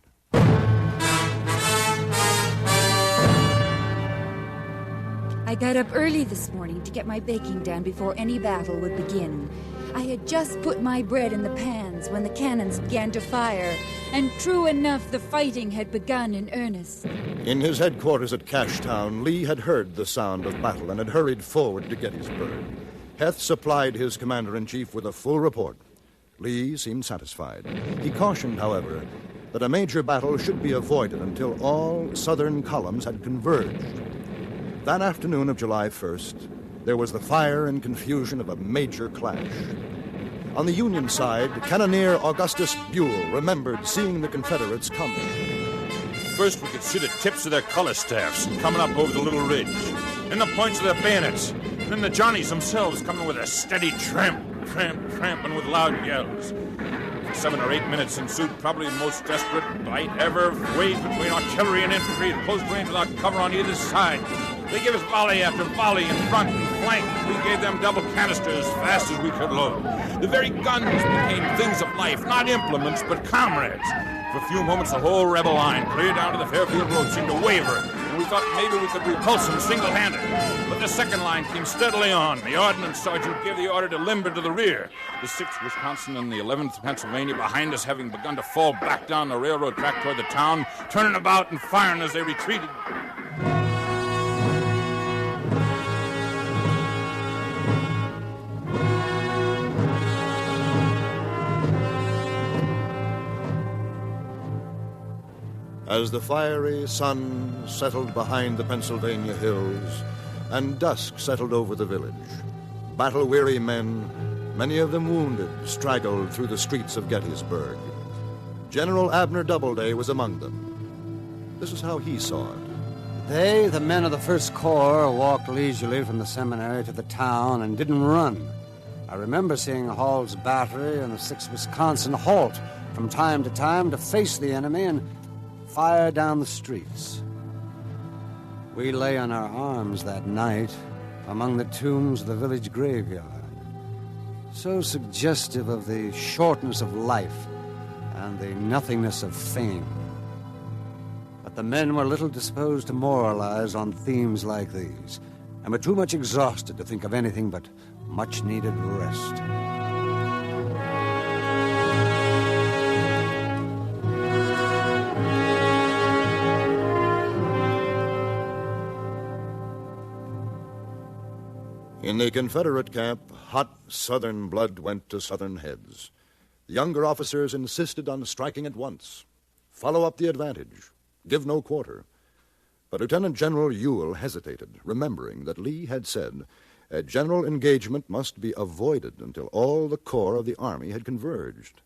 [SPEAKER 19] I got up early this morning to get my baking done before any battle would begin. I had just put my bread in the pans when the cannons began to fire, and true enough, the fighting had begun in earnest.
[SPEAKER 1] In his headquarters at Cashtown, Lee had heard the sound of battle and had hurried forward to Gettysburg. Heth supplied his commander-in-chief with a full report. Lee seemed satisfied. He cautioned, however, that a major battle should be avoided until all Southern columns had converged. That afternoon of July 1st, there was the fire and confusion of a major clash. On the Union side, Cannoneer Augustus Buell remembered seeing the Confederates coming.
[SPEAKER 2] First, we could see the tips of their color staffs coming up over the little ridge, then the points of their bayonets, and then the Johnnies themselves coming with a steady tramp, tramp, tramp, and with loud yells. For 7 or 8 minutes ensued probably the most desperate fight ever waged between artillery and infantry at close range without cover on either side. They gave us volley after volley in front and flank. We gave them double canister as fast as we could load. The very guns became things of life, not implements, but comrades. For a few moments, the whole rebel line, clear down to the Fairfield Road, seemed to waver, and we thought maybe we could repulse them single-handed. But the second line came steadily on. The ordnance sergeant gave the order to limber to the rear. The 6th Wisconsin and the 11th Pennsylvania behind us, having begun to fall back down the railroad track toward the town, turning about and firing as they retreated.
[SPEAKER 1] As the fiery sun settled behind the Pennsylvania hills and dusk settled over the village, battle-weary men, many of them wounded, straggled through the streets of Gettysburg. General Abner Doubleday was among them. This is how he saw it.
[SPEAKER 12] They, the men of the First Corps, walked leisurely from the seminary to the town and didn't run. I remember seeing Hall's battery and the 6th Wisconsin halt from time to time to face the enemy and fire down the streets. We lay on our arms that night among the tombs of the village graveyard, so suggestive of the shortness of life and the nothingness of fame. But the men were little disposed to moralize on themes like these, and were too much exhausted to think of anything but much-needed rest.
[SPEAKER 1] In the Confederate camp, hot Southern blood went to Southern heads. The younger officers insisted on striking at once. Follow up the advantage. Give no quarter. But Lieutenant General Ewell hesitated, remembering that Lee had said a general engagement must be avoided until all the corps of the Army had converged.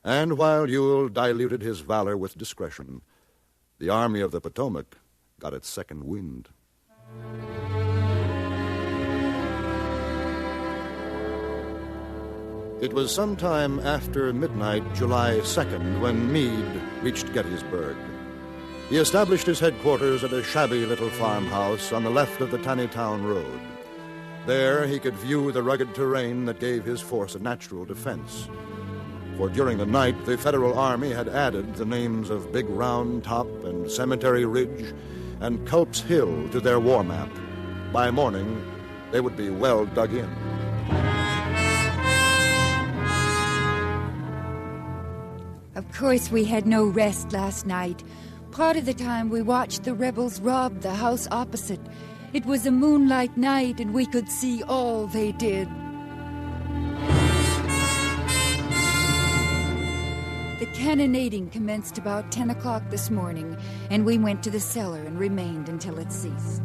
[SPEAKER 1] And while Ewell diluted his valor with discretion, the Army of the Potomac got its second wind. It was sometime after midnight, July 2nd, when Meade reached Gettysburg. He established his headquarters at a shabby little farmhouse on the left of the Taneytown Road. There he could view the rugged terrain that gave his force a natural defense. For during the night, the Federal Army had added the names of Big Round Top and Cemetery Ridge and Culp's Hill to their war map. By morning, they would be well dug in.
[SPEAKER 19] Of course, we had no rest last night. Part of the time we watched the rebels rob the house opposite. It was a moonlight night and we could see all they did. The cannonading commenced about 10 o'clock this morning, and we went to the cellar and remained until it ceased.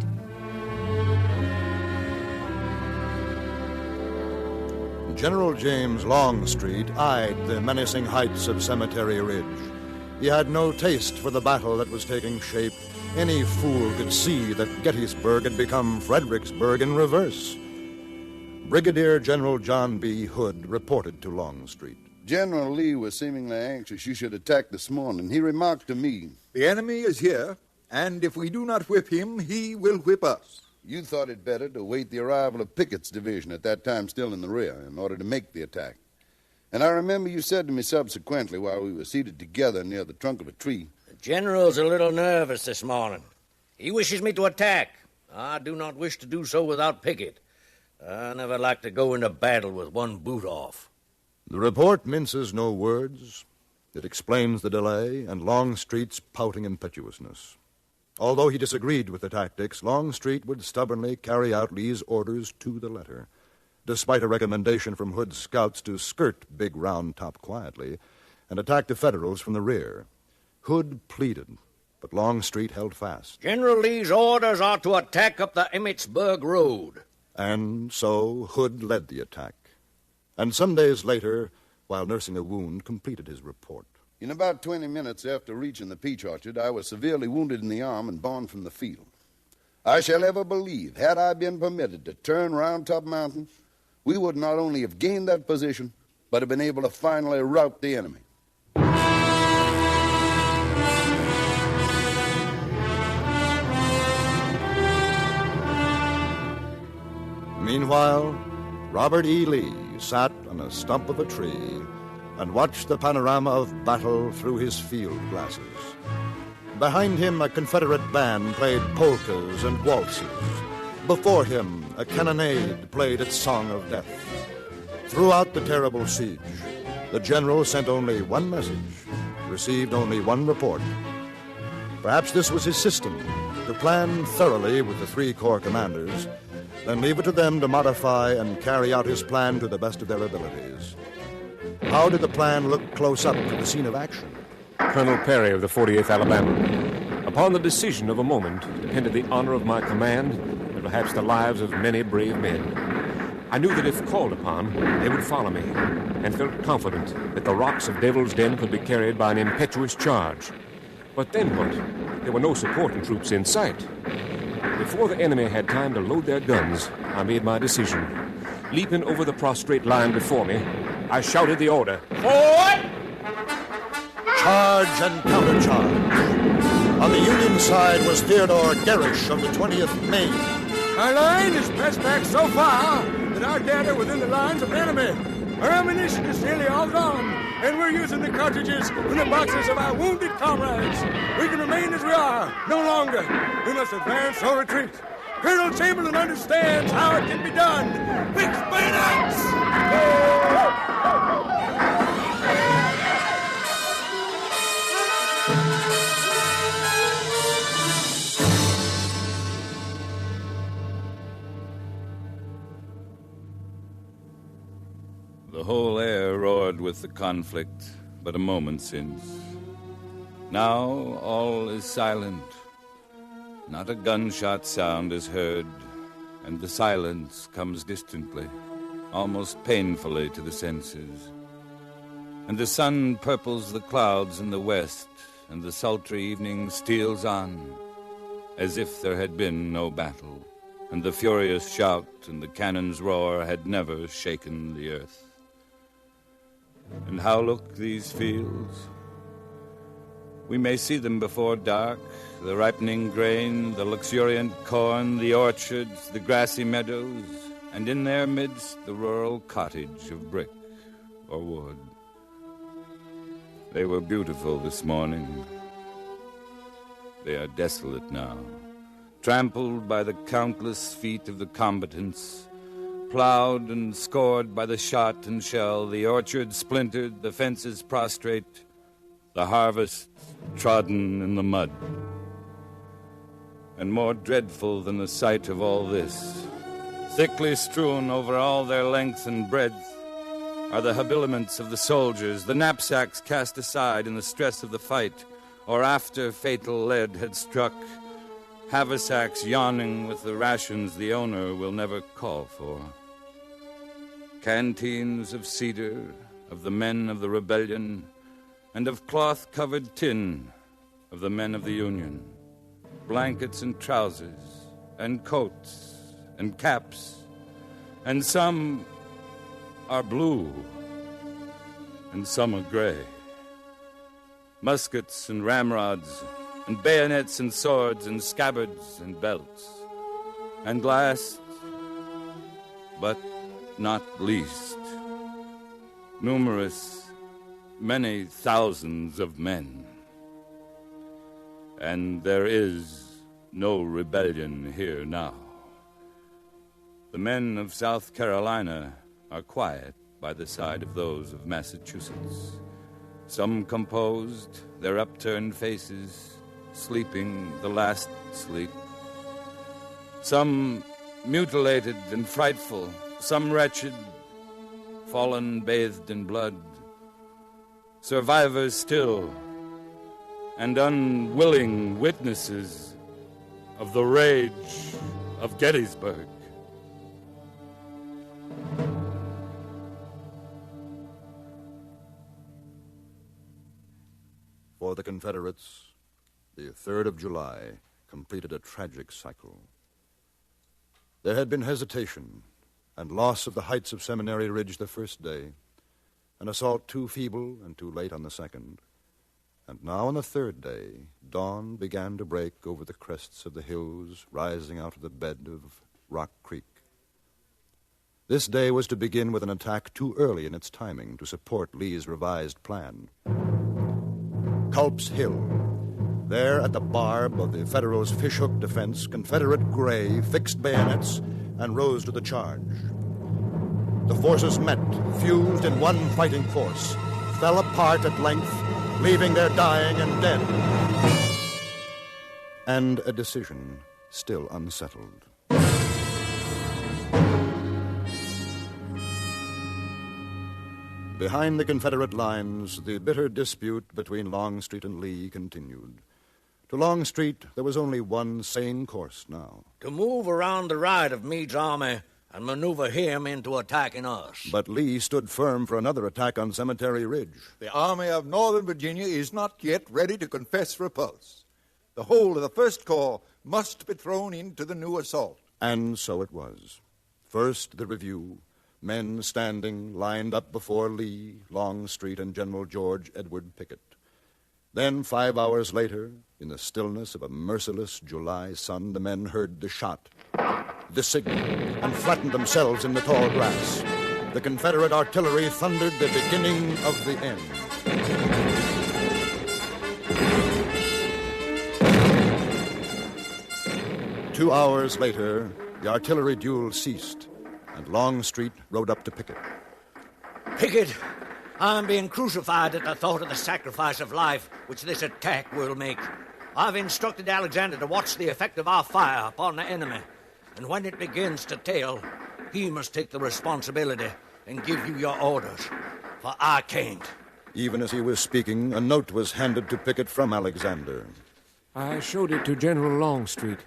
[SPEAKER 1] General James Longstreet eyed the menacing heights of Cemetery Ridge. He had no taste for the battle that was taking shape. Any fool could see that Gettysburg had become Fredericksburg in reverse. Brigadier General John B. Hood reported to Longstreet.
[SPEAKER 6] General Lee was seemingly anxious you should attack this morning. He remarked to me,
[SPEAKER 17] "The enemy is here, and if we do not whip him, he will whip us."
[SPEAKER 6] You thought it better to wait the arrival of Pickett's division, at that time still in the rear, in order to make the attack. And I remember you said to me subsequently while we were seated together near the trunk of a tree,
[SPEAKER 18] "The General's a little nervous this morning. He wishes me to attack. I do not wish to do so without Pickett. I never like to go into battle with one boot off."
[SPEAKER 1] The report minces no words. It explains the delay and Longstreet's pouting impetuousness. Although he disagreed with the tactics, Longstreet would stubbornly carry out Lee's orders to the letter, despite a recommendation from Hood's scouts to skirt Big Round Top quietly and attack the Federals from the rear. Hood pleaded, but Longstreet held fast.
[SPEAKER 18] "General Lee's orders are to attack up the Emmitsburg Road."
[SPEAKER 1] And so Hood led the attack. And some days later, while nursing a wound, completed his report.
[SPEAKER 6] In about 20 minutes after reaching the peach orchard, I was severely wounded in the arm and borne from the field. I shall ever believe, had I been permitted to turn Round Top Mountain, we would not only have gained that position, but have been able to finally rout the enemy.
[SPEAKER 1] Meanwhile, Robert E. Lee sat on a stump of a tree and watched the panorama of battle through his field glasses. Behind him, a Confederate band played polkas and waltzes. Before him, a cannonade played its song of death. Throughout the terrible siege, the general sent only one message, received only one report. Perhaps this was his system, to plan thoroughly with the three corps commanders, then leave it to them to modify and carry out his plan to the best of their abilities. How did the plan look close up to the scene of action?
[SPEAKER 20] Colonel Perry of the 48th Alabama. Upon the decision of a moment depended the honor of my command and perhaps the lives of many brave men. I knew that if called upon, they would follow me, and felt confident that the rocks of Devil's Den could be carried by an impetuous charge. But then what? There were no supporting troops in sight. Before the enemy had time to load their guns, I made my decision. Leaping over the prostrate line before me, I shouted the order.
[SPEAKER 18] Forward!
[SPEAKER 1] Charge and countercharge. On the Union side was Theodore Garish of the 20th Maine.
[SPEAKER 16] Our line is pressed back so far that our dead are within the lines of the enemy. Our ammunition is nearly all gone, and we're using the cartridges from the boxes of our wounded comrades. We can remain as we are, no longer. We must advance or retreat. Colonel Chamberlain understands how it can be done. Fix bayonets!
[SPEAKER 22] The whole air roared with the conflict but a moment since. Now all is silent. Not a gunshot sound is heard, and the silence comes distantly, almost painfully to the senses. And the sun purples the clouds in the west, and the sultry evening steals on, as if there had been no battle, and the furious shout and the cannon's roar had never shaken the earth. And how look these fields? We may see them before dark, the ripening grain, the luxuriant corn, the orchards, the grassy meadows, and in their midst the rural cottage of brick or wood. They were beautiful this morning. They are desolate now, trampled by the countless feet of the combatants, plowed and scored by the shot and shell, the orchard splintered, the fences prostrate, the harvest trodden in the mud. And more dreadful than the sight of all this, thickly strewn over all their length and breadth, are the habiliments of the soldiers, the knapsacks cast aside in the stress of the fight, or after fatal lead had struck, haversacks yawning with the rations the owner will never call for. Canteens of cedar, of the men of the rebellion, and of cloth-covered tin of the men of the Union. Blankets and trousers, and coats, and caps, and some are blue, and some are gray. Muskets and ramrods, and bayonets and swords, and scabbards and belts. And last, but not least, numerous, many thousands of men. And there is no rebellion here now. The men of South Carolina are quiet by the side of those of Massachusetts. Some composed, their upturned faces, sleeping the last sleep. Some mutilated and frightful, some wretched, fallen bathed in blood. Survivors still, and unwilling witnesses of the rage of Gettysburg.
[SPEAKER 1] For the Confederates, the 3rd of July completed a tragic cycle. There had been hesitation and loss of the heights of Seminary Ridge the first day, an assault too feeble and too late on the second. And now on the third day, dawn began to break over the crests of the hills rising out of the bed of Rock Creek. This day was to begin with an attack too early in its timing to support Lee's revised plan. Culp's Hill. There, at the barb of the Federals' fishhook defense, Confederate Gray fixed bayonets and rose to the charge. The forces met, fused in one fighting force, fell apart at length, leaving their dying and dead. And a decision still unsettled. Behind the Confederate lines, the bitter dispute between Longstreet and Lee continued. To Longstreet, there was only one sane course now.
[SPEAKER 18] To move around the right of Meade's army and maneuver him into attacking us.
[SPEAKER 1] But Lee stood firm for another attack on Cemetery Ridge.
[SPEAKER 17] The Army of Northern Virginia is not yet ready to confess repulse. The whole of the First Corps must be thrown into the new assault.
[SPEAKER 1] And so it was. First, the review. Men standing lined up before Lee, Longstreet, and General George Edward Pickett. Then, 5 hours later, in the stillness of a merciless July sun, the men heard the shot, the signal, and flattened themselves in the tall grass. The Confederate artillery thundered the beginning of the end. 2 hours later, the artillery duel ceased, and Longstreet rode up to Pickett.
[SPEAKER 18] Pickett, I'm being crucified at the thought of the sacrifice of life which this attack will make. I've instructed Alexander to watch the effect of our fire upon the enemy, and when it begins to tail, he must take the responsibility and give you your orders, for I can't.
[SPEAKER 1] Even as he was speaking, a note was handed to Pickett from Alexander.
[SPEAKER 4] I showed it to General Longstreet,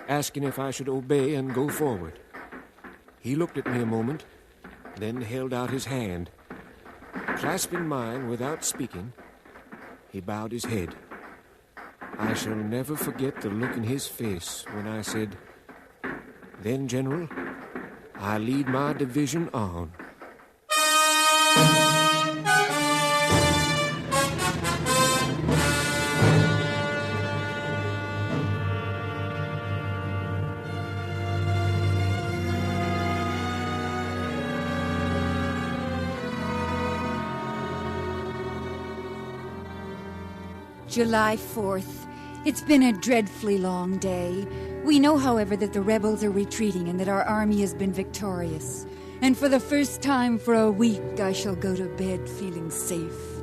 [SPEAKER 4] asking if I should obey and go forward. He looked at me a moment, then held out his hand. Clasping mine without speaking, he bowed his head. I shall never forget the look in his face when I said, "Then, General, I lead my division on."
[SPEAKER 19] July 4th. It's been a dreadfully long day. We know, however, that the rebels are retreating and that our army has been victorious. And for the first time for a week, I shall go to bed feeling safe.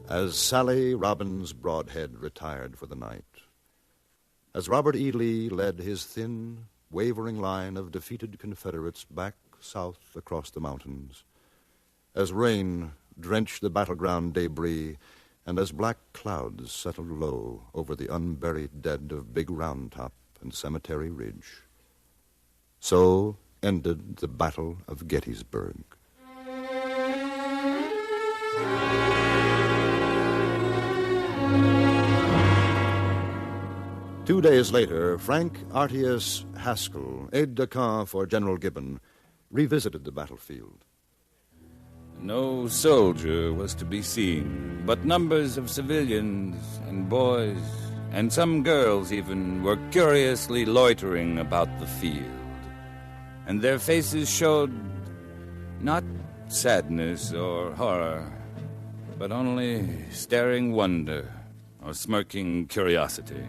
[SPEAKER 1] As Sally Robbins Broadhead retired for the night, as Robert E. Lee led his thin, wavering line of defeated Confederates back south across the mountains, as rain drenched the battleground debris, and as black clouds settled low over the unburied dead of Big Round Top and Cemetery Ridge, so ended the Battle of Gettysburg. Two days later, Frank Artius Haskell, aide-de-camp for General Gibbon, revisited the battlefield.
[SPEAKER 22] No soldier was to be seen, but numbers of civilians and boys, and some girls even, were curiously loitering about the field. And their faces showed not sadness or horror, but only staring wonder or smirking curiosity.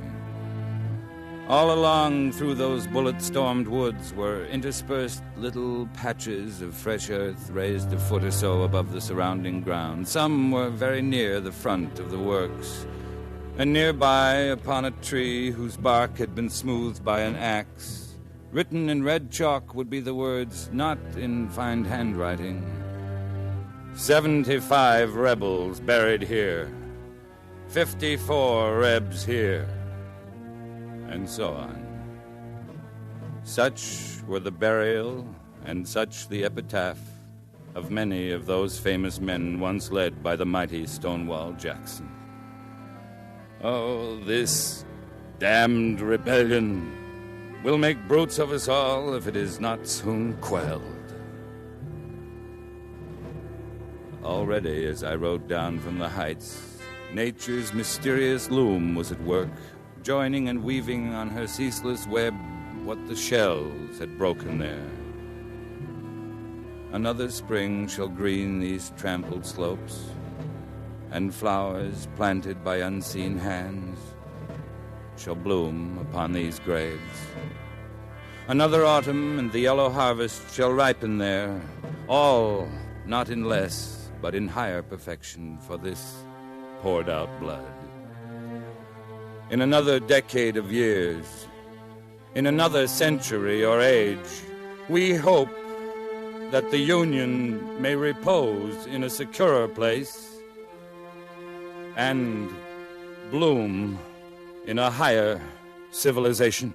[SPEAKER 22] All along through those bullet-stormed woods were interspersed little patches of fresh earth raised a foot or so above the surrounding ground. Some were very near the front of the works, and nearby, upon a tree whose bark had been smoothed by an axe, written in red chalk would be the words, not in fine handwriting, 75 rebels buried here, 54 rebs here, and so on. Such were the burial and such the epitaph of many of those famous men once led by the mighty Stonewall Jackson. Oh, this damned rebellion will make brutes of us all if it is not soon quelled. Already, as I rode down from the heights, nature's mysterious loom was at work, joining and weaving on her ceaseless web what the shells had broken there. Another spring shall green these trampled slopes, and flowers planted by unseen hands shall bloom upon these graves. Another autumn and the yellow harvest shall ripen there, all not in less, but in higher perfection for this poured out blood. In another decade of years, in another century or age, we hope that the Union may repose in a securer place and bloom in a higher civilization.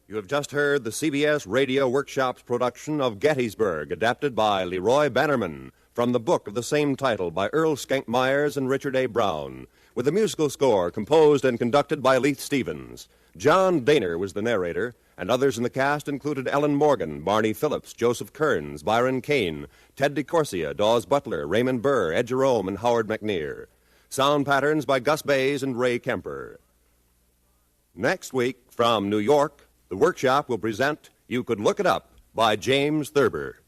[SPEAKER 3] You have just heard the CBS Radio Workshop's production of Gettysburg, adapted by Leroy Bannerman, from the book of the same title by Earl Schenck Myers and Richard A. Brown, with a musical score composed and conducted by Leith Stevens. John Daner was the narrator, and others in the cast included Ellen Morgan, Barney Phillips, Joseph Kearns, Byron Kane, Ted DeCorsia, Dawes Butler, Raymond Burr, Ed Jerome, and Howard McNear. Sound patterns by Gus Bays and Ray Kemper. Next week, from New York, the Workshop will present You Could Look It Up by James Thurber.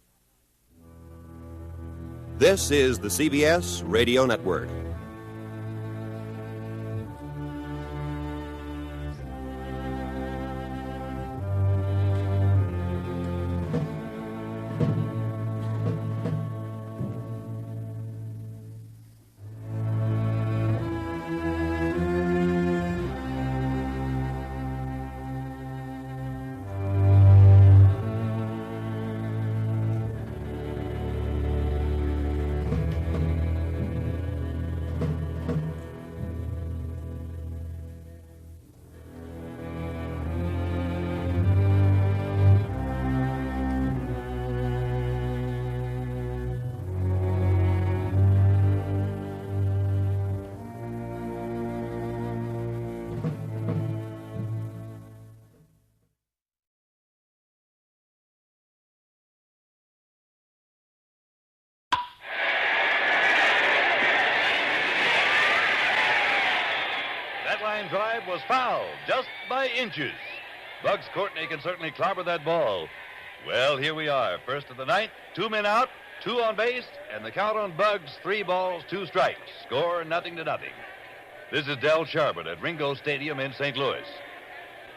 [SPEAKER 3] This is the CBS Radio Network.
[SPEAKER 8] drive was fouled, just by inches. Bugs Courtney can certainly clobber that ball. Well, here we are, first of the ninth, 2 men out, 2 on base, and the count on Bugs, 3 balls, 2 strikes. Score 0-0. This is Del Charbon at Ringo Stadium in St. Louis.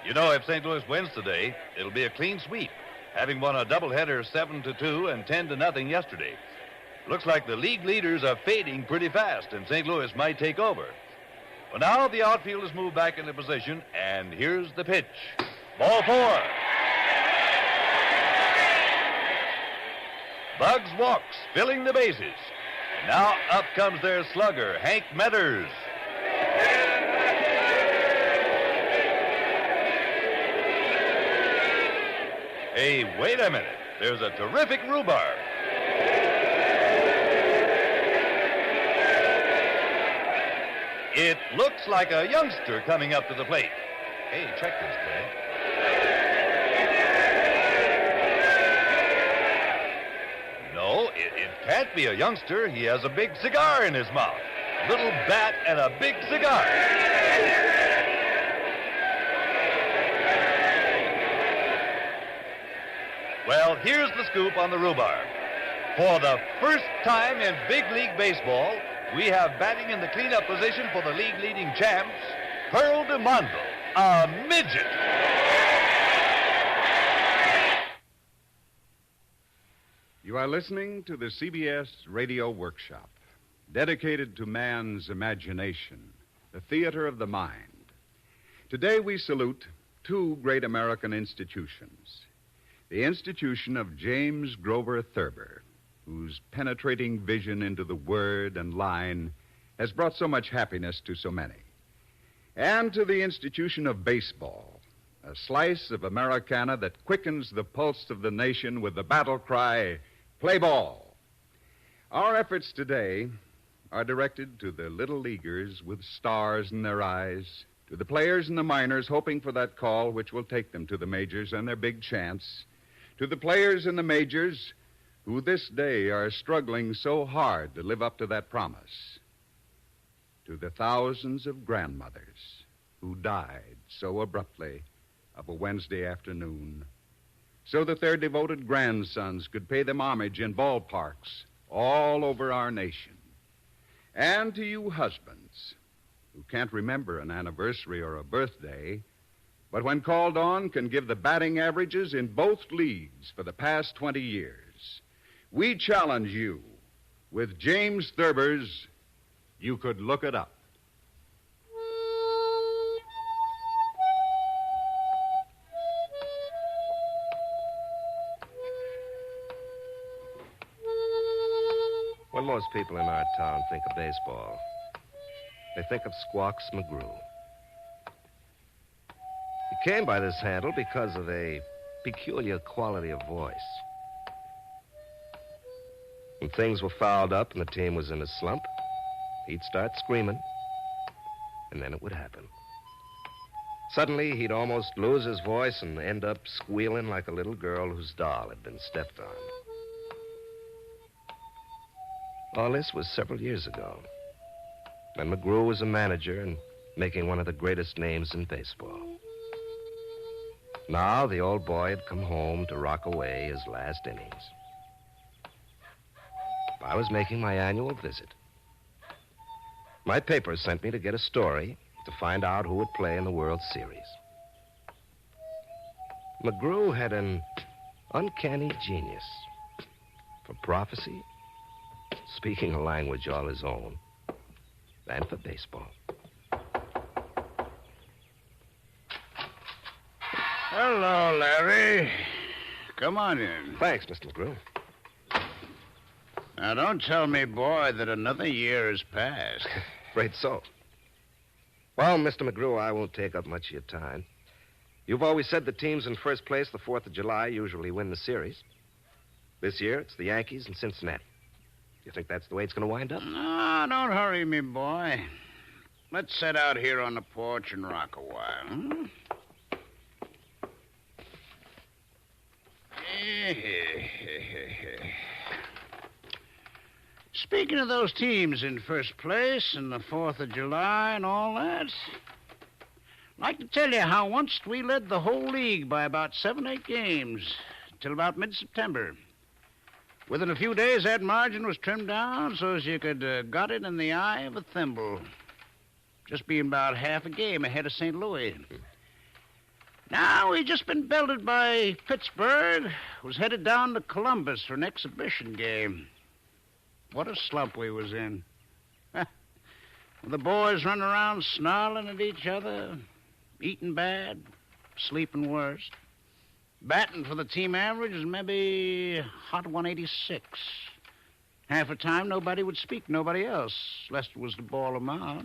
[SPEAKER 8] You know, if St. Louis wins today, it'll be a clean sweep, having won a doubleheader 7-2 and 10-0 yesterday. Looks like the league leaders are fading pretty fast, and St. Louis might take over. Well, now the outfield is moved back into position, and here's the pitch. Ball 4. Bugs walks, filling the bases. And now up comes their slugger, Hank Metters. Hey, wait a minute. There's a terrific rhubarb. It looks like a youngster coming up to the plate. Hey, check this, Ted. No, it can't be a youngster. He has a big cigar in his mouth. A little bat and a big cigar. Well, here's the scoop on the rhubarb. For the first time in big league baseball, we have batting in the cleanup position for the league-leading champs, Pearl DeMondo, a midget.
[SPEAKER 24] You are listening to the CBS Radio Workshop, dedicated to man's imagination, the theater of the mind. Today we salute 2 great American institutions. The institution of James Grover Thurber, whose penetrating vision into the word and line has brought so much happiness to so many. And to the institution of baseball, a slice of Americana that quickens the pulse of the nation with the battle cry, "Play ball." Our efforts today are directed to the little leaguers with stars in their eyes, to the players in the minors hoping for that call which will take them to the majors and their big chance, to the players in the majors who this day are struggling so hard to live up to that promise, to the thousands of grandmothers who died so abruptly of a Wednesday afternoon, so that their devoted grandsons could pay them homage in ballparks all over our nation. And to you husbands who can't remember an anniversary or a birthday, but when called on can give the batting averages in both leagues for the past 20 years. We challenge you with James Thurber's You Could Look It Up.
[SPEAKER 11] When most people in our town think of baseball, they think of Squawks McGrew. He came by this handle because of a peculiar quality of voice. When things were fouled up and the team was in a slump, he'd start screaming, and then it would happen. Suddenly, he'd almost lose his voice and end up squealing like a little girl whose doll had been stepped on. All this was several years ago, when McGrew was a manager and making one of the greatest names in baseball. Now, the old boy had come home to rock away his last innings. I was making my annual visit. My paper sent me to get a story to find out who would play in the World Series. McGrew had an uncanny genius for prophecy, speaking a language all his own, and for baseball.
[SPEAKER 15] Hello, Larry. Come on in.
[SPEAKER 11] Thanks, Mr. McGrew.
[SPEAKER 15] Now, don't tell me, boy, that another year has passed.
[SPEAKER 11] Afraid so. Well, Mr. McGrew, I won't take up much of your time. You've always said the teams in first place the 4th of July usually win the series. This year, it's the Yankees and Cincinnati. You think that's the way it's going to wind up?
[SPEAKER 15] No, don't hurry me, boy. Let's sit out here on the porch and rock a while, hmm? Speaking of those teams in first place and the 4th of July and all that, I'd like to tell you how once we led the whole league by about 7, 8 games till about mid-September. Within a few days, that margin was trimmed down so as you could got it in the eye of a thimble. Just being about half a game ahead of St. Louis. Now, we've just been belted by Pittsburgh, was headed down to Columbus for an exhibition game. What a slump we was in. The boys running around snarling at each other, eating bad, sleeping worse. Batting for the team average is maybe hot 186. Half the time, nobody would speak, nobody else, lest it was to ball them out.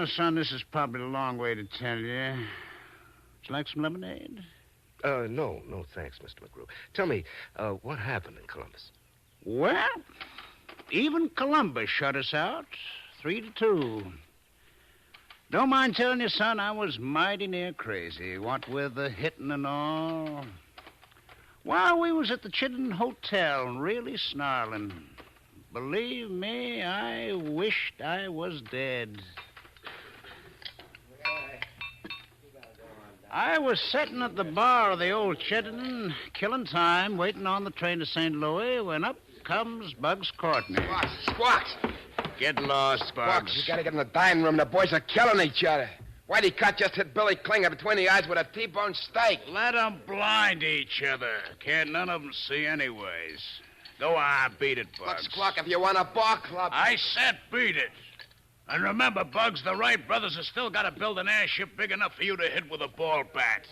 [SPEAKER 15] Son, this is probably a long way to tell you. Would you like some lemonade?
[SPEAKER 11] No, thanks, Mr. McGrew. Tell me, what happened in Columbus?
[SPEAKER 15] Well, even Columbus shut us out, 3-2. Don't mind telling you, son, I was mighty near crazy, what with the hitting and all. While we was at the Chittenden Hotel, really snarling. Believe me, I wished I was dead. I was sitting at the bar of the old Chittenden, killing time, waiting on the train to St. Louis, when up comes Bugs Courtney.
[SPEAKER 7] Squawks!
[SPEAKER 15] Get lost, Bugs.
[SPEAKER 7] You gotta get in the dining room. The boys are killing each other. Whitey Cut just hit Billy Klinger between the eyes with a T-bone steak.
[SPEAKER 15] Let them blind each other. Can't none of them see anyways. Go on, beat it, Bugs.
[SPEAKER 7] Look, Squawk, if you want a bar club...
[SPEAKER 15] I said beat it. And remember, Bugs, the Wright brothers have still got to build an airship big enough for you to hit with a ball bat.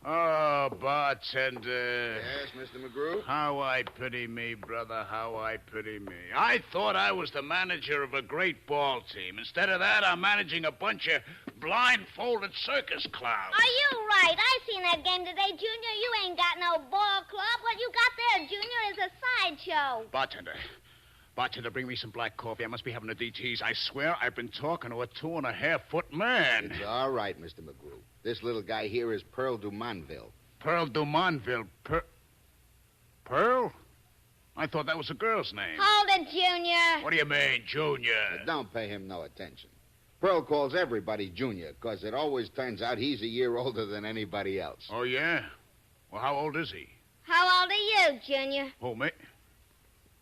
[SPEAKER 15] Oh, bartender.
[SPEAKER 7] Yes, Mr. McGrew?
[SPEAKER 15] How I pity me, brother, how I pity me. I thought I was the manager of a great ball team. Instead of that, I'm managing a bunch of blindfolded circus clowns.
[SPEAKER 10] Are you right? I seen that game today, Junior. You ain't got no ball club. What you got there, Junior, is a sideshow.
[SPEAKER 15] Bartender, bring me some black coffee. I must be having a DTs. I swear I've been talking to a 2.5-foot man.
[SPEAKER 7] It's all right, Mr. McGrew. This little guy here is Pearl Dumontville.
[SPEAKER 15] Pearl Dumontville? Pearl? I thought that was a girl's name.
[SPEAKER 10] Hold it, Junior.
[SPEAKER 15] What do you mean, Junior?
[SPEAKER 7] But don't pay him no attention. Pearl calls everybody Junior, because it always turns out he's a year older than anybody else.
[SPEAKER 15] Oh, yeah? Well, how old is he?
[SPEAKER 10] How old are you, Junior?
[SPEAKER 15] Who, me?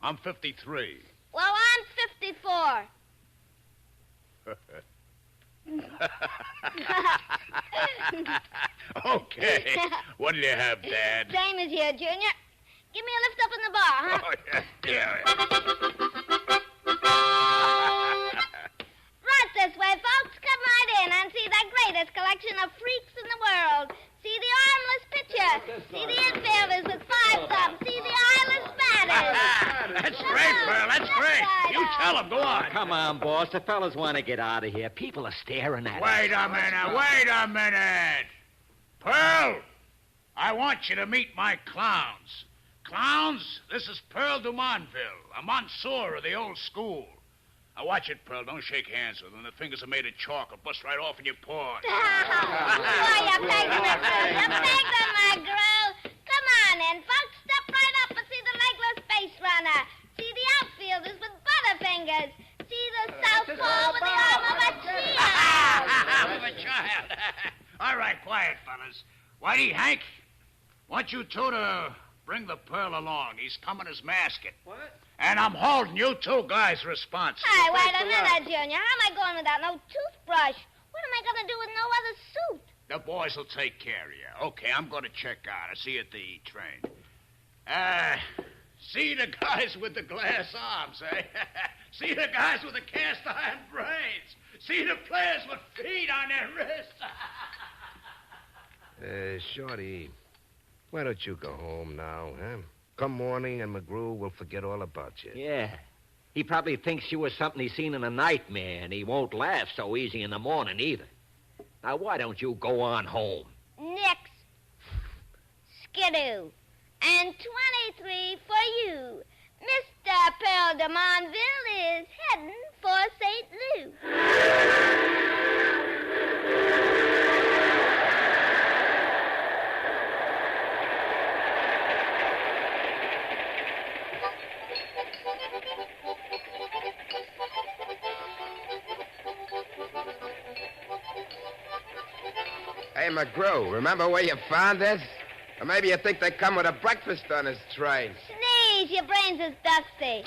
[SPEAKER 15] I'm 53.
[SPEAKER 10] Well, I'm 54.
[SPEAKER 15] Okay. What'll you have, Dad?
[SPEAKER 10] Same as you, Junior. Give me a lift up in the bar, huh?
[SPEAKER 15] Oh, yeah.
[SPEAKER 10] Right this way, folks. Come right in and see the greatest collection of freaks in the world. See the armless pitcher. See the infielders with 5 thumbs. See the eyeless batters.
[SPEAKER 15] That's great, Pearl. That's great. You tell them. Go on.
[SPEAKER 18] Come on, boss. The fellas want to get out of here. People are staring at us.
[SPEAKER 15] Wait a minute. Pearl, I want you to meet my clowns. Clowns, this is Pearl Dumontville, a Monsieur of the old school. Now, watch it, Pearl. Don't shake hands with them. The fingers are made of chalk. It'll bust right off in your paws.
[SPEAKER 10] Why, you pegged them, McGrew. Come on in, folks. Step right up and see the legless base runner. See the outfielders with butterfingers. See the southpaw with the arm of a child.
[SPEAKER 15] Of a child. All right, quiet, fellas. Whitey, Hank, want you two to bring the Pearl along. He's coming as mascot. What? And I'm holding you 2 guys responsible.
[SPEAKER 10] Hey, wait a minute, Junior. How am I going without no toothbrush? What am I going to do with no other suit?
[SPEAKER 15] The boys will take care of you. Okay, I'm going to check out. I'll see you at the train. See the guys with the glass arms, eh? See the guys with the cast iron brains. See the players with feet on their wrists.
[SPEAKER 11] Shorty, why don't you go home now, huh? Come morning, and McGrew will forget all about you.
[SPEAKER 18] Yeah. He probably thinks you were something he's seen in a nightmare, and he won't laugh so easy in the morning either. Now, why don't you go on home?
[SPEAKER 10] Nix. Skidoo. And 23 for you. Mr. Pearl Dumontville is heading for St. Louis.
[SPEAKER 5] Hey, McGrew, remember where you found this? Or maybe you think they come with a breakfast on his train.
[SPEAKER 10] Sneeze, your brains is dusty.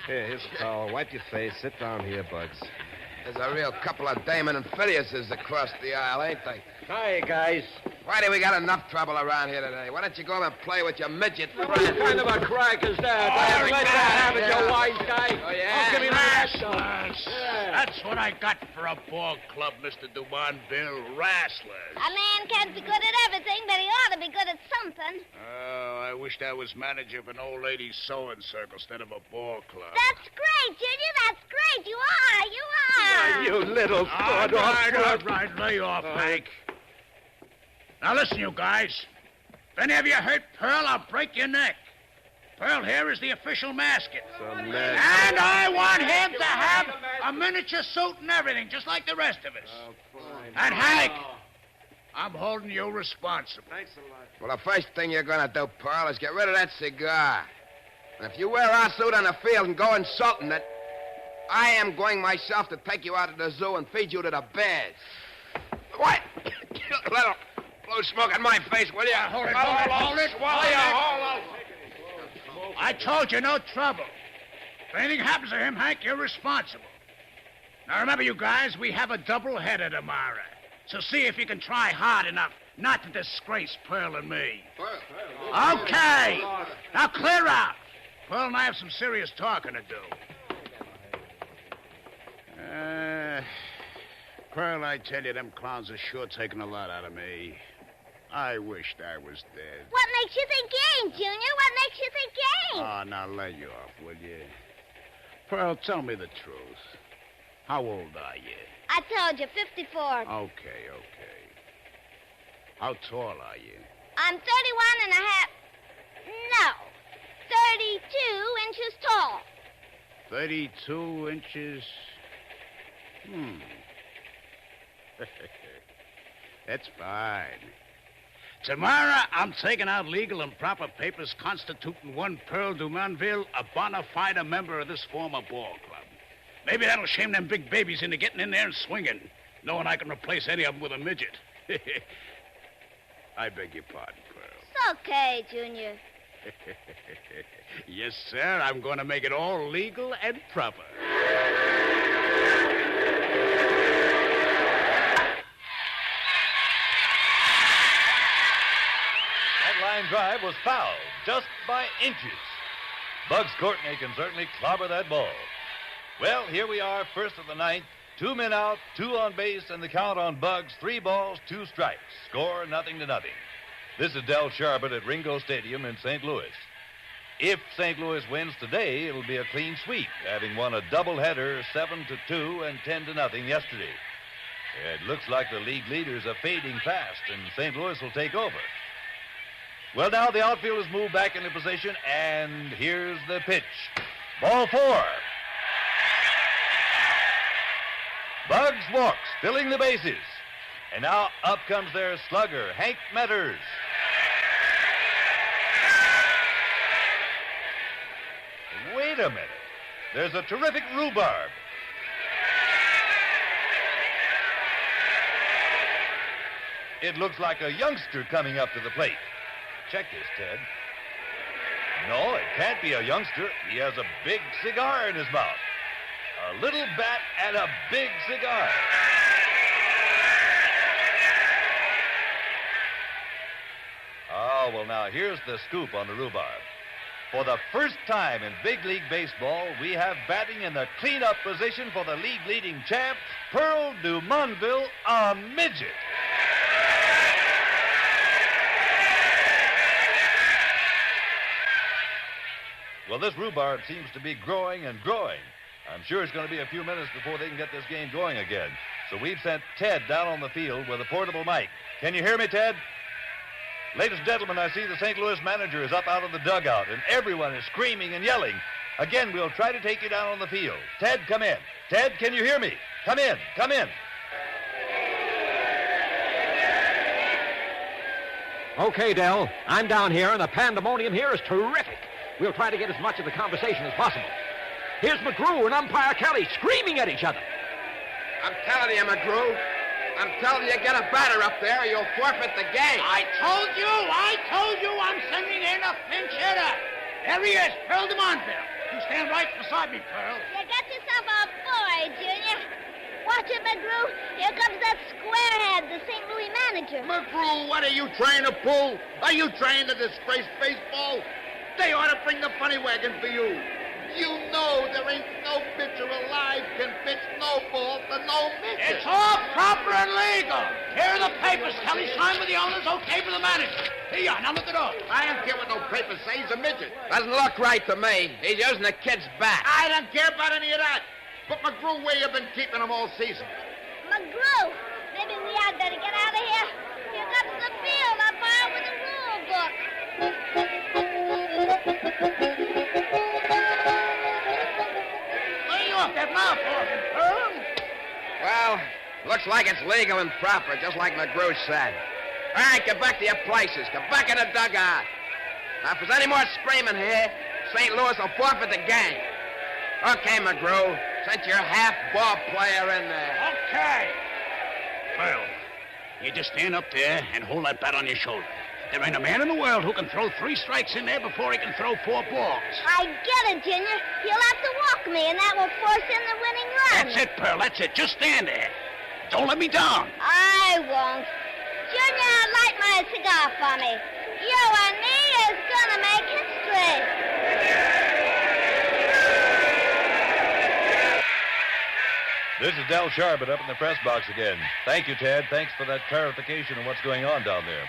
[SPEAKER 11] Here, here's a towel. Wipe your face. Sit down here, Bugs.
[SPEAKER 5] There's a real couple of Damon and Phileases across the aisle, ain't they?
[SPEAKER 18] Hi, guys.
[SPEAKER 5] Whitey, we got enough trouble around here today. Why don't you go and play with your midget friend?
[SPEAKER 18] What kind of a crack is that?
[SPEAKER 5] Oh,
[SPEAKER 18] Let that have it, you wise guy.
[SPEAKER 5] Oh, yeah?
[SPEAKER 18] Don't give me that stuff.
[SPEAKER 15] That's what I got for a ball club, Mr. Dumonville. Wrestlers.
[SPEAKER 10] A man can't be good at everything, but he ought to be good at something.
[SPEAKER 15] Oh, I wished I was manager of an old ladies' sewing circle instead of a ball club.
[SPEAKER 10] That's great, Junior. That's great. You are. You are.
[SPEAKER 18] You little
[SPEAKER 15] All right. Lay off, Hank. Now, listen, you guys. If any of you hurt Pearl, I'll break your neck. Pearl here is the official mascot. And I want him to have a miniature suit and everything, just like the rest of us. And Hank, I'm holding you responsible.
[SPEAKER 11] Thanks a lot.
[SPEAKER 5] Well, the first thing you're going to do, Pearl, is get rid of that cigar. And if you wear our suit on the field and go insulting it, I am going myself to take you out of the zoo and feed you to the bears. What? Let him blow smoke in my face, will you?
[SPEAKER 15] Hold it. I told you, no trouble. If anything happens to him, Hank, you're responsible. Now, remember, you guys, we have a double-header tomorrow. So see if you can try hard enough not to disgrace Pearl and me. Okay. Now, clear out. Pearl and I have some serious talking to do. Pearl, I tell you, them clowns are sure taking a lot out of me. I wished I was dead.
[SPEAKER 10] What makes you think you ain't, Junior? What makes you think you ain't?
[SPEAKER 15] Oh, now lay you off, will you? Pearl, tell me the truth. How old are you?
[SPEAKER 10] I told you, 54.
[SPEAKER 15] Okay. How tall are you?
[SPEAKER 10] I'm 31 and a half... No, 32 inches tall.
[SPEAKER 15] 32 inches... That's fine. Tomorrow, I'm taking out legal and proper papers constituting one Pearl Dumonville a bona fide member of this former ball club. Maybe that'll shame them big babies into getting in there and swinging, knowing I can replace any of them with a midget. I beg your pardon, Pearl.
[SPEAKER 10] It's okay, Junior.
[SPEAKER 15] Yes, sir. I'm going to make it all legal and proper.
[SPEAKER 8] Line drive was fouled just by inches. Bugs Courtney can certainly clobber that ball. Well, here we are, first of the ninth. 2 men out, 2 on base, and the count on Bugs, 3 balls, 2 strikes. Score 0-0. This is Del Sharbutt at Ringo Stadium in St. Louis. If St. Louis wins today, it'll be a clean sweep, having won a doubleheader 7-2 and 10-0 yesterday. It looks like the league leaders are fading fast, and St. Louis will take over. Well, now the outfield is moved back into position, and here's the pitch. Ball 4. Bugs walks, filling the bases. And now up comes their slugger, Hank Metters. Wait a minute. There's a terrific rhubarb. It looks like a youngster coming up to the plate. Check this, Ted. No, it can't be a youngster. He has a big cigar in his mouth. A little bat and a big cigar. Oh, well, now, here's the scoop on the rhubarb. For the first time in big league baseball, we have batting in the cleanup position for the league-leading champ, Pearl Dumonville, a midget. Well, this rhubarb seems to be growing and growing. I'm sure it's going to be a few minutes before they can get this game going again. So we've sent Ted down on the field with a portable mic. Can you hear me, Ted? Ladies and gentlemen, I see the St. Louis manager is up out of the dugout, and everyone is screaming and yelling. Again, we'll try to take you down on the field. Ted, come in. Ted, can you hear me? Come in. Come in.
[SPEAKER 18] Okay, Del. I'm down here, and the pandemonium here is terrific. We'll try to get as much of the conversation as possible. Here's McGrew and Umpire Kelly screaming at each other.
[SPEAKER 5] I'm telling you, McGrew. I'm telling you, get a batter up there or you'll forfeit the game.
[SPEAKER 15] I told you I'm sending in a pinch hitter. There he is, Pearl de Montville. You stand right beside me, Pearl.
[SPEAKER 10] You got yourself a boy, Junior. Watch it, McGrew. Here comes that squarehead, the St. Louis manager.
[SPEAKER 7] McGrew, what are you trying to pull? Are you trying to disgrace baseball? They ought to bring the funny wagon for you. You know there ain't no pitcher alive can pitch no ball to no pitcher.
[SPEAKER 15] It's all proper and legal. Here are the papers, Kelly. Signed with the owners, okay for the manager. Here you are. Now look it up.
[SPEAKER 7] I don't care what no papers say. He's a midget.
[SPEAKER 5] Doesn't look right to me. He's using the kid's bat.
[SPEAKER 7] I don't care about any of that. But McGrew, where you been keeping him all season?
[SPEAKER 10] McGrew, maybe we had better get out of here. Here comes the field umpire with the rule book.
[SPEAKER 15] What are you off that mouth for, Pearl?
[SPEAKER 5] Well, looks like it's legal and proper, just like McGrew said. All right, get back to your places. Get back in the dugout. Now, if there's any more screaming here, St. Louis will forfeit the game. Okay, McGrew, since you're half ball player in there.
[SPEAKER 15] Okay. Pearl, you just stand up there and hold that bat on your shoulder. There ain't a man in the world who can throw 3 strikes in there before he can throw 4 balls.
[SPEAKER 10] I get it, Junior. He'll have to walk me, and that will force in the winning run.
[SPEAKER 15] That's it, Pearl. That's it. Just stand there. Don't let me down.
[SPEAKER 10] I won't. Junior, light my cigar for me. You and me is gonna make history.
[SPEAKER 8] This is Del Sharbutt up in the press box again. Thank you, Ted. Thanks for that clarification on what's going on down there.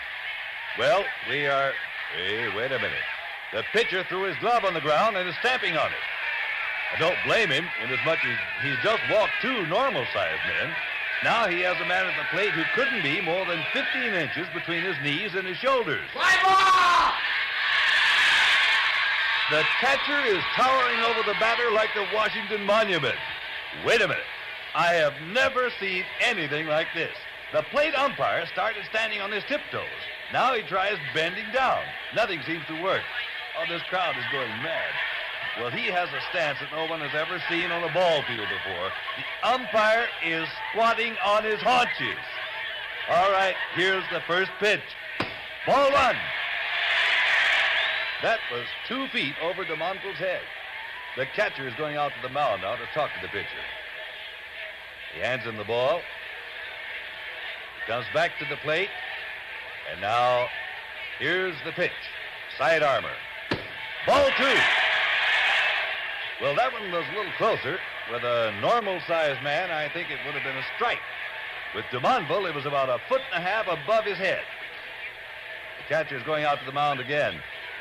[SPEAKER 8] Well, we are... Hey, wait a minute. The pitcher threw his glove on the ground and is stamping on it. I don't blame him, inasmuch as he's just walked 2 normal-sized men. Now he has a man at the plate who couldn't be more than 15 inches between his knees and his shoulders.
[SPEAKER 15] Fly ball!
[SPEAKER 8] The catcher is towering over the batter like the Washington Monument. Wait a minute. I have never seen anything like this. The plate umpire started standing on his tiptoes. Now he tries bending down. Nothing seems to work. Oh, this crowd is going mad. Well, he has a stance that no one has ever seen on a ball field before. The umpire is squatting on his haunches. All right, here's the first pitch. Ball 1. That was 2 feet over de Montville's head. The catcher is going out to the mound now to talk to the pitcher. He hands him the ball. Comes back to the plate. And now, here's the pitch. Side armor. Ball 2. Well, that one was a little closer. With a normal-sized man, I think it would have been a strike. With de Montville, it was about 1.5 feet above his head. The catcher is going out to the mound again.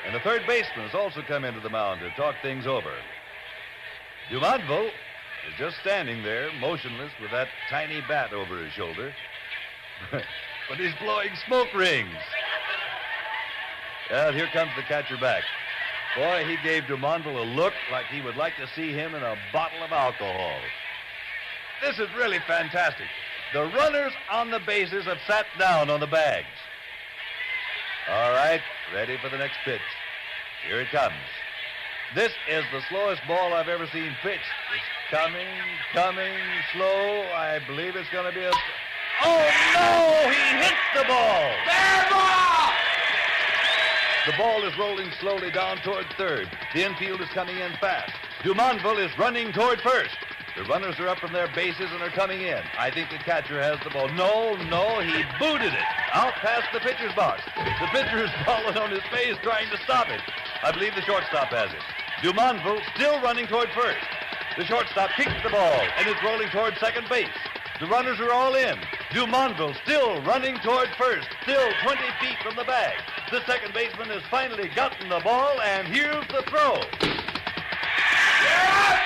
[SPEAKER 8] And the third baseman has also come into the mound to talk things over. De Montville is just standing there, motionless, with that tiny bat over his shoulder. But he's blowing smoke rings. Well, here comes the catcher back. Boy, he gave de Montville a look like he would like to see him in a bottle of alcohol. This is really fantastic. The runners on the bases have sat down on the bags. All right, ready for the next pitch. Here it comes. This is the slowest ball I've ever seen pitched. It's coming, slow. I believe it's going to be a... Oh, no! He hits the ball!
[SPEAKER 15] Fair ball!
[SPEAKER 8] The ball is rolling slowly down toward third. The infield is coming in fast. De Montville is running toward first. The runners are up from their bases and are coming in. I think the catcher has the ball. No, he booted it out past the pitcher's box. The pitcher is falling on his face trying to stop it. I believe the shortstop has it. De Montville still running toward first. The shortstop kicks the ball, and it's rolling toward second base. The runners are all in. De Montville still running toward first, still 20 feet from the bag. The second baseman has finally gotten the ball, and here's the throw. Yeah!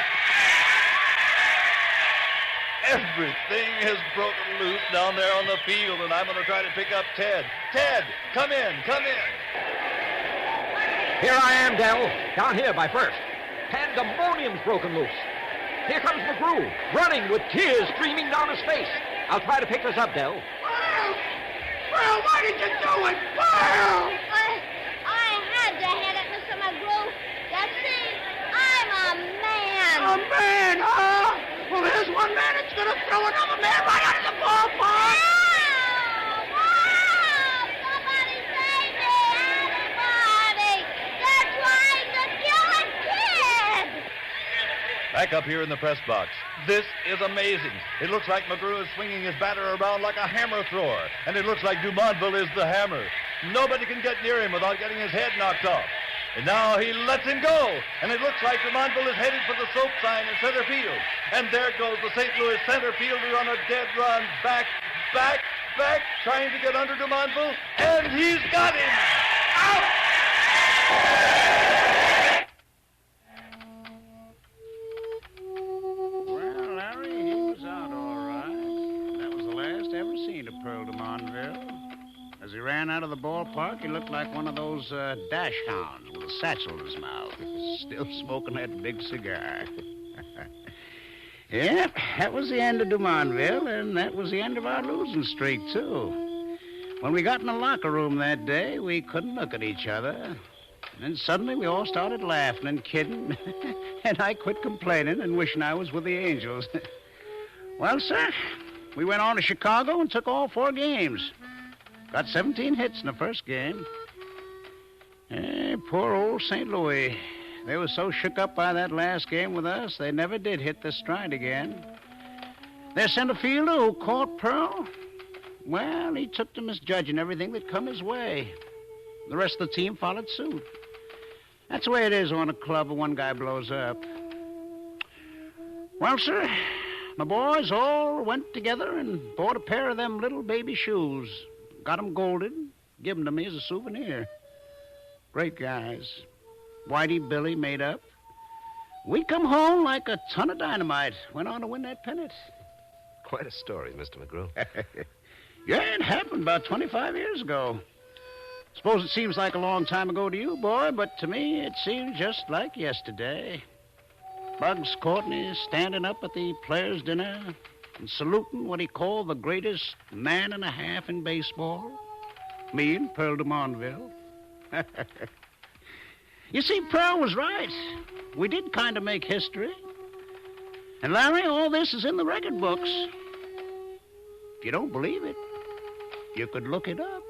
[SPEAKER 8] Everything has broken loose down there on the field, and I'm going to try to pick up Ted. Ted, come in.
[SPEAKER 18] Here I am, Del. Down here by first. Pandemonium's broken loose. Here comes McGrew, running with tears streaming down his face. I'll try to pick this up, Del.
[SPEAKER 15] Pearl, why did you do it? Pearl!
[SPEAKER 10] I had to hit it, Mr. McGrew. You see, I'm a man.
[SPEAKER 15] A on, man. It's going to throw another man right out of the ballpark.
[SPEAKER 10] Somebody save me! Anybody! They're trying to kill a kid!
[SPEAKER 8] Back up here in the press box. This is amazing. It looks like McGrew is swinging his batter around like a hammer thrower. And it looks like Dumontville is the hammer. Nobody can get near him without getting his head knocked off. And now he lets him go. And it looks like Dumontville is headed for the soap sign in center field. And there goes the St. Louis center fielder on a dead run. Back, trying to get under Dumontville. And he's got him. Out!
[SPEAKER 15] Well, Larry, he was out all right. That was the last ever seen of Pearl de Montville. As he ran out of the ballpark, he looked like one of those dash hounds with a satchel in his mouth, still smoking that big cigar. Yeah, that was the end of Dumontville, and that was the end of our losing streak, too. When we got in the locker room that day, we couldn't look at each other. And then suddenly we all started laughing and kidding, and I quit complaining and wishing I was with the Angels. Well, sir, we went on to Chicago and took all 4 games. Got 17 hits in the first game. Poor old St. Louis. They were so shook up by that last game with us, they never did hit their stride again. Their center fielder who caught Pearl, well, he took to misjudging everything that come his way. The rest of the team followed suit. That's the way it is on a club when one guy blows up. Well, sir, my boys all went together and bought a pair of them little baby shoes. Got them golded, give them to me as a souvenir. Great guys. Whitey Billy made up. We come home like a ton of dynamite. Went on to win that pennant.
[SPEAKER 11] Quite a story, Mr. McGrew.
[SPEAKER 15] Yeah, it happened about 25 years ago. Suppose it seems like a long time ago to you, boy, but to me it seems just like yesterday. Bugs Courtney standing up at the players' dinner and saluting what he called the greatest man and a half in baseball. Me and Pearl de Montville. You see, Pearl was right. We did kind of make history. And, Larry, all this is in the record books. If you don't believe it, you could look it up.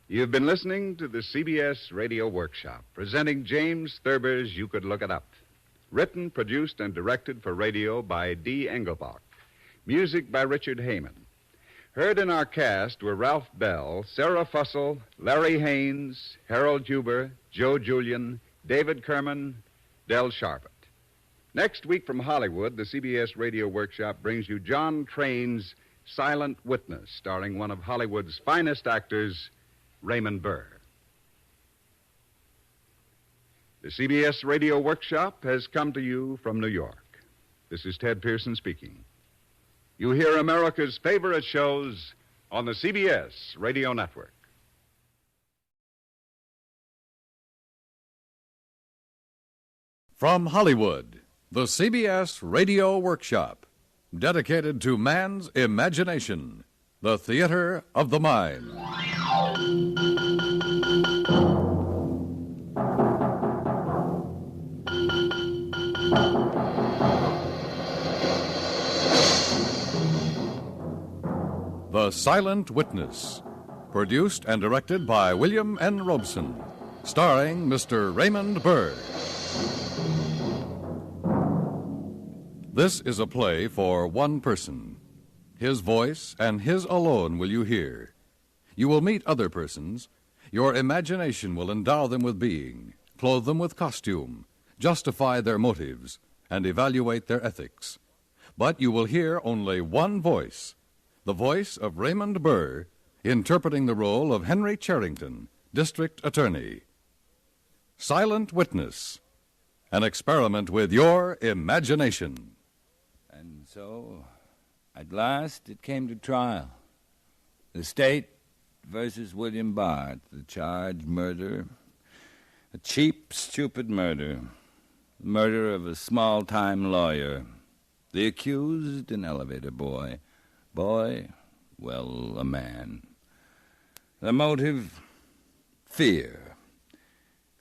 [SPEAKER 24] You've been listening to the CBS Radio Workshop, presenting James Thurber's You Could Look It Up. Written, produced, and directed for radio by D. Engelbach. Music by Richard Heyman. Heard in our cast were Ralph Bell, Sarah Fussell, Larry Haynes, Harold Huber, Joe Julian, David Kerman, Del Sharpett. Next week from Hollywood, the CBS Radio Workshop brings you John Train's Silent Witness, starring one of Hollywood's finest actors, Raymond Burr. The CBS Radio Workshop has come to you from New York. This is Ted Pearson speaking. You hear America's favorite shows on the CBS Radio Network.
[SPEAKER 21] From Hollywood, the CBS Radio Workshop, dedicated to man's imagination, the theater of the mind. The Silent Witness, produced and directed by William N. Robeson, starring Mr. Raymond Burr. This is a play for one person. His voice and his alone will you hear. You will meet other persons. Your imagination will endow them with being, clothe them with costume, justify their motives, and evaluate their ethics. But you will hear only one voice, the voice of Raymond Burr, interpreting the role of Henry Charrington, District Attorney. Silent Witness, an experiment with your imagination.
[SPEAKER 22] And so, at last, it came to trial. The state versus William Bart, the charge murder, a cheap, stupid murder, the murder of a small-time lawyer, the accused, an elevator boy, well, a man. The motive, fear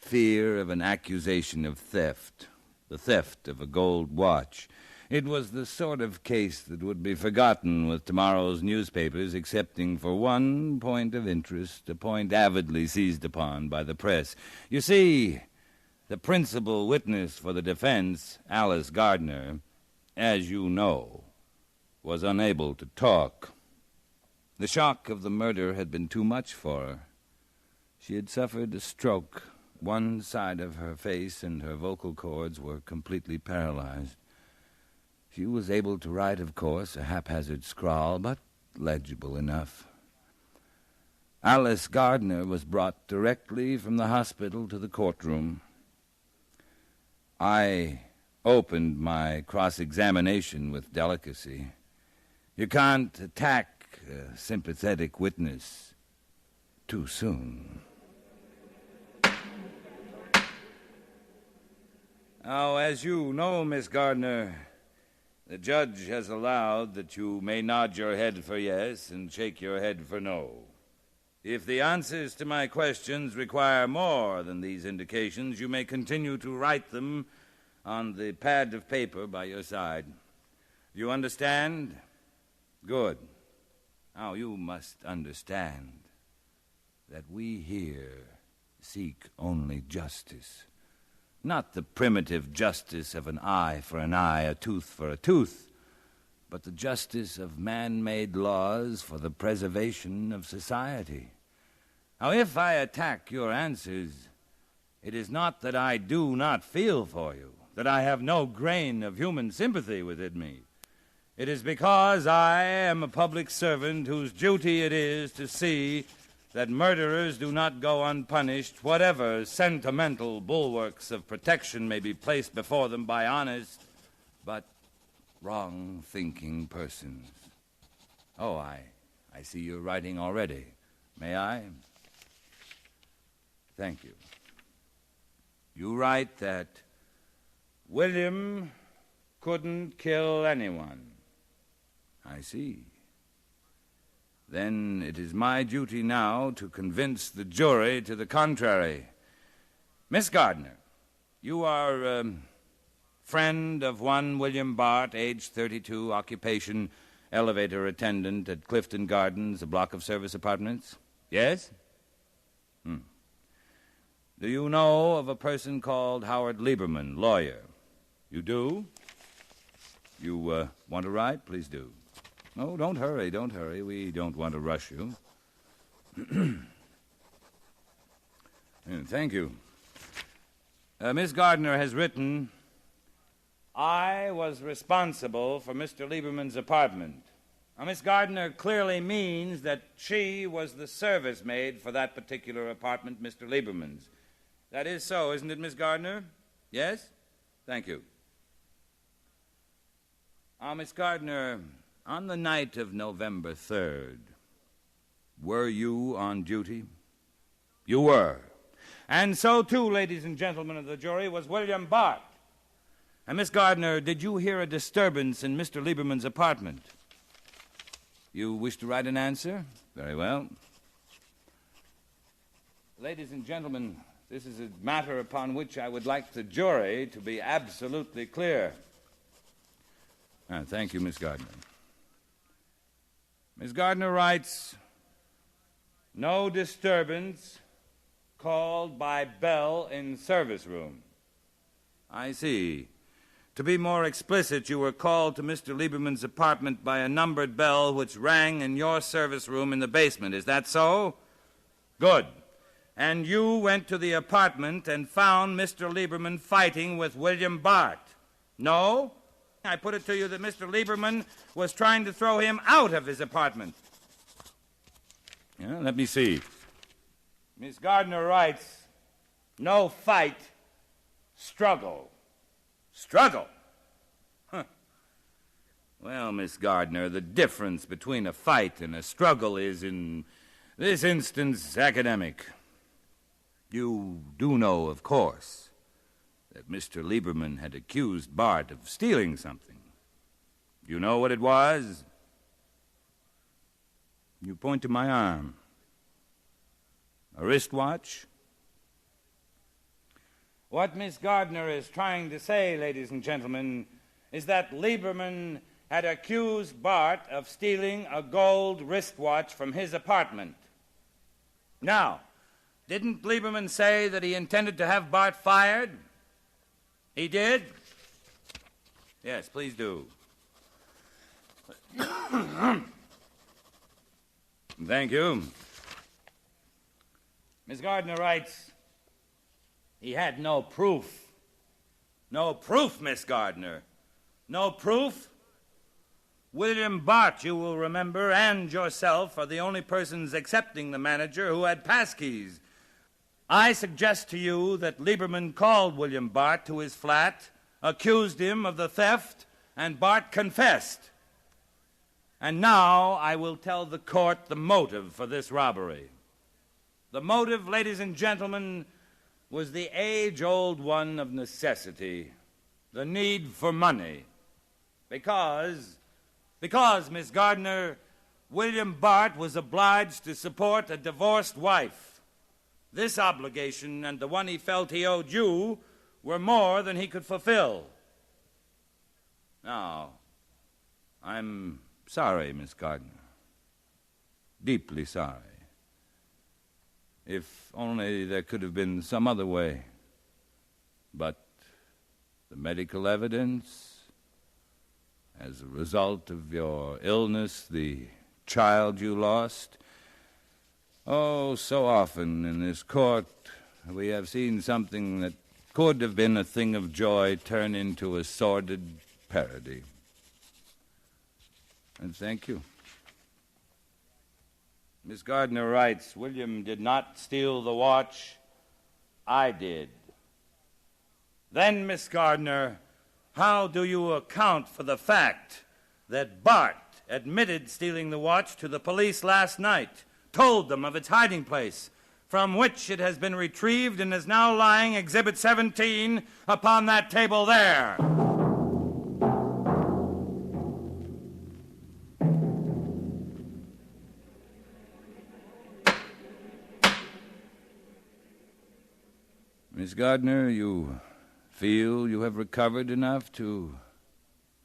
[SPEAKER 22] fear of an accusation of theft, the theft of a gold watch. It was the sort of case that would be forgotten with tomorrow's newspapers, excepting for one point of interest, a point avidly seized upon by the press. You see, the principal witness for the defense, Alice Gardner, as you know, was unable to talk. The shock of the murder had been too much for her. She had suffered a stroke. One side of her face and her vocal cords were completely paralyzed. She was able to write, of course, a haphazard scrawl, but legible enough. Alice Gardner was brought directly from the hospital to the courtroom. I opened my cross-examination with delicacy. You can't attack a sympathetic witness too soon. Now, as you know, Miss Gardner, the judge has allowed that you may nod your head for yes and shake your head for no. If the answers to my questions require more than these indications, you may continue to write them on the pad of paper by your side. Do you understand? Good. Now, you must understand that we here seek only justice. Not the primitive justice of an eye for an eye, a tooth for a tooth, but the justice of man-made laws for the preservation of society. Now, if I attack your answers, it is not that I do not feel for you, that I have no grain of human sympathy within me. It is because I am a public servant whose duty it is to see that murderers do not go unpunished, whatever sentimental bulwarks of protection may be placed before them by honest but wrong-thinking persons. Oh, I see you're writing already. May I? Thank you. You write that William couldn't kill anyone. I see. Then it is my duty now to convince the jury to the contrary. Miss Gardner, you are a friend of one William Bart, age 32, occupation elevator attendant at Clifton Gardens, a block of service apartments. Yes? Do you know of a person called Howard Lieberman, lawyer? You do? You want to write? Please do. No, don't hurry, don't hurry. We don't want to rush you. Thank you. Miss Gardner has written, I was responsible for Mr. Lieberman's apartment. Now, Miss Gardner clearly means that she was the service maid for that particular apartment, Mr. Lieberman's. That is so, isn't it, Miss Gardner? Yes? Thank you. Now, Miss Gardner, on the night of November 3rd, were you on duty? You were. And so, too, ladies and gentlemen of the jury, was William Bart. And, Miss Gardner, did you hear a disturbance in Mr. Lieberman's apartment? You wish to write an answer? Very well. Ladies and gentlemen, this is a matter upon which I would like the jury to be absolutely clear. Thank you, Miss Gardner. Miss Gardner writes, no disturbance called by bell in service room. I see. To be more explicit, you were called to Mr. Lieberman's apartment by a numbered bell which rang in your service room in the basement. Is that so? Good. And you went to the apartment and found Mr. Lieberman fighting with William Bart. No? I put it to you that Mr. Lieberman was trying to throw him out of his apartment. Yeah, let me see. Miss Gardner writes, no fight, struggle. Struggle? Huh. Well, Miss Gardner, the difference between a fight and a struggle is, in this instance, academic. You do know, of course, that Mr. Lieberman had accused Bart of stealing something. You know what it was? You point to my arm. A wristwatch?
[SPEAKER 9] What Miss Gardner is trying to say, ladies and gentlemen, is that Lieberman had accused Bart of stealing a gold wristwatch from his apartment. Now, didn't Lieberman say that he intended to have Bart fired? He did? Yes, please do. Thank you. Miss Gardner writes, he had no proof. No proof, Miss Gardner. No proof? William Bart, you will remember, and yourself are the only persons excepting the manager who had passkeys. I suggest to you that Lieberman called William Bart to his flat, accused him of the theft, and Bart confessed. And now I will tell the court the motive for this robbery. The motive, ladies and gentlemen, was the age-old one of necessity, the need for money. Because, Miss Gardner, William Bart was obliged to support a divorced wife. This obligation and the one he felt he owed you were more than he could fulfill. Now, I'm sorry, Miss Gardner. Deeply sorry. If only there could have been some other way. But the medical evidence, as a result of your illness, the child you lost. Oh, so often in this court we have seen something that could have been a thing of joy turn into a sordid parody. And thank you. Miss Gardner writes, William did not steal the watch. I did. Then, Miss Gardner, how do you account for the fact that Bart admitted stealing the watch to the police last night, told them of its hiding place, from which it has been retrieved and is now lying, Exhibit 17, upon that table there? Miss Gardner, you feel you have recovered enough to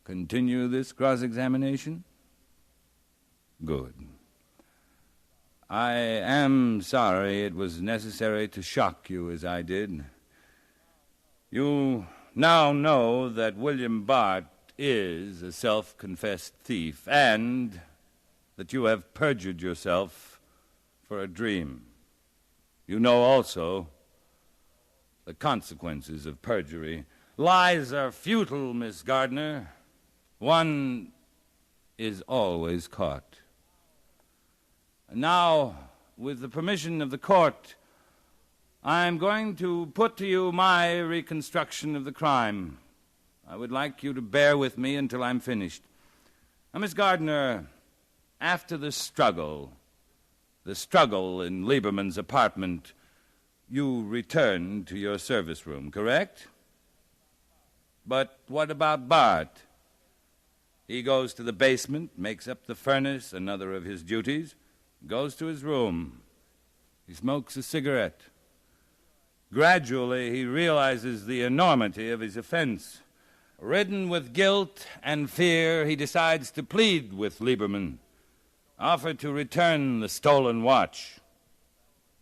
[SPEAKER 9] continue this cross-examination? Good. I am sorry it was necessary to shock you as I did. You now know that William Bart is a self-confessed thief and that you have perjured yourself for a dream. You know also the consequences of perjury. Lies are futile, Miss Gardner. One is always caught. Now, with the permission of the court, I'm going to put to you my reconstruction of the crime. I would like you to bear with me until I'm finished. Now, Miss Gardner, after the struggle in Lieberman's apartment, you returned to your service room, correct? But what about Bart? He goes to the basement, makes up the furnace, another of his duties, goes to his room. He smokes a cigarette. Gradually, he realizes the enormity of his offense. Ridden with guilt and fear, he decides to plead with Lieberman, offer to return the stolen watch.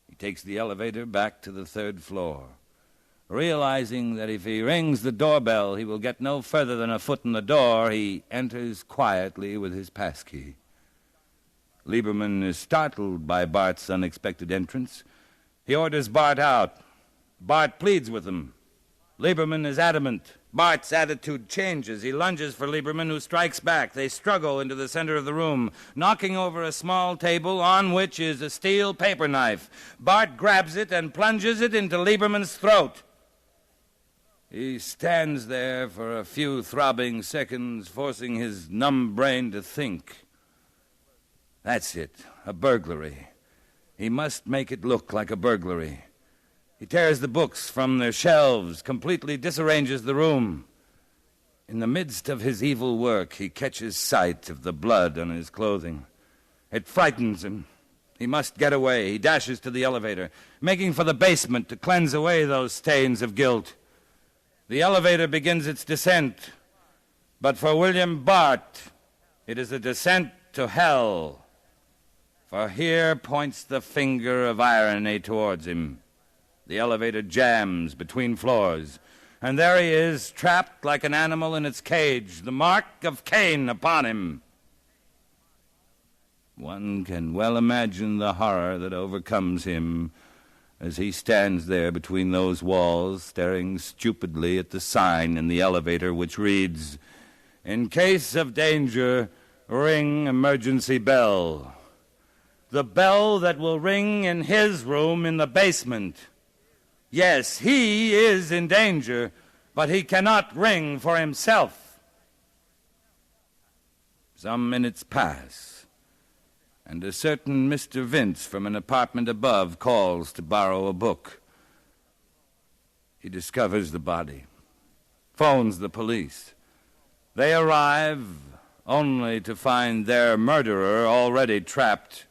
[SPEAKER 9] He takes the elevator back to the 3rd floor, realizing that if he rings the doorbell, he will get no further than a foot in the door. He enters quietly with his passkey. Lieberman is startled by Bart's unexpected entrance. He orders Bart out. Bart pleads with him. Lieberman is adamant. Bart's attitude changes. He lunges for Lieberman, who strikes back. They struggle into the center of the room, knocking over a small table on which is a steel paper knife. Bart grabs it and plunges it into Lieberman's throat. He stands there for a few throbbing seconds, forcing his numb brain to think. That's it, a burglary. He must make it look like a burglary. He tears the books from their shelves, completely disarranges the room. In the midst of his evil work, he catches sight of the blood on his clothing. It frightens him, He must get away. He dashes to the elevator, making for the basement to cleanse away those stains of guilt. The elevator begins its descent, but for William Bart, it is a descent to hell. For here points the finger of irony towards him. The elevator jams between floors, and there he is, trapped like an animal in its cage, the mark of Cain upon him. One can well imagine the horror that overcomes him as he stands there between those walls, staring stupidly at the sign in the elevator which reads, "In case of danger, ring emergency bell." The bell that will ring in his room in the basement. Yes, he is in danger, but he cannot ring for himself. Some minutes pass, and a certain Mr. Vince from an apartment above calls to borrow a book. He discovers the body, phones the police. They arrive only to find their murderer already trapped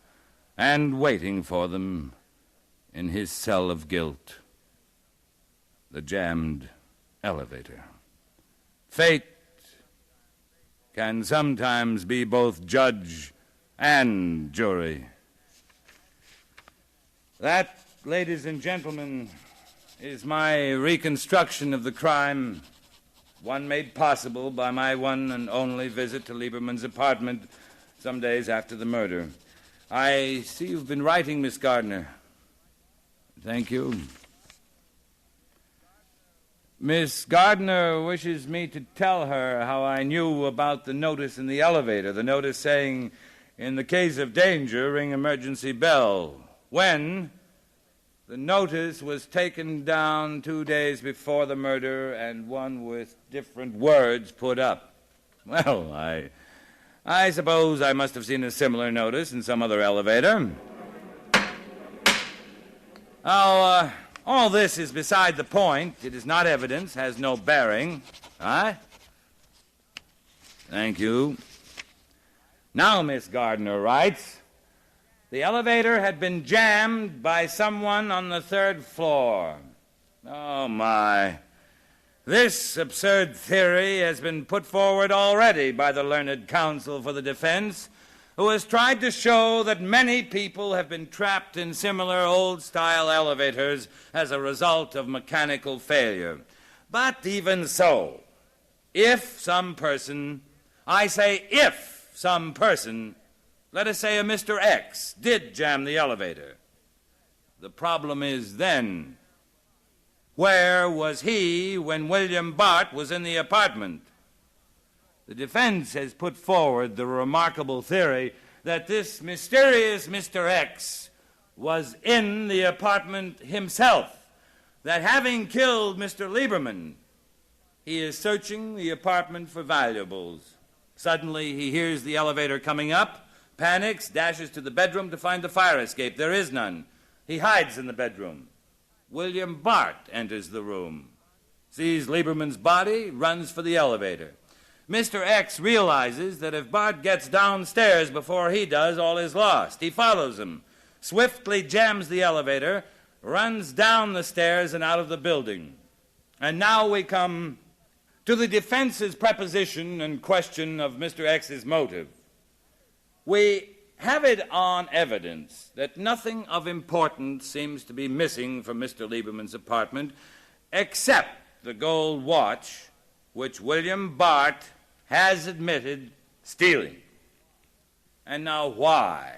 [SPEAKER 9] and waiting for them in his cell of guilt, the jammed elevator. Fate can sometimes be both judge and jury. That, ladies and gentlemen, is my reconstruction of the crime, one made possible by my one and only visit to Lieberman's apartment some days after the murder. I see you've been writing, Miss Gardner. Thank you. Miss Gardner wishes me to tell her how I knew about the notice in the elevator, the notice saying, "In the case of danger, ring emergency bell," when the notice was taken down 2 days before the murder and one with different words put up. Well, I suppose I must have seen a similar notice in some other elevator. Now, all this is beside the point. It is not evidence, has no bearing. Thank you. Now, Miss Gardner writes, the elevator had been jammed by someone on the 3rd floor. Oh, my. This absurd theory has been put forward already by the learned counsel for the defense, who has tried to show that many people have been trapped in similar old-style elevators as a result of mechanical failure. But even so, if some person, I say if some person, let us say a Mr. X, did jam the elevator, the problem is then, where was he when William Bart was in the apartment? The defense has put forward the remarkable theory that this mysterious Mr. X was in the apartment himself, that having killed Mr. Lieberman, he is searching the apartment for valuables. Suddenly he hears the elevator coming up, panics, dashes to the bedroom to find the fire escape. There is none. He hides in the bedroom. William Bart enters the room, sees Lieberman's body, runs for the elevator. Mr. X realizes that if Bart gets downstairs before he does, all is lost. He follows him, swiftly jams the elevator, runs down the stairs and out of the building. And now we come to the defense's preposition and question of Mr. X's motive. We have it on evidence that nothing of importance seems to be missing from Mr. Lieberman's apartment except the gold watch which William Bart has admitted stealing. And now why?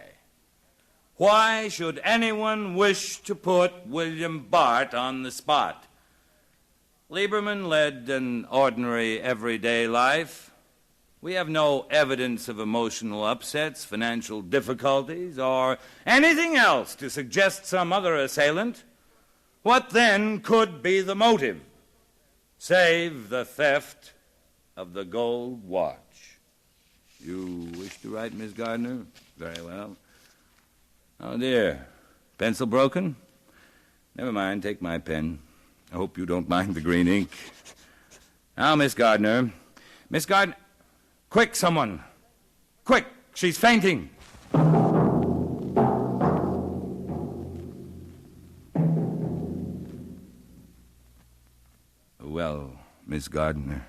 [SPEAKER 9] Why should anyone wish to put William Bart on the spot? Lieberman led an ordinary, everyday life. We have no evidence of emotional upsets, financial difficulties, or anything else to suggest some other assailant. What then could be the motive, save the theft of the gold watch? You wish to write, Miss Gardner? Very well. Oh, dear. Pencil broken? Never mind, take my pen. I hope you don't mind the green ink. Now, Miss Gardner. Miss Gardner. Quick, someone. Quick, she's fainting.
[SPEAKER 22] well, Miss Gardner.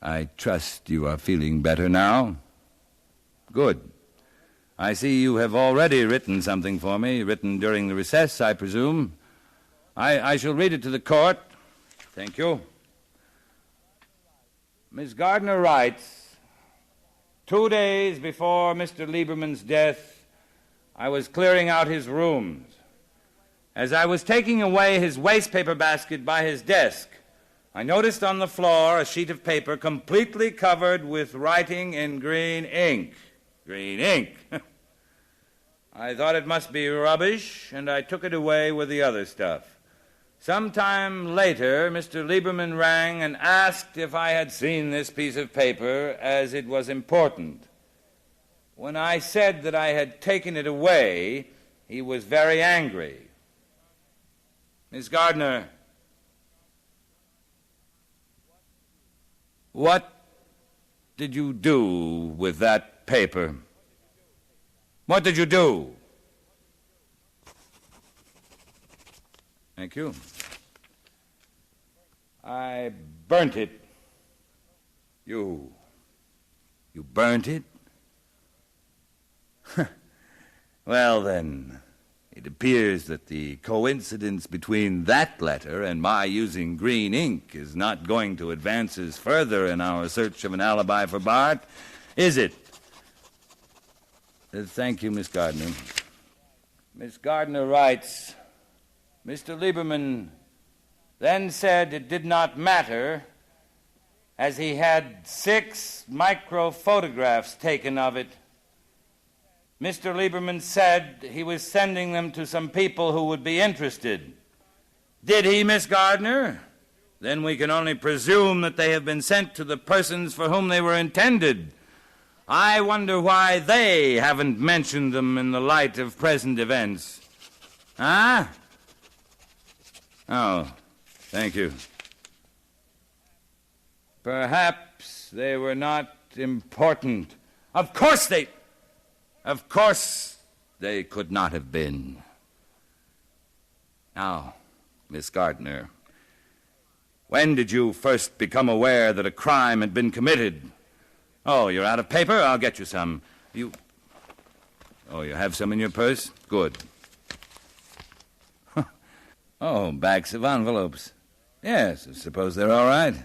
[SPEAKER 22] I trust you are feeling better now. Good. I see you have already written something for me, written during the recess, I presume. I shall read it to the court. Thank you. Miss Gardner writes, 2 days before Mr. Lieberman's death, I was clearing out his rooms. As I was taking away his wastepaper basket by his desk, I noticed on the floor a sheet of paper completely covered with writing in green ink. Green ink. I thought it must be rubbish, and I took it away with the other stuff. Some time later, Mr. Lieberman rang and asked if I had seen this piece of paper, as it was important. When I said that I had taken it away, he was very angry. Miss Gardner, what did you do with that paper? What did you do? Thank you. I burnt it. You burnt it? Well, then, it appears that the coincidence between that letter and my using green ink is not going to advance us further in our search of an alibi for Bart, is it? Thank you, Miss Gardner. Miss Gardner writes, Mr. Lieberman then said it did not matter, as he had 6 microphotographs taken of it. Mr. Lieberman said he was sending them to some people who would be interested. Did he, Miss Gardner? Then we can only presume that they have been sent to the persons for whom they were intended. I wonder why they haven't mentioned them in the light of present events. Huh? Oh, thank you. Perhaps they were not important. Of course they could not have been. Now, Miss Gardner, when did you first become aware that a crime had been committed? Oh, you're out of paper? I'll get you some. You have some in your purse? Good. Oh, backs of envelopes. Yes, I suppose they're all right.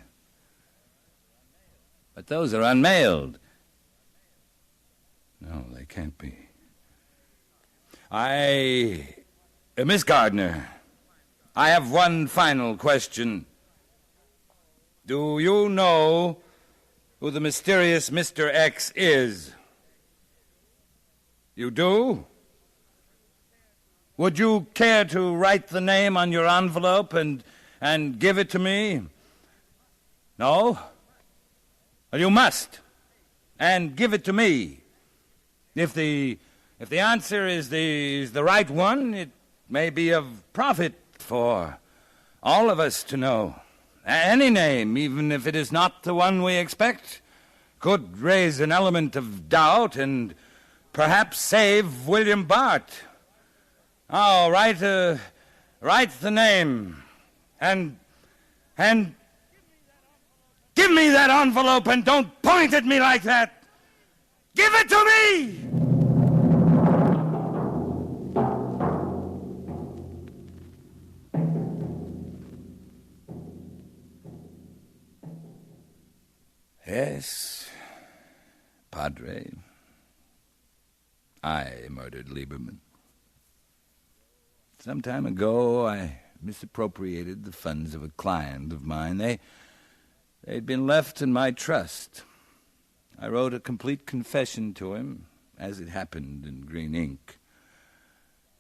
[SPEAKER 22] But those are unmailed. No, they can't be. Miss Gardner, I have one final question. Do you know who the mysterious Mr. X is? You do? Would you care to write the name on your envelope and give it to me? No? Well, you must. And give it to me. If the answer is the right one, it may be of profit for all of us to know. Any name, even if it is not the one we expect, could raise an element of doubt and perhaps save William Bart. Oh, write the name and give me that envelope and don't point at me like that. Give it to me! Yes, Padre, I murdered Lieberman. Some time ago, I misappropriated the funds of a client of mine. They'd been left in my trust. I wrote a complete confession to him, as it happened in green ink.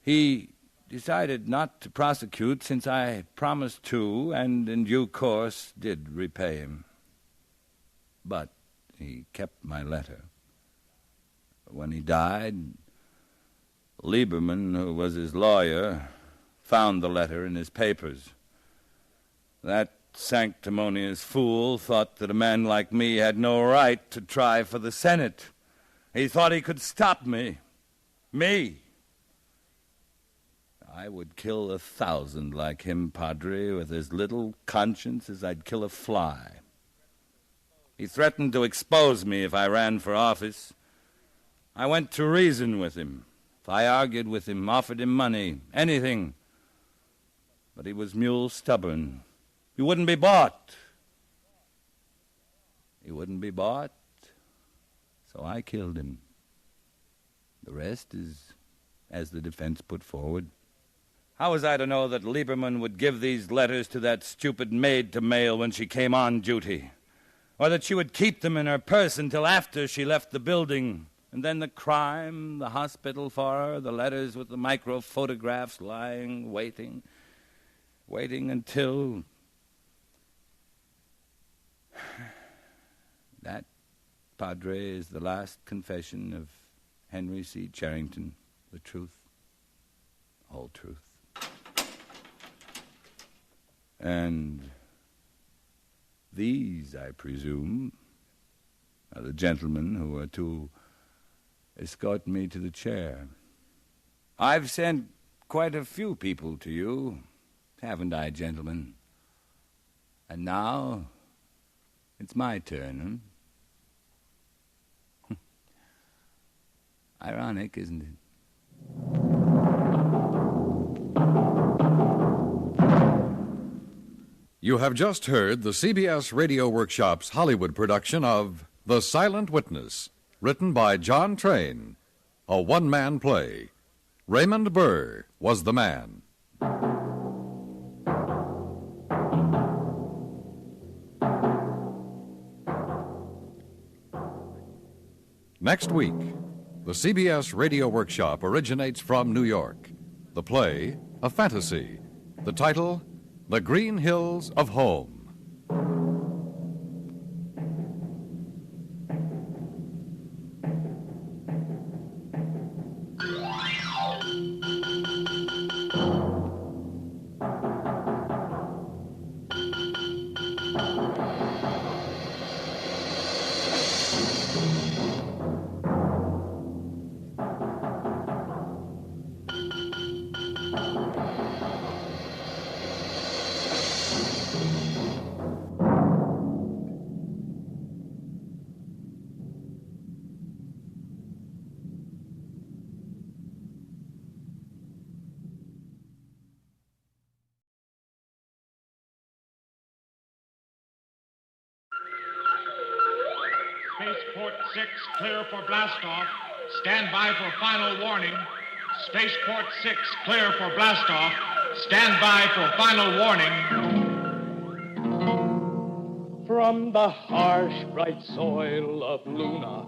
[SPEAKER 22] He decided not to prosecute since I promised to, and in due course did repay him. But he kept my letter. When he died, Lieberman, who was his lawyer, found the letter in his papers. That sanctimonious fool thought that a man like me had no right to try for the Senate. He thought he could stop me. Me. I would kill 1,000 like him, Padre, with as little conscience as I'd kill a fly. He threatened to expose me if I ran for office. I went to reason with him. I argued with him, offered him money, anything. But he was mule stubborn. He wouldn't be bought. He wouldn't be bought, so I killed him. The rest is as the defense put forward. How was I to know that Lieberman would give these letters to that stupid maid to mail when she came on duty? Or that she would keep them in her purse until after she left the building? And then the crime, the hospital for her, the letters with the micro-photographs lying, waiting until... That, Padre, is the last confession of Henry C. Charrington. The truth, whole truth. And these, I presume, are the gentlemen who are to escort me to the chair. I've sent quite a few people to you, haven't I, gentlemen? And now it's my turn, huh? Ironic, isn't it?
[SPEAKER 21] You have just heard the CBS Radio Workshop's Hollywood production of The Silent Witness, written by John Train, a one-man play. Raymond Burr was the man. Next week, the CBS Radio Workshop originates from New York. The play, a fantasy. The title, The Green Hills of Home.
[SPEAKER 2] Spaceport 6, clear for blastoff. Stand by for final warning. Spaceport 6, clear for blastoff. Stand by for final warning.
[SPEAKER 13] From the harsh, bright soil of Luna,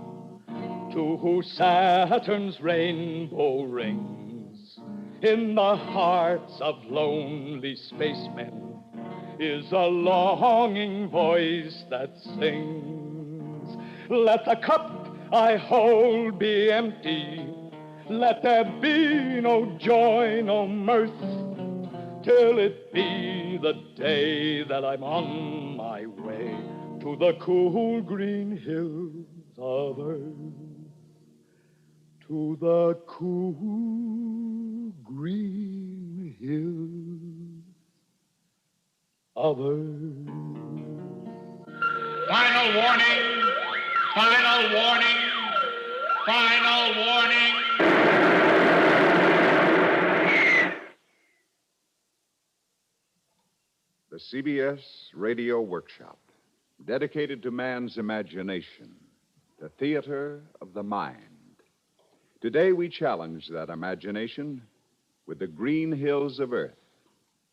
[SPEAKER 13] to whose Saturn's rainbow rings, in the hearts of lonely spacemen is a longing voice that sings. Let the cup I hold be empty. Let there be no joy, no mirth, till it be the day that I'm on my way to the cool green hills of earth. To the cool green hills of earth.
[SPEAKER 2] Final warning. Final warning. Final warning.
[SPEAKER 24] The CBS Radio Workshop, dedicated to man's imagination, the theater of the mind. Today we challenge that imagination with The Green Hills of Earth.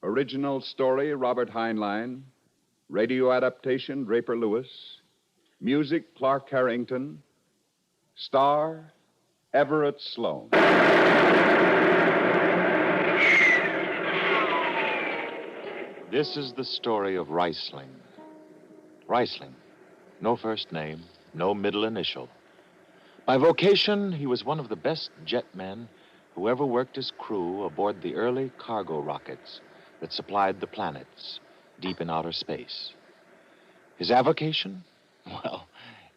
[SPEAKER 24] Original story, Robert Heinlein. Radio adaptation, Draper Lewis. Music, Clark Harrington. Star, Everett Sloane.
[SPEAKER 14] This is the story of Riesling. Riesling, no first name, no middle initial. By vocation, he was one of the best jetmen who ever worked as crew aboard the early cargo rockets that supplied the planets deep in outer space. His avocation? Well,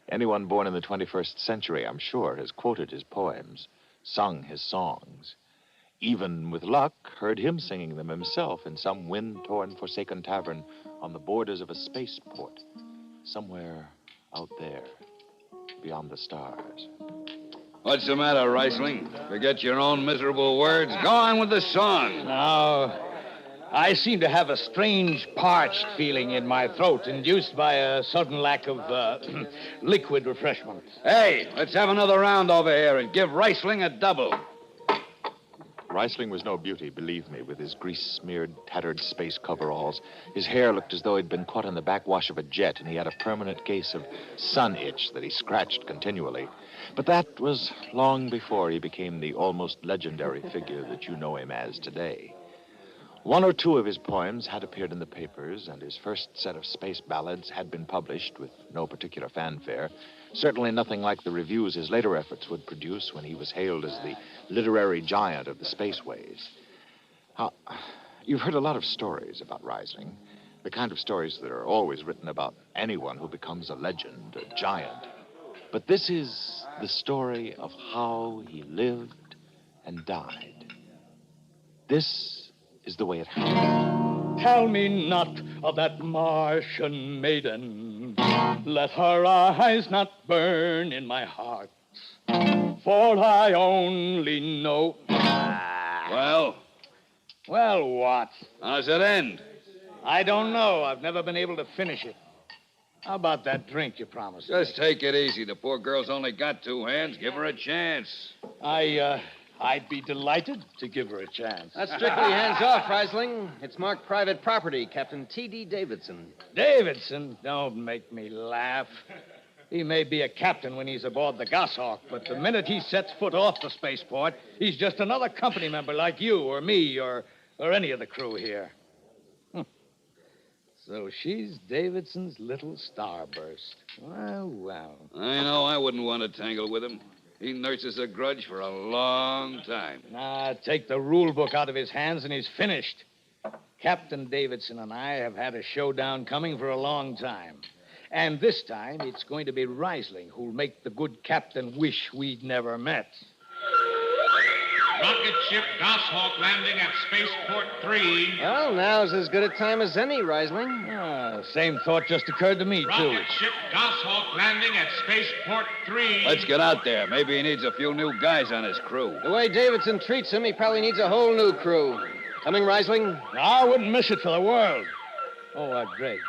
[SPEAKER 14] anyone born in the 21st century, I'm sure, has quoted his poems, sung his songs. Even with luck, heard him singing them himself in some wind-torn, forsaken tavern on the borders of a spaceport, somewhere out there, beyond the stars.
[SPEAKER 6] What's the matter, Reisling? Forget your own miserable words? Go on with the song.
[SPEAKER 12] No, I seem to have a strange parched feeling in my throat, induced by a sudden lack of liquid refreshment.
[SPEAKER 6] Hey, let's have another round over here and give Reisling a double.
[SPEAKER 14] Reisling was no beauty, believe me, with his grease-smeared, tattered space coveralls. His hair looked as though he'd been caught in the backwash of a jet, and he had a permanent case of sun itch that he scratched continually. But that was long before he became the almost legendary figure that you know him as today. One or two of his poems had appeared in the papers, and his first set of space ballads had been published with no particular fanfare. Certainly nothing like the reviews his later efforts would produce when he was hailed as the literary giant of the spaceways. You've heard a lot of stories about Reisling, the kind of stories that are always written about anyone who becomes a legend, a giant. But this is the story of how he lived and died. This is the way it happened.
[SPEAKER 13] Tell me not of that Martian maiden. Let her eyes not burn in my heart. For I only know...
[SPEAKER 6] Well?
[SPEAKER 12] Well, what?
[SPEAKER 6] How's it end?
[SPEAKER 12] I don't know. I've never been able to finish it. How about that drink you promised?
[SPEAKER 6] Just take it easy. The poor girl's only got two hands. Give her a chance.
[SPEAKER 12] I'd be delighted to give her a chance.
[SPEAKER 20] That's strictly hands off, Reisling. It's marked private property, Captain T.D. Davidson.
[SPEAKER 12] Davidson? Don't make me laugh. He may be a captain when he's aboard the Goshawk, but the minute he sets foot off the spaceport, he's just another company member like you or me or any of the crew here. So she's Davidson's little starburst. Well.
[SPEAKER 6] I know I wouldn't want to tangle with him. He nurses a grudge for a long time.
[SPEAKER 12] Take the rule book out of his hands and he's finished. Captain Davidson and I have had a showdown coming for a long time. And this time it's going to be Reisling who'll make the good captain wish we'd never met.
[SPEAKER 2] Rocket ship Goshawk landing at Spaceport 3.
[SPEAKER 20] Well, now's as good a time as any, Reisling.
[SPEAKER 12] Same thought just occurred to me, too.
[SPEAKER 2] Rocket ship Goshawk landing at Spaceport 3.
[SPEAKER 6] Let's get out there. Maybe he needs a few new guys on his crew.
[SPEAKER 20] The way Davidson treats him, he probably needs a whole new crew. Coming, Reisling?
[SPEAKER 12] I wouldn't miss it for the world. Oh, Greg,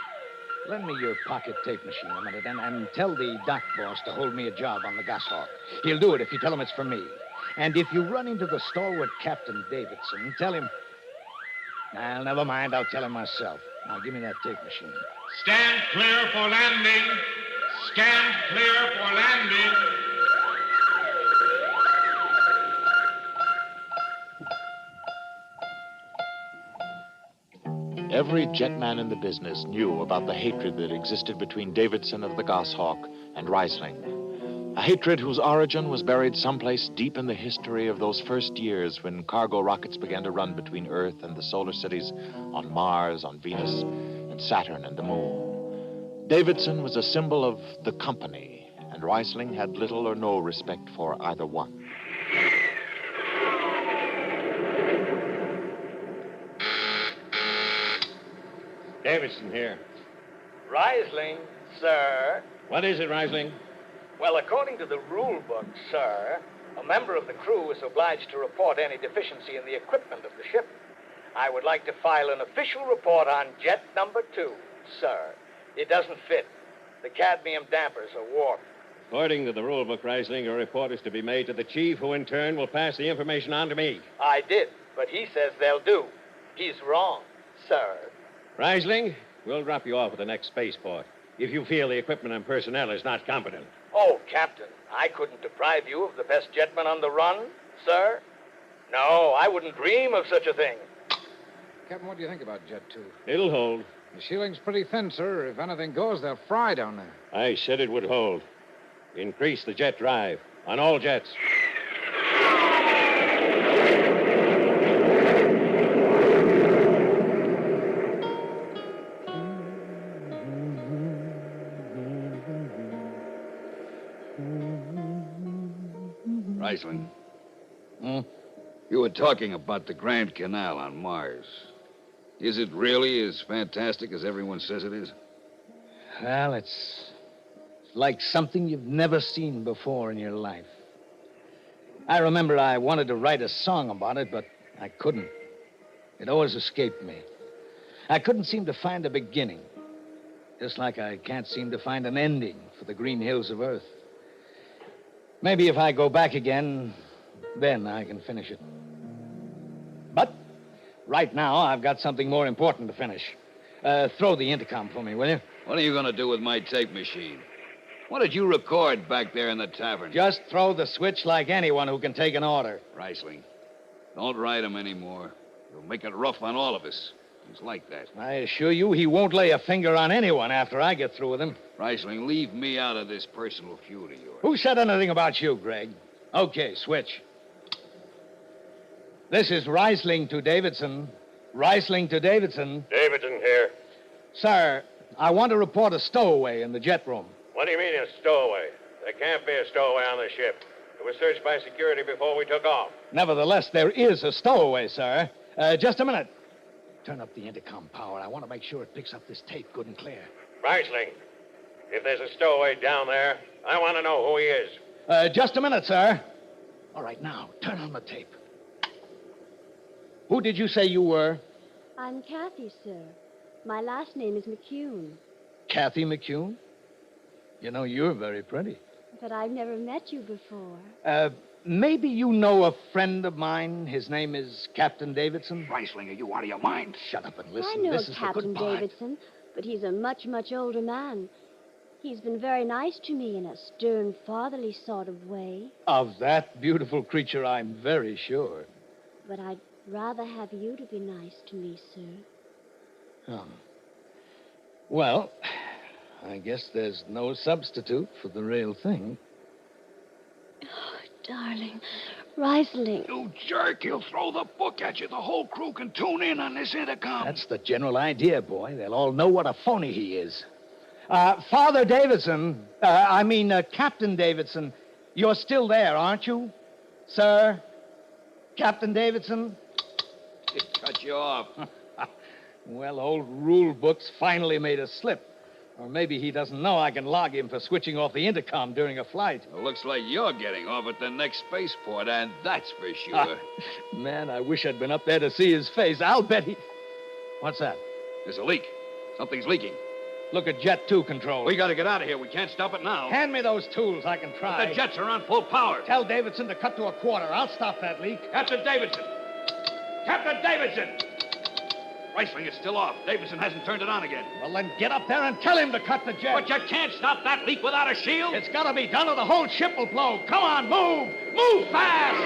[SPEAKER 12] lend me your pocket tape machine a minute and tell the dock boss to hold me a job on the Goshawk. He'll do it if you tell him it's for me. And if you run into the stalwart Captain Davidson, tell him... Well, never mind. I'll tell him myself. Now, give me that tape machine.
[SPEAKER 2] Stand clear for landing. Stand clear for landing.
[SPEAKER 14] Every jetman in the business knew about the hatred that existed between Davidson of the Goshawk and Reisling. A hatred whose origin was buried someplace deep in the history of those first years when cargo rockets began to run between Earth and the solar cities on Mars, on Venus, and Saturn and the Moon. Davidson was a symbol of the company, and Reisling had little or no respect for either one.
[SPEAKER 12] Davidson here. Reisling, sir.
[SPEAKER 23] What is it, Reisling?
[SPEAKER 12] Well, according to the rule book, sir, a member of the crew is obliged to report any deficiency in the equipment of the ship. I would like to file an official report on jet number 2, sir. It doesn't fit. The cadmium dampers are warped.
[SPEAKER 23] According to the rule book, Reisling, a report is to be made to the chief, who in turn will pass the information on to me.
[SPEAKER 12] I did, but he says they'll do. He's wrong, sir.
[SPEAKER 23] Reisling, we'll drop you off at the next spaceport if you feel the equipment and personnel is not competent.
[SPEAKER 12] Oh, Captain, I couldn't deprive you of the best jetman on the run, sir. No, I wouldn't dream of such a thing.
[SPEAKER 25] Captain, what do you think about Jet 2?
[SPEAKER 23] It'll hold.
[SPEAKER 25] The ceiling's pretty thin, sir. If anything goes, they'll fry down there.
[SPEAKER 23] I said it would hold. Increase the jet drive on all jets.
[SPEAKER 6] Reisling. You were talking about the Grand Canal on Mars. Is it really as fantastic as everyone says it is?
[SPEAKER 12] Well, it's like something you've never seen before in your life. I remember I wanted to write a song about it, but I couldn't. It always escaped me. I couldn't seem to find a beginning. Just like I can't seem to find an ending for the green hills of Earth. Maybe if I go back again, then I can finish it. But right now, I've got something more important to finish. Throw the intercom for me, will you?
[SPEAKER 6] What are you going to do with my tape machine? What did you record back there in the tavern?
[SPEAKER 12] Just throw the switch like anyone who can take an order.
[SPEAKER 6] Reisling, don't write him anymore. You'll make it rough on all of us. He's like that.
[SPEAKER 12] I assure you he won't lay a finger on anyone after I get through with him.
[SPEAKER 6] Reisling, leave me out of this personal feud of yours.
[SPEAKER 12] Who said anything about you, Greg? Okay, switch. This is Reisling to Davidson. Reisling to Davidson.
[SPEAKER 1] Davidson here.
[SPEAKER 12] Sir, I want to report a stowaway in the jet room.
[SPEAKER 1] What do you mean a stowaway? There can't be a stowaway on the ship. It was searched by security before we took off.
[SPEAKER 12] Nevertheless, there is a stowaway, sir. Just a minute. Turn up the intercom power. I want to make sure it picks up this tape good and clear.
[SPEAKER 1] Reisling, if there's a stowaway down there, I want to know who he is.
[SPEAKER 12] Just a minute, sir. All right, now, turn on the tape. Who did you say you were?
[SPEAKER 4] I'm Kathy, sir. My last name is McCune.
[SPEAKER 12] Kathy McCune? You know, you're very pretty.
[SPEAKER 4] But I've never met you before.
[SPEAKER 12] Maybe you know a friend of mine. His name is Captain Davidson.
[SPEAKER 16] Reisling, are you out of your mind?
[SPEAKER 12] Shut up and listen.
[SPEAKER 4] I know
[SPEAKER 12] This is
[SPEAKER 4] Captain
[SPEAKER 12] the good
[SPEAKER 4] Davidson, but he's a much, much older man. He's been very nice to me in a stern, fatherly sort of way.
[SPEAKER 12] Of that beautiful creature, I'm very sure.
[SPEAKER 4] But I'd rather have you to be nice to me, sir.
[SPEAKER 12] Oh. Well, I guess there's no substitute for the real thing.
[SPEAKER 4] Darling, Reisling.
[SPEAKER 16] You jerk, he'll throw the book at you. The whole crew can tune in on this intercom.
[SPEAKER 12] That's the general idea, boy. They'll all know what a phony he is. Father Davidson, Captain Davidson, you're still there, aren't you? Sir? Captain Davidson?
[SPEAKER 6] It cut you off.
[SPEAKER 12] Well, old rule books finally made a slip. Or maybe he doesn't know I can log him for switching off the intercom during a flight.
[SPEAKER 6] It looks like you're getting off at the next spaceport, and that's for sure.
[SPEAKER 12] Man, I wish I'd been up there to see his face. I'll bet he... What's that?
[SPEAKER 6] There's a leak. Something's leaking.
[SPEAKER 12] Look at Jet 2 control.
[SPEAKER 6] We gotta get out of here. We can't stop it now.
[SPEAKER 12] Hand me those tools. I can try.
[SPEAKER 6] The jets are on full power.
[SPEAKER 12] Tell Davidson to cut to a quarter. I'll stop that leak.
[SPEAKER 6] Captain Davidson! Captain Davidson! Reisling is still off. Davidson hasn't turned it on again.
[SPEAKER 12] Well, then get up there and tell him to cut the jet.
[SPEAKER 6] But you can't stop that leak without a shield.
[SPEAKER 12] It's got to be done or the whole ship will blow. Come on, move! Move fast!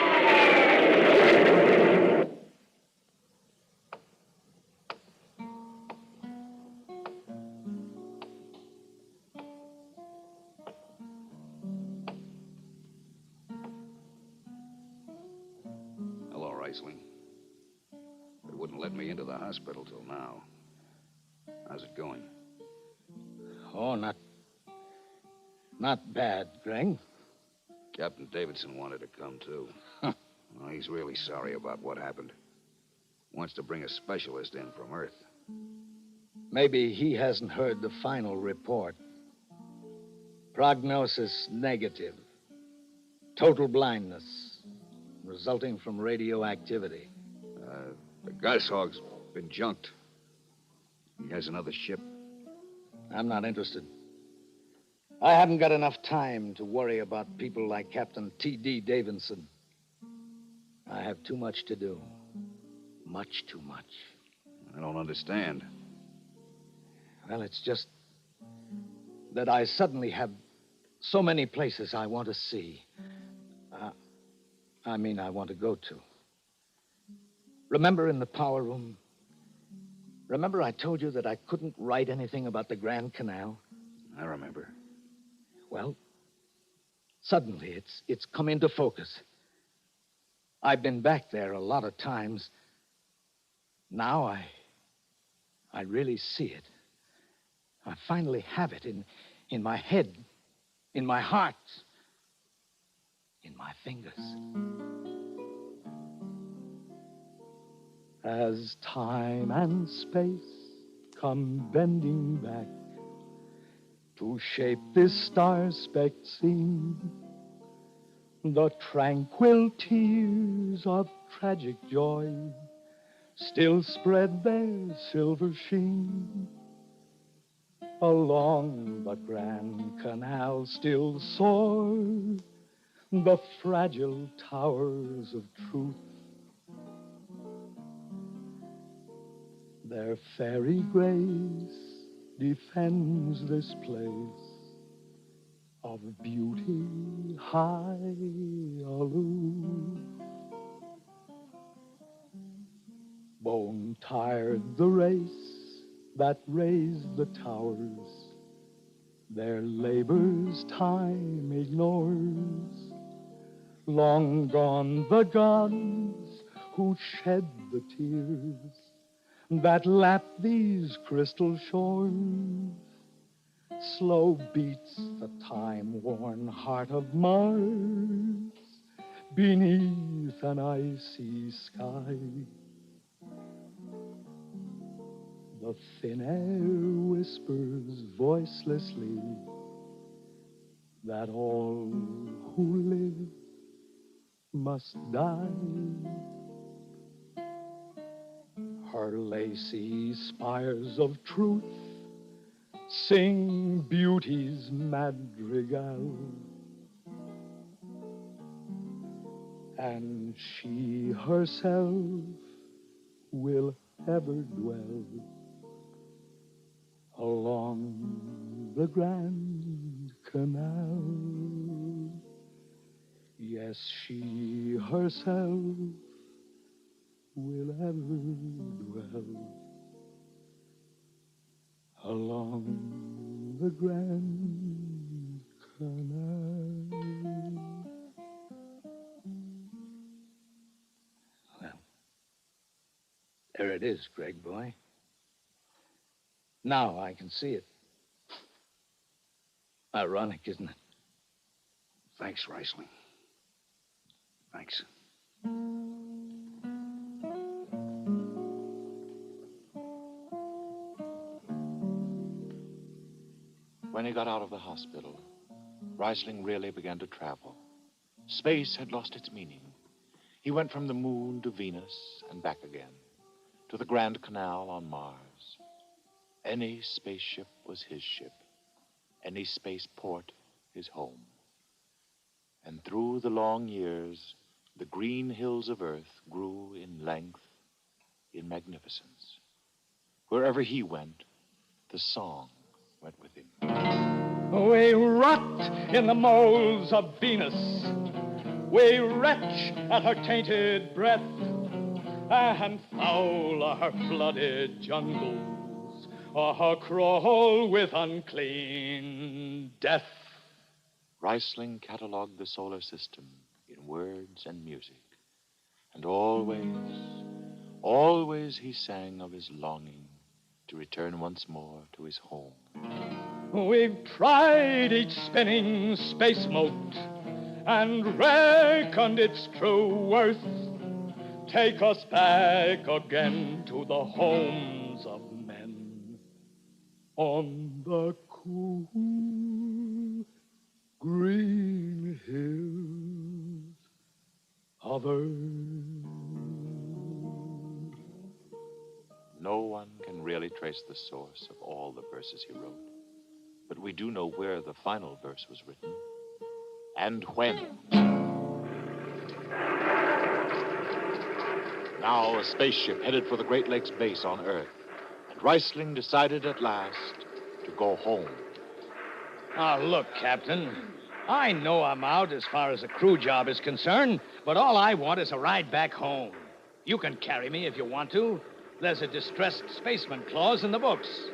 [SPEAKER 6] Hello, Reisling. They wouldn't let me into the hospital till now. How's it going?
[SPEAKER 12] Oh, not bad, Greg.
[SPEAKER 6] Captain Davidson wanted to come, too. Well, he's really sorry about what happened. Wants to bring a specialist in from Earth.
[SPEAKER 12] Maybe he hasn't heard the final report. Prognosis negative. Total blindness, resulting from radioactivity.
[SPEAKER 6] The Goshawk's been junked. He has another ship.
[SPEAKER 12] I'm not interested. I haven't got enough time to worry about people like Captain T.D. Davidson. I have too much to do. Much too much.
[SPEAKER 6] I don't understand.
[SPEAKER 12] Well, it's just that I suddenly have so many places I want to see. I want to go to. Remember in the power room? Remember I told you that I couldn't write anything about the Grand Canal?
[SPEAKER 6] I remember.
[SPEAKER 12] Well, suddenly it's come into focus. I've been back there a lot of times. Now I really see it. I finally have it in my head, in my heart, in my fingers.
[SPEAKER 13] As time and space come bending back to shape this star-specked scene, the tranquil tears of tragic joy still spread their silver sheen. Along the Grand Canal still soar the fragile towers of truth. Their fairy grace defends this place of beauty high aloof. Bone-tired the race that raised the towers, their labors time ignores. Long gone the gods who shed the tears that lap these crystal shores. Slow beats the time-worn heart of Mars beneath an icy sky. The thin air whispers voicelessly that all who live must die. Her lacy spires of truth sing beauty's madrigal, and she herself will ever dwell along the Grand Canal. Yes, she herself will ever dwell along the Grand Canal.
[SPEAKER 12] Well, there it is, Greg, boy. Now I can see it. Ironic, isn't it?
[SPEAKER 6] Thanks, Reisling. Thanks.
[SPEAKER 14] When he got out of the hospital, Reisling really began to travel. Space had lost its meaning. He went from the moon to Venus and back again, to the Grand Canal on Mars. Any spaceship was his ship, any spaceport his home. And through the long years, the green hills of Earth grew in length, in magnificence. Wherever he went, the song went with him.
[SPEAKER 13] We rot in the moles of Venus. We retch at her tainted breath, and foul are her flooded jungles, or crawl with unclean death.
[SPEAKER 14] Reisling cataloged the solar system in words and music. And always he sang of his longing to return once more to his home.
[SPEAKER 13] We've tried each spinning space mote and reckoned its true worth. Take us back again to the homes of men on the cool green hills of Earth.
[SPEAKER 14] No one can really trace the source of all the verses he wrote, but we do know where the final verse was written and when. Now a spaceship headed for the Great Lakes base on Earth, and Reisling decided at last to go home.
[SPEAKER 12] Oh, look, Captain. I know I'm out as far as a crew job is concerned, but all I want is a ride back home. You can carry me if you want to. There's a distressed spaceman clause in the books.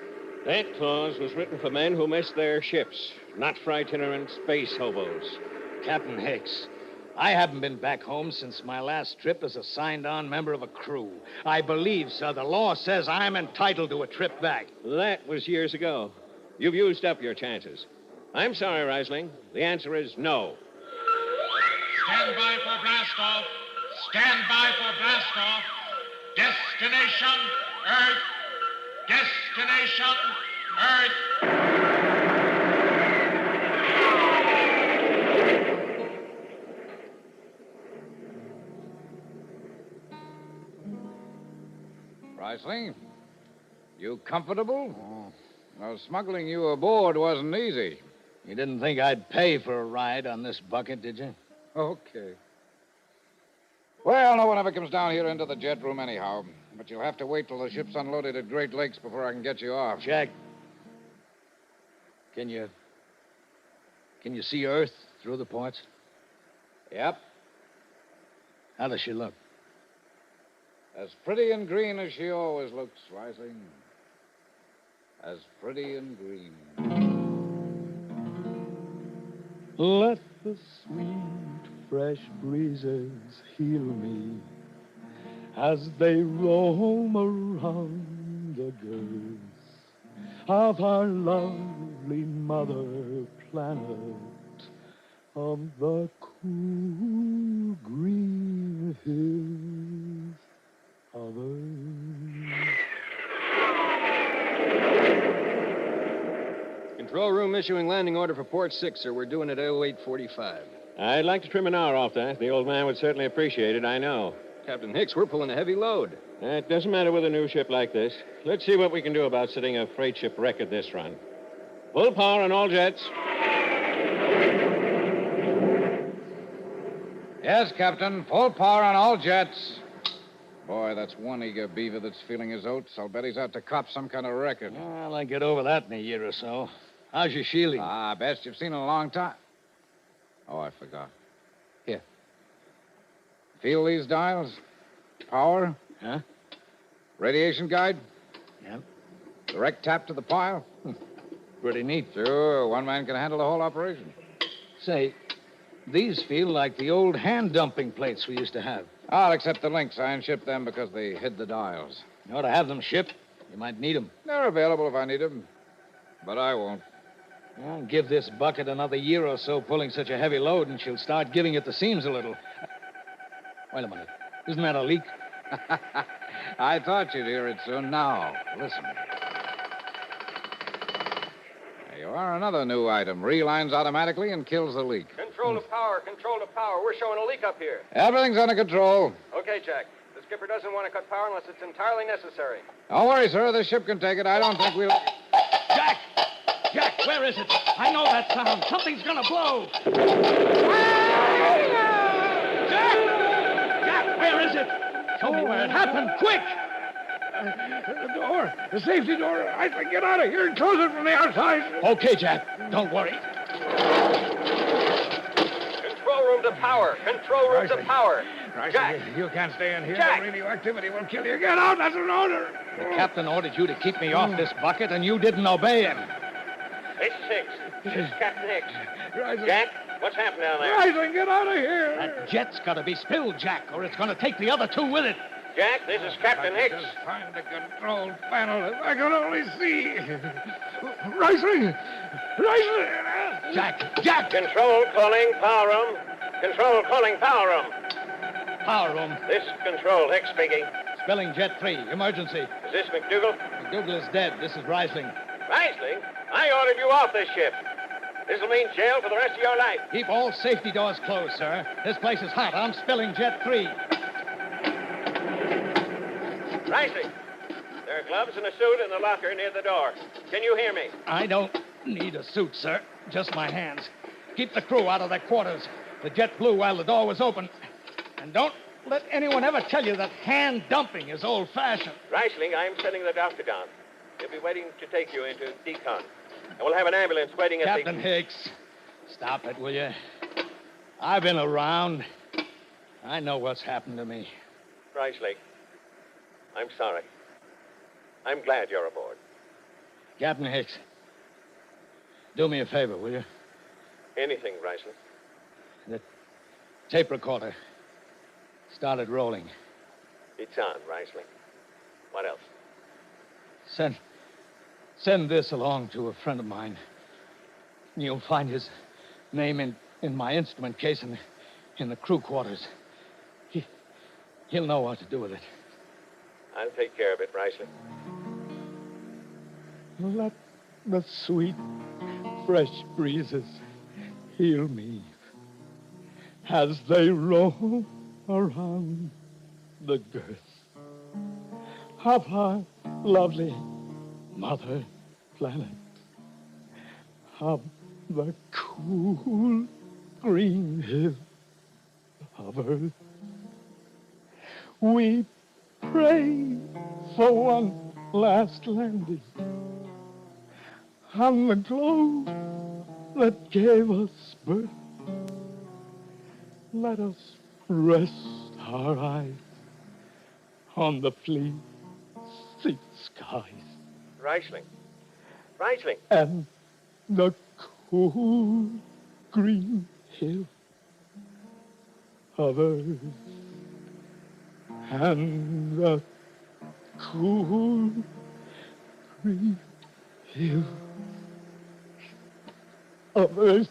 [SPEAKER 23] That clause was written for men who missed their ships, not for itinerant space hobos.
[SPEAKER 12] Captain Hicks, I haven't been back home since my last trip as a signed-on member of a crew. I believe, sir, the law says I'm entitled to a trip back.
[SPEAKER 23] That was years ago. You've used up your chances. I'm sorry, Reisling. The answer is no.
[SPEAKER 2] Stand by for blastoff. Stand by for blastoff. Destination Destination, Earth. Destination, Earth.
[SPEAKER 25] Presley, you comfortable? Well, smuggling you aboard wasn't easy.
[SPEAKER 12] You didn't think I'd pay for a ride on this bucket, did you?
[SPEAKER 25] Okay. Well, no one ever comes down here into the jet room anyhow. But you'll have to wait till the ship's unloaded at Great Lakes before I can get you off.
[SPEAKER 12] Jack, can you see Earth through the ports?
[SPEAKER 25] Yep.
[SPEAKER 12] How does she look?
[SPEAKER 25] As pretty and green as she always looks, Rising. As pretty and green.
[SPEAKER 13] Let the sweet, fresh breezes heal me as they roam around the girth of our lovely mother planet, of the cool green hills of Earth.
[SPEAKER 20] Control room issuing landing order for Port 6, sir. We're doing it at 08:45.
[SPEAKER 23] I'd like to trim an hour off that. The old man would certainly appreciate it, I know.
[SPEAKER 20] Captain Hicks, we're pulling a heavy load.
[SPEAKER 23] It doesn't matter with a new ship like this. Let's see what we can do about setting a freight ship record this run. Full power on all jets.
[SPEAKER 25] Yes, Captain. Full power on all jets. Boy, that's one eager beaver that's feeling his oats. I'll bet he's out to cop some kind of record.
[SPEAKER 12] Well, I'll get over that in a year or so. How's your shielding?
[SPEAKER 25] Best you've seen in a long time. Oh, I forgot. Here. Feel these dials? Power?
[SPEAKER 12] Huh?
[SPEAKER 25] Radiation guide?
[SPEAKER 12] Yep.
[SPEAKER 25] Direct tap to the pile?
[SPEAKER 12] Pretty neat.
[SPEAKER 25] Sure, one man can handle the whole operation.
[SPEAKER 12] Say, these feel like the old hand dumping plates we used to have.
[SPEAKER 25] I'll accept the links. I unshipped them because they hid the dials.
[SPEAKER 12] You ought to have them shipped. You might need them.
[SPEAKER 25] They're available if I need them. But I won't.
[SPEAKER 12] Well, give this bucket another year or so pulling such a heavy load, and she'll start giving at the seams a little. Wait a minute. Isn't that a leak?
[SPEAKER 25] I thought you'd hear it soon. Now, listen. There you are, another new item. Relines automatically and kills the leak.
[SPEAKER 20] Control to power, control to power. We're showing a leak up here.
[SPEAKER 25] Everything's under control.
[SPEAKER 20] Okay, Jack. The skipper doesn't want to cut power unless it's entirely necessary.
[SPEAKER 25] Don't worry, sir. This ship can take it. I don't think we'll...
[SPEAKER 12] Jack! Jack, where is it? I know that sound. Something's gonna blow. Jack! Jack, where is it? Show me where it happened, quick!
[SPEAKER 25] The door. The safety door. I can get out of here and close it from the outside.
[SPEAKER 12] Okay, Jack. Don't worry.
[SPEAKER 20] Control room to power. Control room to power.
[SPEAKER 25] Jack! You can't stay in here.
[SPEAKER 20] Jack!
[SPEAKER 25] The radioactivity will kill you. Get out. That's an order.
[SPEAKER 12] The captain ordered you to keep me off this bucket, and you didn't obey him.
[SPEAKER 1] It's Hicks. This is Captain Hicks.
[SPEAKER 25] Rising.
[SPEAKER 1] Jack, what's happened down there?
[SPEAKER 25] Rising, get out of here.
[SPEAKER 12] That jet's got to be spilled, Jack, or it's going to take the other two with it.
[SPEAKER 1] Jack, this is Captain Hicks.
[SPEAKER 25] Just find the control panel. If I can only see. Rising! Rising!
[SPEAKER 12] Jack!
[SPEAKER 1] Control calling power room. Control calling power room.
[SPEAKER 12] Power room.
[SPEAKER 1] This control, Hicks speaking.
[SPEAKER 12] Spilling jet 3. Emergency.
[SPEAKER 1] Is this McDougal?
[SPEAKER 12] McDougal is dead. This is Reisling.
[SPEAKER 1] Reisling? I ordered you off this ship. This'll mean jail for the rest of your life.
[SPEAKER 12] Keep all safety doors closed, sir. This place is hot. I'm spilling jet 3.
[SPEAKER 1] Reisling, there are gloves and a suit in the locker near the door. Can you hear me?
[SPEAKER 12] I don't need a suit, sir. Just my hands. Keep the crew out of their quarters. The jet blew while the door was open. And don't let anyone ever tell you that hand dumping is old-fashioned.
[SPEAKER 1] Reisling, I'm sending the doctor down. He'll be waiting to take you into decon. And we'll have an ambulance waiting at
[SPEAKER 12] Captain Hicks, stop it, will you? I've been around. I know what's happened to me.
[SPEAKER 1] Reisling, I'm sorry. I'm glad you're aboard.
[SPEAKER 12] Captain Hicks, do me a favor, will you?
[SPEAKER 1] Anything, Reisling.
[SPEAKER 12] The tape recorder started rolling.
[SPEAKER 1] It's on, Reisling. What else?
[SPEAKER 12] Send this along to a friend of mine. You'll find his name in my instrument case in the crew quarters. He'll know what to do with it.
[SPEAKER 1] I'll take care of it, Riceling.
[SPEAKER 13] Let the sweet, fresh breezes heal me as they roll around the girth of our lovely mother planet, of the cool green hill of earth. We pray for one last landing on the globe that gave us birth. Let us rest our eyes on the fleet skies
[SPEAKER 1] Riceling. Riceling.
[SPEAKER 13] and the cool green hill of earth, and the cool green hill of earth.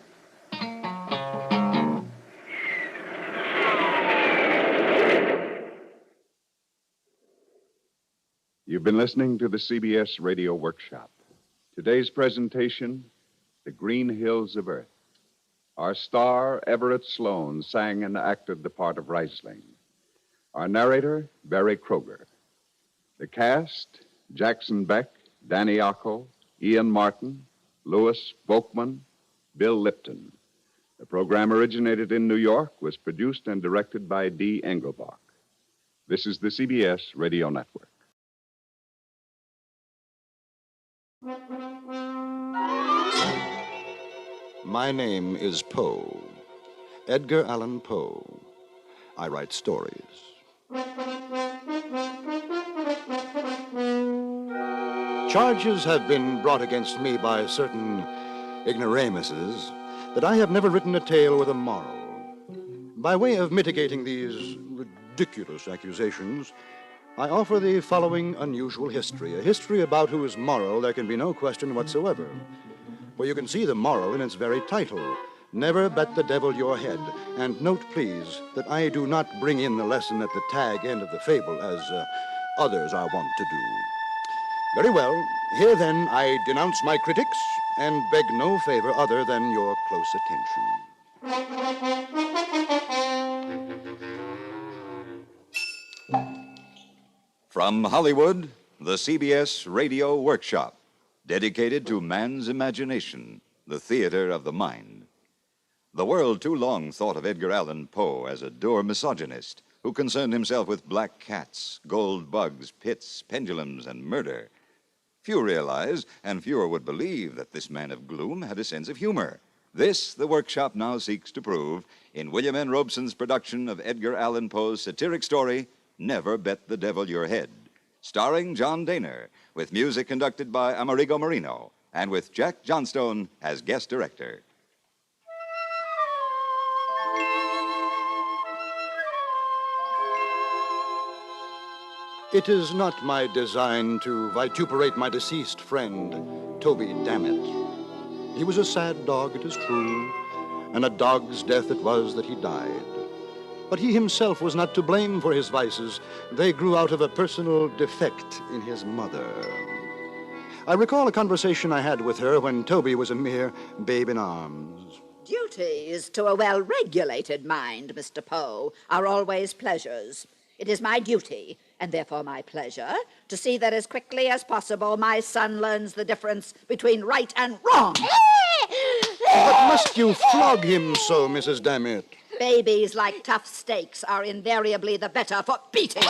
[SPEAKER 24] You've been listening to the CBS Radio Workshop. Today's presentation, The Green Hills of Earth. Our star, Everett Sloan, sang and acted the part of Riceling. Our narrator, Barry Kroger. The cast, Jackson Beck, Danny Ocko, Ian Martin, Louis Volkman, Bill Lipton. The program originated in New York, was produced and directed by Dee Engelbach. This is the CBS Radio Network.
[SPEAKER 3] My name is Poe, Edgar Allan Poe. I write stories. Charges have been brought against me by certain ignoramuses that I have never written a tale with a moral. By way of mitigating these ridiculous accusations, I offer the following unusual history, a history about whose moral there can be no question whatsoever. For you can see the moral in its very title, Never Bet the Devil Your Head. And note, please, that I do not bring in the lesson at the tag end of the fable, as others are wont to do. Very well, here then I denounce my critics and beg no favor other than your close attention. From Hollywood, the CBS Radio Workshop, dedicated to man's imagination, the theater of the mind. The world too long thought of Edgar Allan Poe as a dour misogynist who concerned himself with black cats, gold bugs, pits, pendulums, and murder. Few realize, and fewer would believe, that this man of gloom had a sense of humor. This, the workshop now seeks to prove in William N. Robeson's production of Edgar Allan Poe's satiric story, Never Bet the Devil Your Head, starring John Dehner, with music conducted by Amerigo Marino, and with Jack Johnstone as guest director. It is not my design to vituperate my deceased friend, Toby Dammit. He was a sad dog, it is true, and a dog's death it was that he died. But he himself was not to blame for his vices. They grew out of a personal defect in his mother. I recall a conversation I had with her when Toby was a mere babe in arms.
[SPEAKER 5] Duties to a well-regulated mind, Mr. Poe, are always pleasures. It is my duty, and therefore my pleasure, to see that as quickly as possible my son learns the difference between right and wrong.
[SPEAKER 3] But must you flog him so, Mrs. Dammit?
[SPEAKER 5] Babies, like tough steaks, are invariably the better for beating.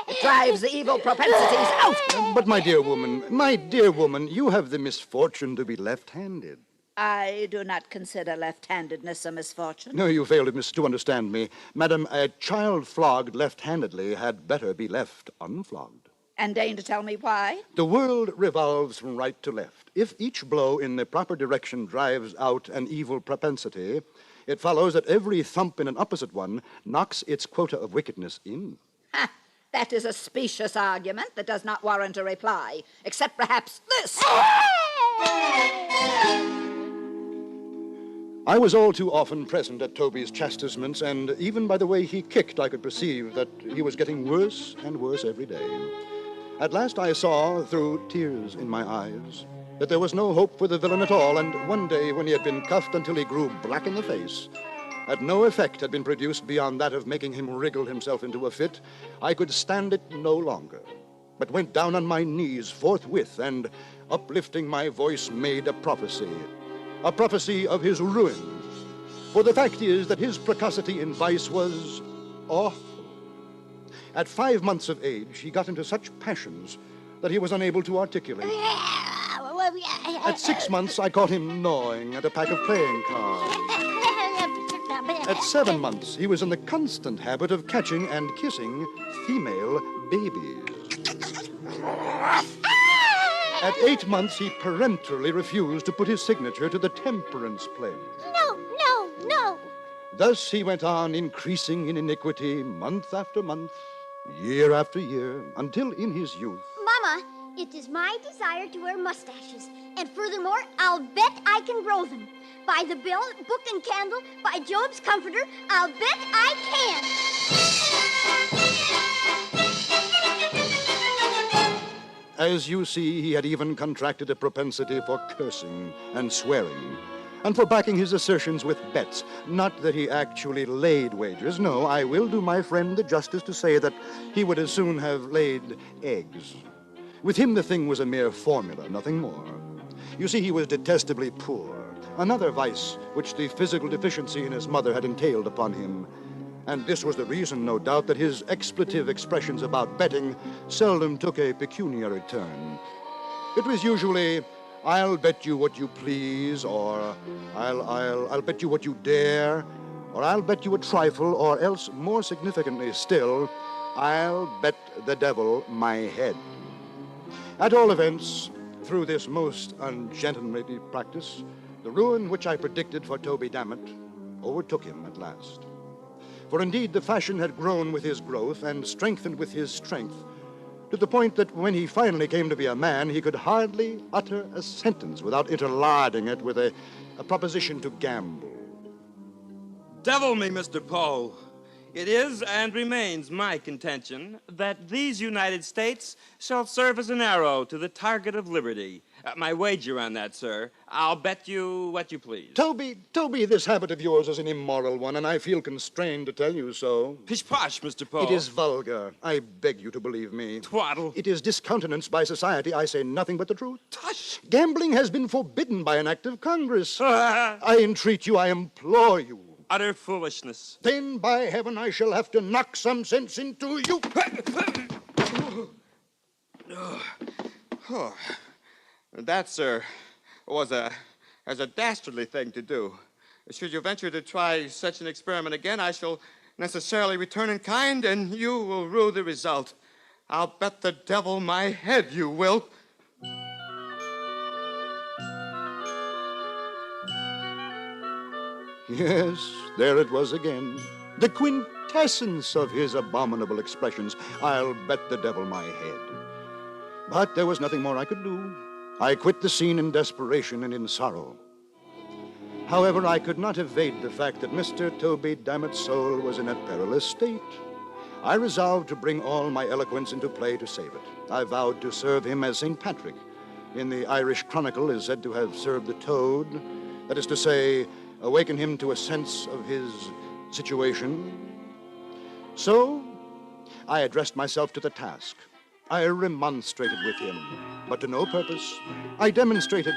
[SPEAKER 5] It drives the evil propensities out.
[SPEAKER 3] But my dear woman, you have the misfortune to be left-handed.
[SPEAKER 5] I do not consider left-handedness a misfortune.
[SPEAKER 3] No, you fail to understand me. Madam, a child flogged left-handedly had better be left unflogged.
[SPEAKER 5] And deign to tell me why?
[SPEAKER 3] The world revolves from right to left. If each blow in the proper direction drives out an evil propensity, it follows that every thump in an opposite one knocks its quota of wickedness in.
[SPEAKER 5] Ha! That is a specious argument that does not warrant a reply, except perhaps this.
[SPEAKER 7] I was all too often present at Toby's chastisements, and even by the way he kicked, I could perceive that he was getting worse and worse every day. At last I saw, through tears in my eyes, that there was no hope for the villain at all, and one day when he had been cuffed until he grew black in the face, that no effect had been produced beyond that of making him wriggle himself into a fit, I could stand it no longer, but went down on my knees forthwith and, uplifting my voice, made a prophecy of his ruin. For the fact is that his precocity in vice was awful. At 5 months of age, he got into such passions that he was unable to articulate. At 6 months, I caught him gnawing at a pack of playing cards. At 7 months, he was in the constant habit of catching and kissing female babies. At 8 months, he peremptorily refused to put his signature to the temperance pledge.
[SPEAKER 4] No.
[SPEAKER 7] Thus he went on increasing in iniquity month after month, year after year, until in his youth.
[SPEAKER 4] Mama, it is my desire to wear mustaches, and furthermore, I'll bet I can grow them. By the bill, book, and candle, by Job's comforter, I'll bet I can.
[SPEAKER 7] As you see, he had even contracted a propensity for cursing and swearing, and for backing his assertions with bets. Not that he actually laid wagers. No, I will do my friend the justice to say that he would as soon have laid eggs. With him, the thing was a mere formula, nothing more. You see, he was detestably poor, another vice which the physical deficiency in his mother had entailed upon him. And this was the reason, no doubt, that his expletive expressions about betting seldom took a pecuniary turn. It was usually, "I'll bet you what you please," or I'll bet you what you dare, or "I'll bet you a trifle," or else, more significantly still, "I'll bet the devil my head." At all events, through this most ungentlemanly practice, the ruin which I predicted for Toby Dammit overtook him at last. For indeed the fashion had grown with his growth and strengthened with his strength, to the point that when he finally came to be a man, he could hardly utter a sentence without interlarding it with a proposition to gamble.
[SPEAKER 10] Devil me, Mr. Poe. It is and remains my contention that these United States shall serve as an arrow to the target of liberty. My wager on that, sir. I'll bet you what you please.
[SPEAKER 7] Toby, this habit of yours is an immoral one, and I feel constrained to tell you so.
[SPEAKER 10] Pish-posh, Mr. Poe.
[SPEAKER 7] It is vulgar. I beg you to believe me.
[SPEAKER 10] Twaddle.
[SPEAKER 7] It is discountenanced by society. I say nothing but the truth.
[SPEAKER 10] Tush!
[SPEAKER 7] Gambling has been forbidden by an act of Congress. I entreat you, I implore you.
[SPEAKER 10] Utter foolishness.
[SPEAKER 7] Then, by heaven, I shall have to knock some sense into you.
[SPEAKER 10] That, sir, was a dastardly thing to do. Should you venture to try such an experiment again, I shall necessarily return in kind, and you will rue the result. I'll bet the devil my head you will.
[SPEAKER 7] Yes, there it was again. The quintessence of his abominable expressions. "I'll bet the devil my head." But there was nothing more I could do. I quit the scene in desperation and in sorrow. However, I could not evade the fact that Mr. Toby Dammit's soul was in a perilous state. I resolved to bring all my eloquence into play to save it. I vowed to serve him as St. Patrick in the Irish Chronicle is said to have served the toad. That is to say, awaken him to a sense of his situation. So, I addressed myself to the task. I remonstrated with him, but to no purpose. I demonstrated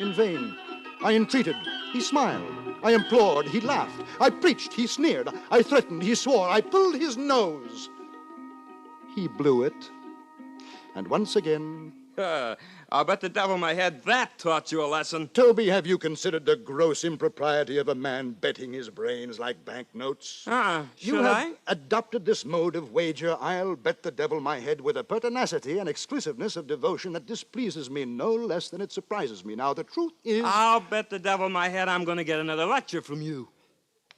[SPEAKER 7] in vain. I entreated, he smiled. I implored, he laughed. I preached, he sneered. I threatened, he swore. I pulled his nose. He blew it. And once again...
[SPEAKER 10] I'll bet the devil my head that taught you a lesson.
[SPEAKER 7] Toby, have you considered the gross impropriety of a man betting his brains like banknotes?
[SPEAKER 10] Should I?
[SPEAKER 7] Adopted this mode of wager, "I'll bet the devil my head," with a pertinacity and exclusiveness of devotion that displeases me no less than it surprises me. Now, the truth is...
[SPEAKER 10] I'll bet the devil my head I'm going to get another lecture from you.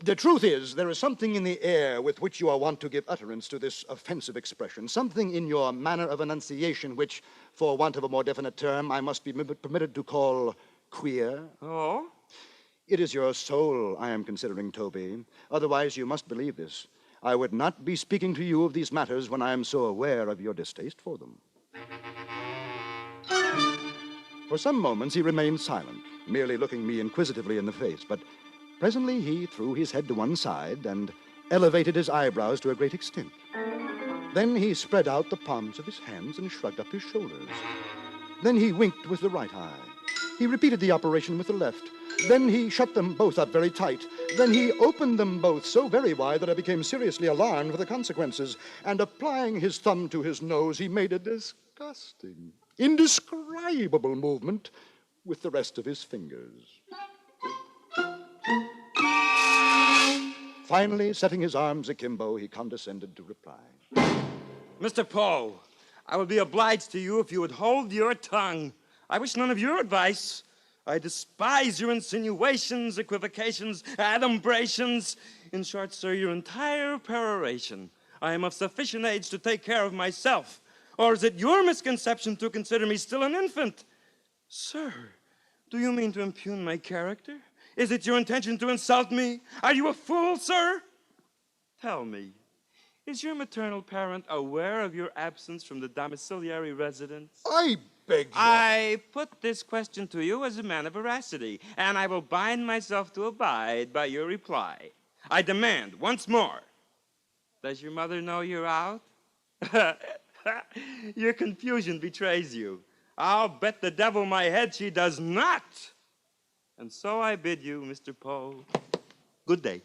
[SPEAKER 7] The truth is, there is something in the air with which you are wont to give utterance to this offensive expression, something in your manner of enunciation which, for want of a more definite term, I must be permitted to call queer.
[SPEAKER 10] Oh?
[SPEAKER 7] It is your soul I am considering, Toby. Otherwise, you must believe this. I would not be speaking to you of these matters when I am so aware of your distaste for them. For some moments he remained silent, merely looking me inquisitively in the face, but presently he threw his head to one side and elevated his eyebrows to a great extent. Then he spread out the palms of his hands and shrugged up his shoulders. Then he winked with the right eye. He repeated the operation with the left. Then he shut them both up very tight. Then he opened them both so very wide that I became seriously alarmed for the consequences. And applying his thumb to his nose, he made a disgusting, indescribable movement with the rest of his fingers. Finally, setting his arms akimbo, he condescended to reply.
[SPEAKER 8] Mr. Poe, I would be obliged to you if you would hold your tongue. I wish none of your advice. I despise your insinuations, equivocations, adumbrations. In short, sir, your entire peroration. I am of sufficient age to take care of myself. Or is it your misconception to consider me still an infant? Sir, do you mean to impugn my character? Is it your intention to insult me? Are you a fool, sir? Tell me, is your maternal parent aware of your absence from the domiciliary residence?
[SPEAKER 7] I beg you.
[SPEAKER 8] I put this question to you as a man of veracity, and I will bind myself to abide by your reply. I demand, once more, does your mother know you're out? Your confusion betrays you. I'll bet the devil my head she does not. And so I bid you, Mr. Poe, good day.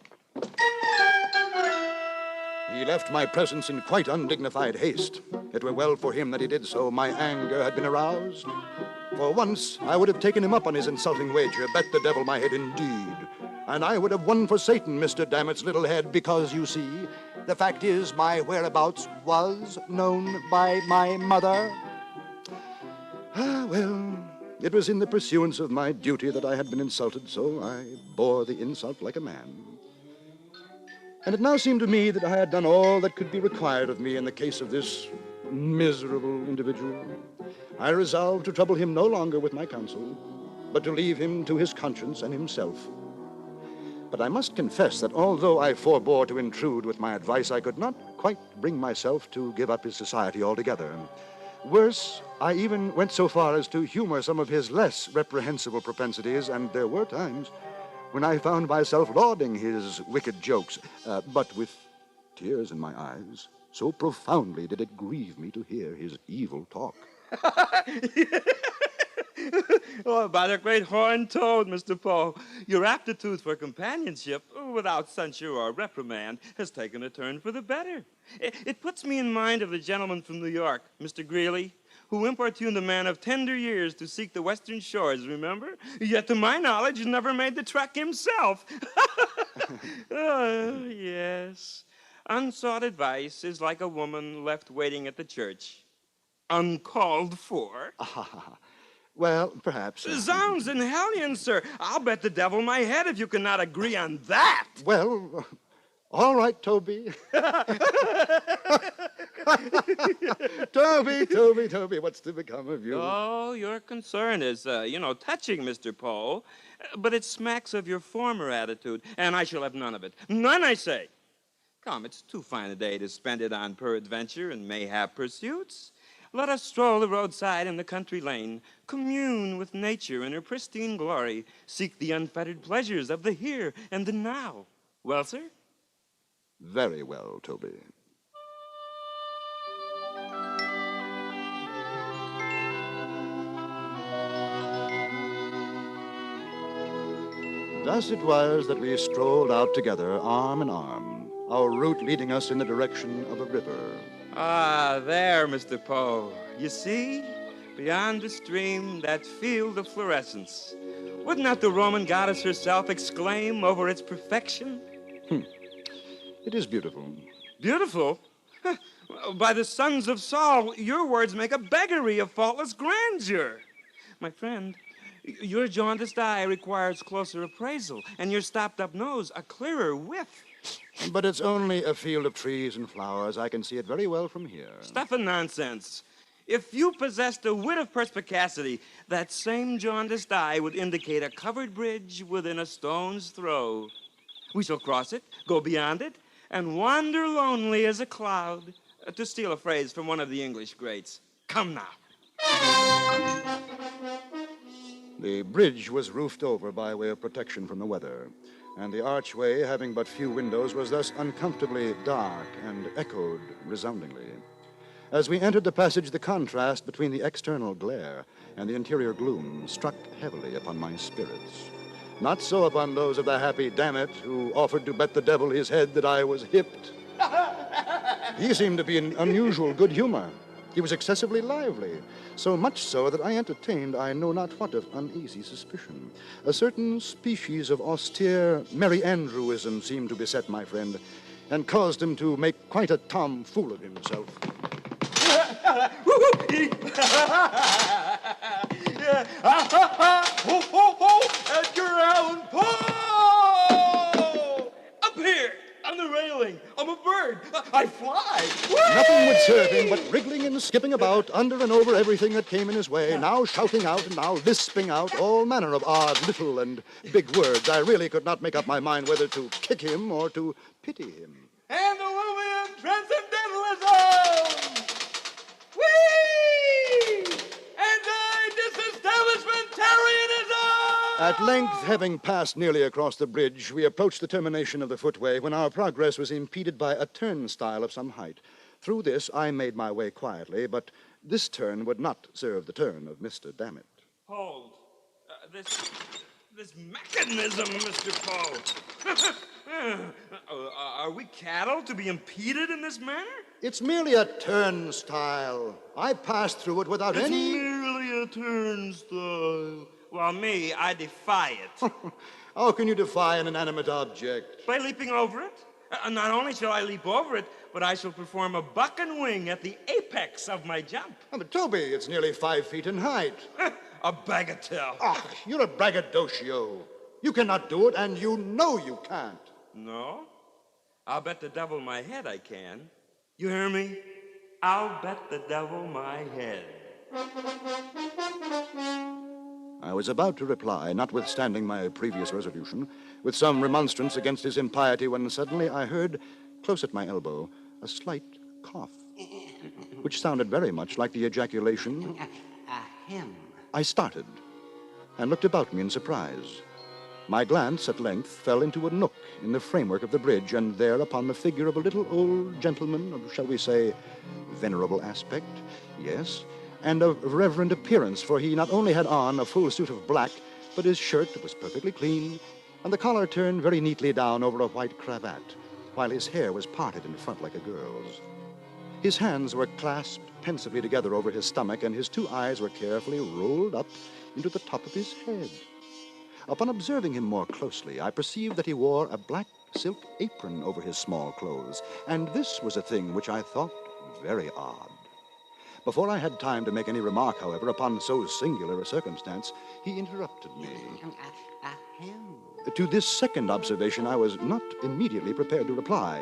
[SPEAKER 7] He left my presence in quite undignified haste. It were well for him that he did so. My anger had been aroused. For once, I would have taken him up on his insulting wager, bet the devil my head indeed. And I would have won for Satan, Mr. Dammit's little head, because, you see, the fact is my whereabouts was known by my mother. Well, it was in the pursuance of my duty that I had been insulted, so I bore the insult like a man. And it now seemed to me that I had done all that could be required of me in the case of this miserable individual. I resolved to trouble him no longer with my counsel, but to leave him to his conscience and himself. But I must confess that although I forbore to intrude with my advice, I could not quite bring myself to give up his society altogether. Worse, I even went so far as to humor some of his less reprehensible propensities, and there were times when I found myself lauding his wicked jokes, but with tears in my eyes. So profoundly did it grieve me to hear his evil talk.
[SPEAKER 8] Oh, about a great horned toad, Mr. Poe. Your aptitude for companionship, without censure or reprimand, has taken a turn for the better. It puts me in mind of the gentleman from New York, Mr. Greeley, who importuned a man of tender years to seek the western shores, remember? Yet, to my knowledge, never made the trek himself. Oh, yes. Unsought advice is like a woman left waiting at the church. Uncalled for.
[SPEAKER 7] Well, perhaps.
[SPEAKER 8] Zounds and hellions, sir. I'll bet the devil my head if you cannot agree on that.
[SPEAKER 7] Well, all right, Toby. Toby, what's to become of you?
[SPEAKER 8] Oh, your concern is, touching, Mr. Poe. But it smacks of your former attitude, and I shall have none of it. None, I say. Come, it's too fine a day to spend it on peradventure and mayhap pursuits. Let us stroll the roadside and the country lane, commune with nature in her pristine glory, seek the unfettered pleasures of the here and the now. Well, sir?
[SPEAKER 7] Very well, Toby. Thus it was that we strolled out together, arm in arm, our route leading us in the direction of a river.
[SPEAKER 8] Ah, there, Mr. Poe. You see, beyond the stream, that field of fluorescence. Would not the Roman goddess herself exclaim over its perfection?
[SPEAKER 7] It is beautiful.
[SPEAKER 8] Beautiful? By the sons of Saul, your words make a beggary of faultless grandeur. My friend, your jaundiced eye requires closer appraisal, and your stopped-up nose a clearer whiff.
[SPEAKER 7] But it's only a field of trees and flowers. I can see it very well from here.
[SPEAKER 8] Stuff and nonsense. If you possessed a wit of perspicacity, that same jaundiced eye would indicate a covered bridge within a stone's throw. We shall cross it, go beyond it, and wander lonely as a cloud, to steal a phrase from one of the English greats. Come now.
[SPEAKER 7] The bridge was roofed over by way of protection from the weather, and the archway, having but few windows, was thus uncomfortably dark and echoed resoundingly. As we entered the passage, the contrast between the external glare and the interior gloom struck heavily upon my spirits. Not so upon those of the happy Dammit who offered to bet the devil his head that I was hipped. He seemed to be in unusual good humor. He was excessively lively, so much so that I entertained I know not what of uneasy suspicion. A certain species of austere Merry Andrewism seemed to beset my friend, and caused him to make quite a tomfool of himself.
[SPEAKER 8] Edgar Allan Poe! Up here, on the railing. I'm a bird. I fly.
[SPEAKER 7] Nothing would serve him but wriggling and skipping about under and over everything that came in his way, now shouting out and now lisping out all manner of odd little and big words. I really could not make up my mind whether to kick him or to pity him.
[SPEAKER 8] Antediluvian transcendentalism! Whee! Anti-disestablishmentarianism!
[SPEAKER 7] At length, having passed nearly across the bridge, we approached the termination of the footway when our progress was impeded by a turnstile of some height. Through this, I made my way quietly, but this turn would not serve the turn of Mr. Dammit.
[SPEAKER 8] Hold. This mechanism, Mr. Poe. Are we cattle to be impeded in this manner?
[SPEAKER 7] It's merely a turnstile. I passed through it without any...
[SPEAKER 8] It's merely a turnstile. Well, me, I defy it.
[SPEAKER 7] How can you defy an inanimate object?
[SPEAKER 8] By leaping over it. Not only shall I leap over it, but I shall perform a buck and wing at the apex of my jump.
[SPEAKER 7] Oh, but Toby, it's nearly 5 feet in height.
[SPEAKER 8] A bagatelle.
[SPEAKER 7] Ah, you're a braggadocio. You cannot do it, and you know you can't.
[SPEAKER 8] No? I'll bet the devil my head I can. You hear me? I'll bet the devil my head.
[SPEAKER 7] I was about to reply, notwithstanding my previous resolution, with some remonstrance against his impiety, when suddenly I heard, close at my elbow, a slight cough, which sounded very much like the ejaculation.
[SPEAKER 11] Ahem.
[SPEAKER 7] I started and looked about me in surprise. My glance at length fell into a nook in the framework of the bridge, and there upon the figure of a little old gentleman of, shall we say, venerable aspect, yes, and of reverend appearance, for he not only had on a full suit of black, but his shirt was perfectly clean, and the collar turned very neatly down over a white cravat, while his hair was parted in front like a girl's. His hands were clasped pensively together over his stomach, and his 2 eyes were carefully rolled up into the top of his head. Upon observing him more closely, I perceived that he wore a black silk apron over his small clothes, and this was a thing which I thought very odd. Before I had time to make any remark, however, upon so singular a circumstance, he interrupted me. To this second observation, I was not immediately prepared to reply.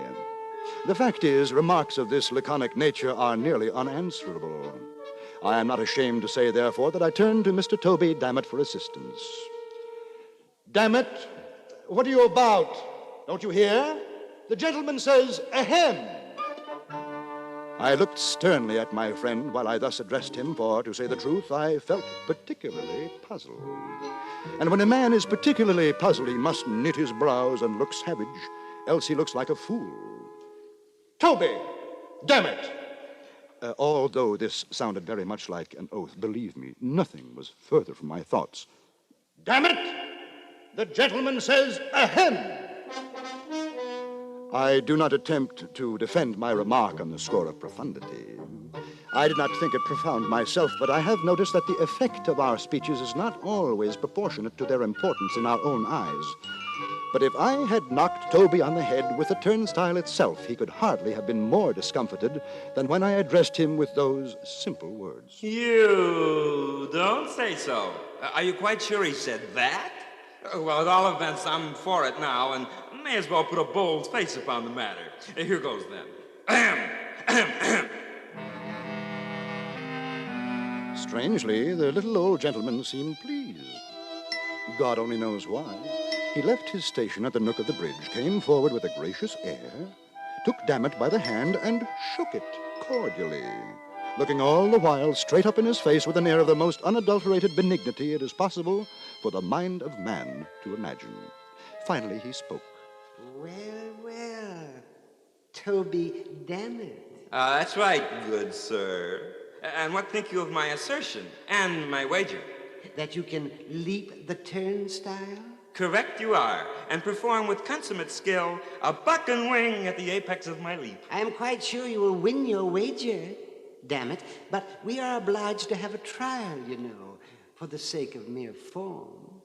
[SPEAKER 7] The fact is, remarks of this laconic nature are nearly unanswerable. I am not ashamed to say, therefore, that I turned to Mr. Toby Dammit for assistance. Dammit, what are you about? Don't you hear? The gentleman says, ahem. I looked sternly at my friend while I thus addressed him, for, to say the truth, I felt particularly puzzled. And when a man is particularly puzzled, he must knit his brows and look savage, else he looks like a fool. Toby, Dammit! Although this sounded very much like an oath, believe me, nothing was further from my thoughts. Dammit! The gentleman says, ahem! I do not attempt to defend my remark on the score of profundity. I did not think it profound myself, but I have noticed that the effect of our speeches is not always proportionate to their importance in our own eyes. But if I had knocked Toby on the head with the turnstile itself, he could hardly have been more discomfited than when I addressed him with those simple words.
[SPEAKER 8] You don't say so. Are you quite sure he said that? Well, at all events, I'm for it now, and may as well put a bold face upon the matter. Here goes then. Ahem, ahem, ahem.
[SPEAKER 7] Strangely, the little old gentleman seemed pleased. God only knows why. He left his station at the nook of the bridge, came forward with a gracious air, took Dammit by the hand, and shook it cordially, looking all the while straight up in his face with an air of the most unadulterated benignity it is possible for the mind of man to imagine. Finally, he spoke.
[SPEAKER 11] Well, Toby Dammit.
[SPEAKER 8] That's right, good sir. And what think you of my assertion and my wager?
[SPEAKER 11] That you can leap the turnstile?
[SPEAKER 8] Correct you are, and perform with consummate skill a buck and wing at the apex of my leap.
[SPEAKER 11] I am quite sure you will win your wager, damn it, but we are obliged to have a trial, you know, for the sake of mere form.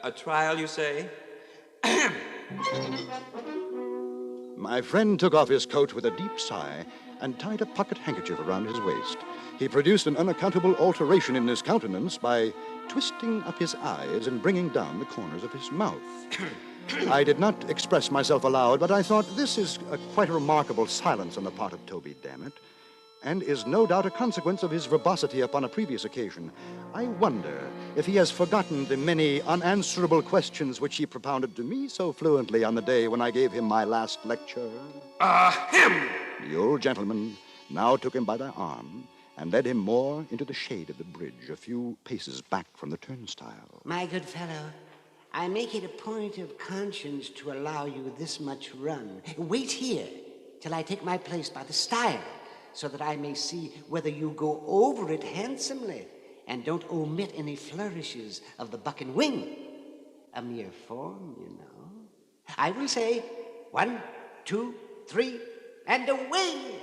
[SPEAKER 8] A trial, you say?
[SPEAKER 7] My friend took off his coat with a deep sigh and tied a pocket handkerchief around his waist. He produced an unaccountable alteration in his countenance by twisting up his eyes and bringing down the corners of his mouth. I did not express myself aloud, but I thought this is quite a remarkable silence on the part of Toby Dammit, and is no doubt a consequence of his verbosity upon a previous occasion. I wonder if he has forgotten the many unanswerable questions which he propounded to me so fluently on the day when I gave him my last lecture.
[SPEAKER 8] Him!
[SPEAKER 7] The old gentleman now took him by the arm and led him more into the shade of the bridge, a few paces back from the turnstile.
[SPEAKER 11] My good fellow, I make it a point of conscience to allow you this much run. Wait here till I take my place by the stile, so that I may see whether you go over it handsomely and don't omit any flourishes of the buck and wing. A mere form, you know. I will say 1, 2, 3, and away!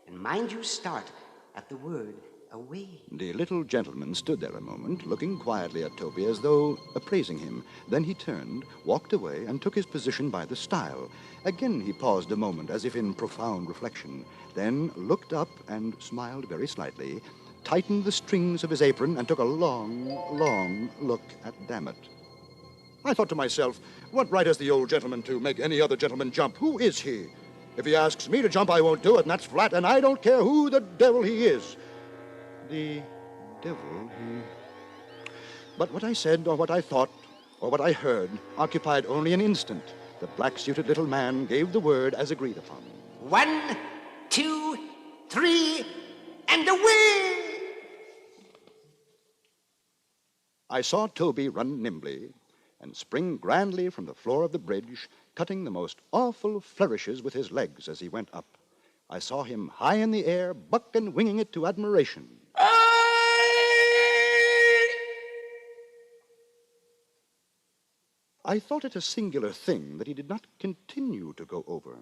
[SPEAKER 11] And mind you start at the word away.
[SPEAKER 7] The little gentleman stood there a moment, looking quietly at Toby as though appraising him. Then he turned, walked away, and took his position by the stile. Again he paused a moment, as if in profound reflection, then looked up and smiled very slightly, tightened the strings of his apron, and took a long, long look at Dammit. I thought to myself, what right has the old gentleman to make any other gentleman jump? Who is he? If he asks me to jump, I won't do it, and that's flat, and I don't care who the devil he is. The devil, But what I said, or what I thought, or what I heard, occupied only an instant. The black-suited little man gave the word as agreed upon.
[SPEAKER 11] 1, 2, 3, and away!
[SPEAKER 7] I saw Toby run nimbly and spring grandly from the floor of the bridge, cutting the most awful flourishes with his legs as he went up. I saw him high in the air, buck and winging it to admiration. I thought it a singular thing that he did not continue to go over,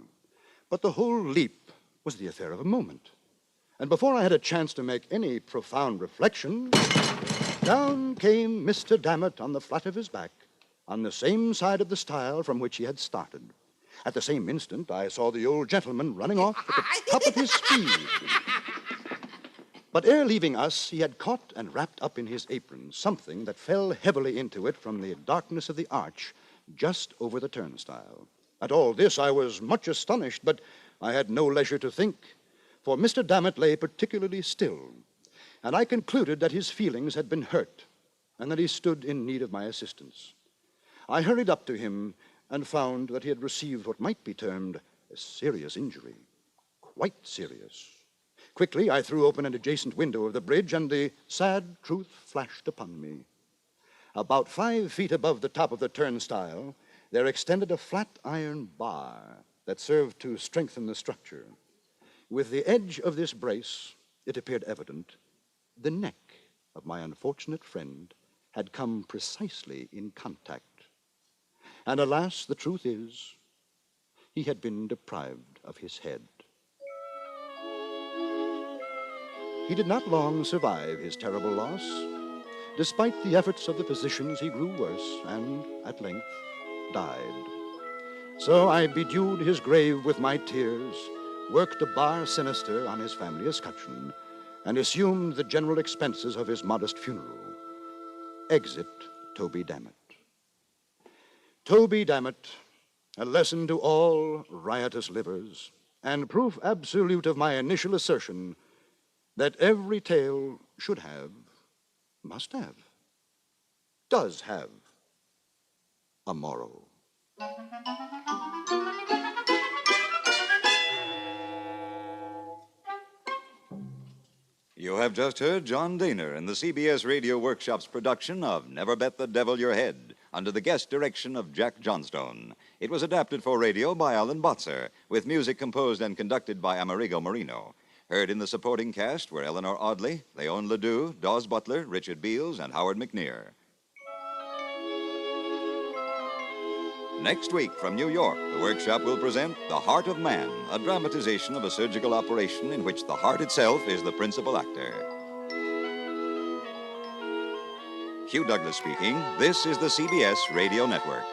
[SPEAKER 7] but the whole leap was the affair of a moment. And before I had a chance to make any profound reflection, down came Mr. Dammit on the flat of his back, on the same side of the stile from which he had started. At the same instant, I saw the old gentleman running off at the top of his speed. But ere leaving us, he had caught and wrapped up in his apron something that fell heavily into it from the darkness of the arch just over the turnstile. At all this, I was much astonished, but I had no leisure to think, for Mr. Dammit lay particularly still, and I concluded that his feelings had been hurt and that he stood in need of my assistance. I hurried up to him and found that he had received what might be termed a serious injury. Quite serious. Quickly, I threw open an adjacent window of the bridge, and the sad truth flashed upon me. About 5 feet above the top of the turnstile, there extended a flat iron bar that served to strengthen the structure. With the edge of this brace, it appeared evident, the neck of my unfortunate friend had come precisely in contact. And alas, the truth is, he had been deprived of his head. He did not long survive his terrible loss. Despite the efforts of the physicians, he grew worse and, at length, died. So I bedewed his grave with my tears, worked a bar sinister on his family escutcheon, and assumed the general expenses of his modest funeral. Exit Toby Dammit. Toby Dammit, a lesson to all riotous livers, and proof absolute of my initial assertion that every tale should have, must have, does have a moral.
[SPEAKER 3] You have just heard John Daner in the CBS Radio Workshop's production of Never Bet the Devil Your Head, under the guest direction of Jack Johnstone. It was adapted for radio by Alan Botzer, with music composed and conducted by Amerigo Marino. Heard in the supporting cast were Eleanor Audley, Leon Ledoux, Dawes Butler, Richard Beals, and Howard McNear. Next week from New York, the workshop will present The Heart of Man, a dramatization of a surgical operation in which the heart itself is the principal actor. Hugh Douglas speaking. This is the CBS Radio Network.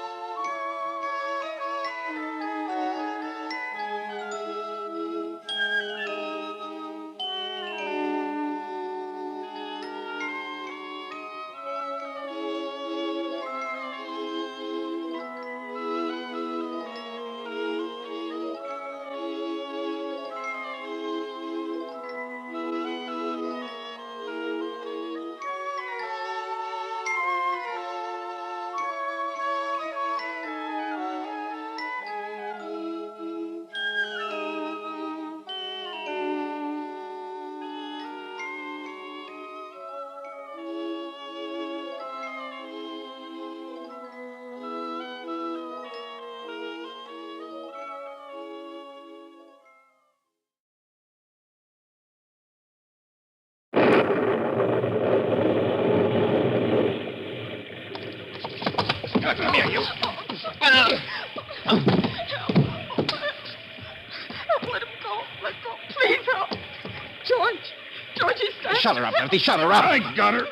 [SPEAKER 16] Come here, you.
[SPEAKER 9] Let him go. Let go. Please help. George, he's stabbed.
[SPEAKER 16] Shut her up, Empty. Shut her up.
[SPEAKER 15] I got her.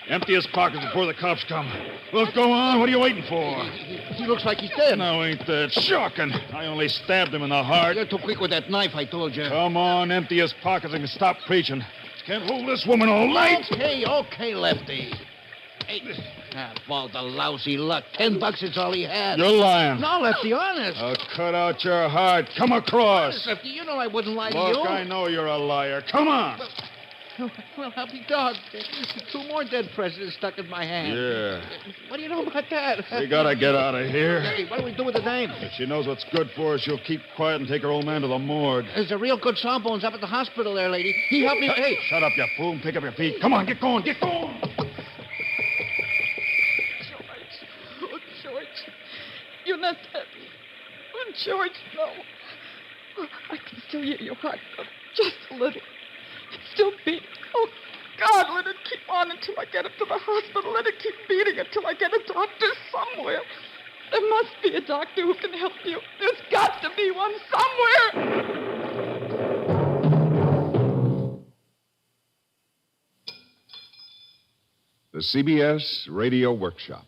[SPEAKER 15] Empty his pockets before the cops come. Let's go on. What are you waiting for?
[SPEAKER 12] He looks like he's dead.
[SPEAKER 15] No, ain't that shocking? I only stabbed him in the heart.
[SPEAKER 12] You're too quick with that knife, I told you.
[SPEAKER 15] Come on, empty his pockets and stop preaching. Can't hold this woman all night.
[SPEAKER 12] Okay, Lefty. Hey, of all the lousy luck, $10 is all he had.
[SPEAKER 15] You're lying.
[SPEAKER 12] No, Lefty, honest.
[SPEAKER 15] I'll cut out your heart. Come across.
[SPEAKER 12] Honest, Lefty, you know I wouldn't lie to you.
[SPEAKER 15] Look, I know you're a liar. Come on.
[SPEAKER 12] Well, I'll be dogged. 2 more dead presidents stuck in my hand.
[SPEAKER 15] Yeah.
[SPEAKER 12] What do you know about that?
[SPEAKER 15] We gotta get out of here.
[SPEAKER 12] Hey, what do we do with the dame?
[SPEAKER 15] If she knows what's good for her, she'll keep quiet and take her old man to the morgue.
[SPEAKER 12] There's a real good sawbones up at the hospital there, lady. He helped me. Hey.
[SPEAKER 15] Shut up, you fool, and pick up your feet. Come on, get going, get going.
[SPEAKER 9] Oh, George. You're not happy. Oh, George, no. Oh, I can still hear your heart go just a little. It's still beating. Oh, God, let it keep on until I get up to the hospital. Let it keep beating until I get a doctor somewhere. There must be a doctor who can help you. There's got to be one somewhere.
[SPEAKER 24] The CBS Radio Workshop,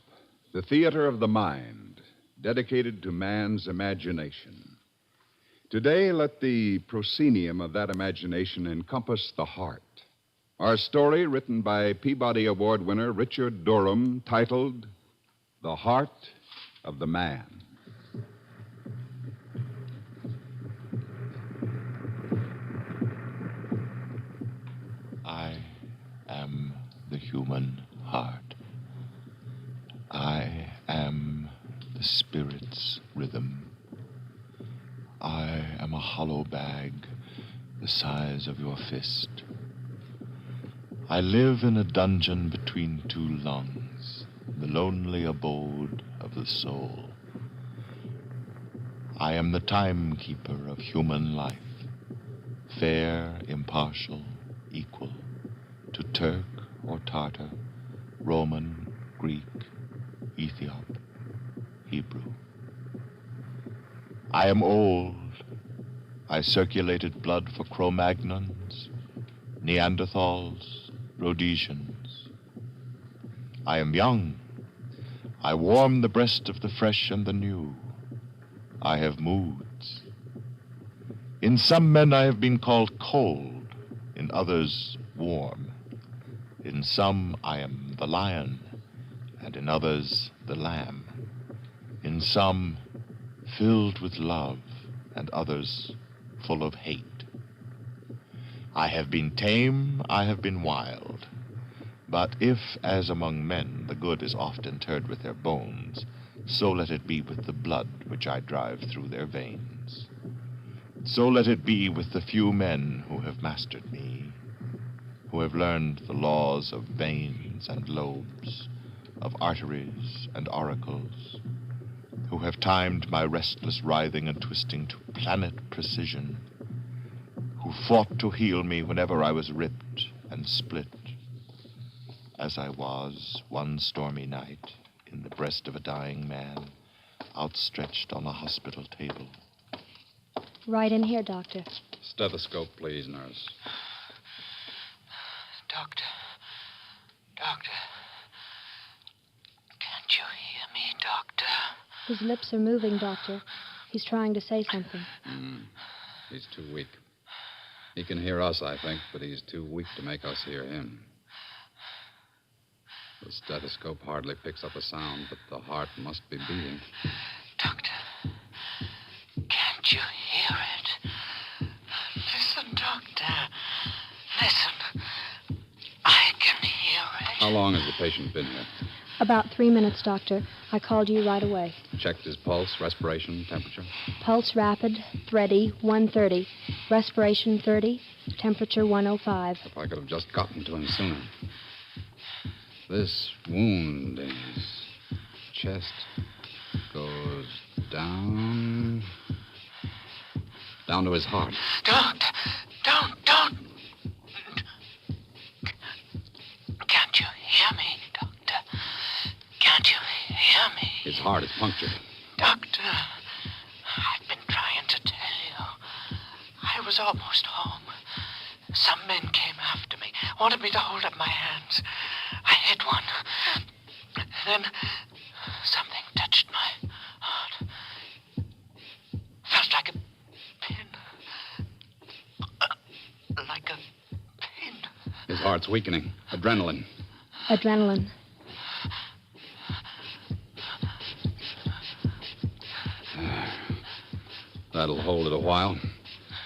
[SPEAKER 24] the theater of the mind, dedicated to man's imagination. Today, let the proscenium of that imagination encompass the heart. Our story, written by Peabody Award winner Richard Durham, titled The Heart of the Man.
[SPEAKER 14] I am the human heart. I am the spirit's rhythm. I am a hollow bag the size of your fist. I live in a dungeon between 2 lungs, the lonely abode of the soul. I am the timekeeper of human life, fair, impartial, equal, to Turk or Tartar, Roman, Greek, Ethiop, Hebrew. I am old. I circulated blood for Cro-Magnons, Neanderthals, Rhodesians. I am young. I warm the breast of the fresh and the new. I have moods. In some men I have been called cold, in others warm. In some I am the lion, and in others the lamb. In some filled with love, and others full of hate. I have been tame, I have been wild. But if, as among men, the good is oft interred with their bones, so let it be with the blood which I drive through their veins. So let it be with the few men who have mastered me, who have learned the laws of veins and lobes, of arteries and oracles, who have timed my restless writhing and twisting to planet precision, who fought to heal me whenever I was ripped and split, as I was one stormy night in the breast of a dying man, outstretched on a hospital table.
[SPEAKER 17] Right in here, Doctor.
[SPEAKER 18] Stethoscope, please, nurse.
[SPEAKER 19] Doctor. Doctor. Can't you hear me, Doctor?
[SPEAKER 17] His lips are moving, Doctor. He's trying to say something.
[SPEAKER 18] He's too weak. He can hear us, I think, but he's too weak to make us hear him. The stethoscope hardly picks up a sound, but the heart must be beating.
[SPEAKER 19] Doctor. Can't you hear it? Listen, Doctor. Listen. I can hear it.
[SPEAKER 18] How long has the patient been here?
[SPEAKER 17] About 3 minutes, Doctor. I called you right away.
[SPEAKER 18] Checked his pulse, respiration, temperature?
[SPEAKER 17] Pulse rapid, thready, 130. Respiration 30, temperature 105.
[SPEAKER 18] If I could have just gotten to him sooner. This wound in his chest goes down to his heart.
[SPEAKER 19] Don't. Can't you hear me, Doctor? Can't you hear me?
[SPEAKER 18] His heart is punctured.
[SPEAKER 19] Doctor, I've been trying to tell you. I was almost home. Some men came after me, wanted me to hold up my hands. I hit one. Then something touched my heart. Felt like a pin. Like a pin.
[SPEAKER 18] His heart's weakening. Adrenaline.
[SPEAKER 17] Adrenaline.
[SPEAKER 18] That'll hold it a while.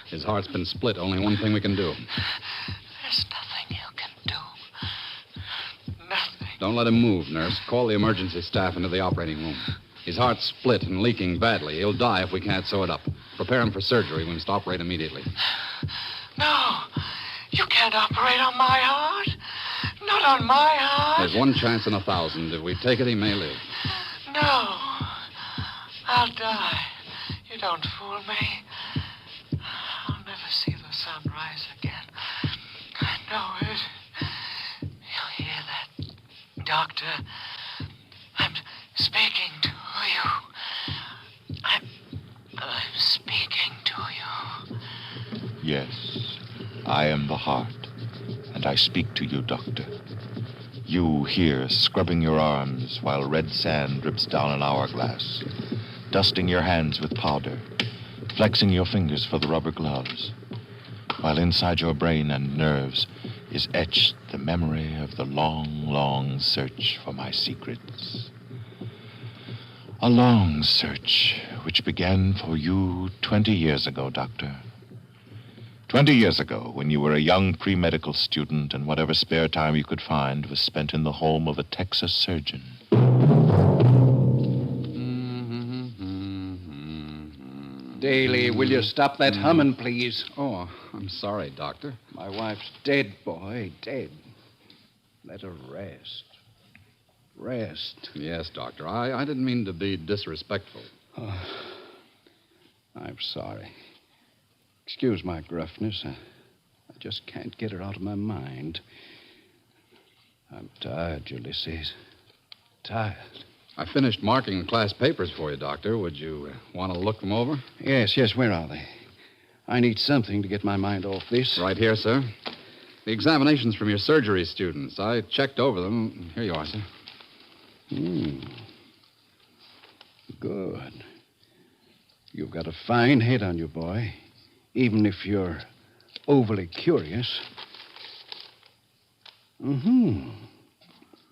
[SPEAKER 18] His heart's been split. Only one thing we can do.
[SPEAKER 19] There's nothing you can do. Nothing.
[SPEAKER 18] Don't let him move, nurse. Call the emergency staff into the operating room. His heart's split and leaking badly. He'll die if we can't sew it up. Prepare him for surgery. We must operate immediately.
[SPEAKER 19] No. You can't operate on my heart. Not on my heart.
[SPEAKER 18] There's one chance in 1,000. If we take it, he may live.
[SPEAKER 19] No. I'll die. You don't fool me. I'll never see the sun rise again. I know it. You hear that, Doctor? I'm speaking to you. I'm speaking to you.
[SPEAKER 14] Yes, I am the heart, and I speak to you, Doctor. You here, scrubbing your arms while red sand drips down an hourglass, dusting your hands with powder, flexing your fingers for the rubber gloves, while inside your brain and nerves is etched the memory of the long, long search for my secrets. A long search which began for you 20 years ago, Doctor. 20 years ago, when you were a young pre-medical student and whatever spare time you could find was spent in the home of a Texas surgeon.
[SPEAKER 12] Daly, will you stop that humming, please?
[SPEAKER 18] Oh, I'm sorry, Doctor.
[SPEAKER 12] My wife's dead, boy, dead. Let her rest. Rest.
[SPEAKER 18] Yes, Doctor. I didn't mean to be disrespectful.
[SPEAKER 12] Oh, I'm sorry. Excuse my gruffness. I just can't get her out of my mind. I'm tired, Ulysses. Tired.
[SPEAKER 18] I finished marking the class papers for you, Doctor. Would you want to look them over?
[SPEAKER 12] Yes, where are they? I need something to get my mind off this.
[SPEAKER 18] Right here, sir. The examinations from your surgery students. I checked over them. Here you are, sir.
[SPEAKER 12] Good. You've got a fine head on you, boy. Even if you're overly curious.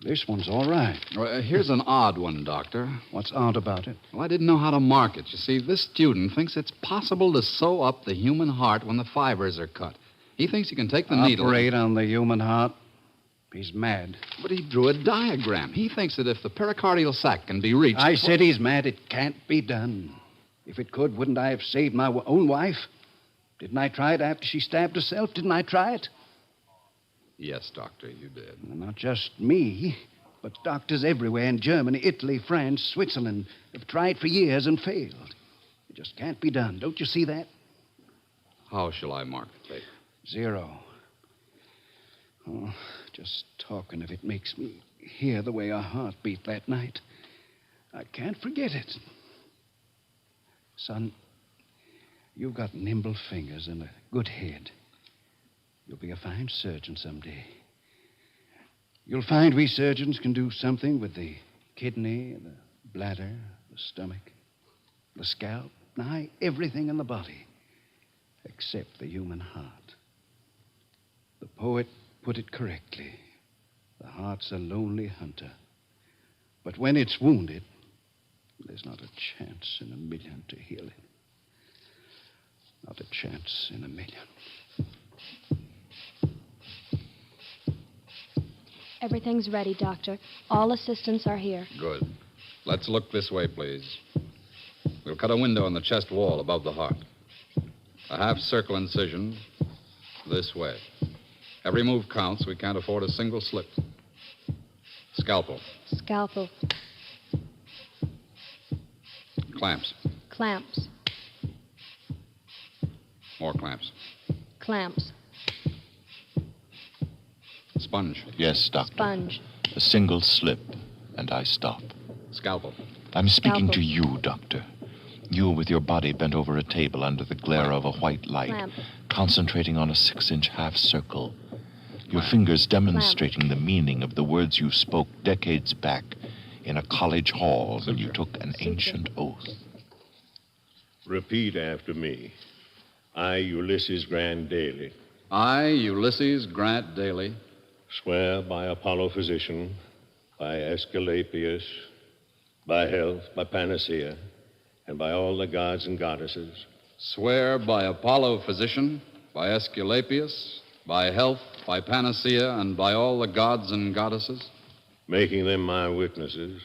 [SPEAKER 12] This one's all right.
[SPEAKER 18] Here's an odd one, Doctor.
[SPEAKER 12] What's odd about it?
[SPEAKER 18] Well, I didn't know how to mark it. You see, this student thinks it's possible to sew up the human heart when the fibers are cut. He thinks he can take the needle.
[SPEAKER 2] Operate on the human heart? He's mad.
[SPEAKER 18] But he drew a diagram. He thinks that if the pericardial sac can be reached...
[SPEAKER 2] I said he's mad. It can't be done. If it could, wouldn't I have saved my own wife? Didn't I try it after she stabbed herself? Didn't I try it?
[SPEAKER 18] Yes, Doctor, you did.
[SPEAKER 2] Well, not just me, but doctors everywhere in Germany, Italy, France, Switzerland have tried for years and failed. It just can't be done. Don't you see that?
[SPEAKER 18] How shall I mark the fate?
[SPEAKER 2] 0. Oh, just talking of it makes me hear the way our heart beat that night. I can't forget it. Son, you've got nimble fingers and a good head. You'll be a fine surgeon someday. You'll find we surgeons can do something with the kidney, the bladder, the stomach, the scalp, nigh everything in the body, except the human heart. The poet put it correctly. The heart's a lonely hunter. But when it's wounded, there's not a chance in a million to heal it. Not a chance in a million.
[SPEAKER 17] Everything's ready, Doctor. All assistants are here.
[SPEAKER 18] Good. Let's look this way, please. We'll cut a window in the chest wall above the heart. A half-circle incision this way. Every move counts. We can't afford a single slip. Scalpel.
[SPEAKER 17] Scalpel.
[SPEAKER 18] Clamps.
[SPEAKER 17] Clamps.
[SPEAKER 18] More clamps.
[SPEAKER 17] Clamps.
[SPEAKER 14] Sponge. Yes, Doctor.
[SPEAKER 17] Sponge.
[SPEAKER 14] A single slip, and I stop.
[SPEAKER 18] Scalpel.
[SPEAKER 14] I'm speaking
[SPEAKER 17] Scalpel.
[SPEAKER 14] to you, Doctor. You with your body bent over a table under the glare of a white light,
[SPEAKER 17] Clamp.
[SPEAKER 14] concentrating on a 6-inch half circle. Your fingers demonstrating the meaning of the words you spoke decades back in a college hall when you took an ancient oath.
[SPEAKER 1] Repeat after me. I, Ulysses Grant Daly.
[SPEAKER 18] I, Ulysses Grant Daly.
[SPEAKER 1] Swear by Apollo physician, by Aesculapius, by health, by panacea, and by all the gods and goddesses.
[SPEAKER 18] Swear by Apollo physician, by Aesculapius, by health, by panacea, and by all the gods and goddesses.
[SPEAKER 1] Making them my witnesses,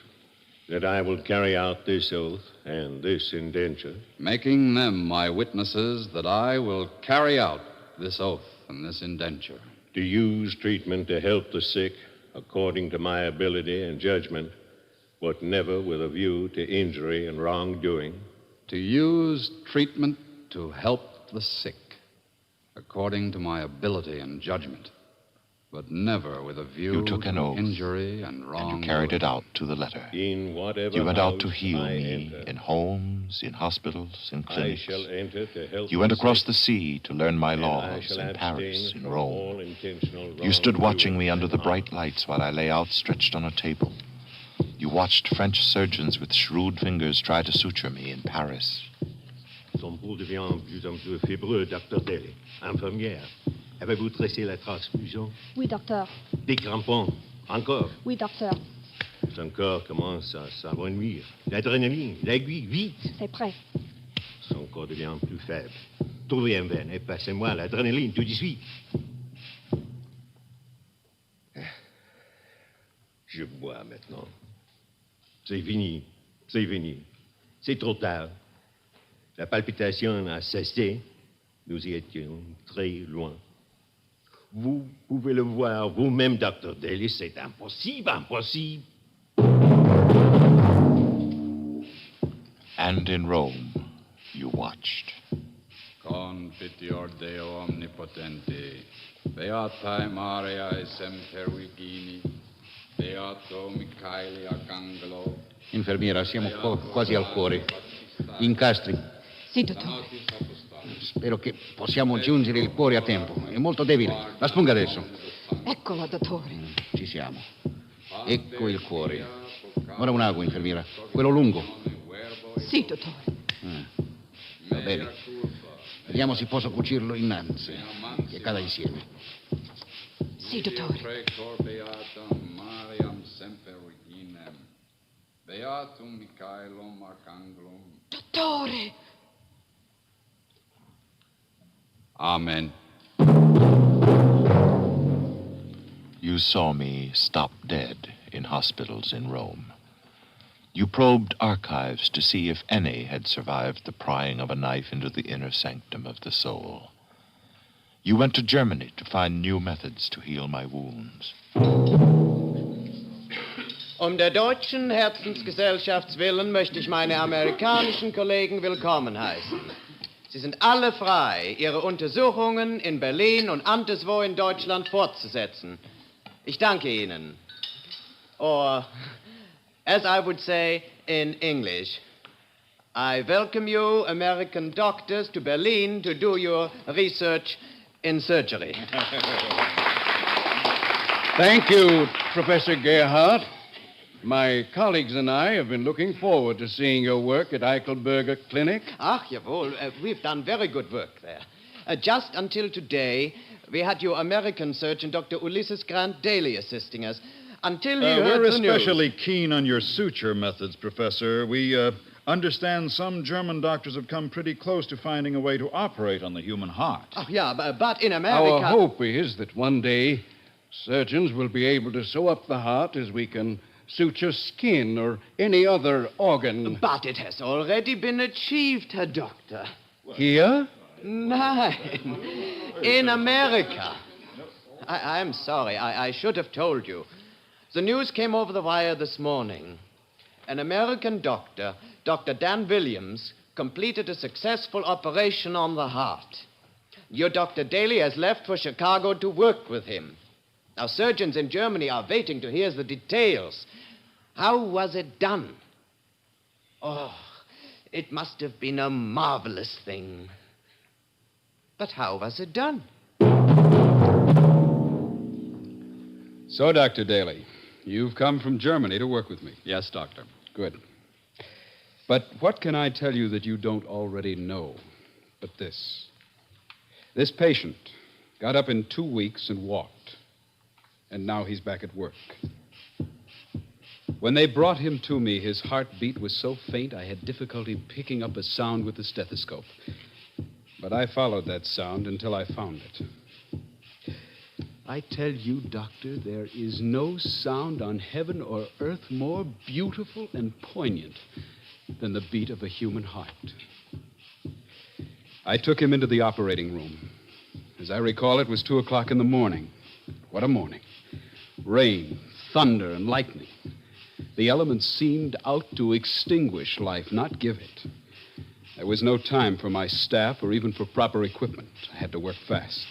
[SPEAKER 1] that I will carry out this oath and this indenture.
[SPEAKER 18] Making them my witnesses that I will carry out this oath and this indenture.
[SPEAKER 1] To use treatment to help the sick according to my ability and judgment, but never with a view to injury and wrongdoing.
[SPEAKER 18] To use treatment to help the sick according to my ability and judgment, but never with a view
[SPEAKER 14] You took an
[SPEAKER 18] to
[SPEAKER 14] oath,
[SPEAKER 18] injury and wrong.
[SPEAKER 14] And you carried it out to the letter.
[SPEAKER 1] In whatever
[SPEAKER 14] You went out
[SPEAKER 1] house
[SPEAKER 14] to heal
[SPEAKER 1] I
[SPEAKER 14] me
[SPEAKER 1] enter,
[SPEAKER 14] in homes, in hospitals, in clinics.
[SPEAKER 1] I shall enter to help
[SPEAKER 14] You went
[SPEAKER 1] the
[SPEAKER 14] across
[SPEAKER 1] sick,
[SPEAKER 14] the sea to learn my
[SPEAKER 1] and I
[SPEAKER 14] laws
[SPEAKER 1] shall
[SPEAKER 14] in Paris,
[SPEAKER 1] abstain
[SPEAKER 14] in
[SPEAKER 1] from
[SPEAKER 14] Rome.
[SPEAKER 1] all intentional
[SPEAKER 14] You stood watching
[SPEAKER 1] wrongdoing
[SPEAKER 14] me under the
[SPEAKER 1] and
[SPEAKER 14] bright lights while I lay outstretched on a table. You watched French surgeons with shrewd fingers try to suture me in Paris.
[SPEAKER 6] Son pouls devient plus en plus fibreux, Dr. Daly. Infirmière, avez-vous tressé la transfusion?
[SPEAKER 17] Oui, docteur.
[SPEAKER 6] Des crampons. Encore.
[SPEAKER 17] Oui, docteur.
[SPEAKER 6] Son corps commence à s'avenir. L'adrénaline, l'aiguille, vite.
[SPEAKER 17] C'est prêt.
[SPEAKER 6] Son corps devient plus faible. Trouvez un veine et passez-moi l'adrénaline tout de suite. Je bois maintenant. C'est fini. C'est fini. C'est trop tard. La palpitation a cessé. Nous y étions très loin. Vous pouvez le voir vous-même, Dr. Daly. C'est impossible, impossible.
[SPEAKER 14] And in Rome, you watched.
[SPEAKER 18] Confiteor Deo omnipotente, beatae Mariae semper vigini, beato Michaeli Arcangelo.
[SPEAKER 2] Infermiera, siamo quasi al cuore. Incastri.
[SPEAKER 9] Sì, dottore.
[SPEAKER 2] Spero che possiamo giungere il cuore a tempo. È molto debole. La spunga adesso.
[SPEAKER 9] Eccola, dottore.
[SPEAKER 2] Ci siamo. Ecco il cuore. Ora un'acqua, infermiera. Quello lungo.
[SPEAKER 9] Sì, dottore.
[SPEAKER 2] Va bene. Vediamo se posso cucirlo innanzi. Che cada insieme.
[SPEAKER 9] Sì, dottore.
[SPEAKER 18] Precor beatam Mariam semper viginem, beatum Michaelum Arcangelum.
[SPEAKER 9] Dottore!
[SPEAKER 18] Amen.
[SPEAKER 14] you saw me stop dead in hospitals in Rome. You probed archives to see if any had survived the prying of a knife into the inner sanctum of the soul. You went to Germany to find new methods to heal my wounds.
[SPEAKER 20] Der deutschen Herzensgesellschafts willen möchte ich meine amerikanischen Kollegen willkommen heißen. Sie sind alle frei, ihre Untersuchungen in Berlin und anderswo in Deutschland fortzusetzen. Ich danke Ihnen. Or, as I would say in English, I welcome you, American doctors, to Berlin to do your research in surgery.
[SPEAKER 2] Thank you, Professor Gerhardt. My colleagues and I have been looking forward to seeing your work at Eichelberger Clinic.
[SPEAKER 20] Ach, jawohl, we've done very good work there. Just until today, we had your American surgeon, Dr. Ulysses Grant, daily assisting us. Until he heard
[SPEAKER 15] We're
[SPEAKER 20] the news.
[SPEAKER 15] especially keen on your suture methods, Professor. We understand some German doctors have come pretty close to finding a way to operate on the human heart.
[SPEAKER 20] Oh, yeah, but in America...
[SPEAKER 2] Our hope is that one day surgeons will be able to sew up the heart as we can suture skin or any other organ.
[SPEAKER 20] But it has already been achieved, Herr Doctor.
[SPEAKER 2] Here?
[SPEAKER 20] Nein, in America. I'm sorry, I should have told you. The news came over the wire this morning. An American doctor, Dr. Dan Williams, completed a successful operation on the heart. Your Dr. Daly has left for Chicago to work with him. Now, surgeons in Germany are waiting to hear the details. How was it done? Oh, it must have been a marvelous thing. But how was it done?
[SPEAKER 2] So, Dr. Daly, you've come from Germany to work with me.
[SPEAKER 18] Yes, Doctor.
[SPEAKER 2] Good. But what can I tell you that you don't already know but this? This patient got up in 2 weeks and walked. And now he's back at work. When they brought him to me, his heartbeat was so faint I had difficulty picking up a sound with the stethoscope. But I followed that sound until I found it. I tell you, Doctor, there is no sound on heaven or earth more beautiful and poignant than the beat of a human heart. I took him into the operating room. As I recall, it was 2 o'clock in the morning. What a morning. Rain, thunder, and lightning. The elements seemed out to extinguish life, not give it. There was no time for my staff or even for proper equipment. I had to work fast.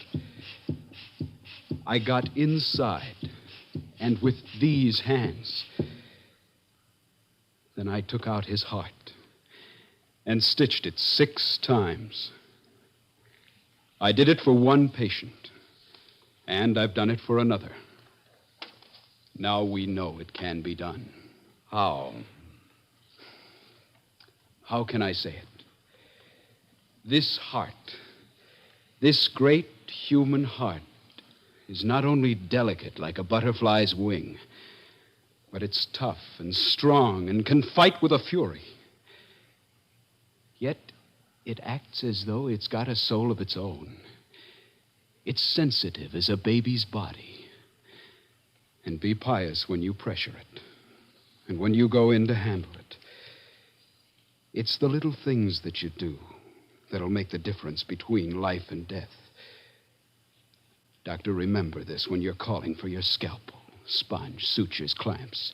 [SPEAKER 2] I got inside, and with these hands, then I took out his heart and stitched it 6 times. I did it for one patient, and I've done it for another. Now we know it can be done.
[SPEAKER 18] How?
[SPEAKER 2] How can I say it? This heart, this great human heart, is not only delicate like a butterfly's wing, but it's tough and strong and can fight with a fury. Yet it acts as though it's got a soul of its own. It's sensitive as a baby's body. And be pious when you pressure it, and when you go in to handle it. It's the little things that you do that'll make the difference between life and death. Doctor, remember this when you're calling for your scalpel, sponge, sutures, clamps.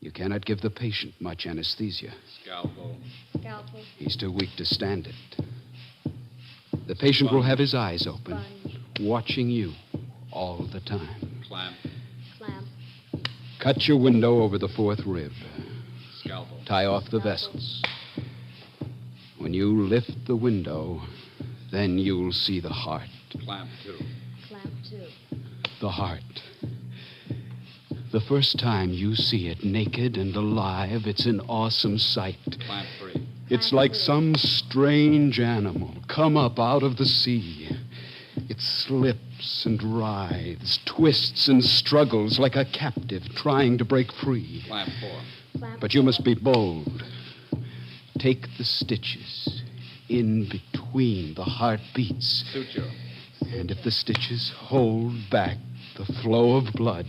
[SPEAKER 2] You cannot give the patient much anesthesia.
[SPEAKER 18] Scalpel.
[SPEAKER 17] Scalpel.
[SPEAKER 2] He's too weak to stand it. The patient will have his eyes open, watching you all the time.
[SPEAKER 18] Clamp.
[SPEAKER 17] Clamp.
[SPEAKER 2] Cut your window over the 4th rib.
[SPEAKER 18] Scalpel.
[SPEAKER 2] Tie off the vessels. When you lift the window, then you'll see the heart.
[SPEAKER 18] Clamp 2.
[SPEAKER 17] Clamp 2.
[SPEAKER 2] The heart. The first time you see it naked and alive, it's an awesome sight.
[SPEAKER 18] Clamp 3.
[SPEAKER 2] It's like some strange animal come up out of the sea. It slips and writhes, twists and struggles like a captive trying to break free.
[SPEAKER 18] Clamp 4.
[SPEAKER 2] But you must be bold. Take the stitches in between the heartbeats.
[SPEAKER 18] Suture.
[SPEAKER 2] And if the stitches hold back the flow of blood,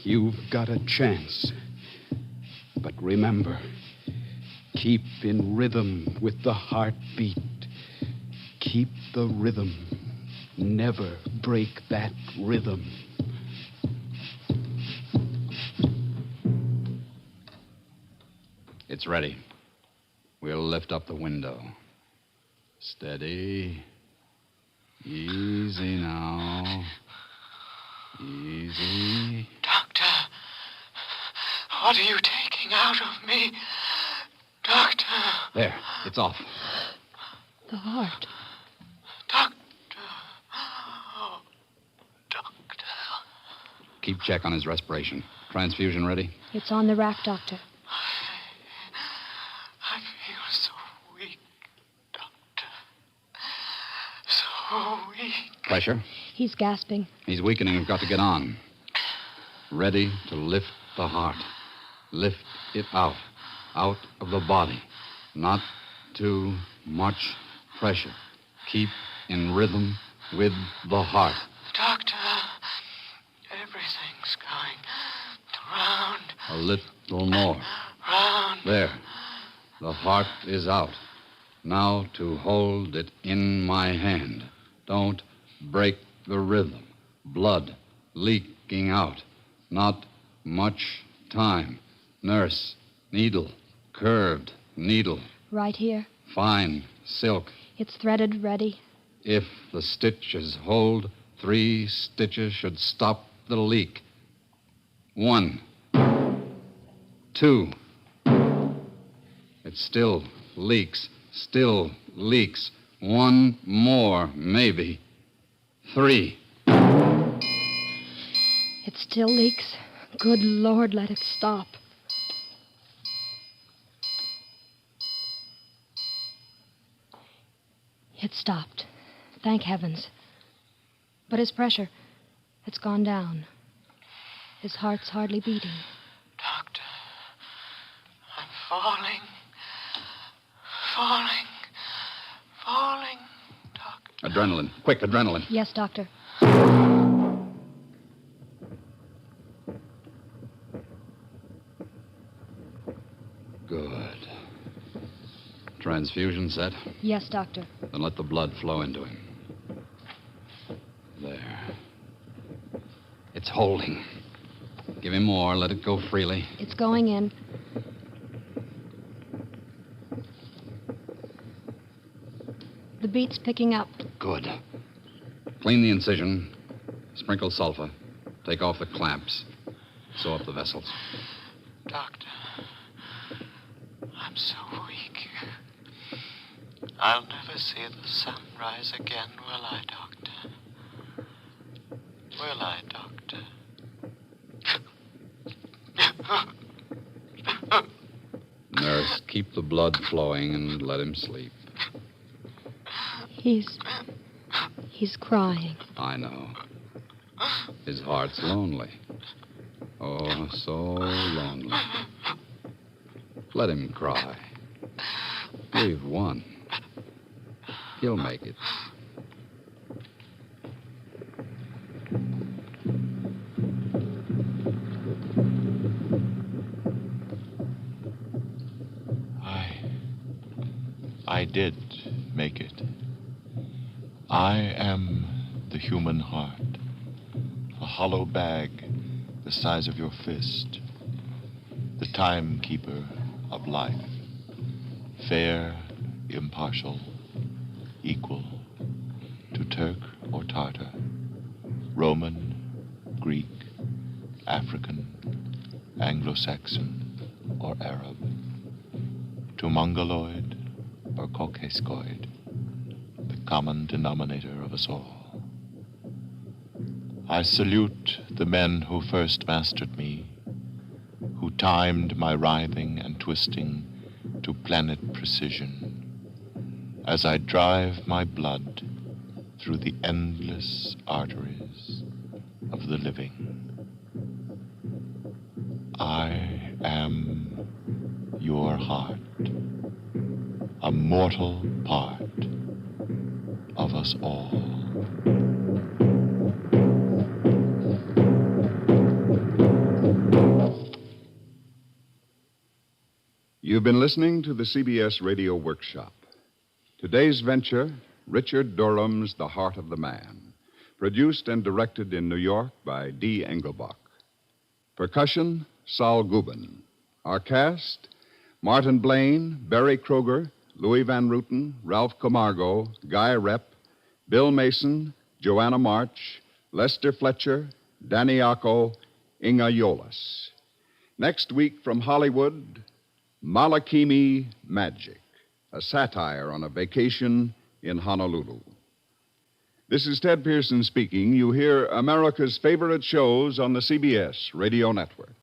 [SPEAKER 2] you've got a chance. But remember, keep in rhythm with the heartbeat. Keep the rhythm. Never break that rhythm.
[SPEAKER 18] It's ready. We'll lift up the window. Steady. Easy now. Easy.
[SPEAKER 19] Doctor, what are you taking out of me? Doctor.
[SPEAKER 18] There, it's off.
[SPEAKER 17] The heart.
[SPEAKER 19] Doctor.
[SPEAKER 18] Keep check on his respiration. Transfusion ready?
[SPEAKER 17] It's on the rack, Doctor.
[SPEAKER 19] I feel so weak, Doctor. So weak.
[SPEAKER 18] Pressure?
[SPEAKER 17] He's gasping.
[SPEAKER 18] He's weakening. We've got to get on. Ready to lift the heart. Lift it out. Out of the body. Not too much pressure. Keep in rhythm with the heart.
[SPEAKER 19] Doctor, everything's going round.
[SPEAKER 18] A little more.
[SPEAKER 19] Round.
[SPEAKER 18] There. The heart is out. Now to hold it in my hand. Don't break the rhythm. Blood leaking out. Not much time. Nurse, needle, curved needle.
[SPEAKER 17] Right here.
[SPEAKER 18] Fine silk.
[SPEAKER 17] It's threaded, ready.
[SPEAKER 18] If the stitches hold, 3 stitches should stop the leak. 1, 2. It still leaks. Still leaks. 1 more, maybe. 3.
[SPEAKER 17] It still leaks. Good Lord, let it stop. It stopped. Thank heavens. But his pressure, it's gone down. His heart's hardly beating.
[SPEAKER 19] Doctor, I'm falling. Falling. Falling.
[SPEAKER 18] Adrenaline. Quick, adrenaline.
[SPEAKER 17] Yes, Doctor.
[SPEAKER 18] Good. Transfusion set?
[SPEAKER 17] Yes, Doctor.
[SPEAKER 18] Then let the blood flow into him. There. It's holding. Give him more. Let it go freely.
[SPEAKER 17] It's going in. The beat's picking up.
[SPEAKER 18] Good. Clean the incision. Sprinkle sulfur. Take off the clamps. Sew up the vessels.
[SPEAKER 19] Doctor, I'm so weak. I'll never see the sun rise again, will I, Doctor? Will I, Doctor?
[SPEAKER 18] Nurse, keep the blood flowing and let him sleep.
[SPEAKER 17] He's crying.
[SPEAKER 18] I know. His heart's lonely. Oh, so lonely. Let him cry. We've won. He'll make it.
[SPEAKER 14] I did make it. I am the human heart, a hollow bag the size of your fist, the timekeeper of life, fair, impartial, equal to Turk or Tartar, Roman, Greek, African, Anglo-Saxon, or Arab, to Mongoloid or Caucasoid, the common denominator of us all. I salute the men who first mastered me, who timed my writhing and twisting to planet precision, as I drive my blood through the endless arteries of the living. I am your heart, a mortal part of us all.
[SPEAKER 24] You've been listening to the CBS Radio Workshop. Today's venture, Richard Durham's The Heart of the Man, produced and directed in New York by D. Engelbach. Percussion, Saul Gubin. Our cast, Martin Blaine, Barry Kroger, Louis Van Ruten, Ralph Camargo, Guy Rep, Bill Mason, Joanna March, Lester Fletcher, Danny Acco, Inga Yolas. Next week from Hollywood, Malakimi Magic, a satire on a vacation in Honolulu. This is Ted Pearson speaking. You hear America's favorite shows on the CBS Radio Network.